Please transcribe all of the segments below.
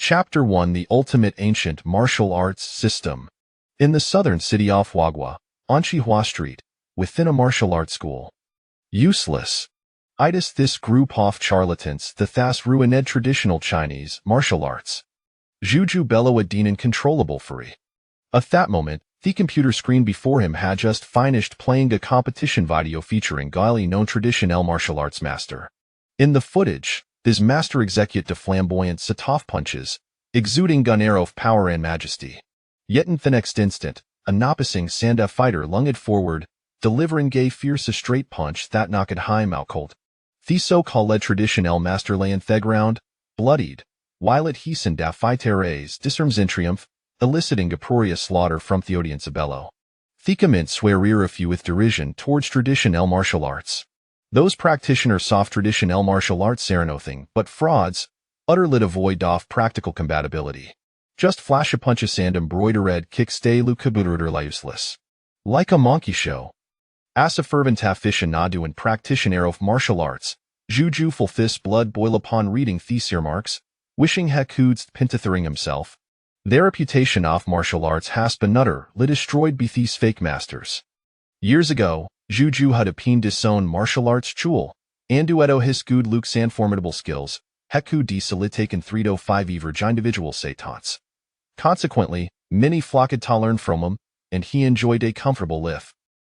Chapter 1: The Ultimate Ancient Martial Arts System. In the southern city of Huagua, on Chihua Street, within a martial arts school. Useless. Itis this group of charlatans the thas ruined traditional Chinese martial arts. Juju bello a din uncontrollable fury. At that moment, the computer screen before him had just finished playing a competition video featuring Gali known traditional martial arts master. In the footage, this master execute de flamboyant set-off punches, exuding gun arrow of power and majesty. Yet in the next instant, a nopping Sanda fighter lunged forward, delivering gay fierce a straight punch that knocked him out cold. The so-called traditional master lay in the ground, bloodied, while it hastened da fighter's disarms in triumph, eliciting uproarious slaughter from the audience bello. The comments swear a few with derision towards traditional martial arts. Those practitioners soft traditional martial arts are nothing but frauds, utterly devoid of practical compatibility. Just flash a punch of sand embroidered kick stay lukaburuder useless. Like a monkey show. As a fervent aficionado and practitioner of martial arts, Juju full fist blood boil upon reading these earmarks, wishing Hekuds pentathering himself. Their reputation of martial arts has been utterly destroyed by these fake masters. Years ago, Juju had appeaned his own martial arts jewel, and duetto his good looks and formidable skills, Heku de solitaken 3 to 5 everge individual satans. Consequently, many flocked to learn from him, and he enjoyed a comfortable life.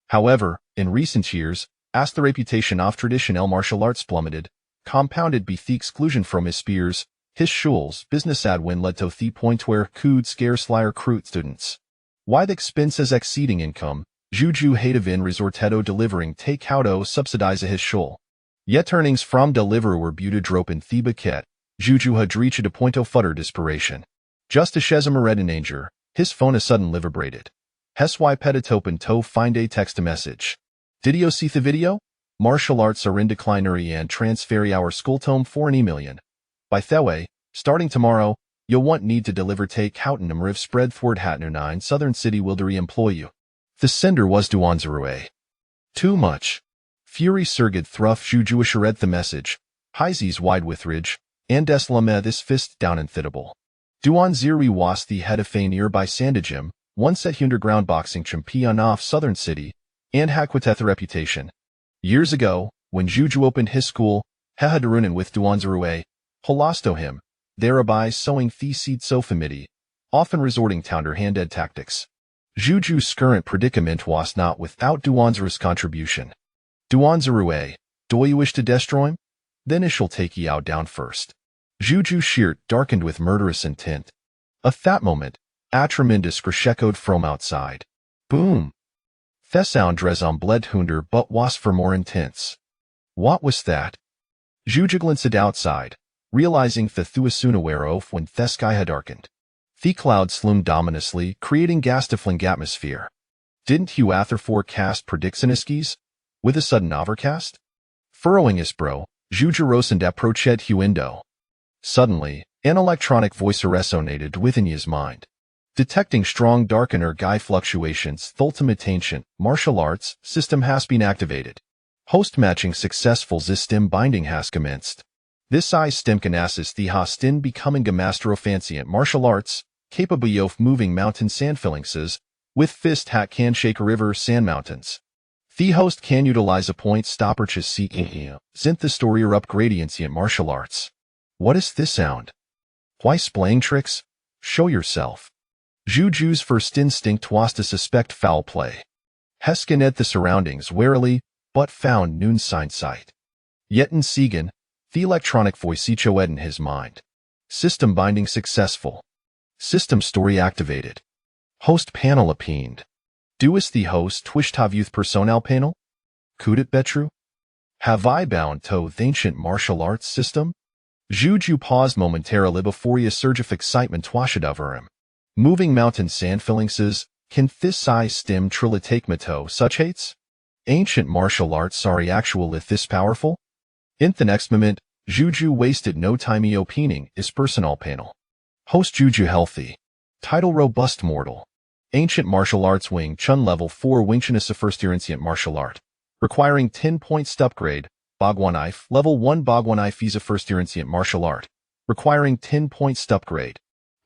However, in recent years, as the reputation of traditional martial arts plummeted, compounded by the exclusion from his spears, his shuls business adwin led to the point where could scarce liar recruit students. Why the expenses exceeding income, Juju Hadavin resortedo delivering take outo subsidize his shul. Yet earnings from deliverer were buted drop in the bucket, Juju had reached a point of utter desperation. Just as Shezamared in danger, his phone a sudden vibrated. Hes y peditopen to find a text message. Did you see the video? Martial arts are in declinery and transfer our school tome for an million. By the way, starting tomorrow, you'll want need to deliver take out and riv spread thwart Hatner 9 southern city will employ you. The sender was Duanzarue. Too much. Fury surged thruff Juju assured the message. Heizes wide with ridge, and deslame this fist down infitable. Duanziri was the head of a nearby Sandajim, once at underground boxing champion of southern city, and Hakwateth reputation. Years ago, when Juju opened his school, Hehadarunan with Duanzarue, holosto him, thereby sowing the seed sofamidi, often resorting to underhanded tactics. Juju's current predicament was not without Duanzaru's contribution. Duanzarue, do you wish to destroy him? Then I shall take ye out down first. Juju's shirt darkened with murderous intent. At that moment, a tremendous crash echoed from outside. Boom! The sound drezom bled hunder but was for more intense. What was that? Juju glanced outside, realizing the thuasunaware of when the sky had darkened. The clouds loomed ominously, creating gas-stifling atmosphere. Didn't Hugh Ather forecast predictioniskis? With a sudden overcast? Furrowing his brow, Juju rosened approached Huindo. Suddenly, an electronic voice resonated within his mind. Detecting strong darkener guy fluctuations, the ultimate ancient martial arts system has been activated. Host matching successful Zistim binding has commenced. This stem can assist the hostin becoming a master of fancient martial arts, capable of moving mountain sand phalanxes, with fist hat can shake river sand mountains. The host can utilize a point stopperches synth the story or up gradient martial arts. What is this sound? Why splaying tricks? Show yourself. Juju's first instinct was to suspect foul play. Heskin at the surroundings warily, but found noon sign sight. Yet in Segan, the electronic voice echoed in his mind. System binding successful. System story activated. Host panel appended. Doest the host Twishtav youth personnel panel? Could it be true? Have I bound to the ancient martial arts system? Juju paused momentarily before a surge of excitement washed over him. Moving mountain sand phalanxes, can this size stem truly take me to such hates? Ancient martial arts are actual if this powerful? In the next moment, Juju wasted no time opening his personnel panel. Host Juju healthy. Title robust mortal. Ancient martial arts Wing Chun level 4 Wing Chun is a first year ancient martial art. Requiring 10 points upgrade. Bagua knife level 1 Bagua knife is a first year ancient martial art. Requiring 10 points upgrade.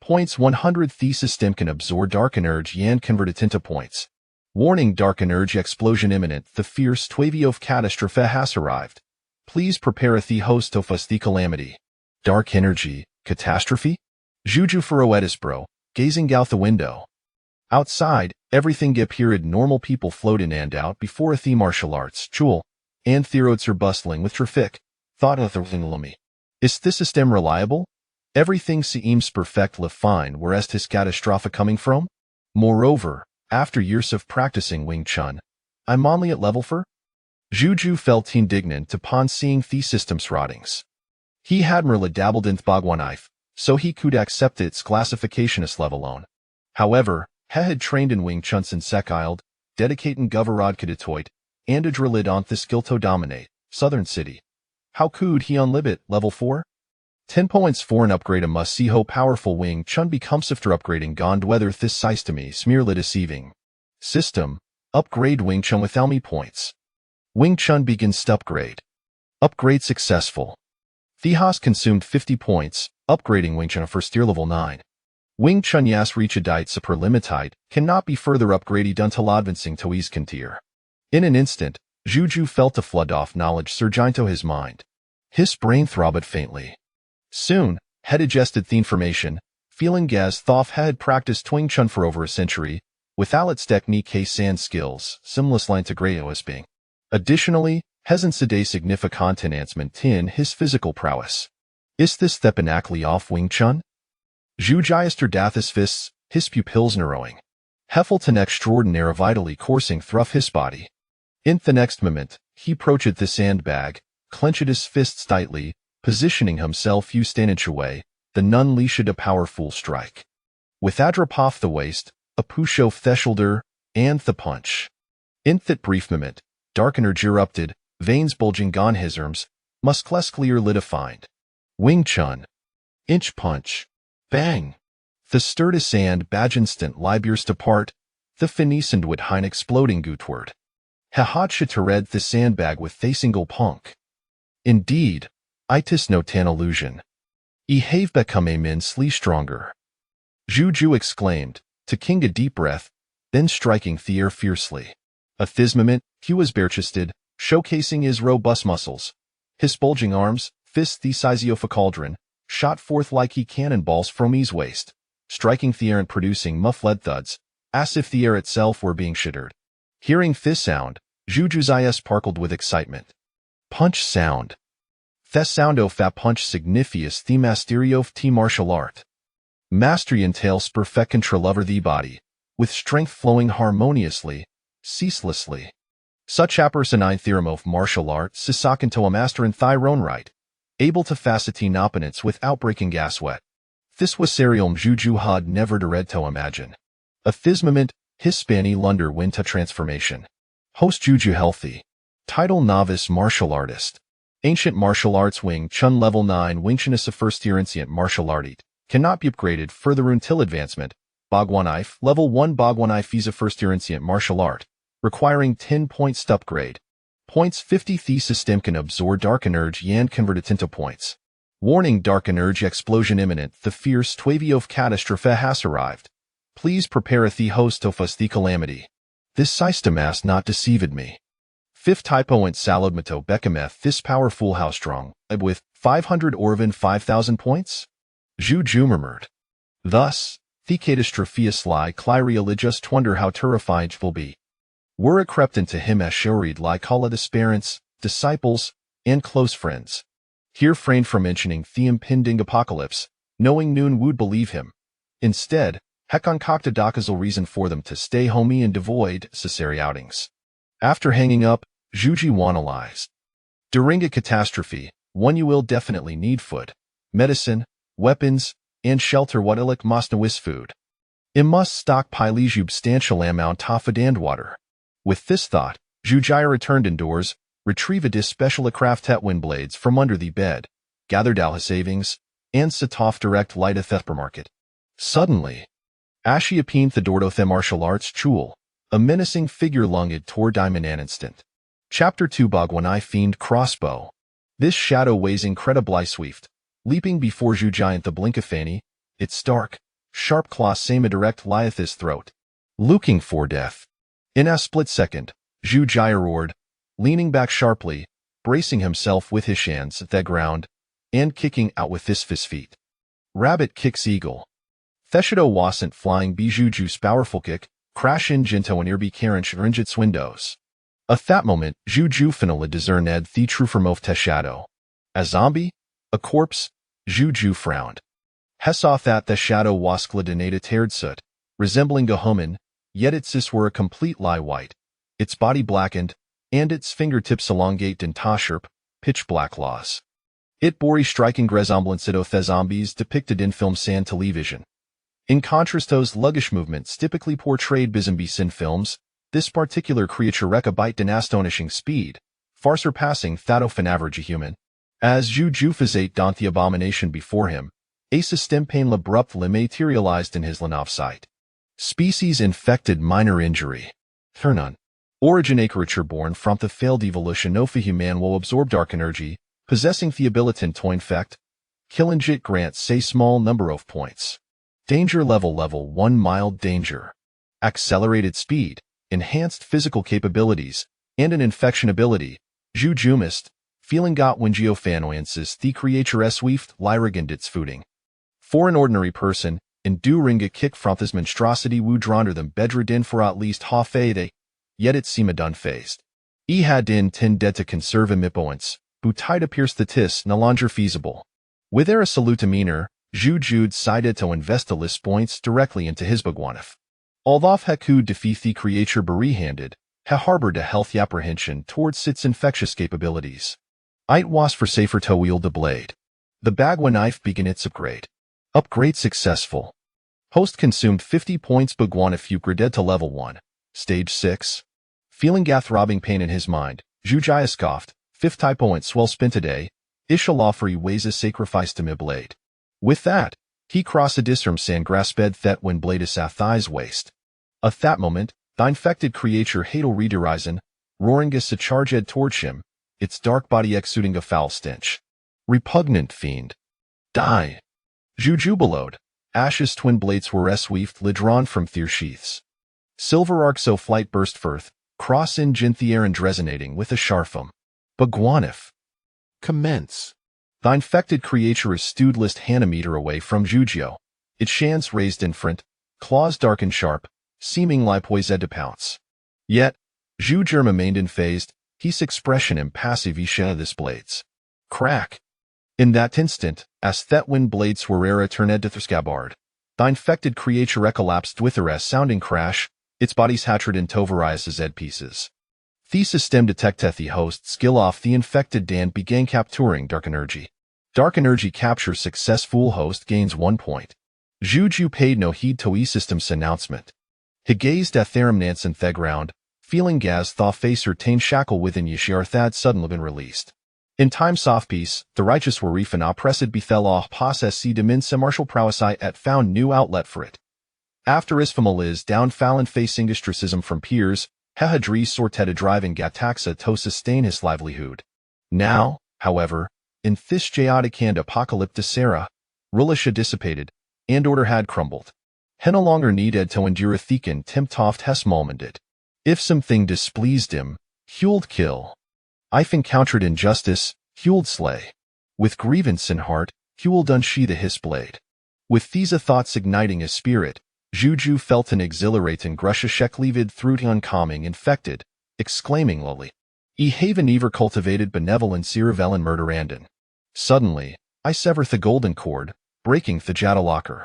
Points 100 The system can absorb dark energy and convert it into points. Warning, dark energy explosion imminent. The fierce twavy of catastrophe has arrived. Please prepare the host of us the calamity. Dark energy, catastrophe? Juju Feroetis bro, gazing out the window. Outside, everything appeared normal. People flowed in and out before the martial arts, Jewel, and Theroids are bustling with traffic. Thought of the Is this system reliable? Everything seems perfectly fine. Where's this catastrophe coming from? Moreover, after years of practicing Wing Chun, I'm only at level 4? Juju felt indignant upon seeing the system's rottings. He had merely dabbled in Bagua knife, so he could accept its classification as level alone. However, he had trained in Wing Chun since Sekild, dedicating Govarad Kaditoit, and a drilled on the skill to dominate Southern City. How could he unlib level 4? 10 points for an upgrade. A must see how powerful Wing Chun becomes after upgrading Gond whether this system is merely deceiving. System, upgrade Wing Chun with Almi points. Wing Chun begins to upgrade. Upgrade successful. The host consumed 50 points, upgrading Wing Chun first tier level 9. Wing Chun Yas reach a diet super limitite, cannot be further upgraded until advancing to Eascan tier. In an instant, Juju felt a flood of knowledge surge into his mind. His brain throbbed faintly. Soon, he digested the information, feeling as though he had practiced Wing Chun for over a century, without its technique and skills, similar line to Grayo's being. Additionally, hasn't a significant enhancement in his physical prowess. Is this the pinnacle of Wing Chun? Jujiaster Dathis fists, his pupils narrowing. Heffelton extraordinary vitally coursing through his body. In the next moment, he approached the sandbag, clenched his fists tightly, positioning himself few inches away, the nun leashed a powerful strike. With a drop off the waist, a push of the shoulder, and the punch. In that brief moment, dark energy erupted, veins bulging on his arms, muscles clearly defined. Wing Chun. Inch punch. Bang. The sturdy sand badge instant burst apart, the finished with hein exploding gutward. Hahacha to red the sandbag with a single punk. Indeed, itis no tan illusion. E have become immensely stronger. Juju exclaimed, taking a deep breath, then striking the air fiercely. At this moment, he was bare-chested, showcasing his robust muscles. His bulging arms, fists the size of a cauldron, shot forth like cannonballs from his waist, striking the air and producing muffled thuds, as if the air itself were being shattered. Hearing this sound, Juju's eyes sparkled with excitement. Punch sound. The sound of that punch signifies the mastery of the martial art. Mastery entails perfect control over the body, with strength flowing harmoniously, ceaselessly. Such a person in theorem of martial arts is akin to a master in their own right, able to fascinating opponents without breaking gas sweat. This was serial Juju had never dared to imagine. At this moment, his spanny lunder went to transformation. Host Juju healthy. Title novice martial artist. Ancient martial arts Wing Chun level 9 Wing Chun is a first tier ancient martial art. Cannot be upgraded further until advancement. Bagua knife level 1 Bagua knife is a first tier ancient martial art, requiring 10 points to upgrade. Points 50 The system can absorb dark energy and convert it into points. Warning, dark energy explosion imminent. The fierce twavy of catastrophe has arrived. Please prepare the host of us the calamity. This system has not deceived me. Fifth typo and Salodmato Bekameth this powerful how strong, with 500 Orvin 5,000 points? Juju murmured. Thus, the catastrophe lie Clyria just wonder how terrified will be. Were it crept into him as showried like all of his parents, disciples, and close friends. He refrained from mentioning the impending apocalypse, knowing Noon would believe him. Instead, he concocted a causal reason for them to stay homey and avoid necessary outings. After hanging up, Juju analyzed. During a catastrophe, one you will definitely need food, medicine, weapons, and shelter. What illic must know is food. It must stockpile a substantial amount of food and water. With this thought, Jujaya returned indoors, retrieved his special craft wind blades from under the bed, gathered all his savings, and set off direct light at the market. Suddenly, Ashi appeared the door to the martial arts Chul, a menacing figure lunged toward Diamond an instant. Chapter 2 Bagwanai Fiend Crossbow. This shadow weighs incredibly swift, leaping before Jujaya the blink of Fanny, its stark, Sharp claw same a direct lieth his throat. Looking for death. In a split second, Zhu Jia roared, leaning back sharply, bracing himself with his hands at the ground, and kicking out with his feet. Rabbit kicks eagle. Theshido wasn't flying Bijuju's powerful kick, crash in Jinto and Irbi Karen Rinjit's windows. At that moment, Juju finally discerned the true form of Theshido. A zombie? A corpse? Juju frowned. He saw that Theshido was gladinata tairdsoot, resembling a human, yet its were a complete lie white, its body blackened, and its fingertips elongate in sharp, pitch-black claws. It bore striking resemblance to the zombies depicted in films and television. In contrast to those sluggish movements typically portrayed by zombies in films, this particular creature wreaked a bite in astonishing speed, far surpassing that of an average human. As Juju faced the abomination before him, a system pain abruptly materialized in his line of sight. Species infected minor injury. Hernon. Origin a creature born from the failed evolution of a human will absorb dark energy, possessing the ability to infect. Killinjit grants a small number of points. Danger level 1 mild danger. Accelerated speed, enhanced physical capabilities, and an infection ability. Juju mist, feeling got when geofanoyances the creature swift lyrigand its footing. For an ordinary person, enduring a kick from this monstrosity would dronder them bedrid in for at least half a day, yet it seemed unfazed. He had intended to conserve omnipotence, who tied appears the tis no longer feasible. With a resolute demeanor, Juju decided to invest the list points directly into his Bhagwanif. Although he could defeat the creature bare-handed, he harbored a healthy apprehension towards its infectious capabilities. It was for safer to wield the blade. The Bagua knife began its upgrade. Upgrade successful. Host consumed 50 points Bhagwanif upgraded to level 1. Stage 6. Feeling throbbing pain in his mind, Jujaya scoffed, 5th typo and swell spent today, Ishalofri weighs a sacrifice to me blade. With that, he crossed a disarm sand grasped that when blade is at thigh's waist. At that moment, the infected creature hadal redirizon, roaring as a charged towards him, its dark body exuding a foul stench. Repugnant fiend. Die. Juju bellowed. Ash's twin blades were swift drawn from their sheaths. Silver arcs o' flight burst forth, cross in the air and resonating with a sharfum. Bhagwanif. Commence. The infected creature is stewed list hanameter away from Jujo, its shans raised in front, claws dark and sharp, seeming like poised to pounce. Yet, Juju remained unfazed, his expression impassive isha this blades. Crack. In that instant, as Thetwin blades were rare turned to the scabbard, the infected creature collapsed with a sounding crash, its body's hatched in Tovarias' Z pieces. The system detected the host skill off the infected and began capturing dark energy. Dark energy capture successful host gains 1 point. Juju paid no heed to E-System's announcement. He gazed at Therum Nance and the ground, feeling gas thaw face retain shackle within Yashir Thad suddenly been released. In time soft peace, the righteous were reef and oppressed bethel off possess see deminsa martial prowess at found new outlet for it. After Isfamal is down Fallon facing ostracism from peers, Hehadri sorted driving Gataxa to sustain his livelihood. Now, however, in this chaotic and apocalyptic era, Rulisha dissipated, and order had crumbled. He no longer needed to endure a Thekan Timtoft Hesmalmanded. If something displeased him, he'ld kill. If encountered injustice, he'ld slay. With grievance in heart, he'ld unsheathe his blade. With these thoughts igniting his spirit, Juju felt an exhilarating grusha sheklevid through the uncalming infected, exclaiming lowly, "E haven ever cultivated benevolence irrevelin murderandin." Suddenly, I sever the golden cord, breaking the jadalocker.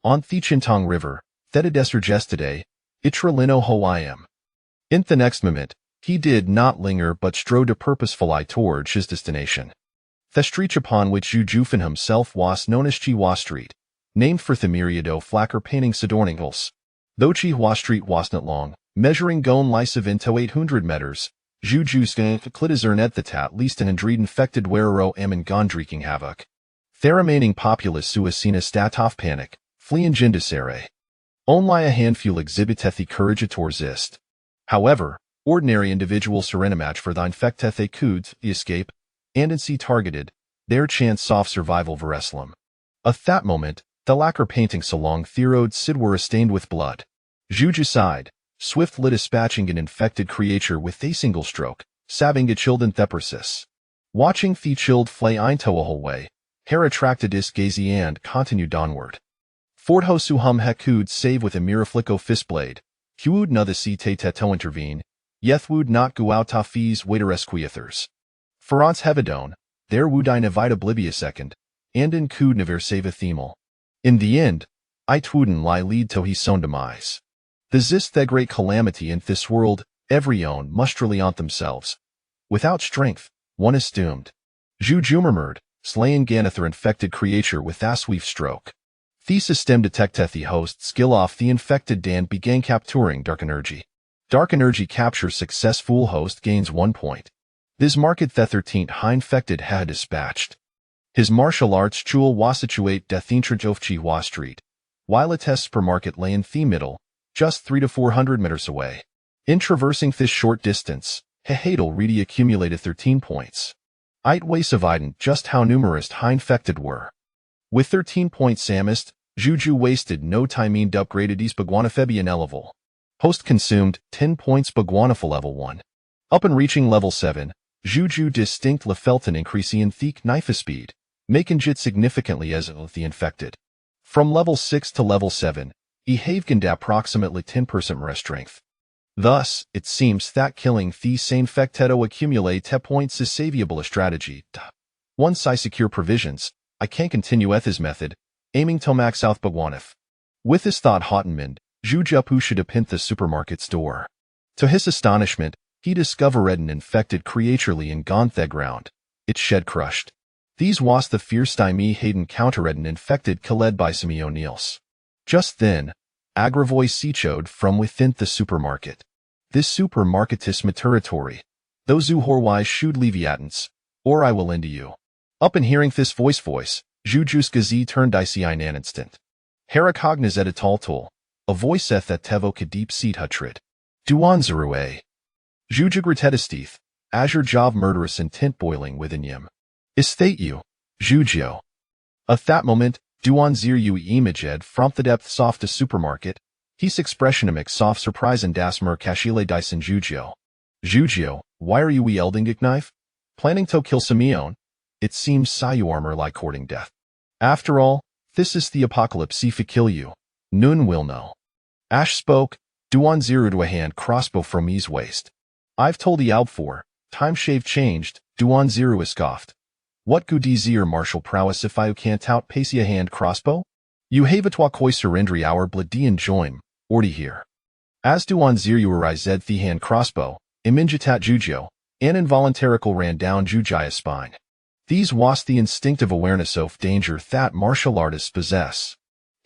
On the Chintong River, Thedidesser gestide, Itralino ho I am. In the next moment, he did not linger but strode a purposeful eye towards his destination. The street upon which Jujufin himself was known as Chihuahua Street, named for the myriad of flacker paintings adorning hills. Though Chihuahua Street was not long, measuring gone lysive into 800 meters, Juju's clitizern at the at least an hundred infected werero amin gone wreaking havoc. The remaining populace who has seen a statoff panic, fleeing jindisere. Only a handful exhibiteth the courage to resist. However, ordinary individuals surrender match for the infecteth they could escape, and in see targeted, their chance soft survival vereslum. At that moment, the lacquer painting so long theroed Sidwara stained with blood. Zhuju sighed, swiftly dispatching an infected creature with a single stroke, saving a childen thepersis. Watching the chilled flay into a whole way, Hera attracted his gaze and continued onward. Fort Hosu hum hekud save with a miraflico fistblade, huud na the si te teto intervene, yethwood not gu out tafis waiteresquiethers. Ferance hevidone, there would I nevite oblivious second, and in could never save a themal. In the end, I twooden lie lead to his own demise. The zist the great calamity in this world, every own musterly on themselves. Without strength, one is doomed. Zhuju murmured, slaying Ganather infected creature with asweef stroke. The system detecteth the host skill off the infected Dan began capturing dark energy. Dark energy capture successful host gains 1 point. This market the 13th high infected had dispatched. His martial arts jewel was situate Dethintrajovchi Hua Street, while a test per market lay in the middle, just 300 to 400 meters away. In traversing this short distance, Hehadel really accumulated 13 points. It was evident just how numerous high infected were. With 13 points amist, Zhuju wasted no time in upgraded his Baguanaphebian level. Host consumed 10 points Baguanapha level 1. Up and reaching level 7, Zhuju distinct felt an increase in thick knife speed, making it significantly as the infected. From level 6 to level 7, he have gained approximately 10% more strength. Thus, it seems that killing the same infectedo accumulate te points is savable a strategy. Once I secure provisions, I can continue his method, aiming to max out Baguanif. With this thought Hottenmund, Zhuju should apint the supermarket's door. To his astonishment, he discovered an infected creaturely in Gonthe ground. Its shed crushed. These was the fierce time had encountered an infected led by Simi O'Neill's. Just then, Agravoy seachowed from within the supermarket. This supermarket is maturatory. Those who horwise should leviatans, or I will end you. Up and hearing this voice, Zhuju's gazi turned icy in an instant. Hera cogniz et tall tool, a voice eth that tevo deep seat hutrid. Duan zerue. Zhuju gratedisteth, azure job murderous intent boiling within yim. Estate you, Zhujo. At that moment, Duan zir you imaged from the depths of the supermarket, his expression mix soft surprise and das mer kashile dyson Zhujo. Zhujo, why are you elding a knife? Planning to kill Simeon? It seems Sayu armor like courting death. After all, this is the apocalypse if it kill you. None will know. Ash spoke, Duan zeroed a hand crossbow from his waist. I've told ye out for, time shave changed, Duan zero is scoffed. What good zir martial prowess if I can't out pace a hand crossbow? You have a koi surrendry our bladian joim, ordy here. As Duan zir you arise the hand crossbow, iminjitat Jujo, an involuntarical ran down Jujaya's spine. These was the instinctive awareness of danger that martial artists possess.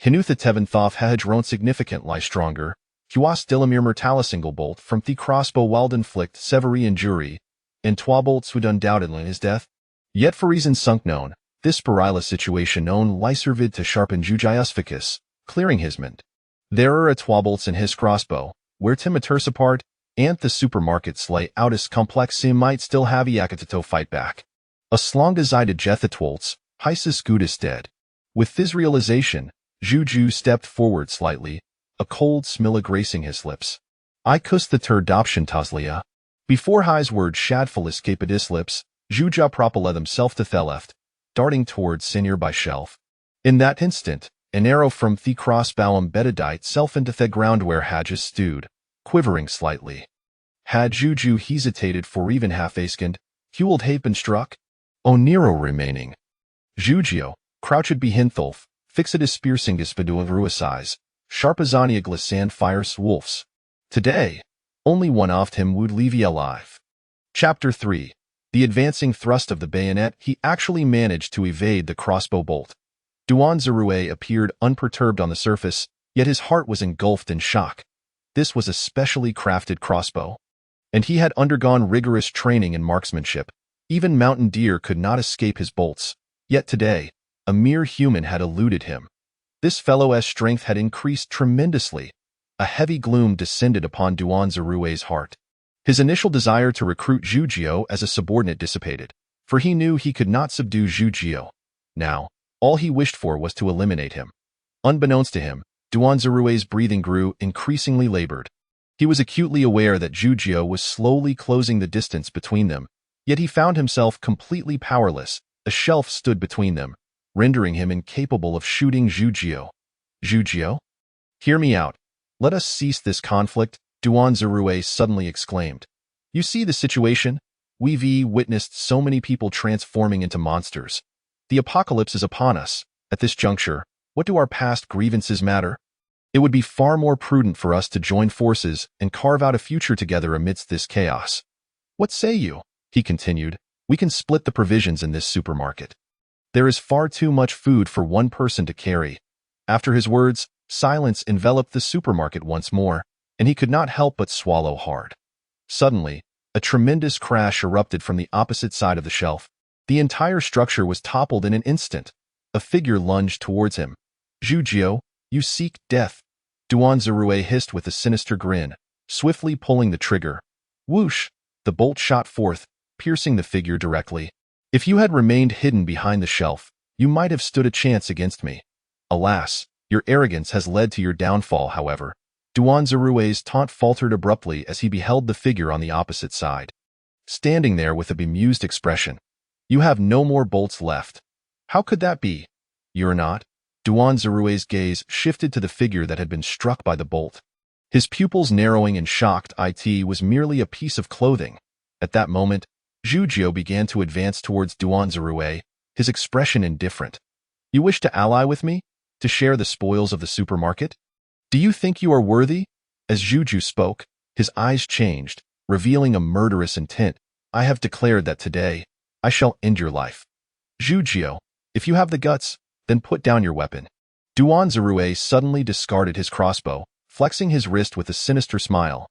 Hinutha Teventhoff had grown significantly stronger. He was Dilamir Mertalis single bolt from the crossbow wild inflict severe injury, and twabolts would undoubtedly his death. Yet for reasons sunk known, this perilous situation known lyservid to sharpen Jujayus ficus, clearing his mind. There are a twabolts in his crossbow, where Timitursa part, and the supermarket slay outis complex sim might still have Yakatato fight back. As long as I did Jethatwolts, Hysis good is dead. With this realization, Zhuju stepped forward slightly, a cold smile gracing his lips. I kuss the turdoption Taslia. Before his word shadful escaped his lips, Zhuja propelled himself to the left, darting towards Senior by shelf. In that instant, an arrow from the crossbow embedded itself into the ground where Hadges stood, quivering slightly. Had Zhuju hesitated for even half a second, Hewald have been struck? O Nero remaining. Zhugio, crouched behind Thulf, fixed his spear-sing his of ruisize, sharp as Anya glissand fires wolves. Today, only one of him would leave ye alive. Chapter 3. The advancing thrust of the bayonet, he actually managed to evade the crossbow bolt. Duan Zerue appeared unperturbed on the surface, yet his heart was engulfed in shock. This was a specially crafted crossbow, and he had undergone rigorous training in marksmanship. Even mountain deer could not escape his bolts, yet today, a mere human had eluded him. This fellow's strength had increased tremendously. A heavy gloom descended upon Duan Zerue's heart. His initial desire to recruit Zhugio as a subordinate dissipated, for he knew he could not subdue Zhugio. Now, all he wished for was to eliminate him. Unbeknownst to him, Duanzirue's breathing grew increasingly labored. He was acutely aware that Zhujiao was slowly closing the distance between them, yet he found himself completely powerless. A shelf stood between them, rendering him incapable of shooting Zhujiao. Zhujiao? Hear me out. Let us cease this conflict, Duanzirue suddenly exclaimed. You see the situation? We've witnessed so many people transforming into monsters. The apocalypse is upon us. At this juncture, what do our past grievances matter? It would be far more prudent for us to join forces and carve out a future together amidst this chaos. What say you? He continued. We can split the provisions in this supermarket. There is far too much food for one person to carry. After his words, silence enveloped the supermarket once more, and he could not help but swallow hard. Suddenly, a tremendous crash erupted from the opposite side of the shelf. The entire structure was toppled in an instant. A figure lunged towards him. Zhujiao, you seek death. Duanzirue hissed with a sinister grin, swiftly pulling the trigger. Whoosh! The bolt shot forth, piercing the figure directly. If you had remained hidden behind the shelf, you might have stood a chance against me. Alas, your arrogance has led to your downfall, however. Duanzirue's taunt faltered abruptly as he beheld the figure on the opposite side, standing there with a bemused expression. You have no more bolts left. How could that be? You're not? Duanzirue's gaze shifted to the figure that had been struck by the bolt. His pupils narrowing in shocked it was merely a piece of clothing. At that moment, Zhujiao began to advance towards Duanzirue, his expression indifferent. You wish to ally with me? To share the spoils of the supermarket? Do you think you are worthy? As Zhujiao spoke, his eyes changed, revealing a murderous intent. I have declared that today, I shall end your life. Zhujiao, if you have the guts, then put down your weapon. Duanzirue suddenly discarded his crossbow, flexing his wrist with a sinister smile.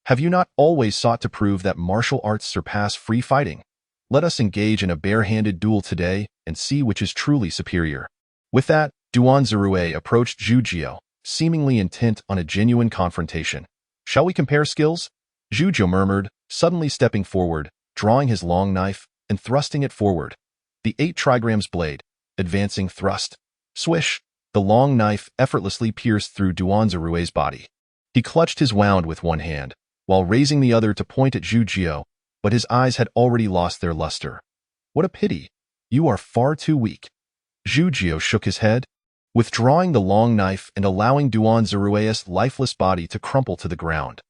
Have you not always sought to prove that martial arts surpass free fighting? Let us engage in a bare-handed duel today and see which is truly superior. With that, Duanzirue approached Zhujiao, seemingly intent on a genuine confrontation. Shall we compare skills? Zhujiao murmured, suddenly stepping forward, drawing his long knife and thrusting it forward. The 8 trigrams blade, advancing thrust. Swish! The long knife effortlessly pierced through Duanzirue's body. He clutched his wound with one hand, while raising the other to point at Zhujiao, but his eyes had already lost their luster. What a pity! You are far too weak. Zhujiao shook his head, withdrawing the long knife and allowing Duanzirue's lifeless body to crumple to the ground.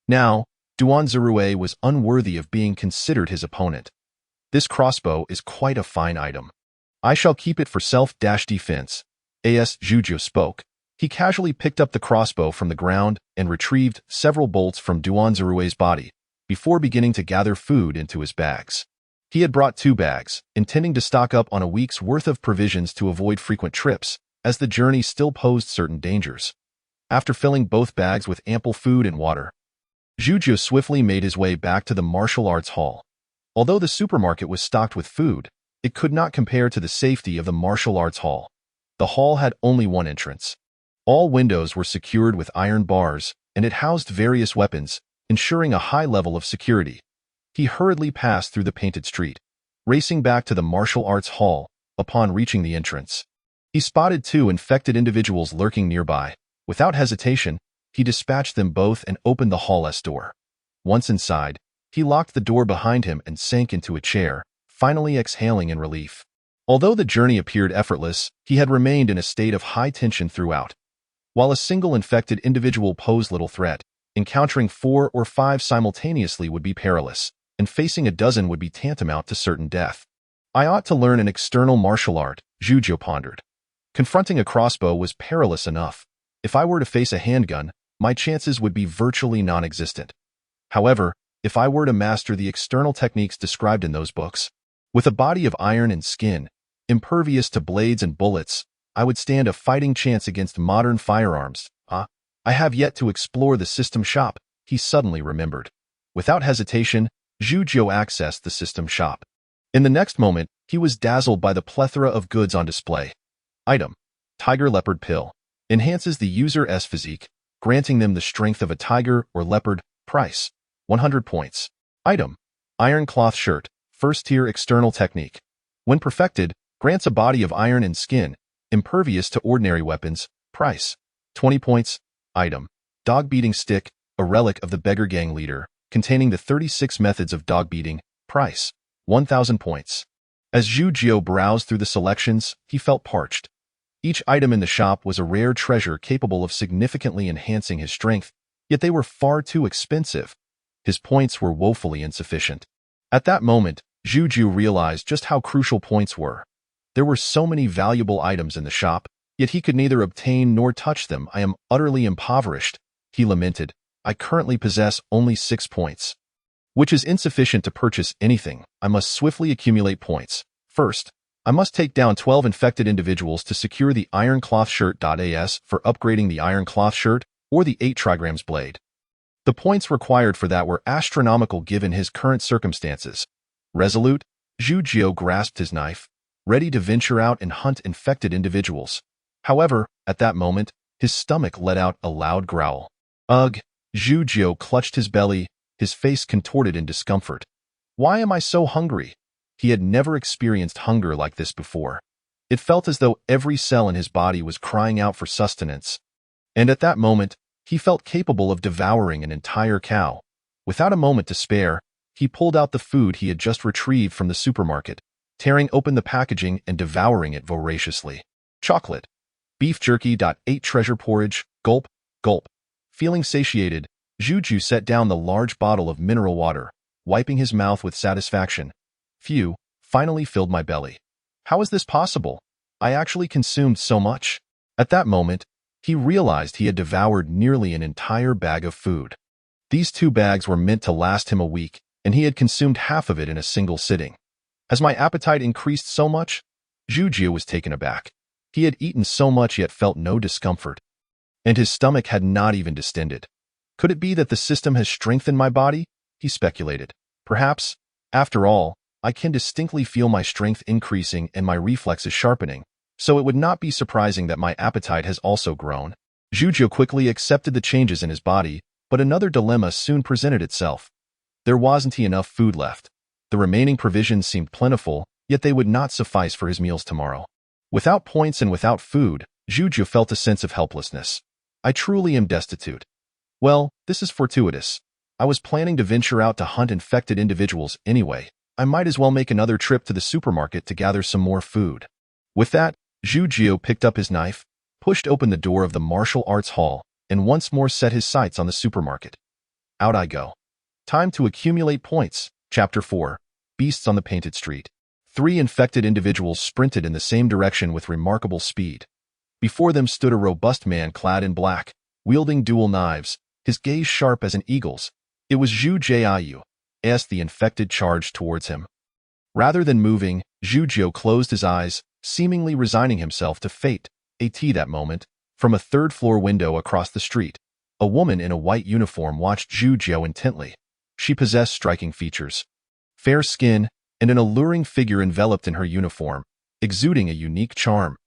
Now, Duanzirue was unworthy of being considered his opponent. This crossbow is quite a fine item. I shall keep it for self-defense. As Zhujiao spoke, he casually picked up the crossbow from the ground and retrieved several bolts from Duanzirue's body, before beginning to gather food into his bags. He had brought 2 bags, intending to stock up on a week's worth of provisions to avoid frequent trips, as the journey still posed certain dangers. After filling both bags with ample food and water, Zhujiao swiftly made his way back to the martial arts hall. Although the supermarket was stocked with food, it could not compare to the safety of the martial arts hall. The hall had only one entrance. All windows were secured with iron bars, and it housed various weapons, ensuring a high level of security. He hurriedly passed through the painted street, racing back to the martial arts hall. Upon reaching the entrance, he spotted 2 infected individuals lurking nearby. Without hesitation, he dispatched them both and opened the hall's door. Once inside, he locked the door behind him and sank into a chair, finally exhaling in relief. Although the journey appeared effortless, he had remained in a state of high tension throughout. While a single infected individual posed little threat, encountering 4 or 5 simultaneously would be perilous, and facing a dozen would be tantamount to certain death. I ought to learn an external martial art, Zhujiao pondered. Confronting a crossbow was perilous enough. If I were to face a handgun, my chances would be virtually non-existent. However, if I were to master the external techniques described in those books, with a body of iron and skin, impervious to blades and bullets, I would stand a fighting chance against modern firearms. I have yet to explore the system shop, he suddenly remembered. Without hesitation, Zhujiao accessed the system shop. In the next moment, he was dazzled by the plethora of goods on display. Item: Tiger Leopard Pill. Enhances the user's physique, granting them the strength of a tiger or leopard. Price: 100 points. Item: Iron Cloth Shirt. First-tier external technique. When perfected, grants a body of iron and skin, impervious to ordinary weapons. Price: 20 points. Item: dog beating stick, a relic of the beggar gang leader, containing the 36 methods of dog beating. Price: 1,000 points. As Zhu Jiu browsed through the selections, he felt parched. Each item in the shop was a rare treasure capable of significantly enhancing his strength, yet they were far too expensive. His points were woefully insufficient. At that moment, Zhu Jiu realized just how crucial points were. There were so many valuable items in the shop, yet he could neither obtain nor touch them. I am utterly impoverished, he lamented. I currently possess only 6 points, which is insufficient to purchase anything. I must swiftly accumulate points. First, I must take down 12 infected individuals to secure the Iron Cloth Shirt.as for upgrading the Iron Cloth Shirt or the 8 trigrams blade. The points required for that were astronomical given his current circumstances. Resolute, Zhu Jiu grasped his knife, ready to venture out and hunt infected individuals. However, at that moment, his stomach let out a loud growl. Ugh! Zhu Jiu clutched his belly, his face contorted in discomfort. Why am I so hungry? He had never experienced hunger like this before. It felt as though every cell in his body was crying out for sustenance. And at that moment, he felt capable of devouring an entire cow. Without a moment to spare, he pulled out the food he had just retrieved from the supermarket, tearing open the packaging and devouring it voraciously. Chocolate. Beef jerky. 8 treasure porridge. Gulp, gulp. Feeling satiated, Zhu Jiu set down the large bottle of mineral water, wiping his mouth with satisfaction. Phew, finally filled my belly. How is this possible? I actually consumed so much. At that moment, he realized he had devoured nearly an entire bag of food. These 2 bags were meant to last him a week, and he had consumed half of it in a single sitting. Has my appetite increased so much? Zhu Jiu was taken aback. He had eaten so much yet felt no discomfort. And his stomach had not even distended. Could it be that the system has strengthened my body? He speculated. Perhaps, after all, I can distinctly feel my strength increasing and my reflexes sharpening, so it would not be surprising that my appetite has also grown. Zhu Jiu quickly accepted the changes in his body, but another dilemma soon presented itself. There wasn't enough food left. The remaining provisions seemed plentiful, yet they would not suffice for his meals tomorrow. Without points and without food, Zhu Jiu felt a sense of helplessness. I truly am destitute. Well, this is fortuitous. I was planning to venture out to hunt infected individuals anyway. I might as well make another trip to the supermarket to gather some more food. With that, Zhu Jiu picked up his knife, pushed open the door of the martial arts hall, and once more set his sights on the supermarket. Out I go. Time to accumulate points. Chapter 4. Beasts on the Painted Street. 3 infected individuals sprinted in the same direction with remarkable speed. Before them stood a robust man clad in black, wielding dual knives, his gaze sharp as an eagle's. It was Zhu Jiu. As the infected charged towards him. Rather than moving, Zhu Jiu closed his eyes, seemingly resigning himself to fate. That moment, from a 3rd-floor window across the street, a woman in a white uniform watched Zhu Jiu intently. She possessed striking features, fair skin, and an alluring figure enveloped in her uniform, exuding a unique charm.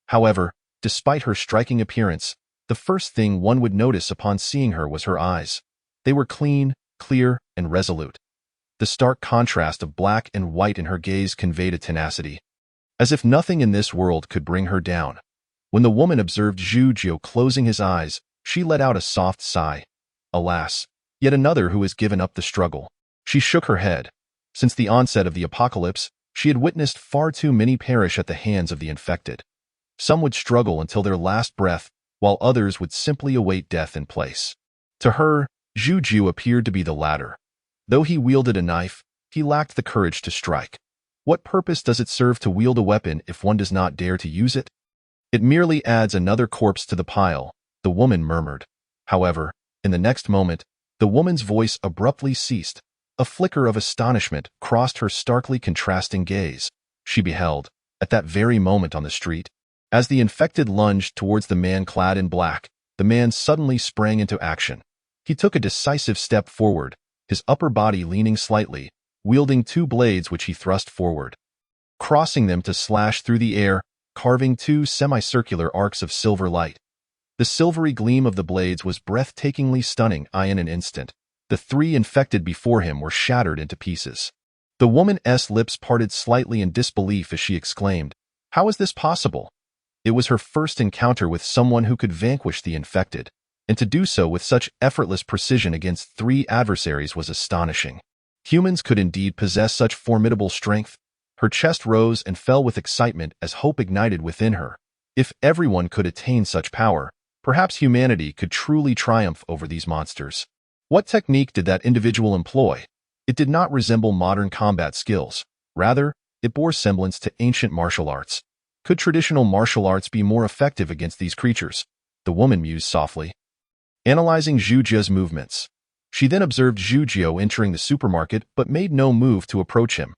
However, despite her striking appearance, the first thing one would notice upon seeing her was her eyes. They were clean, clear, and resolute. The stark contrast of black and white in her gaze conveyed a tenacity, as if nothing in this world could bring her down. When the woman observed Zhu Jiu closing his eyes, she let out a soft sigh. Alas, yet another who has given up the struggle. She shook her head. Since the onset of the apocalypse, she had witnessed far too many perish at the hands of the infected. Some would struggle until their last breath, while others would simply await death in place. To her, Zhu Jiu appeared to be the latter. Though he wielded a knife, he lacked the courage to strike. What purpose does it serve to wield a weapon if one does not dare to use it? It merely adds another corpse to the pile, the woman murmured. However, in the next moment, the woman's voice abruptly ceased. A flicker of astonishment crossed her starkly contrasting gaze. She beheld, at that very moment on the street, as the infected lunged towards the man clad in black, the man suddenly sprang into action. He took a decisive step forward, his upper body leaning slightly, wielding 2 blades which he thrust forward, crossing them to slash through the air, carving 2 semicircular arcs of silver light. The silvery gleam of the blades was breathtakingly stunning. In an instant, the 3 infected before him were shattered into pieces. The woman's lips parted slightly in disbelief as she exclaimed, "How is this possible?" It was her first encounter with someone who could vanquish the infected, and to do so with such effortless precision against 3 adversaries was astonishing. Humans could indeed possess such formidable strength. Her chest rose and fell with excitement as hope ignited within her. If everyone could attain such power, perhaps humanity could truly triumph over these monsters. What technique did that individual employ? It did not resemble modern combat skills. Rather, it bore semblance to ancient martial arts. Could traditional martial arts be more effective against these creatures? The woman mused softly, analyzing Zhu Jie's movements. She then observed Zhu Jie entering the supermarket but made no move to approach him.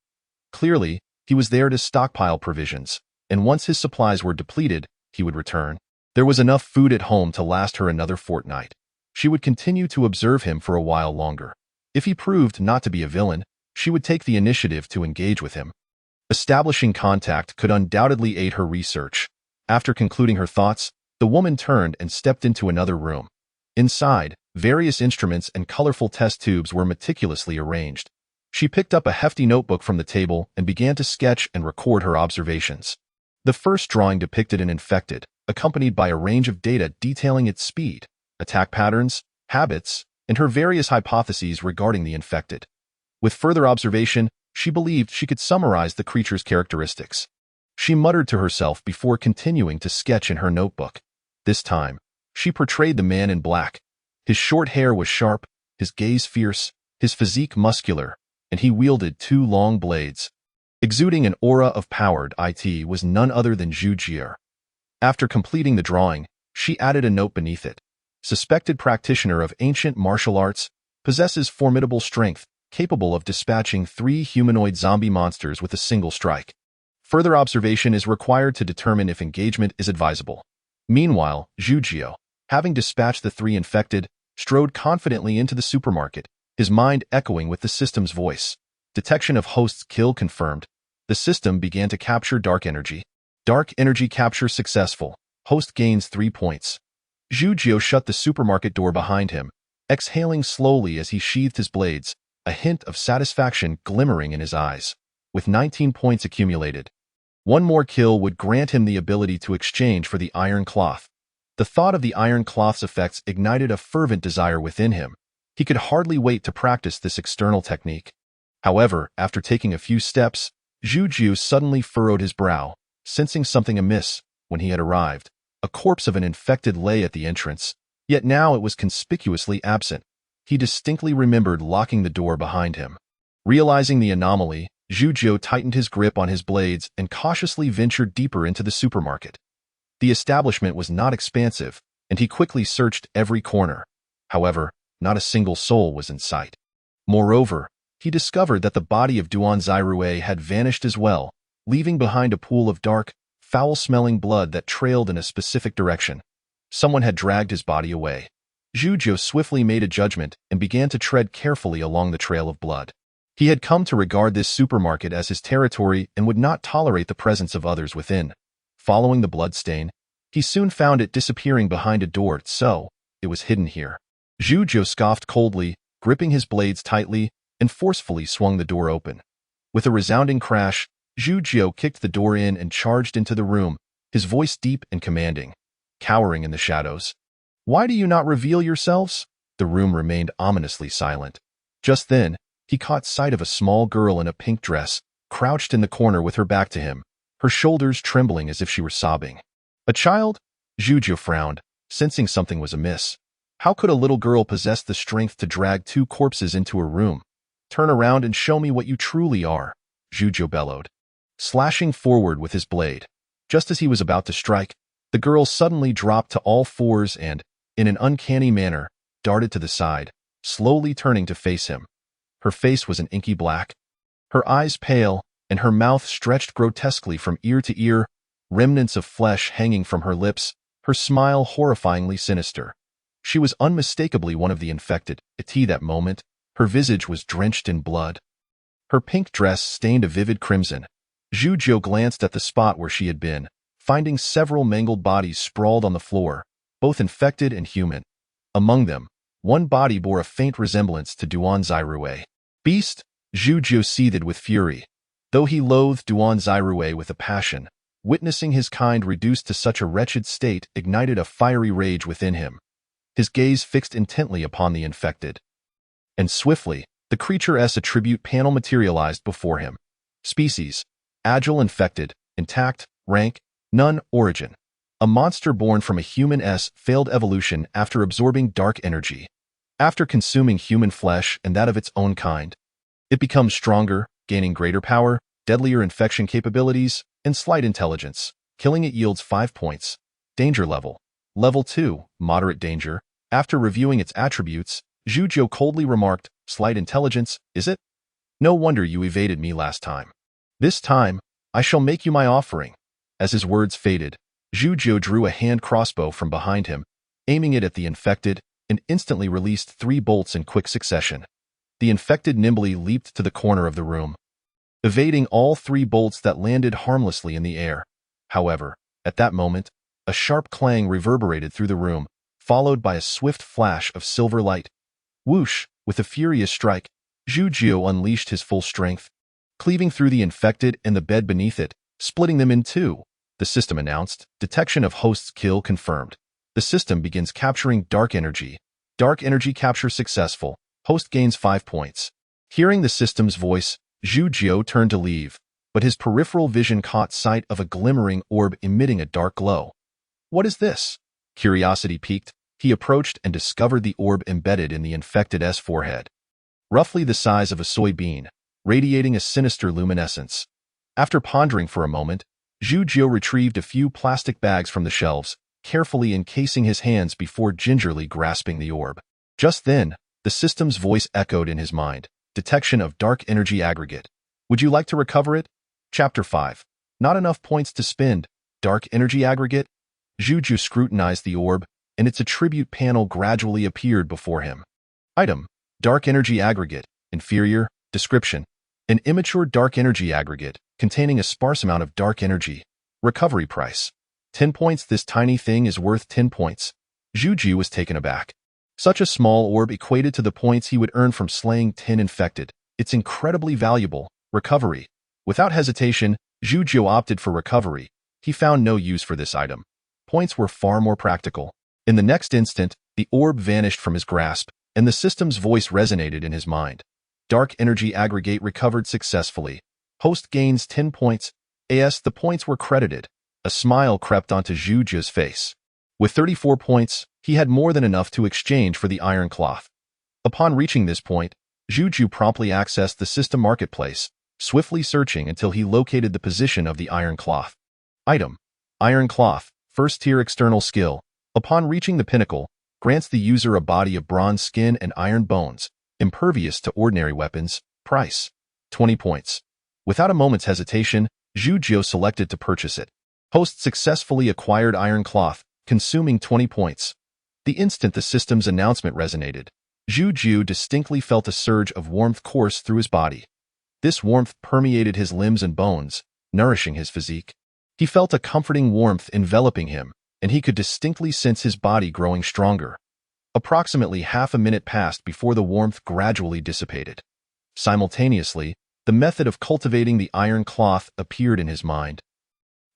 Clearly, he was there to stockpile provisions, and once his supplies were depleted, he would return. There was enough food at home to last her another fortnight. She would continue to observe him for a while longer. If he proved not to be a villain, she would take the initiative to engage with him. Establishing contact could undoubtedly aid her research. After concluding her thoughts, the woman turned and stepped into another room. Inside, various instruments and colorful test tubes were meticulously arranged. She picked up a hefty notebook from the table and began to sketch and record her observations. The first drawing depicted an infected, accompanied by a range of data detailing its speed, attack patterns, habits, and her various hypotheses regarding the infected. With further observation, she believed she could summarize the creature's characteristics. She muttered to herself before continuing to sketch in her notebook. This time, she portrayed the man in black. His short hair was sharp, his gaze fierce, his physique muscular, and he wielded 2 long blades. Exuding an aura of power, it was none other than Zhu Jie. After completing the drawing, she added a note beneath it. Suspected practitioner of ancient martial arts, possesses formidable strength, capable of dispatching 3 humanoid zombie monsters with a single strike. Further observation is required to determine if engagement is advisable. Meanwhile, Zhu Jie, having dispatched the 3 infected, strode confidently into the supermarket, his mind echoing with the system's voice. Detection of host's kill confirmed. The system began to capture dark energy. Dark energy capture successful. Host gains 3 points. Zhu Jie shut the supermarket door behind him, exhaling slowly as he sheathed his blades, a hint of satisfaction glimmering in his eyes. With 19 points accumulated, 1 more kill would grant him the ability to exchange for the iron cloth. The thought of the iron cloth's effects ignited a fervent desire within him. He could hardly wait to practice this external technique. However, after taking a few steps, Zhu Jie suddenly furrowed his brow, sensing something amiss. When he had arrived, a corpse of an infected lay at the entrance, yet now it was conspicuously absent. He distinctly remembered locking the door behind him. Realizing the anomaly, Zhu Jie tightened his grip on his blades and cautiously ventured deeper into the supermarket. The establishment was not expansive, and he quickly searched every corner. However, not a single soul was in sight. Moreover, he discovered that the body of Duan Zirue had vanished as well, leaving behind a pool of dark, foul-smelling blood that trailed in a specific direction. Someone had dragged his body away. Zhu Jie swiftly made a judgment and began to tread carefully along the trail of blood. He had come to regard this supermarket as his territory and would not tolerate the presence of others within. Following the blood stain, he soon found it disappearing behind a door, so it was hidden here. Zhu Jie scoffed coldly, gripping his blades tightly, and forcefully swung the door open. With a resounding crash, Zhu Jie kicked the door in and charged into the room, his voice deep and commanding. Cowering in the shadows, "Why do you not reveal yourselves?" The room remained ominously silent. Just then, he caught sight of a small girl in a pink dress, crouched in the corner with her back to him, her shoulders trembling as if she were sobbing. A child? Zhu Jie frowned, sensing something was amiss. How could a little girl possess the strength to drag 2 corpses into a room? "Turn around and show me what you truly are," Zhu Jie bellowed, slashing forward with his blade. Just as he was about to strike, the girl suddenly dropped to all fours and, in an uncanny manner, darted to the side, slowly turning to face him. Her face was an inky black, her eyes pale, and her mouth stretched grotesquely from ear to ear, remnants of flesh hanging from her lips, her smile horrifyingly sinister. She was unmistakably one of the infected. At that moment, her visage was drenched in blood. Her pink dress stained a vivid crimson. Zhu Jie glanced at the spot where she had been, finding several mangled bodies sprawled on the floor, both infected and human. Among them, one body bore a faint resemblance to Duan Zirue. "Beast!" Zhu Jie seethed with fury. Though he loathed Duan Zirue with a passion, witnessing his kind reduced to such a wretched state ignited a fiery rage within him. His gaze fixed intently upon the infected. And swiftly, the creature's attribute panel materialized before him. Species: agile infected, intact, rank, none, origin. A monster born from a human's failed evolution after absorbing dark energy. After consuming human flesh and that of its own kind, it becomes stronger, gaining greater power, deadlier infection capabilities, and slight intelligence. Killing it yields 5 points. Danger level: Level 2, moderate danger. After reviewing its attributes, Zhujiu coldly remarked, "Slight intelligence, is it? No wonder you evaded me last time. This time, I shall make you my offering." As his words faded, Zhujiu drew a hand crossbow from behind him, aiming it at the infected, and instantly released 3 bolts in quick succession. The infected nimbly leaped to the corner of the room, evading all 3 bolts that landed harmlessly in the air. However, at that moment, a sharp clang reverberated through the room, followed by a swift flash of silver light. Whoosh! With a furious strike, Zhujiu unleashed his full strength, cleaving through the infected and the bed beneath it, splitting them in 2. The system announced, "Detection of host's kill confirmed." The system begins capturing dark energy. Dark energy capture successful. Host gains 5 points. Hearing the system's voice, Zhujiu turned to leave, but his peripheral vision caught sight of a glimmering orb emitting a dark glow. "What is this?" Curiosity piqued, he approached and discovered the orb embedded in the infected's forehead. Roughly the size of a soybean, radiating a sinister luminescence. After pondering for a moment, Zhujiu retrieved a few plastic bags from the shelves, carefully encasing his hands before gingerly grasping the orb. Just then, the system's voice echoed in his mind. "Detection of dark energy aggregate. Would you like to recover it?" Chapter 5. Not enough points to spend. Dark energy aggregate? Zhujiu scrutinized the orb, and its attribute panel gradually appeared before him. Item: Dark energy aggregate. Inferior. Description: an immature dark energy aggregate, containing a sparse amount of dark energy. Recovery price: 10 points. This tiny thing is worth 10 points. Zhujiu was taken aback. Such a small orb equated to the points he would earn from slaying 10 infected. It's incredibly valuable. Recovery. Without hesitation, Zhujiu opted for recovery. He found no use for this item. Points were far more practical. In the next instant, the orb vanished from his grasp, and the system's voice resonated in his mind. Dark energy aggregate recovered successfully. Host gains 10 points. The points were credited. A smile crept onto Zhujiu's face. With 34 points, he had more than enough to exchange for the iron cloth. Upon reaching this point, Zhujiu promptly accessed the system marketplace, swiftly searching until he located the position of the iron cloth. Item: Iron cloth, first-tier external skill. Upon reaching the pinnacle, grants the user a body of bronze skin and iron bones, impervious to ordinary weapons. Price: 20 points. Without a moment's hesitation, Zhujiu selected to purchase it. Host successfully acquired iron cloth, consuming 20 points. The instant the system's announcement resonated, Zhujiu distinctly felt a surge of warmth course through his body. This warmth permeated his limbs and bones, nourishing his physique. He felt a comforting warmth enveloping him, and he could distinctly sense his body growing stronger. Approximately half a minute passed before the warmth gradually dissipated. Simultaneously, the method of cultivating the iron cloth appeared in his mind,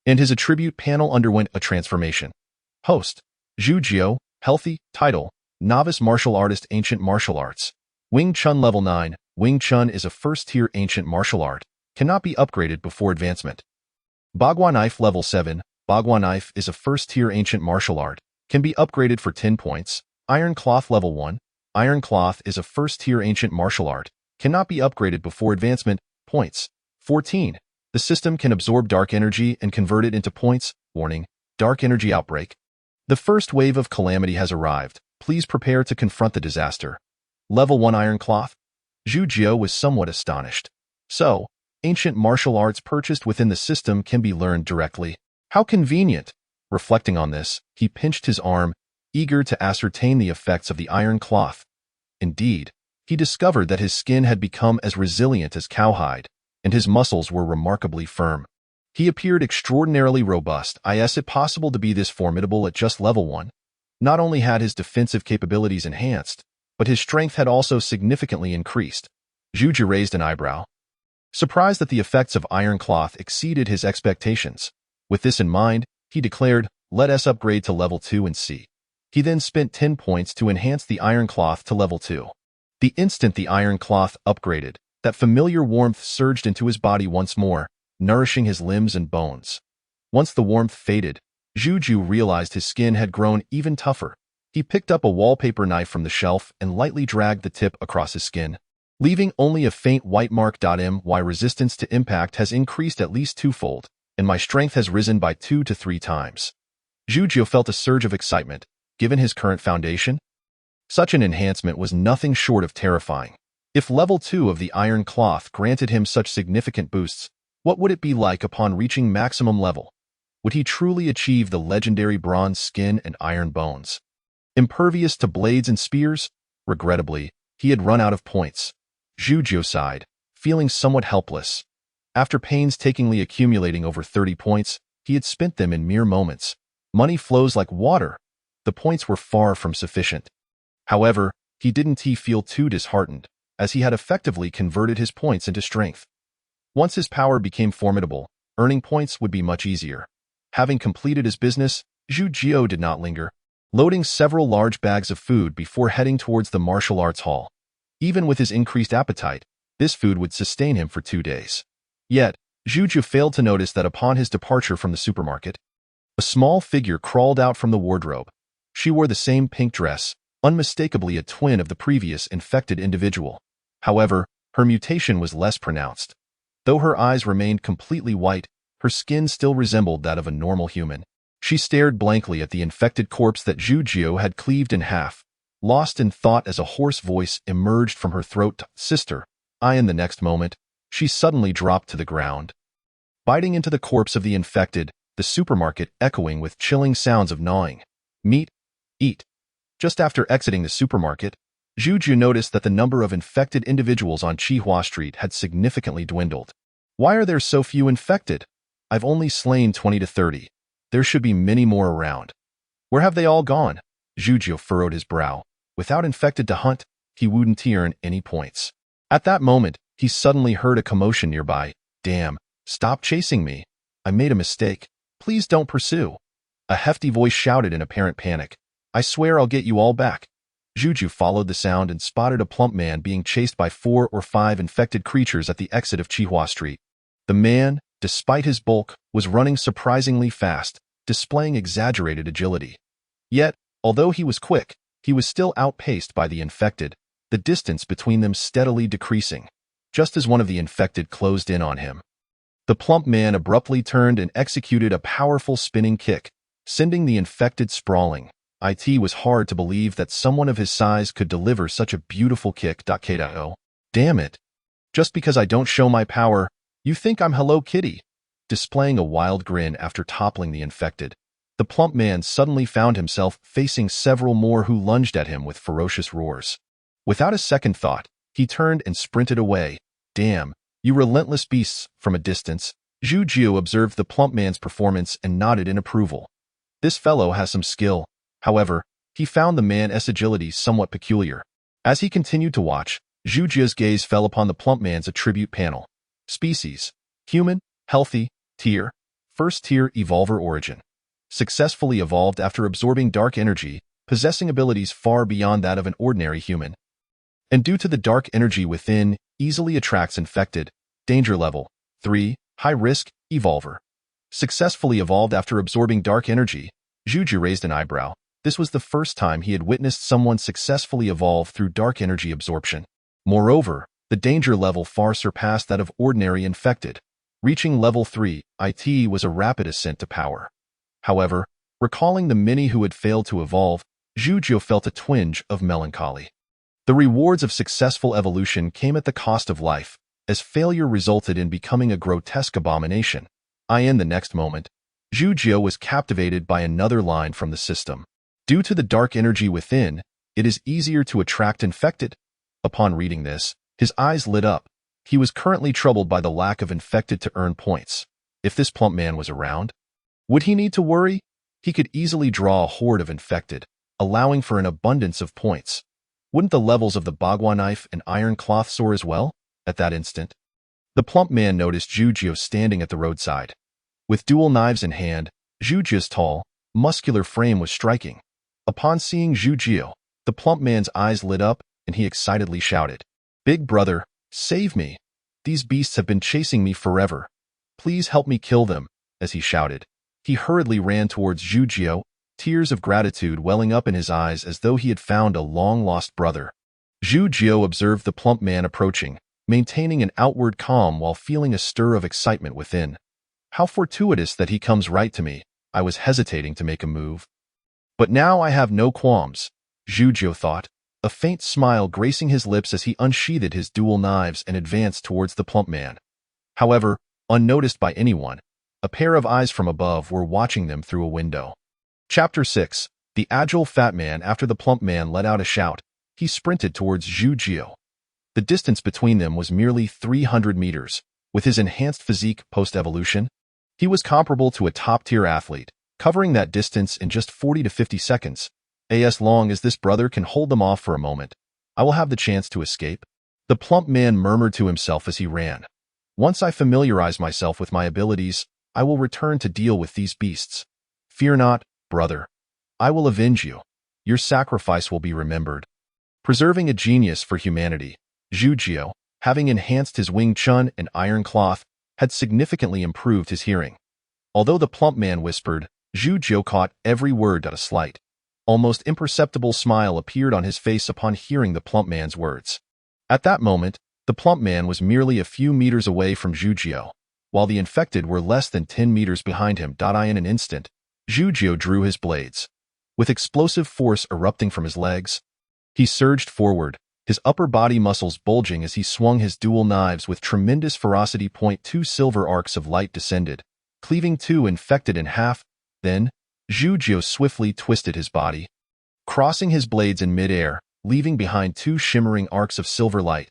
and his attribute panel underwent a transformation. Host: Zhujiu. Healthy. Title: Novice Martial Artist. Ancient Martial Arts. Wing Chun Level 9. Wing Chun is a first-tier ancient martial art. Cannot be upgraded before advancement. Bagua Knife Level 7. Bagua Knife is a first-tier ancient martial art. Can be upgraded for 10 points. Iron Cloth Level 1. Iron Cloth is a first-tier ancient martial art. Cannot be upgraded before advancement. Points: 14. The system can absorb dark energy and convert it into points. Warning: Dark energy outbreak. The first wave of calamity has arrived. Please prepare to confront the disaster. Level 1 Iron Cloth. Zhujiu was somewhat astonished. So, ancient martial arts purchased within the system can be learned directly. How convenient! Reflecting on this, he pinched his arm, eager to ascertain the effects of the iron cloth. Indeed, he discovered that his skin had become as resilient as cowhide, and his muscles were remarkably firm. He appeared extraordinarily robust. Is it possible to be this formidable at just level 1? Not only had his defensive capabilities enhanced, but his strength had also significantly increased. Zhujiu raised an eyebrow, surprised that the effects of iron cloth exceeded his expectations. With this in mind, he declared, "Let us upgrade to level 2 and see." He then spent 10 points to enhance the iron cloth to level 2. The instant the iron cloth upgraded, that familiar warmth surged into his body once more, nourishing his limbs and bones. Once the warmth faded, Juju realized his skin had grown even tougher. He picked up a wallpaper knife from the shelf and lightly dragged the tip across his skin, leaving only a faint white mark. My resistance to impact has increased at least twofold, and my strength has risen by 2 to 3 times. Juju felt a surge of excitement, given his current foundation. Such an enhancement was nothing short of terrifying. If level 2 of the iron cloth granted him such significant boosts, what would it be like upon reaching maximum level? Would he truly achieve the legendary bronze skin and iron bones? Impervious to blades and spears? Regrettably, he had run out of points. Juju sighed, feeling somewhat helpless. After painstakingly accumulating over 30 points, he had spent them in mere moments. Money flows like water. The points were far from sufficient. However, he didn't feel too disheartened, as he had effectively converted his points into strength. Once his power became formidable, earning points would be much easier. Having completed his business, Juju did not linger, loading several large bags of food before heading towards the martial arts hall. Even with his increased appetite, this food would sustain him for 2 days. Yet, Juju failed to notice that upon his departure from the supermarket, a small figure crawled out from the wardrobe. She wore the same pink dress, unmistakably a twin of the previous infected individual. However, her mutation was less pronounced. Though her eyes remained completely white, her skin still resembled that of a normal human. She stared blankly at the infected corpse that Juju had cleaved in half, lost in thought as a hoarse voice emerged from her throat. "Sister." In the next moment, she suddenly dropped to the ground, biting into the corpse of the infected, the supermarket echoing with chilling sounds of gnawing. Meat. Eat. Just after exiting the supermarket, Juju noticed that the number of infected individuals on Chihua Street had significantly dwindled. Why are there so few infected? I've only slain 20 to 30. There should be many more around. Where have they all gone? Juju furrowed his brow. Without infected to hunt, he wouldn't earn any points. At that moment, he suddenly heard a commotion nearby. "Damn, stop chasing me. I made a mistake. Please don't pursue." A hefty voice shouted in apparent panic. "I swear I'll get you all back." Juju followed the sound and spotted a plump man being chased by 4 or 5 infected creatures at the exit of Chihua Street. The man, despite his bulk, was running surprisingly fast, displaying exaggerated agility. Yet, although he was quick, he was still outpaced by the infected, the distance between them steadily decreasing, just as one of the infected closed in on him. The plump man abruptly turned and executed a powerful spinning kick, sending the infected sprawling. It was hard to believe that someone of his size could deliver such a beautiful kick. Damn it. Just because I don't show my power, you think I'm Hello Kitty? Displaying a wild grin after toppling the infected, the plump man suddenly found himself facing several more who lunged at him with ferocious roars. Without a second thought, he turned and sprinted away. "Damn, you relentless beasts." From a distance, Juju observed the plump man's performance and nodded in approval. This fellow has some skill. However, he found the man's agility somewhat peculiar. As he continued to watch, Juju's gaze fell upon the plump man's attribute panel. Species: human, healthy, tier, first tier evolver origin. Successfully evolved after absorbing dark energy, possessing abilities far beyond that of an ordinary human. And due to the dark energy within, easily attracts infected. Danger level 3, high risk, evolver. Successfully evolved after absorbing dark energy. Juju raised an eyebrow. This was the first time he had witnessed someone successfully evolve through dark energy absorption. Moreover, the danger level far surpassed that of ordinary infected. Reaching level 3, it was a rapid ascent to power. However, recalling the many who had failed to evolve, Juju felt a twinge of melancholy. The rewards of successful evolution came at the cost of life, as failure resulted in becoming a grotesque abomination. In the next moment, Juju was captivated by another line from the system. Due to the dark energy within, it is easier to attract infected. Upon reading this, his eyes lit up. He was currently troubled by the lack of infected to earn points. If this plump man was around, would he need to worry? He could easily draw a horde of infected, allowing for an abundance of points. Wouldn't the levels of the bagua knife and iron cloth soar as well? At that instant, the plump man noticed Juju standing at the roadside. With dual knives in hand, Zhu Jie's tall, muscular frame was striking. Upon seeing Zhu Jie, the plump man's eyes lit up and he excitedly shouted, "Big brother, save me! These beasts have been chasing me forever. Please help me kill them." As he shouted, he hurriedly ran towards Zhu Jie, tears of gratitude welling up in his eyes as though he had found a long-lost brother. Zhu Jie observed the plump man approaching, maintaining an outward calm while feeling a stir of excitement within. How fortuitous that he comes right to me. I was hesitating to make a move. But now I have no qualms, Zhu Jie thought, a faint smile gracing his lips as he unsheathed his dual knives and advanced towards the plump man. However, unnoticed by anyone, a pair of eyes from above were watching them through a window. Chapter 6. The agile fat man. After the plump man let out a shout, he sprinted towards Zhu Jie. The distance between them was merely 300 meters. With his enhanced physique post-evolution, he was comparable to a top-tier athlete, covering that distance in just 40 to 50 seconds. As long as this brother can hold them off for a moment, I will have the chance to escape. The plump man murmured to himself as he ran. Once I familiarize myself with my abilities, I will return to deal with these beasts. Fear not, brother. I will avenge you. Your sacrifice will be remembered. Preserving a genius for humanity, Zhu Jie, having enhanced his Wing Chun and Iron Cloth, had significantly improved his hearing. Although the plump man whispered, Zhu Jie caught every word. A slight, almost imperceptible smile appeared on his face upon hearing the plump man's words. At that moment, the plump man was merely a few meters away from Zhu Jie, while the infected were less than 10 meters behind him. In an instant, Zhu Jie drew his blades. With explosive force erupting from his legs, he surged forward, his upper body muscles bulging as he swung his dual knives with tremendous ferocity. Two silver arcs of light descended, cleaving two infected in half. Then, Zhu Jie swiftly twisted his body, crossing his blades in mid-air, leaving behind two shimmering arcs of silver light.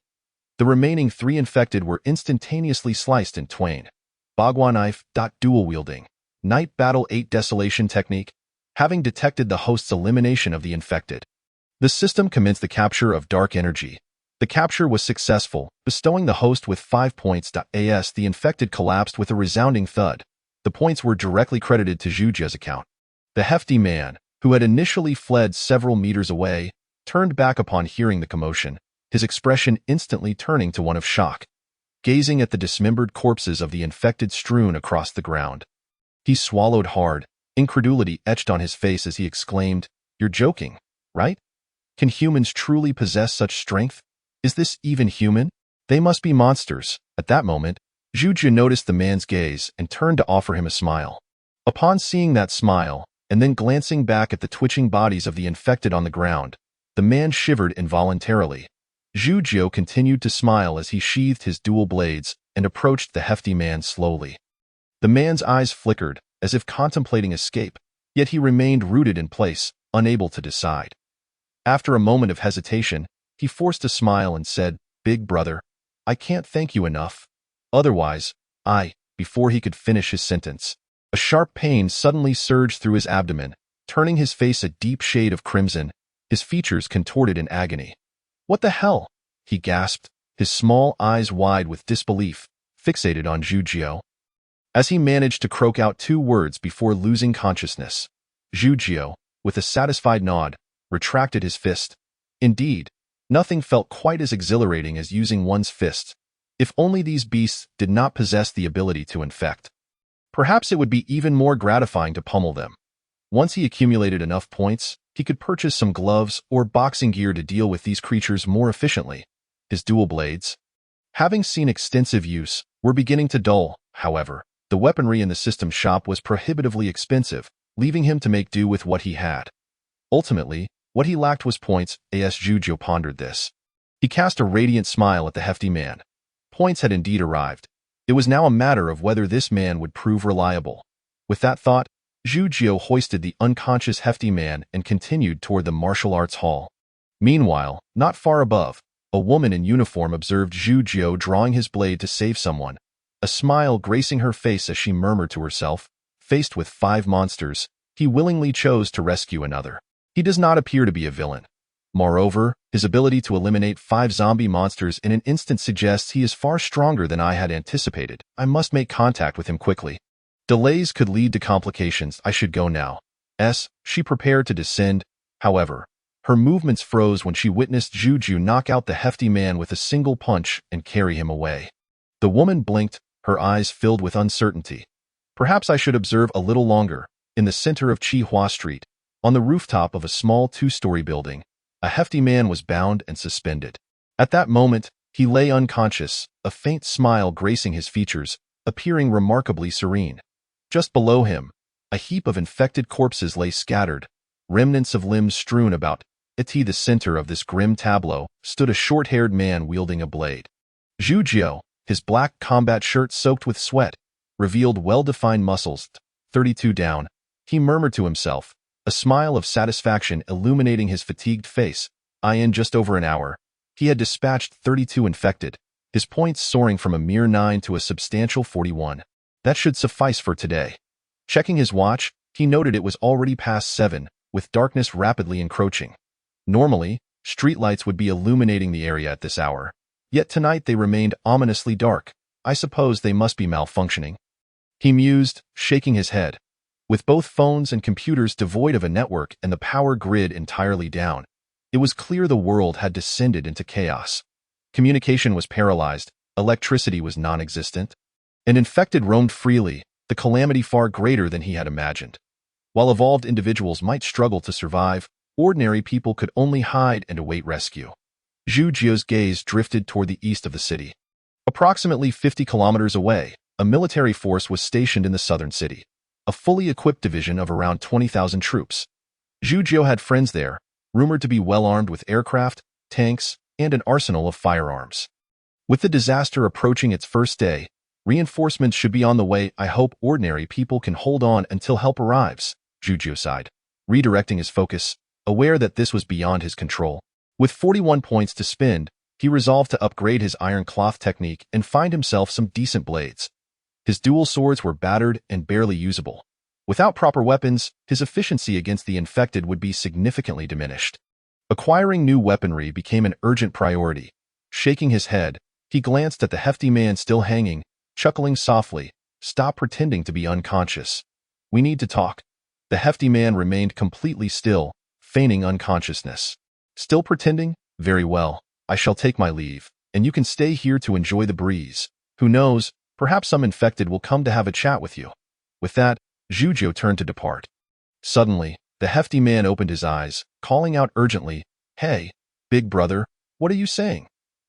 The remaining three infected were instantaneously sliced in twain. Bagua knife. Dual wielding. Night Battle 8 Desolation Technique. Having detected the host's elimination of the infected, the system commenced the capture of dark energy. The capture was successful, bestowing the host with 5 points. As the infected collapsed with a resounding thud, the points were directly credited to Zhu Jie's account. The hefty man, who had initially fled several meters away, turned back upon hearing the commotion, his expression instantly turning to one of shock. Gazing at the dismembered corpses of the infected strewn across the ground, he swallowed hard, incredulity etched on his face as he exclaimed, "You're joking, right? Can humans truly possess such strength? Is this even human? They must be monsters." At that moment, Zhu Jie noticed the man's gaze and turned to offer him a smile. Upon seeing that smile, and then glancing back at the twitching bodies of the infected on the ground, the man shivered involuntarily. Zhu Jie continued to smile as he sheathed his dual blades and approached the hefty man slowly. The man's eyes flickered, as if contemplating escape, yet he remained rooted in place, unable to decide. After a moment of hesitation, he forced a smile and said, "Big brother, I can't thank you enough. Otherwise, Before he could finish his sentence, a sharp pain suddenly surged through his abdomen, turning his face a deep shade of crimson, his features contorted in agony. "What the hell?" he gasped, his small eyes wide with disbelief, fixated on Zhu Jie. As he managed to croak out 2 words before losing consciousness, Zhu Jie, with a satisfied nod, retracted his fist. Indeed, nothing felt quite as exhilarating as using one's fists. If only these beasts did not possess the ability to infect. Perhaps it would be even more gratifying to pummel them. Once he accumulated enough points, he could purchase some gloves or boxing gear to deal with these creatures more efficiently. His dual blades, having seen extensive use, were beginning to dull. However, the weaponry in the system shop was prohibitively expensive, leaving him to make do with what he had. Ultimately, what he lacked was points. As Zhu Jie pondered this, he cast a radiant smile at the hefty man. Points had indeed arrived. It was now a matter of whether this man would prove reliable. With that thought, Zhu Jie hoisted the unconscious hefty man and continued toward the martial arts hall. Meanwhile, not far above, a woman in uniform observed Zhu Jie drawing his blade to save someone, a smile gracing her face as she murmured to herself, "Faced with 5 monsters, he willingly chose to rescue another. He does not appear to be a villain. Moreover, his ability to eliminate 5 zombie monsters in an instant suggests he is far stronger than I had anticipated. I must make contact with him quickly." Delays could lead to complications. I should go now. She prepared to descend. However, her movements froze when she witnessed Juju knock out the hefty man with a single punch and carry him away. The woman blinked, her eyes filled with uncertainty. Perhaps I should observe a little longer. In the center of Chihua Street, on the rooftop of a small two-story building, a hefty man was bound and suspended. At that moment, he lay unconscious, a faint smile gracing his features, appearing remarkably serene. Just below him, a heap of infected corpses lay scattered, remnants of limbs strewn about. At the center of this grim tableau stood a short-haired man wielding a blade. Juju, his black combat shirt soaked with sweat, revealed well-defined muscles. 32 down, he murmured to himself, a smile of satisfaction illuminating his fatigued face. In just over an hour, he had dispatched 32 infected, his points soaring from a mere 9 to a substantial 41. That should suffice for today. Checking his watch, he noted it was already past 7, with darkness rapidly encroaching. Normally, streetlights would be illuminating the area at this hour. Yet tonight they remained ominously dark. I suppose they must be malfunctioning. He mused, shaking his head. With both phones and computers devoid of a network and the power grid entirely down, it was clear the world had descended into chaos. Communication was paralyzed, electricity was non-existent. An infected roamed freely, the calamity far greater than he had imagined. While evolved individuals might struggle to survive, ordinary people could only hide and await rescue. Juju's gaze drifted toward the east of the city. Approximately 50 kilometers away, a military force was stationed in the southern city, a fully equipped division of around 20,000 troops. Juju had friends there, rumored to be well-armed with aircraft, tanks, and an arsenal of firearms. With the disaster approaching its first day, reinforcements should be on the way. I hope ordinary people can hold on until help arrives, Juju sighed, redirecting his focus, aware that this was beyond his control. With 41 points to spend, he resolved to upgrade his iron cloth technique and find himself some decent blades. His dual swords were battered and barely usable. Without proper weapons, his efficiency against the infected would be significantly diminished. Acquiring new weaponry became an urgent priority. Shaking his head, he glanced at the hefty man still hanging, chuckling softly. Stop pretending to be unconscious. We need to talk. The hefty man remained completely still, feigning unconsciousness. Still pretending? Very well. I shall take my leave, and you can stay here to enjoy the breeze. Who knows, perhaps some infected will come to have a chat with you. With that, Juju turned to depart. Suddenly, the hefty man opened his eyes, calling out urgently, "Hey, big brother, what are you saying?"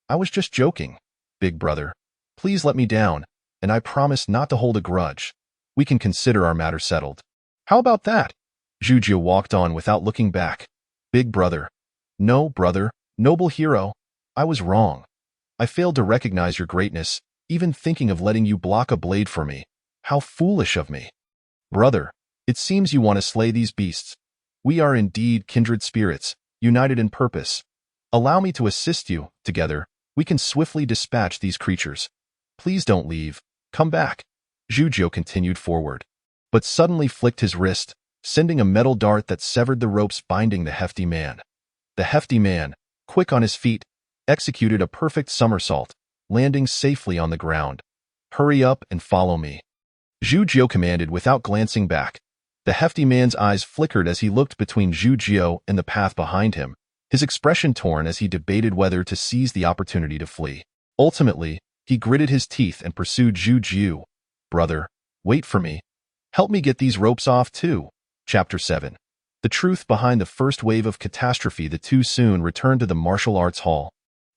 "I was just joking, big brother. Please let me down, and I promise not to hold a grudge. We can consider our matter settled." "How about that?" Juju walked on without looking back. "Big brother." "No, brother, noble hero. I was wrong. I failed to recognize your greatness, even thinking of letting you block a blade for me. How foolish of me. Brother, it seems you want to slay these beasts. We are indeed kindred spirits, united in purpose. Allow me to assist you. Together, we can swiftly dispatch these creatures. Please don't leave. Come back." Juju continued forward, but suddenly flicked his wrist, sending a metal dart that severed the ropes binding the hefty man. The hefty man, quick on his feet, executed a perfect somersault, landing safely on the ground. "Hurry up and follow me," Juju commanded without glancing back. The hefty man's eyes flickered as he looked between Juju and the path behind him, his expression torn as he debated whether to seize the opportunity to flee. Ultimately, he gritted his teeth and pursued Juju. "Brother, wait for me. Help me get these ropes off too." Chapter 7. The truth behind the first wave of catastrophe. The two soon returned to the martial arts hall.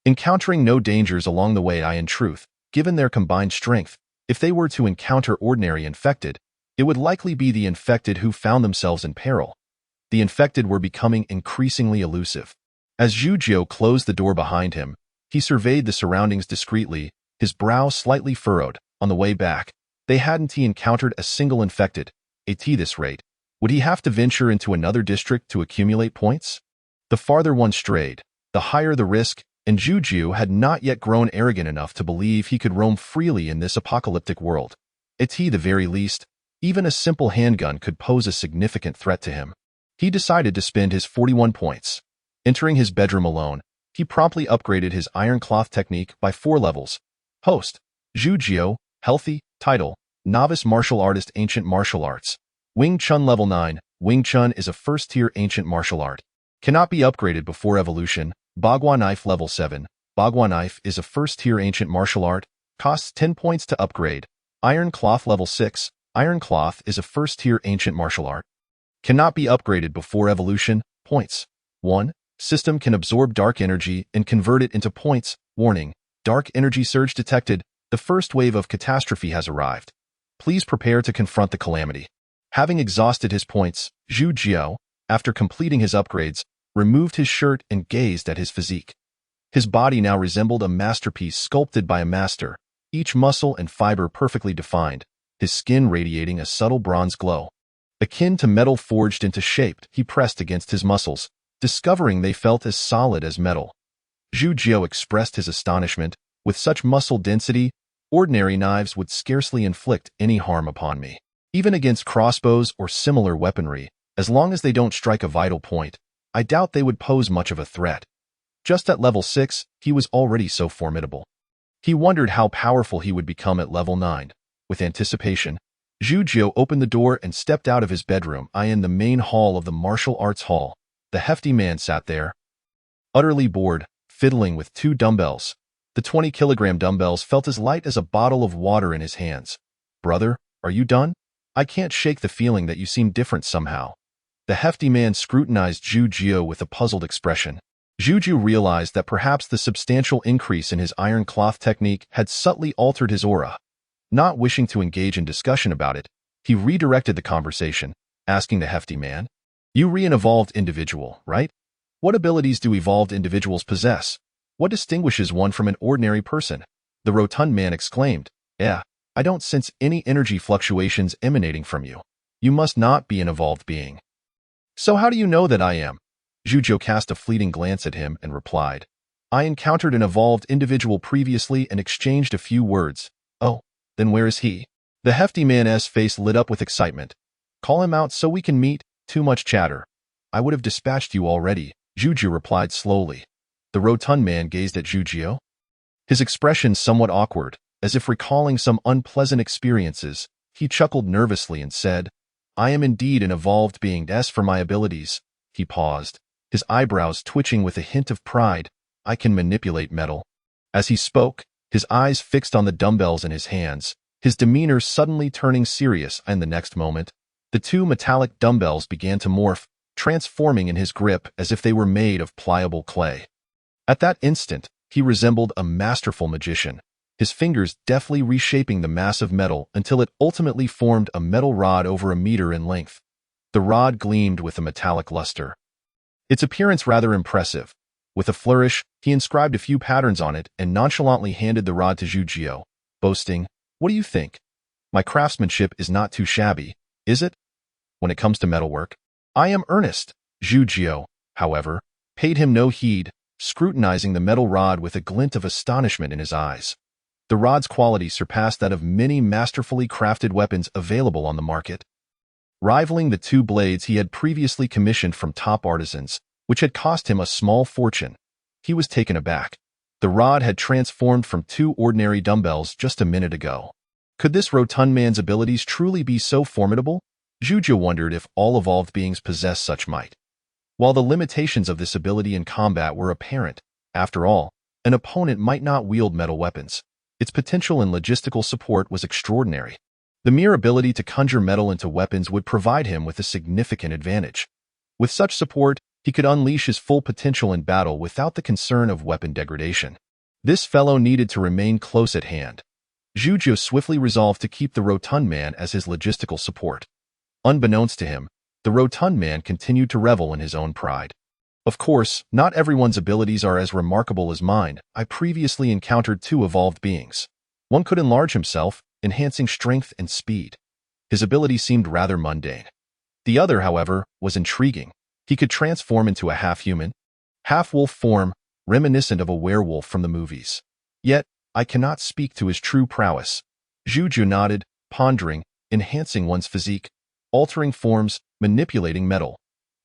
Encountering no dangers along the way. In truth, given their combined strength, if they were to encounter ordinary infected, it would likely be the infected who found themselves in peril. The infected were becoming increasingly elusive. As Juju closed the door behind him, he surveyed the surroundings discreetly, his brow slightly furrowed. On the way back, they hadn't encountered a single infected. At this rate, would he have to venture into another district to accumulate points? The farther one strayed, the higher the risk, and Juju had not yet grown arrogant enough to believe he could roam freely in this apocalyptic world. At the very least, even a simple handgun could pose a significant threat to him. He decided to spend his 41 points. Entering his bedroom alone, he promptly upgraded his iron cloth technique by 4 levels. Host, Juju, healthy, title, Novice Martial Artist Ancient Martial Arts. Wing Chun Level 9. Wing Chun is a first-tier ancient martial art. Cannot be upgraded before evolution. Bagua Knife Level 7. Bagua Knife is a first-tier ancient martial art. Costs 10 points to upgrade. Iron Cloth Level 6. Iron Cloth is a first-tier ancient martial art. Cannot be upgraded before evolution. Points. 1. System can absorb dark energy and convert it into points. Warning. Dark energy surge detected. The first wave of catastrophe has arrived. Please prepare to confront the calamity. Having exhausted his points, Zhu Jiao, after completing his upgrades, removed his shirt and gazed at his physique. His body now resembled a masterpiece sculpted by a master, each muscle and fiber perfectly defined, his skin radiating a subtle bronze glow. Akin to metal forged into shape, he pressed against his muscles, discovering they felt as solid as metal. Zhu Jiao expressed his astonishment. With such muscle density, ordinary knives would scarcely inflict any harm upon me. Even against crossbows or similar weaponry, as long as they don't strike a vital point, I doubt they would pose much of a threat. Just at level 6, he was already so formidable. He wondered how powerful he would become at level 9. With anticipation, Zhu Jiao opened the door and stepped out of his bedroom. In the main hall of the martial arts hall, the hefty man sat there, utterly bored, fiddling with 2 dumbbells. The 20-kilogram dumbbells felt as light as a bottle of water in his hands. Brother, are you done? I can't shake the feeling that you seem different somehow. The hefty man scrutinized Zhu Jiao with a puzzled expression. Zhu Jiao realized that perhaps the substantial increase in his iron cloth technique had subtly altered his aura. Not wishing to engage in discussion about it, he redirected the conversation, asking the hefty man, "You an evolved individual, right? What abilities do evolved individuals possess? What distinguishes one from an ordinary person?" The rotund man exclaimed, I don't sense any energy fluctuations emanating from you. You must not be an evolved being." "So how do you know that I am?" Zhu Jiao cast a fleeting glance at him and replied, "I encountered an evolved individual previously and exchanged a few words." "Oh, then where is he?" The hefty man's face lit up with excitement. "Call him out so we can meet. Too much chatter." "I would have dispatched you already," Zhu Jiao replied slowly. The rotund man gazed at Zhu Jiao, his expression somewhat awkward, as if recalling some unpleasant experiences. He chuckled nervously and said, "I am indeed an evolved being. As for my abilities," he paused, his eyebrows twitching with a hint of pride, "I can manipulate metal." As he spoke, his eyes fixed on the dumbbells in his hands, his demeanor suddenly turning serious, and the next moment, the 2 metallic dumbbells began to morph, transforming in his grip as if they were made of pliable clay. At that instant, he resembled a masterful magician, his fingers deftly reshaping the mass of metal until it ultimately formed a metal rod over a meter in length. The rod gleamed with a metallic luster, its appearance rather impressive. With a flourish, he inscribed a few patterns on it and nonchalantly handed the rod to Zhu Jiao, boasting, "What do you think? My craftsmanship is not too shabby, is it? When it comes to metalwork, I am earnest." Zhu Jiao, however, paid him no heed, scrutinizing the metal rod with a glint of astonishment in his eyes. The rod's quality surpassed that of many masterfully crafted weapons available on the market, rivaling the 2 blades he had previously commissioned from top artisans, which had cost him a small fortune. He was taken aback. The rod had transformed from 2 ordinary dumbbells just a minute ago. Could this rotund man's abilities truly be so formidable? Zhu Jiao wondered if all evolved beings possessed such might. While the limitations of this ability in combat were apparent, after all, an opponent might not wield metal weapons. Its potential in logistical support was extraordinary. The mere ability to conjure metal into weapons would provide him with a significant advantage. With such support, he could unleash his full potential in battle without the concern of weapon degradation. This fellow needed to remain close at hand. Zhu Jiao swiftly resolved to keep the rotund man as his logistical support. Unbeknownst to him, the rotund man continued to revel in his own pride. "Of course, not everyone's abilities are as remarkable as mine. I previously encountered 2 evolved beings. One could enlarge himself, enhancing strength and speed. His ability seemed rather mundane. The other, however, was intriguing. He could transform into a half-human, half-wolf form, reminiscent of a werewolf from the movies. Yet, I cannot speak to his true prowess." Zhu Jiao nodded, pondering, enhancing one's physique, altering forms, manipulating metal.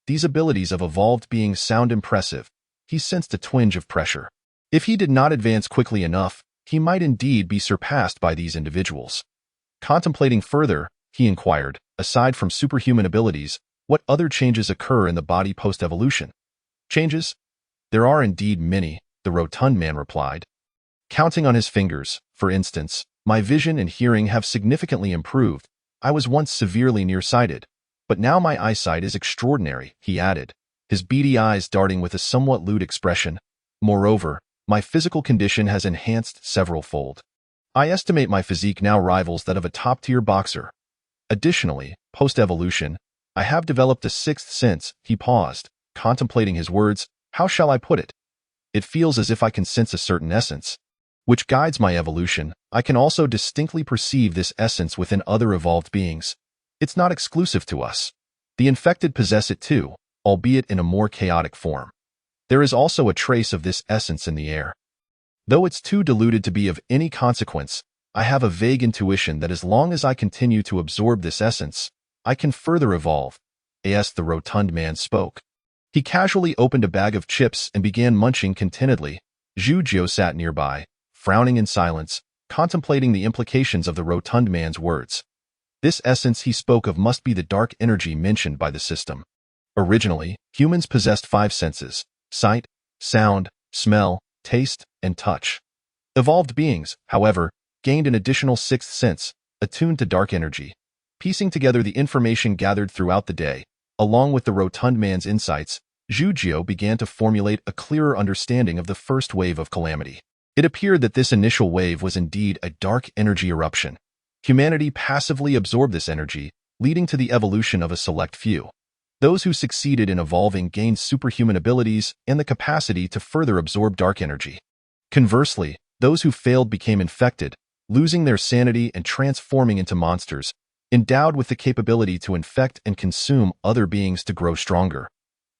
These abilities of evolved beings sound impressive. He sensed a twinge of pressure. If he did not advance quickly enough, he might indeed be surpassed by these individuals. Contemplating further, he inquired, aside from superhuman abilities, what other changes occur in the body post-evolution? Changes? There are indeed many, the rotund man replied. Counting on his fingers, for instance, my vision and hearing have significantly improved. I was once severely nearsighted, but now my eyesight is extraordinary, he added, his beady eyes darting with a somewhat lewd expression. Moreover, my physical condition has enhanced several-fold. I estimate my physique now rivals that of a top-tier boxer. Additionally, post-evolution, I have developed a sixth sense. He paused, contemplating his words. How shall I put it? It feels as if I can sense a certain essence, which guides my evolution. I can also distinctly perceive this essence within other evolved beings. It's not exclusive to us. The infected possess it too, albeit in a more chaotic form. There is also a trace of this essence in the air. Though it's too diluted to be of any consequence, I have a vague intuition that as long as I continue to absorb this essence, I can further evolve. As the rotund man spoke, he casually opened a bag of chips and began munching contentedly. Zhu sat nearby, frowning in silence, contemplating the implications of the rotund man's words. This essence he spoke of must be the dark energy mentioned by the system. Originally, humans possessed 5 senses: sight, sound, smell, taste, and touch. Evolved beings, however, gained an additional 6th sense, attuned to dark energy. Piecing together the information gathered throughout the day, along with the rotund man's insights, Zhu began to formulate a clearer understanding of the first wave of calamity. It appeared that this initial wave was indeed a dark energy eruption. Humanity passively absorbed this energy, leading to the evolution of a select few. Those who succeeded in evolving gained superhuman abilities and the capacity to further absorb dark energy. Conversely, those who failed became infected, losing their sanity and transforming into monsters, endowed with the capability to infect and consume other beings to grow stronger.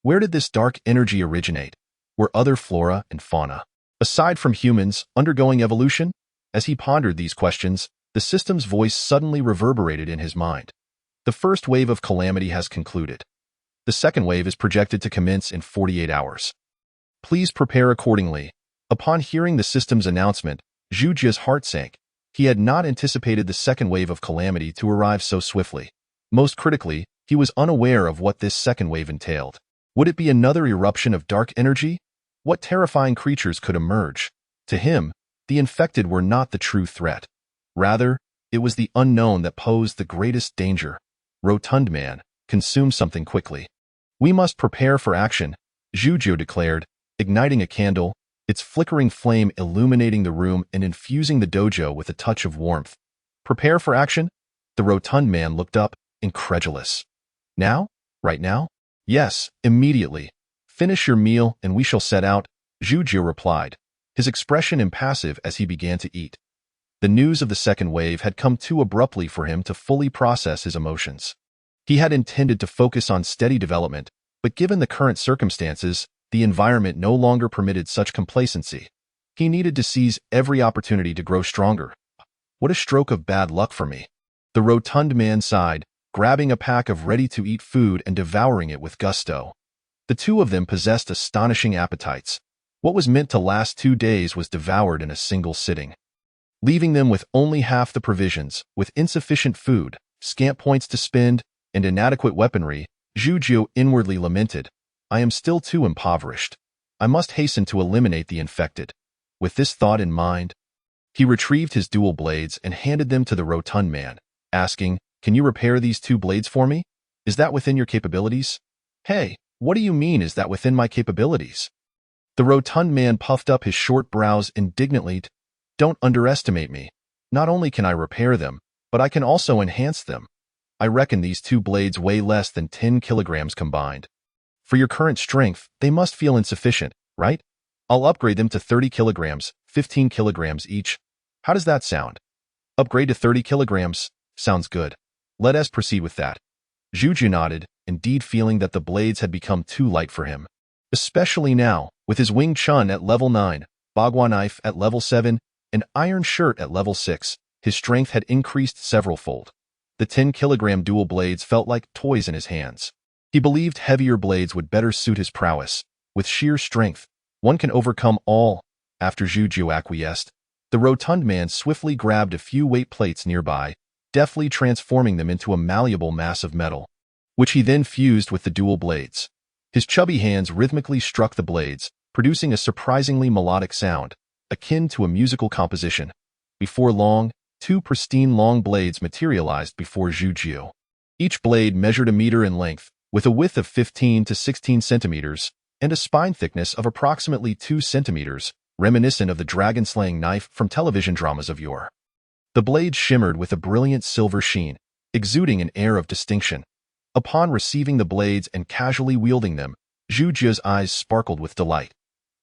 Where did this dark energy originate? Were other flora and fauna, aside from humans, undergoing evolution? As he pondered these questions, the system's voice suddenly reverberated in his mind. The first wave of calamity has concluded. The second wave is projected to commence in 48 hours. Please prepare accordingly. Upon hearing the system's announcement, Zhu's heart sank. He had not anticipated the second wave of calamity to arrive so swiftly. Most critically, he was unaware of what this second wave entailed. Would it be another eruption of dark energy? What terrifying creatures could emerge? To him, the infected were not the true threat. Rather, it was the unknown that posed the greatest danger. Rotund man, consume something quickly. We must prepare for action, Zhu declared, igniting a candle, its flickering flame illuminating the room and infusing the dojo with a touch of warmth. Prepare for action? The rotund man looked up, incredulous. Now? Right now? Yes, immediately. Finish your meal and we shall set out, Zhu replied, his expression impassive as he began to eat. The news of the second wave had come too abruptly for him to fully process his emotions. He had intended to focus on steady development, but given the current circumstances, the environment no longer permitted such complacency. He needed to seize every opportunity to grow stronger. What a stroke of bad luck for me. The rotund man sighed, grabbing a pack of ready-to-eat food and devouring it with gusto. The two of them possessed astonishing appetites. What was meant to last 2 days was devoured in a single sitting. Leaving them with only half the provisions, with insufficient food, scant points to spend, and inadequate weaponry, Zhu inwardly lamented, I am still too impoverished. I must hasten to eliminate the infected. With this thought in mind, he retrieved his dual blades and handed them to the rotund man, asking, Can you repair these 2 blades for me? Is that within your capabilities? Hey, what do you mean is that within my capabilities? The rotund man puffed up his short brows indignantly. Don't underestimate me. Not only can I repair them, but I can also enhance them. I reckon these 2 blades weigh less than 10 kilograms combined. For your current strength, they must feel insufficient, right? I'll upgrade them to 30 kilograms, 15 kilograms each. How does that sound? Upgrade to 30 kilograms. Sounds good. Let us proceed with that. Zhu nodded, indeed feeling that the blades had become too light for him. Especially now, with his Wing Chun at level 9, Bagua knife at level 7, and Iron Shirt at level 6, his strength had increased several-fold. The 10-kilogram dual blades felt like toys in his hands. He believed heavier blades would better suit his prowess. With sheer strength, one can overcome all. After Zhu acquiesced, the rotund man swiftly grabbed a few weight plates nearby, deftly transforming them into a malleable mass of metal, which he then fused with the dual blades. His chubby hands rhythmically struck the blades, producing a surprisingly melodic sound, akin to a musical composition. Before long, two pristine long blades materialized before Zhu Jiu. Each blade measured a meter in length, with a width of 15 to 16 centimeters, and a spine thickness of approximately 2 centimeters, reminiscent of the dragon-slaying knife from television dramas of yore. The blades shimmered with a brilliant silver sheen, exuding an air of distinction. Upon receiving the blades and casually wielding them, Zhu Jiu's eyes sparkled with delight.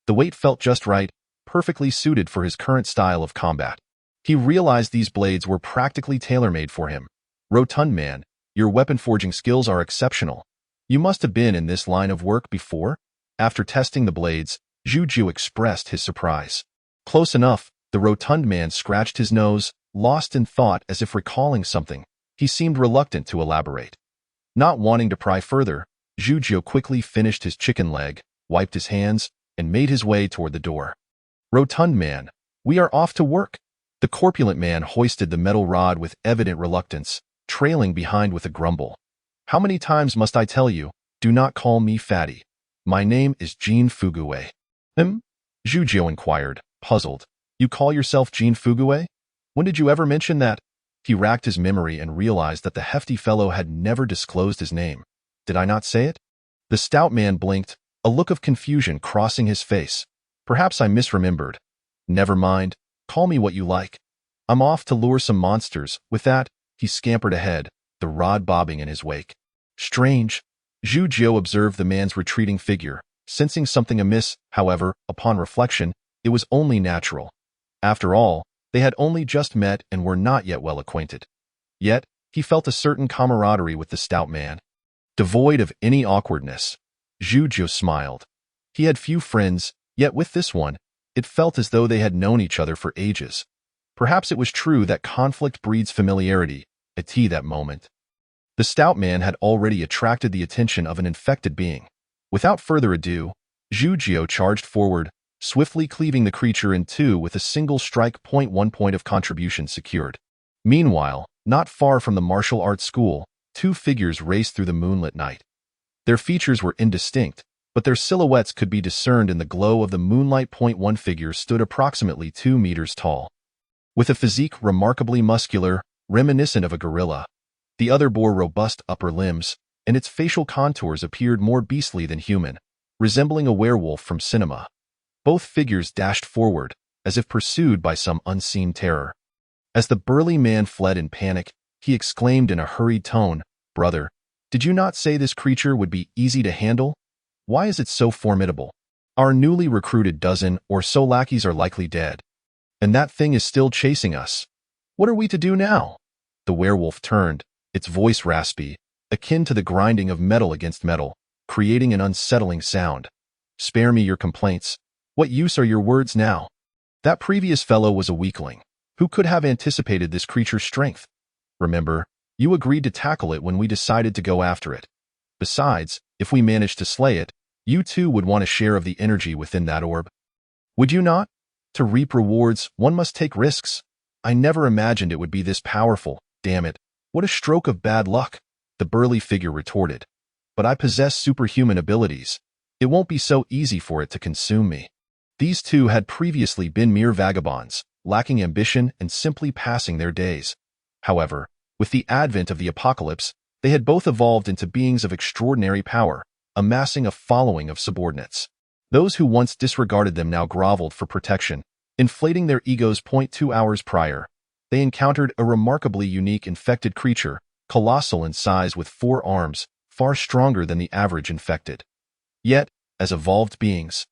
The weight felt just right, perfectly suited for his current style of combat. He realized these blades were practically tailor-made for him. Rotund man, your weapon forging skills are exceptional. You must have been in this line of work before? After testing the blades, Zhu Jiu expressed his surprise. Close enough, the rotund man scratched his nose, lost in thought as if recalling something. He seemed reluctant to elaborate. Not wanting to pry further, Zhu Jiu quickly finished his chicken leg, wiped his hands, and made his way toward the door. Rotund man, we are off to work. The corpulent man hoisted the metal rod with evident reluctance, trailing behind with a grumble. How many times must I tell you, do not call me fatty. My name is Jean Fugue. Zhu Jiu inquired, puzzled. You call yourself Jean Fugue? When did you ever mention that? He racked his memory and realized that the hefty fellow had never disclosed his name. Did I not say it? The stout man blinked, a look of confusion crossing his face. Perhaps I misremembered. Never mind, call me what you like. I'm off to lure some monsters. With that, he scampered ahead, the rod bobbing in his wake. Strange. Zhu Jiu observed the man's retreating figure. Sensing something amiss, however, upon reflection, it was only natural. After all, they had only just met and were not yet well acquainted. Yet, he felt a certain camaraderie with the stout man. Devoid of any awkwardness, Zhu Jiu smiled. He had few friends, yet with this one, it felt as though they had known each other for ages. Perhaps it was true that conflict breeds familiarity, at that moment. The stout man had already attracted the attention of an infected being. Without further ado, Zhu Jiu charged forward, swiftly cleaving the creature in two with a single strike. 1 point of contribution secured. Meanwhile, not far from the martial arts school, two figures raced through the moonlit night. Their features were indistinct, but their silhouettes could be discerned in the glow of the moonlight. One figure stood approximately 2 meters tall. With a physique remarkably muscular, reminiscent of a gorilla. The other bore robust upper limbs, and its facial contours appeared more beastly than human, resembling a werewolf from cinema. Both figures dashed forward, as if pursued by some unseen terror. As the burly man fled in panic, he exclaimed in a hurried tone, Brother, did you not say this creature would be easy to handle? Why is it so formidable? Our newly recruited dozen or so lackeys are likely dead. And that thing is still chasing us. What are we to do now? The werewolf turned, its voice raspy, akin to the grinding of metal against metal, creating an unsettling sound. Spare me your complaints. What use are your words now? That previous fellow was a weakling. Who could have anticipated this creature's strength? Remember, you agreed to tackle it when we decided to go after it. Besides, if we managed to slay it, you too would want a share of the energy within that orb. Would you not? To reap rewards, one must take risks. I never imagined it would be this powerful. Damn it. What a stroke of bad luck, the burly figure retorted. But I possess superhuman abilities. It won't be so easy for it to consume me. These two had previously been mere vagabonds, lacking ambition and simply passing their days. However, with the advent of the apocalypse, they had both evolved into beings of extraordinary power, amassing a following of subordinates. Those who once disregarded them now groveled for protection, inflating their egos. 2 hours prior, they encountered a remarkably unique infected creature, colossal in size with 4 arms, far stronger than the average infected. Yet, as evolved beings,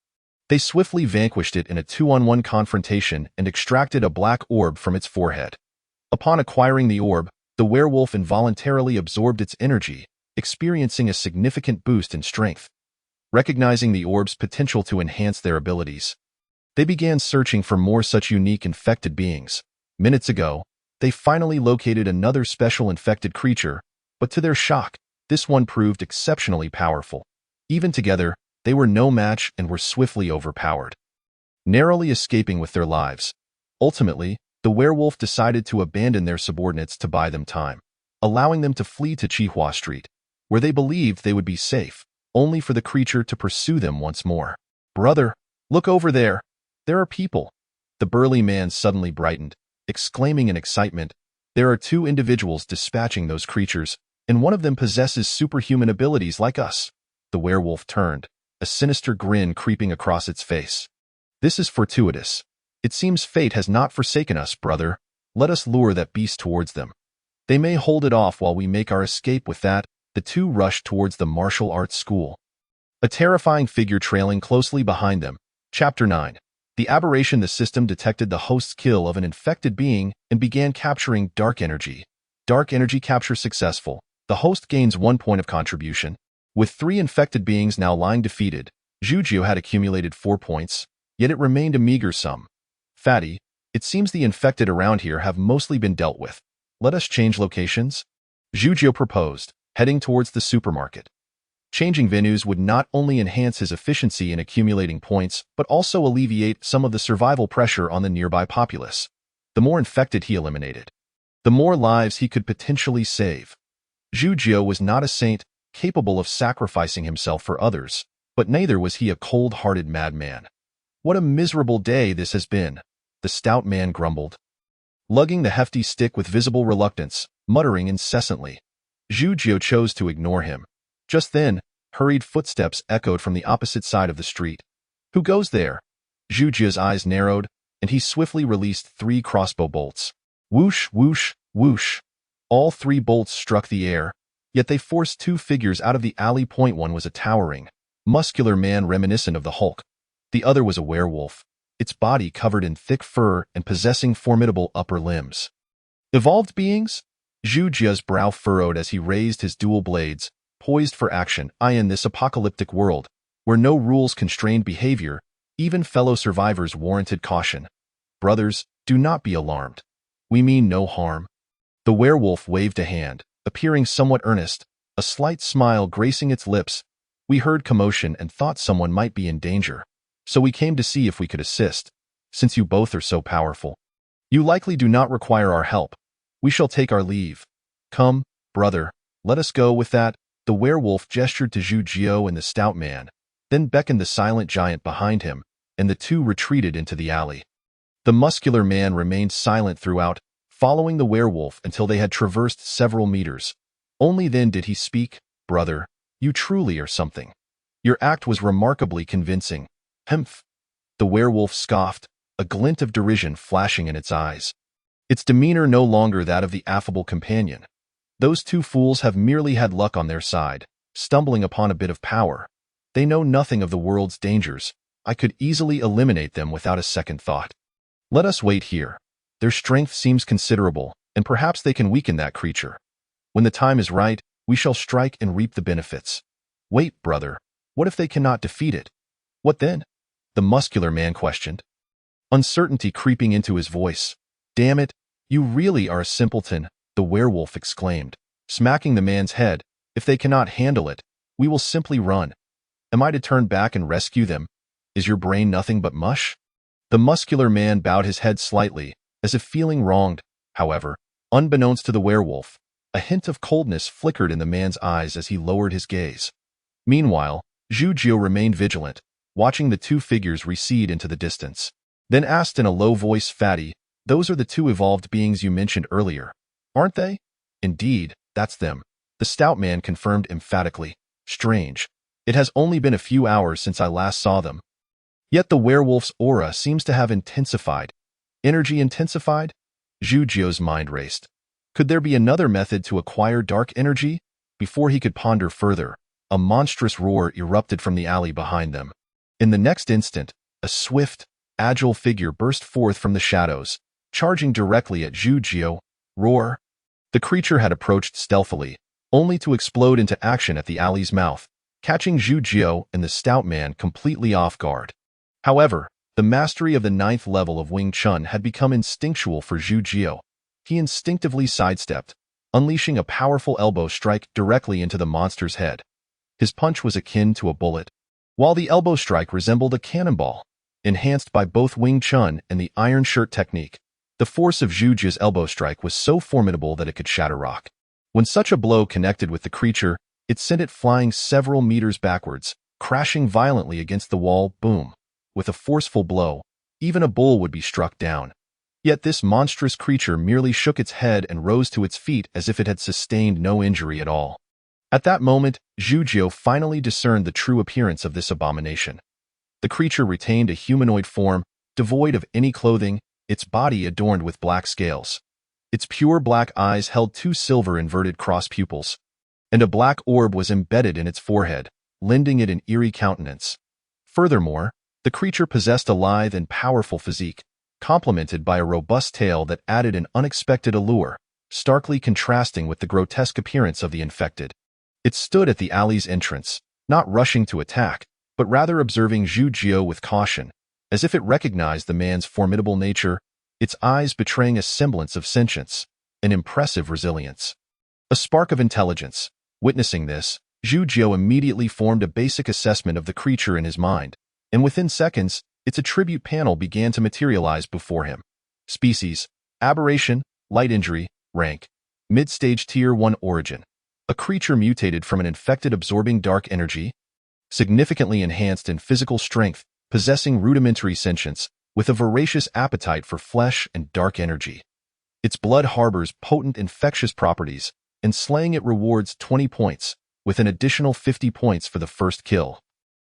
they swiftly vanquished it in a 2-on-1 confrontation and extracted a black orb from its forehead. Upon acquiring the orb, the werewolf involuntarily absorbed its energy, experiencing a significant boost in strength. Recognizing the orb's potential to enhance their abilities, they began searching for more such unique infected beings. Minutes ago, they finally located another special infected creature, but to their shock, this one proved exceptionally powerful. Even together, they were no match and were swiftly overpowered, narrowly escaping with their lives. Ultimately, The werewolf decided to abandon their subordinates to buy them time, allowing them to flee to Chihua Street, where they believed they would be safe, only for the creature to pursue them once more. "Brother, look over there. There are people." The burly man suddenly brightened, exclaiming in excitement, "There are two individuals dispatching those creatures, and one of them possesses superhuman abilities like us." The werewolf turned, a sinister grin creeping across its face. "This is fortuitous. It seems fate has not forsaken us, brother. Let us lure that beast towards them. They may hold it off while we make our escape." With that, the two rushed towards the martial arts school, a terrifying figure trailing closely behind them. Chapter 9. The aberration. The system detected the host's kill of an infected being and began capturing dark energy. Dark energy capture successful. The host gains 1 point of contribution. With 3 infected beings now lying defeated, Zhujiu had accumulated 4 points, yet it remained a meager sum. "Fatty, it seems the infected around here have mostly been dealt with. Let us change locations?" Zhujiu proposed, heading towards the supermarket. Changing venues would not only enhance his efficiency in accumulating points, but also alleviate some of the survival pressure on the nearby populace. The more infected he eliminated, the more lives he could potentially save. Zhujiu was not a saint, capable of sacrificing himself for others, but neither was he a cold-hearted madman. "What a miserable day this has been," the stout man grumbled, lugging the hefty stick with visible reluctance, muttering incessantly. Zhujiu chose to ignore him. Just then, hurried footsteps echoed from the opposite side of the street. "Who goes there?" Zhujiu's eyes narrowed, and he swiftly released 3 crossbow bolts. Whoosh, whoosh, whoosh. All 3 bolts struck the air, yet they forced 2 figures out of the alley. One was a towering, muscular man reminiscent of the Hulk. The other was a werewolf, its body covered in thick fur and possessing formidable upper limbs. Evolved beings? Zhujiu's brow furrowed as he raised his dual blades, poised for action. In this apocalyptic world, where no rules constrained behavior, even fellow survivors warranted caution. "Brothers, do not be alarmed. We mean no harm." The werewolf waved a hand, appearing somewhat earnest, a slight smile gracing its lips. "We heard commotion and thought someone might be in danger, so we came to see if we could assist, since you both are so powerful. You likely do not require our help. We shall take our leave. Come, brother, let us go." With that, the werewolf gestured to Zhujiu and the stout man, then beckoned the silent giant behind him, and the two retreated into the alley. The muscular man remained silent throughout, following the werewolf until they had traversed several meters. Only then did he speak. "Brother, you truly are something. Your act was remarkably convincing." "Humph." The werewolf scoffed, a glint of derision flashing in its eyes. Its demeanor no longer that of the affable companion. "Those two fools have merely had luck on their side, stumbling upon a bit of power. They know nothing of the world's dangers. I could easily eliminate them without a second thought. Let us wait here. Their strength seems considerable, and perhaps they can weaken that creature. When the time is right, we shall strike and reap the benefits." "Wait, brother. What if they cannot defeat it?" "What then?" the muscular man questioned, uncertainty creeping into his voice. "Damn it, you really are a simpleton," the werewolf exclaimed, smacking the man's head. "If they cannot handle it, we will simply run. Am I to turn back and rescue them? Is your brain nothing but mush?" The muscular man bowed his head slightly, as if feeling wronged. However, unbeknownst to the werewolf, a hint of coldness flickered in the man's eyes as he lowered his gaze. Meanwhile, Zhujiu remained vigilant, watching the two figures recede into the distance. Then asked in a low voice, "Fatty, those are the two evolved beings you mentioned earlier, aren't they?" "Indeed, that's them," the stout man confirmed emphatically. "Strange. It has only been a few hours since I last saw them. Yet the werewolf's aura seems to have intensified." "Energy intensified?" Zhujiu's mind raced. Could there be another method to acquire dark energy? Before he could ponder further, a monstrous roar erupted from the alley behind them. In the next instant, a swift, agile figure burst forth from the shadows, charging directly at Zhujiu. Roar! The creature had approached stealthily, only to explode into action at the alley's mouth, catching Zhujiu and the stout man completely off guard. However, the mastery of the 9th level of Wing Chun had become instinctual for Zhujiu. He instinctively sidestepped, unleashing a powerful elbow strike directly into the monster's head. His punch was akin to a bullet, while the elbow strike resembled a cannonball, enhanced by both Wing Chun and the iron shirt technique. The force of Zhu Jie's elbow strike was so formidable that it could shatter rock. When such a blow connected with the creature, it sent it flying several meters backwards, crashing violently against the wall. Boom. With a forceful blow, even a bull would be struck down. Yet this monstrous creature merely shook its head and rose to its feet as if it had sustained no injury at all. At that moment, Zhu Jie finally discerned the true appearance of this abomination. The creature retained a humanoid form, devoid of any clothing, its body adorned with black scales. Its pure black eyes held two silver inverted cross pupils, and a black orb was embedded in its forehead, lending it an eerie countenance. Furthermore, the creature possessed a lithe and powerful physique, complemented by a robust tail that added an unexpected allure, starkly contrasting with the grotesque appearance of the infected. It stood at the alley's entrance, not rushing to attack, but rather observing Zhu Jie with caution, as if it recognized the man's formidable nature, its eyes betraying a semblance of sentience, an impressive resilience. A spark of intelligence. Witnessing this, Zhu Jie immediately formed a basic assessment of the creature in his mind, and within seconds, its attribute panel began to materialize before him. Species: aberration, light injury, rank, mid-stage tier 1 origin. A creature mutated from an infected absorbing dark energy, significantly enhanced in physical strength, possessing rudimentary sentience, with a voracious appetite for flesh and dark energy. Its blood harbors potent infectious properties, and slaying it rewards 20 points, with an additional 50 points for the first kill.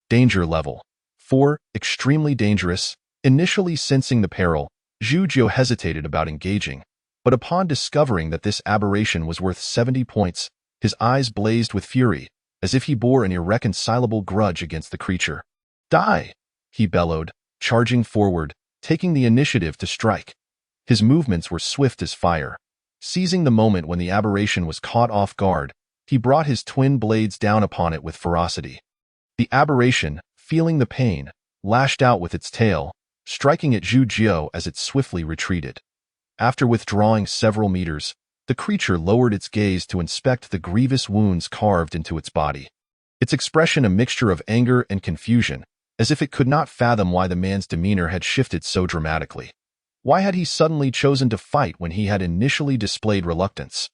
Danger level 4, extremely dangerous. Initially sensing the peril, Zhu Jie hesitated about engaging, but upon discovering that this aberration was worth 70 points, his eyes blazed with fury, as if he bore an irreconcilable grudge against the creature. Die! He bellowed, charging forward, taking the initiative to strike. His movements were swift as fire. Seizing the moment when the aberration was caught off guard, he brought his twin blades down upon it with ferocity. The aberration, feeling the pain, lashed out with its tail, striking at Zhu Jie as it swiftly retreated. After withdrawing several meters, the creature lowered its gaze to inspect the grievous wounds carved into its body. Its expression a mixture of anger and confusion, as if it could not fathom why the man's demeanor had shifted so dramatically. Why had he suddenly chosen to fight when he had initially displayed reluctance?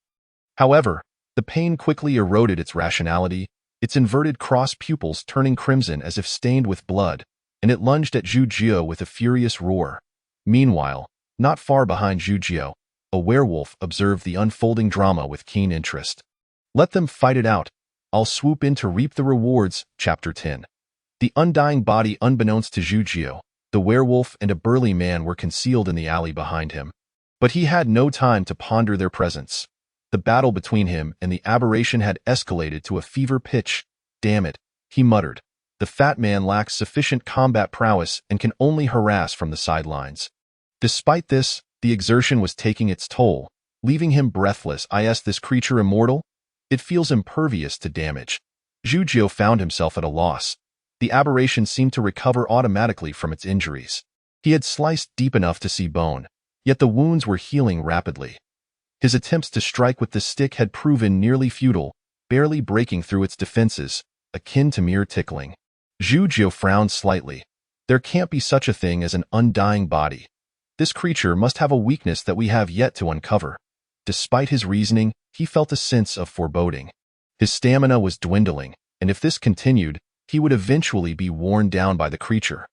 However, the pain quickly eroded its rationality, its inverted cross pupils turning crimson as if stained with blood, and it lunged at Zhu Jie with a furious roar. Meanwhile, not far behind Zhu Jie, a werewolf observed the unfolding drama with keen interest. Let them fight it out. I'll swoop in to reap the rewards. Chapter 10. The undying body. Unbeknownst to Zhu Jie, the werewolf and a burly man were concealed in the alley behind him. But he had no time to ponder their presence. The battle between him and the aberration had escalated to a fever pitch. Damn it, he muttered. The fat man lacks sufficient combat prowess and can only harass from the sidelines. Despite this, the exertion was taking its toll, leaving him breathless. Is this creature immortal? It feels impervious to damage. Zhu Jie found himself at a loss. The aberration seemed to recover automatically from its injuries. He had sliced deep enough to see bone, yet the wounds were healing rapidly. His attempts to strike with the stick had proven nearly futile, barely breaking through its defenses, akin to mere tickling. Zhu Jie frowned slightly. There can't be such a thing as an undying body. This creature must have a weakness that we have yet to uncover. Despite his reasoning, he felt a sense of foreboding. His stamina was dwindling, and if this continued, he would eventually be worn down by the creature.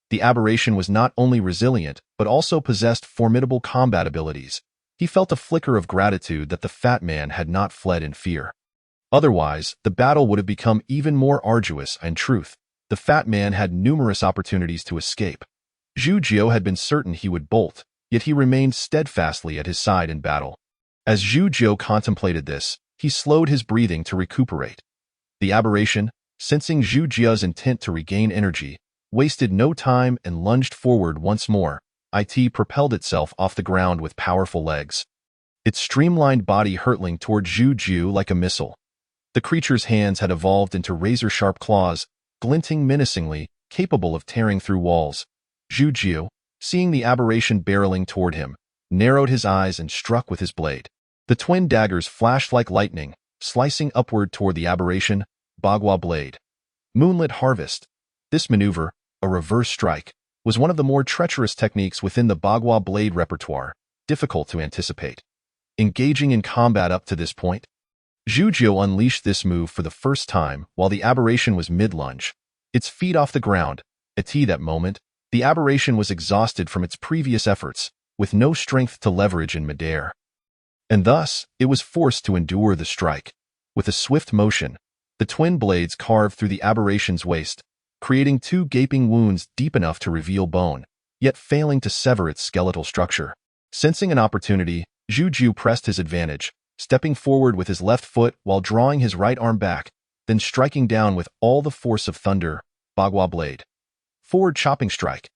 The aberration was not only resilient, but also possessed formidable combat abilities. He felt a flicker of gratitude that the fat man had not fled in fear. Otherwise, the battle would have become even more arduous. In truth, the fat man had numerous opportunities to escape. Zhu Jie had been certain he would bolt, yet he remained steadfastly at his side in battle. As Zhu Jie contemplated this, he slowed his breathing to recuperate. The aberration, sensing Zhu Jie's intent to regain energy, wasted no time and lunged forward once more. It propelled itself off the ground with powerful legs, its streamlined body hurtling toward Zhu Jie like a missile. The creature's hands had evolved into razor-sharp claws, glinting menacingly, capable of tearing through walls. Zhu Jie, seeing the aberration barreling toward him, narrowed his eyes and struck with his blade. The twin daggers flashed like lightning, slicing upward toward the aberration. Bagua blade. Moonlit harvest. This maneuver, a reverse strike, was one of the more treacherous techniques within the Bagua blade repertoire, difficult to anticipate. Engaging in combat up to this point, Zhu Jiu unleashed this move for the first time while the aberration was mid-lunge, its feet off the ground. At that moment, the aberration was exhausted from its previous efforts, with no strength to leverage in midair. And thus, it was forced to endure the strike. With a swift motion, the twin blades carved through the aberration's waist, creating two gaping wounds deep enough to reveal bone, yet failing to sever its skeletal structure. Sensing an opportunity, Zhu Jiu pressed his advantage, stepping forward with his left foot while drawing his right arm back, then striking down with all the force of thunder. Bagua blade. Forward chopping strike.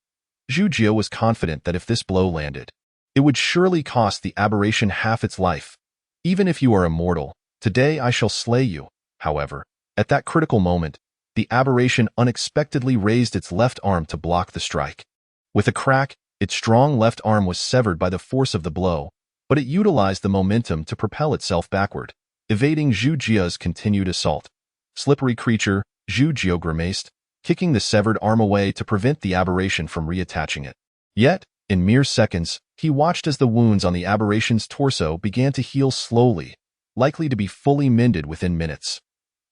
Zhu Jiu was confident that if this blow landed, it would surely cost the aberration half its life. Even if you are immortal, today I shall slay you. However, at that critical moment, the aberration unexpectedly raised its left arm to block the strike. With a crack, its strong left arm was severed by the force of the blow, but it utilized the momentum to propel itself backward, evading Zhu Jiu's continued assault. Slippery creature, Zhu Jiu grimaced, kicking the severed arm away to prevent the aberration from reattaching it. Yet, in mere seconds, he watched as the wounds on the aberration's torso began to heal slowly, likely to be fully mended within minutes.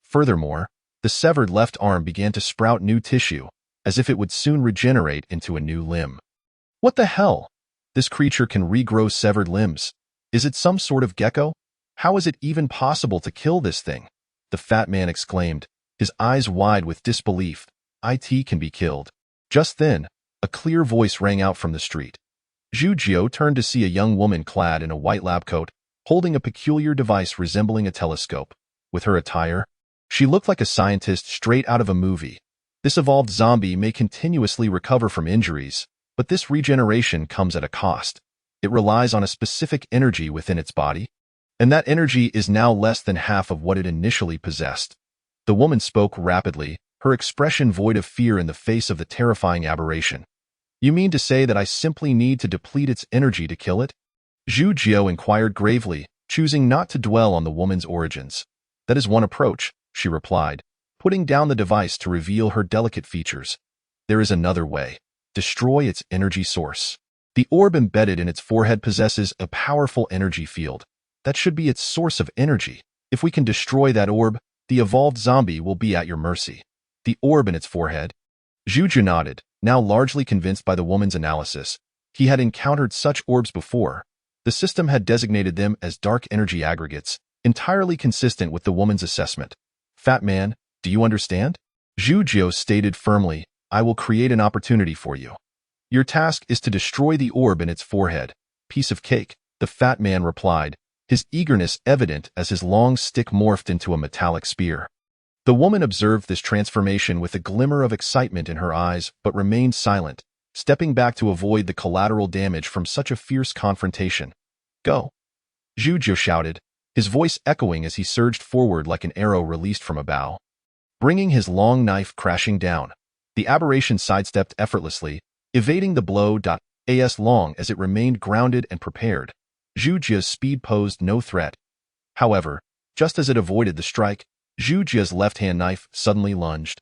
Furthermore, the severed left arm began to sprout new tissue, as if it would soon regenerate into a new limb. What the hell? This creature can regrow severed limbs. Is it some sort of gecko? How is it even possible to kill this thing? The fat man exclaimed, his eyes wide with disbelief. It can be killed. Just then, a clear voice rang out from the street. Zhu Jiu turned to see a young woman clad in a white lab coat, holding a peculiar device resembling a telescope. With her attire, she looked like a scientist straight out of a movie. This evolved zombie may continuously recover from injuries, but this regeneration comes at a cost. It relies on a specific energy within its body, and that energy is now less than half of what it initially possessed. The woman spoke rapidly, her expression void of fear in the face of the terrifying aberration. You mean to say that I simply need to deplete its energy to kill it? Zhu Jiu inquired gravely, choosing not to dwell on the woman's origins. That is one approach, she replied, putting down the device to reveal her delicate features. There is another way. Destroy its energy source. The orb embedded in its forehead possesses a powerful energy field. That should be its source of energy. If we can destroy that orb, the evolved zombie will be at your mercy. The orb in its forehead? Zhu Jiu nodded, now largely convinced by the woman's analysis. He had encountered such orbs before. The system had designated them as dark energy aggregates, entirely consistent with the woman's assessment. Fat man, do you understand? Zhu Jiu stated firmly, I will create an opportunity for you. Your task is to destroy the orb in its forehead. Piece of cake, the fat man replied, his eagerness evident as his long stick morphed into a metallic spear. The woman observed this transformation with a glimmer of excitement in her eyes but remained silent, stepping back to avoid the collateral damage from such a fierce confrontation. Go! Zhu Jiu shouted, his voice echoing as he surged forward like an arrow released from a bow. Bringing his long knife crashing down, the aberration sidestepped effortlessly, evading the blow. As long as it remained grounded and prepared, Zhu Jiu's speed posed no threat. However, just as it avoided the strike, Zhu Jiu's left-hand knife suddenly lunged,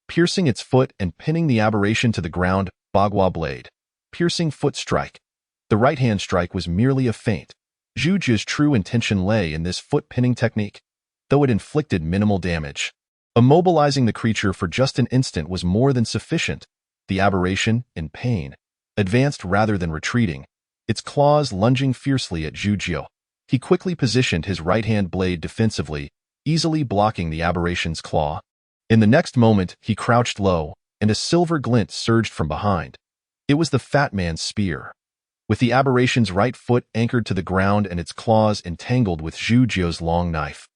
piercing its foot and pinning the aberration to the ground. Bagua blade. Piercing foot strike. The right-hand strike was merely a feint. Zhu Jiu's true intention lay in this foot-pinning technique, though it inflicted minimal damage. Immobilizing the creature for just an instant was more than sufficient. The aberration, in pain, advanced rather than retreating, its claws lunging fiercely at Zhu Jiu. He quickly positioned his right-hand blade defensively, easily blocking the aberration's claw. In the next moment, he crouched low, and a silver glint surged from behind. It was the fat man's spear. With the aberration's right foot anchored to the ground and its claws entangled with Zhu Jiu's long knife,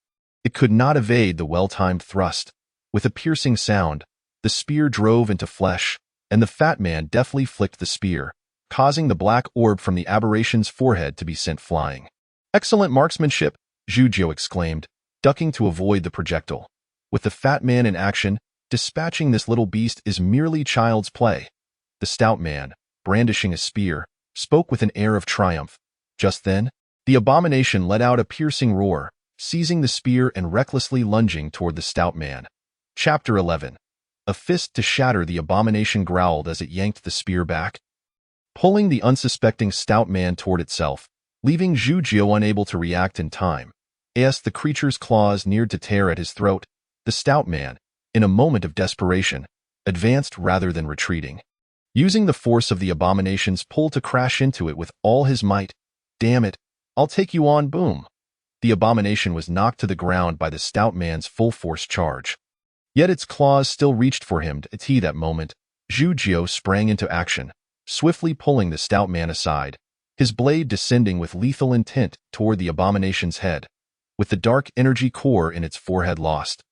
it could not evade the well-timed thrust. With a piercing sound, the spear drove into flesh, and the fat man deftly flicked the spear, causing the black orb from the aberration's forehead to be sent flying. Excellent marksmanship, Zhu Jiu exclaimed, ducking to avoid the projectile. With the fat man in action, dispatching this little beast is merely child's play. The stout man, brandishing a spear, spoke with an air of triumph. Just then, the abomination let out a piercing roar, seizing the spear and recklessly lunging toward the stout man. Chapter 11. A fist to shatter. The abomination growled as it yanked the spear back. pulling the unsuspecting stout man toward itself, leaving Zhu Jiu unable to react in time. As the creature's claws neared to tear at his throat, the stout man, in a moment of desperation, advanced rather than retreating. Using the force of the abomination's pull to crash into it with all his might, "Damn it, I'll take you on," boom. The abomination was knocked to the ground by the stout man's full-force charge. Yet its claws still reached for him at that moment. Zhu Jiu sprang into action, swiftly pulling the stout man aside, his blade descending with lethal intent toward the abomination's head, with the dark energy core in its forehead lost.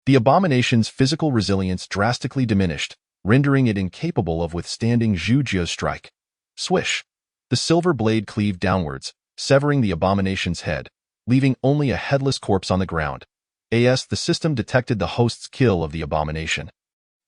The abomination's physical resilience drastically diminished, rendering it incapable of withstanding Zhu Jiu's strike. Swish! The silver blade cleaved downwards, severing the abomination's head, leaving only a headless corpse on the ground. The system detected the host's kill of the abomination.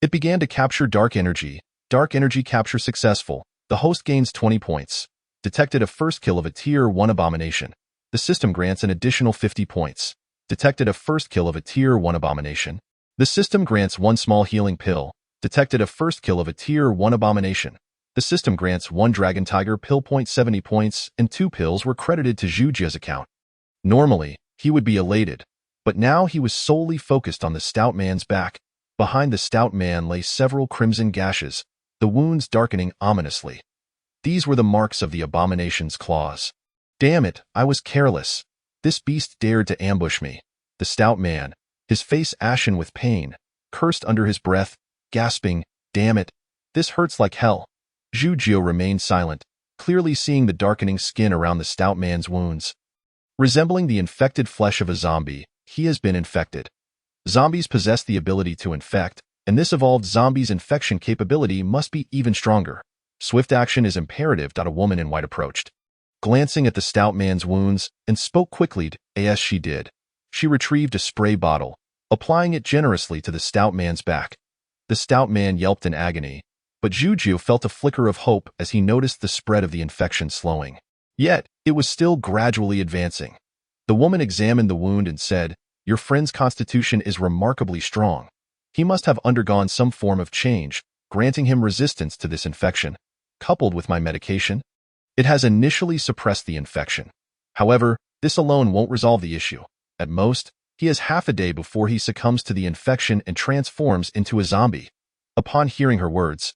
It began to capture dark energy. Dark energy capture successful. The host gains 20 points. Detected a first kill of a Tier 1 abomination. The system grants an additional 50 points. Detected a first kill of a Tier 1 abomination. The system grants 1 small healing pill. Detected a first kill of a Tier 1 abomination. The system grants 1 Dragon Tiger pill. 70 points, and 2 pills were credited to Zhu Jiu's account. Normally, he would be elated, but now he was solely focused on the stout man's back. Behind the stout man lay several crimson gashes, the wounds darkening ominously. These were the marks of the abomination's claws. "Damn it, I was careless. This beast dared to ambush me." The stout man, his face ashen with pain, cursed under his breath, gasping, "Damn it, this hurts like hell." Zhu Jiu remained silent, clearly seeing the darkening skin around the stout man's wounds. Resembling the infected flesh of a zombie, he has been infected. Zombies possess the ability to infect, and this evolved zombie's infection capability must be even stronger. Swift action is imperative. A woman in white approached, glancing at the stout man's wounds, and spoke quickly. As she did, she retrieved a spray bottle, applying it generously to the stout man's back. The stout man yelped in agony, but Zhu Jiu felt a flicker of hope as he noticed the spread of the infection slowing. Yet, it was still gradually advancing. The woman examined the wound and said, "Your friend's constitution is remarkably strong. He must have undergone some form of change, granting him resistance to this infection. Coupled with my medication, it has initially suppressed the infection. However, this alone won't resolve the issue. At most, he has half a day before he succumbs to the infection and transforms into a zombie." Upon hearing her words,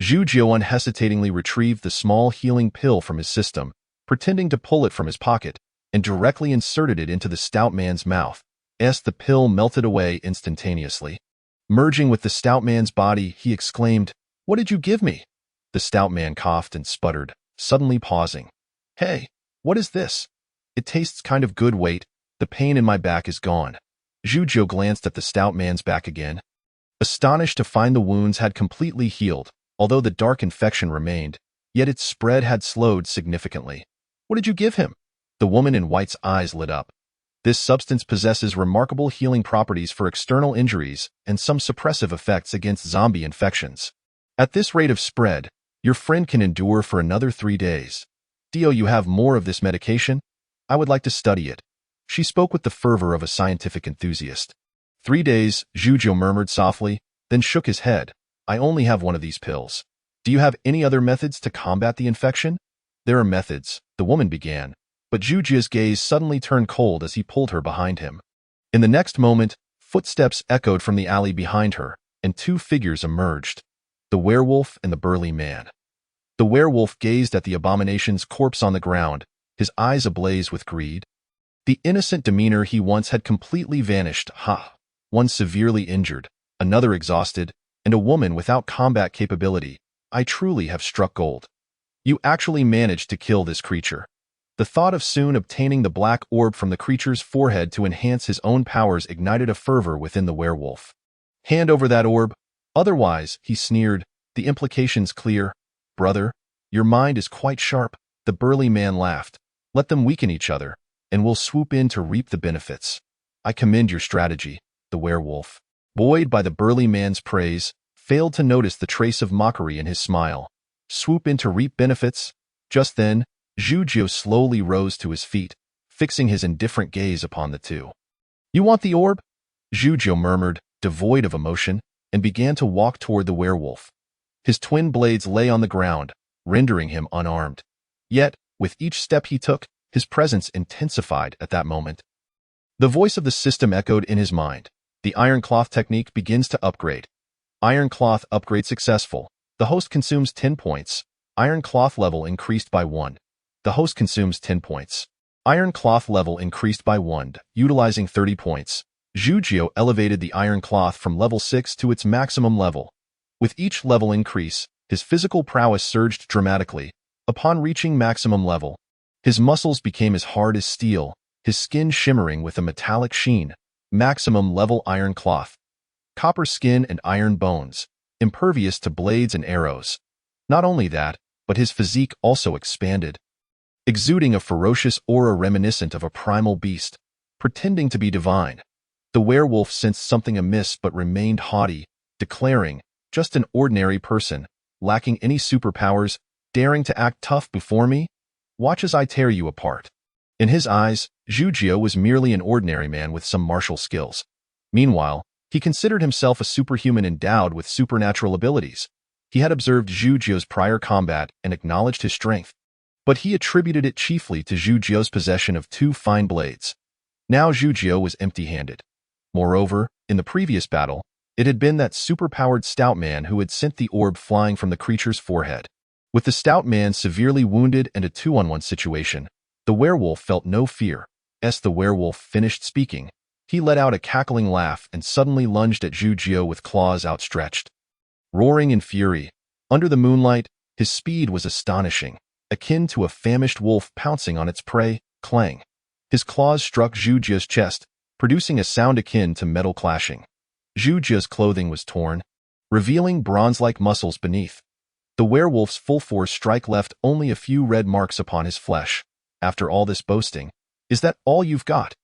Zhu Jiu unhesitatingly retrieved the small healing pill from his system, pretending to pull it from his pocket, and directly inserted it into the stout man's mouth. As the pill melted away instantaneously. Merging with the stout man's body, he exclaimed, "What did you give me?" The stout man coughed and sputtered, suddenly pausing. "Hey, what is this? It tastes kind of good. Wait, the pain in my back is gone." Zhu Jiu glanced at the stout man's back again, astonished to find the wounds had completely healed, although the dark infection remained, yet its spread had slowed significantly. "What did you give him?" The woman in white's eyes lit up. "This substance possesses remarkable healing properties for external injuries and some suppressive effects against zombie infections. At this rate of spread, your friend can endure for another 3 days. Do you have more of this medication? I would like to study it." She spoke with the fervor of a scientific enthusiast. 3 days, Zhu Jiu murmured softly, then shook his head. "I only have one of these pills. Do you have any other methods to combat the infection?" "There are methods," the woman began, but Zhu Jiu's gaze suddenly turned cold as he pulled her behind him. In the next moment, footsteps echoed from the alley behind her, and 2 figures emerged, the werewolf and the burly man. The werewolf gazed at the abomination's corpse on the ground, his eyes ablaze with greed. The innocent demeanor he once had completely vanished. One severely injured, another exhausted, and a woman without combat capability. I truly have struck gold. You actually managed to kill this creature. The thought of soon obtaining the black orb from the creature's forehead to enhance his own powers ignited a fervor within the werewolf. "Hand over that orb. Otherwise," he sneered, "the implication's clear." "Brother, your mind is quite sharp," the burly man laughed. "Let them weaken each other, and we'll swoop in to reap the benefits." "I commend your strategy," the werewolf, buoyed by the burly man's praise, failed to notice the trace of mockery in his smile. "Swoop in to reap benefits?" Just then, Zhu Jiu slowly rose to his feet, fixing his indifferent gaze upon the two. "You want the orb?" Zhu Jiu murmured, devoid of emotion, and began to walk toward the werewolf. His twin blades lay on the ground, rendering him unarmed. Yet, with each step he took, his presence intensified at that moment. The voice of the system echoed in his mind. The iron cloth technique begins to upgrade. Iron cloth upgrade successful. The host consumes 10 points. Iron cloth level increased by 1. The host consumes 10 points. Iron cloth level increased by 1, utilizing 30 points. Zhujiao elevated the iron cloth from level 6 to its maximum level. With each level increase, his physical prowess surged dramatically. Upon reaching maximum level, his muscles became as hard as steel, his skin shimmering with a metallic sheen. Maximum level iron cloth. Copper skin and iron bones, impervious to blades and arrows. Not only that, but his physique also expanded, exuding a ferocious aura reminiscent of a primal beast, pretending to be divine. The werewolf sensed something amiss but remained haughty, declaring, "Just an ordinary person, lacking any superpowers, daring to act tough before me? Watch as I tear you apart." In his eyes, Zhujiao was merely an ordinary man with some martial skills. Meanwhile, he considered himself a superhuman endowed with supernatural abilities. He had observed Zhujiao's prior combat and acknowledged his strength, but he attributed it chiefly to Zhujiao's possession of 2 fine blades. Now Zhujiao was empty-handed. Moreover, in the previous battle, it had been that superpowered stout man who had sent the orb flying from the creature's forehead. With the stout man severely wounded and a 2-on-1 situation, the werewolf felt no fear. As the werewolf finished speaking, he let out a cackling laugh and suddenly lunged at Zhujiao with claws outstretched. Roaring in fury, under the moonlight, his speed was astonishing, akin to a famished wolf pouncing on its prey. Clang. His claws struck Zhujiao's chest, producing a sound akin to metal clashing. Zhujiao's clothing was torn, revealing bronze-like muscles beneath. The werewolf's full-force strike left only a few red marks upon his flesh. After all this boasting, is that all you've got?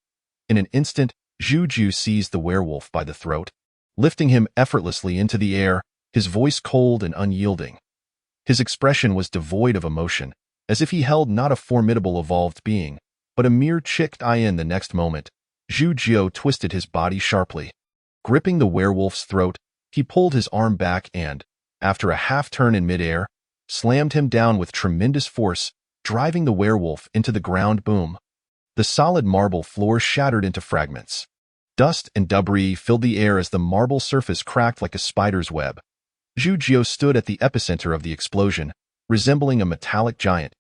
In an instant, Zhujiao seized the werewolf by the throat, lifting him effortlessly into the air, his voice cold and unyielding. His expression was devoid of emotion, as if he held not a formidable evolved being, but a mere chicked in. The next moment, Zhujiao twisted his body sharply. Gripping the werewolf's throat, he pulled his arm back and, after a half-turn in midair, slammed him down with tremendous force, driving the werewolf into the ground. Boom. The solid marble floor shattered into fragments. Dust and debris filled the air as the marble surface cracked like a spider's web. Zhujiao stood at the epicenter of the explosion, resembling a metallic giant.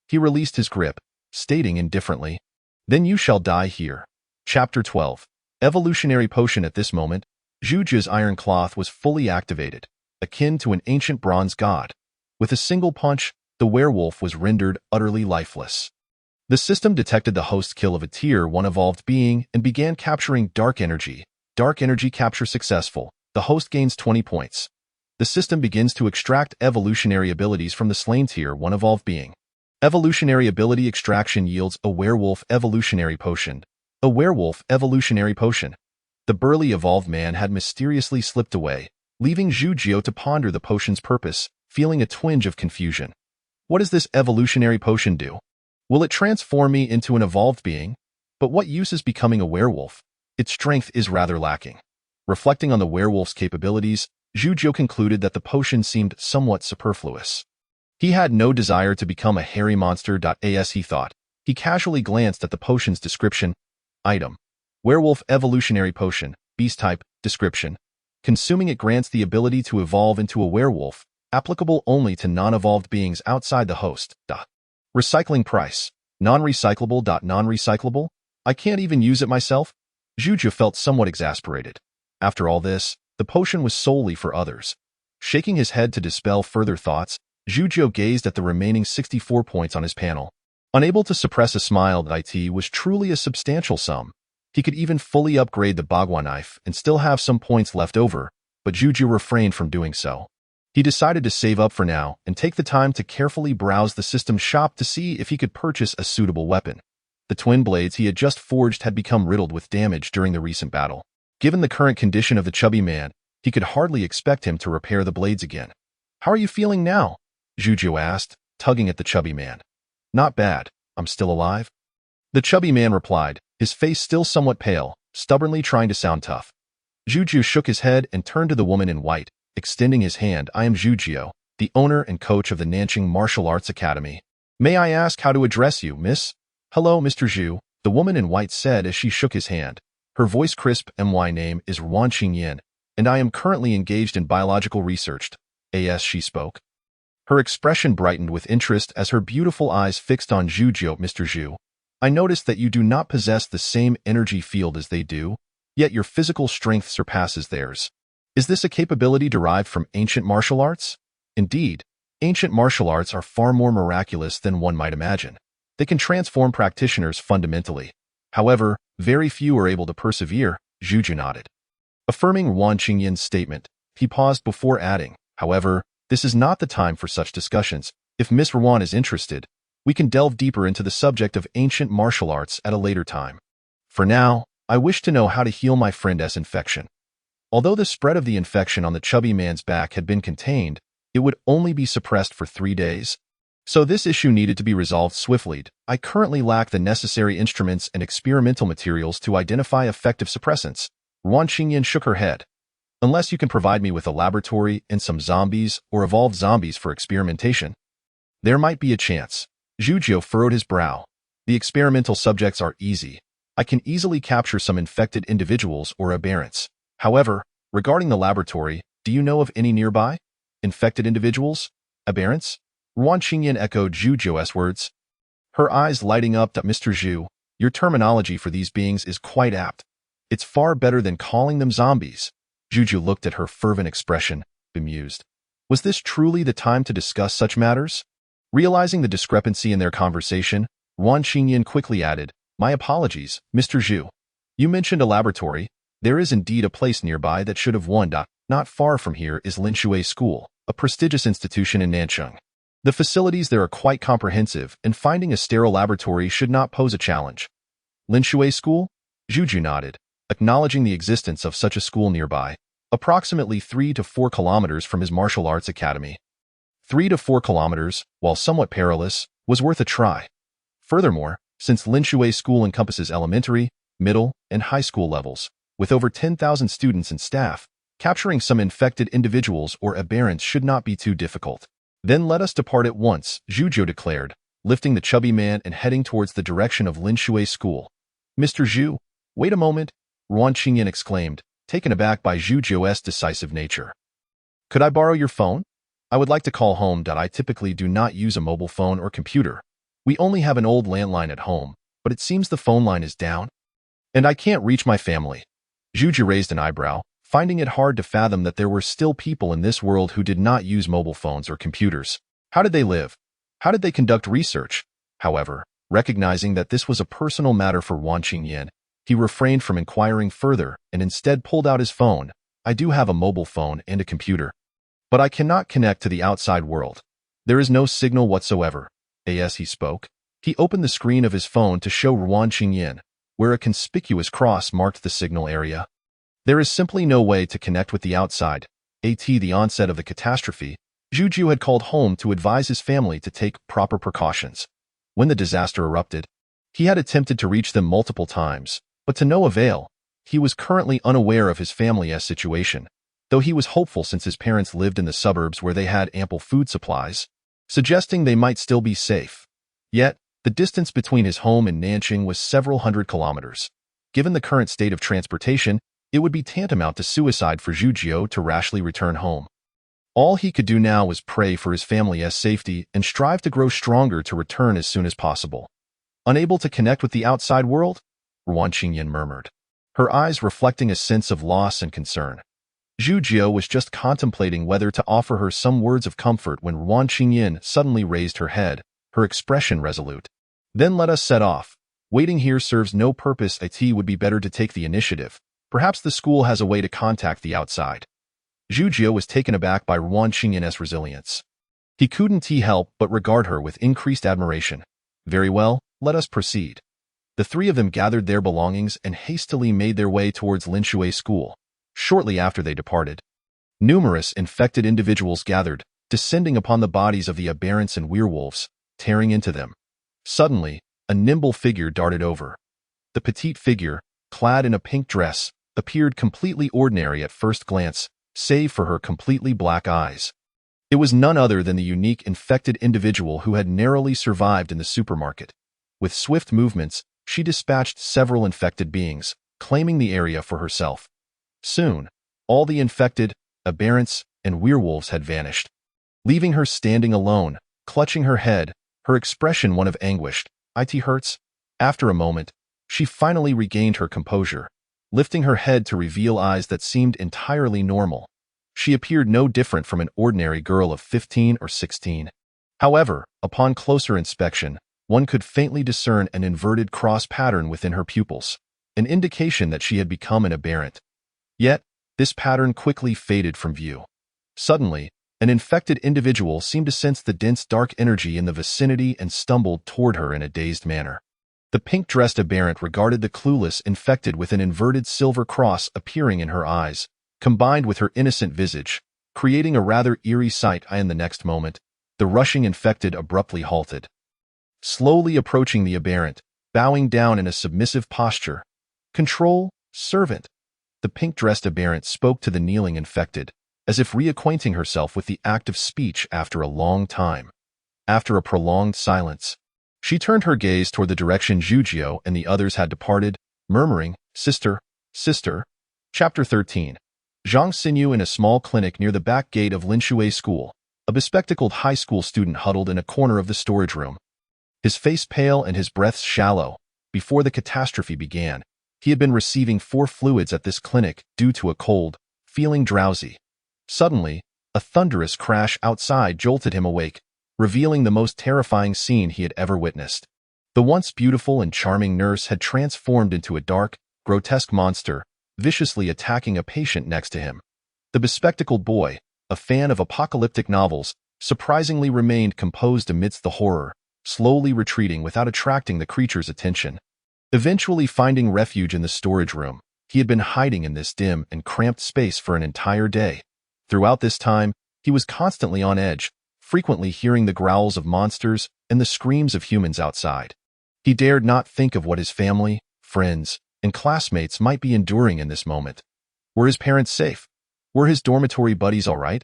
He released his grip, stating indifferently, "Then you shall die here." Chapter 12. Evolutionary Potion. At this moment, Zhujiao's iron cloth was fully activated, akin to an ancient bronze god. With a single punch, the werewolf was rendered utterly lifeless. The system detected the host kill of a Tier 1 evolved being and began capturing dark energy. Dark energy capture successful. The host gains 20 points. The system begins to extract evolutionary abilities from the slain Tier 1 evolved being. Evolutionary ability extraction yields a werewolf evolutionary potion. A werewolf evolutionary potion. The burly evolved man had mysteriously slipped away, leaving Zhujiao to ponder the potion's purpose, feeling a twinge of confusion. What does this evolutionary potion do? Will it transform me into an evolved being? But what use is becoming a werewolf? Its strength is rather lacking. Reflecting on the werewolf's capabilities, Zhujiao concluded that the potion seemed somewhat superfluous. He had no desire to become a hairy monster. As he thought, he casually glanced at the potion's description. Item: Werewolf Evolutionary Potion, Beast Type, Description. Consuming it grants the ability to evolve into a werewolf, applicable only to non-evolved beings outside the host. Recycling price: non-recyclable. Non-recyclable? I can't even use it myself? Zhujiao felt somewhat exasperated. After all this, the potion was solely for others. Shaking his head to dispel further thoughts, Zhujiao gazed at the remaining 64 points on his panel. Unable to suppress a smile, it was truly a substantial sum. He could even fully upgrade the Bagua knife and still have some points left over, but Zhujiao refrained from doing so. He decided to save up for now and take the time to carefully browse the system shop to see if he could purchase a suitable weapon. The twin blades he had just forged had become riddled with damage during the recent battle. Given the current condition of the chubby man, he could hardly expect him to repair the blades again. "How are you feeling now?" Zhujiao asked, tugging at the chubby man. "Not bad. I'm still alive." The chubby man replied, his face still somewhat pale, stubbornly trying to sound tough. Zhujiao shook his head and turned to the woman in white, extending his hand. "I am Zhujiao. the owner and coach of the Nanjing Martial Arts Academy. May I ask how to address you, miss? Hello, Mr. Zhu, the woman in white said as she shook his hand. Her voice crisp. My name is Wan Qingyan, and I am currently engaged in biological research. As she spoke. Her expression brightened with interest as her beautiful eyes fixed on Zhu Jiu. Mr. Zhu, I noticed that you do not possess the same energy field as they do, yet your physical strength surpasses theirs. Is this a capability derived from ancient martial arts? Indeed, ancient martial arts are far more miraculous than one might imagine. They can transform practitioners fundamentally. However, very few are able to persevere. Zhu nodded. Affirming Wan Qingyan's statement, he paused before adding, however, this is not the time for such discussions. If Miss Wan is interested, we can delve deeper into the subject of ancient martial arts at a later time. For now, I wish to know how to heal my friend's infection. Although the spread of the infection on the chubby man's back had been contained, it would only be suppressed for 3 days. So this issue needed to be resolved swiftly. I currently lack the necessary instruments and experimental materials to identify effective suppressants. Wan Qingyan shook her head. Unless you can provide me with a laboratory and some zombies or evolved zombies for experimentation, there might be a chance. Zhu Jiu furrowed his brow. The experimental subjects are easy. I can easily capture some infected individuals or aberrants. However, regarding the laboratory, do you know of any nearby? Infected individuals? Aberrants? Wan Qingyan echoed Zhu Jiu's words. Her eyes lighting up. Mr. Zhu, your terminology for these beings is quite apt. It's far better than calling them zombies. Zhu Jiu looked at her fervent expression, bemused. Was this truly the time to discuss such matters? Realizing the discrepancy in their conversation, Wan Qingyan quickly added, My apologies, Mr. Zhu. You mentioned a laboratory. There is indeed a place nearby that should have won. Not far from here is Linshui School, a prestigious institution in Nancheng. The facilities there are quite comprehensive, and finding a sterile laboratory should not pose a challenge. Linshui School? Zhu Jiu nodded, acknowledging the existence of such a school nearby, approximately 3 to 4 kilometers from his martial arts academy. 3 to 4 kilometers, while somewhat perilous, was worth a try. Furthermore, since Linshui School encompasses elementary, middle, and high school levels, with over 10,000 students and staff, capturing some infected individuals or aberrants should not be too difficult. Then let us depart at once, Zhu Jiu declared, lifting the chubby man and heading towards the direction of Linshui School. Mr. Zhu, wait a moment, Wan Qingyan exclaimed, taken aback by Zhu Jiu's decisive nature. Could I borrow your phone? I would like to call home. I typically do not use a mobile phone or computer. We only have an old landline at home, but it seems the phone line is down. And I can't reach my family. Zhu Jiu raised an eyebrow, finding it hard to fathom that there were still people in this world who did not use mobile phones or computers. How did they live? How did they conduct research? However, recognizing that this was a personal matter for Wan Qingyan, he refrained from inquiring further and instead pulled out his phone. I do have a mobile phone and a computer, but I cannot connect to the outside world. There is no signal whatsoever. As he spoke, he opened the screen of his phone to show Wan Qingyan, where a conspicuous cross marked the signal area. There is simply no way to connect with the outside. At the onset of the catastrophe, Zhu Jiu had called home to advise his family to take proper precautions. When the disaster erupted, he had attempted to reach them multiple times, but to no avail. He was currently unaware of his family's situation, though he was hopeful since his parents lived in the suburbs where they had ample food supplies, suggesting they might still be safe. Yet, the distance between his home and Nanjing was several hundred kilometers. Given the current state of transportation, it would be tantamount to suicide for Zhu Jiu to rashly return home. All he could do now was pray for his family's safety and strive to grow stronger to return as soon as possible. Unable to connect with the outside world? Wan Qingyan murmured, her eyes reflecting a sense of loss and concern. Zhu Jiu was just contemplating whether to offer her some words of comfort when Wan Qingyan suddenly raised her head, her expression resolute. Then let us set off. Waiting here serves no purpose. It would be better to take the initiative. Perhaps the school has a way to contact the outside. Zhu Jiu was taken aback by Wan Qingyan's resilience. He couldn't help but regard her with increased admiration. Very well, let us proceed. The three of them gathered their belongings and hastily made their way towards Linshui School. Shortly after they departed, numerous infected individuals gathered, descending upon the bodies of the aberrants and werewolves, tearing into them. Suddenly, a nimble figure darted over. The petite figure, clad in a pink dress, appeared completely ordinary at first glance, save for her completely black eyes. It was none other than the unique infected individual who had narrowly survived in the supermarket. With swift movements, she dispatched several infected beings, claiming the area for herself. Soon, all the infected, aberrants, and werewolves had vanished, leaving her standing alone, clutching her head, her expression one of anguish. "It hurts." After a moment, she finally regained her composure, lifting her head to reveal eyes that seemed entirely normal. She appeared no different from an ordinary girl of 15 or 16. However, upon closer inspection, one could faintly discern an inverted cross pattern within her pupils, an indication that she had become an aberrant. Yet, this pattern quickly faded from view. Suddenly, an infected individual seemed to sense the dense dark energy in the vicinity and stumbled toward her in a dazed manner. The pink-dressed aberrant regarded the clueless infected with an inverted silver cross appearing in her eyes, combined with her innocent visage, creating a rather eerie sight. In the next moment, the rushing infected abruptly halted, slowly approaching the aberrant, bowing down in a submissive posture. "Control, servant." The pink-dressed aberrant spoke to the kneeling infected, as if reacquainting herself with the act of speech after a long time. After a prolonged silence, she turned her gaze toward the direction Jujio and the others had departed, murmuring, "Sister, sister." Chapter 13. Zhang Xinyu in a small clinic near the back gate of Linshui School. A bespectacled high school student huddled in a corner of the storage room, his face pale and his breath shallow. Before the catastrophe began, he had been receiving 4 fluids at this clinic due to a cold, feeling drowsy. Suddenly, a thunderous crash outside jolted him awake, revealing the most terrifying scene he had ever witnessed. The once beautiful and charming nurse had transformed into a dark, grotesque monster, viciously attacking a patient next to him. The bespectacled boy, a fan of apocalyptic novels, surprisingly remained composed amidst the horror, slowly retreating without attracting the creature's attention. Eventually finding refuge in the storage room, he had been hiding in this dim and cramped space for an entire day. Throughout this time, he was constantly on edge, frequently hearing the growls of monsters and the screams of humans outside. He dared not think of what his family, friends, and classmates might be enduring in this moment. Were his parents safe? Were his dormitory buddies all right?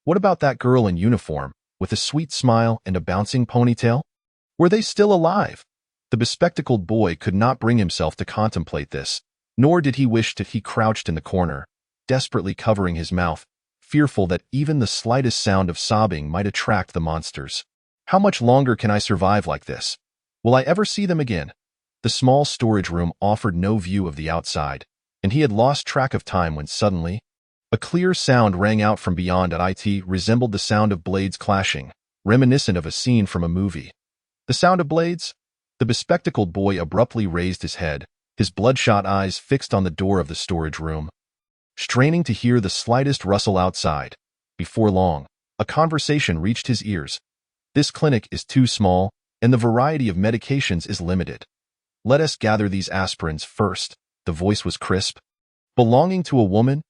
What about that girl in uniform, with a sweet smile and a bouncing ponytail? Were they still alive? The bespectacled boy could not bring himself to contemplate this, nor did he wish that he crouched in the corner, desperately covering his mouth, fearful that even the slightest sound of sobbing might attract the monsters. How much longer can I survive like this? Will I ever see them again? The small storage room offered no view of the outside, and he had lost track of time when suddenly, a clear sound rang out from beyond. It resembled the sound of blades clashing, reminiscent of a scene from a movie. The sound of blades? The bespectacled boy abruptly raised his head, his bloodshot eyes fixed on the door of the storage room, straining to hear the slightest rustle outside. Before long, a conversation reached his ears. "This clinic is too small, and the variety of medications is limited. Let us gather these aspirins first." The voice was crisp. "Belonging to a woman?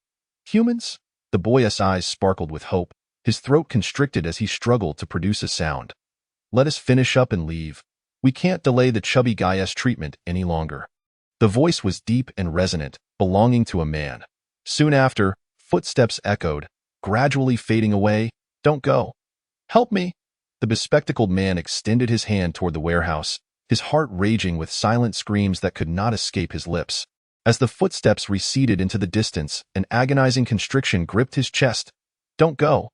Humans?" The boy's eyes sparkled with hope, his throat constricted as he struggled to produce a sound. "Let us finish up and leave. We can't delay the chubby guy's treatment any longer." The voice was deep and resonant, belonging to a man. Soon after, footsteps echoed, gradually fading away. "Don't go. Help me." The bespectacled man extended his hand toward the warehouse, his heart raging with silent screams that could not escape his lips. As the footsteps receded into the distance, an agonizing constriction gripped his chest. "Don't go.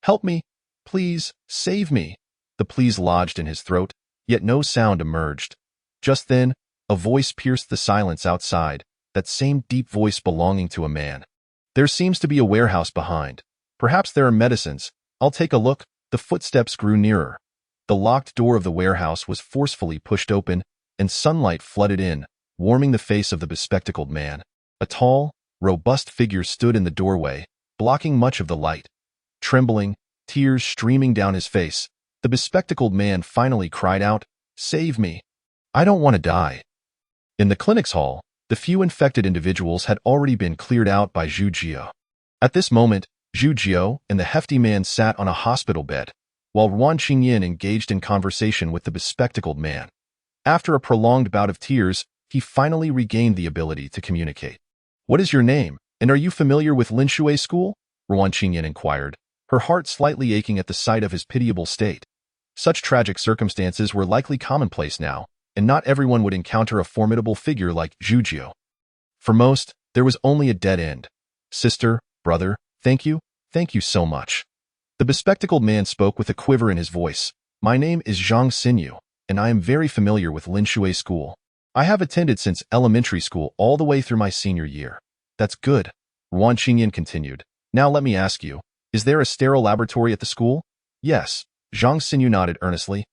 Help me. Please, save me." The pleas lodged in his throat, yet no sound emerged. Just then, a voice pierced the silence outside, that same deep voice belonging to a man. "There seems to be a warehouse behind. Perhaps there are medicines. I'll take a look." The footsteps grew nearer. The locked door of the warehouse was forcefully pushed open, and sunlight flooded in, warming the face of the bespectacled man. A tall, robust figure stood in the doorway, blocking much of the light. Trembling, tears streaming down his face, the bespectacled man finally cried out, "Save me. I don't want to die." In the clinic's hall, the few infected individuals had already been cleared out by Zhu Jio. At this moment, Zhu Jio and the hefty man sat on a hospital bed, while Ruan Qingyin engaged in conversation with the bespectacled man. After a prolonged bout of tears, he finally regained the ability to communicate. "What is your name, and are you familiar with Linshui School?" Ruan Qingyin inquired, her heart slightly aching at the sight of his pitiable state. Such tragic circumstances were likely commonplace now, and not everyone would encounter a formidable figure like Zhu. For most, there was only a dead end. Sister, brother, thank you so much. The bespectacled man spoke with a quiver in his voice. My name is Zhang Xinyu, and I am very familiar with Linshui School. I have attended since elementary school all the way through my senior year. That's good, Ruan Qingyan continued. Now let me ask you, is there a sterile laboratory at the school? Yes, Zhang Xinyu nodded earnestly.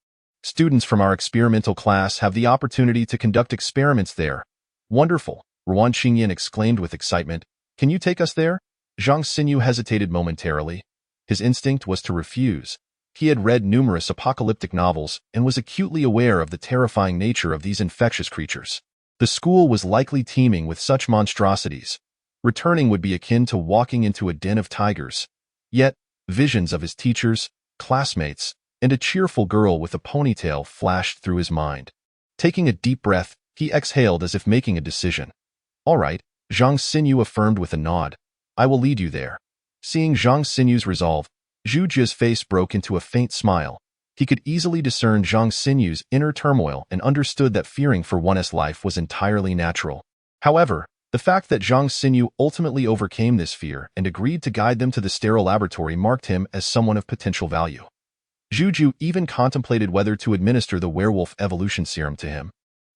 Students from our experimental class have the opportunity to conduct experiments there. Wonderful, Ruan Qingyan exclaimed with excitement. Can you take us there? Zhang Xinyu hesitated momentarily. His instinct was to refuse. He had read numerous apocalyptic novels and was acutely aware of the terrifying nature of these infectious creatures. The school was likely teeming with such monstrosities. Returning would be akin to walking into a den of tigers. Yet, visions of his teachers, classmates, and a cheerful girl with a ponytail flashed through his mind. Taking a deep breath, he exhaled as if making a decision. All right, Zhang Xinyu affirmed with a nod. I will lead you there. Seeing Zhang Xinyu's resolve, Zhu Jia's face broke into a faint smile. He could easily discern Zhang Xinyu's inner turmoil and understood that fearing for one's life was entirely natural. However, the fact that Zhang Xinyu ultimately overcame this fear and agreed to guide them to the sterile laboratory marked him as someone of potential value. Zhu Jia even contemplated whether to administer the werewolf evolution serum to him,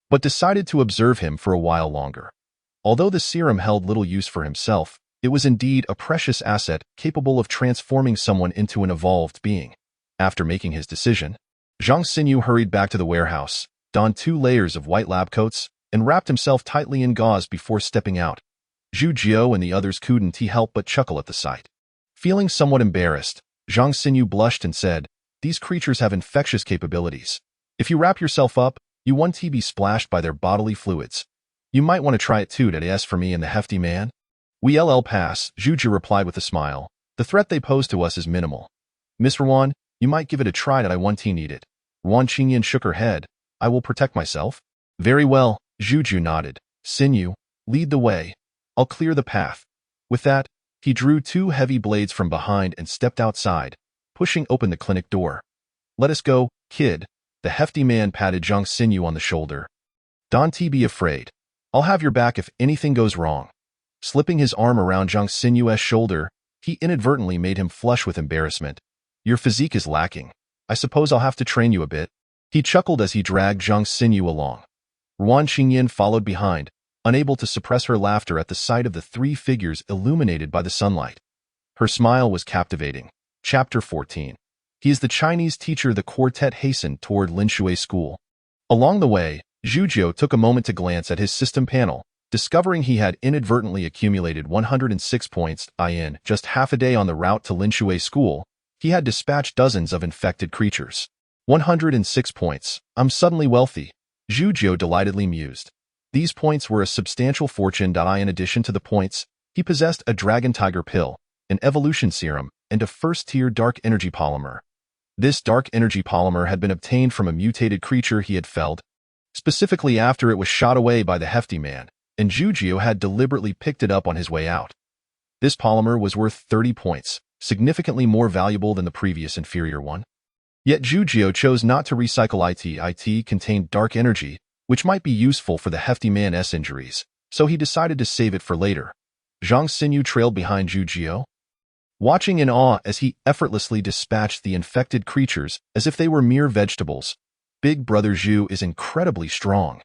but decided to observe him for a while longer. Although the serum held little use for himself, it was indeed a precious asset capable of transforming someone into an evolved being. After making his decision, Zhang Xinyu hurried back to the warehouse, donned 2 layers of white lab coats, and wrapped himself tightly in gauze before stepping out. Zhu Jia and the others couldn't help but chuckle at the sight. Feeling somewhat embarrassed, Zhang Xinyu blushed and said, These creatures have infectious capabilities. If you wrap yourself up, you won't be splashed by their bodily fluids. You might want to try it too, as for me and the hefty man. We'll pass, Zhu Jia replied with a smile. The threat they pose to us is minimal. Miss Ruan, you might give it a try that I won't need it. Ruan Qingyan shook her head. I will protect myself. Very well, Zhu Jia nodded. Xinyu, lead the way. I'll clear the path. With that, he drew 2 heavy blades from behind and stepped outside, pushing open the clinic door. Let us go, kid. The hefty man patted Zhang Xinyu on the shoulder. Don't be afraid. I'll have your back if anything goes wrong. Slipping his arm around Zhang Xinyu's shoulder, he inadvertently made him flush with embarrassment. Your physique is lacking. I suppose I'll have to train you a bit. He chuckled as he dragged Zhang Xinyu along. Ruan Qingyan followed behind, unable to suppress her laughter at the sight of the 3 figures illuminated by the sunlight. Her smile was captivating. Chapter 14. He is the Chinese teacher. The quartet hastened toward Linshui School. Along the way, Zhu Jia took a moment to glance at his system panel, discovering he had inadvertently accumulated 106 points. In just half a day on the route to Linshui School, he had dispatched dozens of infected creatures. 106 points. I'm suddenly wealthy, Zhu Jia delightedly mused. These points were a substantial fortune. In addition to the points, he possessed a dragon tiger pill, an evolution serum, and a first-tier dark energy polymer. This dark energy polymer had been obtained from a mutated creature he had felled, specifically after it was shot away by the hefty man, and Zhu Jia had deliberately picked it up on his way out. This polymer was worth 30 points, significantly more valuable than the previous inferior one. Yet Zhu Jia chose not to recycle it. It contained dark energy, which might be useful for the hefty man's injuries, so he decided to save it for later. Zhang Xinyu trailed behind Zhu Jia, watching in awe as he effortlessly dispatched the infected creatures as if they were mere vegetables. Big Brother Zhu is incredibly strong.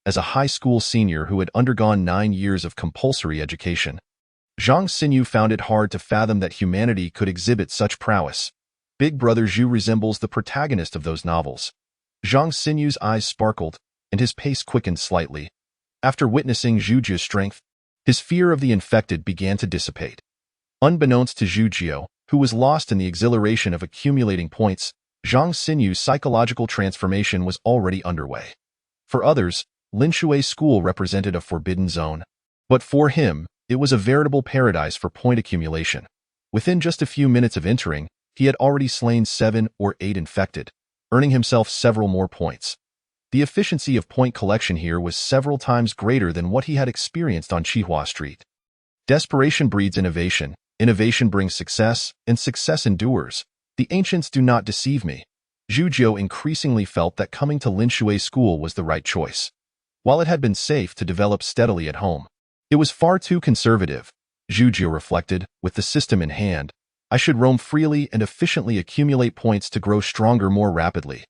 As a high school senior who had undergone 9 years of compulsory education, Zhang Xinyu found it hard to fathom that humanity could exhibit such prowess. Big Brother Zhu resembles the protagonist of those novels. Zhang Xinyu's eyes sparkled, and his pace quickened slightly. After witnessing Zhu Jia's strength, his fear of the infected began to dissipate. Unbeknownst to Zhu Jia, who was lost in the exhilaration of accumulating points, Zhang Xinyu's psychological transformation was already underway. For others, Linshui School represented a forbidden zone. But for him, it was a veritable paradise for point accumulation. Within just a few minutes of entering, he had already slain 7 or 8 infected, earning himself several more points. The efficiency of point collection here was several times greater than what he had experienced on Qihua Street. Desperation breeds innovation, Innovation brings success, and success endures. The ancients do not deceive me. Zhu Jiu increasingly felt that coming to Lin Shui school was the right choice. While it had been safe to develop steadily at home, it was far too conservative. Zhu Jiu reflected, with the system in hand, I should roam freely and efficiently accumulate points to grow stronger more rapidly.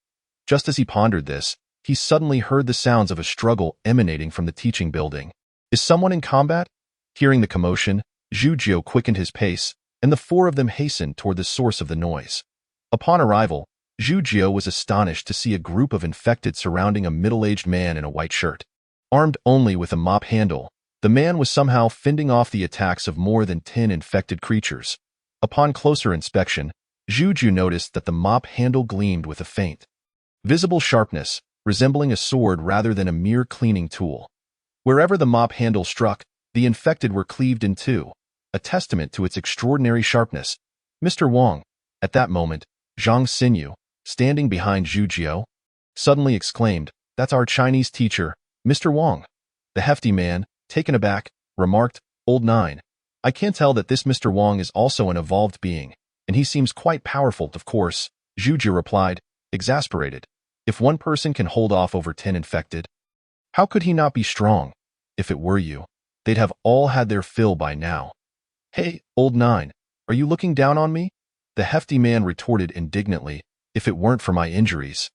Just as he pondered this, he suddenly heard the sounds of a struggle emanating from the teaching building. Is someone in combat? Hearing the commotion, Zhu Jiu quickened his pace, and the four of them hastened toward the source of the noise. Upon arrival, Zhu Jiu was astonished to see a group of infected surrounding a middle-aged man in a white shirt. Armed only with a mop handle, the man was somehow fending off the attacks of more than 10 infected creatures. Upon closer inspection, Zhu Jiu noticed that the mop handle gleamed with a faint, visible sharpness, resembling a sword rather than a mere cleaning tool. Wherever the mop handle struck, the infected were cleaved in two, a testament to its extraordinary sharpness. Mr. Wang. At that moment, Zhang Xinyu, standing behind Zhu Jiu, suddenly exclaimed, That's our Chinese teacher, Mr. Wang. The hefty man, taken aback, remarked, Old Nine, I can't tell that this Mr. Wang is also an evolved being, and he seems quite powerful, of course. Zhu Jiu replied, exasperated. If one person can hold off over 10 infected, how could he not be strong? If it were you, they'd have all had their fill by now. Hey, Old Nine, are you looking down on me? The hefty man retorted indignantly, if it weren't for my injuries,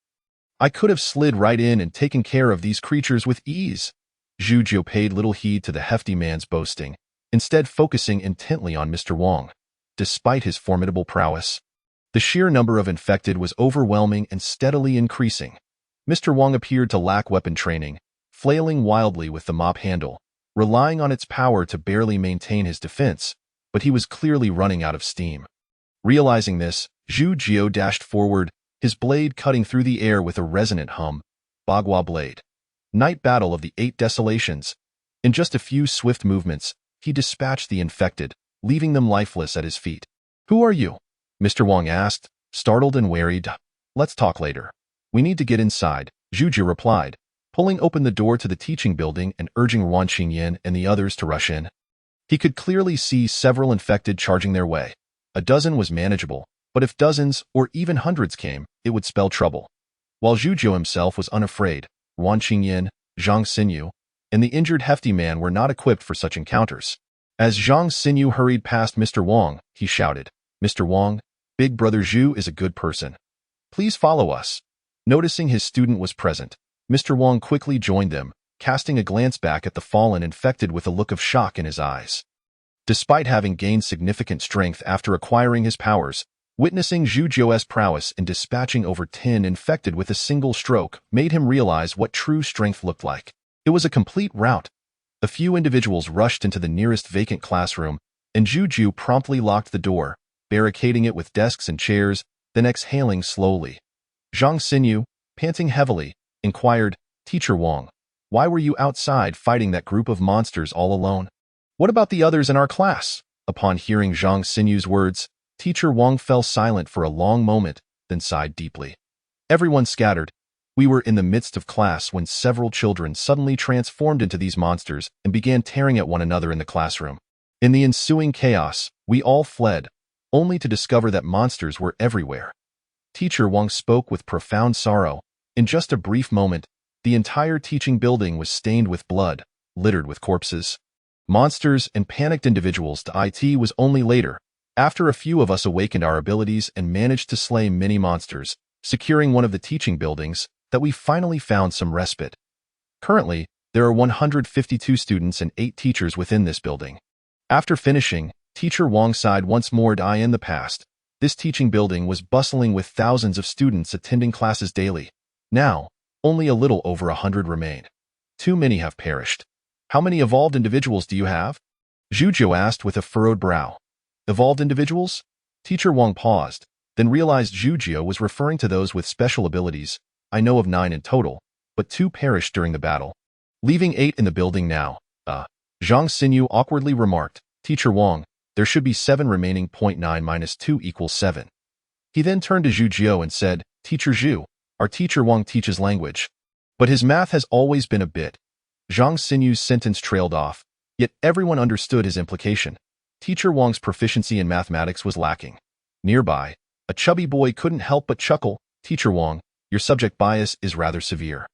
I could have slid right in and taken care of these creatures with ease. Zhu Jiu paid little heed to the hefty man's boasting, instead focusing intently on Mr. Wang. Despite his formidable prowess, the sheer number of infected was overwhelming and steadily increasing. Mr. Wang appeared to lack weapon training, flailing wildly with the mop handle, relying on its power to barely maintain his defense, but he was clearly running out of steam. Realizing this, Zhu Jiu dashed forward, his blade cutting through the air with a resonant hum. Bagua Blade. Night Battle of the Eight Desolations. In just a few swift movements, he dispatched the infected, leaving them lifeless at his feet. Who are you? Mr. Wang asked, startled and worried. Let's talk later. We need to get inside, Zhu Jiu replied, pulling open the door to the teaching building and urging Wan Qingyan and the others to rush in. He could clearly see several infected charging their way. A dozen was manageable, but if dozens or even hundreds came, it would spell trouble. While Zhu Jiu himself was unafraid, Wan Qingyan, Zhang Xinyu, and the injured hefty man were not equipped for such encounters. As Zhang Xinyu hurried past Mr. Wang, he shouted, Mr. Wang, Big Brother Zhu is a good person. Please follow us. Noticing his student was present, Mr. Wang quickly joined them, casting a glance back at the fallen infected with a look of shock in his eyes. Despite having gained significant strength after acquiring his powers, witnessing Zhu Jiu's prowess in dispatching over 10 infected with a single stroke made him realize what true strength looked like. It was a complete rout. A few individuals rushed into the nearest vacant classroom, and Zhu Jiu promptly locked the door, barricading it with desks and chairs, then exhaling slowly. Zhang Xinyu, panting heavily, inquired, Teacher Wang, why were you outside fighting that group of monsters all alone? What about the others in our class? Upon hearing Zhang Xinyu's words, Teacher Wang fell silent for a long moment, then sighed deeply. Everyone scattered. We were in the midst of class when several children suddenly transformed into these monsters and began tearing at one another in the classroom. In the ensuing chaos, we all fled, only to discover that monsters were everywhere. Teacher Wang spoke with profound sorrow. In just a brief moment, the entire teaching building was stained with blood, littered with corpses, monsters, and panicked individuals. It was only later, after a few of us awakened our abilities and managed to slay many monsters, securing one of the teaching buildings, that we finally found some respite. Currently, there are 152 students and 8 teachers within this building. After finishing, Teacher Wang sighed once more. In the past, this teaching building was bustling with thousands of students attending classes daily. Now, only a little over 100 remain. Too many have perished. How many evolved individuals do you have? Zhu Jiu asked with a furrowed brow. Evolved individuals? Teacher Wang paused, then realized Zhu Jiu was referring to those with special abilities. I know of 9 in total, but 2 perished during the battle, leaving 8 in the building now. Zhang Xinyu awkwardly remarked, Teacher Wang, there should be 7 remaining. 9 minus 2 equals 7. He then turned to Zhu Jiu and said, Teacher Zhu, our teacher Wang teaches language, but his math has always been a bit. Zhang Xinyu's sentence trailed off, yet everyone understood his implication. Teacher Wang's proficiency in mathematics was lacking. Nearby, a chubby boy couldn't help but chuckle. Teacher Wang, your subject bias is rather severe.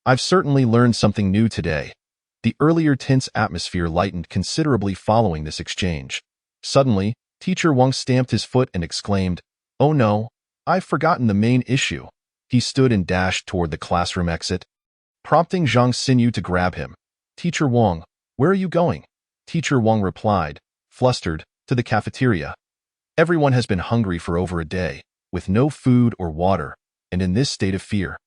I've certainly learned something new today. The earlier tense atmosphere lightened considerably following this exchange. Suddenly, Teacher Wang stamped his foot and exclaimed, "Oh no, I've forgotten the main issue." He stood and dashed toward the classroom exit, prompting Zhang Xinyu to grab him. "Teacher Wang, where are you going?" Teacher Wang replied, flustered, "To the cafeteria. Everyone has been hungry for over a day, with no food or water, and in this state of fear.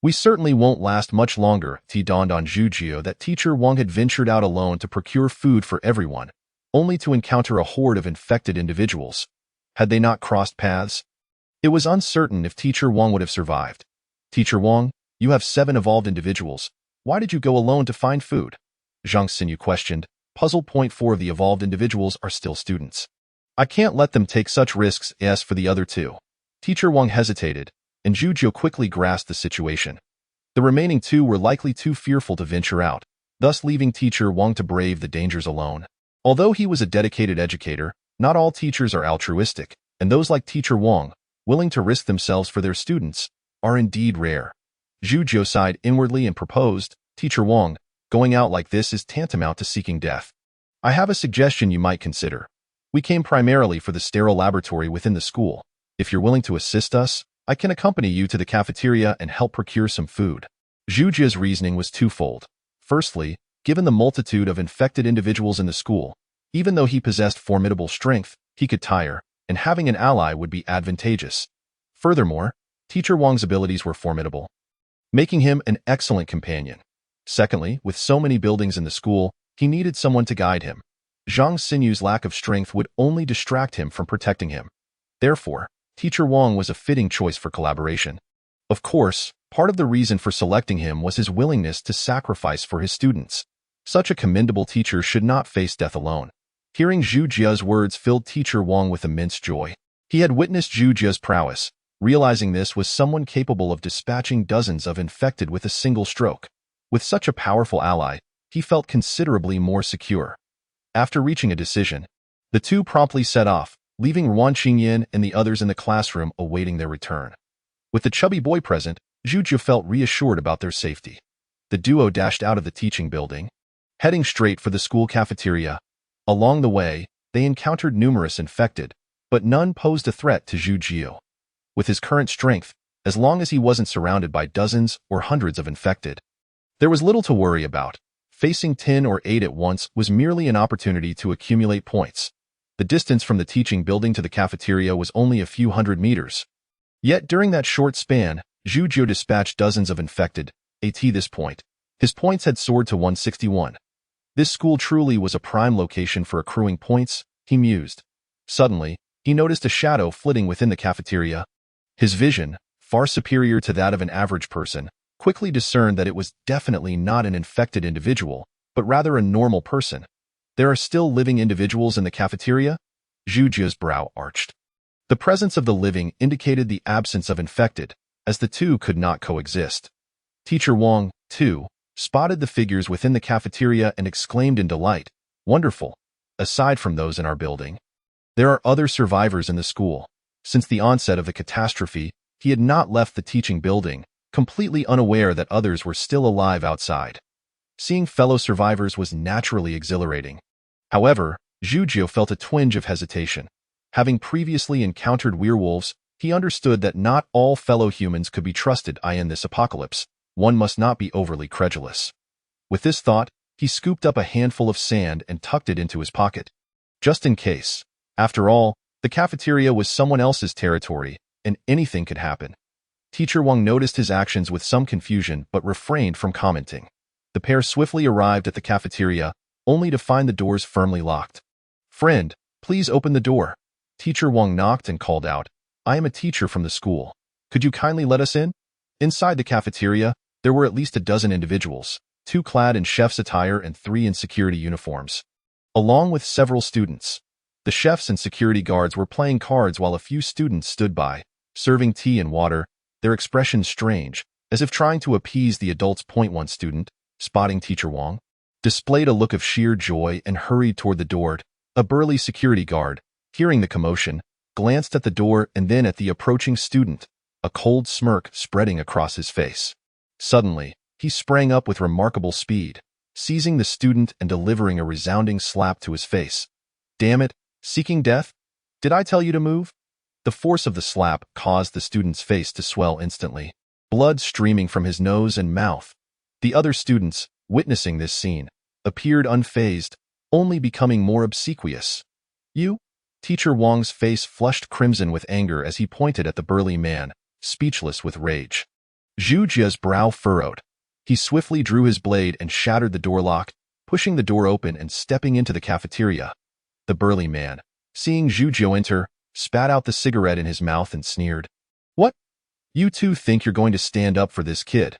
We certainly won't last much longer." It dawned on Zhu Jie that Teacher Wang had ventured out alone to procure food for everyone, only to encounter a horde of infected individuals. Had they not crossed paths? It was uncertain if Teacher Wang would have survived. "Teacher Wang, you have 7 evolved individuals. Why did you go alone to find food?" Zhang Xinyu questioned, puzzled. Point 4 of the evolved individuals are still students. I can't let them take such risks as for the other 2. Teacher Wang hesitated, and Zhu Jie quickly grasped the situation. The remaining 2 were likely too fearful to venture out, thus leaving Teacher Wang to brave the dangers alone. Although he was a dedicated educator, not all teachers are altruistic, and those like Teacher Wang, willing to risk themselves for their students, are indeed rare. Zhu Jie sighed inwardly and proposed, "Teacher Wang, going out like this is tantamount to seeking death. I have a suggestion you might consider. We came primarily for the sterile laboratory within the school. If you're willing to assist us, I can accompany you to the cafeteria and help procure some food." Zhu Jie's reasoning was twofold. Firstly, given the multitude of infected individuals in the school, even though he possessed formidable strength, he could tire, and having an ally would be advantageous. Furthermore, Teacher Wang's abilities were formidable, making him an excellent companion. Secondly, with so many buildings in the school, he needed someone to guide him. Zhang Xinyu's lack of strength would only distract him from protecting him. Therefore, Teacher Wang was a fitting choice for collaboration. Of course, part of the reason for selecting him was his willingness to sacrifice for his students. Such a commendable teacher should not face death alone. Hearing Zhu Jie's words filled Teacher Wang with immense joy. He had witnessed Zhu Jie's prowess, realizing this was someone capable of dispatching dozens of infected with a single stroke. With such a powerful ally, he felt considerably more secure. After reaching a decision, the 2 promptly set off, leaving Ruan Qingyan and the others in the classroom awaiting their return. With the chubby boy present, Zhu Jie felt reassured about their safety. The duo dashed out of the teaching building, heading straight for the school cafeteria. Along the way, they encountered numerous infected, but none posed a threat to Zhu Jie. With his current strength, as long as he wasn't surrounded by dozens or hundreds of infected, there was little to worry about. Facing 10 or 8 at once was merely an opportunity to accumulate points. The distance from the teaching building to the cafeteria was only a few hundred meters. Yet during that short span, Zhu Jie dispatched dozens of infected. At this point, his points had soared to 161. This school truly was a prime location for accruing points, he mused. Suddenly, he noticed a shadow flitting within the cafeteria. His vision, far superior to that of an average person, quickly discerned that it was definitely not an infected individual, but rather a normal person. "There are still living individuals in the cafeteria?" Zhu Jie's brow arched. The presence of the living indicated the absence of infected, as the 2 could not coexist. Teacher Wang, too, spotted the figures within the cafeteria and exclaimed in delight, "Wonderful! Aside from those in our building, there are other survivors in the school." Since the onset of the catastrophe, he had not left the teaching building, completely unaware that others were still alive outside. Seeing fellow survivors was naturally exhilarating. However, Zhu Jie felt a twinge of hesitation. Having previously encountered werewolves, he understood that not all fellow humans could be trusted in this apocalypse. One must not be overly credulous. With this thought, he scooped up a handful of sand and tucked it into his pocket. Just in case. After all, the cafeteria was someone else's territory, and anything could happen. Teacher Wang noticed his actions with some confusion but refrained from commenting. The pair swiftly arrived at the cafeteria, only to find the doors firmly locked. "Friend, please open the door." Teacher Wang knocked and called out, "I am a teacher from the school. Could you kindly let us in?" Inside the cafeteria, there were at least a dozen individuals, 2 clad in chef's attire and 3 in security uniforms, along with several students. The chefs and security guards were playing cards while a few students stood by, serving tea and water, their expressions strange, as if trying to appease the adults. One student, spotting Teacher Wang, displayed a look of sheer joy and hurried toward the door. A burly security guard, hearing the commotion, glanced at the door and then at the approaching student, a cold smirk spreading across his face. Suddenly, he sprang up with remarkable speed, seizing the student and delivering a resounding slap to his face. "Damn it, seeking death? Did I tell you to move?" The force of the slap caused the student's face to swell instantly, blood streaming from his nose and mouth. The other students, witnessing this scene, appeared unfazed, only becoming more obsequious. "You?" Teacher Wang's face flushed crimson with anger as he pointed at the burly man, speechless with rage. Zhu Jia's brow furrowed. He swiftly drew his blade and shattered the door lock, pushing the door open and stepping into the cafeteria. The burly man, seeing Zhu Jia enter, spat out the cigarette in his mouth and sneered. "What? You two think you're going to stand up for this kid?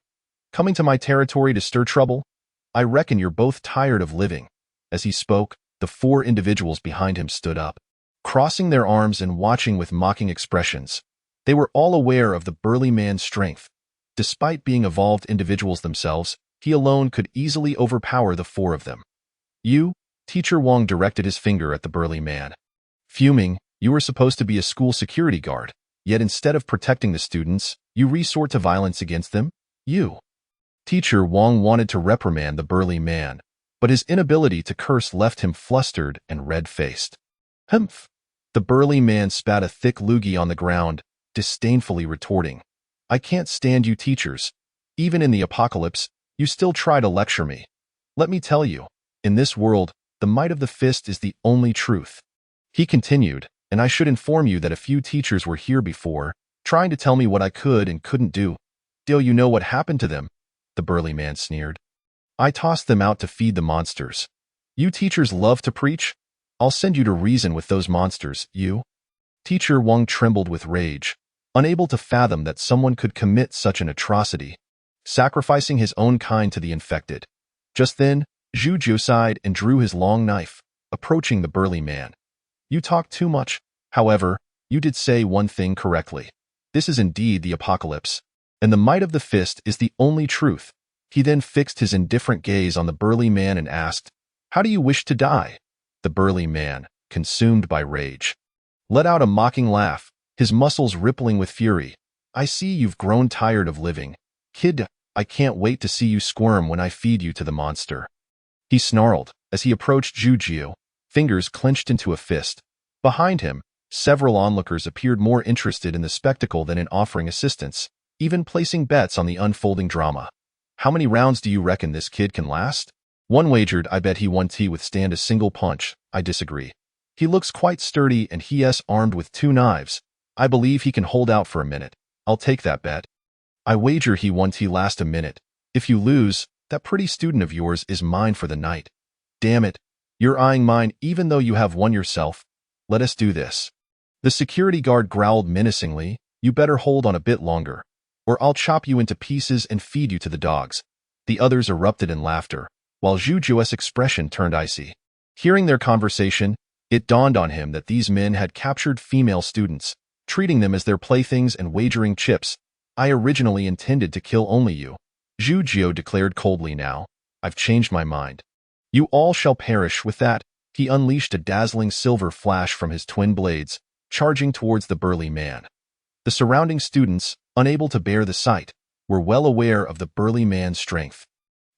Coming to my territory to stir trouble? I reckon you're both tired of living." As he spoke, the 4 individuals behind him stood up, crossing their arms and watching with mocking expressions. They were all aware of the burly man's strength. Despite being evolved individuals themselves, he alone could easily overpower the 4 of them. "You?" Teacher Wang directed his finger at the burly man. Fuming, "You were supposed to be a school security guard, yet instead of protecting the students, you resort to violence against them? You?" Teacher Wang wanted to reprimand the burly man, but his inability to curse left him flustered and red-faced. "Humph!" The burly man spat a thick loogie on the ground, disdainfully retorting. "I can't stand you teachers. Even in the apocalypse, you still try to lecture me. Let me tell you, in this world, the might of the fist is the only truth." He continued, "And I should inform you that a few teachers were here before, trying to tell me what I could and couldn't do. Do you know what happened to them?" The burly man sneered. "I tossed them out to feed the monsters. You teachers love to preach? I'll send you to reason with those monsters, you." Teacher Wang trembled with rage, unable to fathom that someone could commit such an atrocity, sacrificing his own kind to the infected. Just then, Zhu Jiu sighed and drew his long knife, approaching the burly man. "You talk too much. However, you did say one thing correctly. This is indeed the apocalypse, and the might of the fist is the only truth." He then fixed his indifferent gaze on the burly man and asked, "How do you wish to die?" The burly man, consumed by rage, let out a mocking laugh, his muscles rippling with fury. "I see you've grown tired of living. Kid, I can't wait to see you squirm when I feed you to the monster." He snarled as he approached Zhu Jiu, fingers clenched into a fist. Behind him, several onlookers appeared more interested in the spectacle than in offering assistance, even placing bets on the unfolding drama. "How many rounds do you reckon this kid can last?" One wagered, "I bet he won't withstand a single punch." "I disagree. He looks quite sturdy and he's armed with 2 knives. I believe he can hold out for a minute. I'll take that bet." "I wager he won't last a minute. If you lose, that pretty student of yours is mine for the night." "Damn it, you're eyeing mine even though you have one yourself. Let us do this." The security guard growled menacingly, "You better hold on a bit longer, or I'll chop you into pieces and feed you to the dogs." The others erupted in laughter, while Zhu Jiu's expression turned icy. Hearing their conversation, it dawned on him that these men had captured female students, treating them as their playthings and wagering chips. "I originally intended to kill only you," Zhu Jiu declared coldly. "Now, I've changed my mind. You all shall perish." With that, he unleashed a dazzling silver flash from his twin blades, charging towards the burly man. The surrounding students, unable to bear the sight, were well aware of the burly man's strength.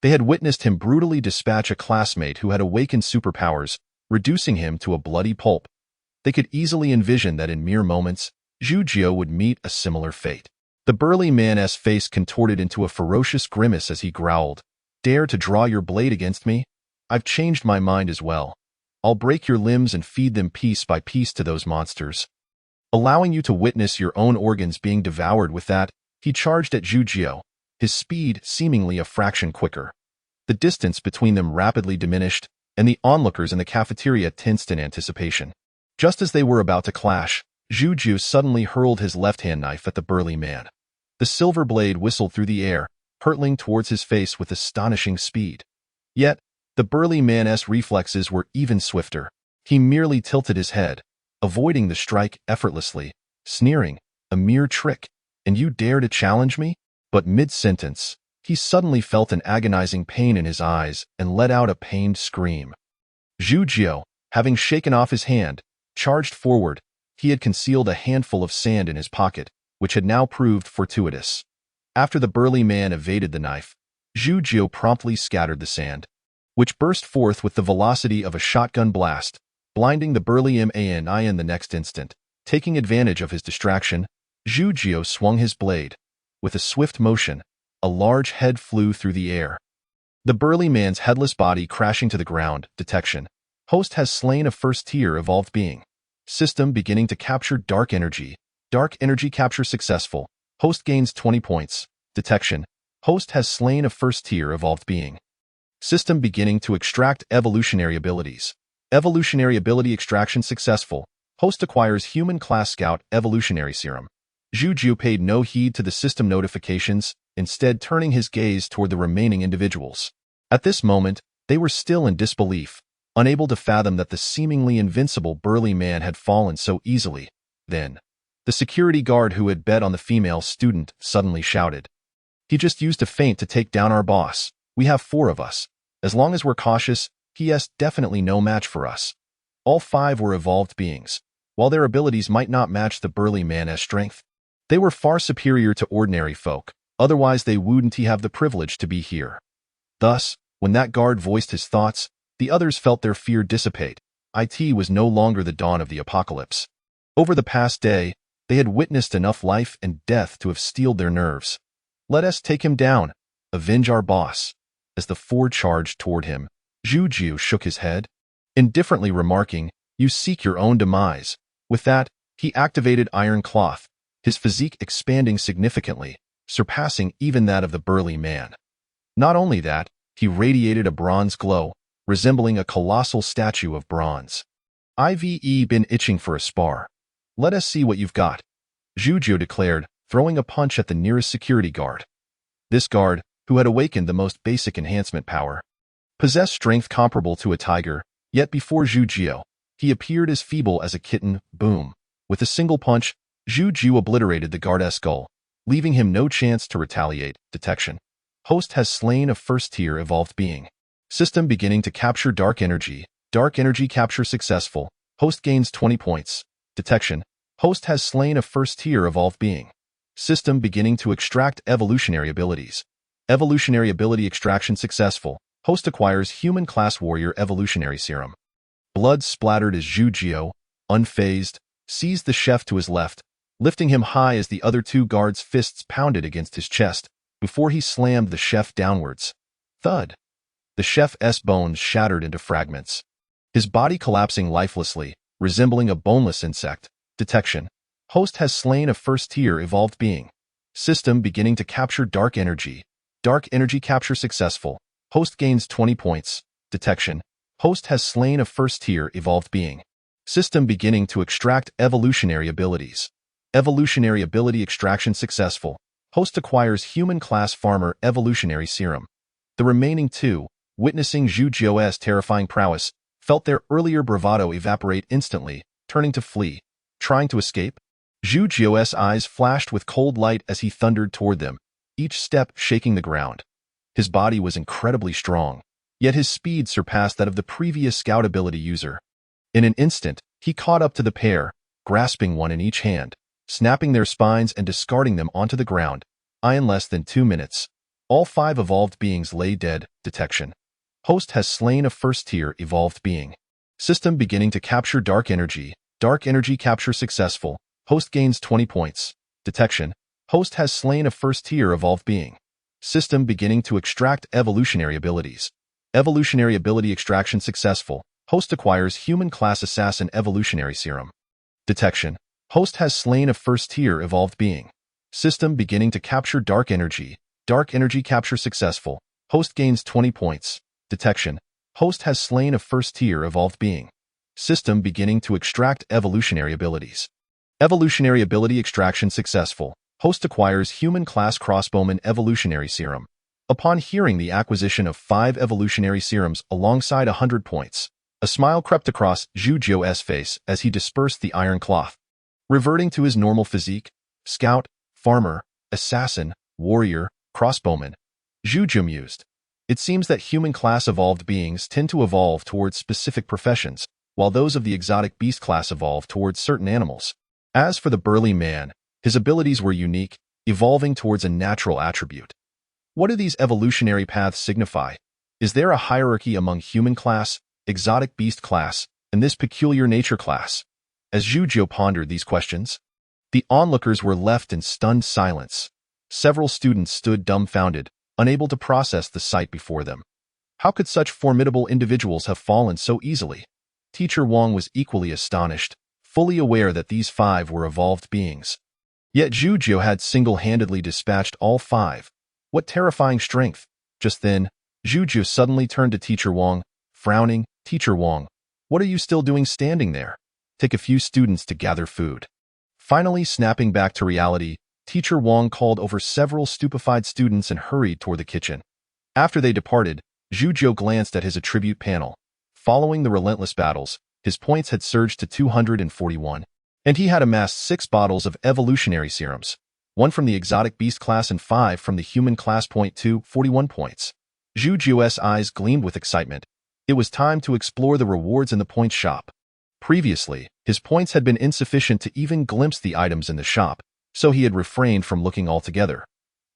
They had witnessed him brutally dispatch a classmate who had awakened superpowers, reducing him to a bloody pulp. They could easily envision that in mere moments, Zhu Jiu would meet a similar fate. The burly man's face contorted into a ferocious grimace as he growled, "Dare to draw your blade against me? I've changed my mind as well. I'll break your limbs and feed them piece by piece to those monsters." Allowing you to witness your own organs being devoured. With that, he charged at Zhu Jiu, his speed seemingly a fraction quicker. The distance between them rapidly diminished, and the onlookers in the cafeteria tensed in anticipation. Just as they were about to clash, Zhu Jiu suddenly hurled his left-hand knife at the burly man. The silver blade whistled through the air, hurtling towards his face with astonishing speed. Yet, the burly man's reflexes were even swifter. He merely tilted his head, avoiding the strike effortlessly, sneering, "A mere trick, and you dare to challenge me?" But mid-sentence, he suddenly felt an agonizing pain in his eyes and let out a pained scream. Zhu Jiu, Having shaken off his hand, charged forward, he had concealed a handful of sand in his pocket, which had now proved fortuitous. After the burly man evaded the knife, Zhu Jiu promptly scattered the sand, which burst forth with the velocity of a shotgun blast, blinding the burly man in the next instant. Taking advantage of his distraction, Zhu Jiu swung his blade. With a swift motion, a large head flew through the air. The burly man's headless body crashing to the ground. Detection. Host has slain a first-tier evolved being. System beginning to capture dark energy. Dark energy capture successful. Host gains 20 points. Detection. Host has slain a first-tier evolved being. System beginning to extract evolutionary abilities. Evolutionary ability extraction successful. Host acquires human class scout evolutionary serum. Zhu Jiu paid no heed to the system notifications, instead turning his gaze toward the remaining individuals. At this moment, they were still in disbelief, unable to fathom that the seemingly invincible burly man had fallen so easily. Then, the security guard who had bet on the female student suddenly shouted, "He just used a feint to take down our boss. We have 4 of us. As long as we're cautious, he's definitely no match for us." All 5 were evolved beings. While their abilities might not match the burly man's strength, they were far superior to ordinary folk, otherwise they wouldn't have the privilege to be here. Thus, when that guard voiced his thoughts, the others felt their fear dissipate. It was no longer the dawn of the apocalypse. Over the past day, they had witnessed enough life and death to have steeled their nerves. "Let us take him down. Avenge our boss." As the 4 charged toward him, Zhu Jiu shook his head, indifferently remarking, "You seek your own demise." With that, he activated Iron Cloth, his physique expanding significantly, surpassing even that of the burly man. Not only that, he radiated a bronze glow, resembling a colossal statue of bronze. "I've been itching for a spar. Let us see what you've got," Zhu Jiu declared, throwing a punch at the nearest security guard. This guard, who had awakened the most basic enhancement power, possessed strength comparable to a tiger, yet before Zhu Jiu, he appeared as feeble as a kitten. Boom. With a single punch, Zhu Jiu obliterated the guard's skull, leaving him no chance to retaliate. Detection. Host has slain a first-tier evolved being. System beginning to capture dark energy. Dark energy capture successful. Host gains 20 points. Detection. Host has slain a first-tier evolved being. System beginning to extract evolutionary abilities. Evolutionary ability extraction successful. Host acquires human class warrior evolutionary serum. Blood splattered as Zhu Jiu, unfazed, seized the chef to his left, lifting him high as the other 2 guards' fists pounded against his chest, before he slammed the chef downwards. Thud. The chef's bones shattered into fragments, his body collapsing lifelessly, resembling a boneless insect. Detection. Host has slain a first-tier evolved being. System beginning to capture dark energy. Dark energy capture successful. Host gains 20 points. Detection. Host has slain a first-tier evolved being. System beginning to extract evolutionary abilities. Evolutionary ability extraction successful. Host acquires human class farmer evolutionary serum. The remaining 2, witnessing Zhu Jiu's terrifying prowess, felt their earlier bravado evaporate instantly, turning to flee. Trying to escape? Zhu Jiu's eyes flashed with cold light as he thundered toward them, each step shaking the ground. His body was incredibly strong, yet his speed surpassed that of the previous scout ability user. In an instant, he caught up to the pair, grasping one in each hand, snapping their spines and discarding them onto the ground. In less than 2 minutes, all 5 evolved beings lay dead. Detection. Host has slain a first-tier evolved being. System beginning to capture dark energy. Dark energy capture successful. Host gains 20 points. Detection. Host has slain a first-tier evolved being. System beginning to extract evolutionary abilities. Evolutionary ability extraction successful. Host acquires human class assassin evolutionary serum. Detection. Host has slain a first-tier evolved being. System beginning to capture dark energy. Dark energy capture successful. Host gains 20 points. Detection. Host has slain a first-tier evolved being. System beginning to extract evolutionary abilities. Evolutionary ability extraction successful. Host acquires human class crossbowman evolutionary serum. Upon hearing the acquisition of 5 evolutionary serums alongside 100 points, a smile crept across Zhu Jiu's face as he dispersed the iron cloth. Reverting to his normal physique, scout, farmer, assassin, warrior, crossbowman, Zhu Jiu mused. It seems that human class evolved beings tend to evolve towards specific professions, while those of the exotic beast class evolved towards certain animals. As for the burly man, his abilities were unique, evolving towards a natural attribute. What do these evolutionary paths signify? Is there a hierarchy among human class, exotic beast class, and this peculiar nature class? As Zhujiu pondered these questions, the onlookers were left in stunned silence. Several students stood dumbfounded, unable to process the sight before them. How could such formidable individuals have fallen so easily? Teacher Wang was equally astonished, fully aware that these 5 were evolved beings. Yet Zhujiu had single-handedly dispatched all 5. What terrifying strength! Just then, Zhujiu suddenly turned to Teacher Wang, frowning. Teacher Wang, what are you still doing standing there? Take a few students to gather food. Finally snapping back to reality, Teacher Wang called over several stupefied students and hurried toward the kitchen. After they departed, Zhujiu glanced at his attribute panel. Following the relentless battles, his points had surged to 241, and he had amassed 6 bottles of evolutionary serums, 1 from the exotic beast class and 5 from the human class. 41 points. Zhujiu's eyes gleamed with excitement. It was time to explore the rewards in the points shop. Previously, his points had been insufficient to even glimpse the items in the shop, so he had refrained from looking altogether.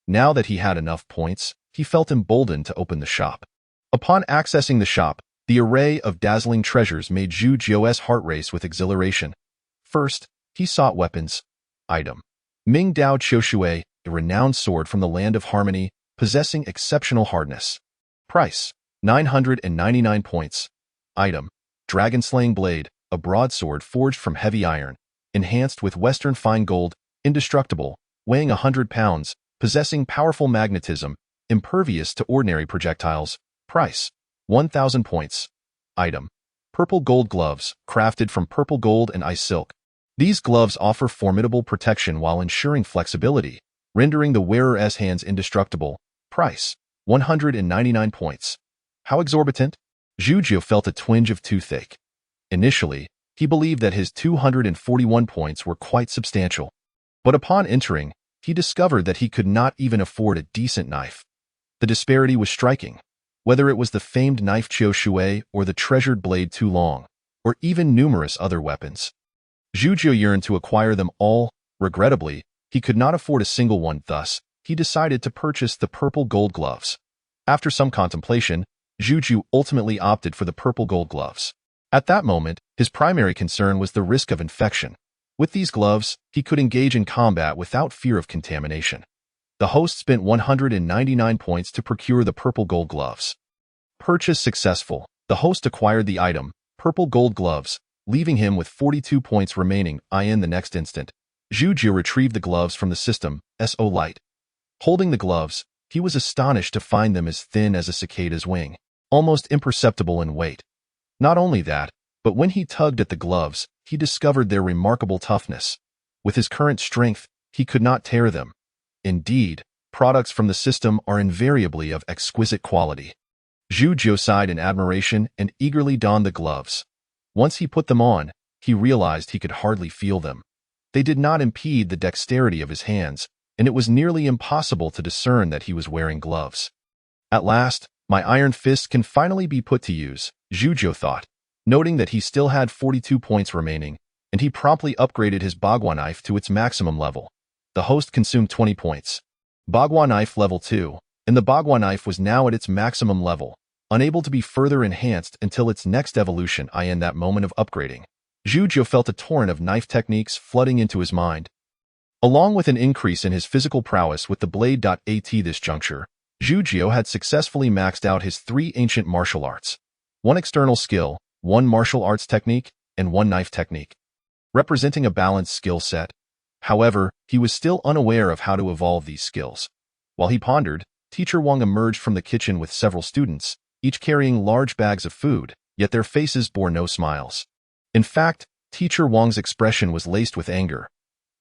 Now that he had enough points, he felt emboldened to open the shop. Upon accessing the shop, the array of dazzling treasures made Zhujiu's heart race with exhilaration. First, he sought weapons. Item: Ming Dao Qiushui, a renowned sword from the land of harmony, possessing exceptional hardness. Price: 999 points. Item: Dragon-slaying blade, a broadsword forged from heavy iron, enhanced with western fine gold, indestructible, weighing 100 pounds, possessing powerful magnetism, impervious to ordinary projectiles. Price: 1,000 points. Item: Purple gold gloves, crafted from purple gold and ice silk. These gloves offer formidable protection while ensuring flexibility, rendering the wearer's hands indestructible. Price: 199 points. How exorbitant? Zhujiu felt a twinge of toothache. Initially, he believed that his 241 points were quite substantial. But upon entering, he discovered that he could not even afford a decent knife. The disparity was striking. Whether it was the famed knife Qiushui or the treasured blade Tu Long, or even numerous other weapons, Zhujiu yearned to acquire them all. Regrettably, he could not afford a single one, thus, he decided to purchase the purple gold gloves. After some contemplation, Zhujiu ultimately opted for the purple gold gloves. At that moment, his primary concern was the risk of infection. With these gloves, he could engage in combat without fear of contamination. The host spent 199 points to procure the purple gold gloves. Purchase successful. The host acquired the item, purple gold gloves, leaving him with 42 points remaining. In the next instant, Zhujiu retrieved the gloves from the system, SO Light. Holding the gloves, he was astonished to find them as thin as a cicada's wing, almost imperceptible in weight. Not only that, but when he tugged at the gloves, he discovered their remarkable toughness. With his current strength, he could not tear them. Indeed, products from the system are invariably of exquisite quality. Zhujiu sighed in admiration and eagerly donned the gloves. Once he put them on, he realized he could hardly feel them. They did not impede the dexterity of his hands, and it was nearly impossible to discern that he was wearing gloves. At last, my iron fist can finally be put to use, Zhujiu thought, noting that he still had 42 points remaining, and he promptly upgraded his Bagua knife to its maximum level. The host consumed 20 points. Bagua knife level 2, and the Bagua knife was now at its maximum level, unable to be further enhanced until its next evolution. In that moment of upgrading, Zhujiu felt a torrent of knife techniques flooding into his mind. Along with an increase in his physical prowess with the blade. At this juncture, Zhujiu had successfully maxed out his 3 ancient martial arts. 1 external skill, 1 martial arts technique, and 1 knife technique, representing a balanced skill set. However, he was still unaware of how to evolve these skills. While he pondered, Teacher Wang emerged from the kitchen with several students, each carrying large bags of food, yet their faces bore no smiles. In fact, Teacher Wang's expression was laced with anger.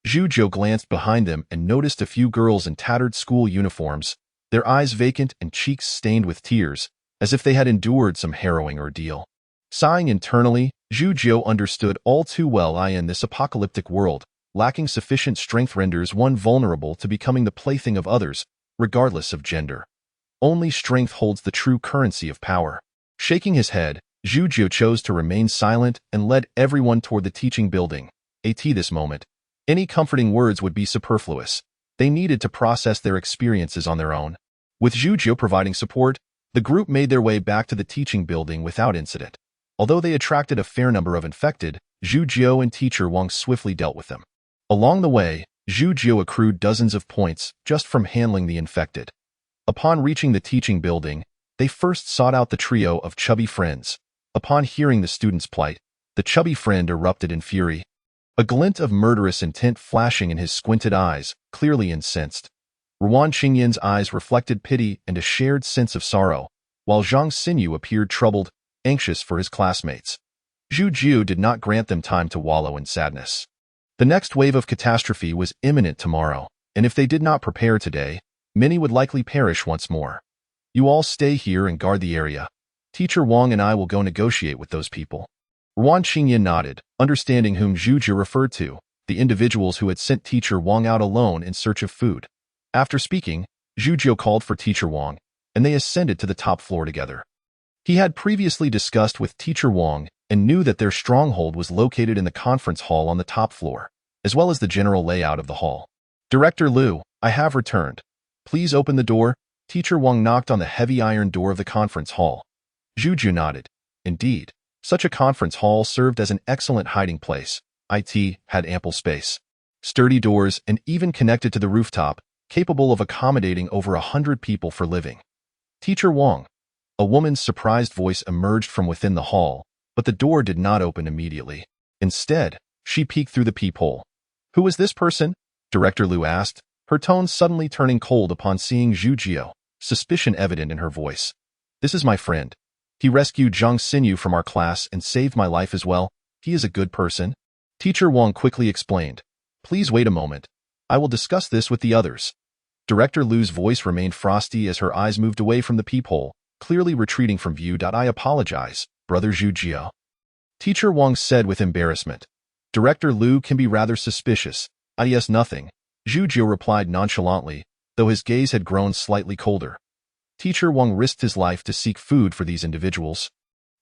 Zhujiu glanced behind them and noticed a few girls in tattered school uniforms, their eyes vacant and cheeks stained with tears, as if they had endured some harrowing ordeal. Sighing internally, Zhujiu understood all too well in this apocalyptic world, lacking sufficient strength renders one vulnerable to becoming the plaything of others, regardless of gender. Only strength holds the true currency of power. Shaking his head, Zhu Jiu chose to remain silent and led everyone toward the teaching building. At this moment, any comforting words would be superfluous. They needed to process their experiences on their own. With Zhu Jiu providing support, the group made their way back to the teaching building without incident. Although they attracted a fair number of infected, Zhu Jiu and Teacher Wang swiftly dealt with them. Along the way, Zhu Jiu accrued dozens of points just from handling the infected. Upon reaching the teaching building, they first sought out the trio of chubby friends. Upon hearing the student's plight, the chubby friend erupted in fury. A glint of murderous intent flashing in his squinted eyes, clearly incensed. Ruan Qingyan's eyes reflected pity and a shared sense of sorrow, while Zhang Xinyu appeared troubled, anxious for his classmates. Zhu Jiu did not grant them time to wallow in sadness. The next wave of catastrophe was imminent tomorrow, and if they did not prepare today, many would likely perish once more. You all stay here and guard the area. Teacher Wang and I will go negotiate with those people. Ruan Qingyan nodded, understanding whom Zhu Jiu referred to, the individuals who had sent Teacher Wang out alone in search of food. After speaking, Zhu Jiu called for Teacher Wang, and they ascended to the top floor together. He had previously discussed with Teacher Wang and knew that their stronghold was located in the conference hall on the top floor, as well as the general layout of the hall. Director Liu, I have returned. Please open the door. Teacher Wang knocked on the heavy iron door of the conference hall. Zhu Jiu nodded. Indeed, such a conference hall served as an excellent hiding place. It had ample space, sturdy doors, and even connected to the rooftop, capable of accommodating over 100 people for living. Teacher Wang. A woman's surprised voice emerged from within the hall, but the door did not open immediately. Instead, she peeked through the peephole. Who is this person? Director Liu asked, her tone suddenly turning cold upon seeing Zhu Jiu, suspicion evident in her voice. This is my friend. He rescued Zhang Xinyu from our class and saved my life as well. He is a good person. Teacher Wang quickly explained. Please wait a moment. I will discuss this with the others. Director Liu's voice remained frosty as her eyes moved away from the peephole, clearly retreating from view. I apologize, Brother Zhu Jiu. Teacher Wang said with embarrassment. Director Liu can be rather suspicious. Yes, nothing. Zhu Jiu replied nonchalantly, though his gaze had grown slightly colder. Teacher Wang risked his life to seek food for these individuals.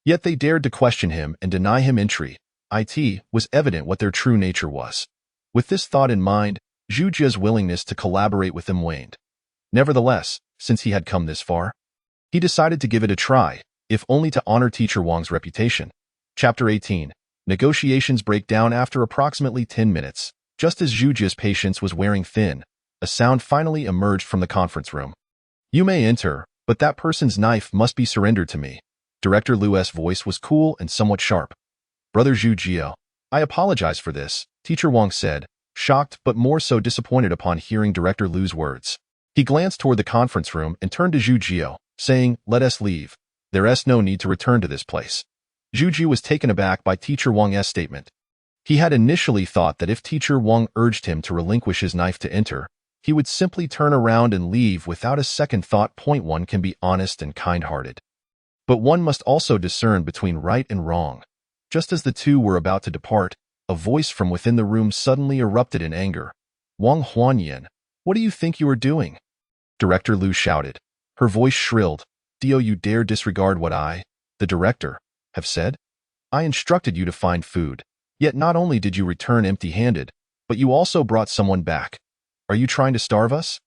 Yet they dared to question him and deny him entry. It was evident what their true nature was. With this thought in mind, Zhu Jiu's willingness to collaborate with them waned. Nevertheless, since he had come this far, he decided to give it a try, if only to honor Teacher Wang's reputation. Chapter 18. Negotiations break down after approximately 10 minutes. Just as Zhu Jiu's patience was wearing thin, a sound finally emerged from the conference room. You may enter, but that person's knife must be surrendered to me. Director Liu's voice was cool and somewhat sharp. Brother Zhu Jiu, I apologize for this, Teacher Wang said, shocked but more so disappointed upon hearing Director Liu's words. He glanced toward the conference room and turned to Zhu Jiu, saying, let us leave. There's no need to return to this place. Zhu Jiu was taken aback by Teacher Wang's statement. He had initially thought that if Teacher Wang urged him to relinquish his knife to enter, he would simply turn around and leave without a second thought. One can be honest and kind-hearted, but one must also discern between right and wrong. Just as the two were about to depart, a voice from within the room suddenly erupted in anger. Wang Huanyan, what do you think you are doing? Director Liu shouted. Her voice shrilled. Do you dare disregard what I, the director, have said? I instructed you to find food. Yet not only did you return empty-handed, but you also brought someone back. Are you trying to starve us?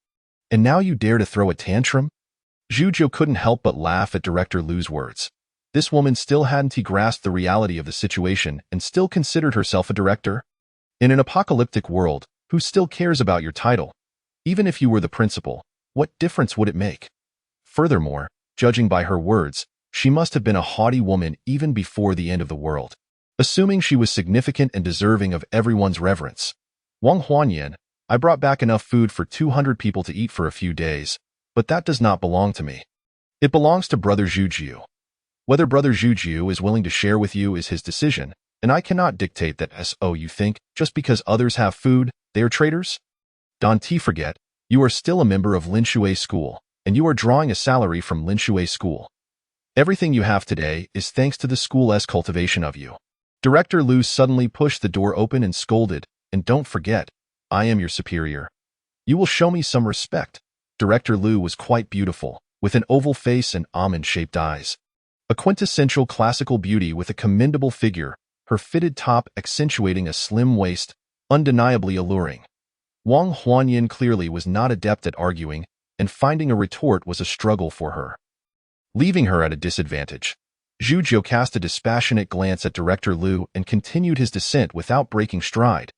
And now you dare to throw a tantrum? Zhu Jiu couldn't help but laugh at Director Liu's words. This woman still hadn't grasped the reality of the situation and still considered herself a director? In an apocalyptic world, who still cares about your title? Even if you were the principal, what difference would it make? Furthermore, judging by her words, she must have been a haughty woman even before the end of the world, assuming she was significant and deserving of everyone's reverence. Wang Huanyan, I brought back enough food for 200 people to eat for a few days, but that does not belong to me. It belongs to Brother Zhu Jiu. Whether Brother Zhu Jiu is willing to share with you is his decision, and I cannot dictate that. You think, just because others have food, they are traitors? Don't forget, you are still a member of Lin Shui's school, and you are drawing a salary from Lin Shui's school. Everything you have today is thanks to the school's cultivation of you. Director Liu suddenly pushed the door open and scolded, and don't forget, I am your superior. You will show me some respect. Director Liu was quite beautiful, with an oval face and almond-shaped eyes. A quintessential classical beauty with a commendable figure, her fitted top accentuating a slim waist, undeniably alluring. Wang Huanyan clearly was not adept at arguing, and finding a retort was a struggle for her. Leaving her at a disadvantage, Zhu Jiu cast a dispassionate glance at Director Liu and continued his descent without breaking stride.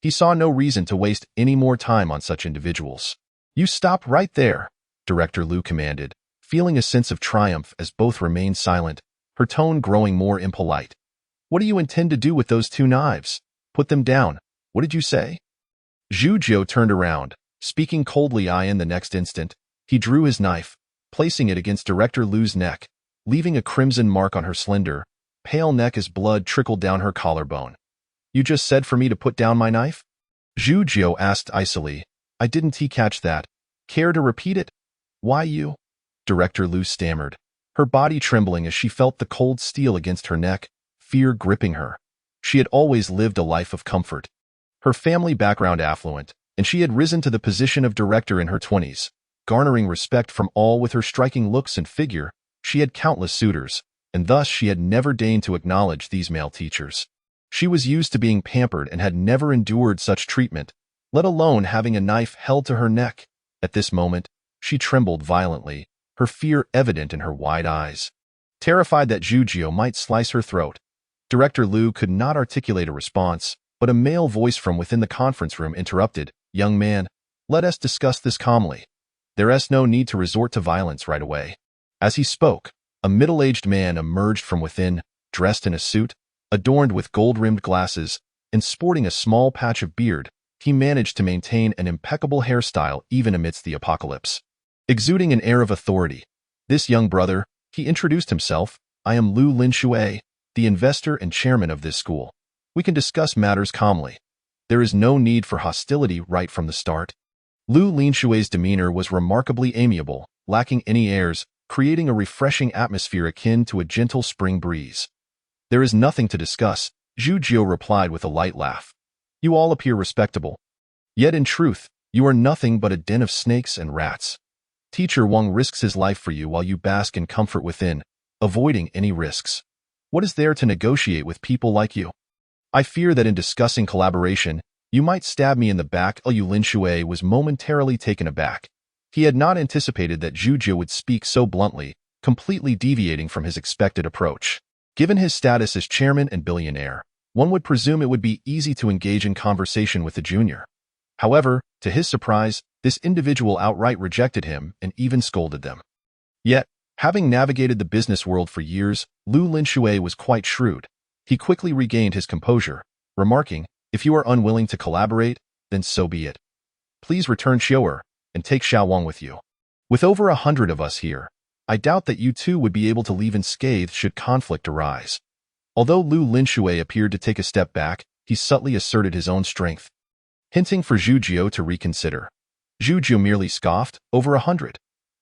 He saw no reason to waste any more time on such individuals. "You stop right there," Director Liu commanded, feeling a sense of triumph as both remained silent, her tone growing more impolite. "What do you intend to do with those 2 knives? Put them down. What did you say?" Zhu Jiu turned around, speaking coldly. In the next instant, he drew his knife, placing it against Director Liu's neck, leaving a crimson mark on her slender, pale neck as blood trickled down her collarbone. "You just said for me to put down my knife?" Zhu Jiu asked icily. "I didn't catch that. Care to repeat it?" "Why you?" Director Liu stammered, her body trembling as she felt the cold steel against her neck, fear gripping her. She had always lived a life of comfort. Her family background affluent, and she had risen to the position of director in her 20s, garnering respect from all with her striking looks and figure. She had countless suitors, and thus she had never deigned to acknowledge these male teachers. She was used to being pampered and had never endured such treatment, let alone having a knife held to her neck. At this moment, she trembled violently, her fear evident in her wide eyes. Terrified that Zhu Jiu might slice her throat, Director Liu could not articulate a response, but a male voice from within the conference room interrupted. "Young man, let us discuss this calmly. There is no need to resort to violence right away." As he spoke, a middle-aged man emerged from within, dressed in a suit, adorned with gold-rimmed glasses, and sporting a small patch of beard. He managed to maintain an impeccable hairstyle even amidst the apocalypse. Exuding an air of authority, this young brother, he introduced himself. "I am Lu Linshui, the investor and chairman of this school. We can discuss matters calmly. There is no need for hostility right from the start." Lu Linshui's demeanor was remarkably amiable, lacking any airs, creating a refreshing atmosphere akin to a gentle spring breeze. "There is nothing to discuss," Zhu Jiu replied with a light laugh. "You all appear respectable. Yet in truth, you are nothing but a den of snakes and rats. Teacher Wang risks his life for you while you bask in comfort within, avoiding any risks. What is there to negotiate with people like you? I fear that in discussing collaboration, you might stab me in the back." Lu Linshui was momentarily taken aback. He had not anticipated that Zhu Jiu would speak so bluntly, completely deviating from his expected approach. Given his status as chairman and billionaire, one would presume it would be easy to engage in conversation with the junior. However, to his surprise, this individual outright rejected him and even scolded them. Yet, having navigated the business world for years, Lu Linshui was quite shrewd. He quickly regained his composure, remarking, "If you are unwilling to collaborate, then so be it. Please return Xiu'er and take Xiao Wang with you. With over 100 of us here, I doubt that you two would be able to leave unscathed should conflict arise." Although Lu Linshui appeared to take a step back, he subtly asserted his own strength, hinting for Zhu Jiu to reconsider. Zhu Jiu merely scoffed. "Over 100.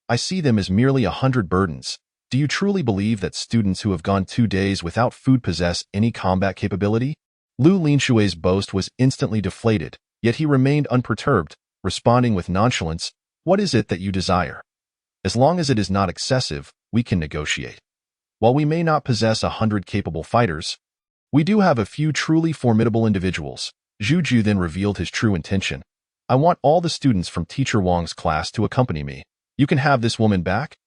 I see them as merely 100 burdens. Do you truly believe that students who have gone 2 days without food possess any combat capability?" Lu Linshui's boast was instantly deflated, yet he remained unperturbed, responding with nonchalance, "What is it that you desire? As long as it is not excessive, we can negotiate. While we may not possess 100 capable fighters, we do have a few truly formidable individuals." Zhu Jiu then revealed his true intention. "I want all the students from Teacher Wang's class to accompany me. You can have this woman back.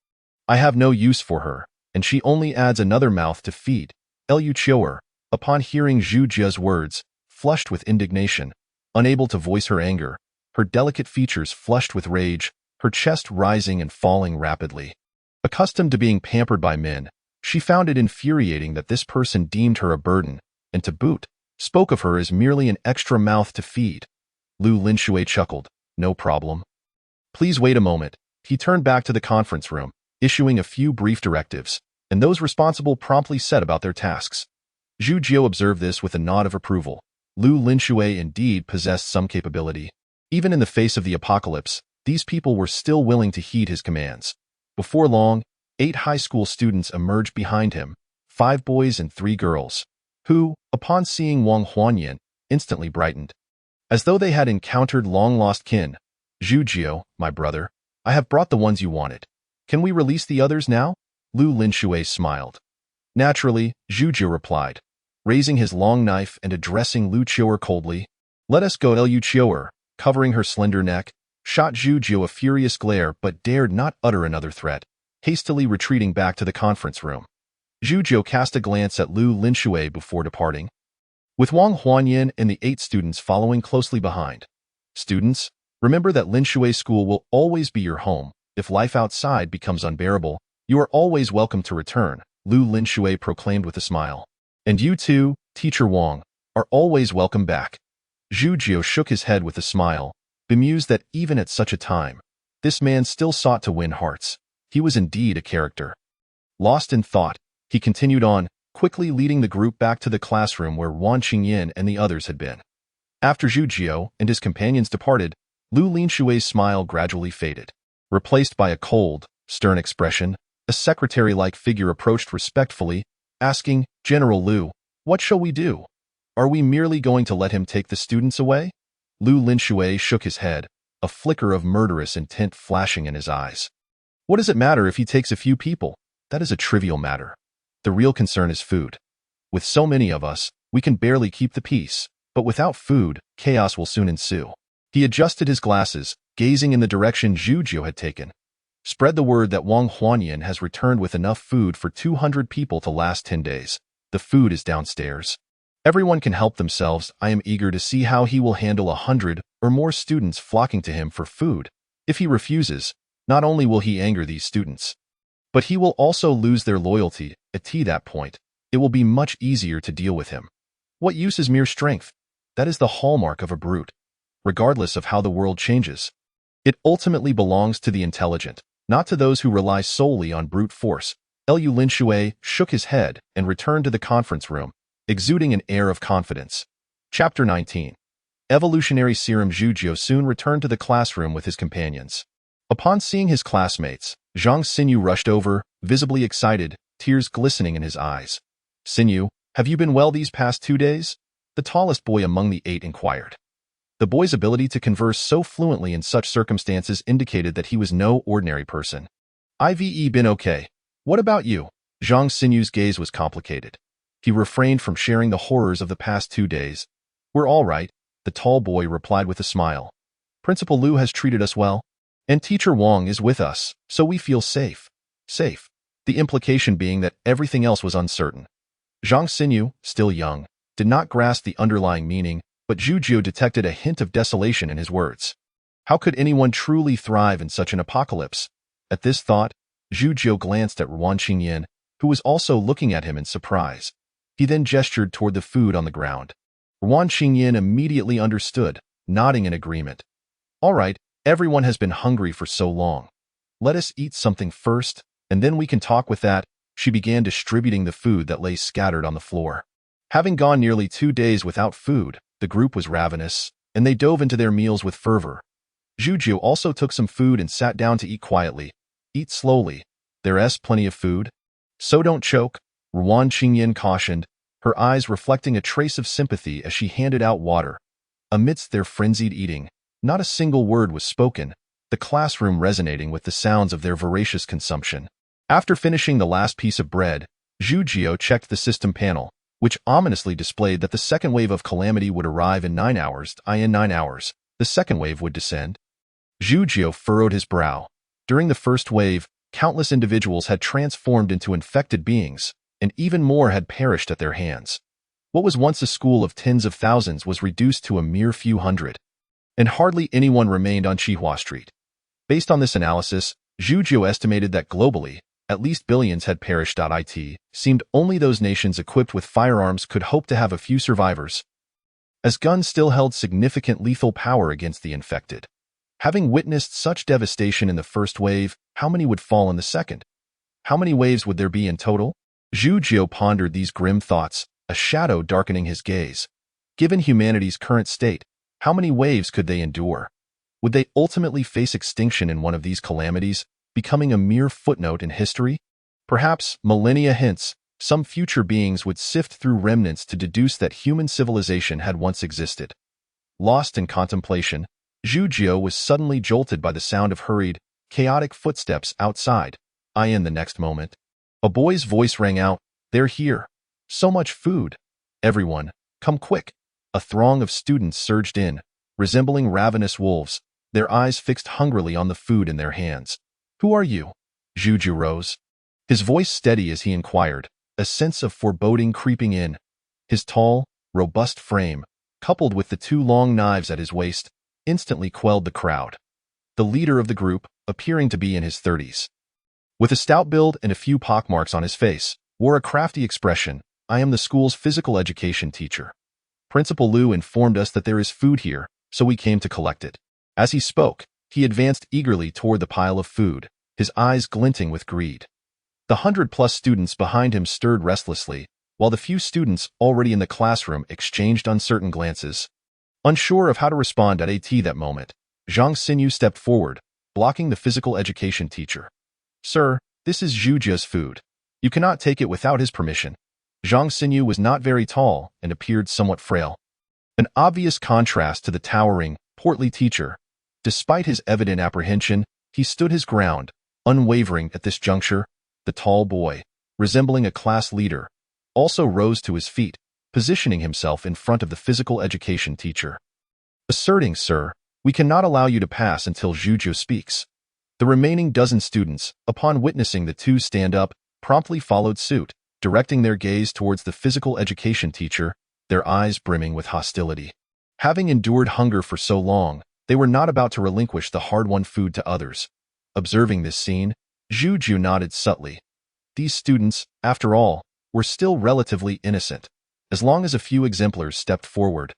I have no use for her, and she only adds another mouth to feed." Lu Qiu'er, upon hearing Zhu Jiu's words, flushed with indignation, unable to voice her anger, her delicate features flushed with rage, her chest rising and falling rapidly. Accustomed to being pampered by men, she found it infuriating that this person deemed her a burden, and to boot, spoke of her as merely an extra mouth to feed. Lu Linshui chuckled. "No problem. Please wait a moment." He turned back to the conference room, issuing a few brief directives, and those responsible promptly set about their tasks. Zhu Jiu observed this with a nod of approval. Lu Linshui indeed possessed some capability. Even in the face of the apocalypse, these people were still willing to heed his commands. Before long, 8 high school students emerged behind him, 5 boys and 3 girls, who, upon seeing Wang Huanyan, instantly brightened, as though they had encountered long-lost kin. "Zhu Jiu, my brother, I have brought the ones you wanted. Can we release the others now?" Lu Linxue smiled. Naturally, Zhu Jiu replied, raising his long knife and addressing Lu Qiuer coldly. Let us go. Lu Qiuer, covering her slender neck, shot Zhu Jiu a furious glare but dared not utter another threat, hastily retreating back to the conference room. Zhu Jiu cast a glance at Lu Linxue before departing, with Wang Huanyin and the 8 students following closely behind. Students, remember that Linshui School will always be your home. If life outside becomes unbearable, you are always welcome to return, Lu Linshui proclaimed with a smile. And you too, Teacher Wang, are always welcome back. Zhu Jiu shook his head with a smile, bemused that even at such a time, this man still sought to win hearts. He was indeed a character. Lost in thought, he continued on, quickly leading the group back to the classroom where Wan Qingyin and the others had been. After Zhu Jiu and his companions departed, Lu Linshui's smile gradually faded. Replaced by a cold, stern expression, a secretary-like figure approached respectfully, asking, General Lu, what shall we do? Are we merely going to let him take the students away? Lu Linxue shook his head, a flicker of murderous intent flashing in his eyes. What does it matter if he takes a few people? That is a trivial matter. The real concern is food. With so many of us, we can barely keep the peace, but without food, chaos will soon ensue. He adjusted his glasses, gazing in the direction Zhu Jiu had taken. Spread the word that Wang Huanyin has returned with enough food for 200 people to last 10 days. The food is downstairs. Everyone can help themselves. I am eager to see how he will handle 100 or more students flocking to him for food. If he refuses, not only will he anger these students, but he will also lose their loyalty. At that point, it will be much easier to deal with him. What use is mere strength? That is the hallmark of a brute. Regardless of how the world changes, it ultimately belongs to the intelligent, not to those who rely solely on brute force. Lu Linxue shook his head and returned to the conference room, exuding an air of confidence. Chapter 19. Evolutionary Serum. Zhu Jiu soon returned to the classroom with his companions. Upon seeing his classmates, Zhang Xinyu rushed over, visibly excited, tears glistening in his eyes. Xinyu, have you been well these past 2 days? The tallest boy among the 8 inquired. The boy's ability to converse so fluently in such circumstances indicated that he was no ordinary person. I've been okay. What about you? Zhang Xinyu's gaze was complicated. He refrained from sharing the horrors of the past 2 days. We're all right, the tall boy replied with a smile. Principal Lu has treated us well, and Teacher Wang is with us, so we feel safe. Safe. The implication being that everything else was uncertain. Zhang Xinyu, still young, did not grasp the underlying meaning, but Zhu Jiu detected a hint of desolation in his words. How could anyone truly thrive in such an apocalypse? At this thought, Zhu Jiu glanced at Wan Qingyin, who was also looking at him in surprise. He then gestured toward the food on the ground. Wan Qingyin immediately understood, nodding in agreement. All right, everyone has been hungry for so long. Let us eat something first, and then we can talk. With that, she began distributing the food that lay scattered on the floor. Having gone nearly 2 days without food, the group was ravenous, and they dove into their meals with fervor. Zhu Jiu also took some food and sat down to eat quietly. Eat slowly. There's plenty of food. So don't choke, Wan Qingyin cautioned, her eyes reflecting a trace of sympathy as she handed out water. Amidst their frenzied eating, not a single word was spoken, the classroom resonating with the sounds of their voracious consumption. After finishing the last piece of bread, Zhu Jiu checked the system panel, which ominously displayed that the second wave of calamity would arrive in 9 hours. In 9 hours, the second wave would descend. Zhu Jiu furrowed his brow. During the first wave, countless individuals had transformed into infected beings, and even more had perished at their hands. What was once a school of tens of thousands was reduced to a mere few hundred, and hardly anyone remained on Qihua Street. Based on this analysis, Zhu Jiu estimated that globally, at least billions had perished. It seemed only those nations equipped with firearms could hope to have a few survivors, as guns still held significant lethal power against the infected. Having witnessed such devastation in the first wave, how many would fall in the second? How many waves would there be in total? Zhu Jiu pondered these grim thoughts, a shadow darkening his gaze. Given humanity's current state, how many waves could they endure? Would they ultimately face extinction in one of these calamities, becoming a mere footnote in history? Perhaps, millennia hence, some future beings would sift through remnants to deduce that human civilization had once existed. Lost in contemplation, Zhu Jiu was suddenly jolted by the sound of hurried, chaotic footsteps outside. In the next moment, A boy's voice rang out, "They're here. So much food. Everyone, come quick." A throng of students surged in, resembling ravenous wolves, their eyes fixed hungrily on the food in their hands. "Who are you?" Juju rose, his voice steady as he inquired, a sense of foreboding creeping in. His tall, robust frame, coupled with the two long knives at his waist, instantly quelled the crowd. The leader of the group, appearing to be in his 30s, with a stout build and a few pockmarks on his face, wore a crafty expression. "I am the school's physical education teacher. Principal Liu informed us that there is food here, so we came to collect it." As he spoke, he advanced eagerly toward the pile of food, his eyes glinting with greed. The 100-plus students behind him stirred restlessly, while the few students already in the classroom exchanged uncertain glances. Unsure of how to respond at that moment, Zhang Xinyu stepped forward, blocking the physical education teacher. "Sir, this is Zhujia's food. You cannot take it without his permission." Zhang Xinyu was not very tall and appeared somewhat frail, an obvious contrast to the towering, portly teacher. Despite his evident apprehension, he stood his ground, unwavering at this juncture. The tall boy, resembling a class leader, also rose to his feet, positioning himself in front of the physical education teacher, asserting, "Sir, we cannot allow you to pass until Zhujiu speaks." The remaining dozen students, upon witnessing the two stand up, promptly followed suit, directing their gaze towards the physical education teacher, their eyes brimming with hostility. Having endured hunger for so long, they were not about to relinquish the hard-won food to others. Observing this scene, Zhujiu nodded subtly. These students, after all, were still relatively innocent. As long as a few exemplars stepped forward,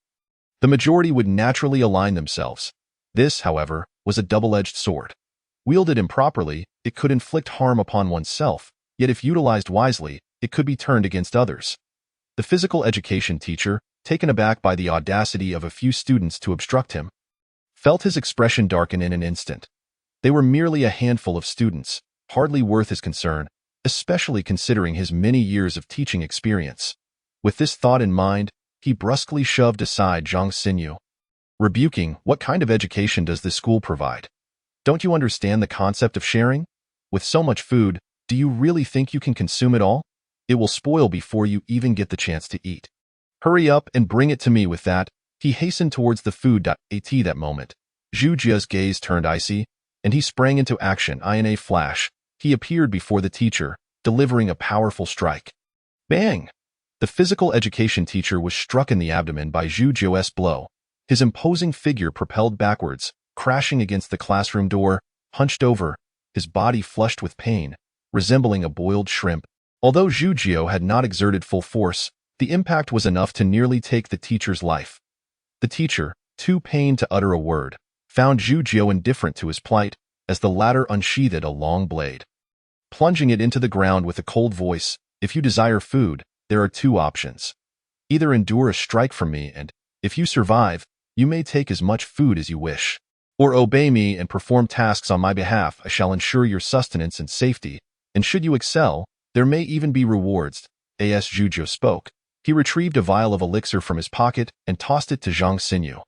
the majority would naturally align themselves. This, however, was a double-edged sword. Wielded improperly, it could inflict harm upon oneself, yet if utilized wisely, it could be turned against others. The physical education teacher, taken aback by the audacity of a few students to obstruct him, felt his expression darken in an instant. They were merely a handful of students, hardly worth his concern, especially considering his many years of teaching experience. With this thought in mind, he brusquely shoved aside Zhang Xinyu, rebuking, "What kind of education does this school provide? Don't you understand the concept of sharing? With so much food, do you really think you can consume it all? It will spoil before you even get the chance to eat. Hurry up and bring it to me." With that, he hastened towards the food. At that moment, Zhu Jia's gaze turned icy, and he sprang into action. In a flash, he appeared before the teacher, delivering a powerful strike. Bang! The physical education teacher was struck in the abdomen by Zhu Jia's blow. His imposing figure propelled backwards, crashing against the classroom door, hunched over, his body flushed with pain, resembling a boiled shrimp. Although Zhu Jio had not exerted full force, the impact was enough to nearly take the teacher's life. The teacher, too pained to utter a word, found Zhu Jio indifferent to his plight as the latter unsheathed a long blade. Plunging it into the ground with a cold voice, "If you desire food, there are two options. Either endure a strike from me and, if you survive, you may take as much food as you wish. Or obey me and perform tasks on my behalf. I shall ensure your sustenance and safety, and should you excel, there may even be rewards." As Zhujiu spoke, he retrieved a vial of elixir from his pocket and tossed it to Zhang Xinyu,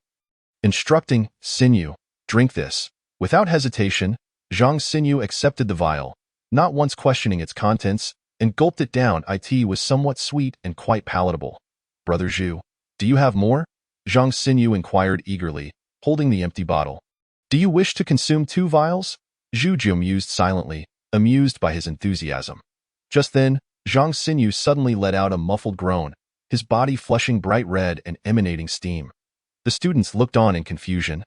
instructing, "Xinyu, drink this." Without hesitation, Zhang Xinyu accepted the vial, not once questioning its contents, and gulped it down. It was somewhat sweet and quite palatable. "Brother Zhu, do you have more?" Zhang Xinyu inquired eagerly, holding the empty bottle. "Do you wish to consume 2 vials? Zhujiu mused silently, amused by his enthusiasm. Just then, Zhang Xinyu suddenly let out a muffled groan, his body flushing bright red and emanating steam. The students looked on in confusion,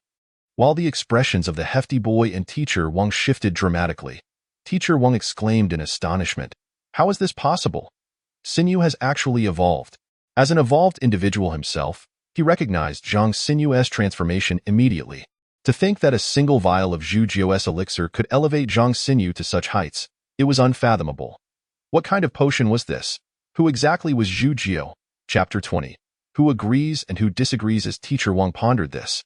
while the expressions of the hefty boy and Teacher Wang shifted dramatically. Teacher Wang exclaimed in astonishment, "How is this possible? Xinyu has actually evolved." As an evolved individual himself, he recognized Zhang Xinyu's transformation immediately. To think that a single vial of Zhu Jia's elixir could elevate Zhang Xinyu to such heights, it was unfathomable. What kind of potion was this? Who exactly was Zhu Jio? Chapter 20. Who agrees and who disagrees? As Teacher Wang pondered this,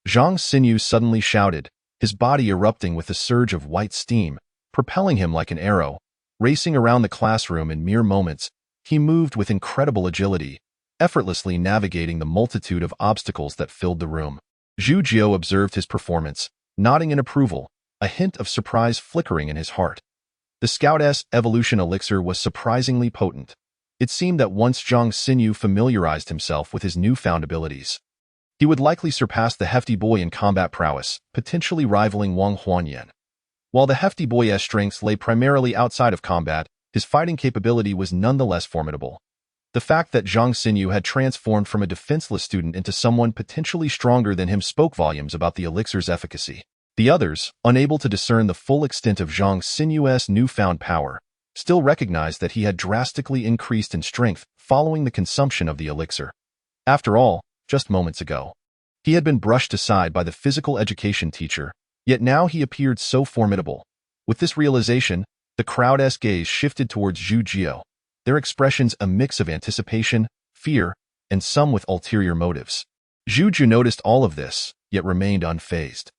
Zhang Xinyu suddenly shouted, his body erupting with a surge of white steam, propelling him like an arrow. Racing around the classroom in mere moments, he moved with incredible agility, effortlessly navigating the multitude of obstacles that filled the room. Zhu Jio observed his performance, nodding in approval, a hint of surprise flickering in his heart. The Scout-S evolution elixir was surprisingly potent. It seemed that once Zhang Xinyu familiarized himself with his newfound abilities, he would likely surpass the Hefty Boy in combat prowess, potentially rivaling Wang Huanyan. While the Hefty Boy's strengths lay primarily outside of combat, his fighting capability was nonetheless formidable. The fact that Zhang Xinyu had transformed from a defenseless student into someone potentially stronger than him spoke volumes about the elixir's efficacy. The others, unable to discern the full extent of Zhang Xinyu's newfound power, still recognized that he had drastically increased in strength following the consumption of the elixir. After all, just moments ago, he had been brushed aside by the physical education teacher, yet now he appeared so formidable. With this realization, the crowd's gaze shifted towards Zhu Jiao, their expressions a mix of anticipation, fear, and some with ulterior motives. Zhu Jiao noticed all of this, yet remained unfazed.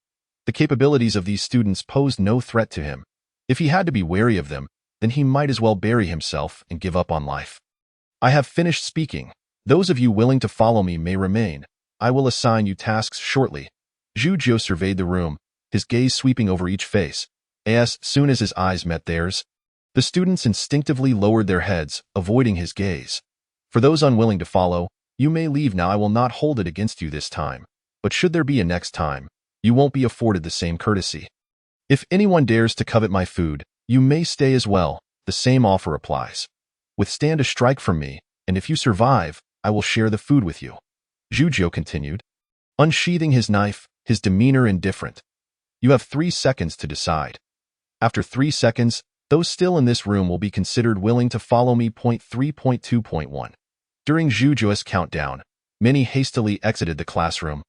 The capabilities of these students posed no threat to him. If he had to be wary of them, then he might as well bury himself and give up on life. I have finished speaking. Those of you willing to follow me may remain. I will assign you tasks shortly. Zhu Jiao surveyed the room, his gaze sweeping over each face. As soon as his eyes met theirs, the students instinctively lowered their heads, avoiding his gaze. For those unwilling to follow, you may leave now. I will not hold it against you this time. But should there be a next time, you won't be afforded the same courtesy. If anyone dares to covet my food, you may stay as well. The same offer applies. Withstand a strike from me, and if you survive, I will share the food with you. Zhu Jiao continued, unsheathing his knife, his demeanor indifferent. You have 3 seconds to decide. After 3 seconds, those still in this room will be considered willing to follow me. 3.2.1. During Zhu Jiao's countdown, many hastily exited the classroom,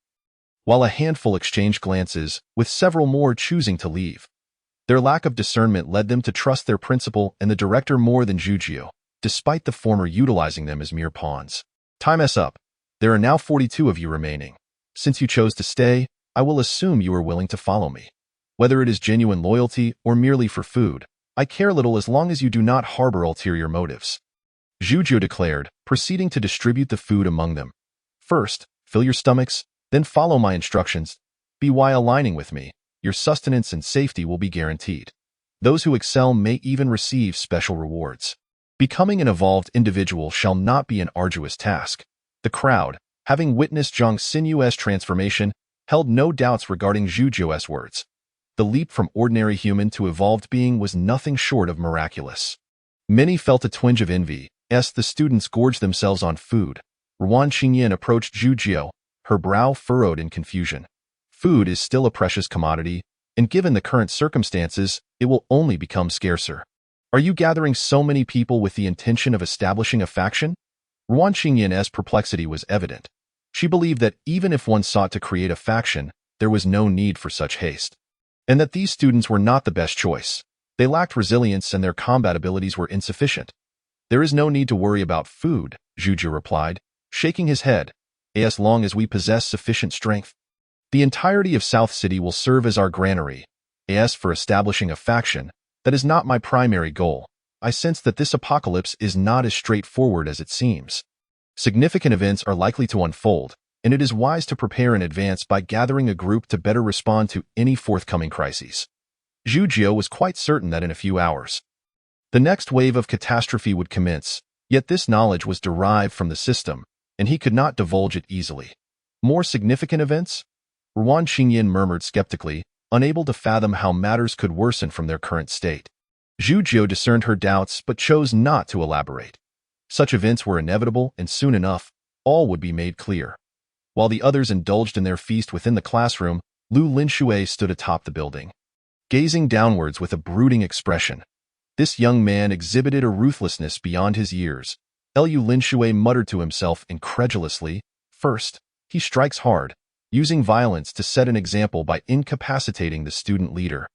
while a handful exchanged glances, with several more choosing to leave. Their lack of discernment led them to trust their principal and the director more than Zhu Jiao, despite the former utilizing them as mere pawns. Time is up. There are now 42 of you remaining. Since you chose to stay, I will assume you are willing to follow me. Whether it is genuine loyalty or merely for food, I care little as long as you do not harbor ulterior motives. Zhu Jiao declared, proceeding to distribute the food among them. First, fill your stomachs, then follow my instructions. Be while aligning with me, your sustenance and safety will be guaranteed. Those who excel may even receive special rewards. Becoming an evolved individual shall not be an arduous task. The crowd, having witnessed Zhang Xinyu's transformation, held no doubts regarding Zhu Jiao's words. The leap from ordinary human to evolved being was nothing short of miraculous. Many felt a twinge of envy as the students gorged themselves on food. Ruan Qingyan approached Zhu Jiao, her brow furrowed in confusion. Food is still a precious commodity, and given the current circumstances, it will only become scarcer. Are you gathering so many people with the intention of establishing a faction? Ruan Qingyan's perplexity was evident. She believed that even if one sought to create a faction, there was no need for such haste, and that these students were not the best choice. They lacked resilience and their combat abilities were insufficient. There is no need to worry about food, Zhu Jiao replied, shaking his head. As long as we possess sufficient strength, the entirety of South City will serve as our granary. As for establishing a faction, that is not my primary goal. I sense that this apocalypse is not as straightforward as it seems. Significant events are likely to unfold, and it is wise to prepare in advance by gathering a group to better respond to any forthcoming crises. Zhu Jiao was quite certain that in a few hours, the next wave of catastrophe would commence, yet this knowledge was derived from the system, and he could not divulge it easily. More significant events? Ruan Qingyan murmured skeptically, unable to fathom how matters could worsen from their current state. Zhu Jiao discerned her doubts but chose not to elaborate. Such events were inevitable, and soon enough, all would be made clear. While the others indulged in their feast within the classroom, Lu Linshui stood atop the building, gazing downwards with a brooding expression. This young man exhibited a ruthlessness beyond his years. Lu Linshui muttered to himself incredulously. First, he strikes hard, using violence to set an example by incapacitating the student leader.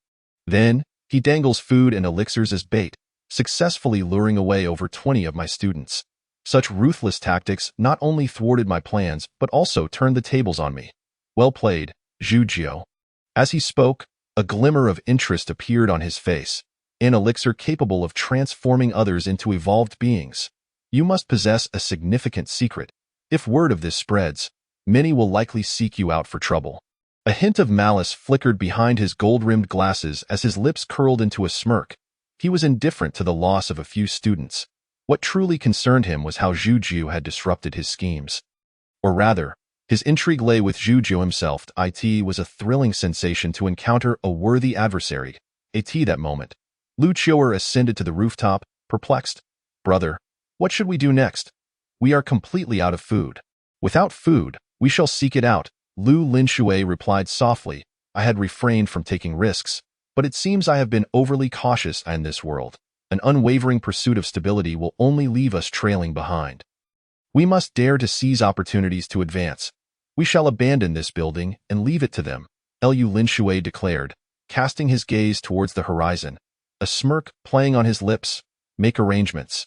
Then, he dangles food and elixirs as bait, successfully luring away over 20 of my students. Such ruthless tactics not only thwarted my plans but also turned the tables on me. Well played, Zhu Jiao. As he spoke, a glimmer of interest appeared on his face. An elixir capable of transforming others into evolved beings. You must possess a significant secret. If word of this spreads, many will likely seek you out for trouble. A hint of malice flickered behind his gold-rimmed glasses as his lips curled into a smirk. He was indifferent to the loss of a few students. What truly concerned him was how Zhu had disrupted his schemes. Or rather, his intrigue lay with Zhu himself. It was a thrilling sensation to encounter a worthy adversary. That moment, Lu Qiuer ascended to the rooftop, perplexed. "Brother, what should we do next? We are completely out of food." "Without food, we shall seek it out," Lu Linshui replied softly. "I had refrained from taking risks, but it seems I have been overly cautious in this world. An unwavering pursuit of stability will only leave us trailing behind. We must dare to seize opportunities to advance. We shall abandon this building and leave it to them," Lu Linshui declared, casting his gaze towards the horizon, a smirk playing on his lips. "Make arrangements.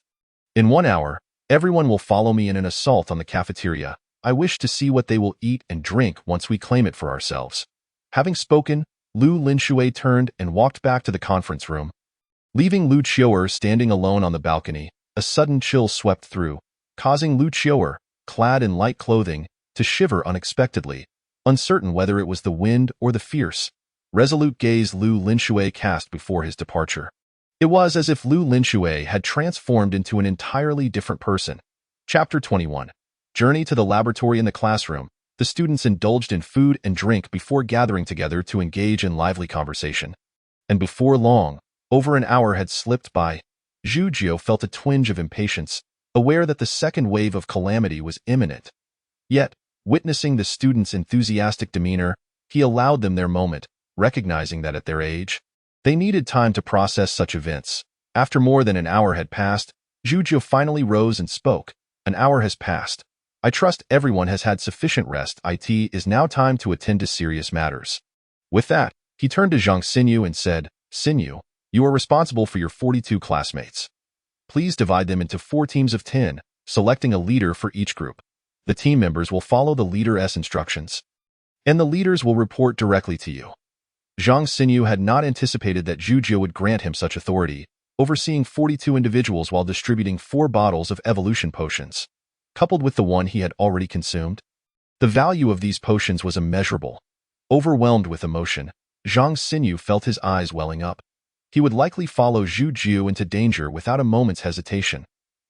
In 1 hour, everyone will follow me in an assault on the cafeteria. I wish to see what they will eat and drink once we claim it for ourselves." Having spoken, Lu Linshui turned and walked back to the conference room. Leaving Lu Qiuer standing alone on the balcony, a sudden chill swept through, causing Lu Qiuer, clad in light clothing, to shiver unexpectedly, uncertain whether it was the wind or the fierce, resolute gaze Lu Linshui cast before his departure. It was as if Lu Linshui had transformed into an entirely different person. Chapter 21. Journey to the laboratory. In the classroom, the students indulged in food and drink before gathering together to engage in lively conversation. And before long, over an hour had slipped by. Zhu felt a twinge of impatience, aware that the second wave of calamity was imminent. Yet, witnessing the students' enthusiastic demeanor, he allowed them their moment, recognizing that at their age, they needed time to process such events. After more than an hour had passed, Zhu finally rose and spoke. "An hour has passed. I trust everyone has had sufficient rest. It is now time to attend to serious matters." With that, he turned to Zhang Xinyu and said, "Xinyu, you are responsible for your 42 classmates. Please divide them into 4 teams of 10, selecting a leader for each group. The team members will follow the leader's instructions, and the leaders will report directly to you." Zhang Xinyu had not anticipated that Zhu would grant him such authority, overseeing 42 individuals while distributing 4 bottles of evolution potions, coupled with the one he had already consumed. The value of these potions was immeasurable. Overwhelmed with emotion, Zhang Xinyu felt his eyes welling up. He would likely follow Zhu into danger without a moment's hesitation.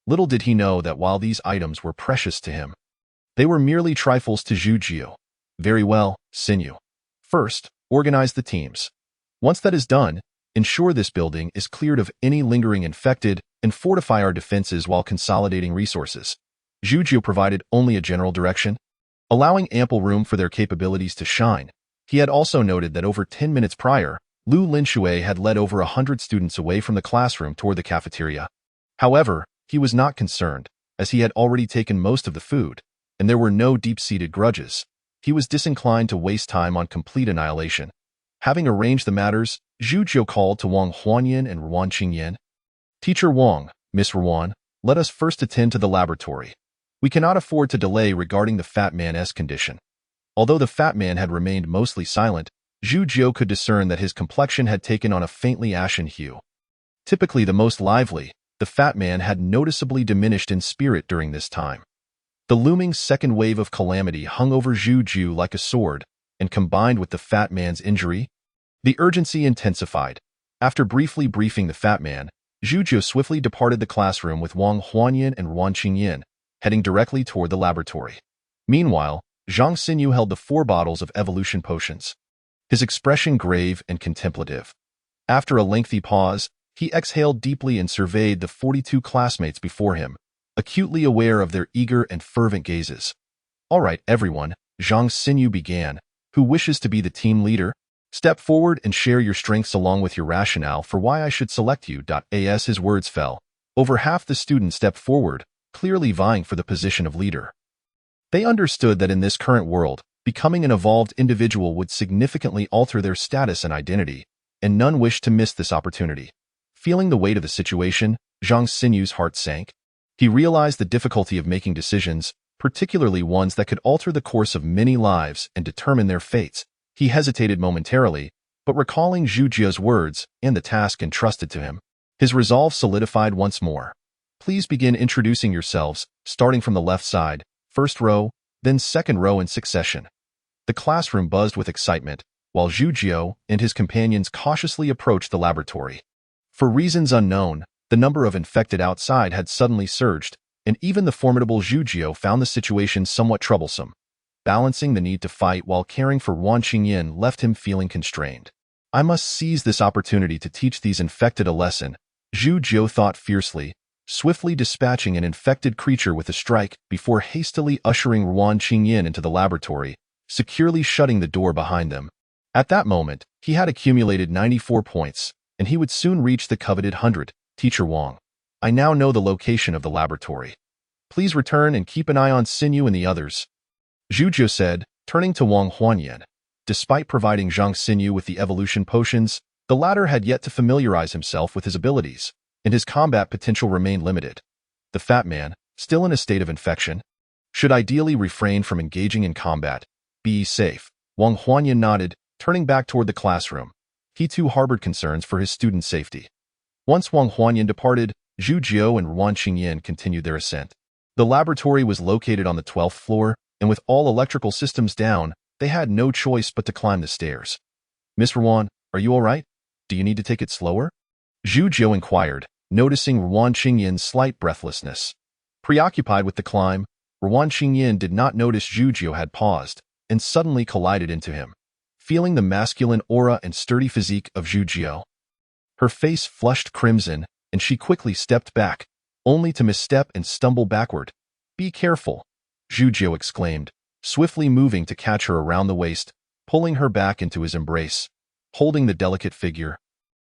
Little did he know that while these items were precious to him, they were merely trifles to Zhu. "Very well, Xinyu. First, organize the teams. Once that is done, ensure this building is cleared of any lingering infected and fortify our defenses while consolidating resources." Zhu provided only a general direction, allowing ample room for their capabilities to shine. He had also noted that over 10 minutes prior, Lu Linshui had led over 100 students away from the classroom toward the cafeteria. However, he was not concerned, as he had already taken most of the food, and there were no deep-seated grudges. He was disinclined to waste time on complete annihilation. Having arranged the matters, Zhu called to Wang Huanyan and Ruan Qingyan. "Teacher Wang, Miss Ruan, let us first attend to the laboratory. We cannot afford to delay regarding the fat man's condition." Although the fat man had remained mostly silent, Zhu could discern that his complexion had taken on a faintly ashen hue. Typically the most lively, the fat man had noticeably diminished in spirit during this time. The looming second wave of calamity hung over Zhu like a sword, and combined with the fat man's injury, the urgency intensified. After briefly briefing the fat man, Zhu swiftly departed the classroom with Wang Huanyan and Ruan Qingyan, heading directly toward the laboratory. Meanwhile, Zhang Xinyu held the 4 bottles of evolution potions, his expression grave and contemplative. After a lengthy pause, he exhaled deeply and surveyed the 42 classmates before him, acutely aware of their eager and fervent gazes. "All right, everyone," Zhang Xinyu began. "Who wishes to be the team leader? Step forward and share your strengths along with your rationale for why I should select you." As his words fell, over half the students stepped forward, clearly vying for the position of leader. They understood that in this current world, becoming an evolved individual would significantly alter their status and identity, and none wished to miss this opportunity. Feeling the weight of the situation, Zhang Xinyu's heart sank. He realized the difficulty of making decisions, particularly ones that could alter the course of many lives and determine their fates. He hesitated momentarily, but recalling Zhu's words and the task entrusted to him, his resolve solidified once more. "Please begin introducing yourselves, starting from the left side, first row, then second row in succession." The classroom buzzed with excitement, while Zhu and his companions cautiously approached the laboratory. For reasons unknown, the number of infected outside had suddenly surged, and even the formidable Zhu Jiao found the situation somewhat troublesome. Balancing the need to fight while caring for Wan Qingyan left him feeling constrained. I must seize this opportunity to teach these infected a lesson, Zhu Jiao thought fiercely, swiftly dispatching an infected creature with a strike before hastily ushering Wan Qingyan into the laboratory, securely shutting the door behind them. At that moment, he had accumulated 94 points, and he would soon reach the coveted 100. Teacher Wang, I now know the location of the laboratory. Please return and keep an eye on Xinyu and the others, Zhu Jiao said, turning to Wang Huanyan. Despite providing Zhang Xinyu with the evolution potions, the latter had yet to familiarize himself with his abilities, and his combat potential remained limited. The fat man, still in a state of infection, should ideally refrain from engaging in combat. Be safe. Wang Huanyan nodded, turning back toward the classroom. He too harbored concerns for his students' safety. Once Wang Huanyan departed, Zhu Jiao and Wan Qingyan continued their ascent. The laboratory was located on the 12th floor, and with all electrical systems down, they had no choice but to climb the stairs. Mr. Wan, are you all right? Do you need to take it slower? Zhu Jiao inquired, noticing Wan Qingyan's slight breathlessness. Preoccupied with the climb, Wan Qingyan did not notice Zhu Jiao had paused, and suddenly collided into him. Feeling the masculine aura and sturdy physique of Zhu Jiao, her face flushed crimson, and she quickly stepped back, only to misstep and stumble backward. Be careful, Zhu Jiao exclaimed, swiftly moving to catch her around the waist, pulling her back into his embrace. Holding the delicate figure,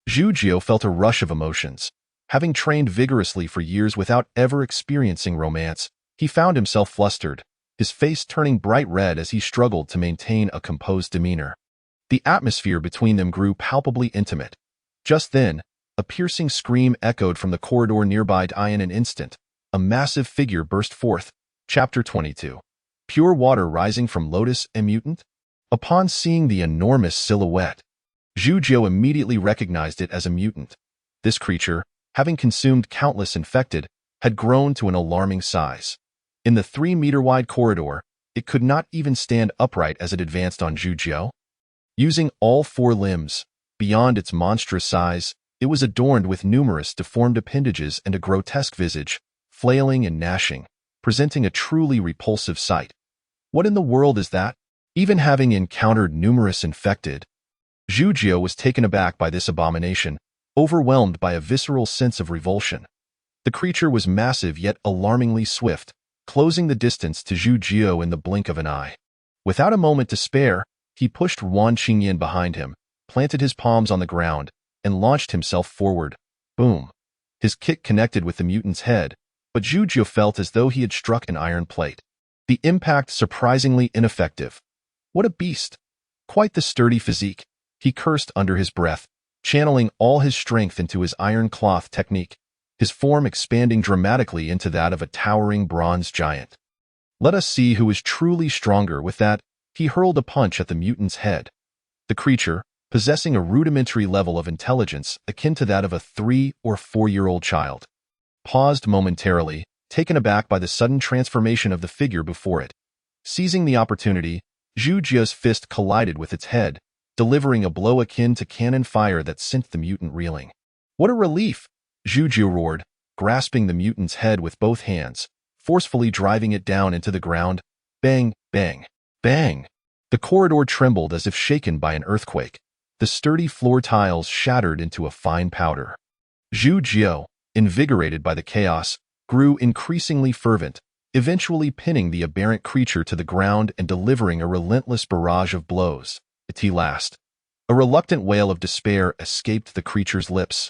Zhu Jiao felt a rush of emotions. Having trained vigorously for years without ever experiencing romance, he found himself flustered, his face turning bright red as he struggled to maintain a composed demeanor. The atmosphere between them grew palpably intimate. Just then, a piercing scream echoed from the corridor nearby. In an instant, a massive figure burst forth. Chapter 22. Pure water rising from lotus, a mutant? Upon seeing the enormous silhouette, Zhu Jiao immediately recognized it as a mutant. This creature, having consumed countless infected, had grown to an alarming size. In the 3-meter-wide corridor, it could not even stand upright as it advanced on Zhu Jiao. Using all 4 limbs, beyond its monstrous size, it was adorned with numerous deformed appendages and a grotesque visage, flailing and gnashing, presenting a truly repulsive sight. What in the world is that? Even having encountered numerous infected, Zhu Jiao was taken aback by this abomination, overwhelmed by a visceral sense of revulsion. The creature was massive yet alarmingly swift, closing the distance to Zhu Jiao in the blink of an eye. Without a moment to spare, he pushed Wan Qingyan behind him, planted his palms on the ground, and launched himself forward. Boom! His kick connected with the mutant's head, but Zhu Jiao felt as though he had struck an iron plate. The impact surprisingly ineffective. What a beast! Quite the sturdy physique. He cursed under his breath, channeling all his strength into his iron cloth technique, his form expanding dramatically into that of a towering bronze giant. Let us see who is truly stronger. With that, he hurled a punch at the mutant's head. The creature, possessing a rudimentary level of intelligence akin to that of a 3- or 4-year-old child, paused momentarily, taken aback by the sudden transformation of the figure before it. Seizing the opportunity, Zhu Jiao's fist collided with its head, delivering a blow akin to cannon fire that sent the mutant reeling. What a relief! Zhu Jiao roared, grasping the mutant's head with both hands, forcefully driving it down into the ground. Bang, bang, bang! The corridor trembled as if shaken by an earthquake. The sturdy floor tiles shattered into a fine powder. Zhu Jiao, invigorated by the chaos, grew increasingly fervent, eventually pinning the aberrant creature to the ground and delivering a relentless barrage of blows. At last, a reluctant wail of despair escaped the creature's lips,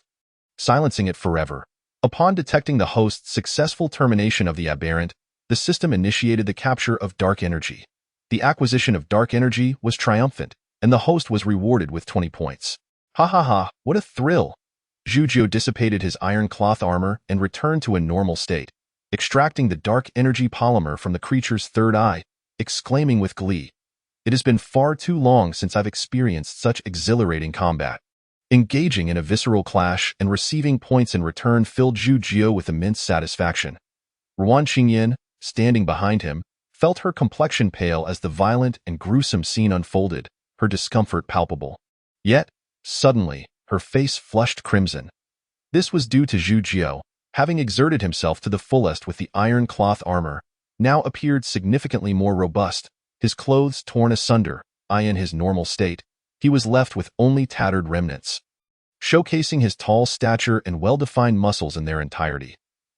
silencing it forever. Upon detecting the host's successful termination of the aberrant, the system initiated the capture of dark energy. The acquisition of dark energy was triumphant, and the host was rewarded with 20 points. Ha ha ha, what a thrill! Zhu Jiao dissipated his iron cloth armor and returned to a normal state, extracting the dark energy polymer from the creature's third eye, exclaiming with glee, "It has been far too long since I've experienced such exhilarating combat." Engaging in a visceral clash and receiving points in return filled Zhu Jiao with immense satisfaction. Wan Qingyan, standing behind him, felt her complexion pale as the violent and gruesome scene unfolded, her discomfort palpable. Yet, suddenly, her face flushed crimson. This was due to Zhu Jiao, having exerted himself to the fullest with the iron cloth armor, now appeared significantly more robust, his clothes torn asunder. In his normal state, he was left with only tattered remnants, showcasing his tall stature and well-defined muscles in their entirety.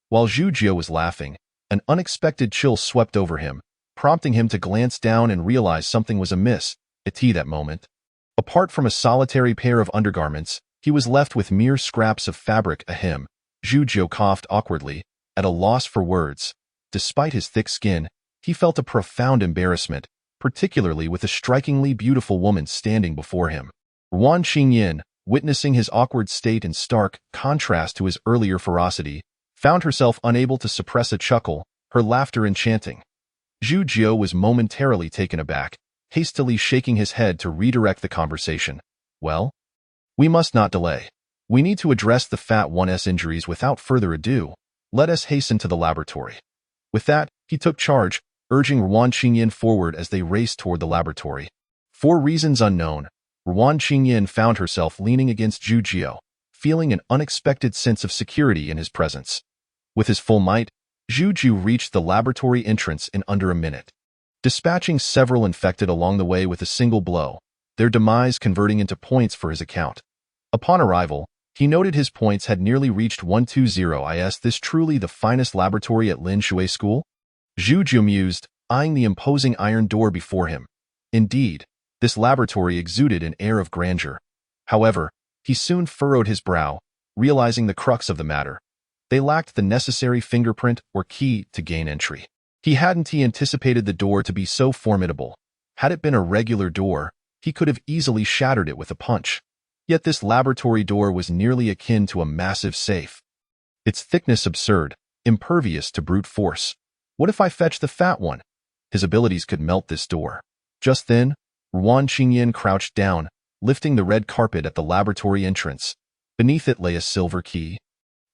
While Zhu Jiao was laughing, an unexpected chill swept over him, prompting him to glance down and realize something was amiss. At that moment, apart from a solitary pair of undergarments, he was left with mere scraps of fabric. Ahem. Zhu Jiao coughed awkwardly, at a loss for words. Despite his thick skin, he felt a profound embarrassment, particularly with a strikingly beautiful woman standing before him. Ruan Qingyan, witnessing his awkward state in stark contrast to his earlier ferocity, found herself unable to suppress a chuckle, her laughter enchanting. Zhu Jiao was momentarily taken aback, hastily shaking his head to redirect the conversation. Well, we must not delay. We need to address the Fat One's injuries without further ado. Let us hasten to the laboratory. With that, he took charge, urging Ruan Qingyan forward as they raced toward the laboratory. For reasons unknown, Ruan Qingyan found herself leaning against Zhu Jiao, feeling an unexpected sense of security in his presence. With his full might, Zhu Jiao reached the laboratory entrance in under a minute, dispatching several infected along the way with a single blow, their demise converting into points for his account. Upon arrival, he noted his points had nearly reached 120. Is this truly the finest laboratory at Lin Shui School? Zhu Jiao mused, eyeing the imposing iron door before him. Indeed, this laboratory exuded an air of grandeur. However, he soon furrowed his brow, realizing the crux of the matter. They lacked the necessary fingerprint or key to gain entry. He hadn't anticipated the door to be so formidable. Had it been a regular door, he could have easily shattered it with a punch. Yet this laboratory door was nearly akin to a massive safe. Its thickness absurd, impervious to brute force. What if I fetch the Fat One? His abilities could melt this door. Just then, Ruan Qingyan crouched down, lifting the red carpet at the laboratory entrance. Beneath it lay a silver key.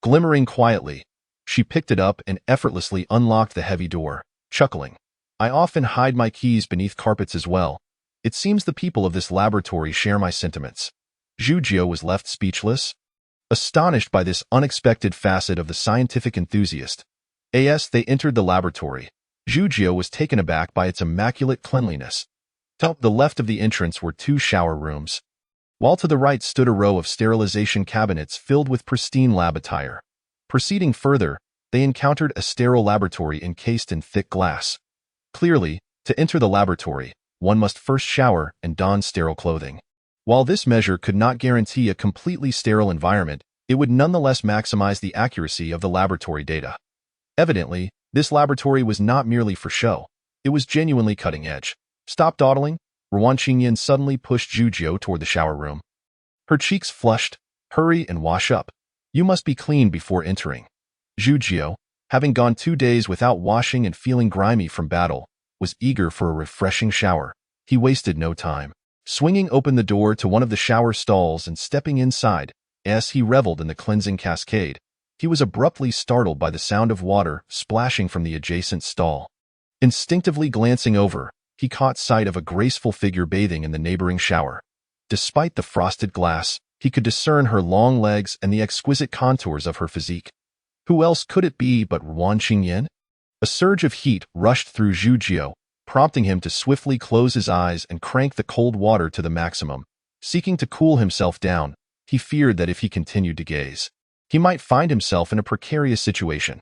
Glimmering quietly, she picked it up and effortlessly unlocked the heavy door, chuckling. I often hide my keys beneath carpets as well. It seems the people of this laboratory share my sentiments. Zhu Jiao was left speechless, astonished by this unexpected facet of the scientific enthusiast. As they entered the laboratory, Zhu Jiao was taken aback by its immaculate cleanliness. To the left of the entrance were 2 shower rooms, while to the right stood a row of sterilization cabinets filled with pristine lab attire. Proceeding further, they encountered a sterile laboratory encased in thick glass. Clearly, to enter the laboratory, one must first shower and don sterile clothing. While this measure could not guarantee a completely sterile environment, it would nonetheless maximize the accuracy of the laboratory data. Evidently, this laboratory was not merely for show. It was genuinely cutting edge. Stop dawdling. Ruan Qingyan suddenly pushed Zhu Jiao toward the shower room. Her cheeks flushed. Hurry and wash up. You must be clean before entering. Zhu Jiao, having gone 2 days without washing and feeling grimy from battle, was eager for a refreshing shower. He wasted no time. Swinging open the door to one of the shower stalls and stepping inside, as he reveled in the cleansing cascade, he was abruptly startled by the sound of water splashing from the adjacent stall. Instinctively glancing over, he caught sight of a graceful figure bathing in the neighboring shower. Despite the frosted glass, he could discern her long legs and the exquisite contours of her physique. Who else could it be but Ruan Qingyan? A surge of heat rushed through Zhu Jiao, prompting him to swiftly close his eyes and crank the cold water to the maximum. Seeking to cool himself down, he feared that if he continued to gaze, he might find himself in a precarious situation.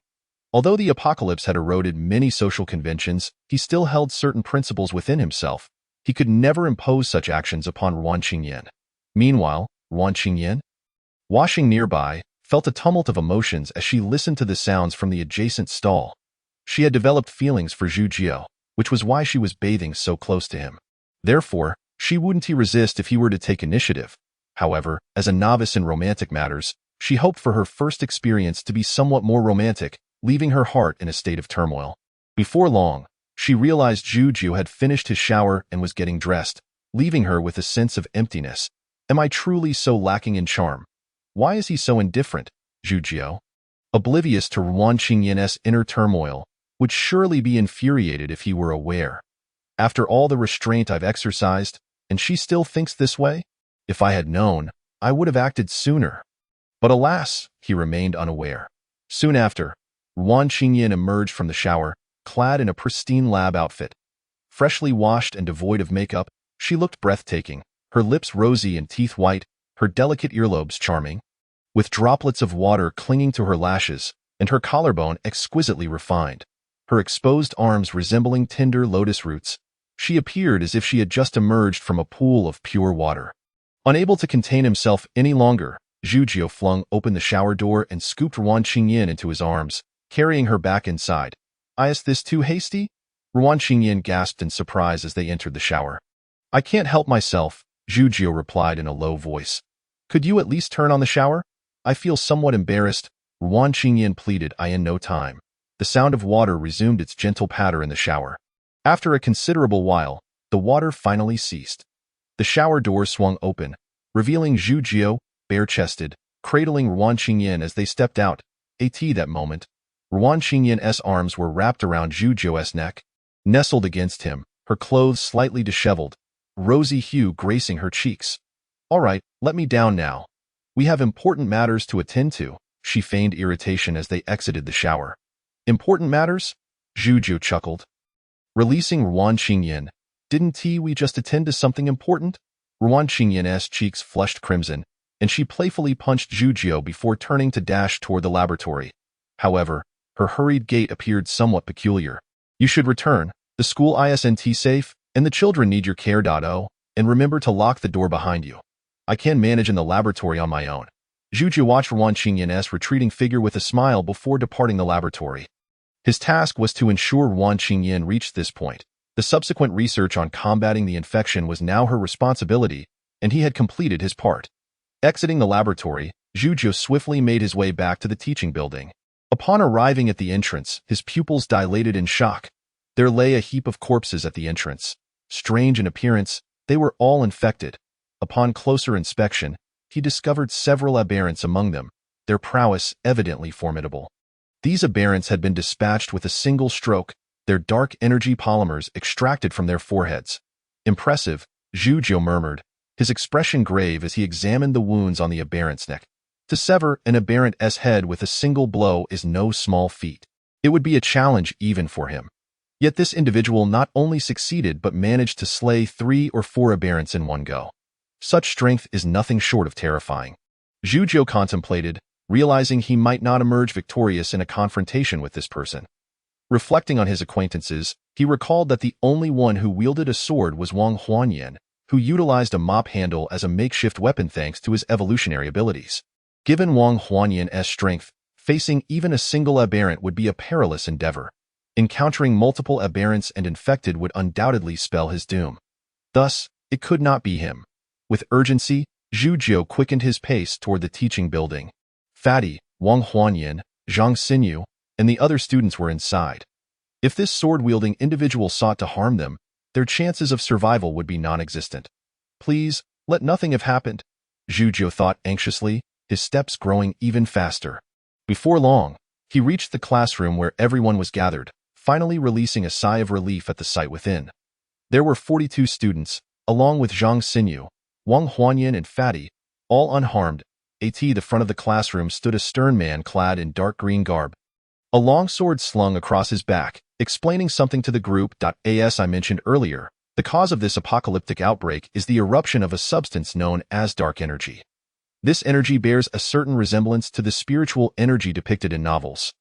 Although the apocalypse had eroded many social conventions, he still held certain principles within himself. He could never impose such actions upon Ruan Qingyan. Meanwhile, Ruan Qingyan, washing nearby, felt a tumult of emotions as she listened to the sounds from the adjacent stall. She had developed feelings for Zhu Jiao, which was why she was bathing so close to him. Therefore, she wouldn't resist if he were to take initiative. However, as a novice in romantic matters, she hoped for her first experience to be somewhat more romantic, leaving her heart in a state of turmoil. Before long, she realized Zhu Jiao had finished his shower and was getting dressed, leaving her with a sense of emptiness. Am I truly so lacking in charm? Why is he so indifferent? Zhu Jiao, oblivious to Ruan Qingyan's inner turmoil, would surely be infuriated if he were aware. After all the restraint I've exercised, and she still thinks this way? If I had known, I would have acted sooner. But alas, he remained unaware. Soon after, Ruan Qingyan emerged from the shower, clad in a pristine lab outfit. Freshly washed and devoid of makeup, she looked breathtaking, her lips rosy and teeth white, her delicate earlobes charming. With droplets of water clinging to her lashes, and her collarbone exquisitely refined, her exposed arms resembling tender lotus roots, she appeared as if she had just emerged from a pool of pure water. Unable to contain himself any longer, Zhujiu flung open the shower door and scooped Ruan Qingyan into his arms, carrying her back inside. Is this too hasty? Ruan Qingyan gasped in surprise as they entered the shower. I can't help myself, Zhujiu replied in a low voice. Could you at least turn on the shower? I feel somewhat embarrassed, Ruan Qingyan pleaded. In no time. The sound of water resumed its gentle patter in the shower. After a considerable while, the water finally ceased. The shower door swung open, revealing Zhujiu, bare-chested, cradling Ruan Qingyan as they stepped out. That moment, Ruan Qingyan's arms were wrapped around Zhujiu's neck, nestled against him, her clothes slightly disheveled, rosy hue gracing her cheeks. All right, let me down now. We have important matters to attend to, she feigned irritation as they exited the shower. Important matters? Zhujiu chuckled. Releasing Ruan Qingyan, didn't we just attend to something important? Ruan Qingyan's cheeks flushed crimson, and she playfully punched Zhujiu before turning to dash toward the laboratory. However, her hurried gait appeared somewhat peculiar. You should return. The school isn't safe, and the children need your care. And remember to lock the door behind you. I can manage in the laboratory on my own. Zhujiu watched Ruan Qingyan's retreating figure with a smile before departing the laboratory. His task was to ensure Ruan Qingyan reached this point. The subsequent research on combating the infection was now her responsibility, and he had completed his part. Exiting the laboratory, Zhujiu swiftly made his way back to the teaching building. Upon arriving at the entrance, his pupils dilated in shock. There lay a heap of corpses at the entrance. Strange in appearance, they were all infected. Upon closer inspection, he discovered several aberrants among them, their prowess evidently formidable. These aberrants had been dispatched with a single stroke, their dark energy polymers extracted from their foreheads. Impressive, Zhujiu murmured, his expression grave as he examined the wounds on the aberrant's neck. To sever an aberrant's head with a single blow is no small feat. It would be a challenge even for him. Yet this individual not only succeeded but managed to slay 3 or 4 aberrants in one go. Such strength is nothing short of terrifying. Zhujiu contemplated, realizing he might not emerge victorious in a confrontation with this person. Reflecting on his acquaintances, he recalled that the only one who wielded a sword was Wang Huanyan, who utilized a mop handle as a makeshift weapon thanks to his evolutionary abilities. Given Wang Huanyan's strength, facing even a single aberrant would be a perilous endeavor. Encountering multiple aberrants and infected would undoubtedly spell his doom. Thus, it could not be him. With urgency, Zhujiu quickened his pace toward the teaching building. Fatty, Wang Huanyan, Zhang Xinyu, and the other students were inside. If this sword-wielding individual sought to harm them, their chances of survival would be non-existent. Please, let nothing have happened, Zhujiu thought anxiously, his steps growing even faster. Before long, he reached the classroom where everyone was gathered, finally releasing a sigh of relief at the sight within. There were 42 students, along with Zhang Xinyu, Wang Huanyan and Fatty, all unharmed. At the front of the classroom stood a stern man clad in dark green garb. A long sword slung across his back, explaining something to the group. As I mentioned earlier, the cause of this apocalyptic outbreak is the eruption of a substance known as dark energy. This energy bears a certain resemblance to the spiritual energy depicted in novels.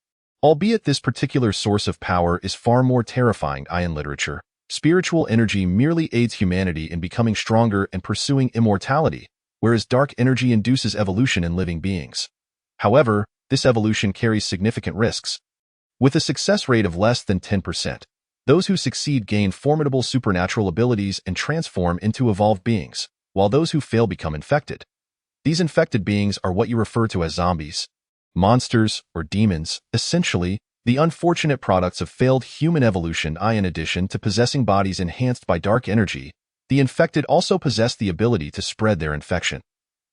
Albeit this particular source of power is far more terrifying in literature, spiritual energy merely aids humanity in becoming stronger and pursuing immortality, whereas dark energy induces evolution in living beings. However, this evolution carries significant risks. With a success rate of less than 10%, those who succeed gain formidable supernatural abilities and transform into evolved beings, while those who fail become infected. These infected beings are what you refer to as zombies, monsters, or demons, essentially, the unfortunate products of failed human evolution. In addition to possessing bodies enhanced by dark energy, the infected also possess the ability to spread their infection.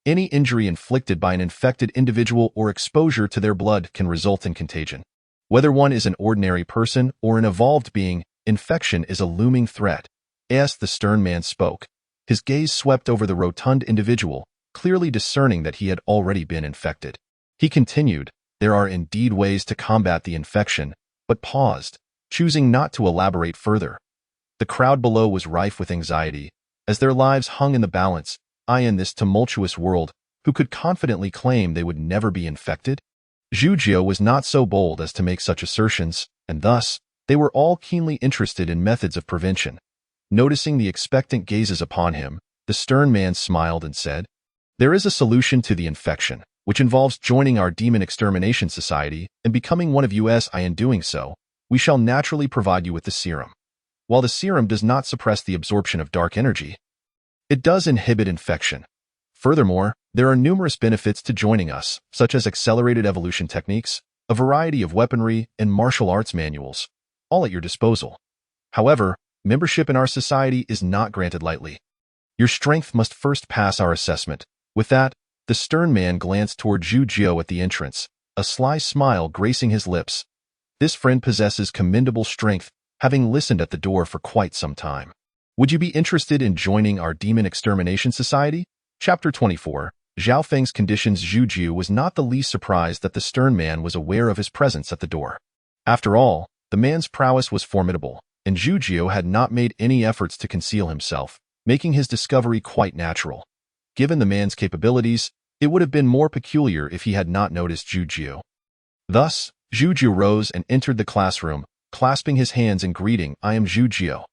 Any injury inflicted by an infected individual or exposure to their blood can result in contagion. Whether one is an ordinary person or an evolved being, infection is a looming threat. As the stern man spoke, his gaze swept over the rotund individual, clearly discerning that he had already been infected. He continued, "There are indeed ways to combat the infection," but paused, choosing not to elaborate further. The crowd below was rife with anxiety, as their lives hung in the balance. I in this tumultuous world, who could confidently claim they would never be infected? Zhu was not so bold as to make such assertions, and thus, they were all keenly interested in methods of prevention. Noticing the expectant gazes upon him, the stern man smiled and said, "There is a solution to the infection, which involves joining our Demon Extermination Society and becoming one of us. In doing so, we shall naturally provide you with the serum. While the serum does not suppress the absorption of dark energy, it does inhibit infection. Furthermore, there are numerous benefits to joining us, such as accelerated evolution techniques, a variety of weaponry, and martial arts manuals, all at your disposal. However, membership in our society is not granted lightly. Your strength must first pass our assessment." With that, the stern man glanced toward Zhu at the entrance, a sly smile gracing his lips. This friend possesses commendable strength, having listened at the door for quite some time. Would you be interested in joining our Demon Extermination Society? Chapter 24. Zhao Feng's conditions. Zhu was not the least surprised that the stern man was aware of his presence at the door. After all, the man's prowess was formidable, and Zhu had not made any efforts to conceal himself, making his discovery quite natural. Given the man's capabilities, it would have been more peculiar if he had not noticed Zhu. Thus, Zhu rose and entered the classroom, clasping his hands in greeting. "I am Zhu."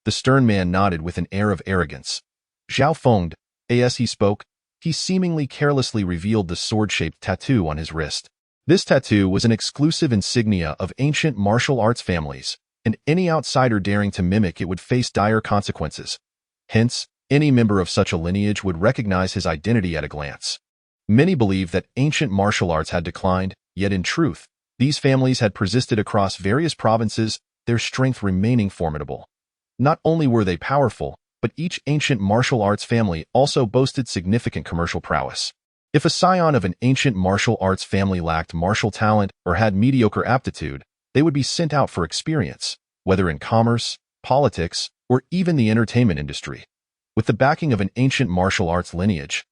The stern man nodded with an air of arrogance. Zhao Feng, as he spoke, he seemingly carelessly revealed the sword-shaped tattoo on his wrist. This tattoo was an exclusive insignia of ancient martial arts families, and any outsider daring to mimic it would face dire consequences. Hence, any member of such a lineage would recognize his identity at a glance. Many believe that ancient martial arts had declined, yet in truth, these families had persisted across various provinces, their strength remaining formidable. Not only were they powerful, but each ancient martial arts family also boasted significant commercial prowess. If a scion of an ancient martial arts family lacked martial talent or had mediocre aptitude, they would be sent out for experience, whether in commerce, politics, or even the entertainment industry. With the backing of an ancient martial arts lineage,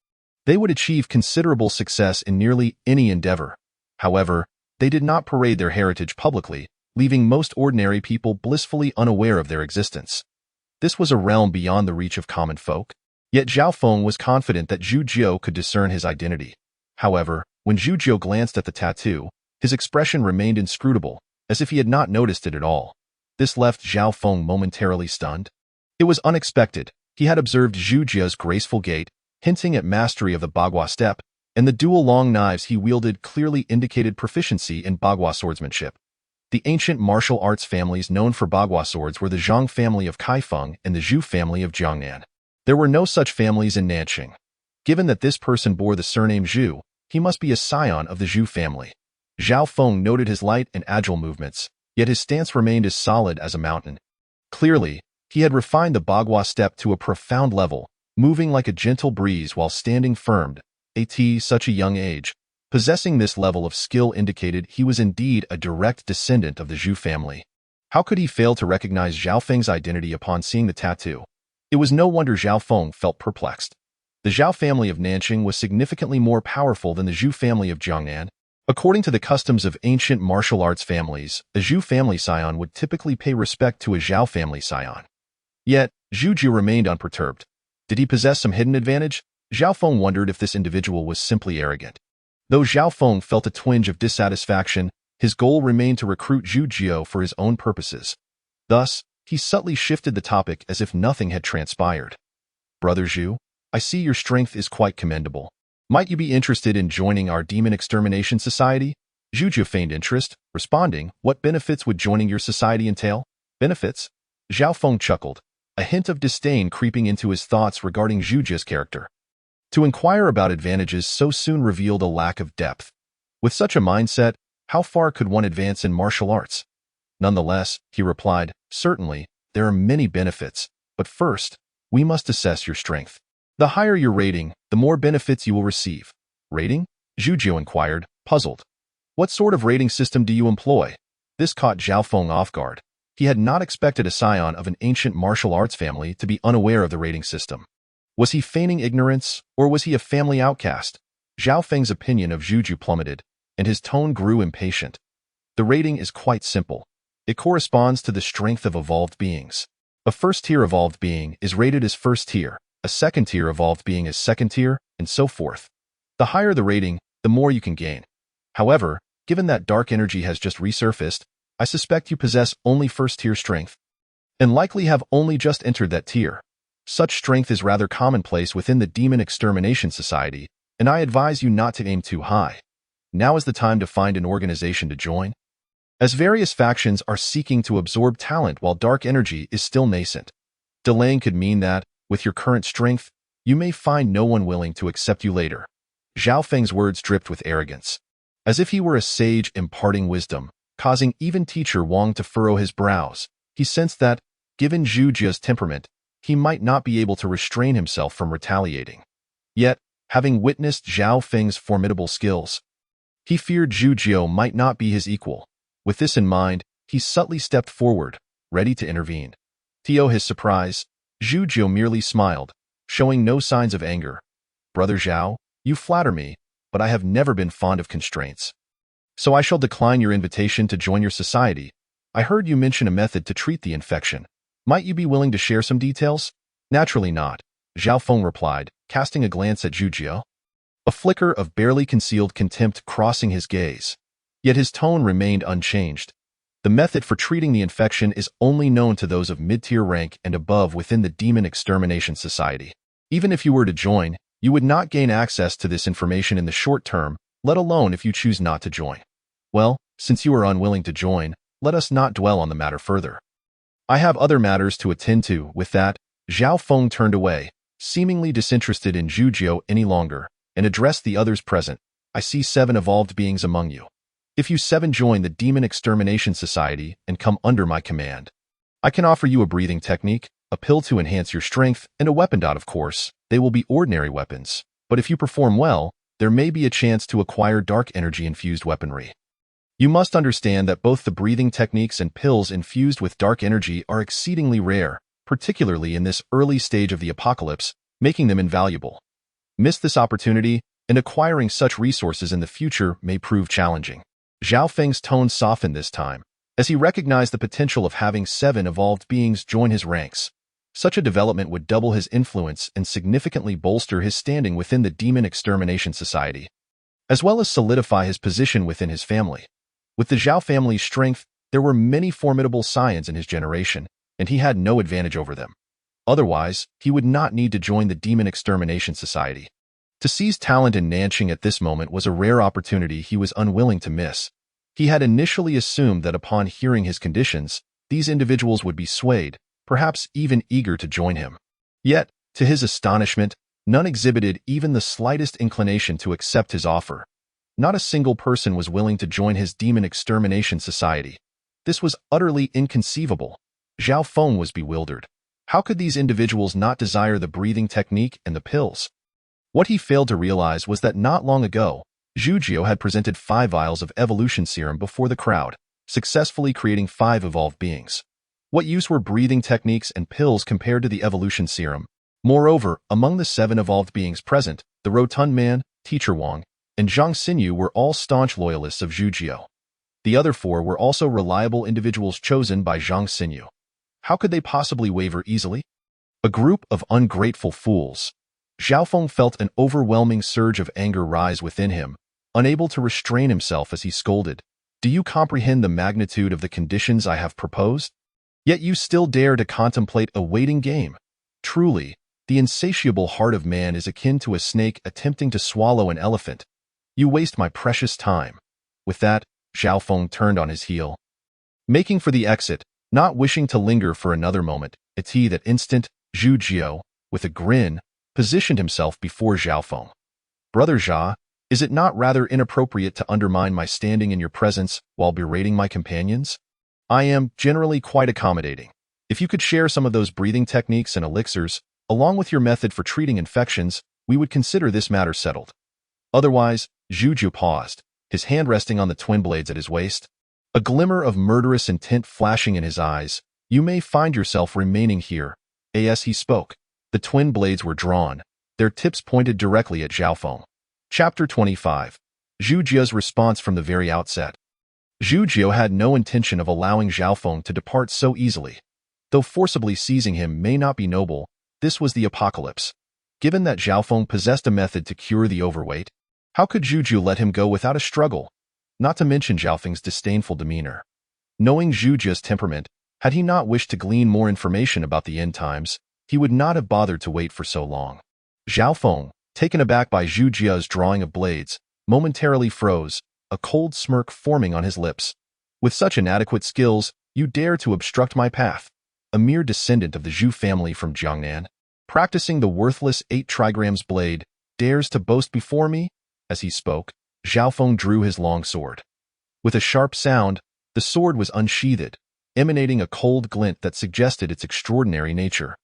they would achieve considerable success in nearly any endeavor. However, they did not parade their heritage publicly, leaving most ordinary people blissfully unaware of their existence. This was a realm beyond the reach of common folk. Yet Zhao Feng was confident that Zhu could discern his identity. However, when Zhu glanced at the tattoo, his expression remained inscrutable, as if he had not noticed it at all. This left Zhao Feng momentarily stunned. It was unexpected. He had observed Zhu's graceful gait, hinting at mastery of the Bagua step, and the dual long knives he wielded clearly indicated proficiency in Bagua swordsmanship. The ancient martial arts families known for Bagua swords were the Zhang family of Kaifeng and the Zhu family of Jiangnan. There were no such families in Nanqing. Given that this person bore the surname Zhu, he must be a scion of the Zhu family. Zhao Feng noted his light and agile movements, yet his stance remained as solid as a mountain. Clearly, he had refined the Bagua step to a profound level, moving like a gentle breeze while standing firm. At such a young age, possessing this level of skill indicated he was indeed a direct descendant of the Zhu family. How could he fail to recognize Zhao Feng's identity upon seeing the tattoo? It was no wonder Zhao Feng felt perplexed. The Zhao family of Nanqing was significantly more powerful than the Zhu family of Jiangnan. According to the customs of ancient martial arts families, a Zhu family scion would typically pay respect to a Zhao family scion. Yet, Zhu remained unperturbed. Did he possess some hidden advantage? Zhao Feng wondered if this individual was simply arrogant. Though Zhao Feng felt a twinge of dissatisfaction, his goal remained to recruit Zhu for his own purposes. Thus, he subtly shifted the topic as if nothing had transpired. "Brother Zhu, I see your strength is quite commendable. Might you be interested in joining our Demon Extermination Society?" Zhu feigned interest, responding, "What benefits would joining your society entail?" "Benefits?" Zhao Feng chuckled, a hint of disdain creeping into his thoughts regarding Zhu's character. To inquire about advantages so soon revealed a lack of depth. With such a mindset, how far could one advance in martial arts? Nonetheless, he replied, "Certainly, there are many benefits, but first, we must assess your strength. The higher your rating, the more benefits you will receive." "Rating?" Zhu inquired, puzzled. "What sort of rating system do you employ?" This caught Zhao Feng off guard. He had not expected a scion of an ancient martial arts family to be unaware of the rating system. Was he feigning ignorance, or was he a family outcast? Zhao Feng's opinion of Zhu Ju plummeted, and his tone grew impatient. The rating is quite simple. It corresponds to the strength of evolved beings. A first-tier evolved being is rated as first tier, a second-tier evolved being is second tier, and so forth. The higher the rating, the more you can gain. However, given that dark energy has just resurfaced, I suspect you possess only first-tier strength, and likely have only just entered that tier. Such strength is rather commonplace within the Demon Extermination Society, and I advise you not to aim too high. Now is the time to find an organization to join, as various factions are seeking to absorb talent while dark energy is still nascent. Delaying could mean that, with your current strength, you may find no one willing to accept you later. Zhao Feng's words dripped with arrogance, as if he were a sage imparting wisdom, causing even teacher Wang to furrow his brows. He sensed that, given Zhu Jia's temperament, he might not be able to restrain himself from retaliating. Yet, having witnessed Zhao Feng's formidable skills, he feared Zhu Jia might not be his equal. With this in mind, he subtly stepped forward, ready to intervene. To his surprise, Zhu Jia merely smiled, showing no signs of anger. Brother Zhao, you flatter me, but I have never been fond of constraints. So I shall decline your invitation to join your society. I heard you mention a method to treat the infection. Might you be willing to share some details? Naturally not, Zhao Feng replied, casting a glance at Zhu Jia, a flicker of barely concealed contempt crossing his gaze. Yet his tone remained unchanged. The method for treating the infection is only known to those of mid-tier rank and above within the Demon Extermination Society. Even if you were to join, you would not gain access to this information in the short term, let alone if you choose not to join. Well, since you are unwilling to join, let us not dwell on the matter further. I have other matters to attend to. With that, Zhao Feng turned away, seemingly disinterested in Zhu Jia any longer, and addressed the others present. I see 7 evolved beings among you. If you 7 join the Demon Extermination Society and come under my command, I can offer you a breathing technique, a pill to enhance your strength, and a weapon. Of course, they will be ordinary weapons, but if you perform well, there may be a chance to acquire dark energy-infused weaponry. You must understand that both the breathing techniques and pills infused with dark energy are exceedingly rare, particularly in this early stage of the apocalypse, making them invaluable. Miss this opportunity, and acquiring such resources in the future may prove challenging. Zhao Feng's tone softened this time, as he recognized the potential of having 7 evolved beings join his ranks. Such a development would double his influence and significantly bolster his standing within the Demon Extermination Society, as well as solidify his position within his family. With the Zhao family's strength, there were many formidable scions in his generation, and he had no advantage over them. Otherwise, he would not need to join the Demon Extermination Society. To seize talent in Nanqing at this moment was a rare opportunity he was unwilling to miss. He had initially assumed that upon hearing his conditions, these individuals would be swayed, perhaps even eager to join him. Yet, to his astonishment, none exhibited even the slightest inclination to accept his offer. Not a single person was willing to join his Demon Extermination Society. This was utterly inconceivable. Zhao Feng was bewildered. How could these individuals not desire the breathing technique and the pills? What he failed to realize was that not long ago, Zhu Jia had presented 5 vials of evolution serum before the crowd, successfully creating 5 evolved beings. What use were breathing techniques and pills compared to the evolution serum? Moreover, among the 7 evolved beings present, the Rotund Man, Teacher Wang, and Zhang Xinyu were all staunch loyalists of Zhu Jia. The other 4 were also reliable individuals chosen by Zhang Xinyu. How could they possibly waver easily? A group of ungrateful fools. Zhao Feng felt an overwhelming surge of anger rise within him, unable to restrain himself as he scolded. Do you comprehend the magnitude of the conditions I have proposed? Yet you still dare to contemplate a waiting game. Truly, the insatiable heart of man is akin to a snake attempting to swallow an elephant. You waste my precious time. With that, Zhao Feng turned on his heel, making for the exit, not wishing to linger for another moment. At that instant, Zhu Jia, with a grin, positioned himself before Zhao Feng. Brother Jia, is it not rather inappropriate to undermine my standing in your presence while berating my companions? I am generally quite accommodating. If you could share some of those breathing techniques and elixirs, along with your method for treating infections, we would consider this matter settled. Otherwise, Zhu Jia paused, his hand resting on the twin blades at his waist. A glimmer of murderous intent flashing in his eyes. You may find yourself remaining here, as he spoke. The twin blades were drawn, their tips pointed directly at Zhao Feng. Chapter 25. Zhu Jie's response from the very outset. Zhu Jie had no intention of allowing Zhao Feng to depart so easily. Though forcibly seizing him may not be noble, this was the apocalypse. Given that Zhao Feng possessed a method to cure the overweight, how could Zhu Jie let him go without a struggle? Not to mention Zhao Feng's disdainful demeanor. Knowing Zhu Jie's temperament, had he not wished to glean more information about the end times, he would not have bothered to wait for so long. Zhao Feng, taken aback by Zhu Jie's drawing of blades, momentarily froze, a cold smirk forming on his lips. With such inadequate skills, you dare to obstruct my path. A mere descendant of the Zhu family from Jiangnan, practicing the worthless 8 trigrams blade, dares to boast before me? As he spoke, Zhao Feng drew his long sword. With a sharp sound, the sword was unsheathed, emanating a cold glint that suggested its extraordinary nature.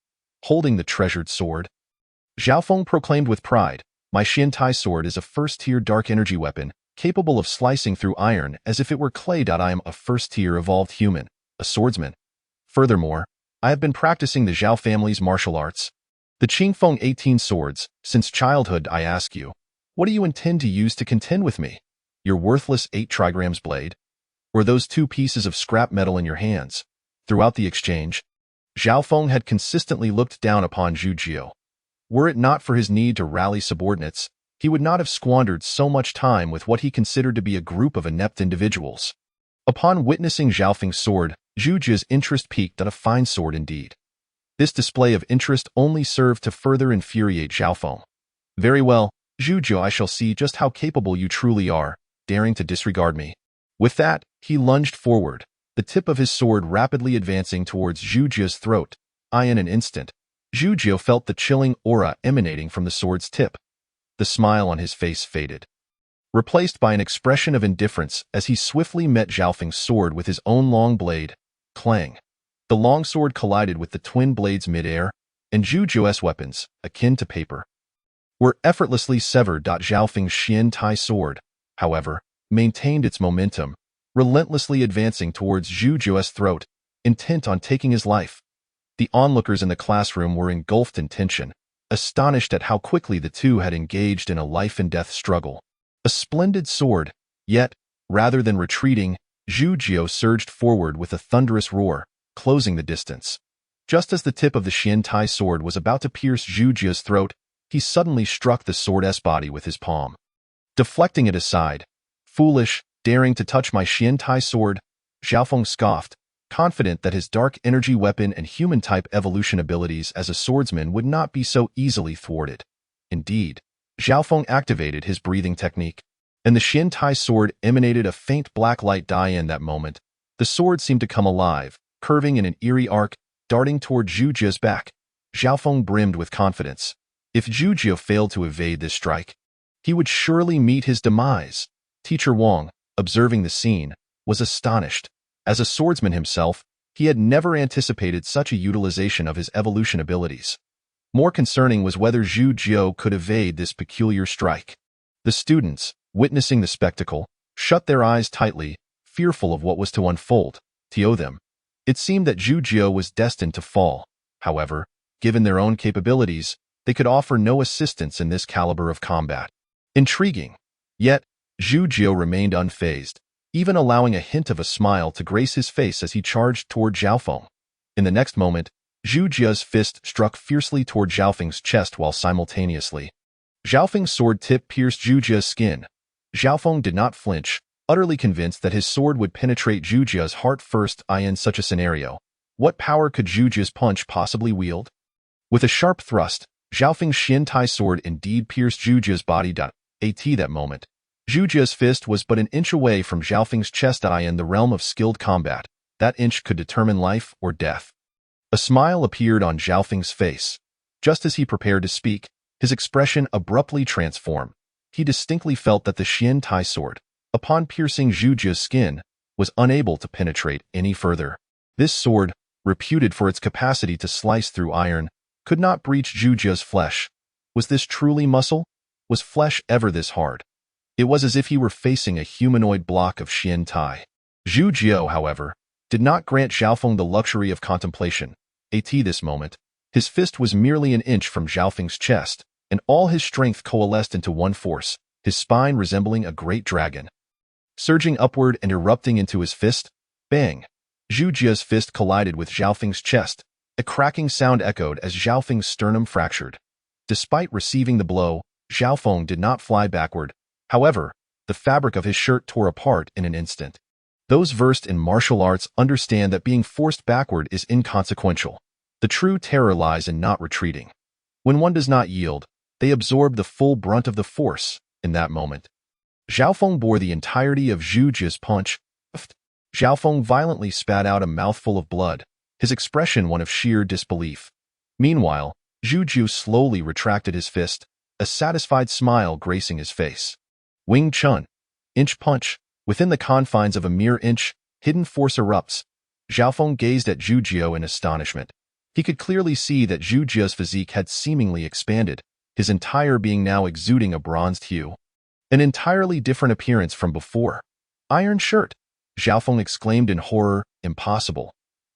Holding the treasured sword, Zhao Feng proclaimed with pride, "My Xian Tai sword is a first-tier dark energy weapon, capable of slicing through iron as if it were clay. I am a first-tier evolved human, a swordsman. Furthermore, I have been practicing the Zhao family's martial arts. The Qingfeng 18 swords, since childhood. I ask you, what do you intend to use to contend with me? Your worthless 8 trigrams blade? Or those 2 pieces of scrap metal in your hands?" Throughout the exchange, Zhao Feng had consistently looked down upon Zhu Jie. Were it not for his need to rally subordinates, he would not have squandered so much time with what he considered to be a group of inept individuals. Upon witnessing Zhao Feng's sword, Zhu Jie's interest peaked at a fine sword indeed. This display of interest only served to further infuriate Zhao Feng. "Very well, Zhu Jie, I shall see just how capable you truly are, daring to disregard me." With that, he lunged forward, the tip of his sword rapidly advancing towards Zhu Jie's throat. In an instant, Zhu Jie felt the chilling aura emanating from the sword's tip. The smile on his face faded, replaced by an expression of indifference as he swiftly met Zhao Feng's sword with his own long blade. Clang! The long sword collided with the twin blades mid-air, and Zhu Jie's weapons, akin to paper, were effortlessly severed. Zhao Feng's Xian Tai sword, however, maintained its momentum, relentlessly advancing towards Zhu Jie's throat, intent on taking his life. The onlookers in the classroom were engulfed in tension, astonished at how quickly the two had engaged in a life-and-death struggle. A splendid sword, yet, rather than retreating, Zhu Jie surged forward with a thunderous roar, closing the distance. Just as the tip of the Xian Tai sword was about to pierce Zhu Jie's throat, he suddenly struck the sword's body with his palm, deflecting it aside. "Foolish, daring to touch my Xian Tai sword," Zhao Feng scoffed, confident that his dark energy weapon and human-type evolution abilities as a swordsman would not be so easily thwarted. Indeed, Zhao Feng activated his breathing technique, and the Xian Tai sword emanated a faint black light. In that moment, the sword seemed to come alive, curving in an eerie arc, darting toward Zhu Jie's back. Zhao Feng brimmed with confidence. If Zhu Jie failed to evade this strike, he would surely meet his demise. Teacher Wang, observing the scene, was astonished. As a swordsman himself, he had never anticipated such a utilization of his evolution abilities. More concerning was whether Zhu Jie could evade this peculiar strike. The students, witnessing the spectacle, shut their eyes tightly, fearful of what was to unfold. To them, it seemed that Zhu Jie was destined to fall. However, given their own capabilities, they could offer no assistance in this caliber of combat. Intriguing. Yet, Zhu Jie remained unfazed, even allowing a hint of a smile to grace his face as he charged toward Zhao Feng. In the next moment, Zhu Jie's fist struck fiercely toward Zhao Feng's chest while simultaneously Zhao Feng's sword tip pierced Zhu Jie's skin. Zhao Feng did not flinch, utterly convinced that his sword would penetrate Zhu Jie's heart first. In such a scenario, what power could Zhu Jie's punch possibly wield? With a sharp thrust, Zhao Feng's Xian Tai sword indeed pierced Zhu Jie's body. At that moment, Zhu Jie's fist was but an inch away from Zhao Feng's chest. In the realm of skilled combat, that inch could determine life or death. A smile appeared on Zhao Feng's face. Just as he prepared to speak, his expression abruptly transformed. He distinctly felt that the Xian Tai sword, upon piercing Zhu Jie's skin, was unable to penetrate any further. This sword, reputed for its capacity to slice through iron, could not breach Zhu Jie's flesh. Was this truly muscle? Was flesh ever this hard? It was as if he were facing a humanoid block of Xian Tai. Zhu Jie, however, did not grant Zhao Feng the luxury of contemplation. At this moment, His fist was merely an inch from Zhao Feng's chest, and all his strength coalesced into one force, his spine resembling a great dragon. Surging upward and erupting into his fist, bang! Zhu Jia's fist collided with Zhao Feng's chest. A cracking sound echoed as Zhao Feng's sternum fractured. Despite receiving the blow, Zhao Feng did not fly backward. However, the fabric of his shirt tore apart in an instant. Those versed in martial arts understand that being forced backward is inconsequential. The true terror lies in not retreating. When one does not yield, they absorb the full brunt of the force in that moment. Zhao Feng bore the entirety of Zhu Jia's punch. Zhao Feng violently spat out a mouthful of blood, his expression one of sheer disbelief. Meanwhile, Zhu Jiu slowly retracted his fist, a satisfied smile gracing his face. Wing Chun. Inch punch. Within the confines of a mere inch, hidden force erupts. Zhao Feng gazed at Zhu Jiu in astonishment. He could clearly see that Zhu Jiu's physique had seemingly expanded, his entire being now exuding a bronzed hue. An entirely different appearance from before. Iron shirt. Zhao Feng exclaimed in horror, impossible.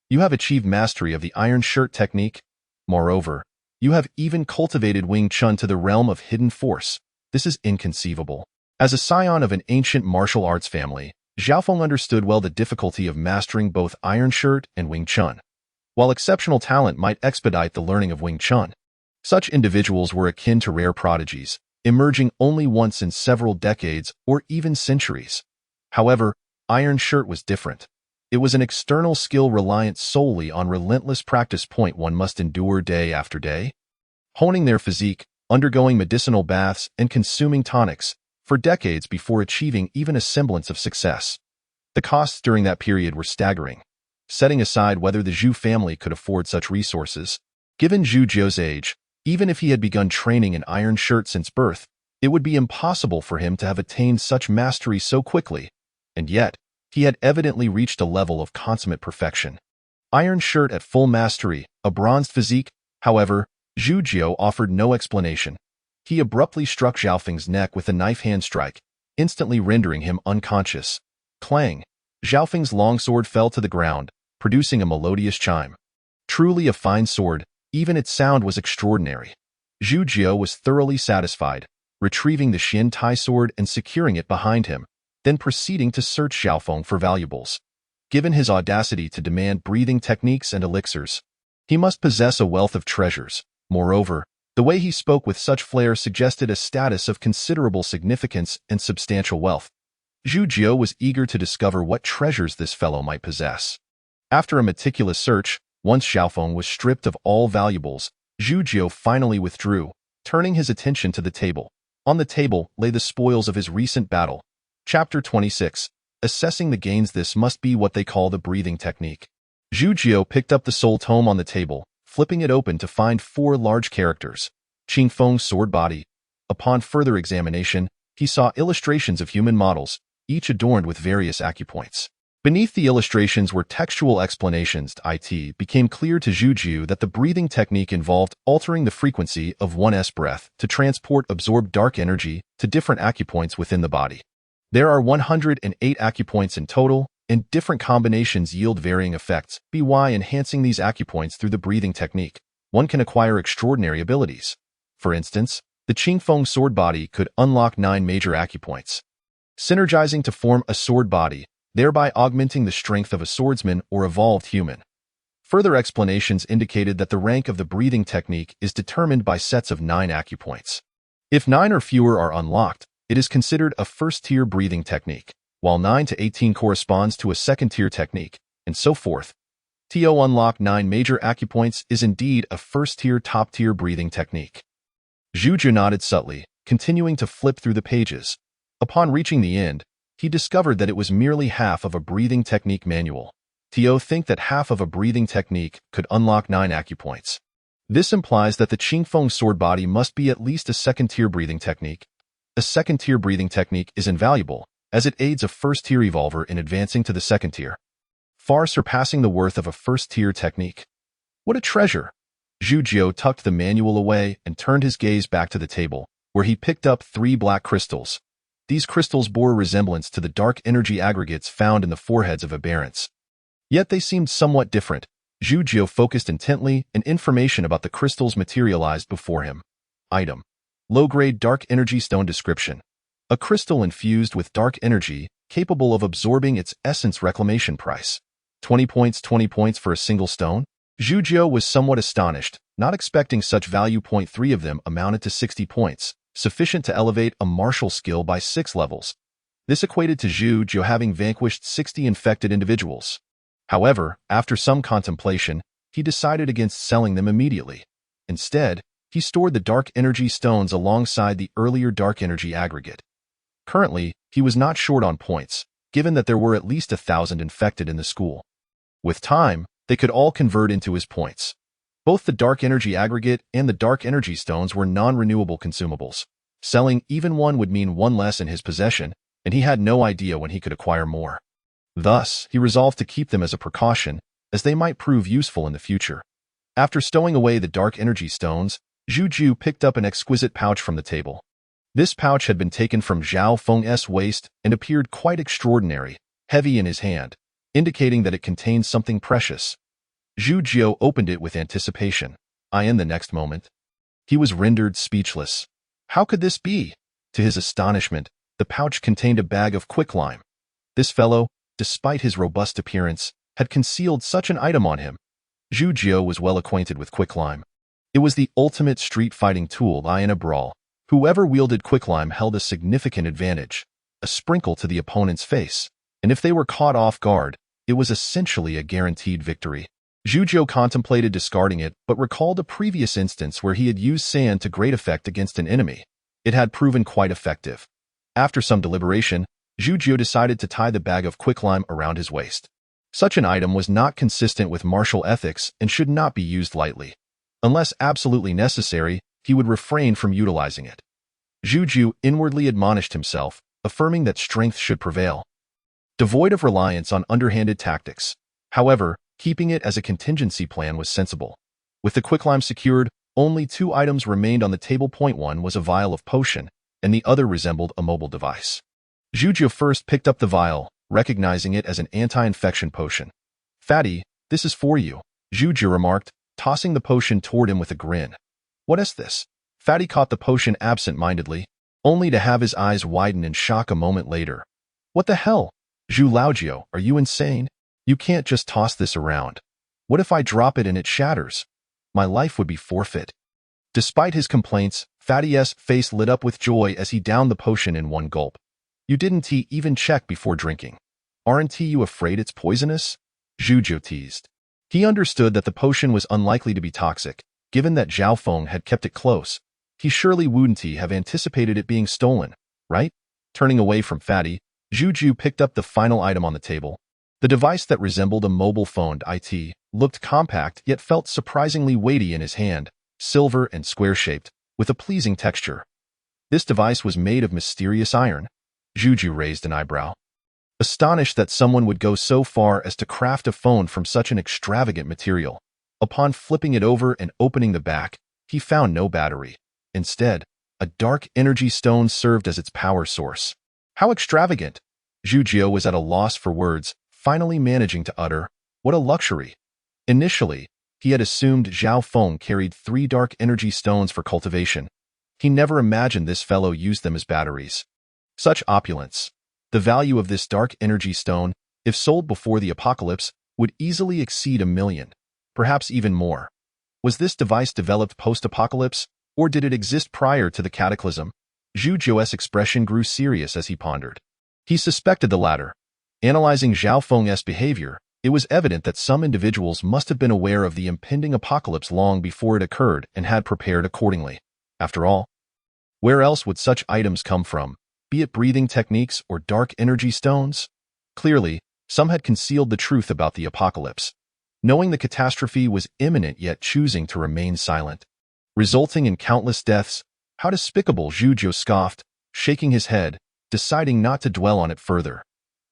You have achieved mastery of the iron shirt technique. Moreover, you have even cultivated Wing Chun to the realm of hidden force. This is inconceivable. As a scion of an ancient martial arts family, Zhao Feng understood well the difficulty of mastering both iron shirt and Wing Chun. While exceptional talent might expedite the learning of Wing Chun, such individuals were akin to rare prodigies, emerging only once in several decades or even centuries. However, iron shirt was different. It was an external skill reliant solely on relentless practice. One must endure day after day, honing their physique, undergoing medicinal baths, and consuming tonics for decades before achieving even a semblance of success. The costs during that period were staggering. Setting aside whether the Zhu family could afford such resources, given Zhu Jiu's age, even if he had begun training in iron shirt since birth, it would be impossible for him to have attained such mastery so quickly. And yet, he had evidently reached a level of consummate perfection. Iron shirt at full mastery, a bronzed physique. However, Zhu Jiu offered no explanation. He abruptly struck Zhao Feng's neck with a knife hand strike, instantly rendering him unconscious. Clang! Zhao Feng's long sword fell to the ground, producing a melodious chime. Truly a fine sword, even its sound was extraordinary. Zhu Jiu was thoroughly satisfied, retrieving the Xin Tai sword and securing it behind him, then proceeding to search Zhao Feng for valuables. Given his audacity to demand breathing techniques and elixirs, he must possess a wealth of treasures. Moreover, the way he spoke with such flair suggested a status of considerable significance and substantial wealth. Zhu Jiu was eager to discover what treasures this fellow might possess. After a meticulous search, once Zhao Feng was stripped of all valuables, Zhu Jiu finally withdrew, turning his attention to the table. On the table lay the spoils of his recent battle. Chapter 26. Assessing the gains. This must be what they call the breathing technique. Zhu Jiu picked up the soul tome on the table, flipping it open to find 4 large characters. Qing Feng's sword body. Upon further examination, he saw illustrations of human models, each adorned with various acupoints. Beneath the illustrations were textual explanations. It became clear to Zhu Jiu that the breathing technique involved altering the frequency of one's breath to transport absorbed dark energy to different acupoints within the body. There are 108 acupoints in total, and different combinations yield varying effects. By enhancing these acupoints through the breathing technique, one can acquire extraordinary abilities. For instance, the Qing Feng sword body could unlock 9 major acupoints, synergizing to form a sword body, thereby augmenting the strength of a swordsman or evolved human. Further explanations indicated that the rank of the breathing technique is determined by sets of 9 acupoints. If 9 or fewer are unlocked, it is considered a first-tier breathing technique, while 9 to 18 corresponds to a second-tier technique, and so forth. To unlock 9 major acupoints is indeed a first-tier top-tier breathing technique. Zhu Jiu nodded subtly, continuing to flip through the pages. Upon reaching the end, he discovered that it was merely half of a breathing technique manual. To think that half of a breathing technique could unlock 9 acupoints. This implies that the Qing Feng sword body must be at least a second-tier breathing technique. A second-tier breathing technique is invaluable, as it aids a first-tier evolver in advancing to the second tier, far surpassing the worth of a first-tier technique. What a treasure! Zhu Jiu tucked the manual away and turned his gaze back to the table, where he picked up 3 black crystals. These crystals bore resemblance to the dark energy aggregates found in the foreheads of aberrants. Yet they seemed somewhat different. Zhu Jiu focused intently, and information about the crystals materialized before him. Item: low-grade dark energy stone description. A crystal infused with dark energy, capable of absorbing its essence. Reclamation price: 20 points. 20 points for a single stone? Zhu Jiu was somewhat astonished, not expecting such value. 3 of them amounted to 60 points, sufficient to elevate a martial skill by 6 levels. This equated to Zhu Jiu having vanquished 60 infected individuals. However, after some contemplation, he decided against selling them immediately. Instead, he stored the dark energy stones alongside the earlier dark energy aggregate. Currently, he was not short on points, given that there were at least 1,000 infected in the school. With time, they could all convert into his points. Both the dark energy aggregate and the dark energy stones were non-renewable consumables. Selling even one would mean one less in his possession, and he had no idea when he could acquire more. Thus, he resolved to keep them as a precaution, as they might prove useful in the future. After stowing away the dark energy stones, Zhu Jiu picked up an exquisite pouch from the table. This pouch had been taken from Zhao Feng's waist and appeared quite extraordinary, heavy in his hand, indicating that it contained something precious. Zhu Jiu opened it with anticipation. In the next moment, he was rendered speechless. How could this be? To his astonishment, the pouch contained a bag of quicklime. This fellow, despite his robust appearance, had concealed such an item on him. Zhu Jiu was well acquainted with quicklime. It was the ultimate street fighting tool in a brawl. Whoever wielded quicklime held a significant advantage, a sprinkle to the opponent's face, and if they were caught off guard, it was essentially a guaranteed victory. Zhu Jiu contemplated discarding it, but recalled a previous instance where he had used sand to great effect against an enemy. It had proven quite effective. After some deliberation, Zhu Jiu decided to tie the bag of quicklime around his waist. Such an item was not consistent with martial ethics and should not be used lightly. Unless absolutely necessary, he would refrain from utilizing it. Zhu Jiu inwardly admonished himself, affirming that strength should prevail, devoid of reliance on underhanded tactics. However, keeping it as a contingency plan was sensible. With the quicklime secured, only 2 items remained on the table. One was a vial of potion, and the other resembled a mobile device. Zhu Jiu first picked up the vial, recognizing it as an anti-infection potion. "Fatty, this is for you," Zhu Jiu remarked, tossing the potion toward him with a grin. "What is this?" Fatty caught the potion absent-mindedly, only to have his eyes widen in shock a moment later. "What the hell? Zhu Laojiu, are you insane? You can't just toss this around. What if I drop it and it shatters? My life would be forfeit." Despite his complaints, Fatty's face lit up with joy as he downed the potion in one gulp. "You didn't even check before drinking. Aren't you afraid it's poisonous?" Zhu Jiu teased. He understood that the potion was unlikely to be toxic, given that Zhao Feng had kept it close. He surely wouldn't have anticipated it being stolen, right? Turning away from Fatty, Zhu Jiu picked up the final item on the table. The device that resembled a mobile phone. It looked compact yet felt surprisingly weighty in his hand, silver and square-shaped, with a pleasing texture. This device was made of mysterious iron. Zhu Jiu raised an eyebrow, astonished that someone would go so far as to craft a phone from such an extravagant material. Upon flipping it over and opening the back, he found no battery. Instead, a dark energy stone served as its power source. How extravagant! Zhu Jiu was at a loss for words, finally managing to utter, "What a luxury." Initially, he had assumed Zhao Feng carried 3 dark energy stones for cultivation. He never imagined this fellow used them as batteries. Such opulence! The value of this dark energy stone, if sold before the apocalypse, would easily exceed 1 million, perhaps even more. Was this device developed post-apocalypse, or did it exist prior to the cataclysm? Zhu Jiu's expression grew serious as he pondered. He suspected the latter. Analyzing Zhao Feng's behavior, it was evident that some individuals must have been aware of the impending apocalypse long before it occurred and had prepared accordingly. After all, where else would such items come from, be it breathing techniques or dark energy stones? Clearly, some had concealed the truth about the apocalypse, knowing the catastrophe was imminent yet choosing to remain silent, resulting in countless deaths. How despicable! Zhu Jiu scoffed, shaking his head, deciding not to dwell on it further.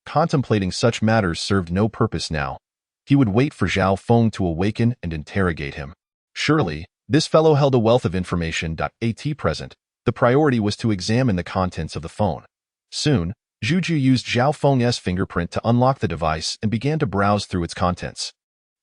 Contemplating such matters served no purpose now. He would wait for Zhao Feng to awaken and interrogate him. Surely, this fellow held a wealth of information. At present, the priority was to examine the contents of the phone. Soon, Zhu Jiu used Zhao Feng's fingerprint to unlock the device and began to browse through its contents.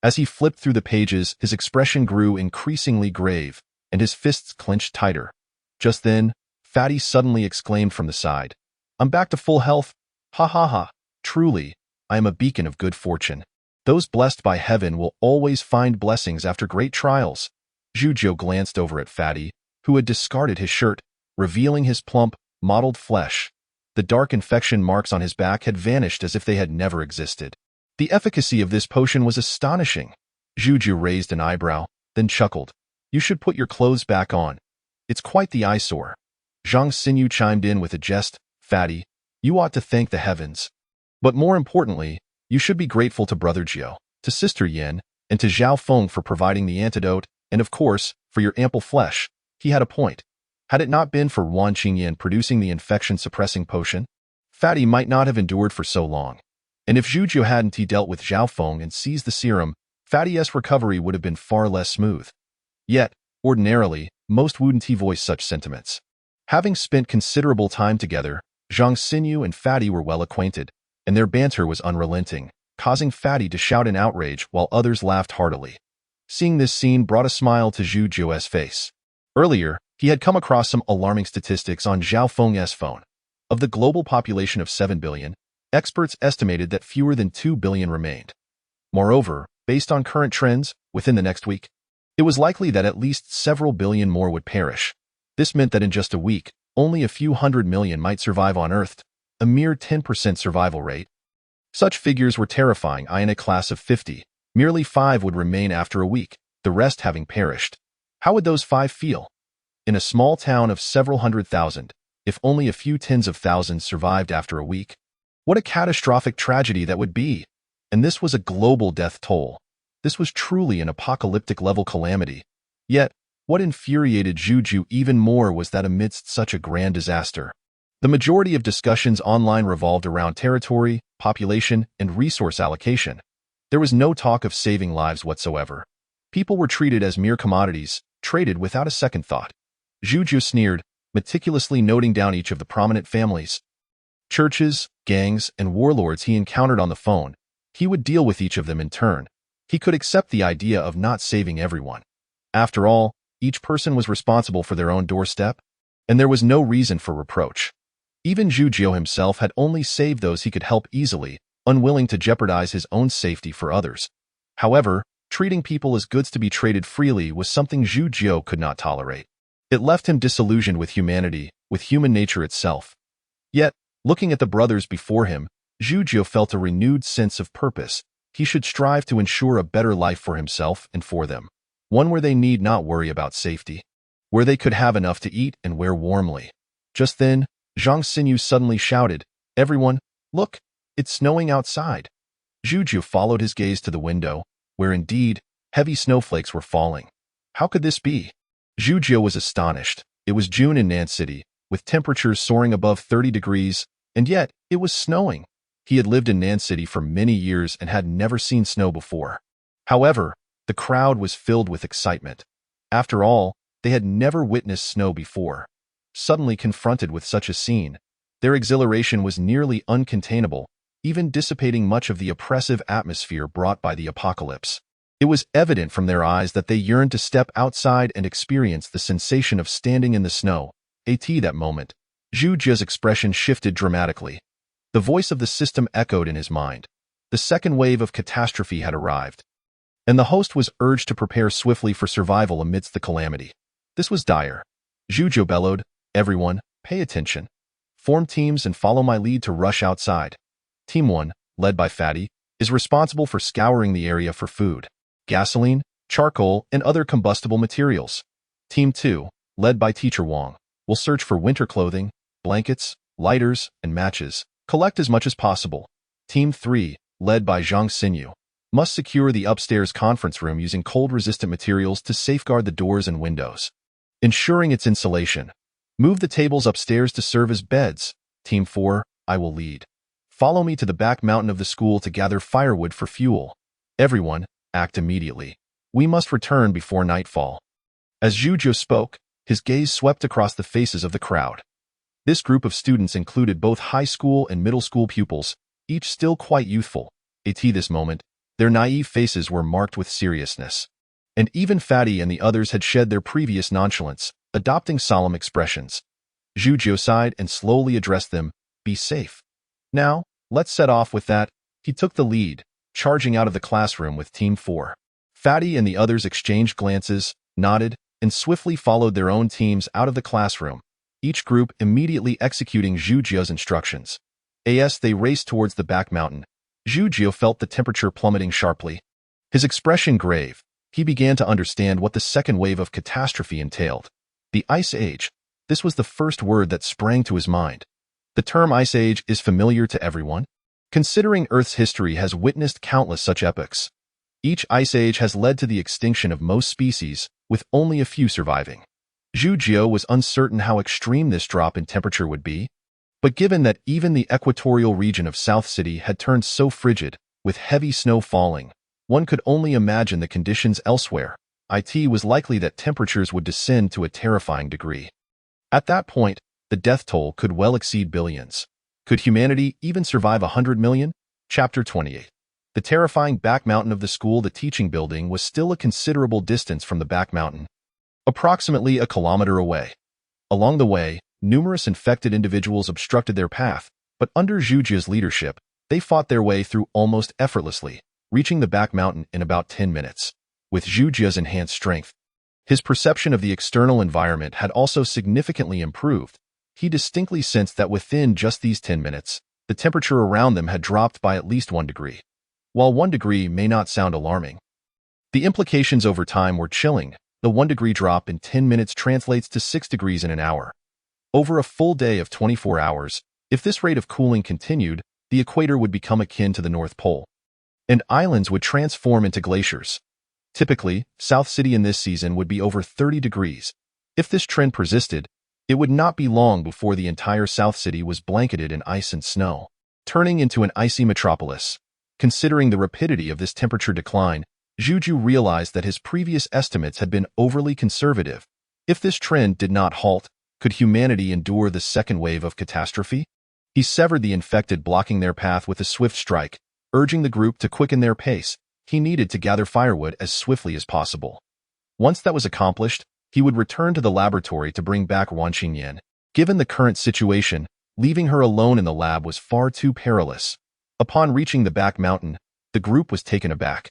As he flipped through the pages, his expression grew increasingly grave, and his fists clenched tighter. Just then, Fatty suddenly exclaimed from the side, "I'm back to full health! Ha ha ha! Truly, I am a beacon of good fortune. Those blessed by heaven will always find blessings after great trials." Zhujiu glanced over at Fatty, who had discarded his shirt, revealing his plump, mottled flesh. The dark infection marks on his back had vanished as if they had never existed. The efficacy of this potion was astonishing. Zhujiu raised an eyebrow, then chuckled. "You should put your clothes back on. It's quite the eyesore." Zhang Xinyu chimed in with a jest. "Fatty, you ought to thank the heavens. But more importantly, you should be grateful to Brother Jiao, to Sister Yin, and to Zhao Feng for providing the antidote, and of course, for your ample flesh." He had a point. Had it not been for Wan Qingyan producing the infection-suppressing potion, Fatty might not have endured for so long. And if Zhujiu hadn't dealt with Zhao Feng and seized the serum, Fatty's recovery would have been far less smooth. Yet, ordinarily, most wouldn't voice such sentiments. Having spent considerable time together, Zhang Xinyu and Fatty were well acquainted, and their banter was unrelenting, causing Fatty to shout in outrage while others laughed heartily. Seeing this scene brought a smile to Zhu Jiu's face. Earlier, he had come across some alarming statistics on Zhao Feng's phone. Of the global population of 7 billion, experts estimated that fewer than 2 billion remained. Moreover, based on current trends, within the next week, it was likely that at least several billion more would perish. This meant that in just a week, only a few 100 million might survive on Earth, a mere 10% survival rate. Such figures were terrifying. In a class of 50, merely 5 would remain after a week, the rest having perished. How would those 5 feel? In a small town of several 100,000, if only a few tens of thousands survived after a week, what a catastrophic tragedy that would be! And this was a global death toll. This was truly an apocalyptic-level calamity. Yet, what infuriated Zhujiu even more was that amidst such a grand disaster, the majority of discussions online revolved around territory, population, and resource allocation. There was no talk of saving lives whatsoever. People were treated as mere commodities, traded without a second thought. Zhujiu sneered, meticulously noting down each of the prominent families, churches, gangs, and warlords he encountered on the phone. He would deal with each of them in turn. He could accept the idea of not saving everyone. After all, each person was responsible for their own doorstep, and there was no reason for reproach. Even Zhujiu himself had only saved those he could help easily, unwilling to jeopardize his own safety for others. However, treating people as goods to be traded freely was something Zhujiu could not tolerate. It left him disillusioned with humanity, with human nature itself. Yet, looking at the brothers before him, Zhujiu felt a renewed sense of purpose. He should strive to ensure a better life for himself and for them, one where they need not worry about safety, where they could have enough to eat and wear warmly. Just then, Zhang Xinyu suddenly shouted, "Everyone, look, it's snowing outside." Zhujiu followed his gaze to the window, where indeed, heavy snowflakes were falling. How could this be? Zhujiu was astonished. It was June in Nan City, with temperatures soaring above 30 degrees, and yet it was snowing. He had lived in Nan City for many years and had never seen snow before. However, the crowd was filled with excitement. After all, they had never witnessed snow before. Suddenly confronted with such a scene, their exhilaration was nearly uncontainable, even dissipating much of the oppressive atmosphere brought by the apocalypse. It was evident from their eyes that they yearned to step outside and experience the sensation of standing in the snow. At that moment, Zhujiu's expression shifted dramatically. The voice of the system echoed in his mind. The second wave of catastrophe had arrived, and the host was urged to prepare swiftly for survival amidst the calamity. This was dire. Zhujiu bellowed, "Everyone, pay attention. Form teams and follow my lead to rush outside. Team 1, led by Fatty, is responsible for scouring the area for food, gasoline, charcoal, and other combustible materials. Team 2, led by Teacher Wang, will search for winter clothing, blankets, lighters, and matches. Collect as much as possible. Team 3, led by Zhang Xinyu, must secure the upstairs conference room using cold-resistant materials to safeguard the doors and windows, ensuring its insulation. Move the tables upstairs to serve as beds. Team 4, I will lead. Follow me to the back mountain of the school to gather firewood for fuel. Everyone, act immediately. We must return before nightfall." As Zhujiu spoke, his gaze swept across the faces of the crowd. This group of students included both high school and middle school pupils, each still quite youthful. At this moment, Their naive faces were marked with seriousness. And even Fatty and the others had shed their previous nonchalance, adopting solemn expressions. Zhu sighed and slowly addressed them, "Be safe. Now, let's set off with that." He took the lead, charging out of the classroom with Team 4. Fatty and the others exchanged glances, nodded, and swiftly followed their own teams out of the classroom, each group immediately executing Zhu's instructions. As they raced towards the back mountain, Zhu felt the temperature plummeting sharply. His expression grave, he began to understand what the second wave of catastrophe entailed. The Ice Age. This was the first word that sprang to his mind. The term Ice Age is familiar to everyone, considering Earth's history has witnessed countless such epochs. Each Ice Age has led to the extinction of most species, with only a few surviving. Zhu was uncertain how extreme this drop in temperature would be, but given that even the equatorial region of South City had turned so frigid, with heavy snow falling, one could only imagine the conditions elsewhere. It was likely that temperatures would descend to a terrifying degree. At that point, the death toll could well exceed billions. Could humanity even survive 100 million? Chapter 28. The terrifying back mountain of the school. The teaching building was still a considerable distance from the back mountain, approximately a kilometer away. Along the way, numerous infected individuals obstructed their path, but under Zhu's leadership, they fought their way through almost effortlessly, reaching the back mountain in about 10 minutes. With Zhu's enhanced strength, his perception of the external environment had also significantly improved. He distinctly sensed that within just these 10 minutes, the temperature around them had dropped by at least 1 degree. While 1 degree may not sound alarming, the implications over time were chilling. The 1 degree drop in 10 minutes translates to 6 degrees in an hour. Over a full day of 24 hours, if this rate of cooling continued, the equator would become akin to the North Pole, and islands would transform into glaciers. Typically, South City in this season would be over 30 degrees. If this trend persisted, it would not be long before the entire South City was blanketed in ice and snow, turning into an icy metropolis. Considering the rapidity of this temperature decline, Zhu realized that his previous estimates had been overly conservative. If this trend did not halt, could humanity endure the second wave of catastrophe? He severed the infected blocking their path with a swift strike, urging the group to quicken their pace. He needed to gather firewood as swiftly as possible. Once that was accomplished, he would return to the laboratory to bring back Wan Qingyan. Given the current situation, leaving her alone in the lab was far too perilous. Upon reaching the back mountain, the group was taken aback.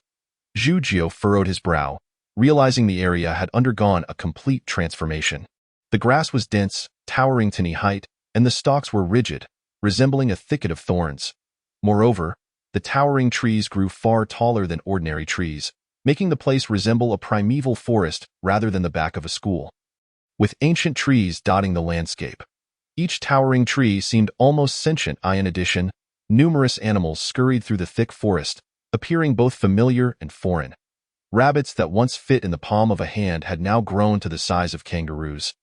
Zhu furrowed his brow, realizing the area had undergone a complete transformation. The grass was dense, towering to knee height, and the stalks were rigid, resembling a thicket of thorns. Moreover, the towering trees grew far taller than ordinary trees, making the place resemble a primeval forest rather than the back of a school. With ancient trees dotting the landscape, each towering tree seemed almost sentient. In addition, numerous animals scurried through the thick forest, appearing both familiar and foreign. Rabbits that once fit in the palm of a hand had now grown to the size of kangaroos.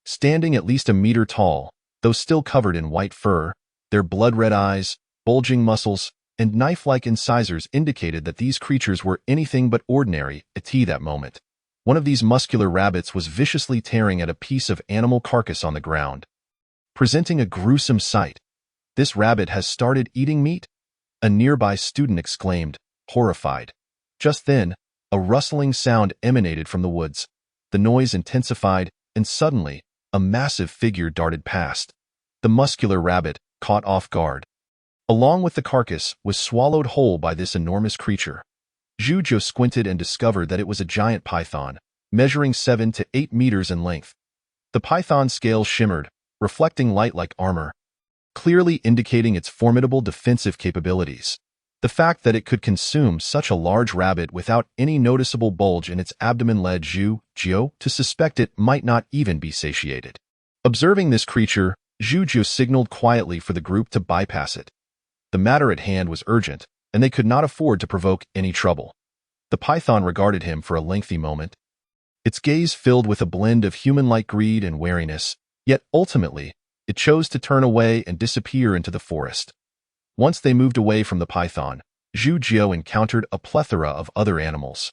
Standing at least a meter tall, though still covered in white fur, their blood-red eyes, bulging muscles, and knife-like incisors indicated that these creatures were anything but ordinary. At that moment, one of these muscular rabbits was viciously tearing at a piece of animal carcass on the ground, presenting a gruesome sight. "This rabbit has started eating meat?" a nearby student exclaimed, horrified. Just then, a rustling sound emanated from the woods. The noise intensified, and suddenly, a massive figure darted past. The muscular rabbit, caught off guard, along with the carcass, was swallowed whole by this enormous creature. Zhu squinted and discovered that it was a giant python, measuring 7 to 8 meters in length. The python's scales shimmered, reflecting light like armor, clearly indicating its formidable defensive capabilities. The fact that it could consume such a large rabbit without any noticeable bulge in its abdomen led Zhu to suspect it might not even be satiated. Observing this creature, Zhu signaled quietly for the group to bypass it. The matter at hand was urgent, and they could not afford to provoke any trouble. The python regarded him for a lengthy moment, its gaze filled with a blend of human-like greed and wariness, yet ultimately, it chose to turn away and disappear into the forest. Once they moved away from the python, Zhu encountered a plethora of other animals,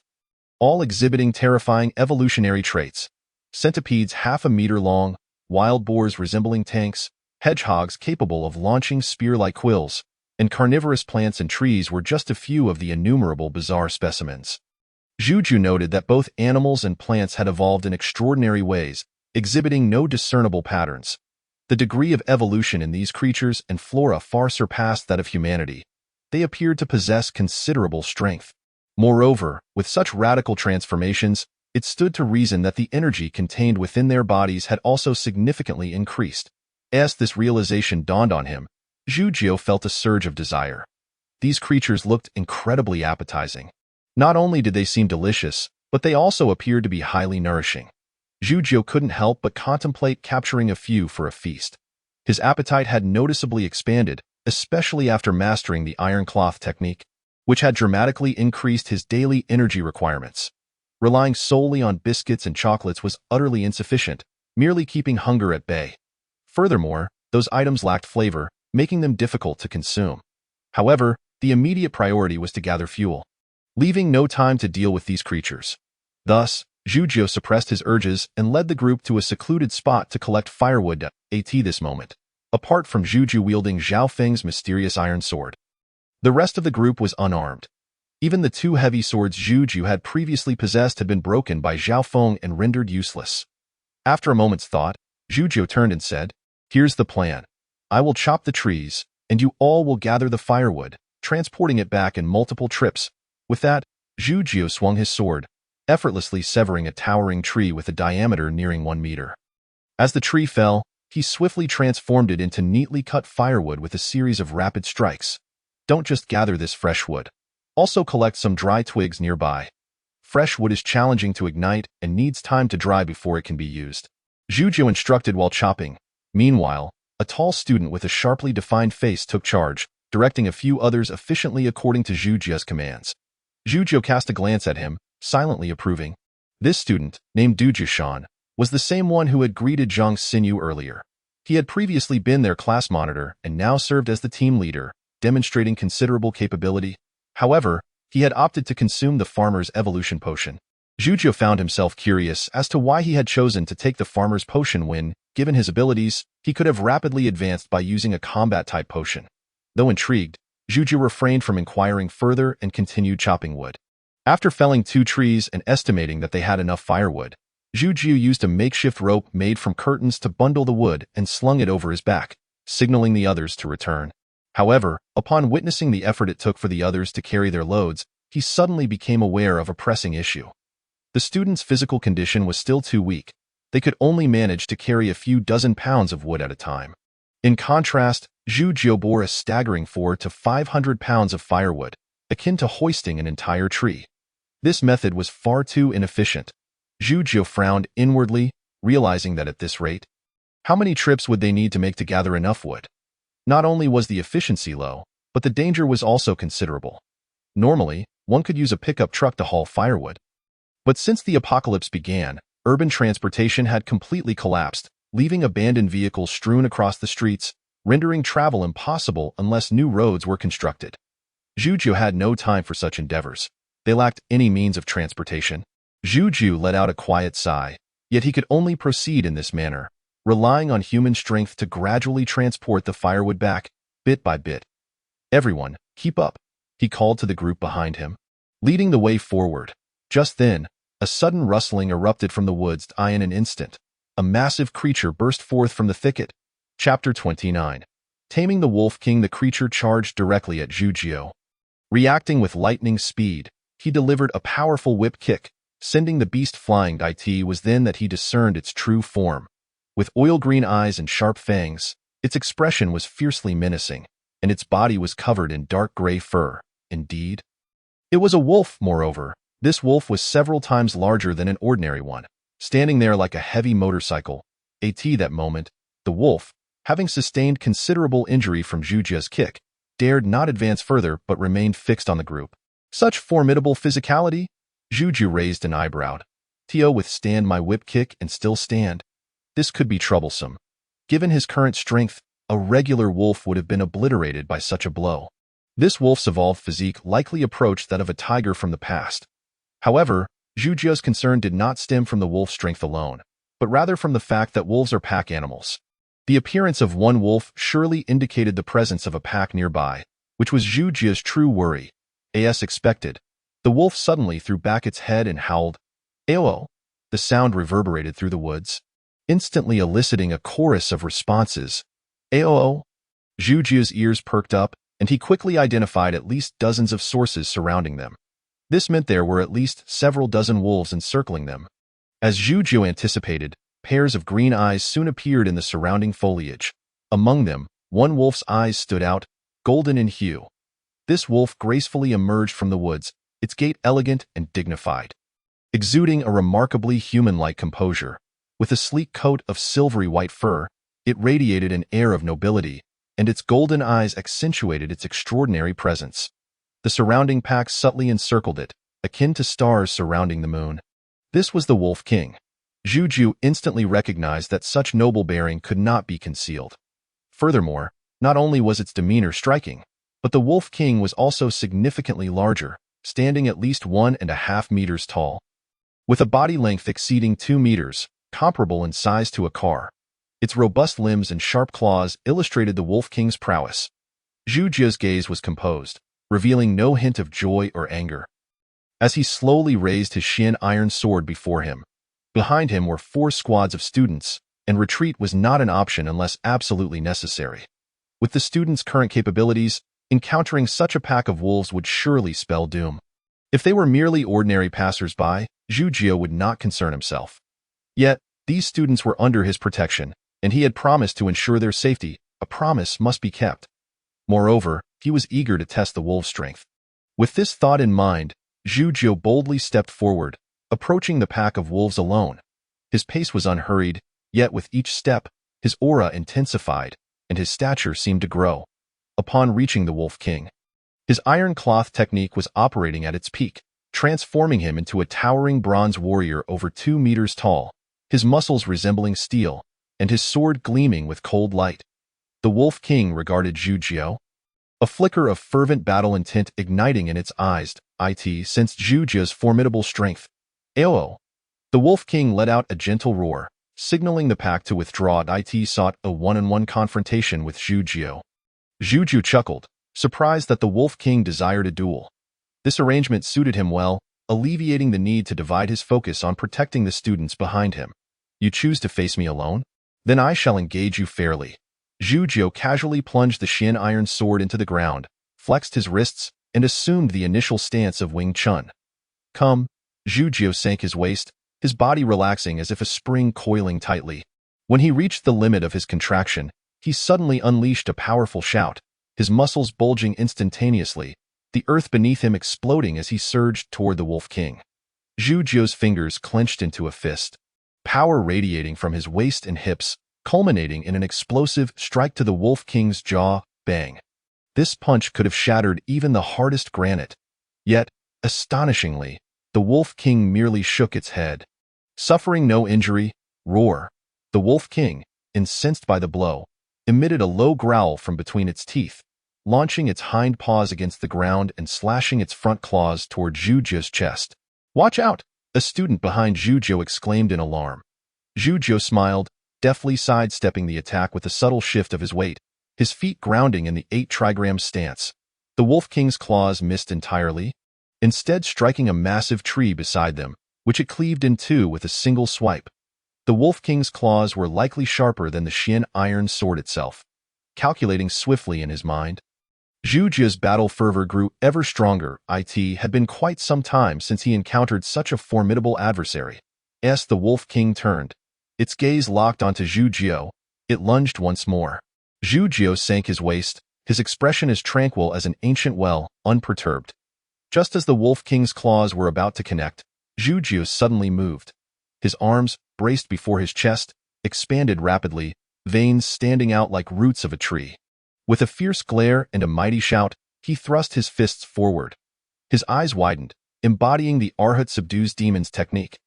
all exhibiting terrifying evolutionary traits. Centipedes half a meter long, wild boars resembling tanks, hedgehogs capable of launching spear-like quills, and carnivorous plants and trees were just a few of the innumerable bizarre specimens. Juju noted that both animals and plants had evolved in extraordinary ways, exhibiting no discernible patterns. The degree of evolution in these creatures and flora far surpassed that of humanity. They appeared to possess considerable strength. Moreover, with such radical transformations, it stood to reason that the energy contained within their bodies had also significantly increased. As this realization dawned on him, Juju felt a surge of desire. These creatures looked incredibly appetizing. Not only did they seem delicious, but they also appeared to be highly nourishing. Juju couldn't help but contemplate capturing a few for a feast. His appetite had noticeably expanded, especially after mastering the iron cloth technique, which had dramatically increased his daily energy requirements. Relying solely on biscuits and chocolates was utterly insufficient, merely keeping hunger at bay. Furthermore, those items lacked flavor, making them difficult to consume. However, the immediate priority was to gather fuel, leaving no time to deal with these creatures. Thus, Juju suppressed his urges and led the group to a secluded spot to collect firewood at this moment, apart from Juju wielding Zhao Feng's mysterious iron sword. The rest of the group was unarmed. Even the two heavy swords Juju had previously possessed had been broken by Zhao Feng and rendered useless. After a moment's thought, Juju turned and said, "Here's the plan. I will chop the trees, and you all will gather the firewood, transporting it back in multiple trips." With that, Juju swung his sword, effortlessly severing a towering tree with a diameter nearing 1 meter. As the tree fell, he swiftly transformed it into neatly cut firewood with a series of rapid strikes. Don't just gather this fresh wood. Also collect some dry twigs nearby. Fresh wood is challenging to ignite and needs time to dry before it can be used. Juju instructed while chopping. Meanwhile, a tall student with a sharply defined face took charge, directing a few others efficiently according to Juju's commands. Juju cast a glance at him, silently approving. This student, named Dujushan, was the same one who had greeted Zhang Xinyu earlier. He had previously been their class monitor and now served as the team leader, demonstrating considerable capability. However, he had opted to consume the farmer's evolution potion. Juju found himself curious as to why he had chosen to take the farmer's potion when, given his abilities, he could have rapidly advanced by using a combat-type potion. Though intrigued, Juju refrained from inquiring further and continued chopping wood. After felling 2 trees and estimating that they had enough firewood, Juju used a makeshift rope made from curtains to bundle the wood and slung it over his back, signaling the others to return. However, upon witnessing the effort it took for the others to carry their loads, he suddenly became aware of a pressing issue. The student's physical condition was still too weak. They could only manage to carry a few dozen pounds of wood at a time. In contrast, Juju bore a staggering 400 to 500 pounds of firewood, akin to hoisting an entire tree. This method was far too inefficient. Juju frowned inwardly, realizing that at this rate, how many trips would they need to make to gather enough wood? Not only was the efficiency low, but the danger was also considerable. Normally, one could use a pickup truck to haul firewood. But since the apocalypse began, urban transportation had completely collapsed, leaving abandoned vehicles strewn across the streets, rendering travel impossible unless new roads were constructed. Juju had no time for such endeavors. They lacked any means of transportation. Juju let out a quiet sigh, yet he could only proceed in this manner, relying on human strength to gradually transport the firewood back, bit by bit. "Everyone, keep up," he called to the group behind him, leading the way forward. Just then, a sudden rustling erupted from the woods. In an instant, a massive creature burst forth from the thicket. Chapter 29. Taming the Wolf King. The creature charged directly at Juju. Reacting with lightning speed, he delivered a powerful whip kick, sending the beast flying. It was then that he discerned its true form. With oil-green eyes and sharp fangs, its expression was fiercely menacing, and its body was covered in dark gray fur. Indeed, it was a wolf. Moreover, this wolf was several times larger than an ordinary one, standing there like a heavy motorcycle. At that moment, the wolf, having sustained considerable injury from Juju's kick, dared not advance further but remained fixed on the group. Such formidable physicality? Juju raised an eyebrow. "Tio withstand my whip kick and still stand? This could be troublesome. Given his current strength, a regular wolf would have been obliterated by such a blow. This wolf's evolved physique likely approached that of a tiger from the past. However, Juju's concern did not stem from the wolf's strength alone, but rather from the fact that wolves are pack animals. The appearance of one wolf surely indicated the presence of a pack nearby, which was Zhu Jie's true worry. As expected, the wolf suddenly threw back its head and howled. Aoo! The sound reverberated through the woods, instantly eliciting a chorus of responses. Aoo! Zhu Jie's ears perked up, and he quickly identified at least dozens of sources surrounding them. This meant there were at least several dozen wolves encircling them. As Zhu Jie anticipated, pairs of green eyes soon appeared in the surrounding foliage. Among them, one wolf's eyes stood out, golden in hue. This wolf gracefully emerged from the woods, its gait elegant and dignified, exuding a remarkably human-like composure. With a sleek coat of silvery white fur, it radiated an air of nobility, and its golden eyes accentuated its extraordinary presence. The surrounding pack subtly encircled it, akin to stars surrounding the moon. This was the Wolf King. Zhu Jie instantly recognized that such noble bearing could not be concealed. Furthermore, not only was its demeanor striking, but the Wolf King was also significantly larger, standing at least 1.5 meters tall. With a body length exceeding 2 meters, comparable in size to a car, its robust limbs and sharp claws illustrated the Wolf King's prowess. Zhu Jie's gaze was composed, revealing no hint of joy or anger. As he slowly raised his Xian iron sword before him, behind him were 4 squads of students, and retreat was not an option unless absolutely necessary. With the students' current capabilities, encountering such a pack of wolves would surely spell doom. If they were merely ordinary passers-by, Zhu Jie would not concern himself. Yet, these students were under his protection, and he had promised to ensure their safety. A promise must be kept. Moreover, he was eager to test the wolves' strength. With this thought in mind, Zhu Jie boldly stepped forward, approaching the pack of wolves alone. His pace was unhurried, yet with each step, his aura intensified, and his stature seemed to grow. Upon reaching the Wolf King, his iron cloth technique was operating at its peak, transforming him into a towering bronze warrior over 2 meters tall, his muscles resembling steel, and his sword gleaming with cold light. The Wolf King regarded Zhu Jie, a flicker of fervent battle intent igniting in its eyes. It sensed Zhu Jie's formidable strength. Aoo! The Wolf King let out a gentle roar, signaling the pack to withdraw. It sought a one-on-one confrontation with Zhu Jie. Zhu Jie chuckled, surprised that the Wolf King desired a duel. This arrangement suited him well, alleviating the need to divide his focus on protecting the students behind him. You choose to face me alone? Then I shall engage you fairly. Zhu Jie casually plunged the Xian iron sword into the ground, flexed his wrists, and assumed the initial stance of Wing Chun. Come. Zhu Jie sank his waist, his body relaxing as if a spring coiling tightly. When he reached the limit of his contraction, he suddenly unleashed a powerful shout, his muscles bulging instantaneously, the earth beneath him exploding as he surged toward the Wolf King. Zhu Jie's fingers clenched into a fist, power radiating from his waist and hips, culminating in an explosive strike to the Wolf King's jaw. Bang! This punch could have shattered even the hardest granite. Yet, astonishingly, the Wolf King merely shook its head. Suffering no injury, roar. The Wolf King, incensed by the blow, emitted a low growl from between its teeth, launching its hind paws against the ground and slashing its front claws toward Zhu Jie's chest. Watch out! A student behind Zhu Jie exclaimed in alarm. Zhu Jie smiled, deftly sidestepping the attack with a subtle shift of his weight, his feet grounding in the 8 trigram stance. The Wolf King's claws missed entirely, instead striking a massive tree beside them, which it cleaved in 2 with a single swipe. The Wolf King's claws were likely sharper than the Xian iron sword itself. Calculating swiftly in his mind, Zhu Jie's battle fervor grew ever stronger. It had been quite some time since he encountered such a formidable adversary. As the Wolf King turned, its gaze locked onto Zhu Jie, it lunged once more. Zhu Jie sank his waist, his expression as tranquil as an ancient well, unperturbed. Just as the Wolf King's claws were about to connect, Zhu Jie suddenly moved. His arms, braced before his chest, expanded rapidly, veins standing out like roots of a tree. With a fierce glare and a mighty shout, he thrust his fists forward. His eyes widened, embodying the Arhat subdues demons technique.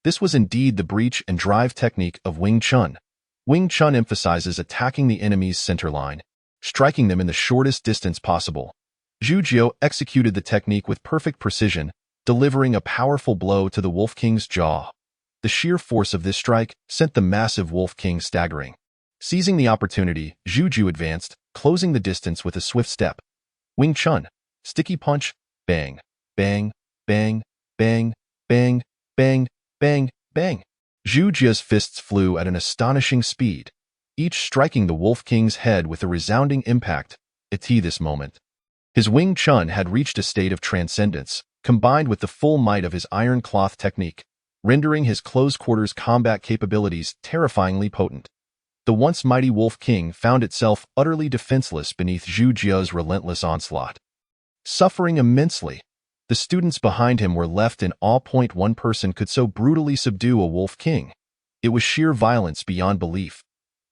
This was indeed the breach and drive technique of Wing Chun. Wing Chun emphasizes attacking the enemy's center line, striking them in the shortest distance possible. Zhu Jie executed the technique with perfect precision, delivering a powerful blow to the Wolf King's jaw. The sheer force of this strike sent the massive Wolf King staggering. Seizing the opportunity, Zhu Jie advanced, closing the distance with a swift step. Wing Chun, sticky punch, bang, bang, bang, bang, bang, bang, bang, bang. Zhu Jia's fists flew at an astonishing speed, each striking the Wolf King's head with a resounding impact. This moment. His Wing Chun had reached a state of transcendence, combined with the full might of his iron cloth technique, rendering his close-quarters combat capabilities terrifyingly potent. The once mighty Wolf King found itself utterly defenseless beneath Zhu Jia's relentless onslaught. Suffering immensely, the students behind him were left in awe. One person could so brutally subdue a Wolf King. It was sheer violence beyond belief.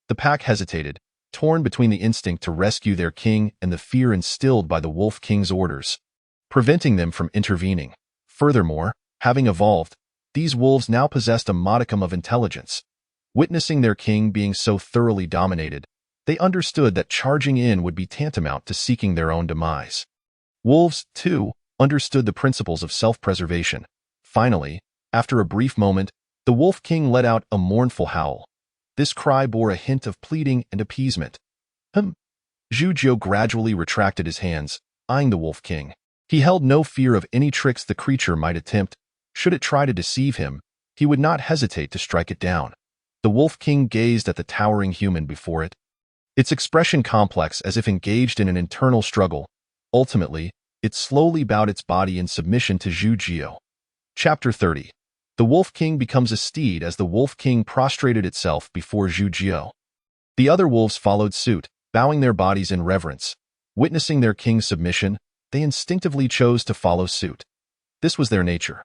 The pack hesitated, torn between the instinct to rescue their king and the fear instilled by the Wolf King's orders, preventing them from intervening. Furthermore, having evolved, these wolves now possessed a modicum of intelligence. Witnessing their king being so thoroughly dominated, they understood that charging in would be tantamount to seeking their own demise. Wolves, too, understood the principles of self-preservation. Finally, after a brief moment, the Wolf King let out a mournful howl. This cry bore a hint of pleading and appeasement. Zhu Jia gradually retracted his hands, eyeing the Wolf King. He held no fear of any tricks the creature might attempt. Should it try to deceive him, he would not hesitate to strike it down. The Wolf King gazed at the towering human before it, its expression complex as if engaged in an internal struggle. Ultimately, it slowly bowed its body in submission to Zhu Jia. Chapter 30. The Wolf King becomes a steed. As the Wolf King prostrated itself before Zhu Jia, the other wolves followed suit, bowing their bodies in reverence. Witnessing their king's submission, they instinctively chose to follow suit. This was their nature.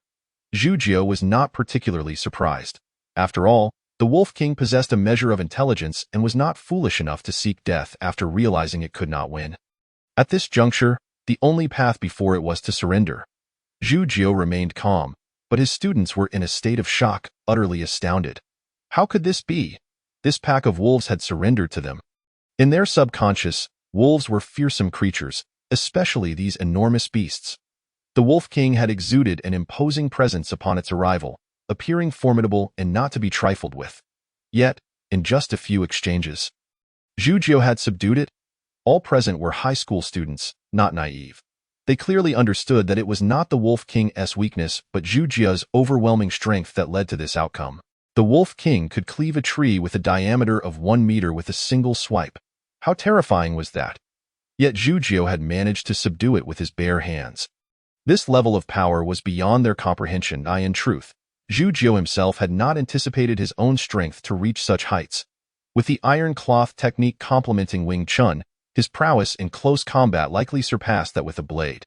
Zhu Jia was not particularly surprised. After all, the Wolf King possessed a measure of intelligence and was not foolish enough to seek death after realizing it could not win. At this juncture, the only path before it was to surrender. Zhu Jia remained calm, but his students were in a state of shock, utterly astounded. How could this be? This pack of wolves had surrendered to them. In their subconscious, wolves were fearsome creatures, especially these enormous beasts. The Wolf King had exuded an imposing presence upon its arrival, appearing formidable and not to be trifled with. Yet, in just a few exchanges, Zhu Jia had subdued it. All present were high school students, not naive. They clearly understood that it was not the Wolf King's weakness but Zhu Jia's overwhelming strength that led to this outcome. The Wolf King could cleave a tree with a diameter of 1 meter with a single swipe. How terrifying was that? Yet Zhu Jia had managed to subdue it with his bare hands. This level of power was beyond their comprehension. In truth, Zhu Jia himself had not anticipated his own strength to reach such heights. With the iron cloth technique complementing Wing Chun, his prowess in close combat likely surpassed that with a blade.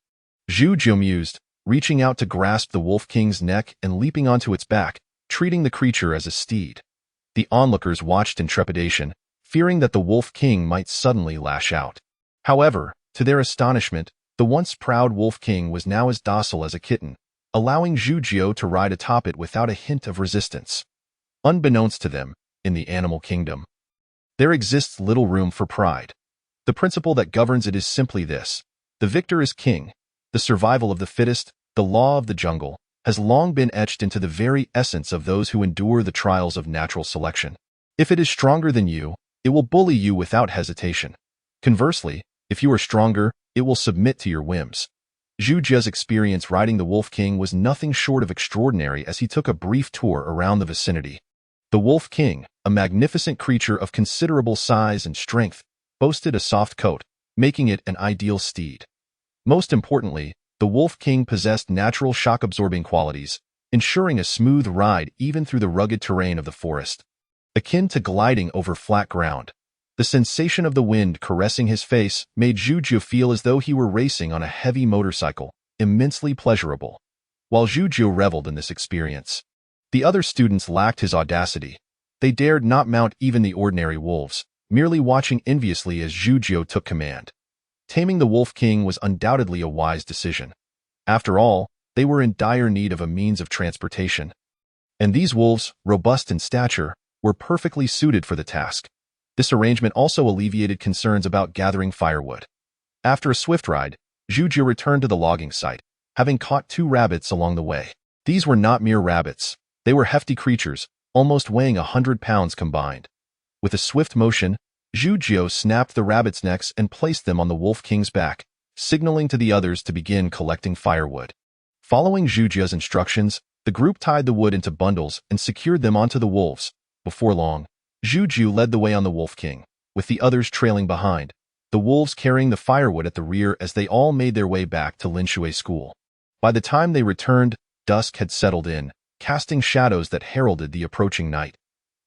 Zhu Jia mused, reaching out to grasp the Wolf King's neck and leaping onto its back, treating the creature as a steed. The onlookers watched in trepidation, fearing that the Wolf King might suddenly lash out. However, to their astonishment, the once proud Wolf King was now as docile as a kitten, allowing Zhu Jia to ride atop it without a hint of resistance. Unbeknownst to them, in the animal kingdom, there exists little room for pride. The principle that governs it is simply this: the victor is king. The survival of the fittest, the law of the jungle, has long been etched into the very essence of those who endure the trials of natural selection. If it is stronger than you, it will bully you without hesitation. Conversely, if you are stronger, it will submit to your whims. Zhu Jia's experience riding the Wolf King was nothing short of extraordinary as he took a brief tour around the vicinity. The Wolf King, a magnificent creature of considerable size and strength, boasted a soft coat, making it an ideal steed. Most importantly, the Wolf King possessed natural shock-absorbing qualities, ensuring a smooth ride even through the rugged terrain of the forest. Akin to gliding over flat ground, the sensation of the wind caressing his face made Zhu Jia feel as though he were racing on a heavy motorcycle, immensely pleasurable. While Zhu Jia reveled in this experience, the other students lacked his audacity. They dared not mount even the ordinary wolves, merely watching enviously as Zhu Jia took command. Taming the Wolf King was undoubtedly a wise decision. After all, they were in dire need of a means of transportation. And these wolves, robust in stature, were perfectly suited for the task. This arrangement also alleviated concerns about gathering firewood. After a swift ride, Zhu Jia returned to the logging site, having caught 2 rabbits along the way. These were not mere rabbits. They were hefty creatures, almost weighing 100 pounds combined. With a swift motion, Zhu Jia snapped the rabbits' necks and placed them on the Wolf King's back, signaling to the others to begin collecting firewood. Following Zhujia's instructions, the group tied the wood into bundles and secured them onto the wolves. Before long, Zhujiu led the way on the Wolf King, with the others trailing behind, the wolves carrying the firewood at the rear as they all made their way back to Linshui School. By the time they returned, dusk had settled in, casting shadows that heralded the approaching night.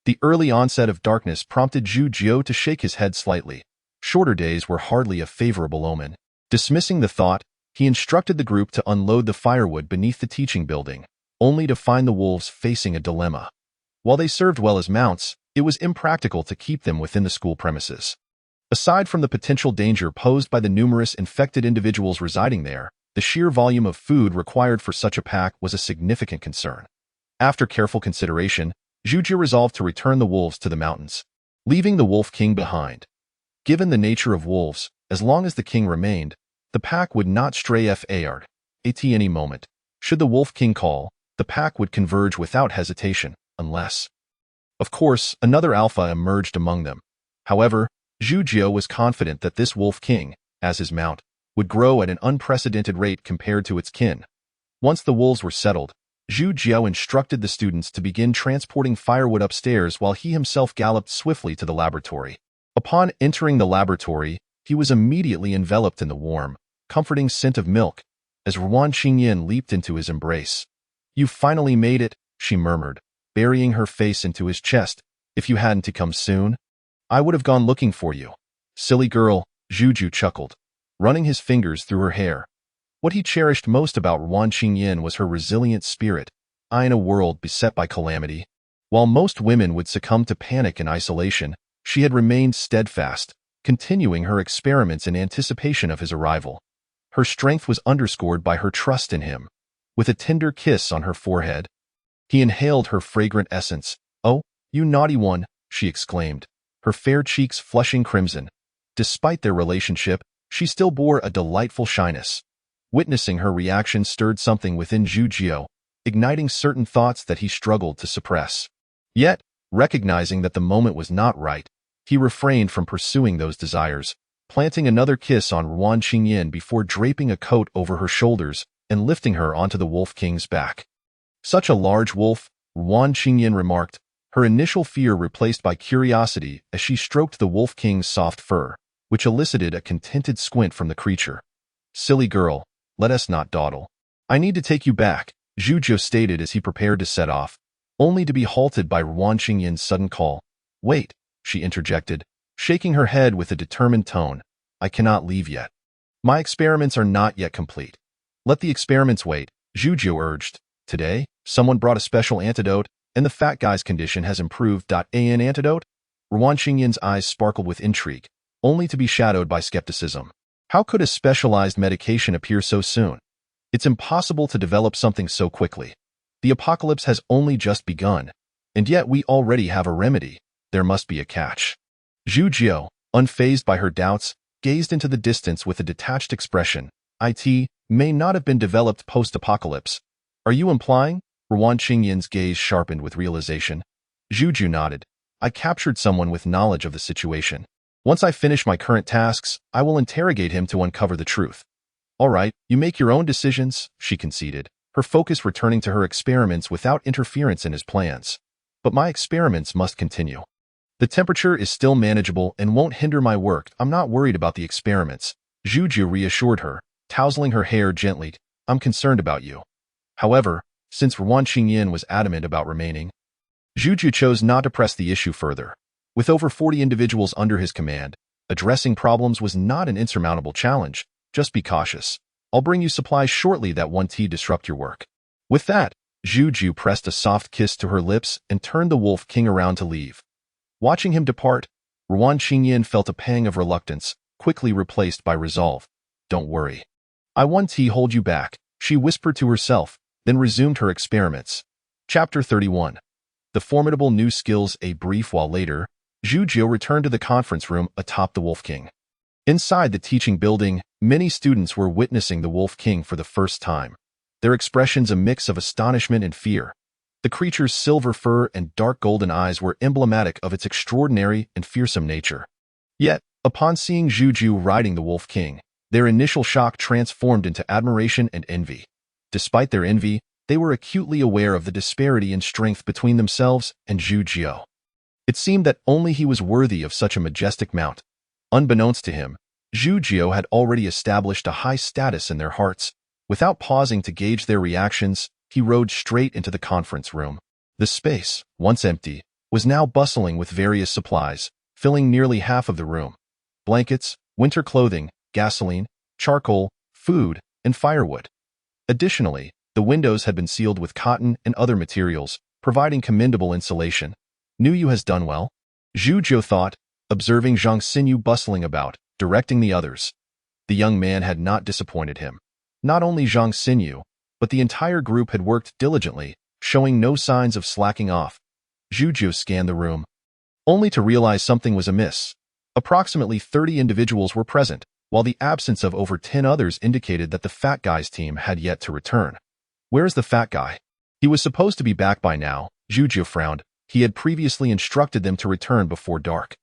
The early onset of darkness prompted Zhu Jiu to shake his head slightly. Shorter days were hardly a favorable omen. Dismissing the thought, he instructed the group to unload the firewood beneath the teaching building, only to find the wolves facing a dilemma. While they served well as mounts, it was impractical to keep them within the school premises. Aside from the potential danger posed by the numerous infected individuals residing there, the sheer volume of food required for such a pack was a significant concern. After careful consideration, Zhujiu resolved to return the wolves to the mountains, leaving the Wolf King behind. Given the nature of wolves, as long as the king remained, the pack would not stray at any moment. Should the Wolf King call, the pack would converge without hesitation, unless, of course, another alpha emerged among them. However, Zhujiu was confident that this Wolf King, as his mount, would grow at an unprecedented rate compared to its kin. Once the wolves were settled, Zhujiu instructed the students to begin transporting firewood upstairs while he himself galloped swiftly to the laboratory. Upon entering the laboratory, he was immediately enveloped in the warm, comforting scent of milk, as Ruan Qingyan leaped into his embrace. "You finally made it," she murmured, burying her face into his chest. "If you hadn't come soon, I would have gone looking for you." "Silly girl," Zhujiu chuckled, running his fingers through her hair. What he cherished most about Ruan Qingyan was her resilient spirit, in a world beset by calamity. While most women would succumb to panic and isolation, she had remained steadfast, continuing her experiments in anticipation of his arrival. Her strength was underscored by her trust in him. With a tender kiss on her forehead, he inhaled her fragrant essence. "Oh, you naughty one," she exclaimed, her fair cheeks flushing crimson. Despite their relationship, she still bore a delightful shyness. Witnessing her reaction stirred something within Zhujiu, igniting certain thoughts that he struggled to suppress. Yet, recognizing that the moment was not right, he refrained from pursuing those desires, planting another kiss on Ruan Qingyan before draping a coat over her shoulders and lifting her onto the Wolf King's back. "Such a large wolf," Ruan Qingyan remarked, her initial fear replaced by curiosity as she stroked the Wolf King's soft fur, which elicited a contented squint from the creature. "Silly girl, let us not dawdle. I need to take you back," Zhujiu stated as he prepared to set off, only to be halted by Ruan Qingyan's sudden call. "Wait," she interjected, shaking her head with a determined tone. "I cannot leave yet. My experiments are not yet complete." "Let the experiments wait," Zhujiu urged. "Today, someone brought a special antidote, and the fat guy's condition has improved. An antidote?" Ruan Qingyan's eyes sparkled with intrigue, only to be shadowed by skepticism. How could a specialized medication appear so soon? It's impossible to develop something so quickly. The apocalypse has only just begun, and yet we already have a remedy. There must be a catch. Zhujiu, unfazed by her doubts, gazed into the distance with a detached expression. "It may not have been developed post-apocalypse. Are you implying?" Ruan Qingyan's gaze sharpened with realization. Zhujiu nodded. "I captured someone with knowledge of the situation. Once I finish my current tasks, I will interrogate him to uncover the truth." "All right, you make your own decisions," she conceded, her focus returning to her experiments without interference in his plans. "But my experiments must continue. The temperature is still manageable and won't hinder my work. I'm not worried about the experiments," Zhujiu reassured her, tousling her hair gently. "I'm concerned about you." However, since Ruan Qingyan was adamant about remaining, Zhujiu chose not to press the issue further. With over 40 individuals under his command, addressing problems was not an insurmountable challenge. "Just be cautious. I'll bring you supplies shortly that won't disrupt your work." With that, Zhujiu pressed a soft kiss to her lips and turned the Wolf King around to leave. Watching him depart, Ruan Qingyan felt a pang of reluctance, quickly replaced by resolve. "Don't worry. I won't hold you back," she whispered to herself, then resumed her experiments. Chapter 31. The formidable new skills. A brief while later, Zhujiu returned to the conference room atop the Wolf King. Inside the teaching building, many students were witnessing the Wolf King for the first time, their expressions a mix of astonishment and fear. The creature's silver fur and dark golden eyes were emblematic of its extraordinary and fearsome nature. Yet, upon seeing Zhujiu riding the Wolf King, Their initial shock transformed into admiration and envy. Despite their envy, they were acutely aware of the disparity in strength between themselves and Zhu Jiu. It seemed that only he was worthy of such a majestic mount. Unbeknownst to him, Zhu Jiu had already established a high status in their hearts. Without pausing to gauge their reactions, he rode straight into the conference room. The space, once empty, was now bustling with various supplies, filling nearly half of the room. Blankets, winter clothing, gasoline, charcoal, food, and firewood. Additionally, the windows had been sealed with cotton and other materials, providing commendable insulation. Nuyu has done well, Zhu Jiu thought, observing Zhang Xinyu bustling about, directing the others. The young man had not disappointed him. Not only Zhang Xinyu, but the entire group had worked diligently, showing no signs of slacking off. Zhu Jiu scanned the room, only to realize something was amiss. Approximately 30 individuals were present, while the absence of over 10 others indicated that the fat guy's team had yet to return. Where is the fat guy? He was supposed to be back by now, Zhu Jiu frowned. He had previously instructed them to return before dark.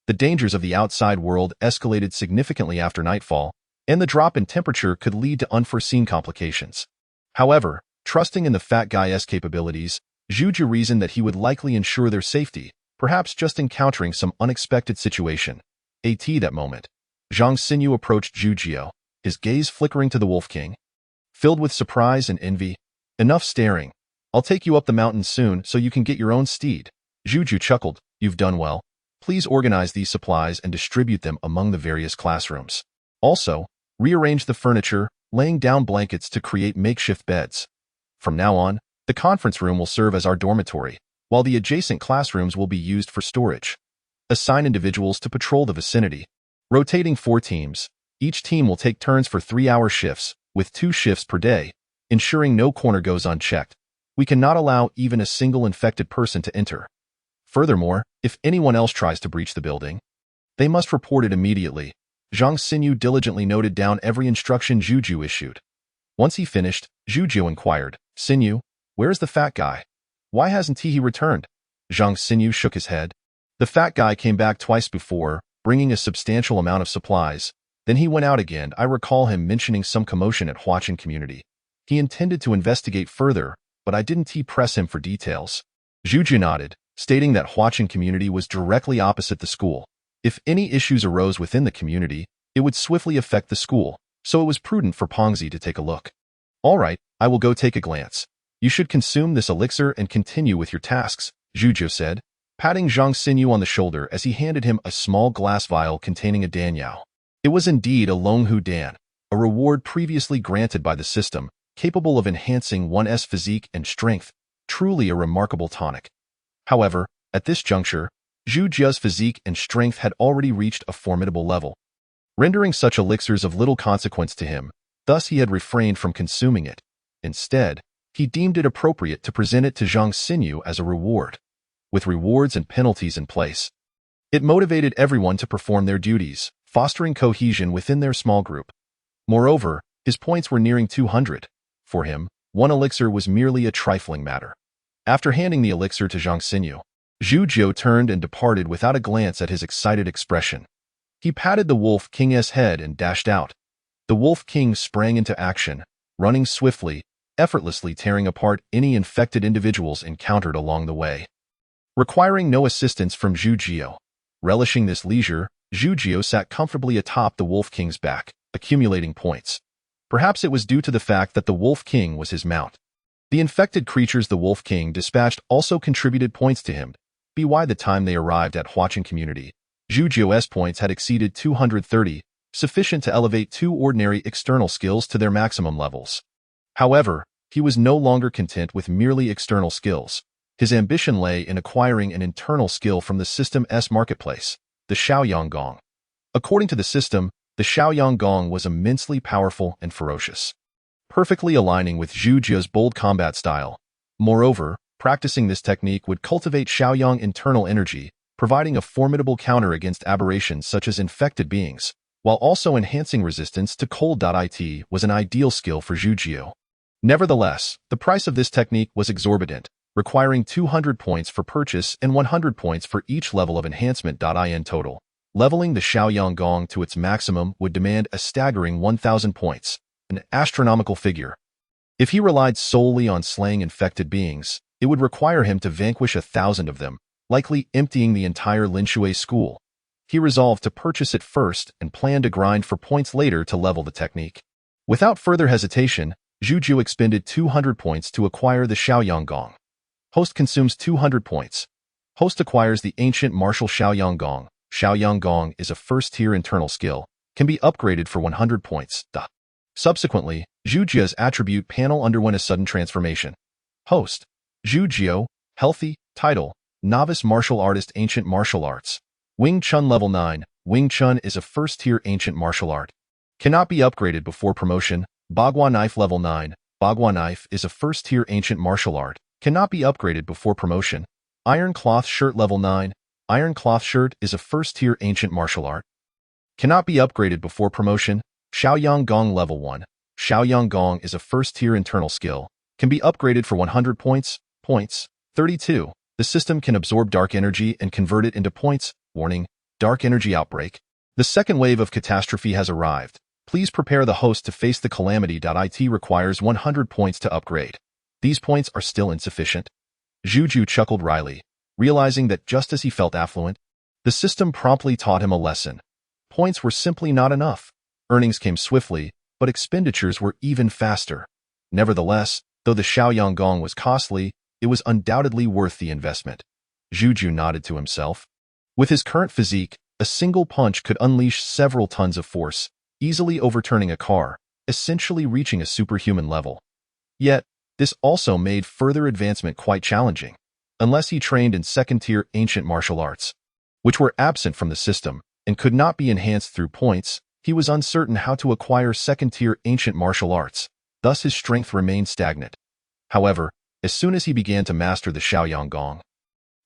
The dangers of the outside world escalated significantly after nightfall, and the drop in temperature could lead to unforeseen complications. However, trusting in the fat guy's capabilities, Zhu Jiu reasoned that he would likely ensure their safety, perhaps just encountering some unexpected situation. At that moment, Zhang Xinyu approached Zhu Jiu, his gaze flickering to the Wolf King. Filled with surprise and envy, enough staring. I'll take you up the mountain soon so you can get your own steed. Zhu Jiu chuckled. You've done well. Please organize these supplies and distribute them among the various classrooms. Also, rearrange the furniture, laying down blankets to create makeshift beds. From now on, the conference room will serve as our dormitory, while the adjacent classrooms will be used for storage. Assign individuals to patrol the vicinity. Rotating 4 teams, each team will take turns for 3-hour shifts, with 2 shifts per day, ensuring no corner goes unchecked. We cannot allow even a single infected person to enter. Furthermore, if anyone else tries to breach the building, they must report it immediately. Zhang Xinyu diligently noted down every instruction Zhu Jiu issued. Once he finished, Zhu Jiu inquired, Xinyu, where is the fat guy? Why hasn't he returned? Zhang Xinyu shook his head. The fat guy came back twice before, bringing a substantial amount of supplies. Then he went out again. I recall him mentioning some commotion at Huachin community. He intended to investigate further, but I didn't press him for details. Zhu Jiu nodded, stating that Huachin community was directly opposite the school. If any issues arose within the community, it would swiftly affect the school, so it was prudent for Pongzi to take a look. All right, I will go take a glance. You should consume this elixir and continue with your tasks, Zhu Jiu said, patting Zhang Xinyu on the shoulder as he handed him a small glass vial containing a danyao. It was indeed a Longhu Dan, a reward previously granted by the system, capable of enhancing one's physique and strength, truly a remarkable tonic. However, at this juncture, Zhu Jiu's physique and strength had already reached a formidable level, rendering such elixirs of little consequence to him. Thus he had refrained from consuming it. Instead, he deemed it appropriate to present it to Zhang Xinyu as a reward. With rewards and penalties in place, it motivated everyone to perform their duties, fostering cohesion within their small group. Moreover, his points were nearing 200. For him, one elixir was merely a trifling matter. After handing the elixir to Zhang Xinyu, Zhu Jiu turned and departed without a glance at his excited expression. He patted the Wolf King's head and dashed out. The Wolf King sprang into action, running swiftly, effortlessly tearing apart any infected individuals encountered along the way, requiring no assistance from Zhu Jiu. Relishing this leisure, Zhu Jiu sat comfortably atop the Wolf King's back, accumulating points. Perhaps it was due to the fact that the Wolf King was his mount. The infected creatures the Wolf King dispatched also contributed points to him. By the time they arrived at Huachin community, Zhu Jiu's points had exceeded 230, sufficient to elevate 2 ordinary external skills to their maximum levels. However, he was no longer content with merely external skills. His ambition lay in acquiring an internal skill from the system's marketplace, the Shaoyang Gong. According to the system, the Shaoyang Gong was immensely powerful and ferocious, perfectly aligning with Zhu Jiu's bold combat style. Moreover, practicing this technique would cultivate Shaoyang internal energy, providing a formidable counter against aberrations such as infected beings, while also enhancing resistance to cold.it was an ideal skill for Zhu Jiu. Nevertheless, the price of this technique was exorbitant, requiring 200 points for purchase and 100 points for each level of enhancement. In total, Leveling the Xiaoyang Gong to its maximum would demand a staggering 1,000 points, an astronomical figure. If he relied solely on slaying infected beings, it would require him to vanquish 1,000 of them, likely emptying the entire Linshui school. He resolved to purchase it first and planned to grind for points later to level the technique. Without further hesitation, Zhu Jiu expended 200 points to acquire the Xiaoyang Gong. Host consumes 200 points. Host acquires the ancient martial Xiaoyang Gong. Xiaoyang Gong is a first-tier internal skill, can be upgraded for 100 points. Subsequently, Zhu Jiu's attribute panel underwent a sudden transformation. Host: Zhu Jiu, healthy, title: Novice Martial Artist, Ancient Martial Arts. Wing Chun Level 9. Wing Chun is a first-tier ancient martial art. Cannot be upgraded before promotion. Bagua Knife Level 9. Bagua Knife is a first-tier ancient martial art. Cannot be upgraded before promotion. Iron Cloth Shirt Level 9. Iron Cloth Shirt is a first-tier ancient martial art. Cannot be upgraded before promotion. Xiaoyang Gong Level 1. Xiaoyang Gong is a first-tier internal skill. Can be upgraded for 100 points. 32. The system can absorb dark energy and convert it into points. Warning: Dark energy outbreak. The second wave of catastrophe has arrived. Please prepare the host to face the calamity. It requires 100 points to upgrade. These points are still insufficient. Zhu Jiu chuckled wryly, realizing that just as he felt affluent, the system promptly taught him a lesson. Points were simply not enough. Earnings came swiftly, but expenditures were even faster. Nevertheless, though the Xiaoyang Gong was costly, it was undoubtedly worth the investment. Zhu Jiu nodded to himself. With his current physique, a single punch could unleash several tons of force, easily overturning a car, essentially reaching a superhuman level. Yet, this also made further advancement quite challenging, unless he trained in second-tier ancient martial arts, which were absent from the system and could not be enhanced through points. He was uncertain how to acquire second-tier ancient martial arts, thus his strength remained stagnant. However, as soon as he began to master the Xiaoyang Gong,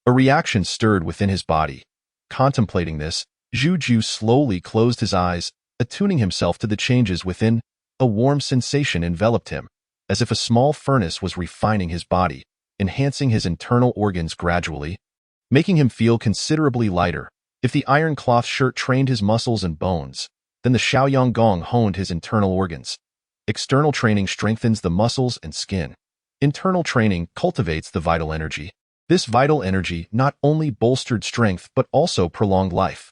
a reaction stirred within his body. Contemplating this, Zhu Jiu slowly closed his eyes, attuning himself to the changes within. A warm sensation enveloped him, as if a small furnace was refining his body, enhancing his internal organs gradually, making him feel considerably lighter. If the iron cloth shirt trained his muscles and bones, then the Xiaoyang Gong honed his internal organs. External training strengthens the muscles and skin. Internal training cultivates the vital energy. This vital energy not only bolstered strength but also prolonged life.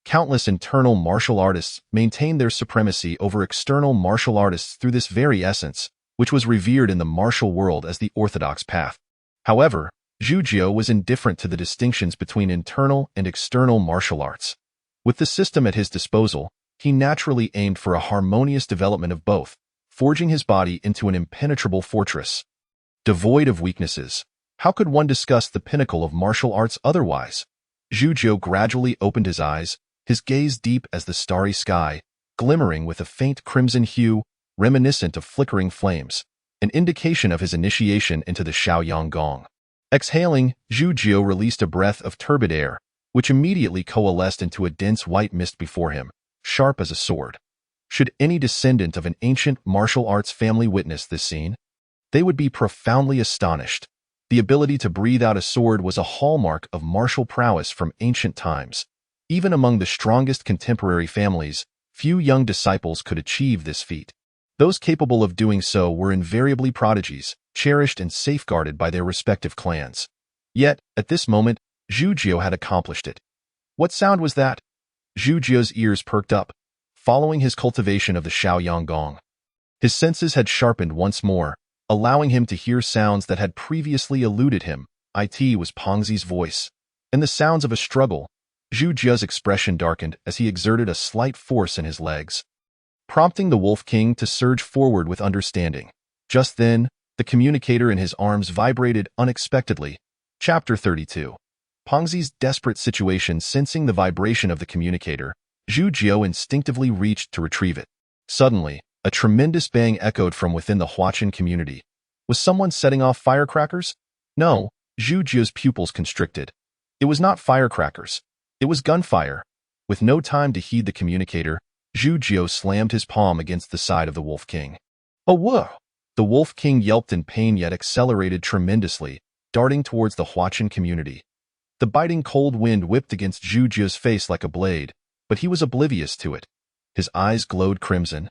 Countless internal martial artists maintained their supremacy over external martial artists through this very essence, which was revered in the martial world as the orthodox path. However, Zhu Jiu was indifferent to the distinctions between internal and external martial arts. With the system at his disposal, he naturally aimed for a harmonious development of both, forging his body into an impenetrable fortress, devoid of weaknesses. How could one discuss the pinnacle of martial arts otherwise? Zhu Jiu gradually opened his eyes, his gaze deep as the starry sky, glimmering with a faint crimson hue, reminiscent of flickering flames, an indication of his initiation into the Xiaoyang Gong. Exhaling, Zhu Jiu released a breath of turbid air, which immediately coalesced into a dense white mist before him, sharp as a sword. Should any descendant of an ancient martial arts family witness this scene, they would be profoundly astonished. The ability to breathe out a sword was a hallmark of martial prowess from ancient times. Even among the strongest contemporary families, few young disciples could achieve this feat. Those capable of doing so were invariably prodigies, cherished and safeguarded by their respective clans. Yet, at this moment, Zhu Jiu had accomplished it. What sound was that? Zhu Jiu's ears perked up, following his cultivation of the Xiaoyang Gong. His senses had sharpened once more, allowing him to hear sounds that had previously eluded him. It was Pongzi's voice, and the sounds of a struggle. Zhu Jiu's expression darkened as he exerted a slight force in his legs, prompting the Wolf King to surge forward with understanding. Just then, the communicator in his arms vibrated unexpectedly. Chapter 32. Pongzi's desperate situation. Sensing the vibration of the communicator, Zhu Jiu instinctively reached to retrieve it. Suddenly, a tremendous bang echoed from within the Huachin community. Was someone setting off firecrackers? No, Zhu Jiu's pupils constricted. It was not firecrackers. It was gunfire. With no time to heed the communicator, Zhu Jiu slammed his palm against the side of the Wolf King. Oh, whoa! The Wolf King yelped in pain yet accelerated tremendously, darting towards the Huachin community. The biting cold wind whipped against Zhu Jie's face like a blade, but he was oblivious to it. His eyes glowed crimson.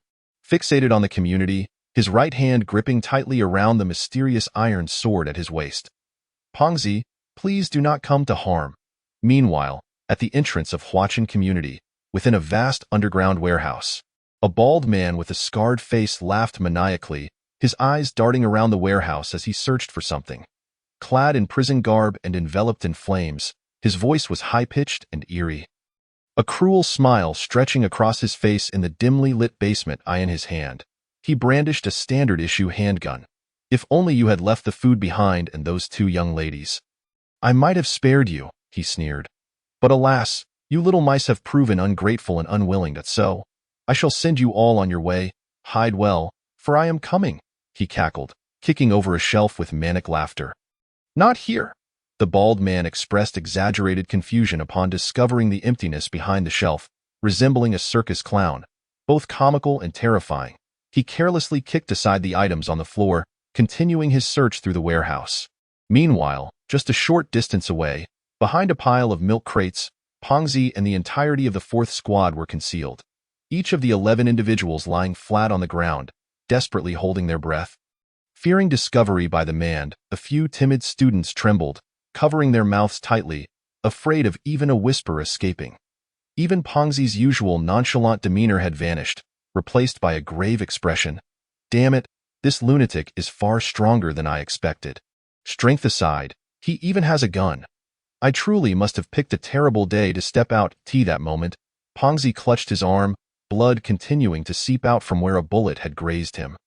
Fixated on the community, his right hand gripping tightly around the mysterious iron sword at his waist. Pongzi, please do not come to harm. Meanwhile, at the entrance of Huachin community, within a vast underground warehouse, a bald man with a scarred face laughed maniacally, his eyes darting around the warehouse as he searched for something. Clad in prison garb and enveloped in flames, his voice was high-pitched and eerie. A cruel smile stretching across his face in the dimly lit basement eye in his hand. He brandished a standard-issue handgun. If only you had left the food behind and those two young ladies. I might have spared you, he sneered. But alas, you little mice have proven ungrateful and unwilling, that so. I shall send you all on your way. Hide well, for I am coming, he cackled, kicking over a shelf with manic laughter. Not here. The bald man expressed exaggerated confusion upon discovering the emptiness behind the shelf, resembling a circus clown, both comical and terrifying. He carelessly kicked aside the items on the floor, continuing his search through the warehouse. Meanwhile, just a short distance away, behind a pile of milk crates, Pongzi and the entirety of the fourth squad were concealed. Each of the 11 individuals lying flat on the ground, desperately holding their breath. Fearing discovery by the man, a few timid students trembled, covering their mouths tightly, afraid of even a whisper escaping. Even Pongzi's usual nonchalant demeanor had vanished, replaced by a grave expression. Damn it, this lunatic is far stronger than I expected. Strength aside, he even has a gun. I truly must have picked a terrible day to step out. That moment, Pongzi clutched his arm, blood continuing to seep out from where a bullet had grazed him.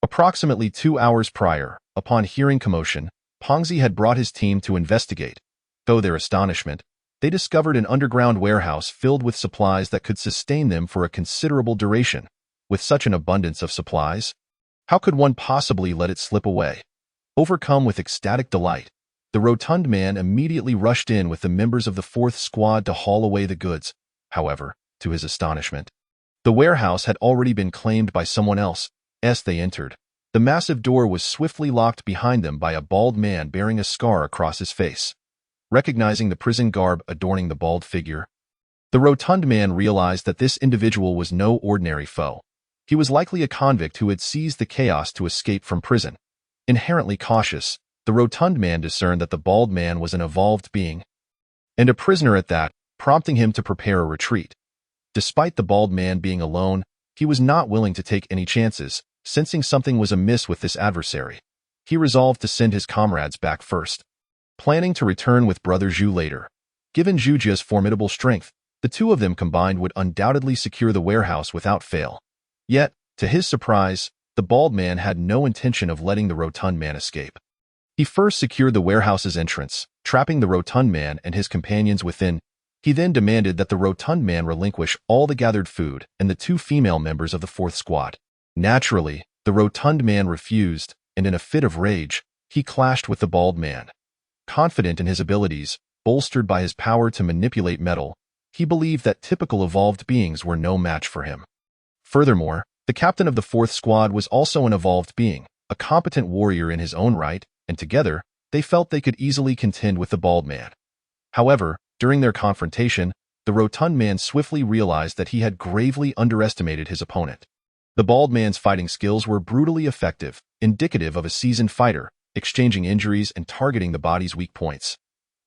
Approximately 2 hours prior, upon hearing commotion, Pongzi had brought his team to investigate. To their astonishment, they discovered an underground warehouse filled with supplies that could sustain them for a considerable duration. With such an abundance of supplies, how could one possibly let it slip away? Overcome with ecstatic delight, the rotund man immediately rushed in with the members of the fourth squad to haul away the goods. However, to his astonishment, the warehouse had already been claimed by someone else. As they entered, the massive door was swiftly locked behind them by a bald man bearing a scar across his face. Recognizing the prison garb adorning the bald figure, the rotund man realized that this individual was no ordinary foe. He was likely a convict who had seized the chaos to escape from prison. Inherently cautious, the rotund man discerned that the bald man was an evolved being, and a prisoner at that, prompting him to prepare a retreat. Despite the bald man being alone, he was not willing to take any chances, sensing something was amiss with this adversary. He resolved to send his comrades back first, planning to return with Brother Zhu later. Given Zhu Jie's formidable strength, the two of them combined would undoubtedly secure the warehouse without fail. Yet, to his surprise, the bald man had no intention of letting the rotund man escape. He first secured the warehouse's entrance, trapping the rotund man and his companions within. He then demanded that the rotund man relinquish all the gathered food and the 2 female members of the fourth squad. Naturally, the rotund man refused, and in a fit of rage, he clashed with the bald man. Confident in his abilities, bolstered by his power to manipulate metal, he believed that typical evolved beings were no match for him. Furthermore, the captain of the fourth squad was also an evolved being, a competent warrior in his own right, and together, they felt they could easily contend with the bald man. However, during their confrontation, the rotund man swiftly realized that he had gravely underestimated his opponent. The bald man's fighting skills were brutally effective, indicative of a seasoned fighter, exchanging injuries and targeting the body's weak points.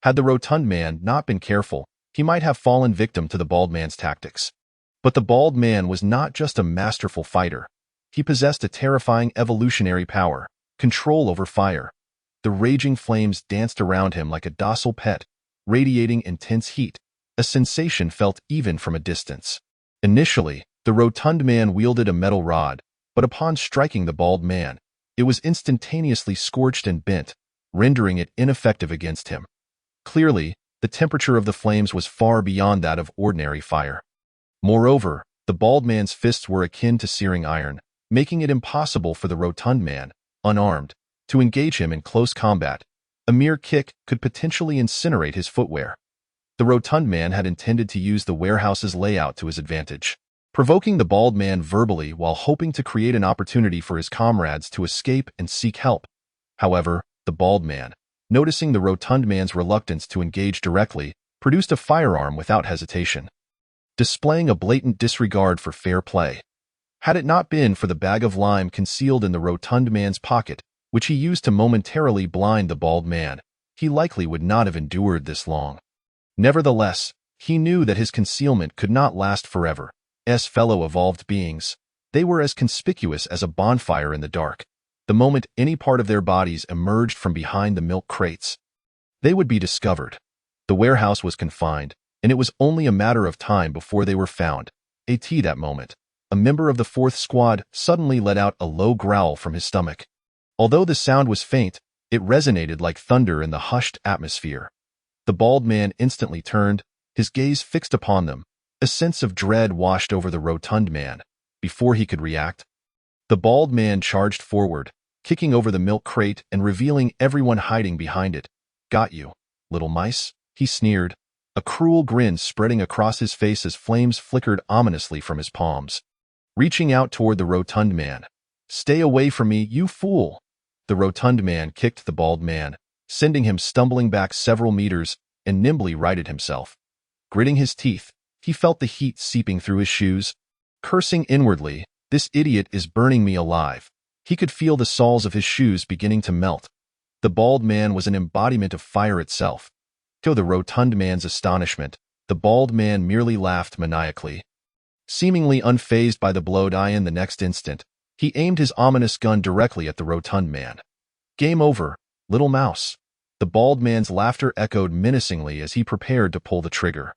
Had the rotund man not been careful, he might have fallen victim to the bald man's tactics. But the bald man was not just a masterful fighter. He possessed a terrifying evolutionary power, control over fire. The raging flames danced around him like a docile pet, radiating intense heat, a sensation felt even from a distance. Initially, the rotund man wielded a metal rod, but upon striking the bald man, it was instantaneously scorched and bent, rendering it ineffective against him. Clearly, the temperature of the flames was far beyond that of ordinary fire. Moreover, the bald man's fists were akin to searing iron, making it impossible for the rotund man, unarmed, to engage him in close combat. A mere kick could potentially incinerate his footwear. The rotund man had intended to use the warehouse's layout to his advantage, provoking the bald man verbally while hoping to create an opportunity for his comrades to escape and seek help. However, the bald man, noticing the rotund man's reluctance to engage directly, produced a firearm without hesitation, displaying a blatant disregard for fair play. Had it not been for the bag of lime concealed in the rotund man's pocket, which he used to momentarily blind the bald man, he likely would not have endured this long. Nevertheless, he knew that his concealment could not last forever. As fellow evolved beings, they were as conspicuous as a bonfire in the dark. The moment any part of their bodies emerged from behind the milk crates, they would be discovered. The warehouse was confined, and it was only a matter of time before they were found. At that moment, a member of the fourth squad suddenly let out a low growl from his stomach. Although the sound was faint, it resonated like thunder in the hushed atmosphere. The bald man instantly turned, his gaze fixed upon them. A sense of dread washed over the rotund man. Before he could react, the bald man charged forward, kicking over the milk crate and revealing everyone hiding behind it. "Got you, little mice," he sneered, a cruel grin spreading across his face as flames flickered ominously from his palms. Reaching out toward the rotund man. "Stay away from me, you fool!" The rotund man kicked the bald man, sending him stumbling back several meters, and nimbly righted himself. Gritting his teeth, he felt the heat seeping through his shoes. Cursing inwardly, "This idiot is burning me alive." He could feel the soles of his shoes beginning to melt. The bald man was an embodiment of fire itself. To the rotund man's astonishment, the bald man merely laughed maniacally. Seemingly unfazed by the blow, in the next instant, he aimed his ominous gun directly at the rotund man. "Game over, little mouse." The bald man's laughter echoed menacingly as he prepared to pull the trigger.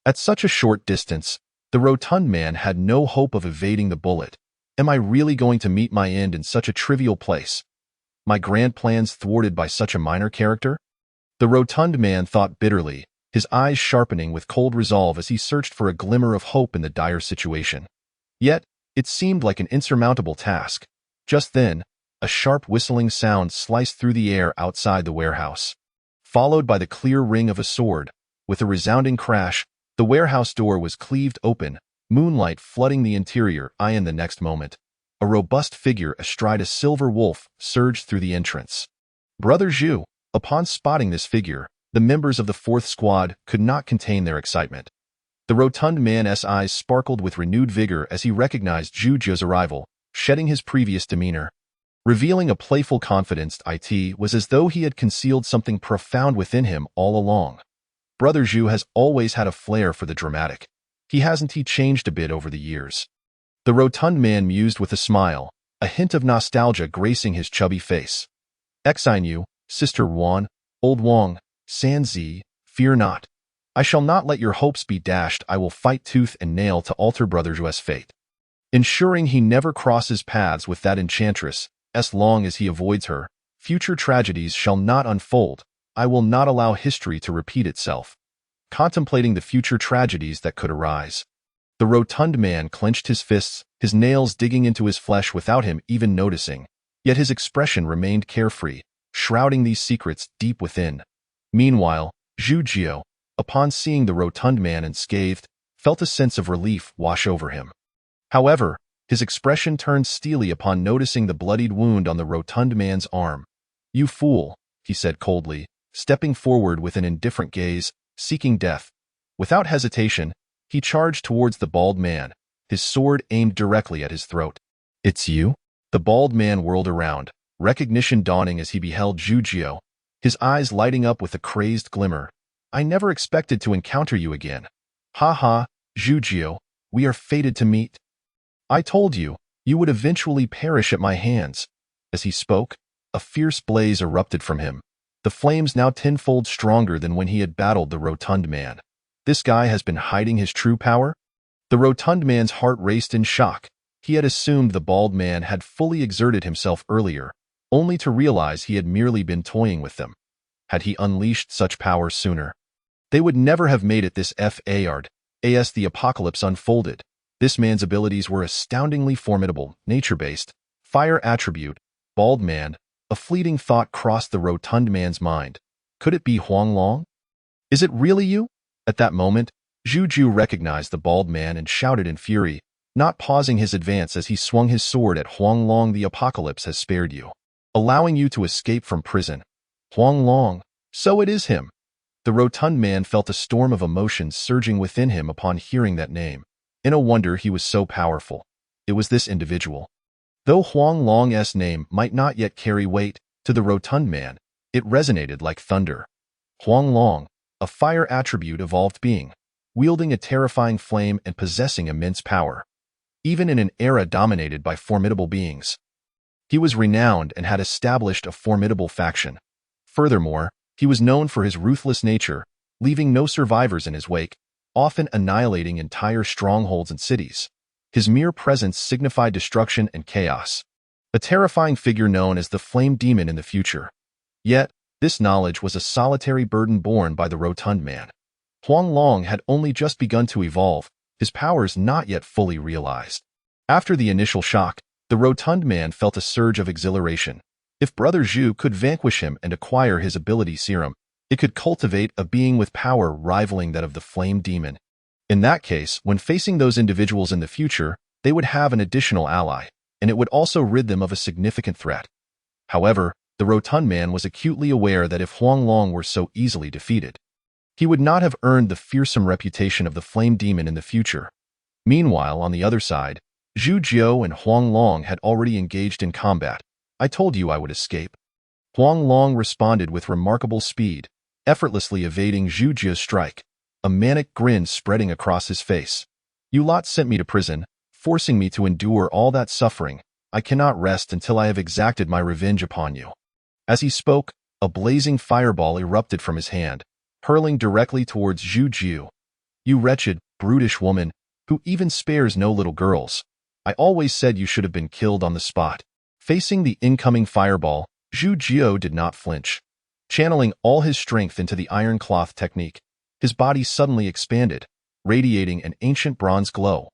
At such a short distance, the rotund man had no hope of evading the bullet. Am I really going to meet my end in such a trivial place? My grand plans thwarted by such a minor character? The rotund man thought bitterly, his eyes sharpening with cold resolve as he searched for a glimmer of hope in the dire situation. Yet, it seemed like an insurmountable task. Just then, a sharp whistling sound sliced through the air outside the warehouse, followed by the clear ring of a sword. With a resounding crash, the warehouse door was cleaved open, moonlight flooding the interior. In the next moment, a robust figure astride a silver wolf surged through the entrance. Brother Zhu. Upon spotting this figure, the members of the fourth squad could not contain their excitement. The rotund man's eyes sparkled with renewed vigor as he recognized Zhu Zhu's arrival, shedding his previous demeanor. Revealing a playful confidence, it was as though he had concealed something profound within him all along. Brother Zhu has always had a flair for the dramatic. Hasn't he changed a bit over the years? The rotund man mused with a smile, a hint of nostalgia gracing his chubby face. "I knew, Sister Wan, old Wang, Sanzi, fear not. I shall not let your hopes be dashed. I will fight tooth and nail to alter Brother Zhu's fate, ensuring he never crosses paths with that enchantress. As long as he avoids her, future tragedies shall not unfold. I will not allow history to repeat itself." Contemplating the future tragedies that could arise, the rotund man clenched his fists, his nails digging into his flesh without him even noticing. Yet his expression remained carefree, shrouding these secrets deep within. Meanwhile, Zhu Jiu, upon seeing the rotund man unscathed, felt a sense of relief wash over him. However, his expression turned steely upon noticing the bloodied wound on the rotund man's arm. "You fool," he said coldly, stepping forward with an indifferent gaze, seeking death. Without hesitation, he charged towards the bald man, his sword aimed directly at his throat. "It's you?" The bald man whirled around, recognition dawning as he beheld Zhu Jiu, his eyes lighting up with a crazed glimmer. "I never expected to encounter you again." "Ha ha, Zhu Jiu, we are fated to meet. I told you, you would eventually perish at my hands." As he spoke, a fierce blaze erupted from him, the flames now tenfold stronger than when he had battled the rotund man. This guy has been hiding his true power? The rotund man's heart raced in shock. He had assumed the bald man had fully exerted himself earlier, only to realize he had merely been toying with them. Had he unleashed such power sooner, they would never have made it this far. As the apocalypse unfolded, this man's abilities were astoundingly formidable, nature-based, fire attribute, bald man. A fleeting thought crossed the rotund man's mind. Could it be Huang Long? "Is it really you?" At that moment, Zhu Jiu recognized the bald man and shouted in fury, not pausing his advance as he swung his sword at Huang Long. "The apocalypse has spared you, allowing you to escape from prison." Huang Long, so it is him. The rotund man felt a storm of emotions surging within him upon hearing that name. No wonder he was so powerful. It was this individual. Though Huang Long's name might not yet carry weight, to the rotund man, it resonated like thunder. Huang Long, a fire attribute evolved being, wielding a terrifying flame and possessing immense power. Even in an era dominated by formidable beings, he was renowned and had established a formidable faction. Furthermore, he was known for his ruthless nature, leaving no survivors in his wake, often annihilating entire strongholds and cities. His mere presence signified destruction and chaos. A terrifying figure known as the Flame Demon in the future. Yet, this knowledge was a solitary burden borne by the rotund man. Huang Long had only just begun to evolve, his powers not yet fully realized. After the initial shock, the rotund man felt a surge of exhilaration. If Brother Zhu could vanquish him and acquire his ability serum, it could cultivate a being with power rivaling that of the Flame Demon. In that case, when facing those individuals in the future, they would have an additional ally, and it would also rid them of a significant threat. However, the rotund man was acutely aware that if Huang Long were so easily defeated, he would not have earned the fearsome reputation of the Flame Demon in the future. Meanwhile, on the other side, Zhu Jiao and Huang Long had already engaged in combat. I told you I would escape. Huang Long responded with remarkable speed, effortlessly evading Zhu Jiao's strike, a manic grin spreading across his face. You lot sent me to prison, forcing me to endure all that suffering. I cannot rest until I have exacted my revenge upon you. As he spoke, a blazing fireball erupted from his hand, hurling directly towards Zhu Jiao. You wretched, brutish woman, who even spares no little girls. I always said you should have been killed on the spot. Facing the incoming fireball, Zhu Jiao did not flinch. Channeling all his strength into the iron cloth technique, his body suddenly expanded, radiating an ancient bronze glow.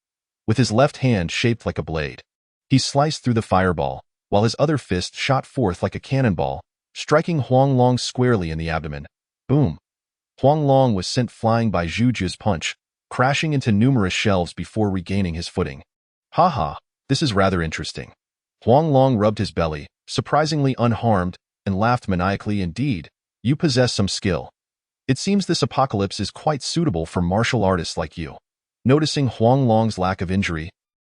With his left hand shaped like a blade, he sliced through the fireball, while his other fist shot forth like a cannonball, striking Huang Long squarely in the abdomen. Boom! Huang Long was sent flying by Zhu Jiao's punch, crashing into numerous shelves before regaining his footing. Haha, this is rather interesting. Huang Long rubbed his belly, surprisingly unharmed, and laughed maniacally. Indeed, you possess some skill. It seems this apocalypse is quite suitable for martial artists like you. Noticing Huang Long's lack of injury,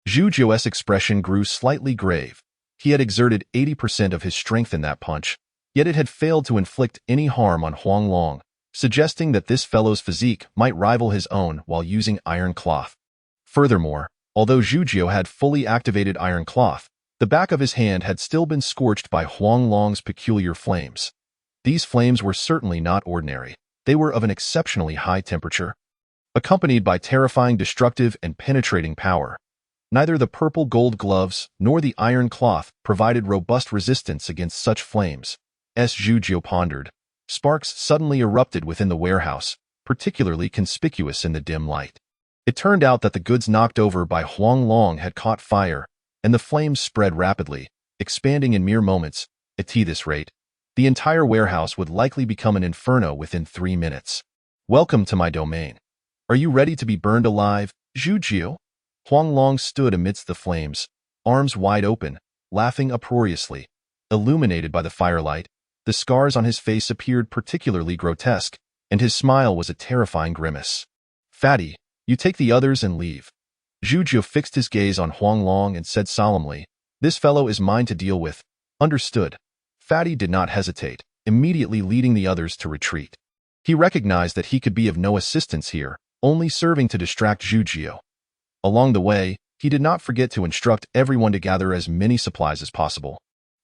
Zhu Jiao's expression grew slightly grave. He had exerted 80% of his strength in that punch, yet it had failed to inflict any harm on Huang Long, suggesting that this fellow's physique might rival his own while using iron cloth. Furthermore, although Zhu Jiao had fully activated iron cloth, the back of his hand had still been scorched by Huang Long's peculiar flames. These flames were certainly not ordinary. They were of an exceptionally high temperature, accompanied by terrifying destructive and penetrating power. Neither the purple gold gloves nor the iron cloth provided robust resistance against such flames. As Zhu Jiao pondered, sparks suddenly erupted within the warehouse, particularly conspicuous in the dim light. It turned out that the goods knocked over by Huang Long had caught fire, and the flames spread rapidly, expanding in mere moments. At this rate, the entire warehouse would likely become an inferno within 3 minutes. Welcome to my domain. Are you ready to be burned alive, Zhu Jiao? Huang Long stood amidst the flames, arms wide open, laughing uproariously. Illuminated by the firelight, the scars on his face appeared particularly grotesque, and his smile was a terrifying grimace. Fatty, you take the others and leave. Zhu Jiao fixed his gaze on Huang Long and said solemnly, This fellow is mine to deal with. Understood. Fatty did not hesitate, immediately leading the others to retreat. He recognized that he could be of no assistance here, only serving to distract Zhu Jiao. Along the way, he did not forget to instruct everyone to gather as many supplies as possible.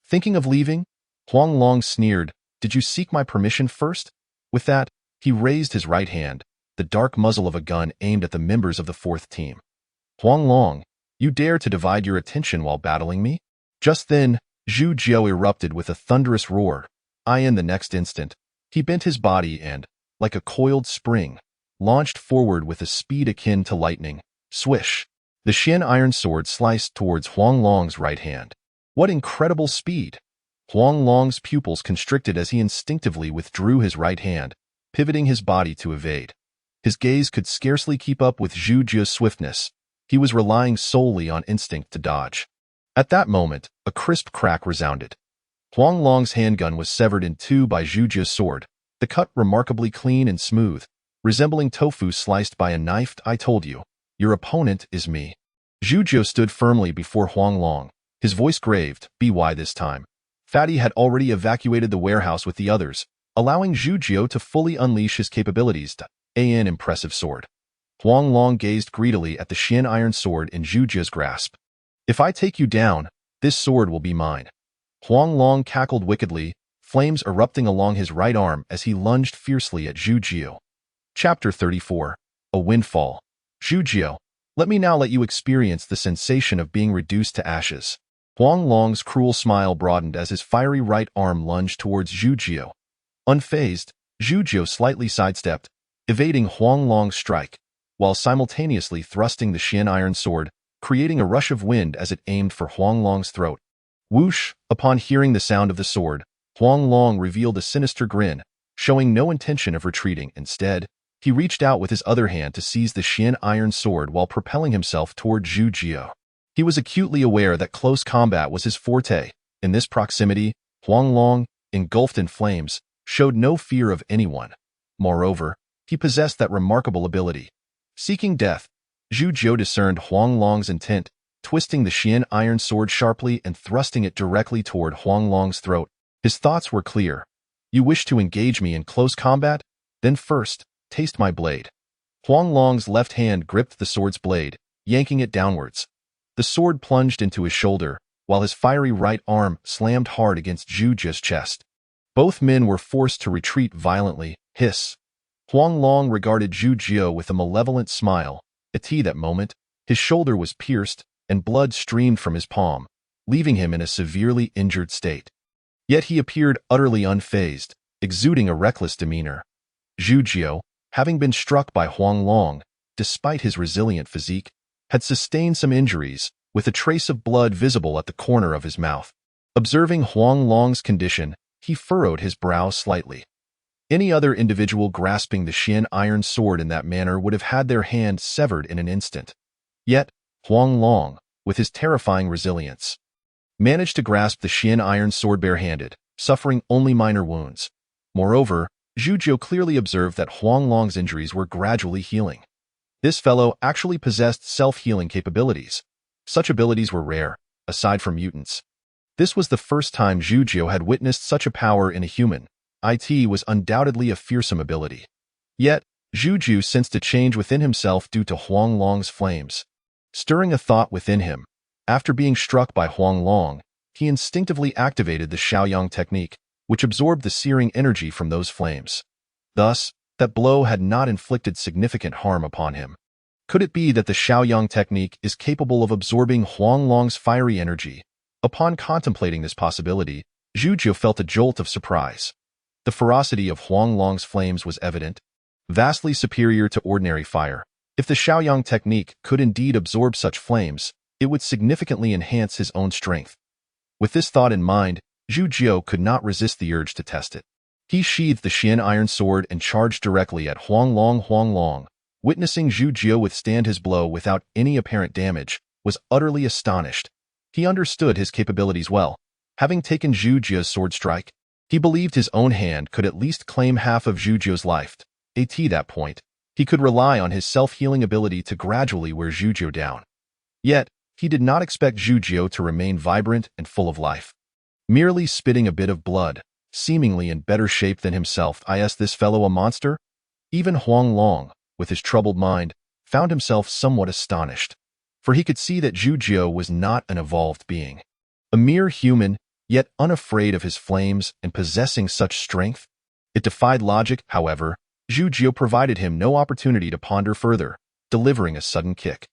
Thinking of leaving? Huang Long sneered, Did you seek my permission first? With that, he raised his right hand, the dark muzzle of a gun aimed at the members of the fourth team. Huang Long, you dare to divide your attention while battling me? Just then, Zhu Jiao erupted with a thunderous roar. In the next instant, he bent his body and, like a coiled spring, launched forward with a speed akin to lightning. Swish! The Shen iron sword sliced towards Huang Long's right hand. What incredible speed! Huang Long's pupils constricted as he instinctively withdrew his right hand, pivoting his body to evade. His gaze could scarcely keep up with Zhu Jiao's swiftness. He was relying solely on instinct to dodge. At that moment, a crisp crack resounded. Huang Long's handgun was severed in two by Zhu Jie's sword, the cut remarkably clean and smooth, resembling tofu sliced by a knife. I told you, your opponent is me. Zhu Jie stood firmly before Huang Long, his voice graved, "By this time." Fatty had already evacuated the warehouse with the others, allowing Zhu Jie to fully unleash his capabilities. An impressive sword. Huang Long gazed greedily at the Xian iron sword in Zhu Jie's grasp. "If I take you down, this sword will be mine." Huang Long cackled wickedly, flames erupting along his right arm as he lunged fiercely at Zhu Jie. Chapter 34. A Windfall. Zhu Jie, let me now let you experience the sensation of being reduced to ashes. Huang Long's cruel smile broadened as his fiery right arm lunged towards Zhu Jie. Unfazed, Zhu Jie slightly sidestepped, evading Huang Long's strike, while simultaneously thrusting the Xian iron sword, creating a rush of wind as it aimed for Huang Long's throat. Whoosh! Upon hearing the sound of the sword, Huang Long revealed a sinister grin, showing no intention of retreating. Instead, he reached out with his other hand to seize the Xian iron sword while propelling himself toward Zhu Jie. He was acutely aware that close combat was his forte. In this proximity, Huang Long, engulfed in flames, showed no fear of anyone. Moreover, he possessed that remarkable ability. Seeking death, Zhu Jie discerned Huang Long's intent, twisting the Xian iron sword sharply and thrusting it directly toward Huang Long's throat. His thoughts were clear. "You wish to engage me in close combat? Then first, taste my blade." Huang Long's left hand gripped the sword's blade, yanking it downwards. The sword plunged into his shoulder, while his fiery right arm slammed hard against Zhu Jie's chest. Both men were forced to retreat violently. Hiss! Huang Long regarded Zhu Jie with a malevolent smile. At that moment, his shoulder was pierced, and blood streamed from his palm, leaving him in a severely injured state. Yet he appeared utterly unfazed, exuding a reckless demeanor. Zhu Jie, having been struck by Huang Long, despite his resilient physique, had sustained some injuries, with a trace of blood visible at the corner of his mouth. Observing Huang Long's condition, he furrowed his brow slightly. Any other individual grasping the Xian iron sword in that manner would have had their hand severed in an instant. Yet, Huang Long, with his terrifying resilience, managed to grasp the Xian iron sword barehanded, suffering only minor wounds. Moreover, Zhu Jie clearly observed that Huang Long's injuries were gradually healing. This fellow actually possessed self-healing capabilities. Such abilities were rare, aside from mutants. This was the first time Zhu Jie had witnessed such a power in a human. It was undoubtedly a fearsome ability. Yet, Zhu Jie sensed a change within himself due to Huang Long's flames. Stirring a thought within him, after being struck by Huang Long, he instinctively activated the Shaoyang technique, which absorbed the searing energy from those flames. Thus, that blow had not inflicted significant harm upon him. Could it be that the Shaoyang technique is capable of absorbing Huang Long's fiery energy? Upon contemplating this possibility, Zhu Jie felt a jolt of surprise. The ferocity of Huang Long's flames was evident, vastly superior to ordinary fire. If the Shaoyang technique could indeed absorb such flames, it would significantly enhance his own strength. With this thought in mind, Zhu Jie could not resist the urge to test it. He sheathed the Xian iron sword and charged directly at Huang Long. Huang Long, witnessing Zhu Jie withstand his blow without any apparent damage, was utterly astonished. He understood his capabilities well. Having taken Zhu Jie's sword strike, he believed his own hand could at least claim half of Zhu Jie's life. At that point, he could rely on his self-healing ability to gradually wear Zhu Jie down. Yet, he did not expect Zhu Jie to remain vibrant and full of life. Merely spitting a bit of blood, seemingly in better shape than himself, is this fellow a monster? Even Huang Long, with his troubled mind, found himself somewhat astonished, for he could see that Zhu Jie was not an evolved being. A mere human, yet unafraid of his flames and possessing such strength. It defied logic. However, Zhu Jie provided him no opportunity to ponder further, delivering a sudden kick.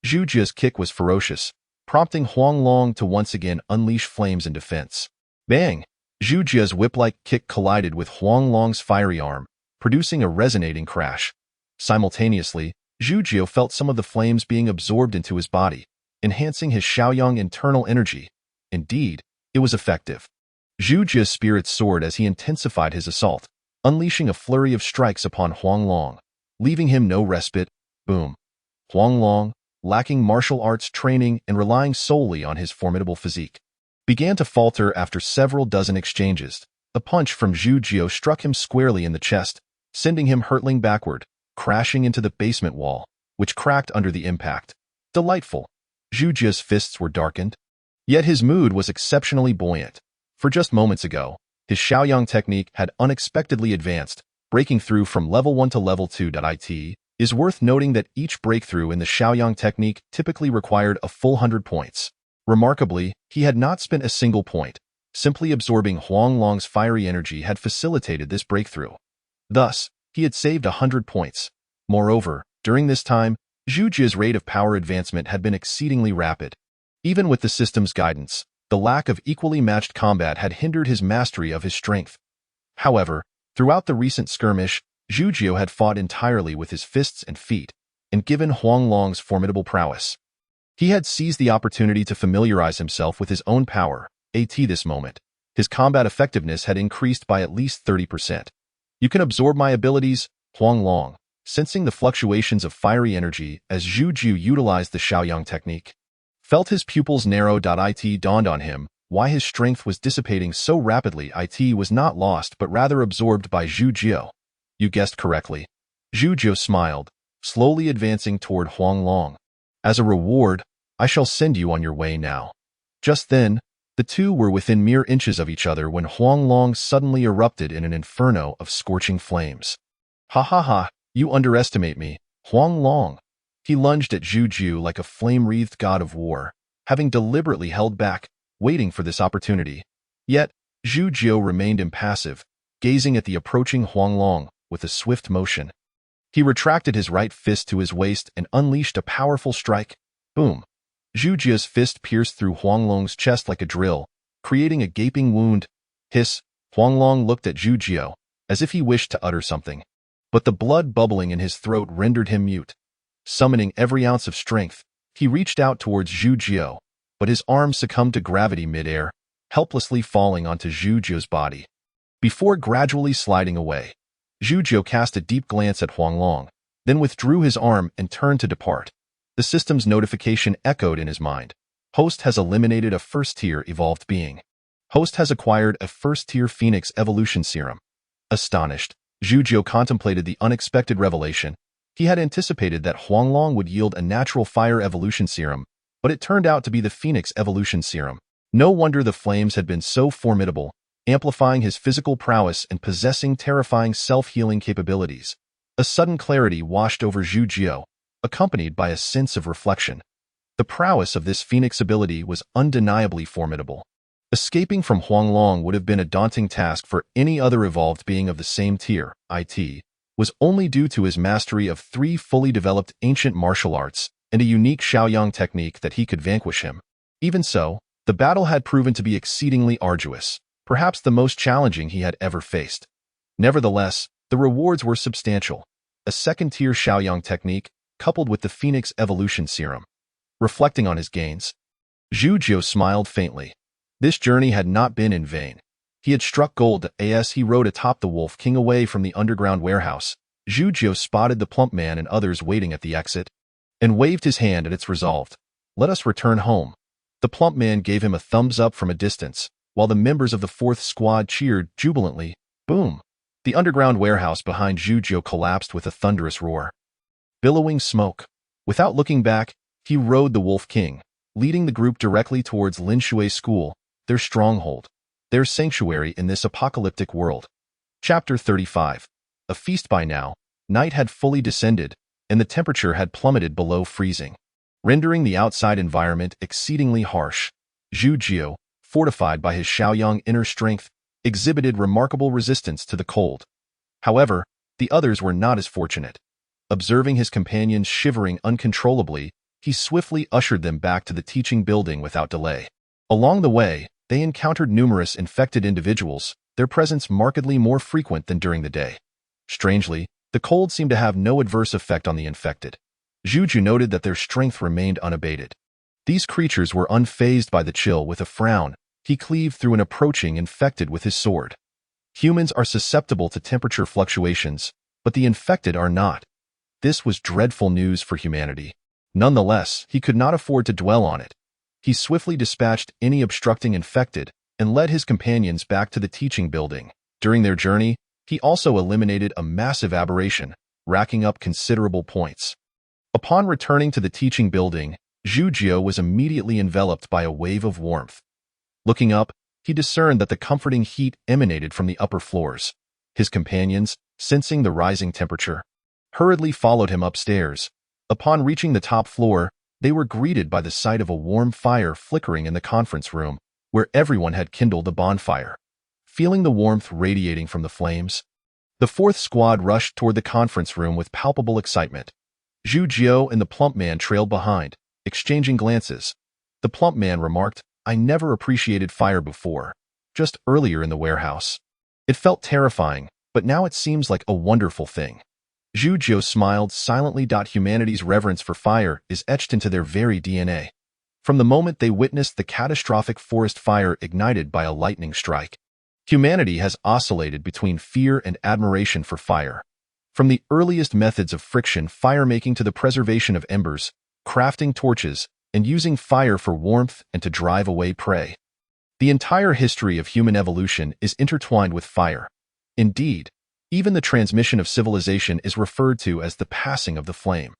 Zhu Jie's kick was ferocious, prompting Huang Long to once again unleash flames in defense. Bang! Zhu Jie's whip-like kick collided with Huang Long's fiery arm, producing a resonating crash. Simultaneously, Zhu Jie felt some of the flames being absorbed into his body, enhancing his Shaoyang internal energy. Indeed, it was effective. Zhu Jie spirits soared as he intensified his assault, unleashing a flurry of strikes upon Huang Long, leaving him no respite. Boom! Huang Long, lacking martial arts training and relying solely on his formidable physique, began to falter after several dozen exchanges. A punch from Zhu Jiu struck him squarely in the chest, sending him hurtling backward, crashing into the basement wall, which cracked under the impact. Delightful. Zhu Jiu's fists were darkened. Yet his mood was exceptionally buoyant. For just moments ago, his Shaoyang technique had unexpectedly advanced, breaking through from level 1 to level 2. It is worth noting that each breakthrough in the Shaoyang technique typically required a full 100 points. Remarkably, he had not spent a single point. Simply absorbing Huang Long's fiery energy had facilitated this breakthrough. Thus, he had saved 100 points. Moreover, during this time, Zhu Jiu's rate of power advancement had been exceedingly rapid. Even with the system's guidance, the lack of equally matched combat had hindered his mastery of his strength. However, throughout the recent skirmish, Zhu Jiu had fought entirely with his fists and feet, and given Huang Long's formidable prowess, he had seized the opportunity to familiarize himself with his own power. At this moment, his combat effectiveness had increased by at least 30%. You can absorb my abilities, Huang Long, sensing the fluctuations of fiery energy as Zhu Jiu utilized the Shaoyang technique. Felt his pupils narrow. It dawned on him why his strength was dissipating so rapidly. It was not lost but rather absorbed by Zhu Jiu. You guessed correctly. Zhu Jiu smiled, slowly advancing toward Huang Long. As a reward, I shall send you on your way now. Just then, the two were within mere inches of each other when Huang Long suddenly erupted in an inferno of scorching flames. Ha ha ha, you underestimate me, Huang Long. He lunged at Zhu Jiu like a flame-wreathed god of war, having deliberately held back, waiting for this opportunity. Yet, Zhu Jiu remained impassive, gazing at the approaching Huang Long with a swift motion. He retracted his right fist to his waist and unleashed a powerful strike. Boom! Zhu Jiu's fist pierced through Huang Long's chest like a drill, creating a gaping wound. Hiss! Huang Long looked at Zhu Jiu, as if he wished to utter something. But the blood bubbling in his throat rendered him mute. Summoning every ounce of strength, he reached out towards Zhu Jiu, but his arm succumbed to gravity mid-air, helplessly falling onto Zhu Jiu's body. Before gradually sliding away, Zhu Jiu cast a deep glance at Huang Long, then withdrew his arm and turned to depart. The system's notification echoed in his mind. Host has eliminated a first-tier evolved being. Host has acquired a first-tier Phoenix evolution serum. Astonished, Zhu Jiu contemplated the unexpected revelation. He had anticipated that Huang Long would yield a natural fire evolution serum, but it turned out to be the Phoenix evolution serum. No wonder the flames had been so formidable, amplifying his physical prowess and possessing terrifying self-healing capabilities. A sudden clarity washed over Zhu Jiu, accompanied by a sense of reflection. The prowess of this Phoenix ability was undeniably formidable. Escaping from Huang Long would have been a daunting task for any other evolved being of the same tier. It was only due to his mastery of 3 fully developed ancient martial arts and a unique Shaoyang technique that he could vanquish him. Even so, the battle had proven to be exceedingly arduous, perhaps the most challenging he had ever faced. Nevertheless, the rewards were substantial. A second-tier Shaoyang technique, coupled with the Phoenix evolution serum. Reflecting on his gains, Zhu Jiu smiled faintly. This journey had not been in vain. He had struck gold as he rode atop the Wolf King away from the underground warehouse. Zhu Jiu spotted the plump man and others waiting at the exit, and waved his hand at its resolved. Let us return home. The plump man gave him a thumbs up from a distance, while the members of the 4th squad cheered jubilantly. Boom! The underground warehouse behind Zhu Jiu collapsed with a thunderous roar. Billowing smoke. Without looking back, he rode the Wolf King, leading the group directly towards Lin Shui's school, their stronghold, their sanctuary in this apocalyptic world. Chapter 35. A feast. By now, night had fully descended, and the temperature had plummeted below freezing, rendering the outside environment exceedingly harsh. Zhu Jiu, fortified by his Shaoyang inner strength, exhibited remarkable resistance to the cold. However, the others were not as fortunate. Observing his companions shivering uncontrollably, he swiftly ushered them back to the teaching building without delay. Along the way, they encountered numerous infected individuals, their presence markedly more frequent than during the day. Strangely, the cold seemed to have no adverse effect on the infected. Zhu Jiu noted that their strength remained unabated. These creatures were unfazed by the chill. With a frown, he cleaved through an approaching infected with his sword. Humans are susceptible to temperature fluctuations, but the infected are not. This was dreadful news for humanity. Nonetheless, he could not afford to dwell on it. He swiftly dispatched any obstructing infected and led his companions back to the teaching building. During their journey, he also eliminated a massive aberration, racking up considerable points. Upon returning to the teaching building, Zhu Jiu was immediately enveloped by a wave of warmth. Looking up, he discerned that the comforting heat emanated from the upper floors. His companions, sensing the rising temperature, hurriedly followed him upstairs. Upon reaching the top floor, they were greeted by the sight of a warm fire flickering in the conference room, where everyone had kindled a bonfire. Feeling the warmth radiating from the flames, the fourth squad rushed toward the conference room with palpable excitement. Zhu Jiu and the plump man trailed behind, exchanging glances. The plump man remarked, "I never appreciated fire before, just earlier in the warehouse. It felt terrifying, but now it seems like a wonderful thing." Zhu Jiu smiled silently. Humanity's reverence for fire is etched into their very DNA. From the moment they witnessed the catastrophic forest fire ignited by a lightning strike, humanity has oscillated between fear and admiration for fire. From the earliest methods of friction fire-making to the preservation of embers, crafting torches, and using fire for warmth and to drive away prey. The entire history of human evolution is intertwined with fire. Indeed, even the transmission of civilization is referred to as the passing of the flame.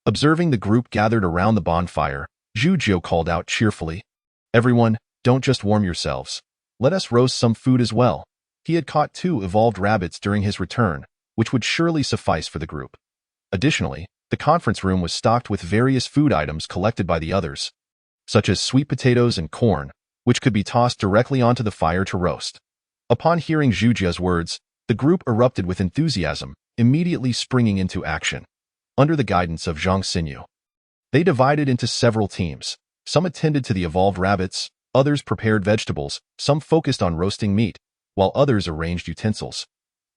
Observing the group gathered around the bonfire, Zhu Jiu called out cheerfully, "Everyone, don't just warm yourselves. Let us roast some food as well." He had caught 2 evolved rabbits during his return, which would surely suffice for the group. Additionally, the conference room was stocked with various food items collected by the others, such as sweet potatoes and corn, which could be tossed directly onto the fire to roast. Upon hearing Zhu Jiu's words, the group erupted with enthusiasm, immediately springing into action. Under the guidance of Zhang Xinyu, they divided into several teams. Some attended to the evolved rabbits, others prepared vegetables, some focused on roasting meat, while others arranged utensils.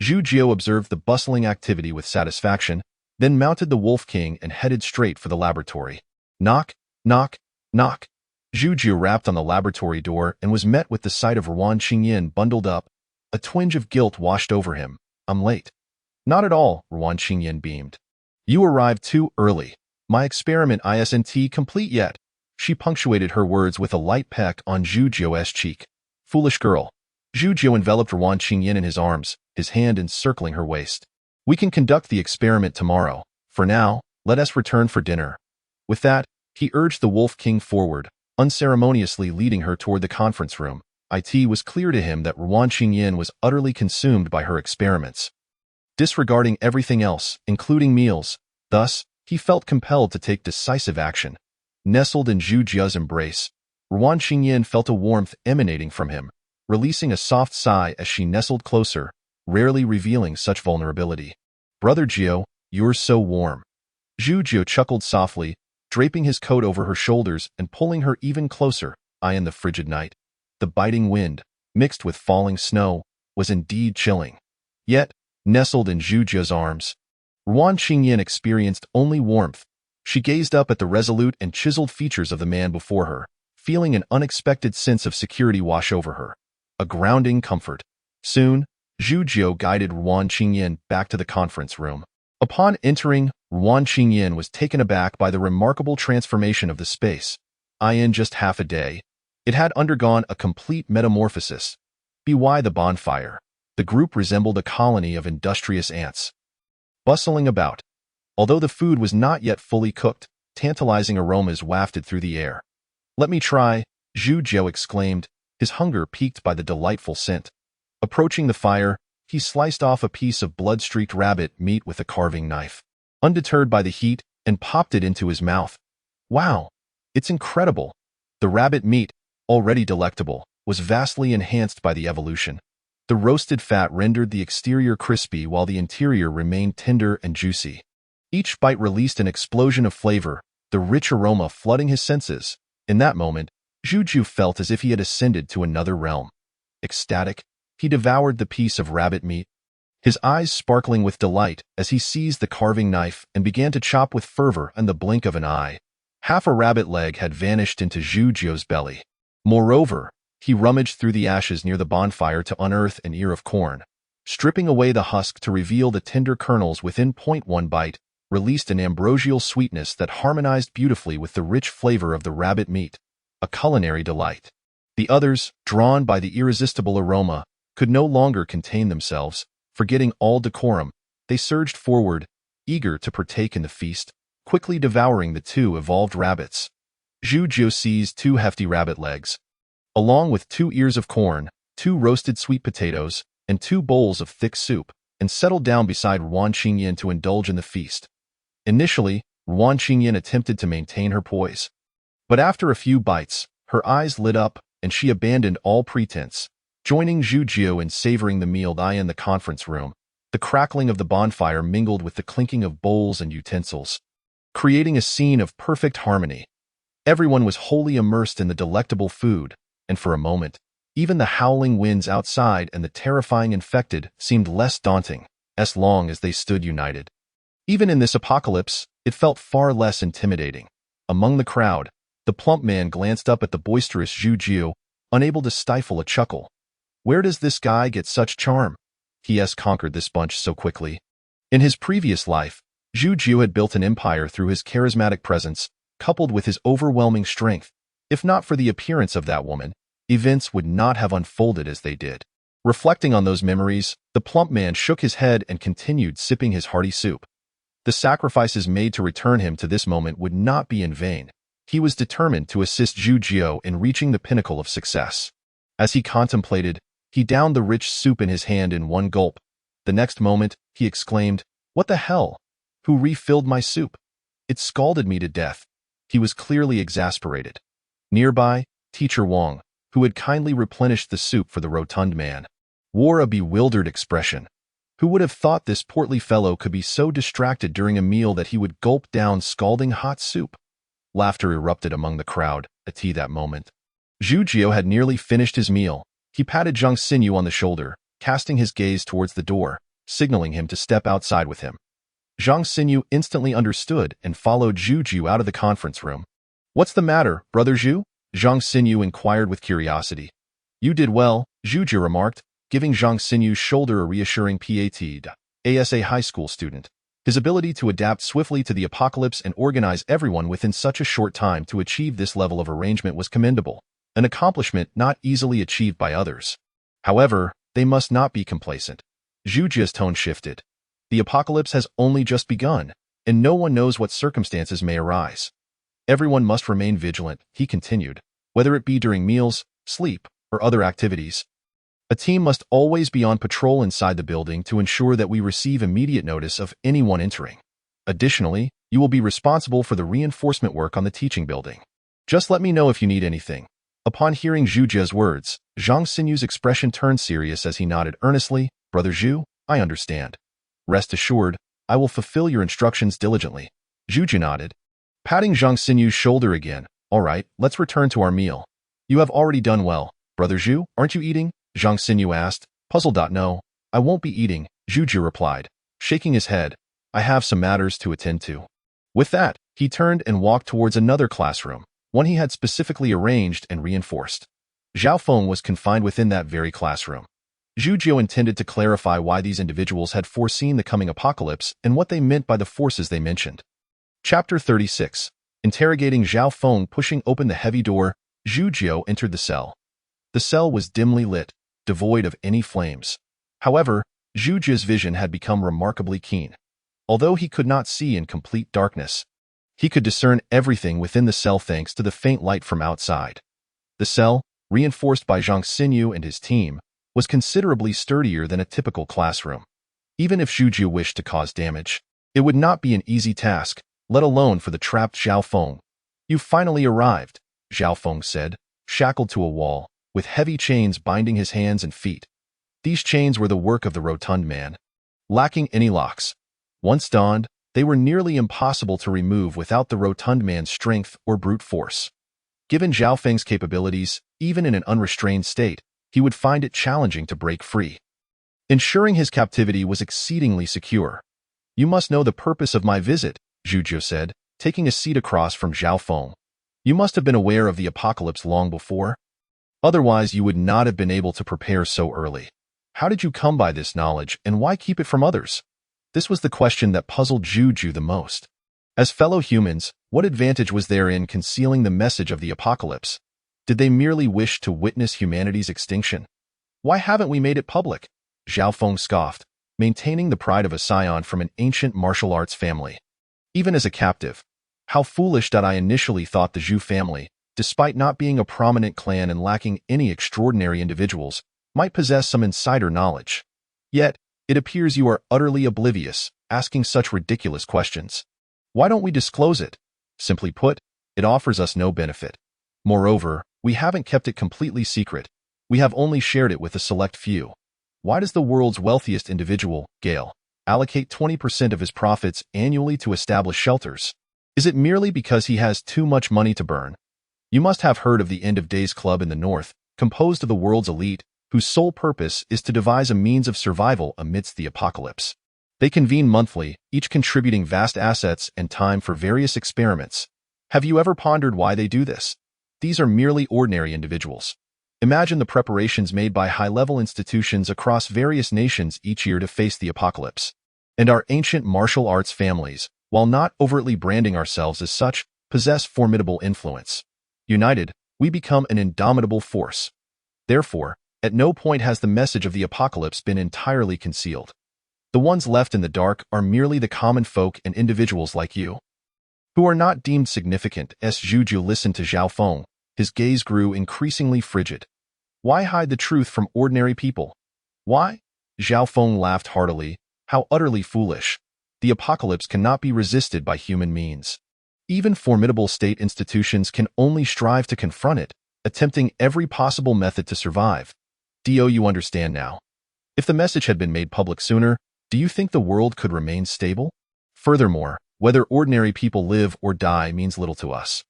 Zhu Jiu observed the bustling activity with satisfaction, then mounted the Wolf King and headed straight for the laboratory. Knock, knock, knock. Zhu Jiu rapped on the laboratory door and was met with the sight of Ruan Qingyan bundled up. A twinge of guilt washed over him. "I'm late." "Not at all," Ruan Qingyan beamed. "You arrived too early. My experiment isn't complete yet." She punctuated her words with a light peck on Zhu Jiu's cheek. "Foolish girl." Zhu Jiu enveloped Ruan Qingyan in his arms, his hand encircling her waist. "We can conduct the experiment tomorrow. For now, let us return for dinner." With that, he urged the Wolf King forward, unceremoniously leading her toward the conference room. It was clear to him that Ruan Qingyan was utterly consumed by her experiments, disregarding everything else, including meals. Thus, he felt compelled to take decisive action. Nestled in Zhu Jiu's embrace, Ruan Qingyan felt a warmth emanating from him, releasing a soft sigh as she nestled closer, rarely revealing such vulnerability. "Brother Jiu, you're so warm." Zhu Jiu chuckled softly, draping his coat over her shoulders and pulling her even closer. In the frigid night, the biting wind, mixed with falling snow, was indeed chilling. Yet, nestled in Zhu Jiu's arms, Ruan Qingyan experienced only warmth. She gazed up at the resolute and chiseled features of the man before her, feeling an unexpected sense of security wash over her. A grounding comfort. Soon, Zhu Jiu guided Ruan Qingyan back to the conference room. Upon entering, Ruan Qingyan was taken aback by the remarkable transformation of the space. In just half a day, it had undergone a complete metamorphosis. By the bonfire, the group resembled a colony of industrious ants, bustling about. Although the food was not yet fully cooked, tantalizing aromas wafted through the air. "Let me try," Zhu Jiu exclaimed, his hunger piqued by the delightful scent. Approaching the fire, he sliced off a piece of blood-streaked rabbit meat with a carving knife, undeterred by the heat, and popped it into his mouth. "Wow, it's incredible." The rabbit meat, already delectable, was vastly enhanced by the evolution. The roasted fat rendered the exterior crispy while the interior remained tender and juicy. Each bite released an explosion of flavor, the rich aroma flooding his senses. In that moment, Zhu Jiu felt as if he had ascended to another realm. Ecstatic, he devoured the piece of rabbit meat, his eyes sparkling with delight as he seized the carving knife and began to chop with fervor in the blink of an eye. Half a rabbit leg had vanished into Zhu Jiu's belly. Moreover, he rummaged through the ashes near the bonfire to unearth an ear of corn. Stripping away the husk to reveal the tender kernels within one bite, released an ambrosial sweetness that harmonized beautifully with the rich flavor of the rabbit meat. a culinary delight. The others, drawn by the irresistible aroma, could no longer contain themselves. Forgetting all decorum, they surged forward, eager to partake in the feast, quickly devouring the 2 evolved rabbits. Zhu Jiu seized 2 hefty rabbit legs, along with 2 ears of corn, 2 roasted sweet potatoes, and 2 bowls of thick soup, and settled down beside Ruan Qingyan to indulge in the feast. Initially, Ruan Qingyan attempted to maintain her poise. But after a few bites, her eyes lit up, and she abandoned all pretense, joining Zhu Jiu in savoring the meal. In the conference room, the crackling of the bonfire mingled with the clinking of bowls and utensils, creating a scene of perfect harmony. Everyone was wholly immersed in the delectable food, and for a moment, even the howling winds outside and the terrifying infected seemed less daunting, as long as they stood united. Even in this apocalypse, it felt far less intimidating. Among the crowd, the plump man glanced up at the boisterous Zhu Jiu, unable to stifle a chuckle. Where does this guy get such charm? He has conquered this bunch so quickly. In his previous life, Zhu Jiu had built an empire through his charismatic presence, coupled with his overwhelming strength. If not for the appearance of that woman, events would not have unfolded as they did. Reflecting on those memories, the plump man shook his head and continued sipping his hearty soup. The sacrifices made to return him to this moment would not be in vain. He was determined to assist Zhu Jiu in reaching the pinnacle of success. As he contemplated, he downed the rich soup in his hand in one gulp. The next moment, he exclaimed, "What the hell? Who refilled my soup? It scalded me to death." He was clearly exasperated. Nearby, Teacher Wang, who had kindly replenished the soup for the rotund man, wore a bewildered expression. Who would have thought this portly fellow could be so distracted during a meal that he would gulp down scalding hot soup? Laughter erupted among the crowd at that moment. Zhu Jiu had nearly finished his meal. He patted Zhang Xinyu on the shoulder, casting his gaze towards the door, signaling him to step outside with him. Zhang Xinyu instantly understood and followed Zhu Jiu out of the conference room. "What's the matter, Brother Zhu?" Zhang Xinyu inquired with curiosity. "You did well," Zhu Jiu remarked, giving Zhang Xinyu's shoulder a reassuring pat. As a high school student, his ability to adapt swiftly to the apocalypse and organize everyone within such a short time to achieve this level of arrangement was commendable, an accomplishment not easily achieved by others. However, they must not be complacent. Zhu Jiu's tone shifted. The apocalypse has only just begun, and no one knows what circumstances may arise. Everyone must remain vigilant, he continued, whether it be during meals, sleep, or other activities. A team must always be on patrol inside the building to ensure that we receive immediate notice of anyone entering. Additionally, you will be responsible for the reinforcement work on the teaching building. Just let me know if you need anything. Upon hearing Zhu Jiu's words, Zhang Xinyu's expression turned serious as he nodded earnestly. "Brother Zhu, I understand. Rest assured, I will fulfill your instructions diligently." Zhu Jiu nodded, patting Zhang Xinyu's shoulder again. "All right, let's return to our meal. You have already done well. Brother Zhu, aren't you eating?" Zhang Xinyu asked, puzzled. "No, I won't be eating," Zhu Jiu replied, shaking his head. "I have some matters to attend to." With that, he turned and walked towards another classroom, one he had specifically arranged and reinforced. Zhao Feng was confined within that very classroom. Zhu Jiu intended to clarify why these individuals had foreseen the coming apocalypse and what they meant by the forces they mentioned. Chapter 36. Interrogating Zhao Feng. Pushing open the heavy door, Zhu Jiu entered the cell. The cell was dimly lit, devoid of any flames. However, Zhu Jiu's vision had become remarkably keen. Although he could not see in complete darkness, he could discern everything within the cell thanks to the faint light from outside. The cell, reinforced by Zhang Xinyu and his team, was considerably sturdier than a typical classroom. Even if Zhu Jiu wished to cause damage, it would not be an easy task, let alone for the trapped Zhao Feng. "You finally arrived," Zhao Feng said, shackled to a wall, with heavy chains binding his hands and feet. These chains were the work of the rotund man, lacking any locks. Once donned, they were nearly impossible to remove without the rotund man's strength or brute force. Given Zhao Feng's capabilities, even in an unrestrained state, he would find it challenging to break free. Ensuring his captivity was exceedingly secure. "You must know the purpose of my visit," Zhu Jiu said, taking a seat across from Zhao Feng. "You must have been aware of the apocalypse long before. Otherwise, you would not have been able to prepare so early. How did you come by this knowledge, and why keep it from others?" This was the question that puzzled Zhu Jiu the most. As fellow humans, what advantage was there in concealing the message of the apocalypse? Did they merely wish to witness humanity's extinction? Why haven't we made it public? Zhao Feng scoffed, maintaining the pride of a scion from an ancient martial arts family. Even as a captive, how foolish that I initially thought the Zhu family, despite not being a prominent clan and lacking any extraordinary individuals, might possess some insider knowledge. Yet, it appears you are utterly oblivious, asking such ridiculous questions. Why don't we disclose it? Simply put, it offers us no benefit. Moreover, we haven't kept it completely secret. We have only shared it with a select few. Why does the world's wealthiest individual, Gale, allocate 20% of his profits annually to establish shelters? Is it merely because he has too much money to burn? You must have heard of the End of Days Club in the North, composed of the world's elite, whose sole purpose is to devise a means of survival amidst the apocalypse. They convene monthly, each contributing vast assets and time for various experiments. Have you ever pondered why they do this? These are merely ordinary individuals. Imagine the preparations made by high-level institutions across various nations each year to face the apocalypse. And our ancient martial arts families, while not overtly branding ourselves as such, possess formidable influence. United, we become an indomitable force. Therefore, at no point has the message of the apocalypse been entirely concealed. The ones left in the dark are merely the common folk and individuals like you, who are not deemed significant. As Zhujiu listened to Zhao Feng, his gaze grew increasingly frigid. Why hide the truth from ordinary people? Why? Zhao Feng laughed heartily. How utterly foolish. The apocalypse cannot be resisted by human means. Even formidable state institutions can only strive to confront it, attempting every possible method to survive. Do you understand now? If the message had been made public sooner, do you think the world could remain stable? Furthermore, whether ordinary people live or die means little to us.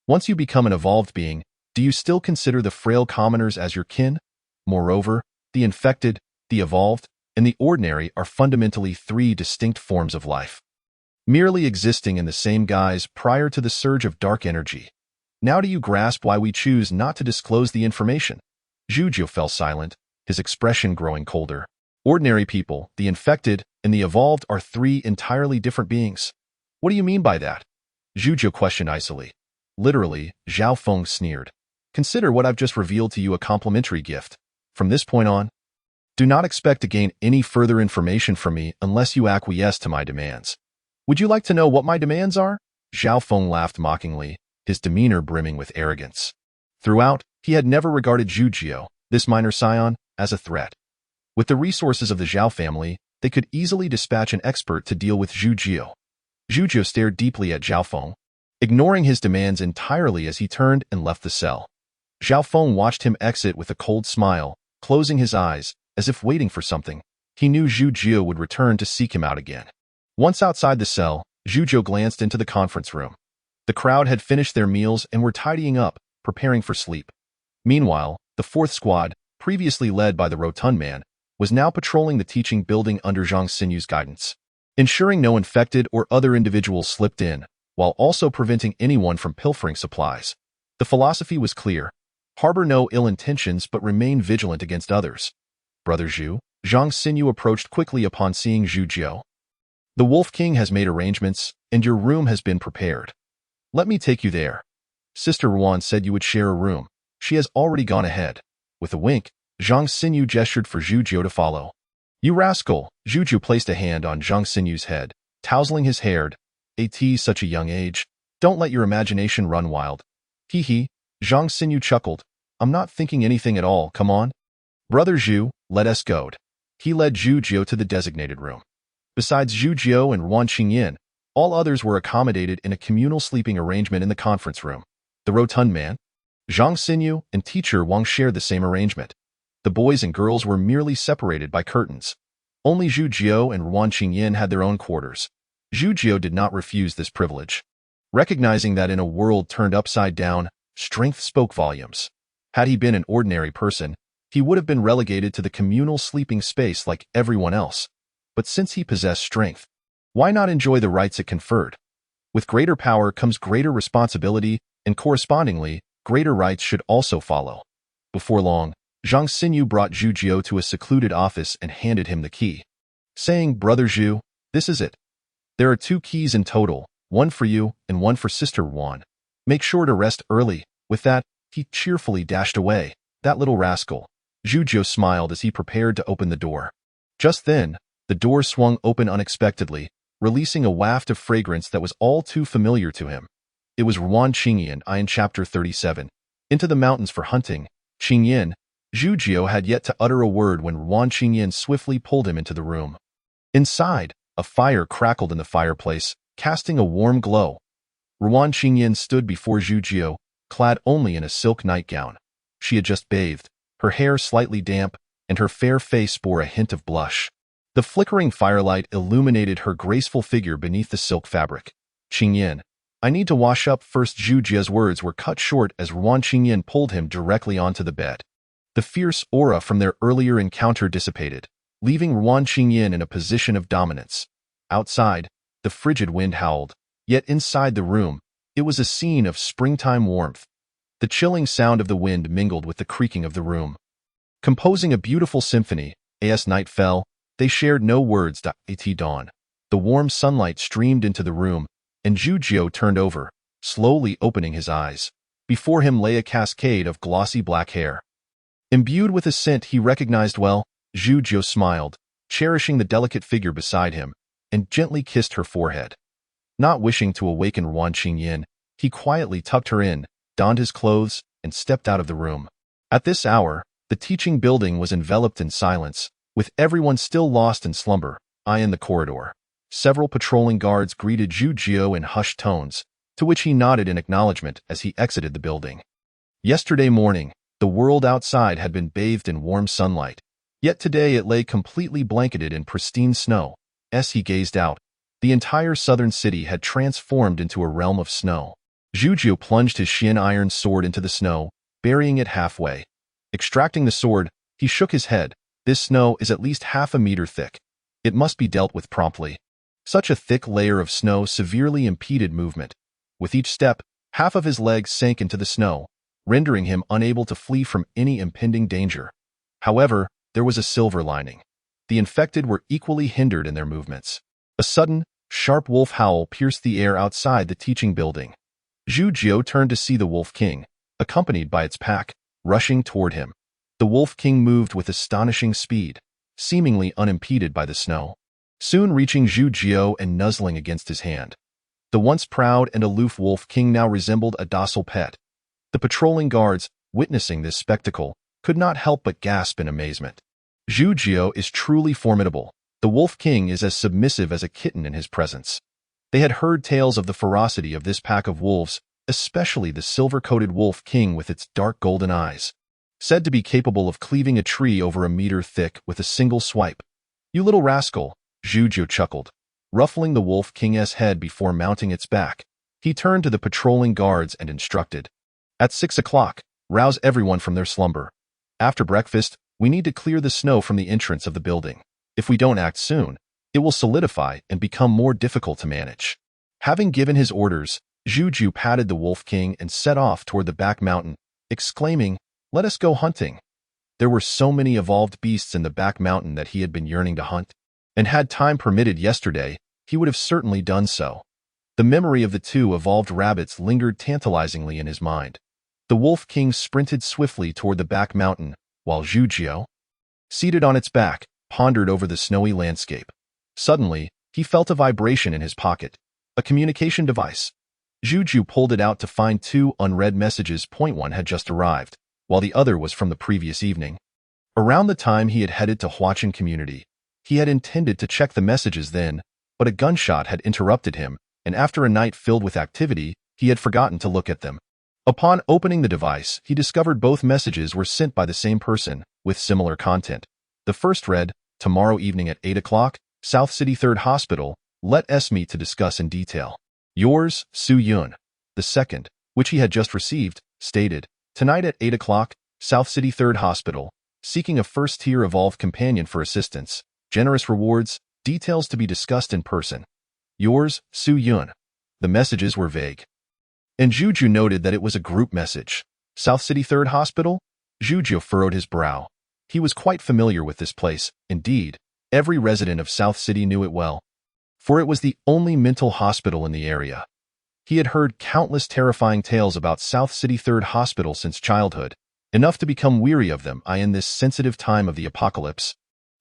Once you become an evolved being, do you still consider the frail commoners as your kin? Moreover, the infected, the evolved, and the ordinary are fundamentally three distinct forms of life, merely existing in the same guise prior to the surge of dark energy. Now do you grasp why we choose not to disclose the information? Zhujiu fell silent, his expression growing colder. Ordinary people, the infected, and the evolved are three entirely different beings. What do you mean by that? Zhujiu questioned icily. Literally, Zhao Feng sneered. Consider what I've just revealed to you a complimentary gift. From this point on, do not expect to gain any further information from me unless you acquiesce to my demands. Would you like to know what my demands are? Zhao Feng laughed mockingly, his demeanor brimming with arrogance. Throughout, he had never regarded Zhujiu, this minor scion, as a threat. With the resources of the Zhao family, they could easily dispatch an expert to deal with Zhujiu. Zhujiu stared deeply at Zhao Feng, ignoring his demands entirely as he turned and left the cell. Zhao Feng watched him exit with a cold smile, closing his eyes, as if waiting for something. He knew Zhujiu would return to seek him out again. Once outside the cell, Zhujiu glanced into the conference room. The crowd had finished their meals and were tidying up, preparing for sleep. Meanwhile, the fourth squad, previously led by the rotund man, was now patrolling the teaching building under Zhang Sinyu's guidance, ensuring no infected or other individuals slipped in, while also preventing anyone from pilfering supplies. The philosophy was clear. Harbor no ill intentions but remain vigilant against others. Brother Zhu, Zhang Sinyu approached quickly upon seeing Zhujiu. The Wolf King has made arrangements, and your room has been prepared. Let me take you there. Sister Ruan said you would share a room. She has already gone ahead. With a wink, Zhang Sinyu gestured for Zhujiu to follow. You rascal! Zhujiu placed a hand on Zhang Sinyu's head, tousling his hair. At such a young age, don't let your imagination run wild. Hee hee, Zhang Sinyu chuckled. I'm not thinking anything at all, come on. Brother Zhu, let us go. He led Zhujiu to the designated room. Besides Zhujiu and Ruan Qingyan, all others were accommodated in a communal sleeping arrangement in the conference room. The rotund man, Zhang Sinyu, and teacher Wang shared the same arrangement. The boys and girls were merely separated by curtains. Only Zhujiu and Ruan Qingyan had their own quarters. Zhujiu did not refuse this privilege, recognizing that in a world turned upside down, strength spoke volumes. Had he been an ordinary person, he would have been relegated to the communal sleeping space like everyone else. But since he possessed strength, why not enjoy the rights it conferred? With greater power comes greater responsibility, and correspondingly, greater rights should also follow. Before long, Zhang Sinyu brought Zhujiu to a secluded office and handed him the key, saying, Brother Zhu, this is it. There are 2 keys in total, one for you and one for Sister Ruan. Make sure to rest early. With that, he cheerfully dashed away. That little rascal. Zhuzhou smiled as he prepared to open the door. Just then, the door swung open unexpectedly, releasing a waft of fragrance that was all too familiar to him. It was Ruan Qingyan in Chapter 37. Into the mountains for hunting. Qingyan. Zhuzhou had yet to utter a word when Ruan Qingyan swiftly pulled him into the room. Inside, a fire crackled in the fireplace, casting a warm glow. Ruan Qingyan stood before Zhuzhou, clad only in a silk nightgown. She had just bathed, her hair slightly damp, and her fair face bore a hint of blush. The flickering firelight illuminated her graceful figure beneath the silk fabric. Qingyan, I need to wash up first. Zhuzhou's words were cut short as Ruan Qingyan pulled him directly onto the bed. The fierce aura from their earlier encounter dissipated, leaving Ruan Qingyan in a position of dominance. Outside, the frigid wind howled, yet inside the room, it was a scene of springtime warmth. The chilling sound of the wind mingled with the creaking of the room. Composing a beautiful symphony, as night fell, they shared no words. At dawn, the warm sunlight streamed into the room, and Zhuzhou turned over, slowly opening his eyes. Before him lay a cascade of glossy black hair. Imbued with a scent he recognized well, Zhuzhou smiled, cherishing the delicate figure beside him, and gently kissed her forehead. Not wishing to awaken Ruan Qingyan, he quietly tucked her in, donned his clothes, and stepped out of the room. At this hour, the teaching building was enveloped in silence, with everyone still lost in slumber. In the corridor, several patrolling guards greeted Zhuzhou in hushed tones, to which he nodded in acknowledgement as he exited the building. Yesterday morning, the world outside had been bathed in warm sunlight, yet today it lay completely blanketed in pristine snow. As he gazed out, the entire southern city had transformed into a realm of snow. Zhuzhou plunged his Xian iron sword into the snow, burying it halfway. Extracting the sword, he shook his head. This snow is at least half a meter thick. It must be dealt with promptly. Such a thick layer of snow severely impeded movement. With each step, half of his legs sank into the snow, rendering him unable to flee from any impending danger. However, there was a silver lining. The infected were equally hindered in their movements. A sudden, sharp wolf howl pierced the air outside the teaching building. Zhuzhou turned to see the Wolf King, accompanied by its pack, rushing toward him. The Wolf King moved with astonishing speed, seemingly unimpeded by the snow, soon reaching Zhuzhou and nuzzling against his hand. The once proud and aloof Wolf King now resembled a docile pet. The patrolling guards, witnessing this spectacle, could not help but gasp in amazement. Zhuzhou is truly formidable. The Wolf King is as submissive as a kitten in his presence. They had heard tales of the ferocity of this pack of wolves, especially the silver-coated Wolf King with its dark golden eyes, said to be capable of cleaving a tree over a meter thick with a single swipe. You little rascal, Zhuzhou chuckled, ruffling the Wolf King's head before mounting its back. He turned to the patrolling guards and instructed. At 6 o'clock, rouse everyone from their slumber. After breakfast, we need to clear the snow from the entrance of the building. If we don't act soon, it will solidify and become more difficult to manage. Having given his orders, Zhuzhou patted the Wolf King and set off toward the back mountain, exclaiming, Let us go hunting. There were so many evolved beasts in the back mountain that he had been yearning to hunt, and had time permitted yesterday, he would have certainly done so. The memory of the 2 evolved rabbits lingered tantalizingly in his mind. The Wolf King sprinted swiftly toward the back mountain, while Zhuzhou, seated on its back, pondered over the snowy landscape. Suddenly, he felt a vibration in his pocket, a communication device. Zhuzhou pulled it out to find 2 unread messages. One had just arrived, while the other was from the previous evening. Around the time he had headed to Huachin Community, he had intended to check the messages then, but a gunshot had interrupted him, and after a night filled with activity, he had forgotten to look at them. Upon opening the device, he discovered both messages were sent by the same person, with similar content. The first read, Tomorrow evening at 8 o'clock, South City 3rd Hospital, let us meet to discuss in detail. Yours, Su Yun. The second, which he had just received, stated, Tonight at 8 o'clock, South City 3rd Hospital, seeking a first-tier evolved companion for assistance, generous rewards, details to be discussed in person. Yours, Su Yun. The messages were vague, and Zhuzhou noted that it was a group message. South City 3rd Hospital? Zhuzhou furrowed his brow. He was quite familiar with this place. Indeed, every resident of South City knew it well, for it was the only mental hospital in the area. He had heard countless terrifying tales about South City Third Hospital since childhood, enough to become weary of them in this sensitive time of the apocalypse.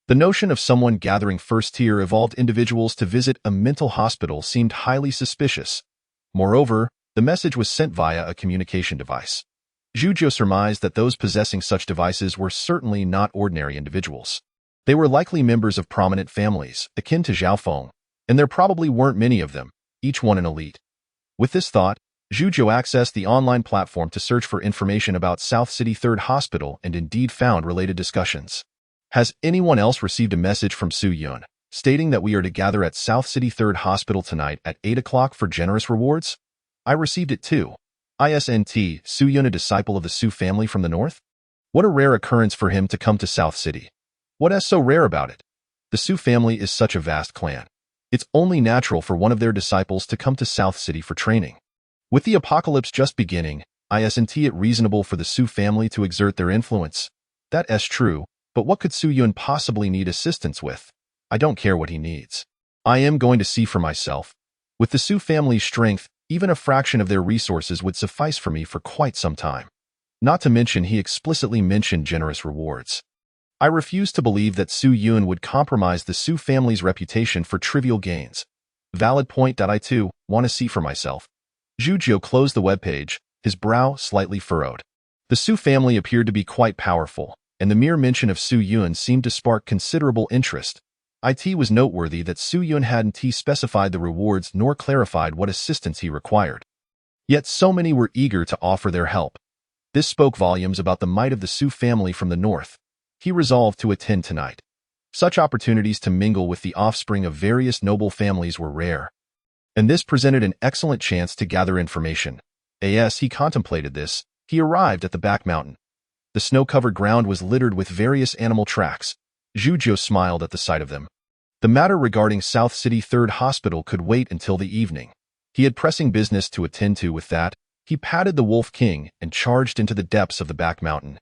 The notion of someone gathering first-tier evolved individuals to visit a mental hospital seemed highly suspicious. Moreover, the message was sent via a communication device. Zhujiu surmised that those possessing such devices were certainly not ordinary individuals. They were likely members of prominent families, akin to Zhaofeng, and there probably weren't many of them, each one an elite. With this thought, Zhujiu accessed the online platform to search for information about South City Third Hospital and indeed found related discussions. Has anyone else received a message from Su Yun, stating that we are to gather at South City Third Hospital tonight at 8 o'clock for generous rewards? I received it too. ISNT, Su Yun, a disciple of the Su family from the north? What a rare occurrence for him to come to South City. What is so rare about it? The Su family is such a vast clan. It's only natural for one of their disciples to come to South City for training. With the apocalypse just beginning, isn't it reasonable for the Su family to exert their influence? That is true, but what could Su Yun possibly need assistance with? I don't care what he needs. I am going to see for myself. With the Su family's strength, even a fraction of their resources would suffice for me for quite some time. Not to mention he explicitly mentioned generous rewards. I refuse to believe that Su Yun would compromise the Su family's reputation for trivial gains. Valid point. I too want to see for myself. Zhujiu closed the webpage, his brow slightly furrowed. The Su family appeared to be quite powerful, and the mere mention of Su Yun seemed to spark considerable interest. It was noteworthy that Su Yun hadn't specified the rewards nor clarified what assistance he required. Yet so many were eager to offer their help. This spoke volumes about the might of the Su family from the north. He resolved to attend tonight. Such opportunities to mingle with the offspring of various noble families were rare, and this presented an excellent chance to gather information. As he contemplated this, he arrived at the back mountain. The snow-covered ground was littered with various animal tracks. Zhujiu smiled at the sight of them. The matter regarding South City Third Hospital could wait until the evening. He had pressing business to attend to. With that, he patted the Wolf King and charged into the depths of the back mountain.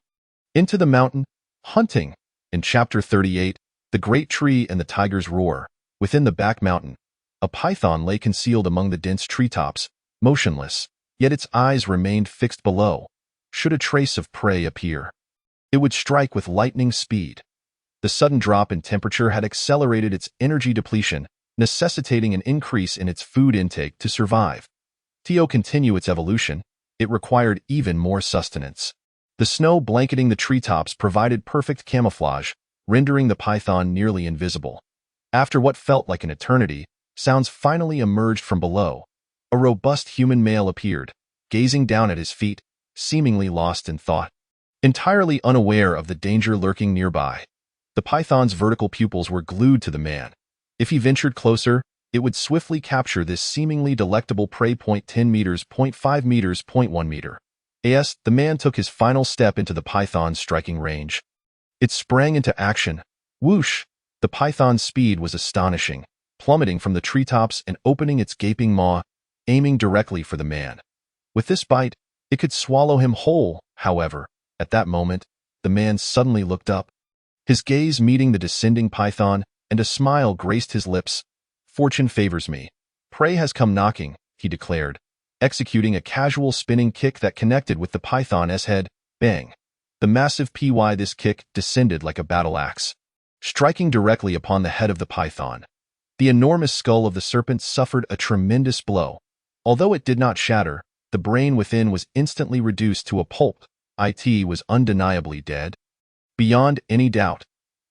Into the mountain, hunting. In Chapter 38, The Great Tree and the Tiger's Roar. Within the back mountain, a python lay concealed among the dense treetops, motionless, yet its eyes remained fixed below. Should a trace of prey appear, it would strike with lightning speed. The sudden drop in temperature had accelerated its energy depletion, necessitating an increase in its food intake to survive. To continue its evolution, it required even more sustenance. The snow blanketing the treetops provided perfect camouflage, rendering the python nearly invisible. After what felt like an eternity, sounds finally emerged from below. A robust human male appeared, gazing down at his feet, seemingly lost in thought. Entirely unaware of the danger lurking nearby, the python's vertical pupils were glued to the man. If he ventured closer, it would swiftly capture this seemingly delectable prey. 10 meters, 0.5 meters, 0.1 meter. The man took his final step into the python's striking range. It sprang into action. Whoosh! The python's speed was astonishing, plummeting from the treetops and opening its gaping maw, aiming directly for the man. With this bite, it could swallow him whole. However, at that moment, the man suddenly looked up. His gaze meeting the descending python, and a smile graced his lips. Fortune favors me. Prey has come knocking, he declared, executing a casual spinning kick that connected with the python's head. Bang! The massive this kick descended like a battle axe, striking directly upon the head of the python. The enormous skull of the serpent suffered a tremendous blow. Although it did not shatter, the brain within was instantly reduced to a pulp. It was undeniably dead. Beyond any doubt,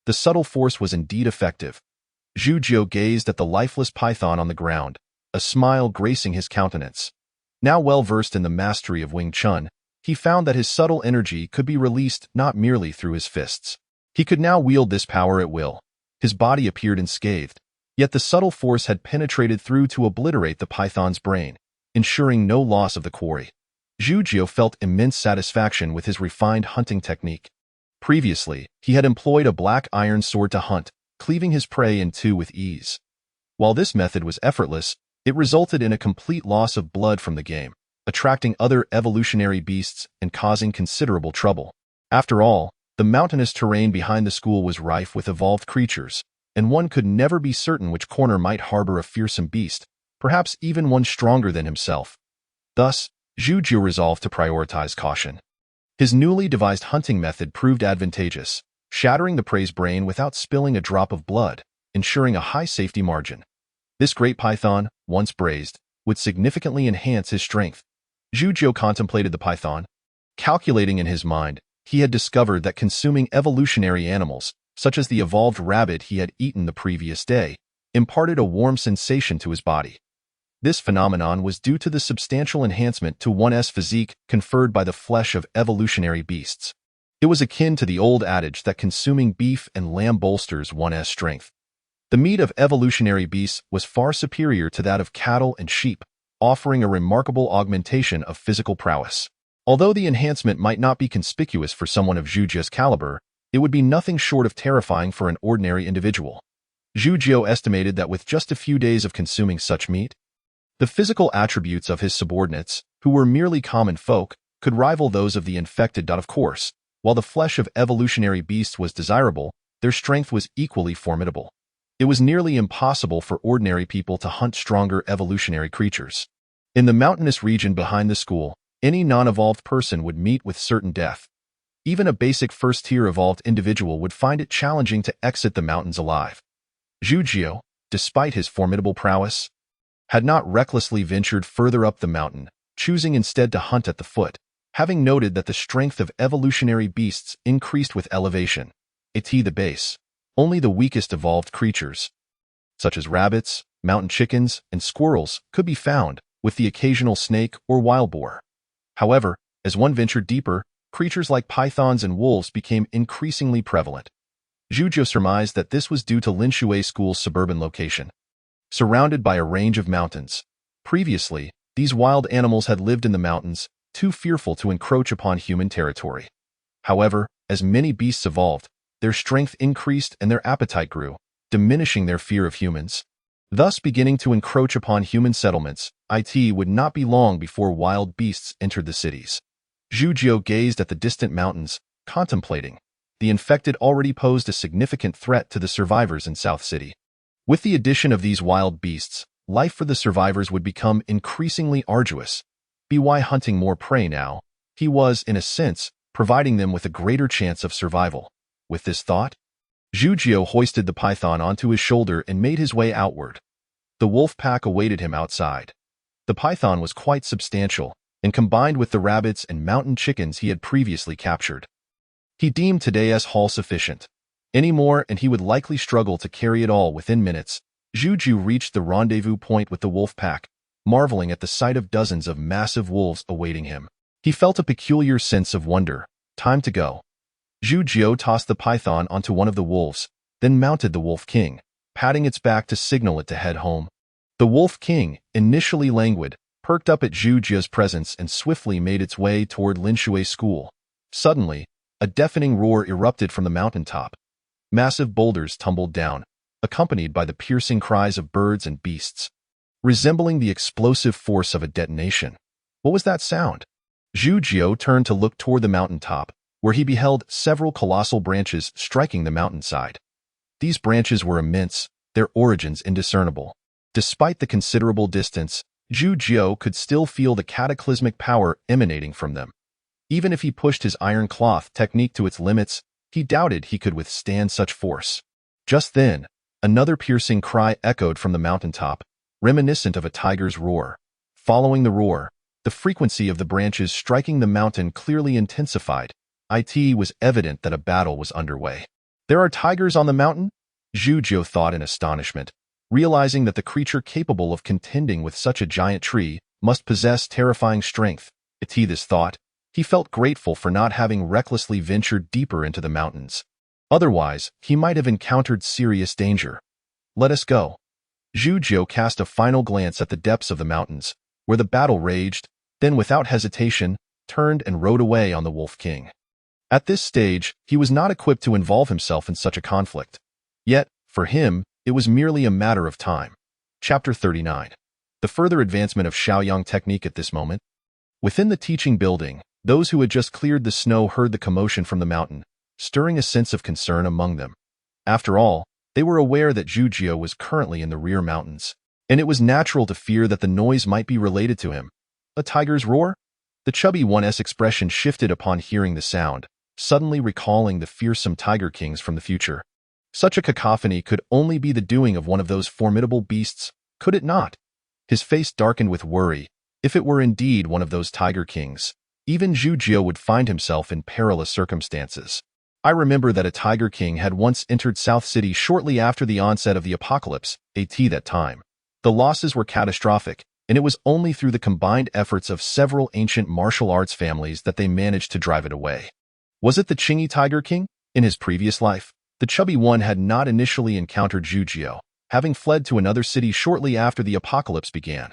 the subtle force was indeed effective. Zhujiu gazed at the lifeless python on the ground, a smile gracing his countenance. Now well versed in the mastery of Wing Chun, he found that his subtle energy could be released not merely through his fists. He could now wield this power at will. His body appeared unscathed, yet the subtle force had penetrated through to obliterate the python's brain, ensuring no loss of the quarry. Zhujiu felt immense satisfaction with his refined hunting technique. Previously, he had employed a black iron sword to hunt, cleaving his prey in two with ease. While this method was effortless, it resulted in a complete loss of blood from the game, attracting other evolutionary beasts and causing considerable trouble. After all, the mountainous terrain behind the school was rife with evolved creatures, and one could never be certain which corner might harbor a fearsome beast, perhaps even one stronger than himself. Thus, Zhu Jiu resolved to prioritize caution. His newly devised hunting method proved advantageous, shattering the prey's brain without spilling a drop of blood, ensuring a high safety margin. This great python, once braised, would significantly enhance his strength. Zhu Jiu contemplated the python. Calculating in his mind, he had discovered that consuming evolutionary animals, such as the evolved rabbit he had eaten the previous day, imparted a warm sensation to his body. This phenomenon was due to the substantial enhancement to one's physique conferred by the flesh of evolutionary beasts. It was akin to the old adage that consuming beef and lamb bolsters one's strength. The meat of evolutionary beasts was far superior to that of cattle and sheep, offering a remarkable augmentation of physical prowess. Although the enhancement might not be conspicuous for someone of Zhu Jiu's caliber, it would be nothing short of terrifying for an ordinary individual. Zhu Jiu estimated that with just a few days of consuming such meat, the physical attributes of his subordinates, who were merely common folk, could rival those of the infected. Of course, while the flesh of evolutionary beasts was desirable, their strength was equally formidable. It was nearly impossible for ordinary people to hunt stronger evolutionary creatures. In the mountainous region behind the school, any non-evolved person would meet with certain death. Even a basic first-tier evolved individual would find it challenging to exit the mountains alive. Zhu Jiu, despite his formidable prowess, had not recklessly ventured further up the mountain, choosing instead to hunt at the foot, having noted that the strength of evolutionary beasts increased with elevation. At the base, only the weakest evolved creatures, such as rabbits, mountain chickens, and squirrels, could be found, with the occasional snake or wild boar. However, as one ventured deeper, creatures like pythons and wolves became increasingly prevalent. Zhu Jiu surmised that this was due to Linshui School's suburban location. Surrounded by a range of mountains. Previously, these wild animals had lived in the mountains, too fearful to encroach upon human territory. However, as many beasts evolved, their strength increased and their appetite grew, diminishing their fear of humans. Thus beginning to encroach upon human settlements, it would not be long before wild beasts entered the cities. Zhu Jiu gazed at the distant mountains, contemplating. The infected already posed a significant threat to the survivors in South City. With the addition of these wild beasts, life for the survivors would become increasingly arduous. By hunting more prey now, he was, in a sense, providing them with a greater chance of survival. With this thought, Zhu Jiu hoisted the python onto his shoulder and made his way outward. The wolf pack awaited him outside. The python was quite substantial, and combined with the rabbits and mountain chickens he had previously captured, he deemed today's haul sufficient. Any more and he would likely struggle to carry it all within minutes. Zhu Jiu reached the rendezvous point with the wolf pack, marveling at the sight of dozens of massive wolves awaiting him. He felt a peculiar sense of wonder. Time to go. Zhu Jiu tossed the python onto one of the wolves, then mounted the Wolf King, patting its back to signal it to head home. The Wolf King, initially languid, perked up at Zhu Jiu's presence and swiftly made its way toward Linshui School. Suddenly, a deafening roar erupted from the mountaintop. Massive boulders tumbled down, accompanied by the piercing cries of birds and beasts, resembling the explosive force of a detonation. What was that sound? Zhu Jiu turned to look toward the mountaintop, where he beheld several colossal branches striking the mountainside. These branches were immense, their origins indiscernible. Despite the considerable distance, Zhu Jiu could still feel the cataclysmic power emanating from them. Even if he pushed his iron cloth technique to its limits, he doubted he could withstand such force. Just then, another piercing cry echoed from the mountaintop, reminiscent of a tiger's roar. Following the roar, the frequency of the branches striking the mountain clearly intensified. It was evident that a battle was underway. There are tigers on the mountain? Zhu Jiu thought in astonishment, realizing that the creature capable of contending with such a giant tree must possess terrifying strength. At this thought, he felt grateful for not having recklessly ventured deeper into the mountains. Otherwise, he might have encountered serious danger. Let us go. Zhu Jiu cast a final glance at the depths of the mountains, where the battle raged, then without hesitation, turned and rode away on the Wolf King. At this stage, he was not equipped to involve himself in such a conflict. Yet, for him, it was merely a matter of time. Chapter 39. The further advancement of Shaoyang technique at this moment. Within the teaching building, those who had just cleared the snow heard the commotion from the mountain, stirring a sense of concern among them. After all, they were aware that Zhu Jiu was currently in the rear mountains, and it was natural to fear that the noise might be related to him. A tiger's roar? The chubby one's expression shifted upon hearing the sound, suddenly recalling the fearsome tiger kings from the future. Such a cacophony could only be the doing of one of those formidable beasts, could it not? His face darkened with worry. If it were indeed one of those tiger kings, even Zhu would find himself in perilous circumstances. I remember that a tiger king had once entered South City shortly after the onset of the apocalypse, that time. The losses were catastrophic, and it was only through the combined efforts of several ancient martial arts families that they managed to drive it away. Was it the Qingyi Tiger King? In his previous life, the chubby one had not initially encountered Zhu, having fled to another city shortly after the apocalypse began.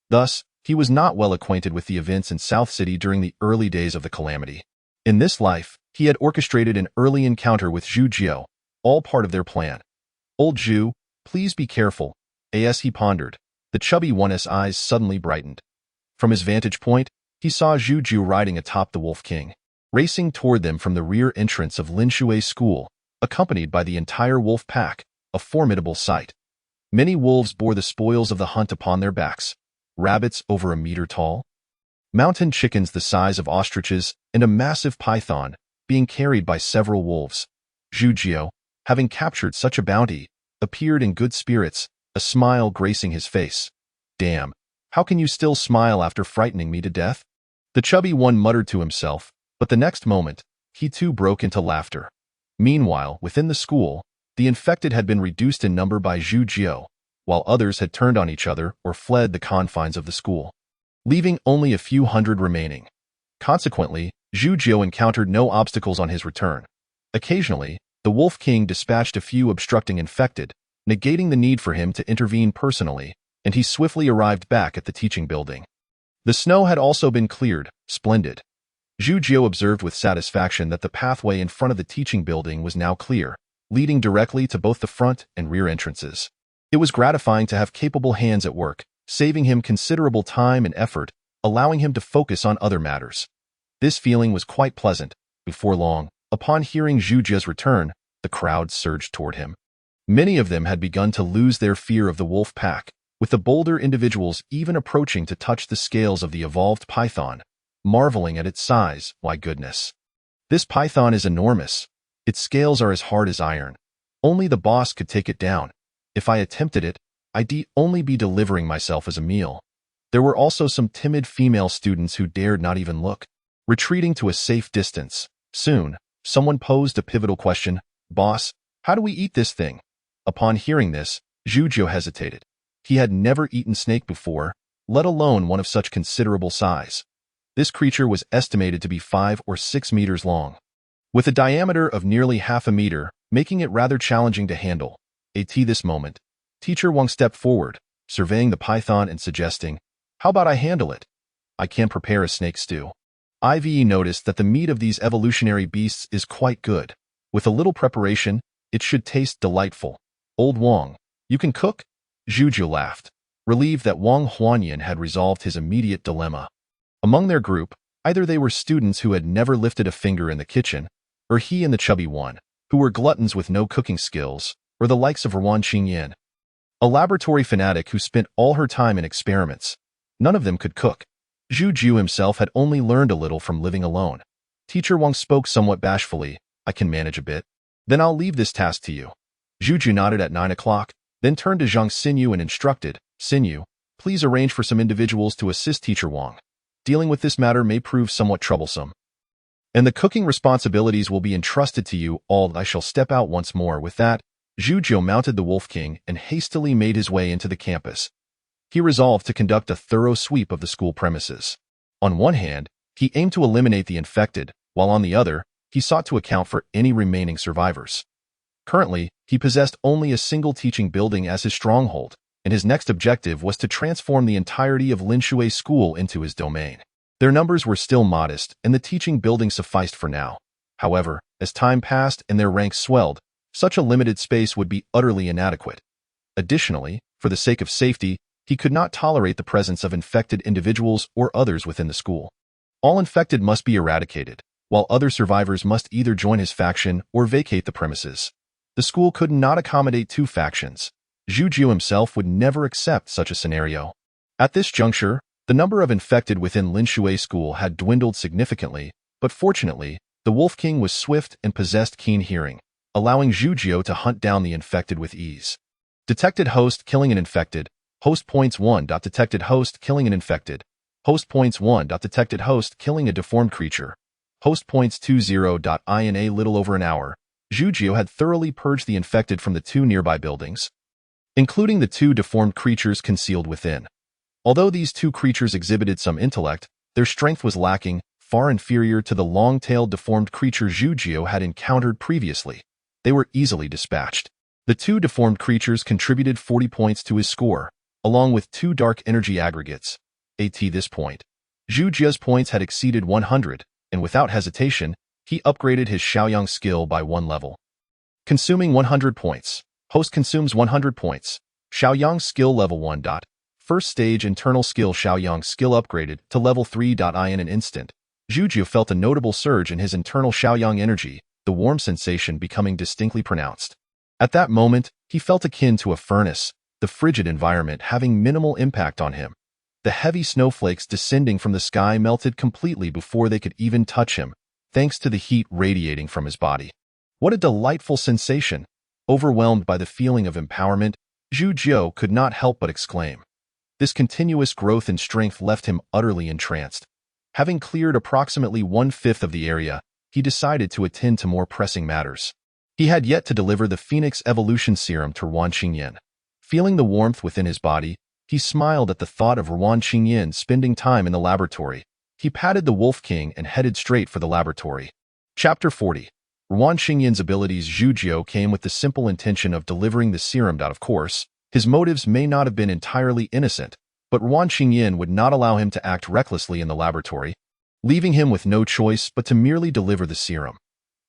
Thus, he was not well acquainted with the events in South City during the early days of the calamity. In this life, he had orchestrated an early encounter with Zhu, all part of their plan. Old Zhu, please be careful, as he pondered. The chubby one's eyes suddenly brightened. From his vantage point, he saw Zhu riding atop the Wolf King, racing toward them from the rear entrance of Lin Shui's school, accompanied by the entire wolf pack, a formidable sight. Many wolves bore the spoils of the hunt upon their backs, rabbits over a meter tall, mountain chickens the size of ostriches, and a massive python being carried by several wolves. Zhu, having captured such a bounty, appeared in good spirits, a smile gracing his face. Damn, how can you still smile after frightening me to death? The chubby one muttered to himself, but the next moment, he too broke into laughter. Meanwhile, within the school, the infected had been reduced in number by Zhu, while others had turned on each other or fled the confines of the school, leaving only a few hundred remaining. Consequently, Zhu encountered no obstacles on his return. Occasionally, the Wolf King dispatched a few obstructing infected, negating the need for him to intervene personally, and he swiftly arrived back at the teaching building. The snow had also been cleared. Splendid. Zhu observed with satisfaction that the pathway in front of the teaching building was now clear, leading directly to both the front and rear entrances. It was gratifying to have capable hands at work, saving him considerable time and effort, allowing him to focus on other matters. This feeling was quite pleasant. Before long, upon hearing Zhu's return, the crowd surged toward him. Many of them had begun to lose their fear of the wolf pack, with the bolder individuals even approaching to touch the scales of the evolved python, marveling at its size. Why goodness! This python is enormous. Its scales are as hard as iron. Only the boss could take it down. If I attempted it, I'd only be delivering myself as a meal. There were also some timid female students who dared not even look, retreating to a safe distance. Soon, someone posed a pivotal question. Boss, how do we eat this thing? Upon hearing this, Zhu hesitated. He had never eaten snake before, let alone one of such considerable size. This creature was estimated to be 5 or 6 meters long, with a diameter of nearly half a meter, making it rather challenging to handle. At this moment, Teacher Wang stepped forward, surveying the python and suggesting, "How about I handle it? I can prepare a snake stew." I've noticed that the meat of these evolutionary beasts is quite good. With a little preparation, it should taste delightful. Old Wang, you can cook? Zhu laughed, relieved that Wang Huanyan had resolved his immediate dilemma. Among their group, either they were students who had never lifted a finger in the kitchen, or he and the chubby one, who were gluttons with no cooking skills, or the likes of Ruan Qingyan, a laboratory fanatic who spent all her time in experiments. None of them could cook. Zhu himself had only learned a little from living alone. Teacher Wang spoke somewhat bashfully. I can manage a bit. Then I'll leave this task to you. Zhu nodded at 9 o'clock, then turned to Zhang Xinyu and instructed, Xinyu, please arrange for some individuals to assist Teacher Wang. Dealing with this matter may prove somewhat troublesome, and the cooking responsibilities will be entrusted to you all. I shall step out once more. With that, Zhu mounted the Wolf King and hastily made his way into the campus. He resolved to conduct a thorough sweep of the school premises. On one hand, he aimed to eliminate the infected, while on the other, he sought to account for any remaining survivors. Currently, he possessed only a single teaching building as his stronghold, and his next objective was to transform the entirety of Lin Shui's school into his domain. Their numbers were still modest, and the teaching building sufficed for now. However, as time passed and their ranks swelled, such a limited space would be utterly inadequate. Additionally, for the sake of safety, he could not tolerate the presence of infected individuals or others within the school. All infected must be eradicated, while other survivors must either join his faction or vacate the premises. The school could not accommodate two factions. Zhu himself would never accept such a scenario. At this juncture, The number of infected within Linshui School had dwindled significantly, but fortunately, the Wolf King was swift and possessed keen hearing, allowing Zhujiu to hunt down the infected with ease. Detected host killing an infected. Host points 1. Detected host killing an infected. Host points 1. Detected host killing a deformed creature. Host points 20. In a little over an hour, Zhujiu had thoroughly purged the infected from the 2 nearby buildings, including the 2 deformed creatures concealed within. Although these 2 creatures exhibited some intellect, their strength was lacking, far inferior to the long-tailed deformed creature Zhujiu had encountered previously. They were easily dispatched. The 2 deformed creatures contributed 40 points to his score, along with 2 dark energy aggregates. At this point, Zhujiu's points had exceeded 100, and without hesitation, he upgraded his Xiaoyang skill by 1 level. Consuming 100 points. Host consumes 100 points. Xiaoyang skill level 1. First stage internal skill Xiaoyang skill upgraded to level 3. In an instant, Zhujiu felt a notable surge in his internal Xiaoyang energy, the warm sensation becoming distinctly pronounced. At that moment, he felt akin to a furnace, the frigid environment having minimal impact on him. The heavy snowflakes descending from the sky melted completely before they could even touch him, thanks to the heat radiating from his body. What a delightful sensation! Overwhelmed by the feeling of empowerment, Zhujiu could not help but exclaim. This continuous growth in strength left him utterly entranced. Having cleared approximately 1/5 of the area, he decided to attend to more pressing matters. He had yet to deliver the Phoenix Evolution Serum to Ruan Qingyan. Feeling the warmth within his body, he smiled at the thought of Ruan Qingyan spending time in the laboratory. He patted the Wolf King and headed straight for the laboratory. Chapter 40. Ruan Qingyan's abilities. Zhujiu came with the simple intention of delivering the serum. Of course, his motives may not have been entirely innocent, but Ruan Qingyan would not allow him to act recklessly in the laboratory, leaving him with no choice but to merely deliver the serum.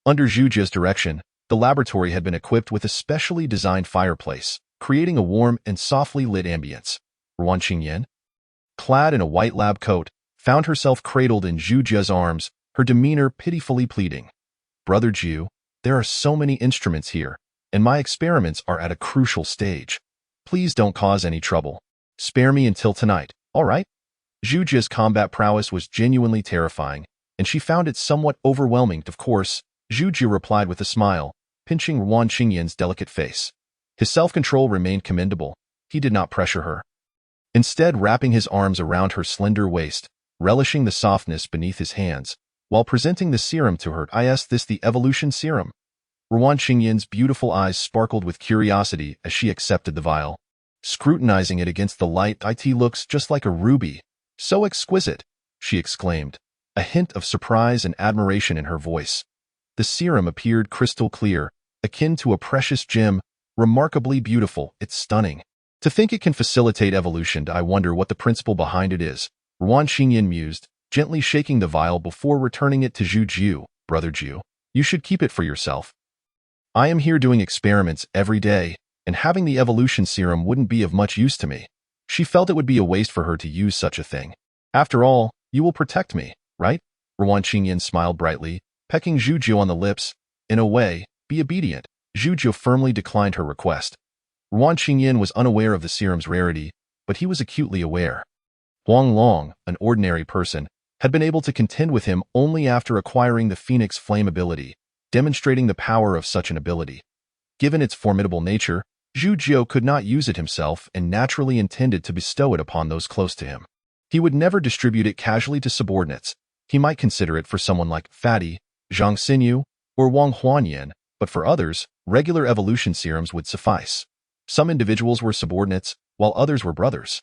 Under Zhujiu's direction, the laboratory had been equipped with a specially designed fireplace, creating a warm and softly lit ambience. Ruan Qingyan, clad in a white lab coat, found herself cradled in Zhujiu's arms, her demeanor pitifully pleading. "Brother Zhu, there are so many instruments here, and my experiments are at a crucial stage. Please don't cause any trouble. Spare me until tonight, all right?" Zhujiu's combat prowess was genuinely terrifying, and she found it somewhat overwhelming. Of course, Zhujiu replied with a smile, pinching Ruan Qingyan's delicate face. His self-control remained commendable. He did not pressure her. Instead, wrapping his arms around her slender waist, relishing the softness beneath his hands, while presenting the serum to her. "Is this the evolution serum?" Ruan Qingyan's beautiful eyes sparkled with curiosity as she accepted the vial. Scrutinizing it against the light, "It looks just like a ruby. So exquisite," she exclaimed, a hint of surprise and admiration in her voice. The serum appeared crystal clear, akin to a precious gem, remarkably beautiful. "It's stunning. To think it can facilitate evolution. I wonder what the principle behind it is," Ruan Qingyan mused, gently shaking the vial before returning it to Zhujiu. "Brother Zhu, you should keep it for yourself. I am here doing experiments every day, and having the evolution serum wouldn't be of much use to me." She felt it would be a waste for her to use such a thing. "After all, you will protect me, right?" Ruan Qingyan smiled brightly, pecking Zhujiu on the lips. "In a way, be obedient." Zhujiu firmly declined her request. Ruan Qingyan was unaware of the serum's rarity, but he was acutely aware. Huang Long, an ordinary person, had been able to contend with him only after acquiring the Phoenix Flame ability, demonstrating the power of such an ability. Given its formidable nature, Zhujiu could not use it himself and naturally intended to bestow it upon those close to him. He would never distribute it casually to subordinates. He might consider it for someone like Fatty, Zhang Xinyu, or Wang Huanyan, but for others, regular evolution serums would suffice. Some individuals were subordinates, while others were brothers.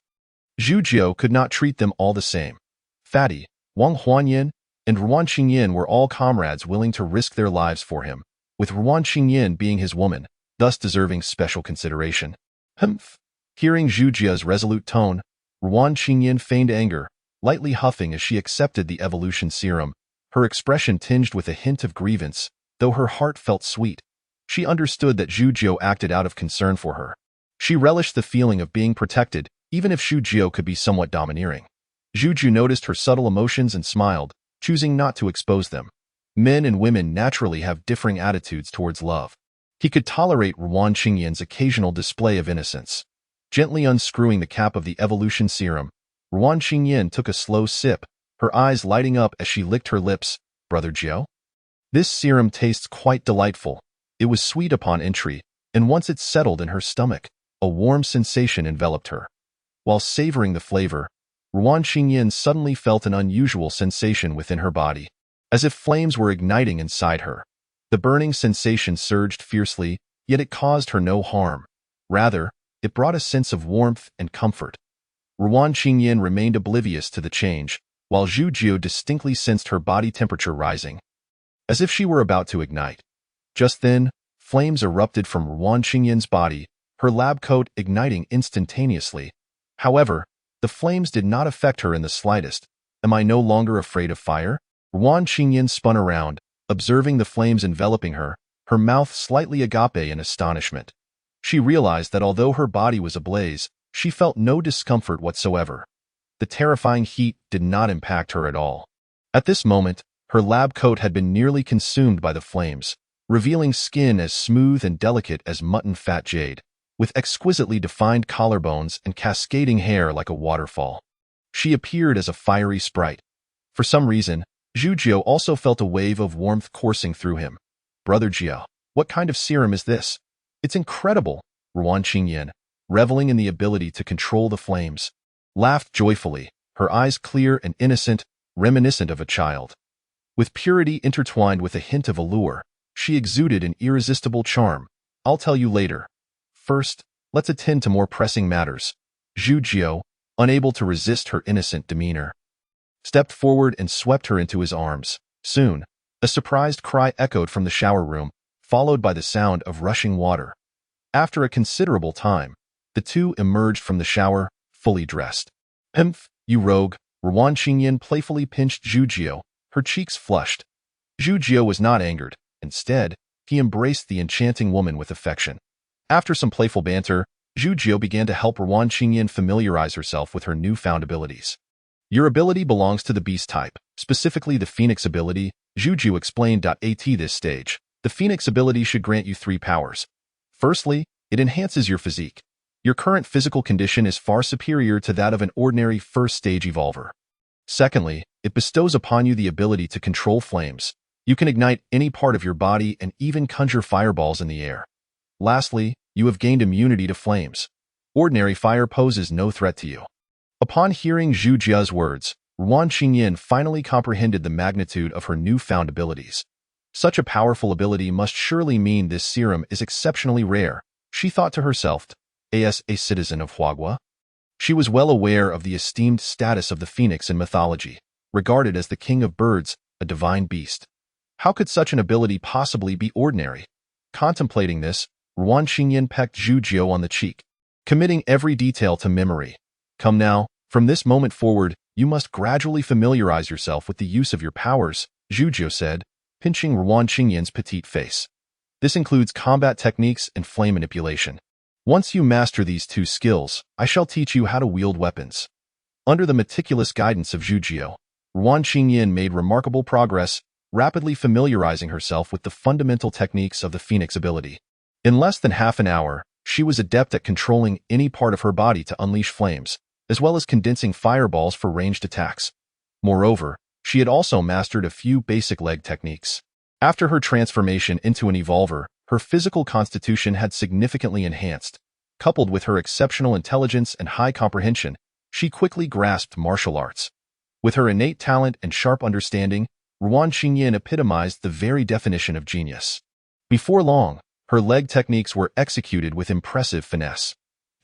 Zhujiu could not treat them all the same. Fatty, Wang Huanyan, and Ruan Qingyan were all comrades willing to risk their lives for him, with Ruan Qingyan being his woman, thus deserving special consideration. Humph! Hearing Zhujiu's resolute tone, Ruan Qingyan feigned anger, lightly huffing as she accepted the evolution serum, her expression tinged with a hint of grievance, though her heart felt sweet. She understood that Zhujiu acted out of concern for her. She relished the feeling of being protected, even if Zhujiu could be somewhat domineering. Zhujiu noticed her subtle emotions and smiled, choosing not to expose them. Men and women naturally have differing attitudes towards love. He could tolerate Ruan Qingyan's occasional display of innocence. Gently unscrewing the cap of the evolution serum, Ruan Qingyan took a slow sip, her eyes lighting up as she licked her lips. Brother Jiao? This serum tastes quite delightful. It was sweet upon entry, and once it settled in her stomach, a warm sensation enveloped her. While savoring the flavor, Ruan Qingyan suddenly felt an unusual sensation within her body, as if flames were igniting inside her. The burning sensation surged fiercely, yet it caused her no harm. Rather, it brought a sense of warmth and comfort. Ruan Qingyan remained oblivious to the change, while Zhu Jiao distinctly sensed her body temperature rising, as if she were about to ignite. Just then, flames erupted from Ruan Qingyan's body, her lab coat igniting instantaneously. However, the flames did not affect her in the slightest. Am I no longer afraid of fire? Ruan Qingyan spun around, observing the flames enveloping her, her mouth slightly agape in astonishment. She realized that although her body was ablaze, she felt no discomfort whatsoever. The terrifying heat did not impact her at all. At this moment, her lab coat had been nearly consumed by the flames, revealing skin as smooth and delicate as mutton fat jade, with exquisitely defined collarbones and cascading hair like a waterfall. She appeared as a fiery sprite. For some reason, Zhu Jiao also felt a wave of warmth coursing through him. Brother Jiao, what kind of serum is this? It's incredible, Ruan Qingyan, reveling in the ability to control the flames, laughed joyfully, her eyes clear and innocent, reminiscent of a child. With purity intertwined with a hint of allure, she exuded an irresistible charm. I'll tell you later. First, let's attend to more pressing matters. Zhu Jiao, unable to resist her innocent demeanor, stepped forward and swept her into his arms. Soon, a surprised cry echoed from the shower room, followed by the sound of rushing water. After a considerable time, the two emerged from the shower, fully dressed. Humph, you rogue, Ruan Qingyan playfully pinched Zhu Jiao, her cheeks flushed. Zhu Jiao was not angered. Instead, he embraced the enchanting woman with affection. After some playful banter, Zhu Jiao began to help Ruan Qingyan familiarize herself with her newfound abilities. Your ability belongs to the beast type, specifically the Phoenix ability, Zhu Jiao explained. At this stage, the Phoenix ability should grant you 3 powers. Firstly, it enhances your physique. Your current physical condition is far superior to that of an ordinary first-stage evolver. Secondly, it bestows upon you the ability to control flames. You can ignite any part of your body and even conjure fireballs in the air. Lastly, you have gained immunity to flames. Ordinary fire poses no threat to you. Upon hearing Zhu Jia's words, Ruan Qingyan finally comprehended the magnitude of her newfound abilities. Such a powerful ability must surely mean this serum is exceptionally rare, she thought to herself. As a citizen of Huagua, she was well aware of the esteemed status of the phoenix in mythology, regarded as the king of birds, a divine beast. How could such an ability possibly be ordinary? Contemplating this, Ruan Qingyan pecked Zhu Jiao on the cheek, committing every detail to memory. Come now, from this moment forward, you must gradually familiarize yourself with the use of your powers, Zhu Jiao said, pinching Ruan Qingyan's petite face. This includes combat techniques and flame manipulation. Once you master these 2 skills, I shall teach you how to wield weapons. Under the meticulous guidance of Zhu Jiao, Ruan Qingyan made remarkable progress, rapidly familiarizing herself with the fundamental techniques of the Phoenix ability. In less than half an hour, she was adept at controlling any part of her body to unleash flames, as well as condensing fireballs for ranged attacks. Moreover, she had also mastered a few basic leg techniques. After her transformation into an evolver, her physical constitution had significantly enhanced. Coupled with her exceptional intelligence and high comprehension, she quickly grasped martial arts. With her innate talent and sharp understanding, Ruan Qingyan epitomized the very definition of genius. Before long, her leg techniques were executed with impressive finesse.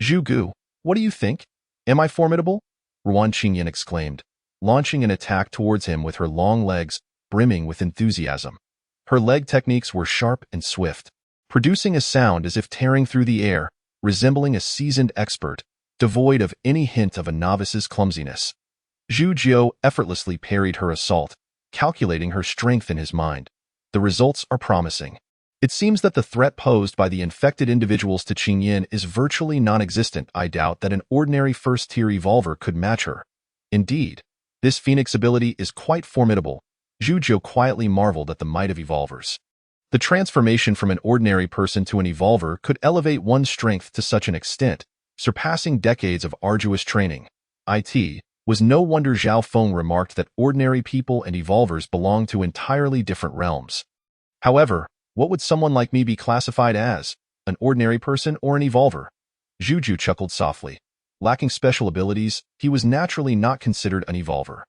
Zhu Gu, what do you think? Am I formidable? Ruan Qingyan exclaimed, launching an attack towards him with her long legs, brimming with enthusiasm. Her leg techniques were sharp and swift, producing a sound as if tearing through the air, resembling a seasoned expert, devoid of any hint of a novice's clumsiness. Zhu Jiao effortlessly parried her assault, calculating her strength in his mind. The results are promising. It seems that the threat posed by the infected individuals to Qingyan is virtually non-existent. I doubt that an ordinary first-tier evolver could match her. Indeed, this Phoenix ability is quite formidable. Zhu Jiao quietly marveled at the might of evolvers. The transformation from an ordinary person to an evolver could elevate one's strength to such an extent, surpassing decades of arduous training. Was no wonder Zhao Feng remarked that ordinary people and evolvers belong to entirely different realms. However, what would someone like me be classified as? An ordinary person or an evolver? Zhu chuckled softly. Lacking special abilities, he was naturally not considered an evolver.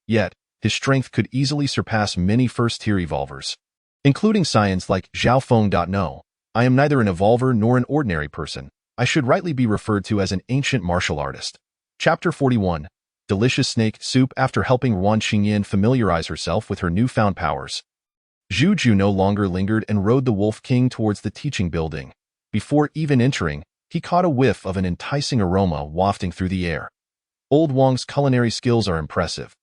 Yet, his strength could easily surpass many first-tier evolvers, including science like Zhao Feng. No, I am neither an evolver nor an ordinary person. I should rightly be referred to as an ancient martial artist. Chapter 41. Delicious Snake Soup. After helping Wan Qingyan familiarize herself with her newfound powers, Zhu no longer lingered and rode the Wolf King towards the teaching building. Before even entering, he caught a whiff of an enticing aroma wafting through the air. Old Wang's culinary skills are impressive.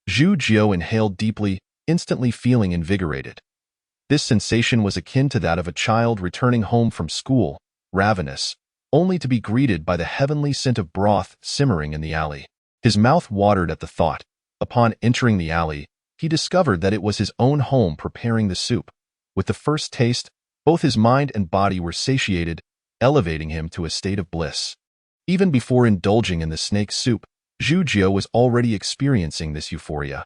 Zhu inhaled deeply, instantly feeling invigorated. This sensation was akin to that of a child returning home from school, ravenous, only to be greeted by the heavenly scent of broth simmering in the alley. His mouth watered at the thought. Upon entering the alley, he discovered that it was his own home preparing the soup. With the first taste, both his mind and body were satiated, elevating him to a state of bliss. Even before indulging in the snake soup, Zhu was already experiencing this euphoria.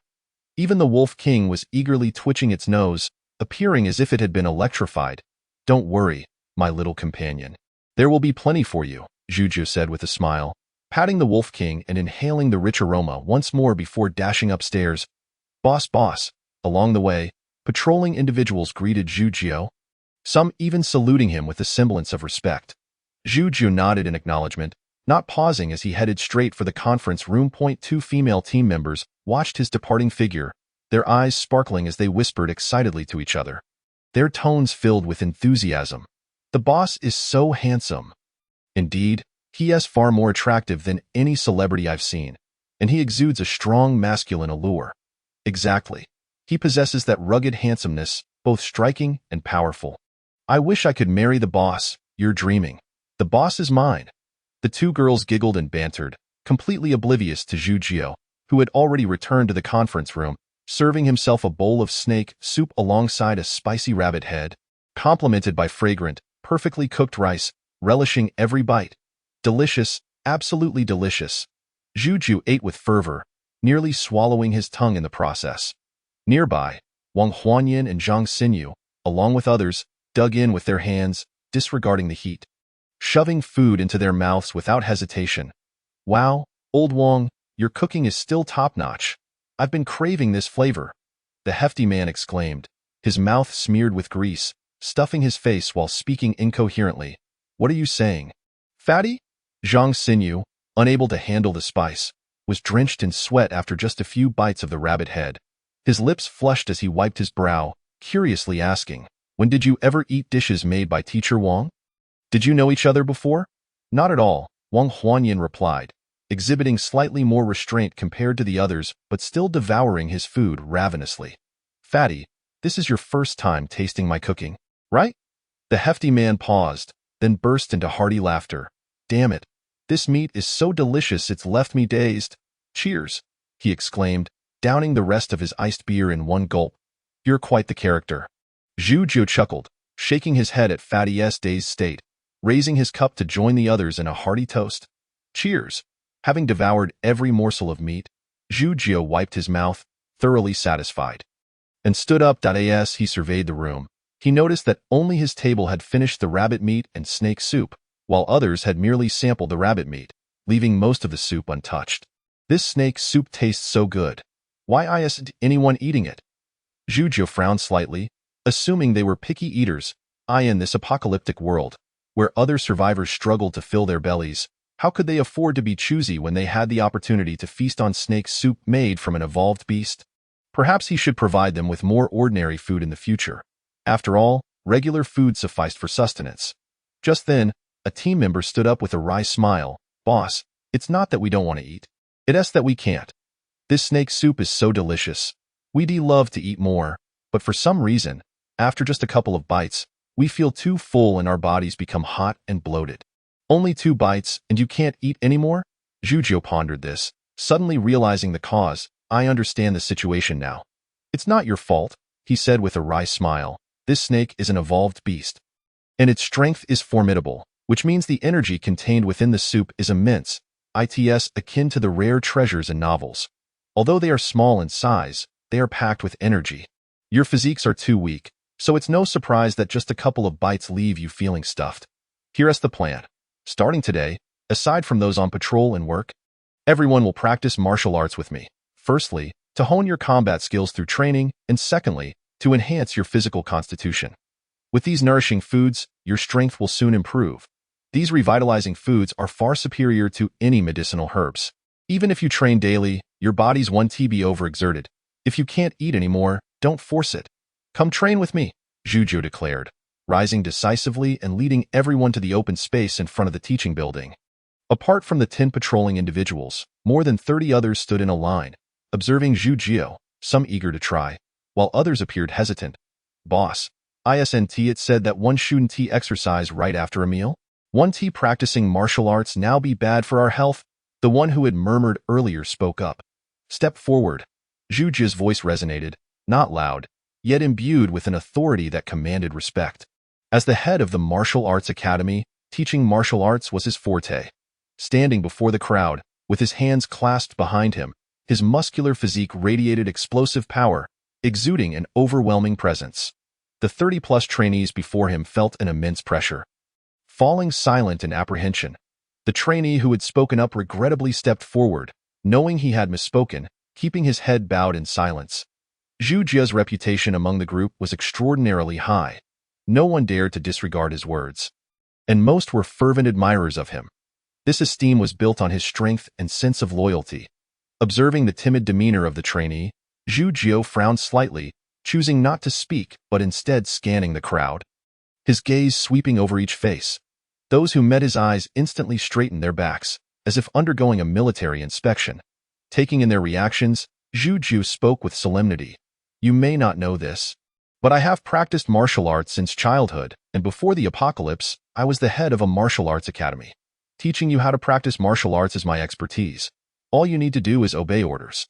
Even the Wolf King was eagerly twitching its nose, appearing as if it had been electrified. "Don't worry, my little companion. There will be plenty for you," Zhu said with a smile, patting the Wolf King and inhaling the rich aroma once more before dashing upstairs. Boss. Along the way, patrolling individuals greeted Zhu, some even saluting him with a semblance of respect. Zhu nodded in acknowledgement, not pausing as he headed straight for the conference room. Two female team members watched his departing figure, their eyes sparkling as they whispered excitedly to each other. Their tones filled with enthusiasm. "The boss is so handsome. Indeed, he is far more attractive than any celebrity I've seen, and he exudes a strong masculine allure." Exactly. He possesses that rugged handsomeness, both striking and powerful. "I wish I could marry the boss." "You're dreaming. The boss is mine." The two girls giggled and bantered, completely oblivious to Zhu, who had already returned to the conference room, serving himself a bowl of snake soup alongside a spicy rabbit head, complemented by fragrant, perfectly cooked rice, relishing every bite. Delicious, absolutely delicious. Zhu ate with fervor, nearly swallowing his tongue in the process. Nearby, Wang Huanyan and Zhang Xinyu, along with others, dug in with their hands, disregarding the heat, shoving food into their mouths without hesitation. "Wow, old Wang, your cooking is still top-notch. I've been craving this flavor," the hefty man exclaimed, his mouth smeared with grease, stuffing his face while speaking incoherently. "What are you saying? Fatty?" Zhang Xinyu, unable to handle the spice, was drenched in sweat after just a few bites of the rabbit head. His lips flushed as he wiped his brow, curiously asking, "When did you ever eat dishes made by Teacher Wang? Did you know each other before?" "Not at all," Wang Huanyan replied, exhibiting slightly more restraint compared to the others but still devouring his food ravenously. "Fatty, this is your first time tasting my cooking, right?" The hefty man paused, then burst into hearty laughter. "Damn it, this meat is so delicious it's left me dazed. Cheers," he exclaimed, downing the rest of his iced beer in one gulp. "You're quite the character." Zhu chuckled, shaking his head at Fatty's dazed state, raising his cup to join the others in a hearty toast. "Cheers." Having devoured every morsel of meat, Zhu wiped his mouth, thoroughly satisfied, and stood up. As he surveyed the room, he noticed that only his table had finished the rabbit meat and snake soup, while others had merely sampled the rabbit meat, leaving most of the soup untouched. "This snake soup tastes so good. Why isn't anyone eating it?" Zhu frowned slightly, assuming they were picky eaters. In this apocalyptic world, where other survivors struggled to fill their bellies, how could they afford to be choosy when they had the opportunity to feast on snake soup made from an evolved beast? Perhaps he should provide them with more ordinary food in the future. After all, regular food sufficed for sustenance. Just then, a team member stood up with a wry smile. "Boss, it's not that we don't want to eat. It's that we can't. This snake soup is so delicious. We'd love to eat more, but for some reason, after just a couple of bites, we feel too full and our bodies become hot and bloated." "Only 2 bites, and you can't eat anymore?" Zhu pondered this, suddenly realizing the cause. "I understand the situation now. It's not your fault," he said with a wry smile. "This snake is an evolved beast, and its strength is formidable, which means the energy contained within the soup is immense. its akin to the rare treasures in novels. Although they are small in size, they are packed with energy. Your physiques are too weak, so it's no surprise that just a couple of bites leave you feeling stuffed. Here's the plan. Starting today, aside from those on patrol and work, everyone will practice martial arts with me. Firstly, to hone your combat skills through training, and secondly, to enhance your physical constitution. With these nourishing foods, your strength will soon improve. These revitalizing foods are far superior to any medicinal herbs. Even if you train daily, your body's one to be overexerted. If you can't eat anymore, don't force it. Come train with me, Juju declared, rising decisively and leading everyone to the open space in front of the teaching building. Apart from the 10 patrolling individuals, more than 30 others stood in a line, observing Juju, some eager to try, while others appeared hesitant. Boss, isn't it said that one shouldn't exercise right after a meal? Won't practicing martial arts now be bad for our health? The one who had murmured earlier spoke up. Step forward. Juju's voice resonated, not loud, yet imbued with an authority that commanded respect. As the head of the Martial Arts Academy, teaching martial arts was his forte. Standing before the crowd, with his hands clasped behind him, his muscular physique radiated explosive power, exuding an overwhelming presence. The 30-plus trainees before him felt an immense pressure. Falling silent in apprehension, the trainee who had spoken up regrettably stepped forward, knowing he had misspoken, keeping his head bowed in silence. Juju's reputation among the group was extraordinarily high. No one dared to disregard his words, and most were fervent admirers of him. This esteem was built on his strength and sense of loyalty. Observing the timid demeanor of the trainee, Juju frowned slightly, choosing not to speak but instead scanning the crowd. His gaze sweeping over each face. Those who met his eyes instantly straightened their backs, as if undergoing a military inspection. Taking in their reactions, Juju spoke with solemnity. You may not know this, but I have practiced martial arts since childhood, and before the apocalypse, I was the head of a martial arts academy. Teaching you how to practice martial arts is my expertise. All you need to do is obey orders.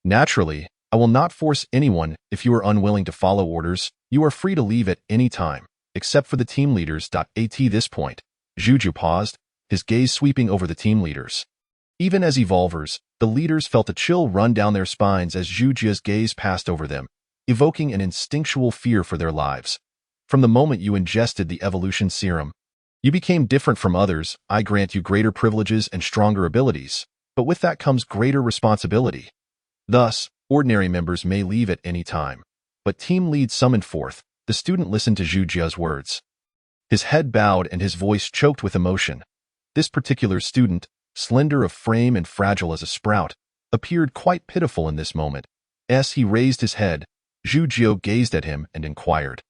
Naturally, I will not force anyone. If you are unwilling to follow orders, you are free to leave at any time, except for the team leaders. At this point, Juju paused, his gaze sweeping over the team leaders. Even as evolvers, the leaders felt a chill run down their spines as Juju's gaze passed over them, evoking an instinctual fear for their lives. From the moment you ingested the evolution serum, you became different from others. I grant you greater privileges and stronger abilities, but with that comes greater responsibility. Thus, ordinary members may leave at any time, but team lead summoned forth. The student listened to Juju's words. His head bowed and his voice choked with emotion. This particular student, slender of frame and fragile as a sprout, appeared quite pitiful in this moment. As he raised his head, Juju gazed at him and inquired.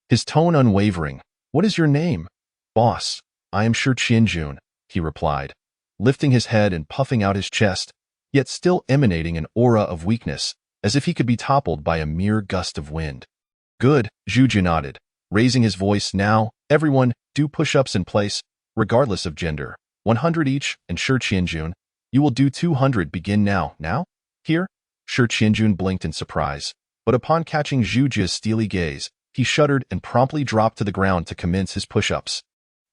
His tone unwavering. What is your name? Boss, I am Shi Qianjun, he replied, lifting his head and puffing out his chest, yet still emanating an aura of weakness, as if he could be toppled by a mere gust of wind. Good, Juju nodded, raising his voice. Now, everyone, do push-ups in place, regardless of gender. 100 each, and Shi Qianjun, you will do 200. Begin now. Now? Here? Shi Qianjun blinked in surprise, but upon catching Juju's steely gaze, he shuddered and promptly dropped to the ground to commence his push-ups.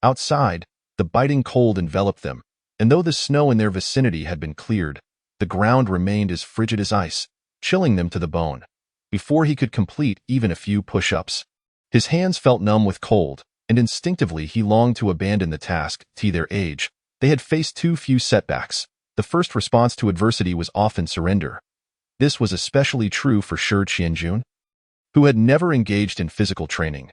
Outside, the biting cold enveloped them, and though the snow in their vicinity had been cleared, the ground remained as frigid as ice, chilling them to the bone. Before he could complete even a few push-ups, his hands felt numb with cold, and instinctively he longed to abandon the task. To their age, they had faced too few setbacks. The first response to adversity was often surrender. This was especially true for Shi Qianjun, who had never engaged in physical training.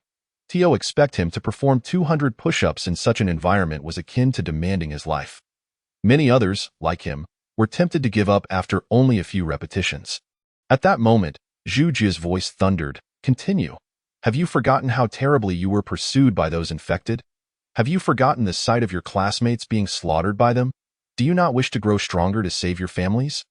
To expect him to perform 200 push-ups in such an environment was akin to demanding his life. Many others, like him, were tempted to give up after only a few repetitions. At that moment, Juju's voice thundered, Continue. Have you forgotten how terribly you were pursued by those infected? Have you forgotten the sight of your classmates being slaughtered by them? Do you not wish to grow stronger to save your families?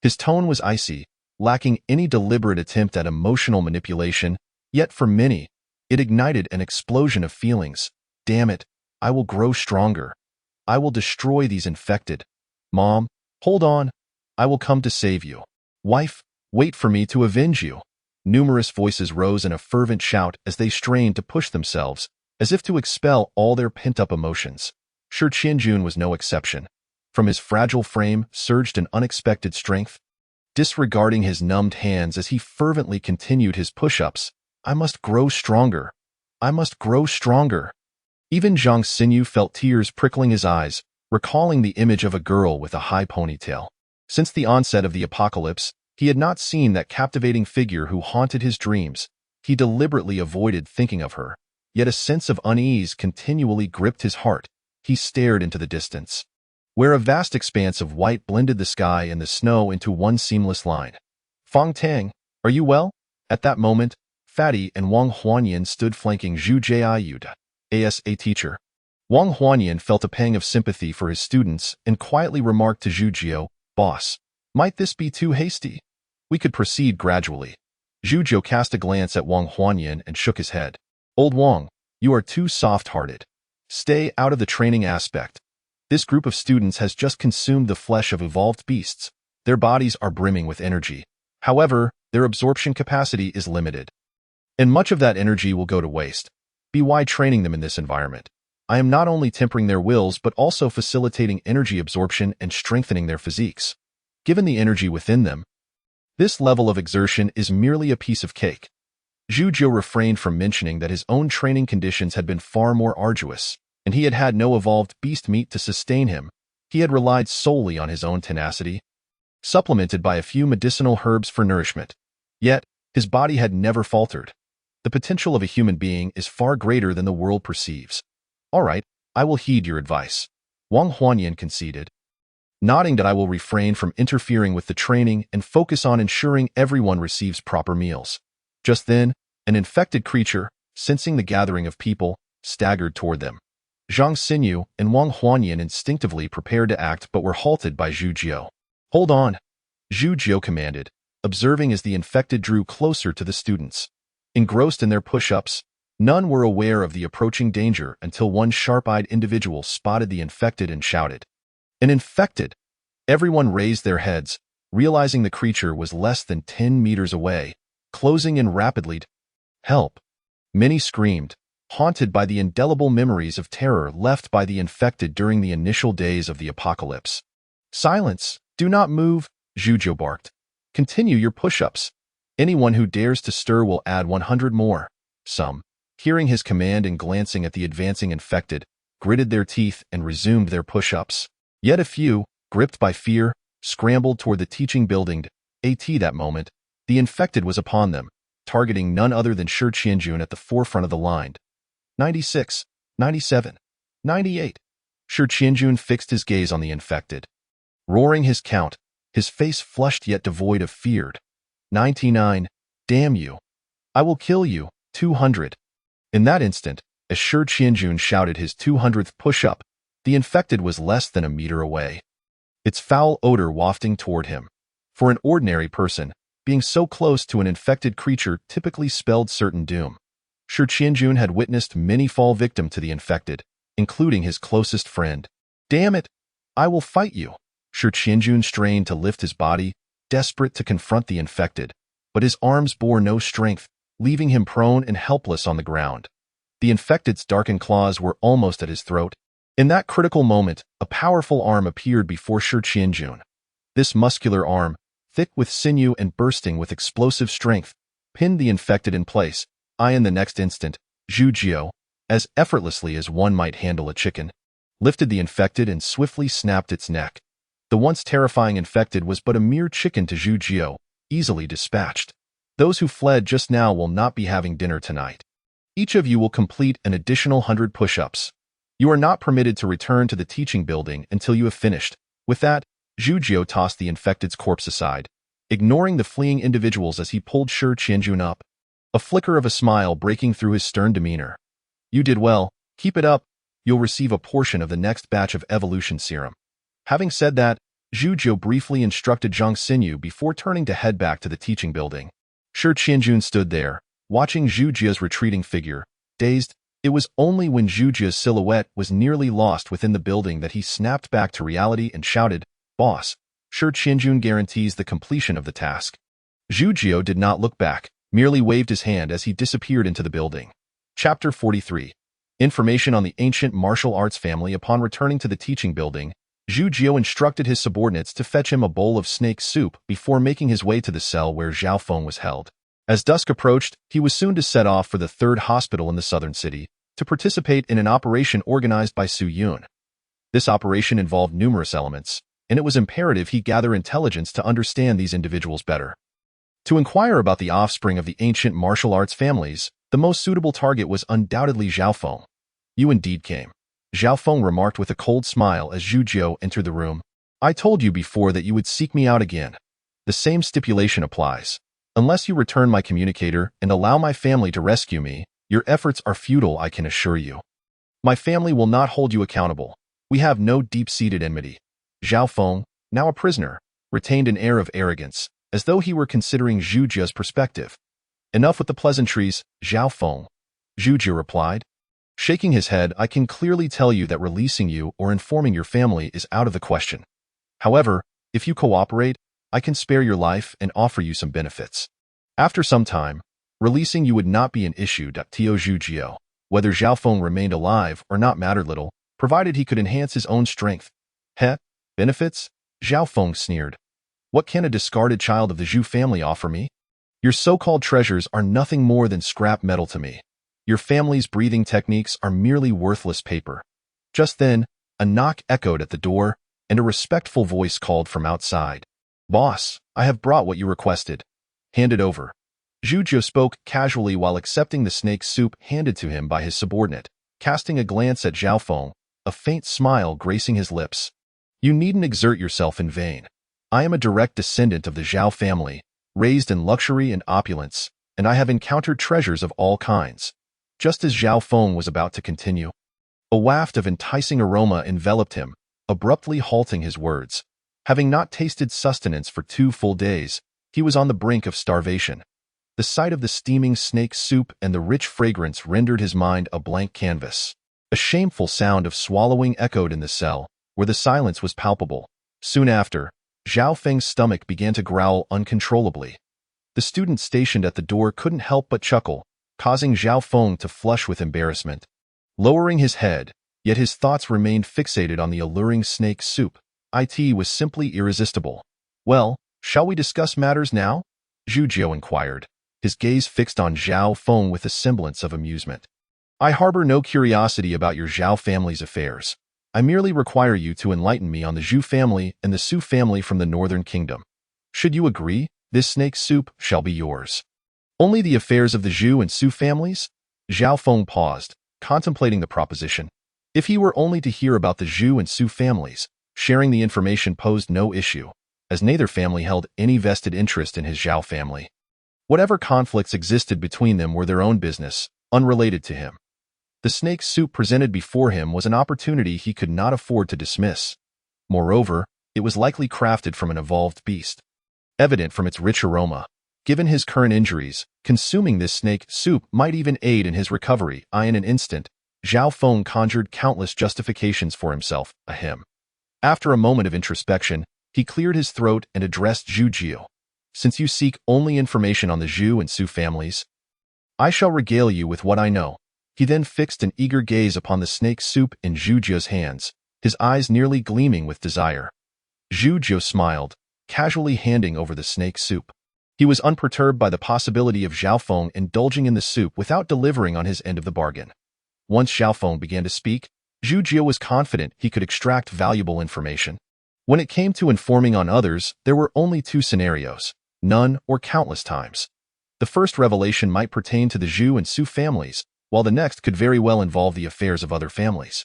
His tone was icy, lacking any deliberate attempt at emotional manipulation, yet for many, it ignited an explosion of feelings. Damn it, I will grow stronger. I will destroy these infected. Mom, hold on. I will come to save you. Wife, wait for me to avenge you. Numerous voices rose in a fervent shout as they strained to push themselves, as if to expel all their pent-up emotions. Shi Qianjun was no exception. From his fragile frame surged an unexpected strength. Disregarding his numbed hands as he fervently continued his push-ups, "I must grow stronger. I must grow stronger." Even Zhang Xinyu felt tears prickling his eyes, recalling the image of a girl with a high ponytail. Since the onset of the apocalypse, he had not seen that captivating figure who haunted his dreams. He deliberately avoided thinking of her, yet a sense of unease continually gripped his heart. He stared into the distance, where a vast expanse of white blended the sky and the snow into one seamless line. "Fang Tang, are you well?" At that moment, Fatty and Wang Huanyan stood flanking Zhu Jiayuda, ASA teacher. Wang Huanyan felt a pang of sympathy for his students and quietly remarked to Zhu Jiao, "Boss, might this be too hasty? We could proceed gradually." Zhu Jiao cast a glance at Wang Huanyan and shook his head. "Old Wang, you are too soft-hearted. Stay out of the training aspect. This group of students has just consumed the flesh of evolved beasts. Their bodies are brimming with energy. However, their absorption capacity is limited, and much of that energy will go to waste. Be why training them in this environment. I am not only tempering their wills but also facilitating energy absorption and strengthening their physiques. Given the energy within them, this level of exertion is merely a piece of cake." Zhu Jiao refrained from mentioning that his own training conditions had been far more arduous, and he had had no evolved beast meat to sustain him. He had relied solely on his own tenacity, supplemented by a few medicinal herbs for nourishment. Yet, his body had never faltered. The potential of a human being is far greater than the world perceives. "All right, I will heed your advice," Wang Huanyan conceded, nodding that I will refrain from interfering with the training and focus on ensuring everyone receives proper meals. Just then, an infected creature, sensing the gathering of people, staggered toward them. Zhang Xinyu and Wang Huanyan instinctively prepared to act but were halted by Zhu Jiao. "Hold on," Zhu Jiao commanded, observing as the infected drew closer to the students. Engrossed in their push-ups, none were aware of the approaching danger until one sharp-eyed individual spotted the infected and shouted, "An infected!" Everyone raised their heads, realizing the creature was less than 10 meters away, closing in rapidly. "Help!" Many screamed, haunted by the indelible memories of terror left by the infected during the initial days of the apocalypse. "Silence! Do not move!" Zhu Jiao barked. "Continue your push-ups. Anyone who dares to stir will add 100 more." Some, hearing his command and glancing at the advancing infected, gritted their teeth and resumed their push-ups. Yet a few, gripped by fear, scrambled toward the teaching building. That moment, the infected was upon them, targeting none other than Shi Qianjun at the forefront of the line. 96, 97, 98. Shi Qianjun fixed his gaze on the infected. Roaring his count, his face flushed yet devoid of fear. 99, damn you. I will kill you, 200. In that instant, as Shi Qianjun shouted his 200th push-up, the infected was less than a meter away, its foul odor wafting toward him. For an ordinary person, being so close to an infected creature typically spelled certain doom. Shi Qianjun had witnessed many fall victim to the infected, including his closest friend. "Damn it! I will fight you!" Shi Qianjun strained to lift his body, desperate to confront the infected, but his arms bore no strength, leaving him prone and helpless on the ground. The infected's darkened claws were almost at his throat. In that critical moment, a powerful arm appeared before Shi Qianjun. This muscular arm, thick with sinew and bursting with explosive strength, pinned the infected in place. In the next instant, Zhu Jiao, as effortlessly as one might handle a chicken, lifted the infected and swiftly snapped its neck. The once terrifying infected was but a mere chicken to Zhu Jiao, easily dispatched. "Those who fled just now will not be having dinner tonight. Each of you will complete an additional 100 push-ups. You are not permitted to return to the teaching building until you have finished." With that, Zhu Jiao tossed the infected's corpse aside, ignoring the fleeing individuals as he pulled Shi Qianjun up, a flicker of a smile breaking through his stern demeanor. "You did well. Keep it up. You'll receive a portion of the next batch of evolution serum." Having said that, Zhu Jiao briefly instructed Zhang Xinyu before turning to head back to the teaching building. Shi Qianjun stood there, watching Zhu Jiao's retreating figure, dazed. It was only when Zhu Jiao's silhouette was nearly lost within the building that he snapped back to reality and shouted, "Boss, Shi Qianjun guarantees the completion of the task." Zhu Jiao did not look back, merely waved his hand as he disappeared into the building. Chapter 43. Information on the ancient martial arts family. Upon returning to the teaching building, Zhu Jiu instructed his subordinates to fetch him a bowl of snake soup before making his way to the cell where Zhao Feng was held. As dusk approached, he was soon to set off for the third hospital in the southern city to participate in an operation organized by Su Yun. This operation involved numerous elements, and it was imperative he gather intelligence to understand these individuals better. To inquire about the offspring of the ancient martial arts families, the most suitable target was undoubtedly Zhao Feng. You indeed came, Zhao Feng remarked with a cold smile as Zhu Jiu entered the room. I told you before that you would seek me out again. The same stipulation applies. Unless you return my communicator and allow my family to rescue me, your efforts are futile, I can assure you. My family will not hold you accountable. We have no deep-seated enmity. Zhao Feng, now a prisoner, retained an air of arrogance, as though he were considering Zhu Jiu's perspective. Enough with the pleasantries, Zhao Feng, Zhu Jiu replied. Shaking his head, I can clearly tell you that releasing you or informing your family is out of the question. However, if you cooperate, I can spare your life and offer you some benefits. After some time, releasing you would not be an issue. Tio Zhu Jiu, whether Zhao Feng remained alive or not mattered little, provided he could enhance his own strength. Heh, benefits? Zhao Feng sneered. What can a discarded child of the Zhu family offer me? Your so-called treasures are nothing more than scrap metal to me. Your family's breathing techniques are merely worthless paper. Just then, a knock echoed at the door, and a respectful voice called from outside. Boss, I have brought what you requested. Hand it over. Zhu Jiu spoke casually while accepting the snake soup handed to him by his subordinate, casting a glance at Zhao Feng, a faint smile gracing his lips. You needn't exert yourself in vain. I am a direct descendant of the Zhao family, raised in luxury and opulence, and I have encountered treasures of all kinds. Just as Zhao Feng was about to continue, a waft of enticing aroma enveloped him, abruptly halting his words. Having not tasted sustenance for 2 full days, he was on the brink of starvation. The sight of the steaming snake soup and the rich fragrance rendered his mind a blank canvas. A shameful sound of swallowing echoed in the cell, where the silence was palpable. Soon after, Zhao Feng's stomach began to growl uncontrollably. The student stationed at the door couldn't help but chuckle, causing Zhao Feng to flush with embarrassment. Lowering his head, yet his thoughts remained fixated on the alluring snake soup. It was simply irresistible. Well, shall we discuss matters now? Zhu Jiu inquired, his gaze fixed on Zhao Feng with a semblance of amusement. I harbor no curiosity about your Zhao family's affairs. I merely require you to enlighten me on the Zhu family and the Su family from the northern kingdom. Should you agree, this snake soup shall be yours. Only the affairs of the Zhu and Su families? Zhao Feng paused, contemplating the proposition. If he were only to hear about the Zhu and Su families, sharing the information posed no issue, as neither family held any vested interest in his Zhao family. Whatever conflicts existed between them were their own business, unrelated to him. The snake soup presented before him was an opportunity he could not afford to dismiss. Moreover, it was likely crafted from an evolved beast. Evident from its rich aroma, given his current injuries, consuming this snake soup might even aid in his recovery. In an instant, Zhao Feng conjured countless justifications for himself, ahem. After a moment of introspection, he cleared his throat and addressed Zhu Jiu. Since you seek only information on the Zhu and Su families, I shall regale you with what I know. He then fixed an eager gaze upon the snake soup in Zhu Jiu's hands, his eyes nearly gleaming with desire. Zhu Jiu smiled, casually handing over the snake soup. He was unperturbed by the possibility of Zhao Feng indulging in the soup without delivering on his end of the bargain. Once Zhao Feng began to speak, Zhu Jiu was confident he could extract valuable information. When it came to informing on others, there were only 2 scenarios, none or countless times. The first revelation might pertain to the Zhu and Su families, while the next could very well involve the affairs of other families.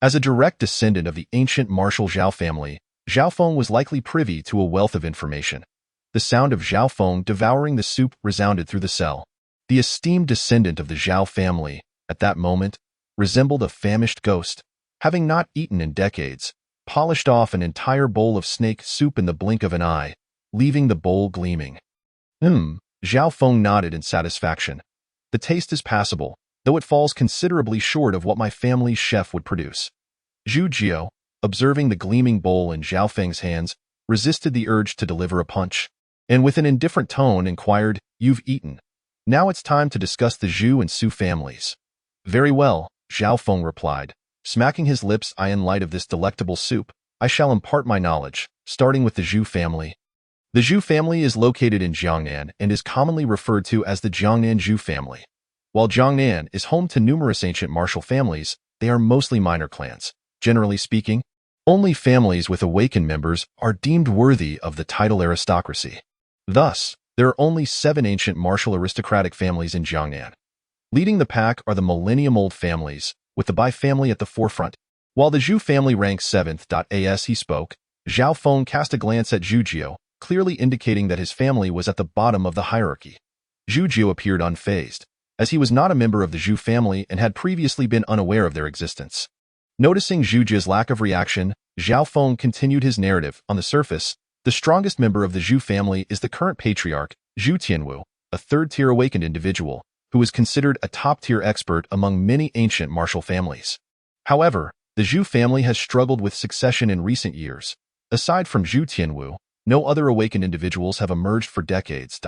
As a direct descendant of the ancient martial Zhao family, Zhao Feng was likely privy to a wealth of information. The sound of Zhao Feng devouring the soup resounded through the cell. The esteemed descendant of the Zhao family, at that moment, resembled a famished ghost, having not eaten in decades, polished off an entire bowl of snake soup in the blink of an eye, leaving the bowl gleaming. Zhao Feng nodded in satisfaction. The taste is passable, though it falls considerably short of what my family's chef would produce. Zhu Jiu, observing the gleaming bowl in Zhao Feng's hands, resisted the urge to deliver a punch, and with an indifferent tone inquired, You've eaten. Now it's time to discuss the Zhu and Su families. Very well, Zhao Feng replied, smacking his lips in light of this delectable soup. I shall impart my knowledge, starting with the Zhou family. The Zhou family is located in Jiangnan and is commonly referred to as the Jiangnan Zhou family. While Jiangnan is home to numerous ancient martial families, they are mostly minor clans. Generally speaking, only families with awakened members are deemed worthy of the title aristocracy. Thus, there are only 7 ancient martial aristocratic families in Jiangnan. Leading the pack are the millennium-old families, with the Bai family at the forefront. While the Zhu family ranks 7th. As he spoke, Zhao Feng cast a glance at Zhu Jiu, clearly indicating that his family was at the bottom of the hierarchy. Zhu Jiu appeared unfazed, as he was not a member of the Zhu family and had previously been unaware of their existence. Noticing Zhu Jiu's lack of reaction, Zhao Feng continued his narrative. On the surface, the strongest member of the Zhu family is the current patriarch, Zhu Tianwu, a third-tier awakened individual, who is considered a top-tier expert among many ancient martial families. However, the Zhu family has struggled with succession in recent years. Aside from Zhu Tianwu, no other awakened individuals have emerged for decades.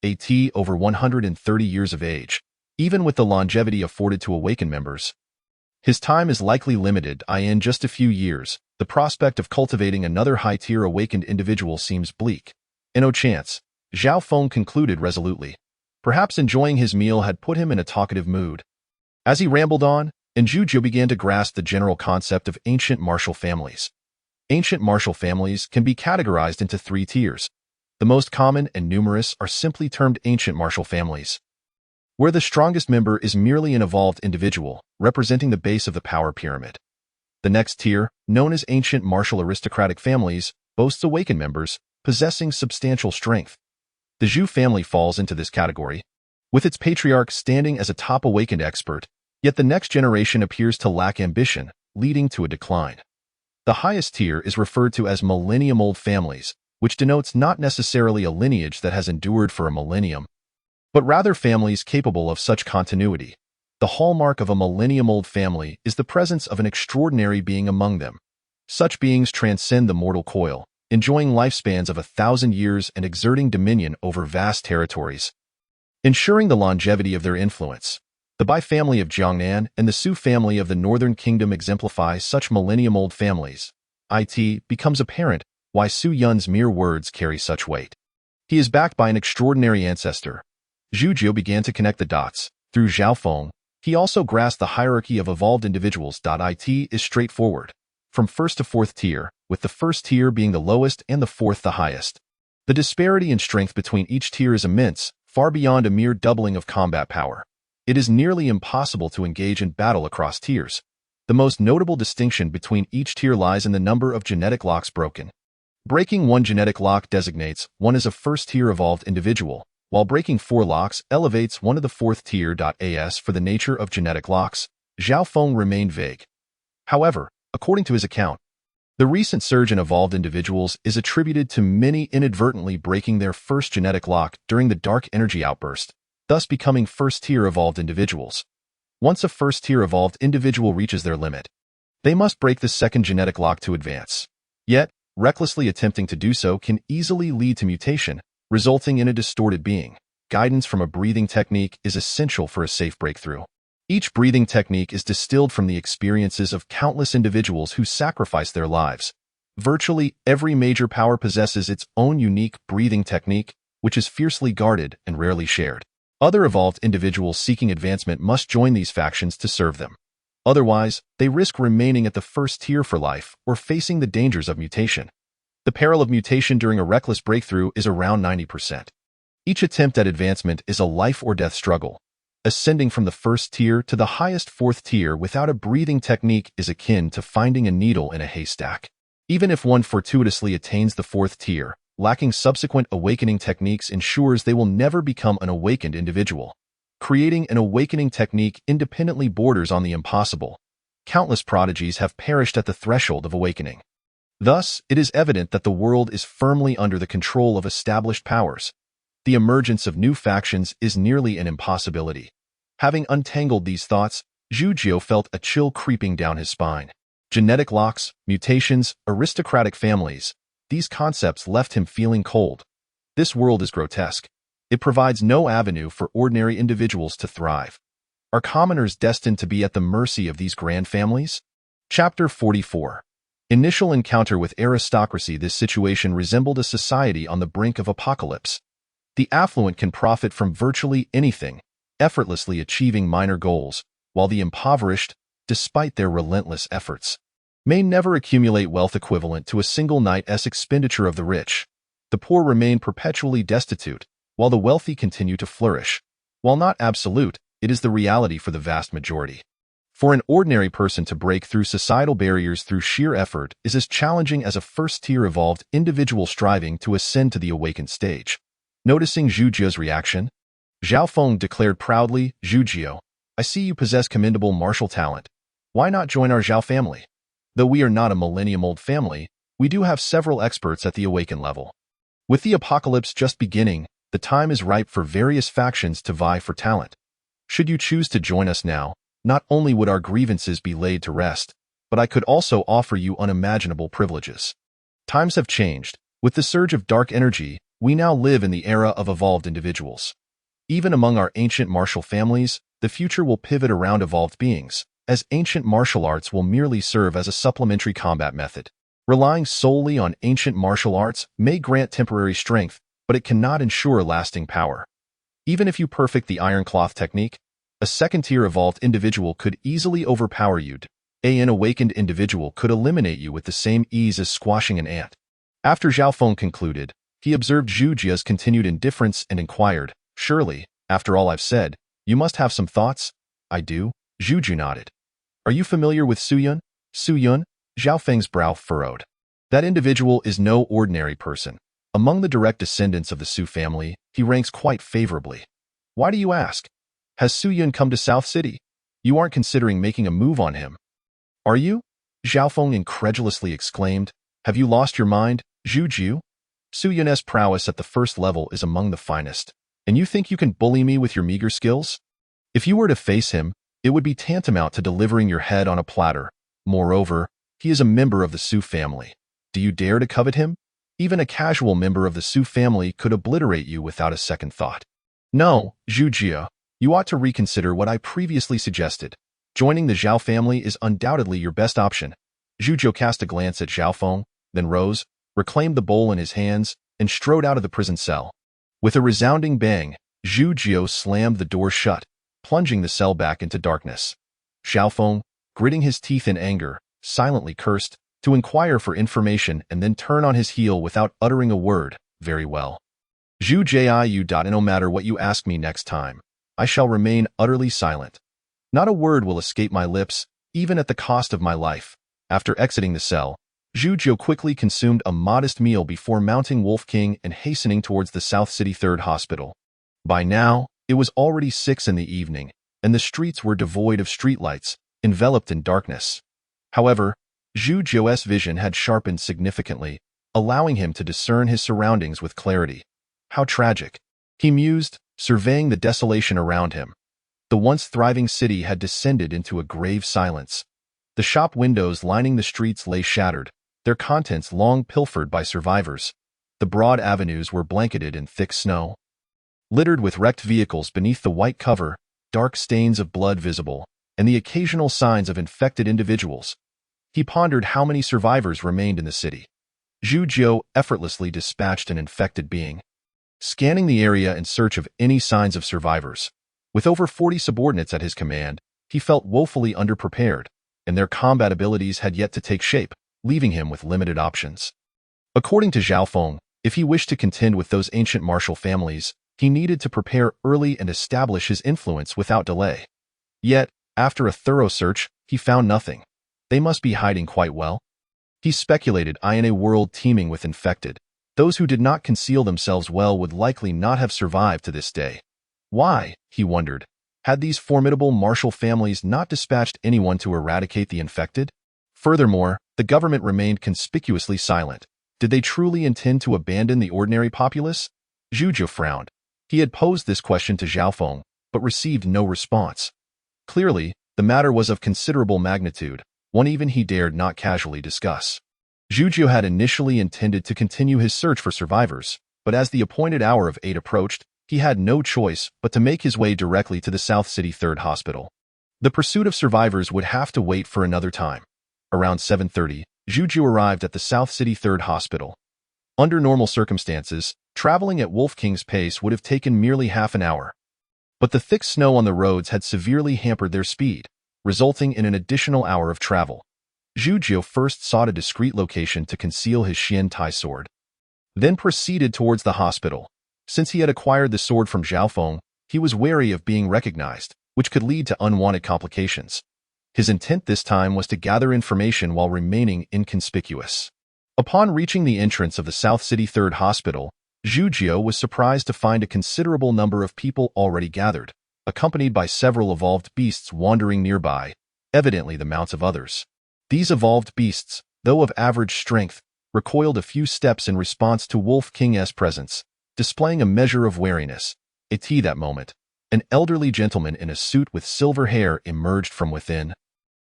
At over 130 years of age, even with the longevity afforded to awakened members, his time is likely limited. In just a few years, the prospect of cultivating another high-tier awakened individual seems bleak. No chance, Zhao Feng concluded resolutely. Perhaps enjoying his meal had put him in a talkative mood. As he rambled on, Zhu Jiu began to grasp the general concept of ancient martial families. Ancient martial families can be categorized into 3 tiers. The most common and numerous are simply termed ancient martial families, where the strongest member is merely an evolved individual, representing the base of the power pyramid. The next tier, known as ancient martial aristocratic families, boasts awakened members, possessing substantial strength. The Zhu family falls into this category, with its patriarch standing as a top awakened expert, yet the next generation appears to lack ambition, leading to a decline. The highest tier is referred to as millennium-old families, which denotes not necessarily a lineage that has endured for a millennium, but rather families capable of such continuity. The hallmark of a millennium-old family is the presence of an extraordinary being among them. Such beings transcend the mortal coil, enjoying lifespans of 1,000 years and exerting dominion over vast territories, ensuring the longevity of their influence. The Bai family of Jiangnan and the Su family of the Northern Kingdom exemplify such millennium-old families. It becomes apparent why Su Yun's mere words carry such weight. He is backed by an extraordinary ancestor. Zhu Jiu began to connect the dots. Through Zhao Feng, he also grasped the hierarchy of evolved individuals. It is straightforward, from 1st to 4th tier, with the 1st tier being the lowest and the 4th the highest. The disparity in strength between each tier is immense, far beyond a mere doubling of combat power. It is nearly impossible to engage in battle across tiers. The most notable distinction between each tier lies in the number of genetic locks broken. Breaking 1 genetic lock designates one as a 1st-tier evolved individual, while breaking 4 locks elevates one of the 4th tier. As for the nature of genetic locks, Zhao Feng remained vague. However, according to his account, the recent surge in evolved individuals is attributed to many inadvertently breaking their first genetic lock during the dark energy outburst, thus becoming 1st-tier evolved individuals. Once a 1st-tier evolved individual reaches their limit, they must break the 2nd genetic lock to advance. Yet, recklessly attempting to do so can easily lead to mutation, resulting in a distorted being. Guidance from a breathing technique is essential for a safe breakthrough. Each breathing technique is distilled from the experiences of countless individuals who sacrifice their lives. Virtually every major power possesses its own unique breathing technique, which is fiercely guarded and rarely shared. Other evolved individuals seeking advancement must join these factions to serve them. Otherwise, they risk remaining at the 1st tier for life or facing the dangers of mutation. The peril of mutation during a reckless breakthrough is around 90%. Each attempt at advancement is a life-or-death struggle. Ascending from the 1st tier to the highest 4th tier without a breathing technique is akin to finding a needle in a haystack. Even if one fortuitously attains the 4th tier, lacking subsequent awakening techniques ensures they will never become an awakened individual. Creating an awakening technique independently borders on the impossible. Countless prodigies have perished at the threshold of awakening. Thus, it is evident that the world is firmly under the control of established powers. The emergence of new factions is nearly an impossibility. Having untangled these thoughts, Zhu Jiu felt a chill creeping down his spine. Genetic locks, mutations, aristocratic families, these concepts left him feeling cold. This world is grotesque. It provides no avenue for ordinary individuals to thrive. Are commoners destined to be at the mercy of these grand families? Chapter 44. Initial encounter with aristocracy. This situation resembled a society on the brink of apocalypse. The affluent can profit from virtually anything, effortlessly achieving minor goals, while the impoverished, despite their relentless efforts, may never accumulate wealth equivalent to a single night's expenditure of the rich. The poor remain perpetually destitute, while the wealthy continue to flourish. While not absolute, it is the reality for the vast majority. For an ordinary person to break through societal barriers through sheer effort is as challenging as a first-tier evolved individual striving to ascend to the awakened stage. Noticing Zhu Jie's reaction, Zhao Feng declared proudly, "Zhu Jie, I see you possess commendable martial talent. Why not join our Zhao family? Though we are not a millennium-old family, we do have several experts at the awakened level. With the apocalypse just beginning, the time is ripe for various factions to vie for talent. Should you choose to join us now, not only would our grievances be laid to rest, but I could also offer you unimaginable privileges." Times have changed. With the surge of dark energy, we now live in the era of evolved individuals. Even among our ancient martial families, the future will pivot around evolved beings, as ancient martial arts will merely serve as a supplementary combat method. Relying solely on ancient martial arts may grant temporary strength, but it cannot ensure lasting power. Even if you perfect the iron cloth technique, a second-tier evolved individual could easily overpower you. An awakened individual could eliminate you with the same ease as squashing an ant. After Zhao Feng concluded, he observed Zhu Jie's continued indifference and inquired, "Surely, after all I've said, you must have some thoughts?" "I do," Zhu Jie nodded. "Are you familiar with Su Yun?" "Su Yun?" Zhao Feng's brow furrowed. "That individual is no ordinary person. Among the direct descendants of the Su family, he ranks quite favorably." "Why do you ask? Has Su Yun come to South City? You aren't considering making a move on him, are you?" Zhao Feng incredulously exclaimed. "Have you lost your mind, Zhu Jie? Su Yun's prowess at the first level is among the finest, and you think you can bully me with your meager skills? If you were to face him, it would be tantamount to delivering your head on a platter. Moreover, he is a member of the Su family. Do you dare to covet him? Even a casual member of the Su family could obliterate you without a second thought. No, Zhu Jie, you ought to reconsider what I previously suggested. Joining the Zhao family is undoubtedly your best option." Zhu Jie cast a glance at Zhao Feng, then rose, reclaimed the bowl in his hands, and strode out of the prison cell. With a resounding bang, Zhu Jie slammed the door shut, plunging the cell back into darkness. Zhao Feng, gritting his teeth in anger, silently cursed, to inquire for information and then turn on his heel without uttering a word. "Very well. Zhu Jie, no matter what you ask me next time, I shall remain utterly silent. Not a word will escape my lips, even at the cost of my life." After exiting the cell, Zhu Jie quickly consumed a modest meal before mounting Wolf King and hastening towards the South City Third Hospital. By now, it was already 6 in the evening, and the streets were devoid of streetlights, enveloped in darkness. However, Zhu Jie's vision had sharpened significantly, allowing him to discern his surroundings with clarity. How tragic, he mused, surveying the desolation around him. The once thriving city had descended into a grave silence. The shop windows lining the streets lay shattered, their contents long pilfered by survivors. The broad avenues were blanketed in thick snow. Littered with wrecked vehicles beneath the white cover, dark stains of blood visible, and the occasional signs of infected individuals. He pondered how many survivors remained in the city. Zhu Jie effortlessly dispatched an infected being, scanning the area in search of any signs of survivors. With over 40 subordinates at his command, he felt woefully underprepared, and their combat abilities had yet to take shape, leaving him with limited options. According to Zhao Feng, if he wished to contend with those ancient martial families, he needed to prepare early and establish his influence without delay. Yet, after a thorough search, he found nothing. They must be hiding quite well. He speculated in a world teeming with infected, those who did not conceal themselves well would likely not have survived to this day. Why, he wondered, had these formidable martial families not dispatched anyone to eradicate the infected? Furthermore, the government remained conspicuously silent. Did they truly intend to abandon the ordinary populace? Zhu Jie frowned. He had posed this question to Zhao Feng, but received no response. Clearly, the matter was of considerable magnitude, one even he dared not casually discuss. Zhu Jie had initially intended to continue his search for survivors, but as the appointed hour of 8 approached, he had no choice but to make his way directly to the South City Third Hospital. The pursuit of survivors would have to wait for another time. Around 7:30, Zhu arrived at the South City 3rd Hospital. Under normal circumstances, traveling at Wolf King's pace would have taken merely half an hour. But the thick snow on the roads had severely hampered their speed, resulting in an additional hour of travel. Zhu first sought a discreet location to conceal his Xian Tai sword, then proceeded towards the hospital. Since he had acquired the sword from Zhao Feng, he was wary of being recognized, which could lead to unwanted complications. His intent this time was to gather information while remaining inconspicuous. Upon reaching the entrance of the South City 3rd Hospital, Zhu was surprised to find a considerable number of people already gathered, accompanied by several evolved beasts wandering nearby, evidently the mounts of others. These evolved beasts, though of average strength, recoiled a few steps in response to Wolf King's presence, displaying a measure of wariness. At that moment, an elderly gentleman in a suit with silver hair emerged from within.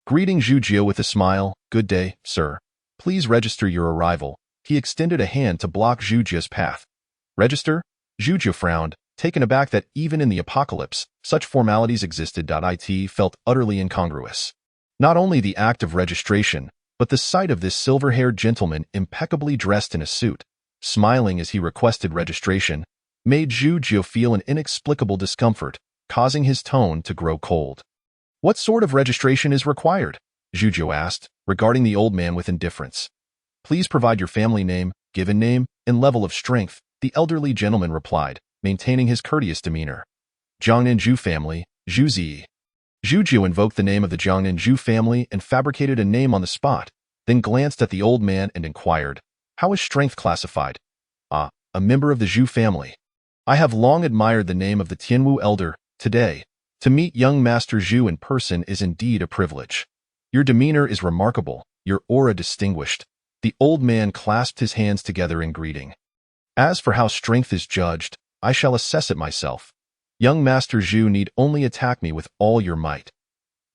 Greeting Zhu with a smile, "Good day, sir. Please register your arrival." He extended a hand to block Zhu's path. "Register?" Zhu frowned, taken aback that even in the apocalypse, such formalities existed. It felt utterly incongruous. Not only the act of registration, but the sight of this silver-haired gentleman impeccably dressed in a suit, smiling as he requested registration, made Zhu feel an inexplicable discomfort, causing his tone to grow cold. "What sort of registration is required?" Zhu asked, regarding the old man with indifference. "Please provide your family name, given name, and level of strength," the elderly gentleman replied, maintaining his courteous demeanor. "Jiangnan Zhu family, Zhu Zi." Zhu invoked the name of the Jiangnan Zhu family and fabricated a name on the spot, then glanced at the old man and inquired, "How is strength classified?" "Ah, a member of the Zhu family. I have long admired the name of the Tianwu elder. Today, to meet young Master Zhu in person is indeed a privilege. Your demeanor is remarkable, your aura distinguished." The old man clasped his hands together in greeting. "As for how strength is judged, I shall assess it myself. Young Master Zhu need only attack me with all your might."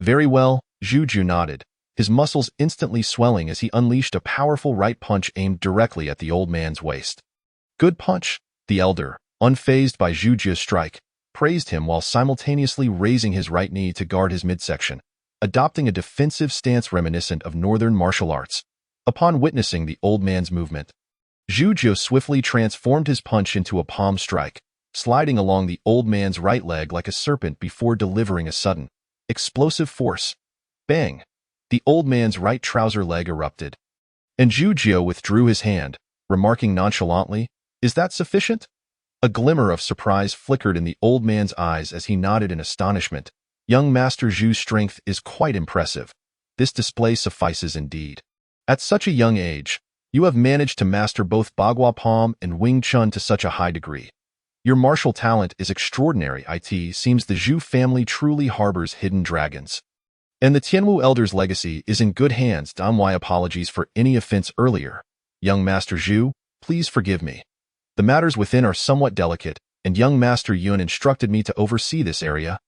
"Very well," Zhu nodded, his muscles instantly swelling as he unleashed a powerful right punch aimed directly at the old man's waist. "Good punch," the elder, unfazed by Zhu's strike, praised him while simultaneously raising his right knee to guard his midsection, adopting a defensive stance reminiscent of northern martial arts. Upon witnessing the old man's movement, Zhu swiftly transformed his punch into a palm strike, sliding along the old man's right leg like a serpent before delivering a sudden, explosive force. Bang! The old man's right trouser leg erupted. And Zhu withdrew his hand, remarking nonchalantly, "Is that sufficient?" A glimmer of surprise flickered in the old man's eyes as he nodded in astonishment. "Young Master Zhu's strength is quite impressive. This display suffices indeed. At such a young age, you have managed to master both Bagua Palm and Wing Chun to such a high degree. Your martial talent is extraordinary. It seems the Zhu family truly harbors hidden dragons. And the Tianwu elder's legacy is in good hands. My apologies for any offense earlier. Young Master Zhu, please forgive me. The matters within are somewhat delicate, and young Master Yun instructed me to oversee this area,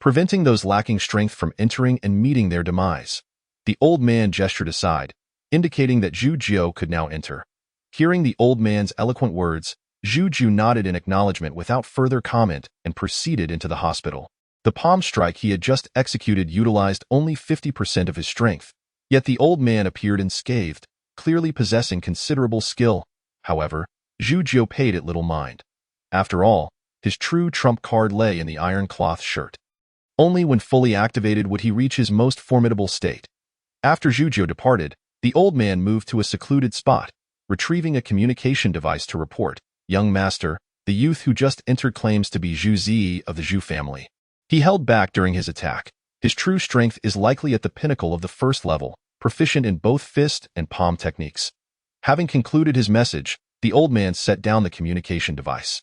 preventing those lacking strength from entering and meeting their demise." The old man gestured aside, indicating that Zhu could now enter. Hearing the old man's eloquent words, Zhu nodded in acknowledgement without further comment and proceeded into the hospital. The palm strike he had just executed utilized only 50% of his strength, yet the old man appeared unscathed, clearly possessing considerable skill. However, Zhu paid it little mind. After all, his true trump card lay in the iron cloth shirt. Only when fully activated would he reach his most formidable state. After Zhu departed, the old man moved to a secluded spot, retrieving a communication device to report, "Young Master, the youth who just entered claims to be Zhu Zi of the Zhu family. He held back during his attack. His true strength is likely at the pinnacle of the first level, proficient in both fist and palm techniques." Having concluded his message, the old man set down the communication device.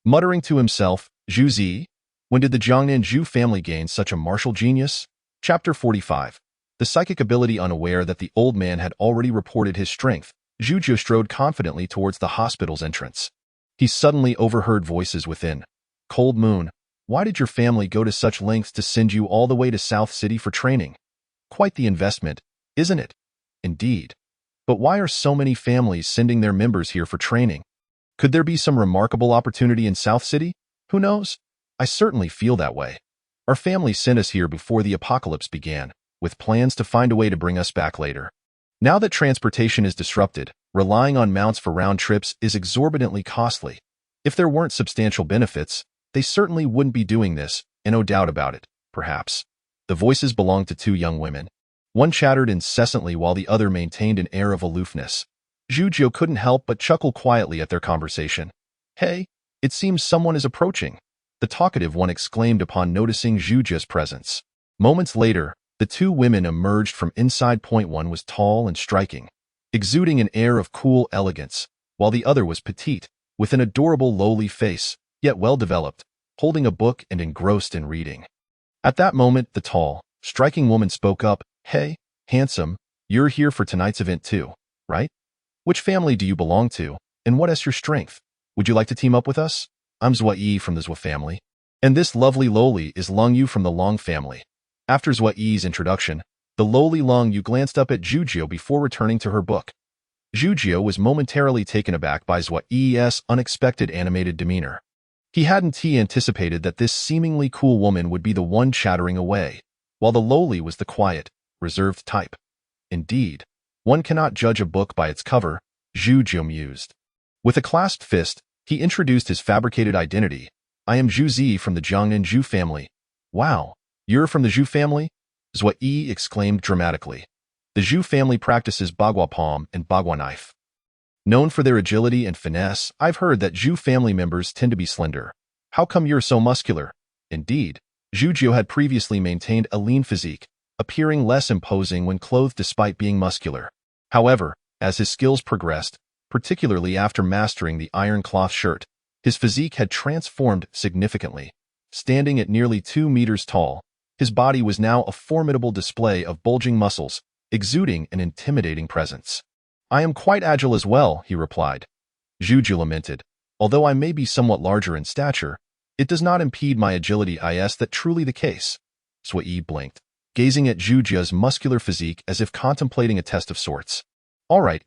Muttering to himself, "Zhu Zi? When did the Jiangnan Zhu family gain such a martial genius?" Chapter 45. The psychic ability. Unaware that the old man had already reported his strength, Zhu strode confidently towards the hospital's entrance. He suddenly overheard voices within. "Cold Moon, why did your family go to such lengths to send you all the way to South City for training? Quite the investment, isn't it?" "Indeed. But why are so many families sending their members here for training? Could there be some remarkable opportunity in South City? Who knows? I certainly feel that way. Our family sent us here before the apocalypse began, with plans to find a way to bring us back later. Now that transportation is disrupted, relying on mounts for round trips is exorbitantly costly. If there weren't substantial benefits, they certainly wouldn't be doing this, and no doubt about it, perhaps. The voices belonged to two young women. One chattered incessantly while the other maintained an air of aloofness. Zhujiu couldn't help but chuckle quietly at their conversation. "Hey, it seems someone is approaching," the talkative one exclaimed upon noticing Zhujiu's presence. Moments later, the two women emerged from inside. One was tall and striking, exuding an air of cool elegance, while the other was petite, with an adorable lowly face, yet well-developed, holding a book and engrossed in reading. At that moment, the tall, striking woman spoke up. "Hey, handsome, you're here for tonight's event too, right? Which family do you belong to, and what is your strength? Would you like to team up with us? I'm Zhua Yi from the Zhua family, and this lovely lowly is Long Yu from the Long family." After Zhua Yi's introduction, the lowly Long Yu glanced up at Zhujiu before returning to her book. Zhujiu was momentarily taken aback by Zhua Yi's unexpected animated demeanor. He hadn't anticipated that this seemingly cool woman would be the one chattering away, while the lowly was the quiet, reserved type. Indeed, one cannot judge a book by its cover, Zhujiu mused. With a clasped fist, he introduced his fabricated identity. "I am Zhu Zi from the Jiangnan Zhu family." "Wow, you're from the Zhu family?" Zhua Yi exclaimed dramatically. The Zhu family practices bagua palm and bagua knife. Known for their agility and finesse, I've heard that Zhu family members tend to be slender. How come you're so muscular? Indeed, Zhujiu had previously maintained a lean physique, appearing less imposing when clothed despite being muscular. However, as his skills progressed, particularly after mastering the iron cloth shirt, his physique had transformed significantly. Standing at nearly 2 meters tall, his body was now a formidable display of bulging muscles, exuding an intimidating presence. "I am quite agile as well," he replied. Zhujiu lamented. "Although I may be somewhat larger in stature, it does not impede my agility. Is that truly the case?" Zhua Yi blinked, gazing at Zhujiu's muscular physique as if contemplating a test of sorts. "All right,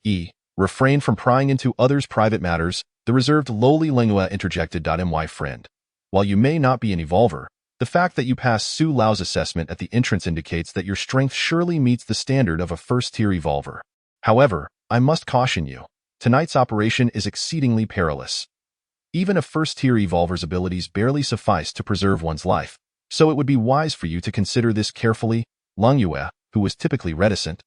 refrain from prying into others' private matters," the reserved lowly Lingua interjected. "My friend, while you may not be an evolver, the fact that you passed Su Lao's assessment at the entrance indicates that your strength surely meets the standard of a first-tier evolver. However, I must caution you, tonight's operation is exceedingly perilous. Even a first-tier evolver's abilities barely suffice to preserve one's life, so it would be wise for you to consider this carefully." Lang Yue, who was typically reticent,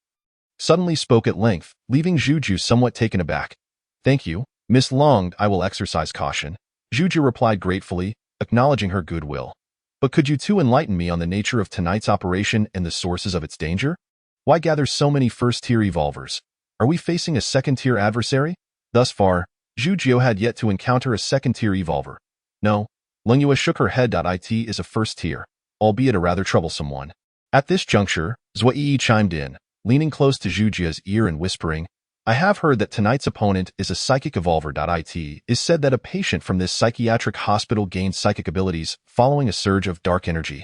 suddenly spoke at length, leaving Zhujiu somewhat taken aback. "Thank you, Miss Long, I will exercise caution," Zhujiu replied gratefully, acknowledging her goodwill. "But could you too enlighten me on the nature of tonight's operation and the sources of its danger? Why gather so many first-tier evolvers? Are we facing a second-tier adversary?" Thus far, Zhujiu had yet to encounter a second-tier evolver. "No," Lingyue shook her head. "It is a first-tier, albeit a rather troublesome one." At this juncture, Zhua Yi chimed in, leaning close to Zhujiu's ear and whispering, "I have heard that tonight's opponent is a psychic evolver. It is said that a patient from this psychiatric hospital gained psychic abilities following a surge of dark energy.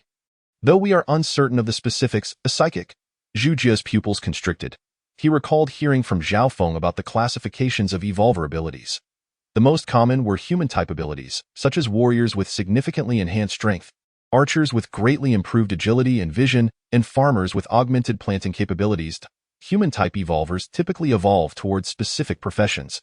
Though we are uncertain of the specifics, a psychic." Zhujiu's pupils constricted. He recalled hearing from Zhao Feng about the classifications of evolver abilities. The most common were human-type abilities, such as warriors with significantly enhanced strength, archers with greatly improved agility and vision, and farmers with augmented planting capabilities. Human-type evolvers typically evolve towards specific professions.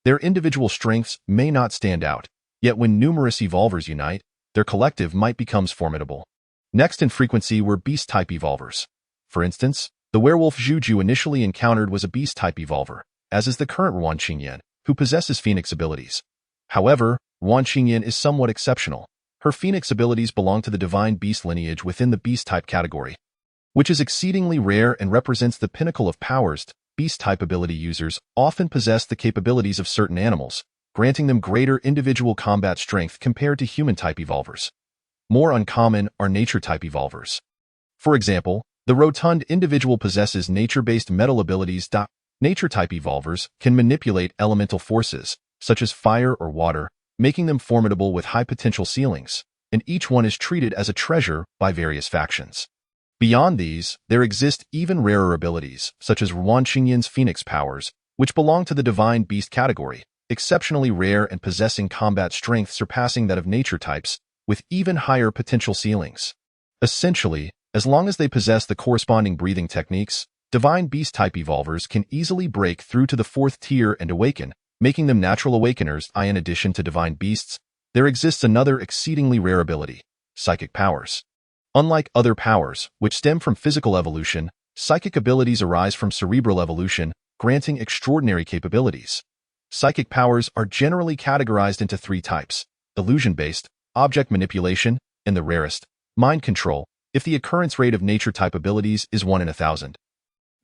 Their individual strengths may not stand out, yet when numerous evolvers unite, their collective might becomes formidable. Next in frequency were beast-type evolvers. For instance, the werewolf Zhujiu initially encountered was a beast-type evolver, as is the current Ruan Qingyan, who possesses phoenix abilities. However, Ruan Qingyan is somewhat exceptional. Her phoenix abilities belong to the divine beast lineage within the beast-type category, which is exceedingly rare and represents the pinnacle of powers. Beast-type ability users often possess the capabilities of certain animals, granting them greater individual combat strength compared to human-type evolvers. More uncommon are nature-type evolvers. For example, the rotund individual possesses nature-based metal abilities. Nature-type evolvers can manipulate elemental forces, such as fire or water, making them formidable with high potential ceilings, and each one is treated as a treasure by various factions. Beyond these, there exist even rarer abilities, such as Ruan Qingyan's phoenix powers, which belong to the divine beast category, exceptionally rare and possessing combat strength surpassing that of nature types, with even higher potential ceilings. Essentially, as long as they possess the corresponding breathing techniques, Divine Beast-type evolvers can easily break through to the 4th tier and awaken, making them natural awakeners. In addition to Divine Beasts, there exists another exceedingly rare ability, psychic powers. Unlike other powers, which stem from physical evolution, psychic abilities arise from cerebral evolution, granting extraordinary capabilities. Psychic powers are generally categorized into 3 types: illusion-based, object manipulation, and the rarest, mind control, if the occurrence rate of nature-type abilities is 1 in 1,000.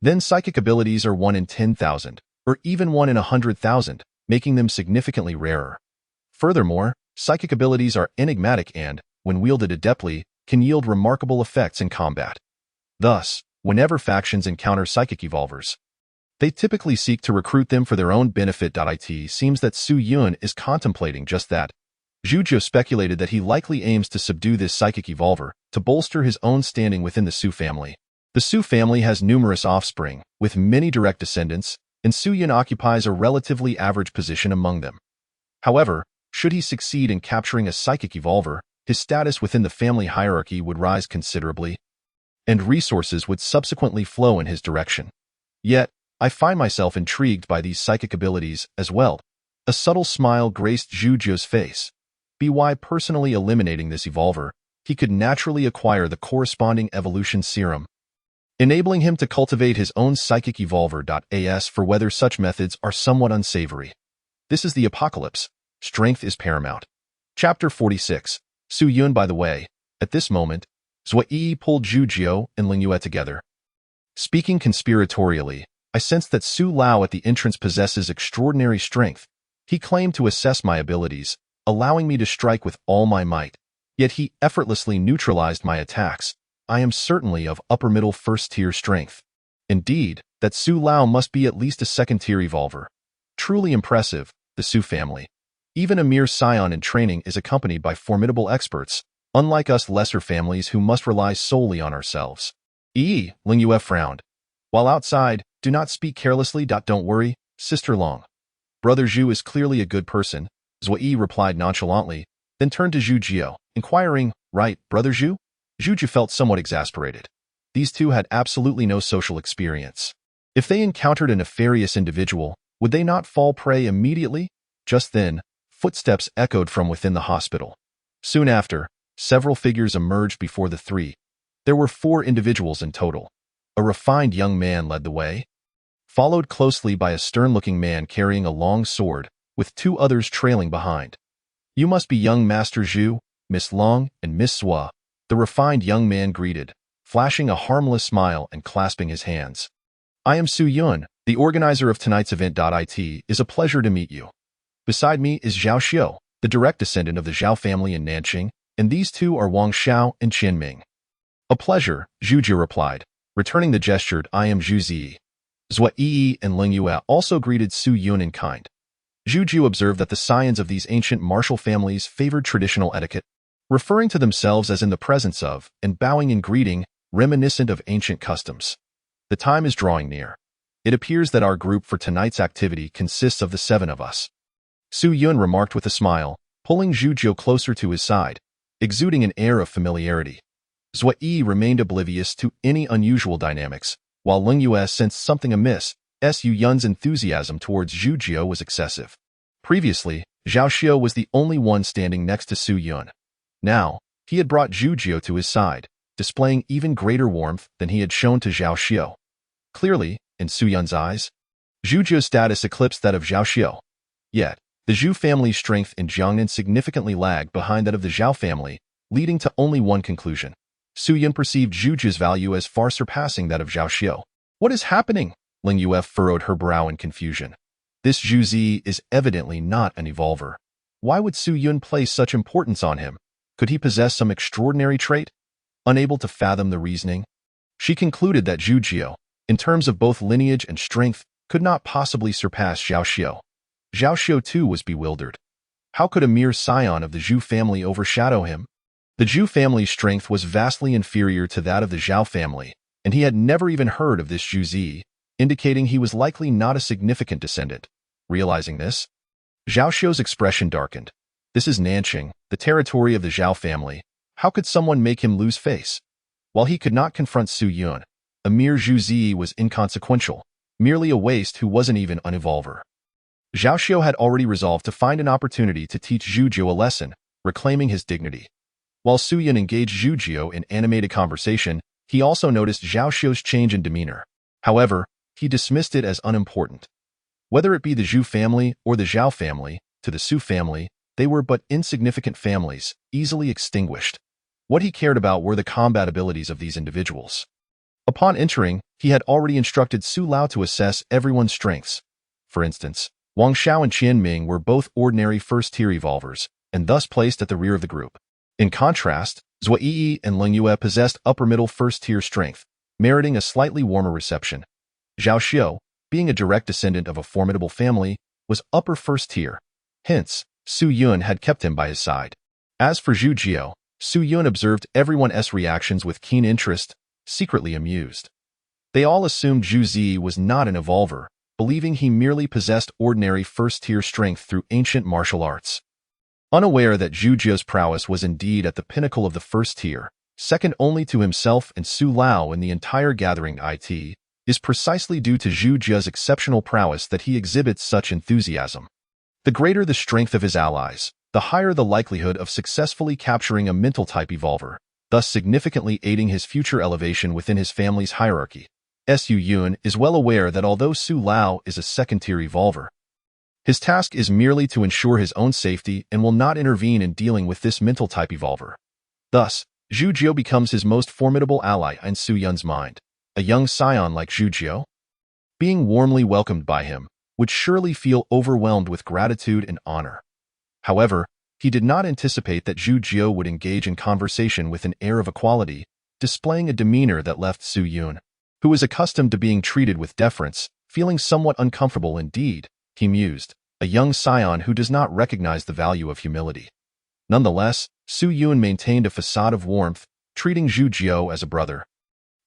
Then psychic abilities are 1 in 10,000, or even 1 in 100,000, making them significantly rarer. Furthermore, psychic abilities are enigmatic and, when wielded adeptly, can yield remarkable effects in combat. Thus, whenever factions encounter psychic evolvers, they typically seek to recruit them for their own benefit. It seems that Su Yun is contemplating just that. Zhujiu speculated that he likely aims to subdue this psychic evolver to bolster his own standing within the Su family. The Su family has numerous offspring, with many direct descendants, and Su Yun occupies a relatively average position among them. However, should he succeed in capturing a psychic evolver, his status within the family hierarchy would rise considerably, and resources would subsequently flow in his direction. Yet, I find myself intrigued by these psychic abilities as well. A subtle smile graced Zhujiu's face. By personally eliminating this evolver, he could naturally acquire the corresponding evolution serum, enabling him to cultivate his own psychic evolver. As for whether such methods are somewhat unsavory. This is the apocalypse. Strength is paramount. Chapter 46. Su Yun. By the way, at this moment, Zhuyi pulled Zhujiu and Lingyue together. Speaking conspiratorially, I sensed that Su Lao at the entrance possesses extraordinary strength. He claimed to assess my abilities, allowing me to strike with all my might. Yet he effortlessly neutralized my attacks. I am certainly of upper-middle first-tier strength. Indeed, that Su Lao must be at least a second-tier evolver. Truly impressive, the Su family. Even a mere scion in training is accompanied by formidable experts, unlike us lesser families who must rely solely on ourselves. Lingyue frowned. While outside, do not speak carelessly. Don't worry, Sister Long. Brother Zhu is clearly a good person, Zhuyi replied nonchalantly, then turned to Zhujiu, inquiring, right, Brother Zhu? Zhujiu felt somewhat exasperated. These two had absolutely no social experience. If they encountered a nefarious individual, would they not fall prey immediately? Just then, footsteps echoed from within the hospital. Soon after, several figures emerged before the three. There were 4 individuals in total. A refined young man led the way, followed closely by a stern-looking man carrying a long sword, with 2 others trailing behind. You must be young Master Zhu, Miss Long, and Miss Sua, the refined young man greeted, flashing a harmless smile and clasping his hands. I am Su Yun, the organizer of tonight's event. It is a pleasure to meet you. Beside me is Zhao Xiu, the direct descendant of the Zhao family in Nanqing, and these 2 are Wang Xiao and Qian Ming. A pleasure, Zhujiu replied, returning the gesture. I am Zhu Zi. Zhuyi and Lingyue also greeted Su Yun in kind. Zhujiu observed that the scions of these ancient martial families favored traditional etiquette, referring to themselves as in the presence of, and bowing in greeting, reminiscent of ancient customs. The time is drawing near. It appears that our group for tonight's activity consists of the 7 of us. Su Yun remarked with a smile, pulling Zhujiu closer to his side, exuding an air of familiarity. Zhuyi remained oblivious to any unusual dynamics, while Lingyue sensed something amiss. Su Yun's enthusiasm towards Zhujiu was excessive. Previously, Zhao Xiu was the only one standing next to Su Yun. Now, he had brought Zhujiu to his side, displaying even greater warmth than he had shown to Zhao Xiu. Clearly, in Su Yun's eyes, Zhujiu's status eclipsed that of Zhao Xiu. Yet, the Zhu family's strength in Jiangnan significantly lagged behind that of the Zhao family, leading to only one conclusion. Su Yun perceived Zhujiu's value as far surpassing that of Zhao Xiu. What is happening? Lingyue furrowed her brow in confusion. This Zhu Zi is evidently not an evolver. Why would Su Yun place such importance on him? Could he possess some extraordinary trait? Unable to fathom the reasoning, she concluded that Zhujiu, in terms of both lineage and strength, could not possibly surpass Zhao Xiu. Zhao Xiu too was bewildered. How could a mere scion of the Zhu family overshadow him? The Zhu family's strength was vastly inferior to that of the Zhao family, and he had never even heard of this Zhu Zi, indicating he was likely not a significant descendant. Realizing this, Zhao Xiu's expression darkened. This is Nanqing, the territory of the Zhao family. How could someone make him lose face? While he could not confront Su Yun, a mere Zhu Zi was inconsequential, merely a waste who wasn't even an evolver. Zhao Xiu had already resolved to find an opportunity to teach Zhu Jiu a lesson, reclaiming his dignity. While Su Yun engaged Zhu Jiu in animated conversation, he also noticed Zhao Xiu's change in demeanor. However, he dismissed it as unimportant. Whether it be the Zhu family or the Zhao family, to the Su family, they were but insignificant families, easily extinguished. What he cared about were the combat abilities of these individuals. Upon entering, he had already instructed Su Lao to assess everyone's strengths. For instance, Wang Xiao and Qian Ming were both ordinary first-tier evolvers, and thus placed at the rear of the group. In contrast, Zhou Yi and Leng Yue possessed upper-middle first-tier strength, meriting a slightly warmer reception. Zhao Xiu, being a direct descendant of a formidable family, was upper first-tier. Hence, Su Yun had kept him by his side. As for Zhu Jiu, Su Yun observed everyone's reactions with keen interest, secretly amused. They all assumed Zhu Zi was not an evolver, believing he merely possessed ordinary first-tier strength through ancient martial arts. Unaware that Zhu Jiu's prowess was indeed at the pinnacle of the first tier, second only to himself and Su Lao in the entire gathering it, is precisely due to Zhu Jiu's exceptional prowess that he exhibits such enthusiasm. The greater the strength of his allies, the higher the likelihood of successfully capturing a mental-type evolver, thus significantly aiding his future elevation within his family's hierarchy. Su Yun is well aware that although Su Lao is a second-tier evolver, his task is merely to ensure his own safety and will not intervene in dealing with this mental-type evolver. Thus, Zhu Jiu becomes his most formidable ally in Su Yun's mind. A young scion like Zhu Jiu, being warmly welcomed by him, would surely feel overwhelmed with gratitude and honor. However, he did not anticipate that Zhu Jiu would engage in conversation with an air of equality, displaying a demeanor that left Su Yun, who was accustomed to being treated with deference, feeling somewhat uncomfortable indeed. He mused, a young scion who does not recognize the value of humility. Nonetheless, Su Yun maintained a facade of warmth, treating Zhu Jiu as a brother.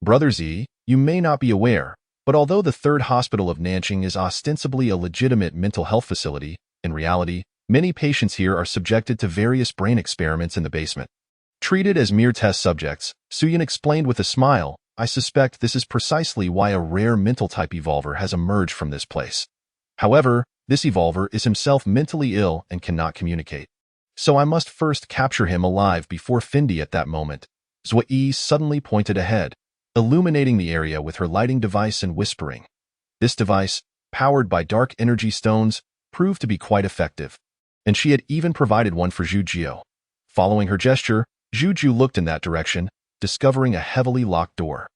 Brother Zi, you may not be aware, but although the third hospital of Nanjing is ostensibly a legitimate mental health facility, in reality, many patients here are subjected to various brain experiments in the basement. Treated as mere test subjects, Su Yun explained with a smile, I suspect this is precisely why a rare mental-type evolver has emerged from this place. However, this evolver is himself mentally ill and cannot communicate. So I must first capture him alive before Fendi. At that moment, Zhou Yi suddenly pointed ahead, illuminating the area with her lighting device and whispering. This device, powered by dark energy stones, proved to be quite effective, and she had even provided one for Zhu Jiu. Following her gesture, Zhu Jiu looked in that direction, discovering a heavily locked door.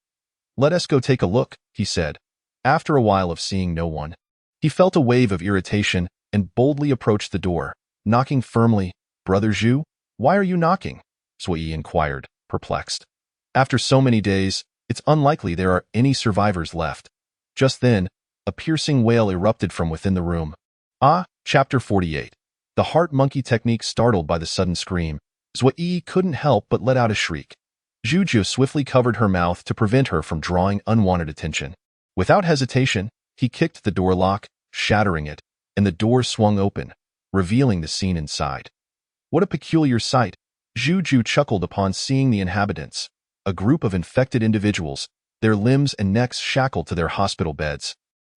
Let us go take a look, he said. After a while of seeing no one, he felt a wave of irritation and boldly approached the door, knocking firmly. Brother Zhu, why are you knocking? Sui inquired, perplexed. After so many days, it's unlikely there are any survivors left. Just then, a piercing wail erupted from within the room. Chapter 48. The heart monkey technique. Startled by the sudden scream, Zui couldn't help but let out a shriek. Zhu Jiu swiftly covered her mouth to prevent her from drawing unwanted attention. Without hesitation, he kicked the door lock, shattering it, and the door swung open, revealing the scene inside. What a peculiar sight, Zhu Jiu chuckled upon seeing the inhabitants, a group of infected individuals, their limbs and necks shackled to their hospital beds.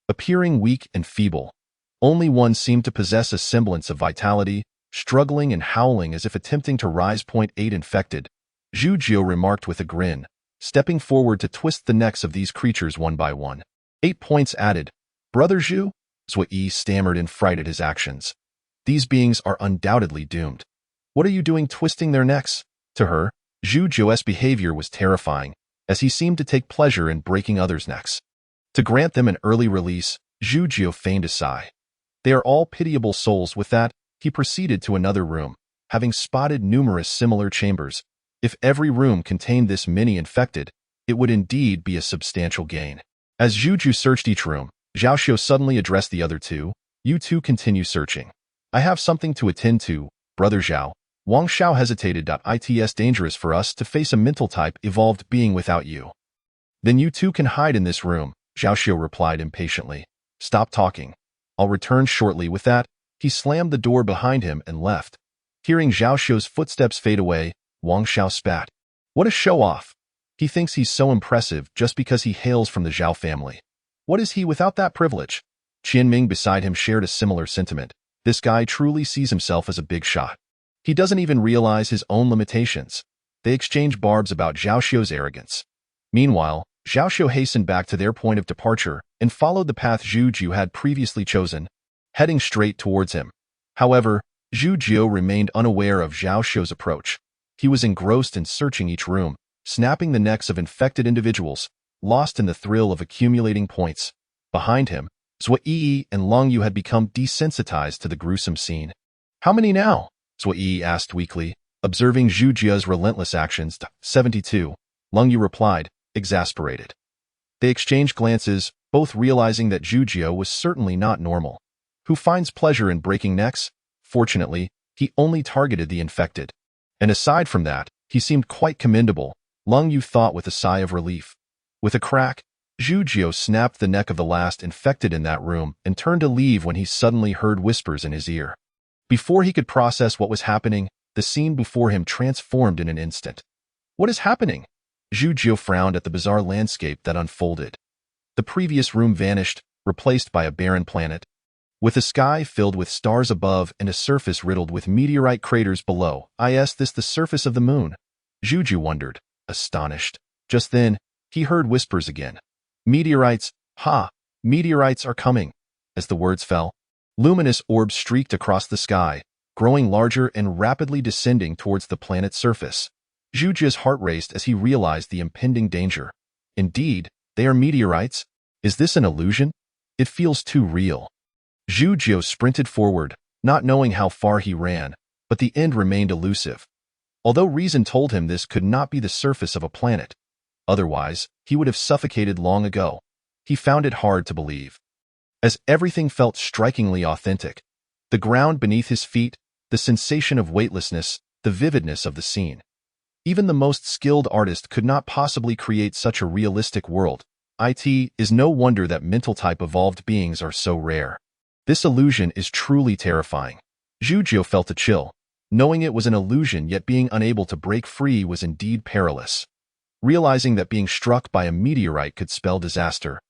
Appearing weak and feeble, only one seemed to possess a semblance of vitality, struggling and howling as if attempting to rise. 8 Infected, Zhu Jiu remarked with a grin, stepping forward to twist the necks of these creatures one by one. 8 points added. Brother Zhu? Zui stammered in fright at his actions. These beings are undoubtedly doomed. What are you doing twisting their necks? To her, Zhu Jiu's behavior was terrifying, as he seemed to take pleasure in breaking others' necks. To grant them an early release, Zhu Jiu feigned a sigh. They are all pitiable souls. With that, he proceeded to another room, having spotted numerous similar chambers. If every room contained this many infected, it would indeed be a substantial gain. As Zhu Jiu searched each room, Zhao Xiu suddenly addressed the other two. You two continue searching. I have something to attend to, Brother Zhao. Wang Xiao hesitated. It's dangerous for us to face a mental-type evolved being without you. Then you two can hide in this room, Zhao Xiu replied impatiently. Stop talking. I'll return shortly. With that, he slammed the door behind him and left. Hearing Zhao Xiu's footsteps fade away, Wang Xiao spat. What a show-off! He thinks he's so impressive just because he hails from the Zhao family. What is he without that privilege? Qianming beside him shared a similar sentiment. This guy truly sees himself as a big shot. He doesn't even realize his own limitations. They exchange barbs about Zhao Xiu's arrogance. Meanwhile, Zhao Xiu hastened back to their point of departure and followed the path Zhu Jiu had previously chosen, heading straight towards him. However, Zhu Jiu remained unaware of Zhao Xiu's approach. He was engrossed in searching each room, snapping the necks of infected individuals, lost in the thrill of accumulating points. Behind him, Zhou Yi and Long Yu had become desensitized to the gruesome scene. How many now? Zhou Yi asked weakly, observing Zhu Jiu's relentless actions. 72. Long Yu replied, exasperated. They exchanged glances, both realizing that Zhu Jiu was certainly not normal. Who finds pleasure in breaking necks? Fortunately, he only targeted the infected. And aside from that, he seemed quite commendable, Long Yu thought with a sigh of relief. With a crack, Zhu Jiu snapped the neck of the last infected in that room and turned to leave when he suddenly heard whispers in his ear. Before he could process what was happening, the scene before him transformed in an instant. What is happening? Zhu Jiu frowned at the bizarre landscape that unfolded. The previous room vanished, replaced by a barren planet, with a sky filled with stars above and a surface riddled with meteorite craters below. Is this the surface of the moon? Zhu Jiu wondered, astonished. Just then, he heard whispers again. Meteorites, ha! Meteorites are coming. As the words fell, luminous orbs streaked across the sky, growing larger and rapidly descending towards the planet's surface. Zhu Jiu's heart raced as he realized the impending danger. Indeed, they are meteorites. Is this an illusion? It feels too real. Zhu Jiu sprinted forward, not knowing how far he ran, but the end remained elusive. Although reason told him this could not be the surface of a planet. Otherwise, he would have suffocated long ago. He found it hard to believe. As everything felt strikingly authentic, the ground beneath his feet, the sensation of weightlessness, the vividness of the scene. Even the most skilled artist could not possibly create such a realistic world. It is no wonder that mental-type evolved beings are so rare. This illusion is truly terrifying. Zhu Jiu felt a chill. Knowing it was an illusion yet being unable to break free was indeed perilous. Realizing that being struck by a meteorite could spell disaster,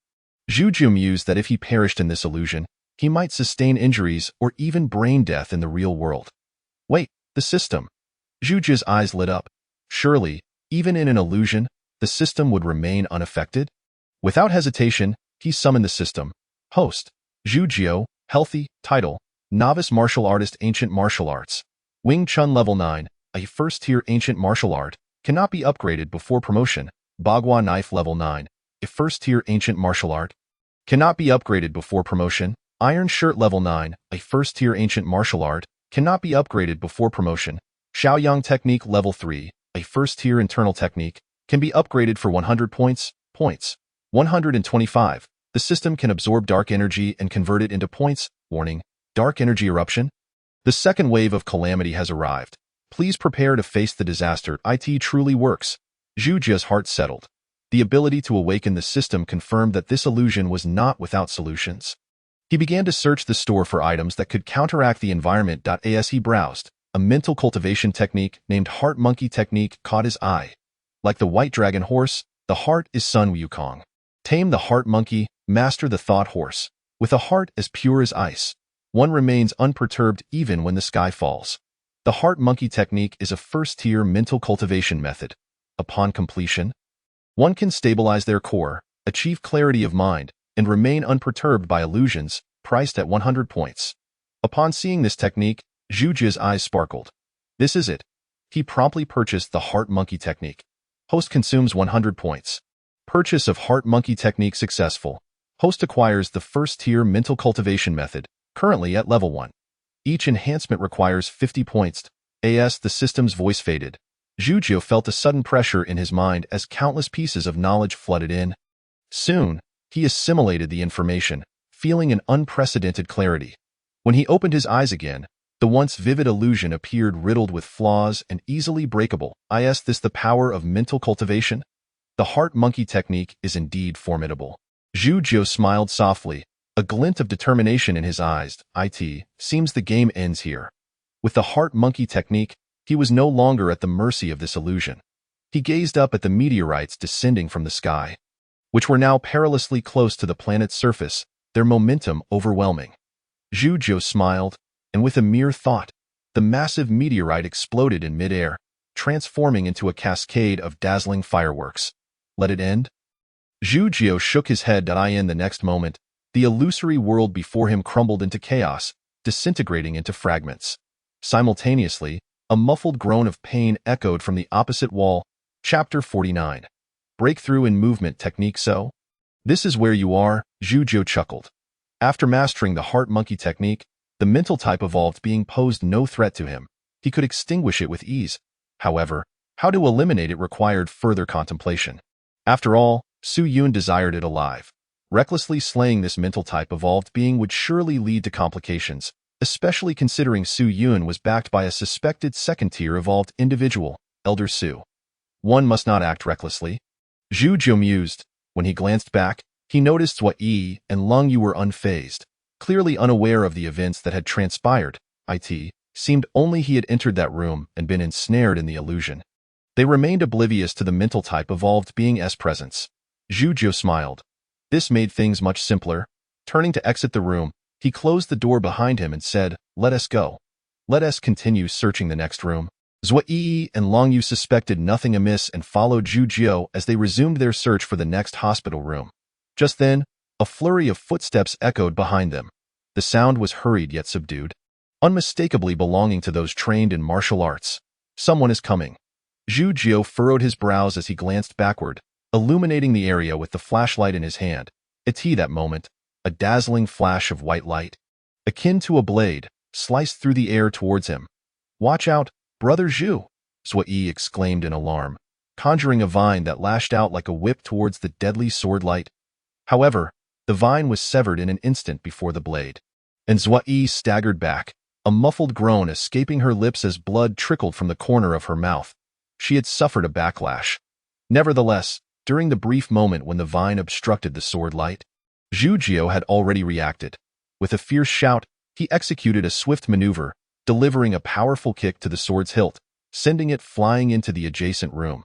Zhu Jiu mused that if he perished in this illusion, he might sustain injuries or even brain death in the real world. Wait, the system. Zhu Jiu's eyes lit up. Surely, even in an illusion, the system would remain unaffected? Without hesitation, he summoned the system. Host, Zhu Jiu, healthy, title, novice martial artist, ancient martial arts. Wing Chun level 9, a first-tier ancient martial art, cannot be upgraded before promotion. Bagua knife level 9, a first-tier ancient martial art, cannot be upgraded before promotion. Iron shirt level 9, a first-tier ancient martial art, cannot be upgraded before promotion. Shaoyang technique level 3, a first-tier internal technique, can be upgraded for 100 points. 125. The system can absorb dark energy and convert it into points. Warning, dark energy eruption. The second wave of calamity has arrived. Please prepare to face the disaster. It truly works. Zhu Jiu's heart settled. The ability to awaken the system confirmed that this illusion was not without solutions. He began to search the store for items that could counteract the environment. As he browsed, a mental cultivation technique named Heart Monkey Technique caught his eye. Like the White Dragon Horse, the heart is Sun Wukong. Tame the Heart Monkey, master the Thought Horse. With a heart as pure as ice, one remains unperturbed even when the sky falls. The Heart Monkey Technique is a first-tier mental cultivation method. Upon completion, one can stabilize their core, achieve clarity of mind, and remain unperturbed by illusions, priced at 100 points. Upon seeing this technique, Zhu Jiu's eyes sparkled. This is it. He promptly purchased the Heart Monkey Technique. Host consumes 100 points. Purchase of Heart Monkey Technique successful. Host acquires the first-tier mental cultivation method, currently at level 1. Each enhancement requires 50 points. The system's voice faded. Zhu Jiu felt a sudden pressure in his mind as countless pieces of knowledge flooded in. Soon, he assimilated the information, feeling an unprecedented clarity. When he opened his eyes again, the once vivid illusion appeared riddled with flaws and easily breakable. Is this the power of mental cultivation? The Heart Monkey Technique is indeed formidable. Zhu Jiu smiled softly, a glint of determination in his eyes. It seems the game ends here. With the Heart Monkey Technique, he was no longer at the mercy of this illusion. He gazed up at the meteorites descending from the sky, which were now perilously close to the planet's surface, their momentum overwhelming. Zhu Jiu smiled, and with a mere thought, the massive meteorite exploded in midair, transforming into a cascade of dazzling fireworks. Let it end? Zhu Jiu shook his head. In the next moment, the illusory world before him crumbled into chaos, disintegrating into fragments. Simultaneously, a muffled groan of pain echoed from the opposite wall. Chapter 49. Breakthrough in Movement Technique. So? This is where you are, Zhu Jiu chuckled. After mastering the heart monkey technique, the mental type evolved being posed no threat to him. He could extinguish it with ease. However, how to eliminate it required further contemplation. After all, Su Yun desired it alive. Recklessly slaying this mental type evolved being would surely lead to complications, especially considering Su Yun was backed by a suspected second-tier evolved individual, Elder Su. One must not act recklessly. Zhu Jiu mused. When he glanced back, he noticed Zhua Yi and Leng Yu were unfazed, clearly unaware of the events that had transpired. It seemed only he had entered that room and been ensnared in the illusion. They remained oblivious to the mental type evolved being's presence. Zhu Jiu smiled. This made things much simpler. Turning to exit the room, he closed the door behind him and said, "Let us go. Let us continue searching the next room." Zhua Yi and Leng Yu suspected nothing amiss and followed Zhu Jiu as they resumed their search for the next hospital room. Just then, a flurry of footsteps echoed behind them. The sound was hurried yet subdued, unmistakably belonging to those trained in martial arts. Someone is coming. Zhu Jiu furrowed his brows as he glanced backward, illuminating the area with the flashlight in his hand. That moment, a dazzling flash of white light, akin to a blade, sliced through the air towards him. "Watch out, Brother Zhu!" Zhua Yi exclaimed in alarm, conjuring a vine that lashed out like a whip towards the deadly sword light. However, the vine was severed in an instant before the blade, and Zhua Yi staggered back, a muffled groan escaping her lips as blood trickled from the corner of her mouth. She had suffered a backlash. Nevertheless, during the brief moment when the vine obstructed the sword light, Zhu Jiu had already reacted. With a fierce shout, he executed a swift maneuver, delivering a powerful kick to the sword's hilt, sending it flying into the adjacent room.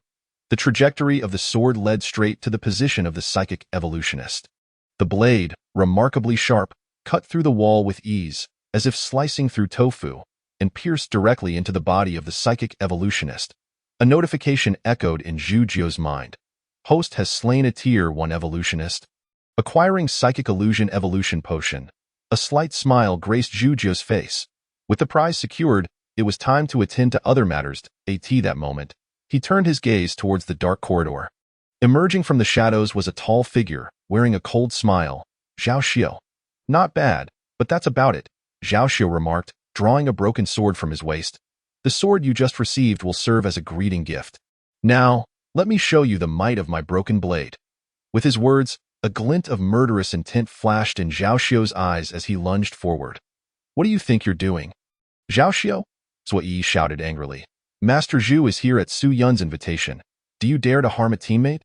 The trajectory of the sword led straight to the position of the psychic evolutionist. The blade, remarkably sharp, cut through the wall with ease, as if slicing through tofu, and pierced directly into the body of the psychic evolutionist. A notification echoed in Zhu Jiu's mind. Host has slain a Tier 1 evolutionist. Acquiring Psychic Illusion Evolution Potion. A slight smile graced Zhu Jiu's face. With the prize secured, it was time to attend to other matters. That moment, he turned his gaze towards the dark corridor. Emerging from the shadows was a tall figure, wearing a cold smile. "Zhao Xiu." "Not bad, but that's about it," Zhao Xiu remarked, drawing a broken sword from his waist. "The sword you just received will serve as a greeting gift. Now, let me show you the might of my broken blade." With his words, a glint of murderous intent flashed in Zhao Xiu's eyes as he lunged forward. "What do you think you're doing?" "Zhao Xiu?" Zhua Yi shouted angrily. "Master Zhu is here at Su Yun's invitation. Do you dare to harm a teammate?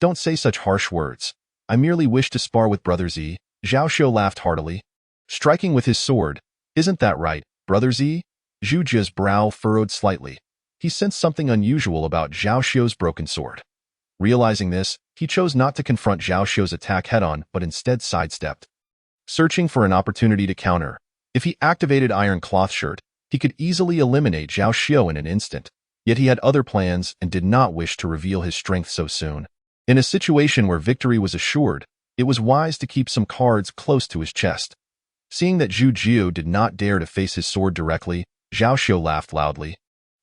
Don't say such harsh words. I merely wish to spar with Brother Z." Zhao Xiu laughed heartily, striking with his sword. "Isn't that right, Brother Z?" Zhu Jiu's brow furrowed slightly. He sensed something unusual about Zhao Xiu's broken sword. Realizing this, he chose not to confront Zhao Xiu's attack head-on but instead sidestepped, searching for an opportunity to counter. If he activated Iron Cloth Shirt, he could easily eliminate Zhao Xiu in an instant. Yet he had other plans and did not wish to reveal his strength so soon. In a situation where victory was assured, it was wise to keep some cards close to his chest. Seeing that Zhu Jiu did not dare to face his sword directly, Zhao Xiu laughed loudly,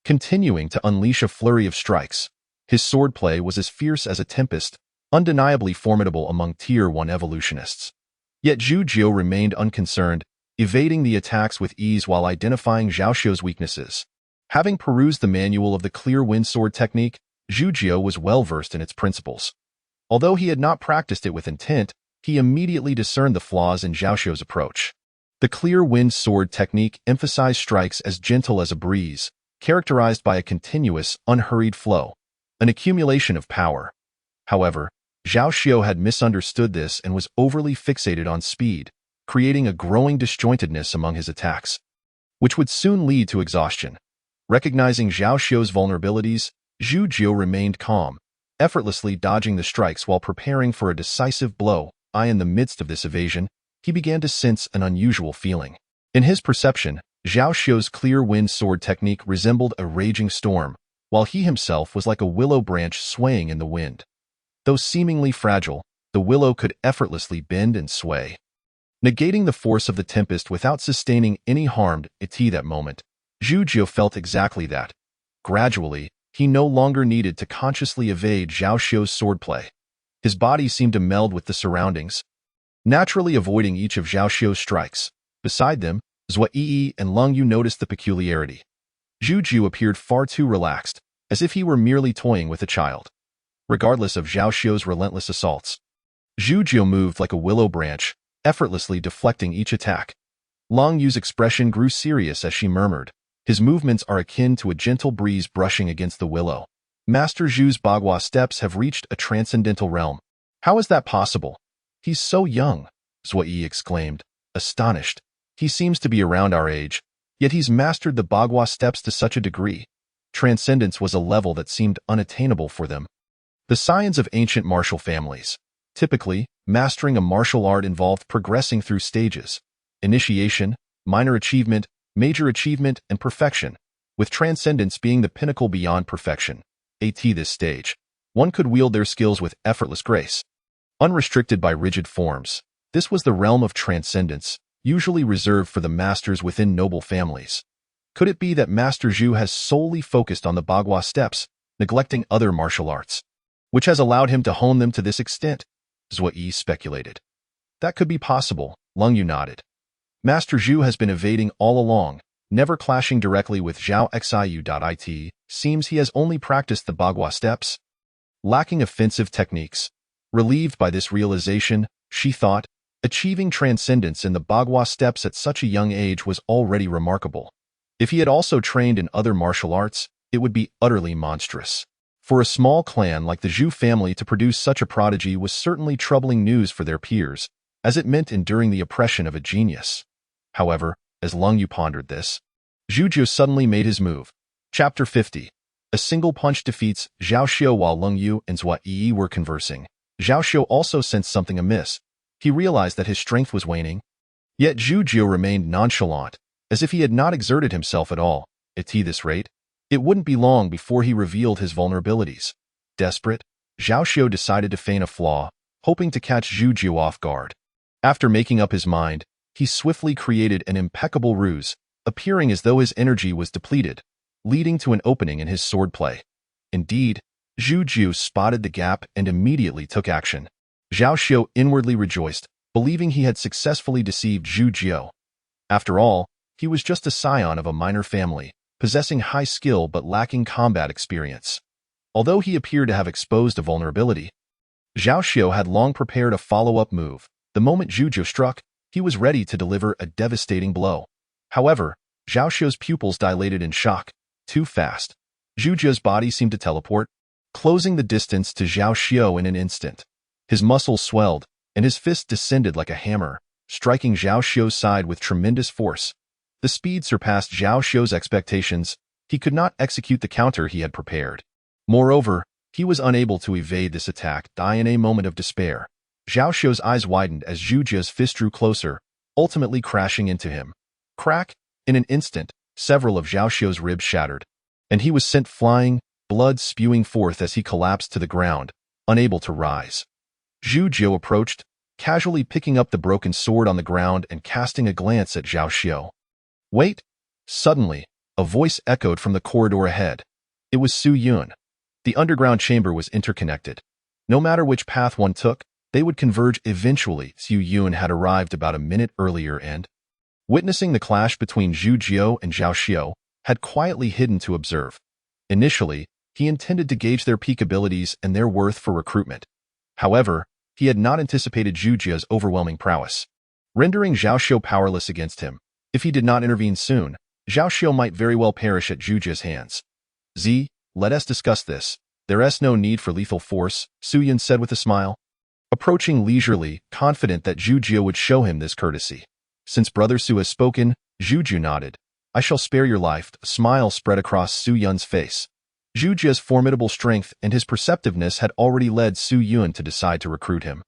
continuing to unleash a flurry of strikes. His swordplay was as fierce as a tempest, undeniably formidable among Tier 1 evolutionists. Yet Zhu Jiu remained unconcerned, evading the attacks with ease while identifying Zhao Xiu's weaknesses. Having perused the manual of the Clear Wind Sword technique, Zhu Jiu was well versed in its principles. Although he had not practiced it with intent, he immediately discerned the flaws in Zhao Xiu's approach. The Clear Wind Sword technique emphasized strikes as gentle as a breeze, characterized by a continuous, unhurried flow, an accumulation of power. However, Zhao Xiu had misunderstood this and was overly fixated on speed, creating a growing disjointedness among his attacks, which would soon lead to exhaustion. Recognizing Zhao Xiu's vulnerabilities, Zhu Jiu remained calm, effortlessly dodging the strikes while preparing for a decisive blow. In the midst of this evasion, he began to sense an unusual feeling. In his perception, Zhao Xiu's clear wind sword technique resembled a raging storm, while he himself was like a willow branch swaying in the wind. Though seemingly fragile, the willow could effortlessly bend and sway, negating the force of the tempest without sustaining any harm. At that moment, Zhu Jiu felt exactly that. Gradually, he no longer needed to consciously evade Zhao Xiu's swordplay. His body seemed to meld with the surroundings, naturally avoiding each of Zhao Xiu's strikes. Beside them, Zhou Yi and Leng Yu noticed the peculiarity. Zhu Jiu appeared far too relaxed, as if he were merely toying with a child. Regardless of Zhao Xiu's relentless assaults, Zhu Jiu moved like a willow branch, effortlessly deflecting each attack. Leng Yu's expression grew serious as she murmured, "His movements are akin to a gentle breeze brushing against the willow. Master Zhu's Bagua steps have reached a transcendental realm. How is that possible? He's so young," Zhou Yi exclaimed, astonished. "He seems to be around our age, yet he's mastered the Bagua steps to such a degree." Transcendence was a level that seemed unattainable for them. The scions of ancient martial families. Typically, mastering a martial art involved progressing through stages: initiation, minor achievement, major achievement, and perfection, with transcendence being the pinnacle beyond perfection. At this stage, one could wield their skills with effortless grace, unrestricted by rigid forms. This was the realm of transcendence, usually reserved for the masters within noble families. Could it be that Master Zhu has solely focused on the Bagua steps, neglecting other martial arts, which has allowed him to hone them to this extent? Zhou Yi speculated. That could be possible, Leng Yu nodded. Master Zhu has been evading all along, never clashing directly with Zhao Xiu. Seems he has only practiced the Bagua steps, lacking offensive techniques. Relieved by this realization, she thought, achieving transcendence in the Bagua steps at such a young age was already remarkable. If he had also trained in other martial arts, it would be utterly monstrous. For a small clan like the Zhu family to produce such a prodigy was certainly troubling news for their peers, as it meant enduring the oppression of a genius. However, as Leng Yu pondered this, Zhu Jiu suddenly made his move. Chapter 50. A single punch defeats Zhao Xiu. While Leng Yu and Zhou Yi were conversing, Zhao Xiu also sensed something amiss. He realized that his strength was waning. Yet Zhu Jiu remained nonchalant, as if he had not exerted himself at all. At this rate, it wouldn't be long before he revealed his vulnerabilities. Desperate, Zhao Xiu decided to feign a flaw, hoping to catch Zhu Jiu off guard. After making up his mind, he swiftly created an impeccable ruse, appearing as though his energy was depleted, leading to an opening in his swordplay. Indeed, Zhu Jiu spotted the gap and immediately took action. Zhao Xiu inwardly rejoiced, believing he had successfully deceived Zhu Jiu. After all, he was just a scion of a minor family, possessing high skill but lacking combat experience. Although he appeared to have exposed a vulnerability, Zhao Xiu had long prepared a follow-up move. The moment Zhu Jiu struck, he was ready to deliver a devastating blow. However, Zhao Xiu's pupils dilated in shock. Too fast. Zhu Jiu's body seemed to teleport, closing the distance to Zhao Xiu in an instant. His muscles swelled, and his fist descended like a hammer, striking Zhao Xiu's side with tremendous force. The speed surpassed Zhao Xiu's expectations. He could not execute the counter he had prepared. Moreover, he was unable to evade this attack. In a moment of despair, Zhao Xiu's eyes widened as Zhu Jiu's fist drew closer, ultimately crashing into him. Crack! In an instant, several of Zhao Xiu's ribs shattered, and he was sent flying, blood spewing forth as he collapsed to the ground, unable to rise. Zhu Jiu approached, casually picking up the broken sword on the ground and casting a glance at Zhao Xiu. "Wait!" Suddenly, a voice echoed from the corridor ahead. It was Su Yun. The underground chamber was interconnected. No matter which path one took, they would converge eventually. Su Yun had arrived about a minute earlier and, witnessing the clash between Zhu Jiu and Zhao Xiu, had quietly hidden to observe. Initially, he intended to gauge their peak abilities and their worth for recruitment. However, he had not anticipated Zhu Jiu's overwhelming prowess, rendering Zhao Xiu powerless against him. If he did not intervene soon, Zhao Xiu might very well perish at Zhu Jiu's hands. Let us discuss this. There is no need for lethal force, Su Yun said with a smile, approaching leisurely, confident that Zhu Jiu would show him this courtesy. Since Brother Su has spoken, Zhu Jiu nodded. "I shall spare your life." A smile spread across Su Yun's face. Zhu Jie's formidable strength and his perceptiveness had already led Su Yun to decide to recruit him.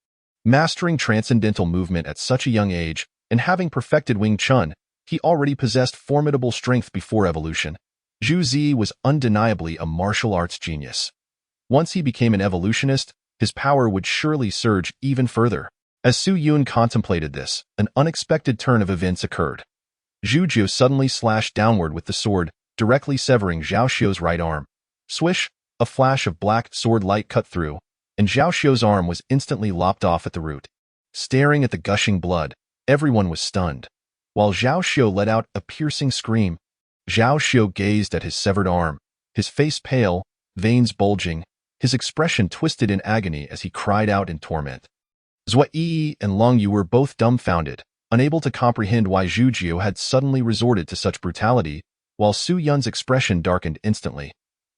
Mastering transcendental movement at such a young age and having perfected Wing Chun, he already possessed formidable strength before evolution. Zhu Zi was undeniably a martial arts genius. Once he became an evolutionist, his power would surely surge even further. As Su Yun contemplated this, an unexpected turn of events occurred. Zhu Jie suddenly slashed downward with the sword, directly severing Zhao Xiu's right arm. Swish, a flash of black sword light cut through, and Zhao Xiu's arm was instantly lopped off at the root. Staring at the gushing blood, everyone was stunned. While Zhao Xiu let out a piercing scream, Zhao Xiu gazed at his severed arm, his face pale, veins bulging, his expression twisted in agony as he cried out in torment. Zhua Yi and Long Yu were both dumbfounded, unable to comprehend why Zhu Jie had suddenly resorted to such brutality, while Su Yun's expression darkened instantly.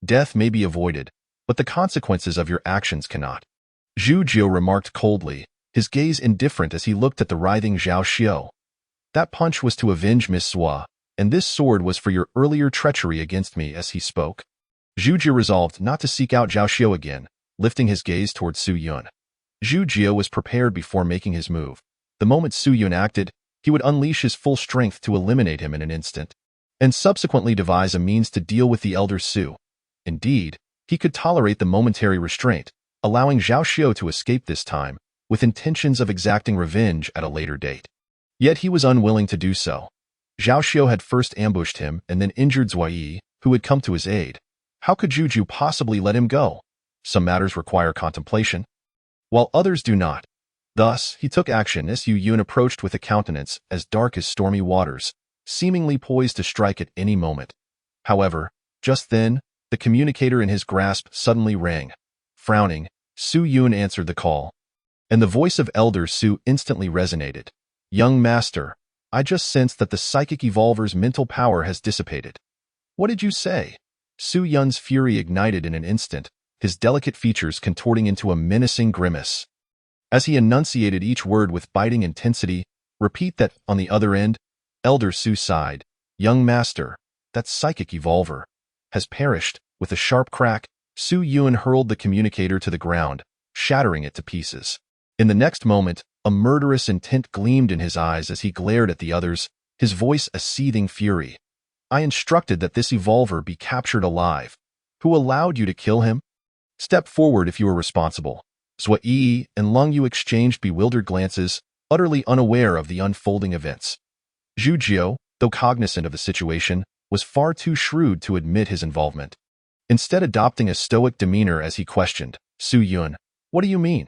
Death may be avoided, but the consequences of your actions cannot. Zhu Jie remarked coldly, his gaze indifferent as he looked at the writhing Zhao Xiu. That punch was to avenge Miss Sua, and this sword was for your earlier treachery against me. As he spoke, Zhu Jie resolved not to seek out Zhao Xiu again, lifting his gaze towards Su Yun. Zhu Jie was prepared before making his move. The moment Su Yun acted, he would unleash his full strength to eliminate him in an instant, and subsequently devise a means to deal with the elder Su. Indeed, he could tolerate the momentary restraint, allowing Zhao Xiu to escape this time, with intentions of exacting revenge at a later date. Yet he was unwilling to do so. Zhao Xiu had first ambushed him and then injured Zhua Yi, who had come to his aid. How could Zhu Jie possibly let him go? Some matters require contemplation, while others do not. Thus, he took action as Su Yun approached with a countenance as dark as stormy waters, seemingly poised to strike at any moment. However, just then, the communicator in his grasp suddenly rang. Frowning, Su Yun answered the call, and the voice of Elder Su instantly resonated. Young master, I just sensed that the psychic evolver's mental power has dissipated. What did you say? Su Yun's fury ignited in an instant, his delicate features contorting into a menacing grimace. As he enunciated each word with biting intensity, repeat that. On the other end, Elder Su sighed. Young master, that psychic evolver has perished. With a sharp crack, Su Yun hurled the communicator to the ground, shattering it to pieces. In the next moment, a murderous intent gleamed in his eyes as he glared at the others, his voice a seething fury. I instructed that this evolver be captured alive. Who allowed you to kill him? Step forward if you are responsible. Zhua Yi and Long Yu exchanged bewildered glances, utterly unaware of the unfolding events. Zhu Jie, though cognizant of the situation, was far too shrewd to admit his involvement. Instead, adopting a stoic demeanor as he questioned, Su Yun, what do you mean?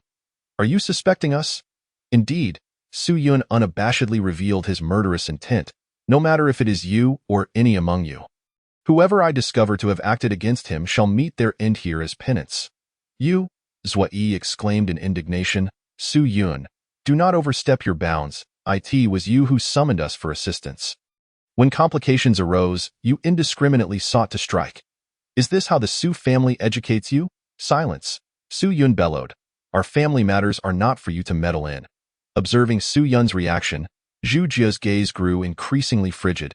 Are you suspecting us? Indeed, Su Yun unabashedly revealed his murderous intent, no matter if it is you or any among you. Whoever I discover to have acted against him shall meet their end here as penance. You, Zhua Yi exclaimed in indignation, Su Yun, do not overstep your bounds. It was you who summoned us for assistance. When complications arose, you indiscriminately sought to strike. Is this how the Su family educates you? Silence. Su Yun bellowed. Our family matters are not for you to meddle in. Observing Su Yun's reaction, Zhu Jie's gaze grew increasingly frigid,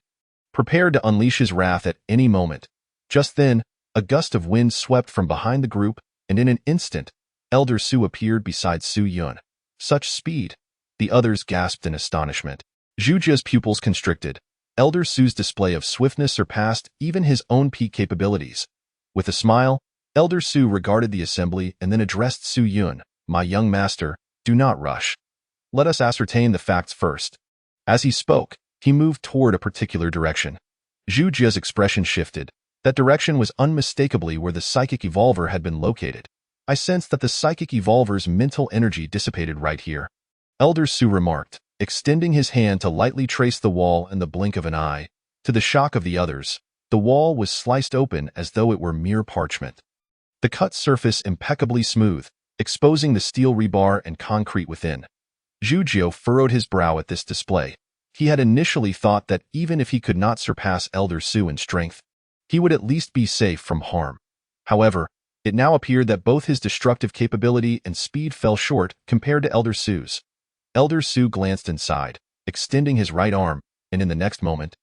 prepared to unleash his wrath at any moment. Just then, a gust of wind swept from behind the group, and in an instant, Elder Su appeared beside Su Yun. Such speed! The others gasped in astonishment. Zhu Jie's pupils constricted. Elder Su's display of swiftness surpassed even his own peak capabilities. With a smile, Elder Su regarded the assembly and then addressed Su Yun. My young master, do not rush. Let us ascertain the facts first. As he spoke, he moved toward a particular direction. Zhu Jie's expression shifted. That direction was unmistakably where the psychic evolver had been located. I sensed that the psychic evolver's mental energy dissipated right here. Elder Su remarked, extending his hand to lightly trace the wall in the blink of an eye. To the shock of the others, the wall was sliced open as though it were mere parchment. The cut surface impeccably smooth, exposing the steel rebar and concrete within. Zhu Jie furrowed his brow at this display. He had initially thought that even if he could not surpass Elder Su in strength, he would at least be safe from harm. However, it now appeared that both his destructive capability and speed fell short compared to Elder Su's. Elder Su glanced inside, extending his right arm, and in the next moment,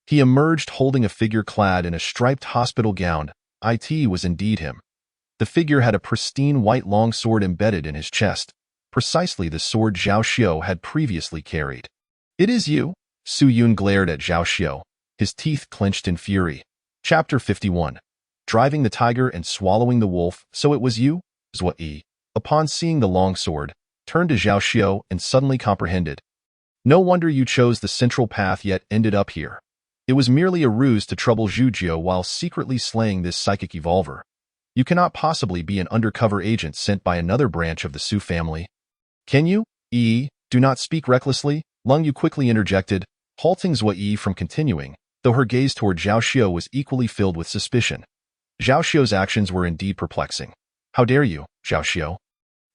he emerged holding a figure clad in a striped hospital gown, it was indeed him. The figure had a pristine white longsword embedded in his chest, precisely the sword Zhao Xiao had previously carried. "It is you?" Su Yun glared at Zhao Xiao, his teeth clenched in fury. Chapter 51. Driving the tiger and swallowing the wolf, so it was you? Zhua Yi, upon seeing the longsword, turned to Zhao Xiao and suddenly comprehended. "No wonder you chose the central path yet ended up here. It was merely a ruse to trouble Zhu Jiu while secretly slaying this psychic evolver. You cannot possibly be an undercover agent sent by another branch of the Su family. Can you? Do not speak recklessly," Lung Yu quickly interjected, halting Zhua Yi from continuing, though her gaze toward Zhao Xiao was equally filled with suspicion. Zhao Xiao's actions were indeed perplexing. "How dare you, Zhao Xiao?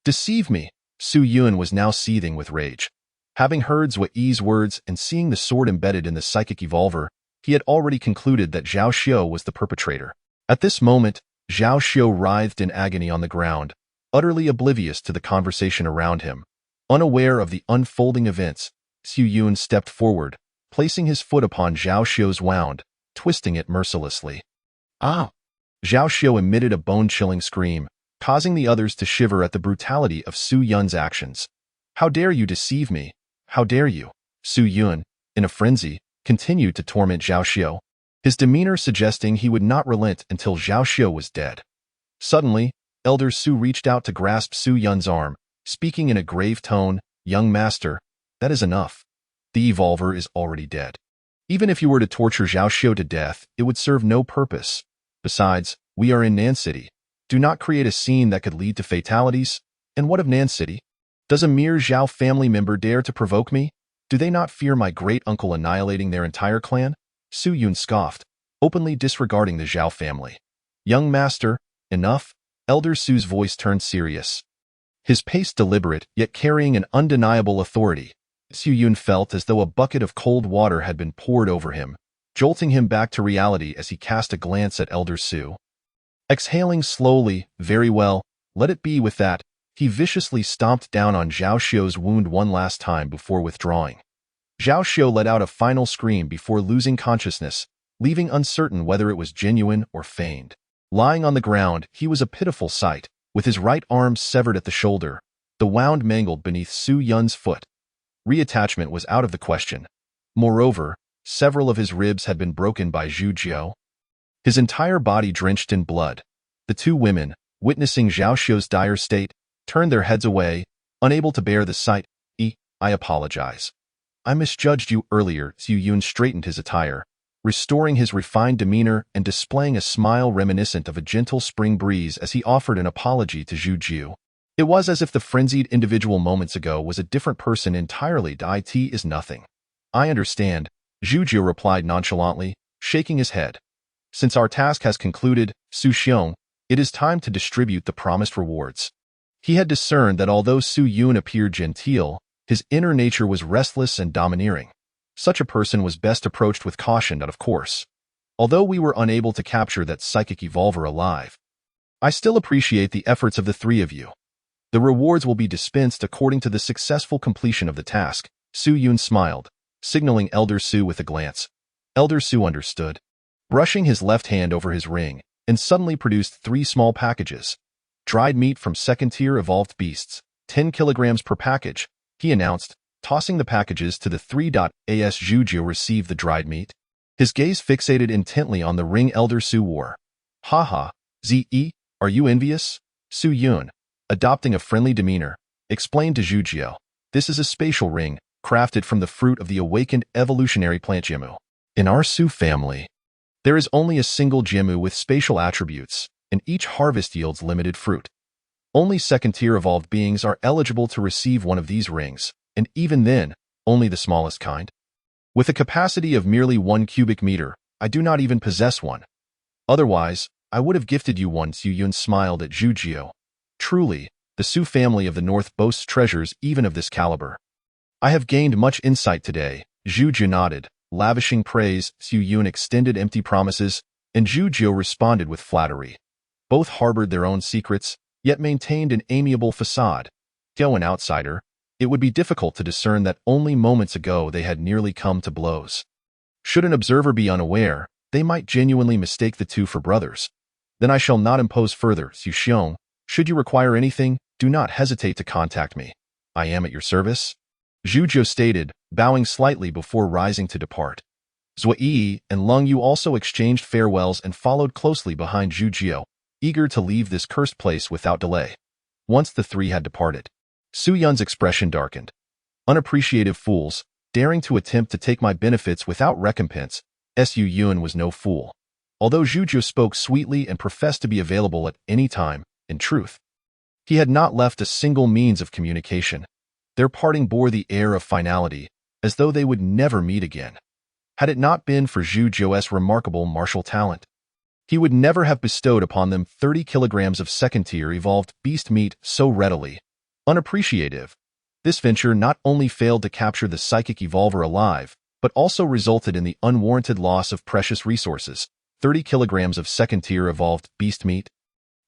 Deceive me!" Su Yun was now seething with rage. Having heard Zhua Yi's words and seeing the sword embedded in the psychic evolver, he had already concluded that Zhao Xiao was the perpetrator. At this moment, Zhao Xiao writhed in agony on the ground, utterly oblivious to the conversation around him. Unaware of the unfolding events, Su Yun stepped forward, placing his foot upon Zhao Xiao's wound, twisting it mercilessly. "Ah!" Zhao Xiao emitted a bone-chilling scream, causing the others to shiver at the brutality of Su Yun's actions. "How dare you deceive me? How dare you?" Su Yun, in a frenzy, continued to torment Zhao Xiao, his demeanor suggesting he would not relent until Zhao Xiao was dead. Suddenly, Elder Su reached out to grasp Su Yun's arm, speaking in a grave tone, "Young master, that is enough. The evolver is already dead. Even if you were to torture Zhao Xiao to death, it would serve no purpose. Besides, we are in Nan City. Do not create a scene that could lead to fatalities. And what of Nan City? Does a mere Zhao family member dare to provoke me? Do they not fear my great-uncle annihilating their entire clan?" Su Yun scoffed, openly disregarding the Zhao family. "Young master, enough." Elder Su's voice turned serious. His pace deliberate, yet carrying an undeniable authority. Su Yun felt as though a bucket of cold water had been poured over him, jolting him back to reality as he cast a glance at Elder Su. Exhaling slowly, "Very well, let it be with that," he viciously stomped down on Zhao Xiao's wound one last time before withdrawing. Zhao Xiao let out a final scream before losing consciousness, leaving uncertain whether it was genuine or feigned. Lying on the ground, he was a pitiful sight, with his right arm severed at the shoulder, the wound mangled beneath Su Yun's foot. Reattachment was out of the question. Moreover, several of his ribs had been broken by Zhu Jiu. His entire body drenched in blood. The two women, witnessing Zhao Xiao's dire state, turned their heads away, unable to bear the sight. "I apologize. I misjudged you earlier." Su Yun straightened his attire, restoring his refined demeanor and displaying a smile reminiscent of a gentle spring breeze as he offered an apology to Zhu Jiu. It was as if the frenzied individual moments ago was a different person entirely. "It is nothing. I understand," Zhu Jiu replied nonchalantly, shaking his head. "Since our task has concluded, Su Xiong, it is time to distribute the promised rewards." He had discerned that although Su Yun appeared genteel, his inner nature was restless and domineering. Such a person was best approached with caution, of course. "Although we were unable to capture that psychic evolver alive, I still appreciate the efforts of the three of you. The rewards will be dispensed according to the successful completion of the task." Su Yun smiled, signaling Elder Su with a glance. Elder Su understood. Brushing his left hand over his ring, and suddenly produced 3 small packages. "Dried meat from second-tier evolved beasts, 10 kilograms per package," he announced, tossing the packages to the 3.As Zhu Jiu received the dried meat. His gaze fixated intently on the ring Elder Su wore. "Ha ha, Ze, are you envious?" Su Yun, adopting a friendly demeanor, explained to Zhu Jiu. "This is a spatial ring, crafted from the fruit of the awakened evolutionary plant Jimu. In our Su family, there is only a single Jimu with spatial attributes, and each harvest yields limited fruit. Only second-tier evolved beings are eligible to receive one of these rings, and even then, only the smallest kind. With a capacity of merely 1 cubic meter, I do not even possess one. Otherwise, I would have gifted you one." Su Yun smiled at Zhu Jiu. "Truly, the Su family of the North boasts treasures even of this caliber." "I have gained much insight today," Zhu Jiu nodded, lavishing praise. Su Yun extended empty promises, and Zhu Jiu responded with flattery. Both harbored their own secrets, yet maintained an amiable facade. Though an outsider, it would be difficult to discern that only moments ago they had nearly come to blows. Should an observer be unaware, they might genuinely mistake the two for brothers. Then I shall not impose further, Xu Xiong. Should you require anything, do not hesitate to contact me. I am at your service. Zhu Jiu stated, bowing slightly before rising to depart. Zui Yi and Lung Yu also exchanged farewells and followed closely behind Zhu Jiu, eager to leave this cursed place without delay. Once the three had departed, Su Yun's expression darkened. Unappreciative fools, daring to attempt to take my benefits without recompense. Su Yun was no fool. Although Zhu Jiu spoke sweetly and professed to be available at any time, in truth, he had not left a single means of communication. Their parting bore the air of finality, as though they would never meet again. Had it not been for Zhu Jiu's remarkable martial talent, he would never have bestowed upon them 30 kilograms of second-tier evolved beast meat so readily. Unappreciative, this venture not only failed to capture the psychic evolver alive, but also resulted in the unwarranted loss of precious resources. 30 kilograms of second-tier evolved beast meat.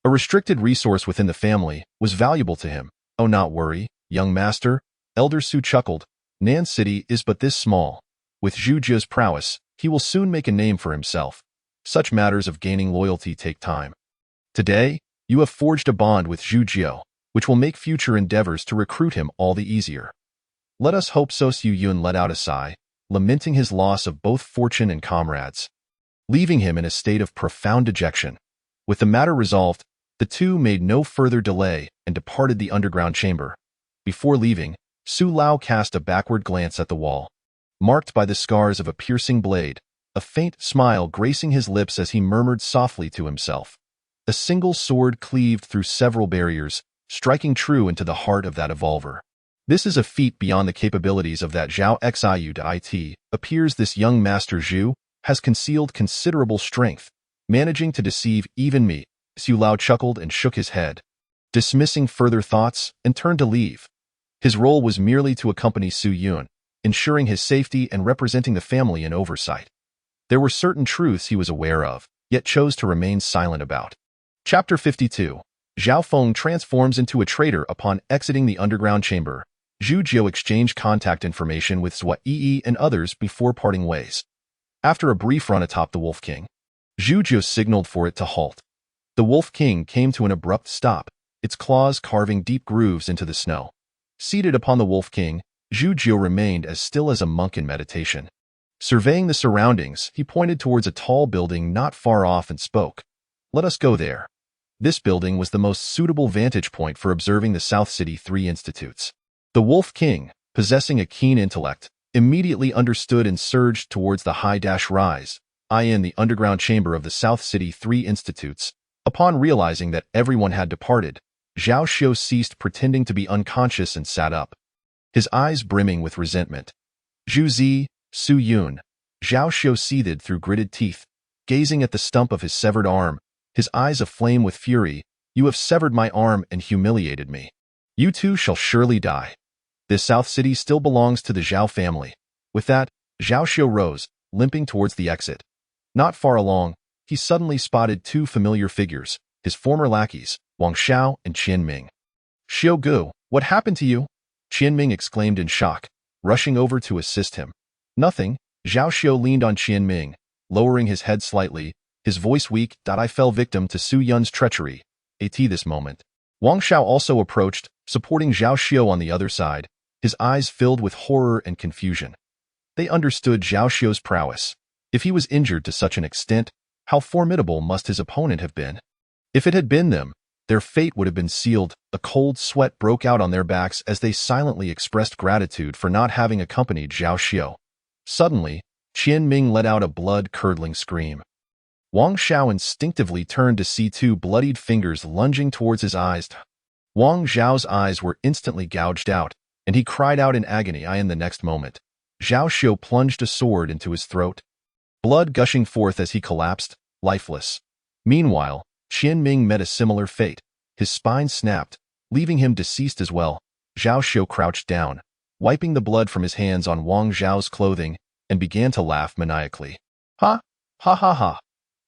A restricted resource within the family was valuable to him. Oh, not worry, young master, Elder Su chuckled. Nan City is but this small. With Zhu Jiu's prowess, he will soon make a name for himself. Such matters of gaining loyalty take time. Today, you have forged a bond with Zhu Jiu, which will make future endeavors to recruit him all the easier. Let us hope so. Su Yun let out a sigh, lamenting his loss of both fortune and comrades, leaving him in a state of profound dejection. With the matter resolved, the two made no further delay and departed the underground chamber. Before leaving, Su Lao cast a backward glance at the wall, marked by the scars of a piercing blade, a faint smile gracing his lips as he murmured softly to himself. A single sword cleaved through several barriers, striking true into the heart of that evolver. This is a feat beyond the capabilities of that Zhao Xiu de It. Appears this young Master Zhu has concealed considerable strength, managing to deceive even me. Su Lao chuckled and shook his head, dismissing further thoughts, and turned to leave. His role was merely to accompany Su Yun, ensuring his safety and representing the family in oversight. There were certain truths he was aware of, yet chose to remain silent about. Chapter 52. Zhao Feng transforms into a traitor upon exiting the underground chamber. Zhu Jiu exchanged contact information with Zui Yi and others before parting ways. After a brief run atop the Wolf King, Zhu Jiu signaled for it to halt. The Wolf King came to an abrupt stop, its claws carving deep grooves into the snow. Seated upon the Wolf King, Zhu Jiu remained as still as a monk in meditation. Surveying the surroundings, he pointed towards a tall building not far off and spoke. Let us go there. This building was the most suitable vantage point for observing the South City 3 institutes. The Wolf King, possessing a keen intellect, immediately understood and surged towards the high-rise, in the underground chamber of the South City 3 institutes. Upon realizing that everyone had departed, Zhao Xiu ceased pretending to be unconscious and sat up, his eyes brimming with resentment. Zhu Zi, Su Yun, Zhao Xiu seethed through gritted teeth, gazing at the stump of his severed arm, his eyes aflame with fury. You have severed my arm and humiliated me. You too shall surely die. This South City still belongs to the Zhao family. With that, Zhao Xiu rose, limping towards the exit. Not far along, he suddenly spotted 2 familiar figures, his former lackeys, Wang Xiao and Qian Ming. Xiu Gu, what happened to you? Qian Ming exclaimed in shock, rushing over to assist him. Nothing. Zhao Xiu leaned on Qian Ming, lowering his head slightly, his voice weak. I fell victim to Su Yun's treachery. At this moment, Wang Xiao also approached, supporting Zhao Xiu on the other side, his eyes filled with horror and confusion. They understood Zhao Xiu's prowess. If he was injured to such an extent, how formidable must his opponent have been? If it had been them, their fate would have been sealed. A cold sweat broke out on their backs as they silently expressed gratitude for not having accompanied Zhao Xiu. Suddenly, Qian Ming let out a blood-curdling scream. Wang Xiao instinctively turned to see 2 bloodied fingers lunging towards his eyes. Wang Zhao's eyes were instantly gouged out, and he cried out in agony. In the next moment, Zhao Xiu plunged a sword into his throat, blood gushing forth as he collapsed, lifeless. Meanwhile, Qian Ming met a similar fate. His spine snapped, leaving him deceased as well. Zhao Xiu crouched down, wiping the blood from his hands on Wang Zhao's clothing, and began to laugh maniacally. Ha! Ha ha ha!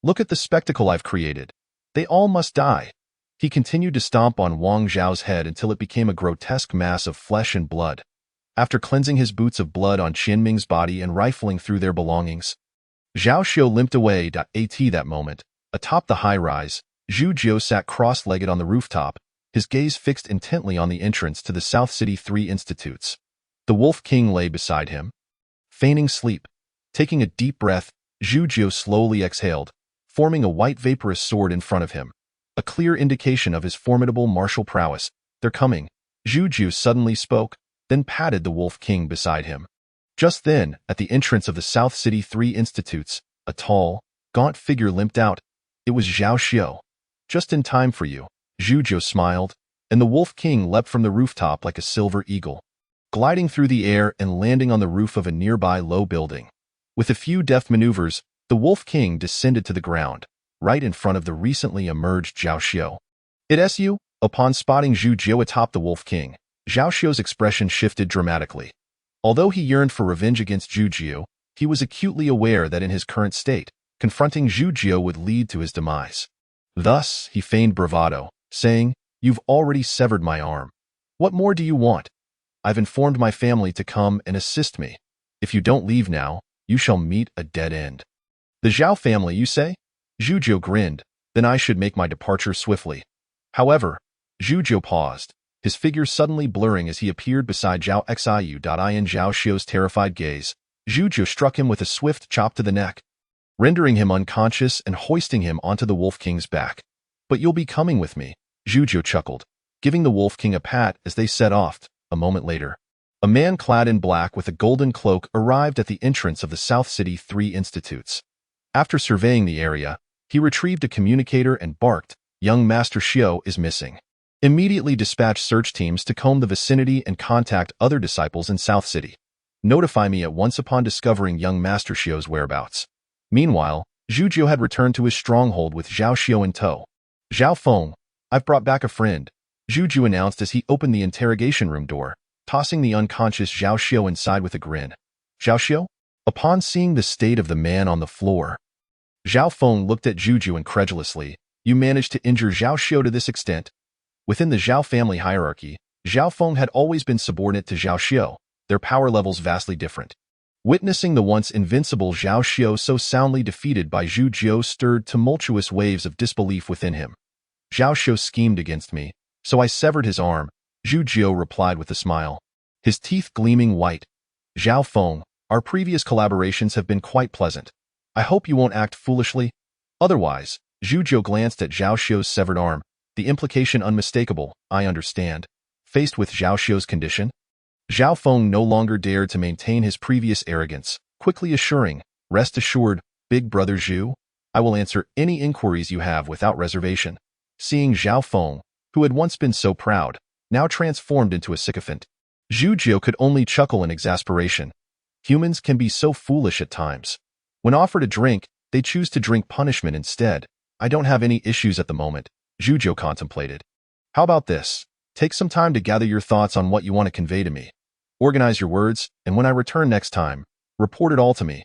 Look at the spectacle I've created. They all must die. He continued to stomp on Wang Zhao's head until it became a grotesque mass of flesh and blood. After cleansing his boots of blood on Qian Ming's body and rifling through their belongings, Zhao Xiu limped away. At that moment, atop the high-rise, Zhu Jiu sat cross-legged on the rooftop, his gaze fixed intently on the entrance to the South City 3 institutes. The Wolf King lay beside him, feigning sleep. Taking a deep breath, Zhu Jiu slowly exhaled, forming a white vaporous sword in front of him, a clear indication of his formidable martial prowess. "They're coming," Zhu Jiu suddenly spoke, then patted the Wolf King beside him. Just then, at the entrance of the South City 3 institutes, a tall, gaunt figure limped out. It was Zhao Xiu. "Just in time for you," Zhu Jiu smiled, and the Wolf King leapt from the rooftop like a silver eagle, gliding through the air and landing on the roof of a nearby low building. With a few deft maneuvers, the Wolf King descended to the ground, right in front of the recently emerged Zhao Xiu. "It's you?" Upon spotting Zhu Jiu atop the Wolf King, Zhao Xiu's expression shifted dramatically. Although he yearned for revenge against Zhu Jiu, he was acutely aware that in his current state, confronting Zhu Jiu would lead to his demise. Thus, he feigned bravado, saying, "You've already severed my arm. What more do you want? I've informed my family to come and assist me. If you don't leave now, you shall meet a dead end." "The Zhao family, you say?" Zhu Jiu grinned. "Then I should make my departure swiftly." However, Zhu Jiu paused, his figure suddenly blurring as he appeared beside Zhao Xiu. In Zhao Xiu's terrified gaze, Zhu Jiu struck him with a swift chop to the neck, rendering him unconscious and hoisting him onto the Wolf King's back. "But you'll be coming with me," Zhu Jiu chuckled, giving the Wolf King a pat as they set off. A moment later, a man clad in black with a golden cloak arrived at the entrance of the South City 3 institutes. After surveying the area, he retrieved a communicator and barked, "Young Master Xiu is missing. Immediately dispatch search teams to comb the vicinity and contact other disciples in South City. Notify me at once upon discovering young Master Xiu's whereabouts." Meanwhile, Zhu Jiu had returned to his stronghold with Zhao Xiu in tow. "Zhao Feng, I've brought back a friend," Zhu Jiu announced as he opened the interrogation room door, tossing the unconscious Zhao Xiu inside with a grin. "Zhao Xiu?" Upon seeing the state of the man on the floor, Zhao Feng looked at Zhu Jiu incredulously. "You managed to injure Zhao Xiu to this extent?" Within the Zhao family hierarchy, Zhao Feng had always been subordinate to Zhao Xiu, their power levels vastly different. Witnessing the once invincible Zhao Xiu so soundly defeated by Zhu Jiu stirred tumultuous waves of disbelief within him. "Zhao Xiu schemed against me, so I severed his arm," Zhu Jiu replied with a smile, his teeth gleaming white. "Zhao Feng, our previous collaborations have been quite pleasant. I hope you won't act foolishly. Otherwise," Zhu Jiu glanced at Zhao Xiu's severed arm, the implication unmistakable. "I understand." Faced with Zhao Xiu's condition, Zhao Feng no longer dared to maintain his previous arrogance, quickly assuring, "Rest assured, big brother Zhu, I will answer any inquiries you have without reservation." Seeing Zhao Feng, who had once been so proud, now transformed into a sycophant, Zhu Jiu could only chuckle in exasperation. Humans can be so foolish at times. When offered a drink, they choose to drink punishment instead. "I don't have any issues at the moment," Zhu Jiu contemplated. "How about this? Take some time to gather your thoughts on what you want to convey to me. Organize your words, and when I return next time, report it all to me."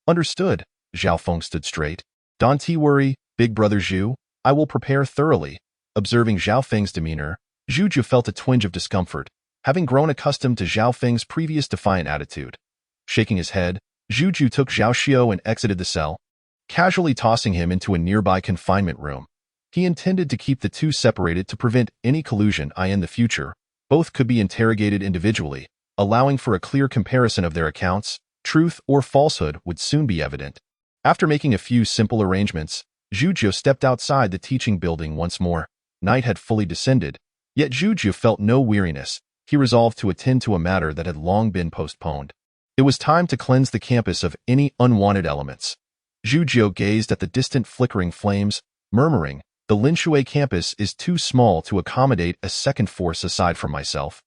"Understood." Zhao Feng stood straight. "Don't worry, big brother Zhu, I will prepare thoroughly." Observing Zhao Feng's demeanor, Zhu Jiu felt a twinge of discomfort, having grown accustomed to Zhao Feng's previous defiant attitude. Shaking his head, Zhu Jiu took Zhao Xiu and exited the cell, casually tossing him into a nearby confinement room. He intended to keep the two separated to prevent any collusion. In the future, both could be interrogated individually, allowing for a clear comparison of their accounts. Truth or falsehood would soon be evident. After making a few simple arrangements, Zhu Jiu stepped outside the teaching building once more. Night had fully descended, yet Zhu Jiu felt no weariness. He resolved to attend to a matter that had long been postponed. It was time to cleanse the campus of any unwanted elements. Zhu Jiu gazed at the distant flickering flames, murmuring, "The Linshui campus is too small to accommodate a second force aside from myself.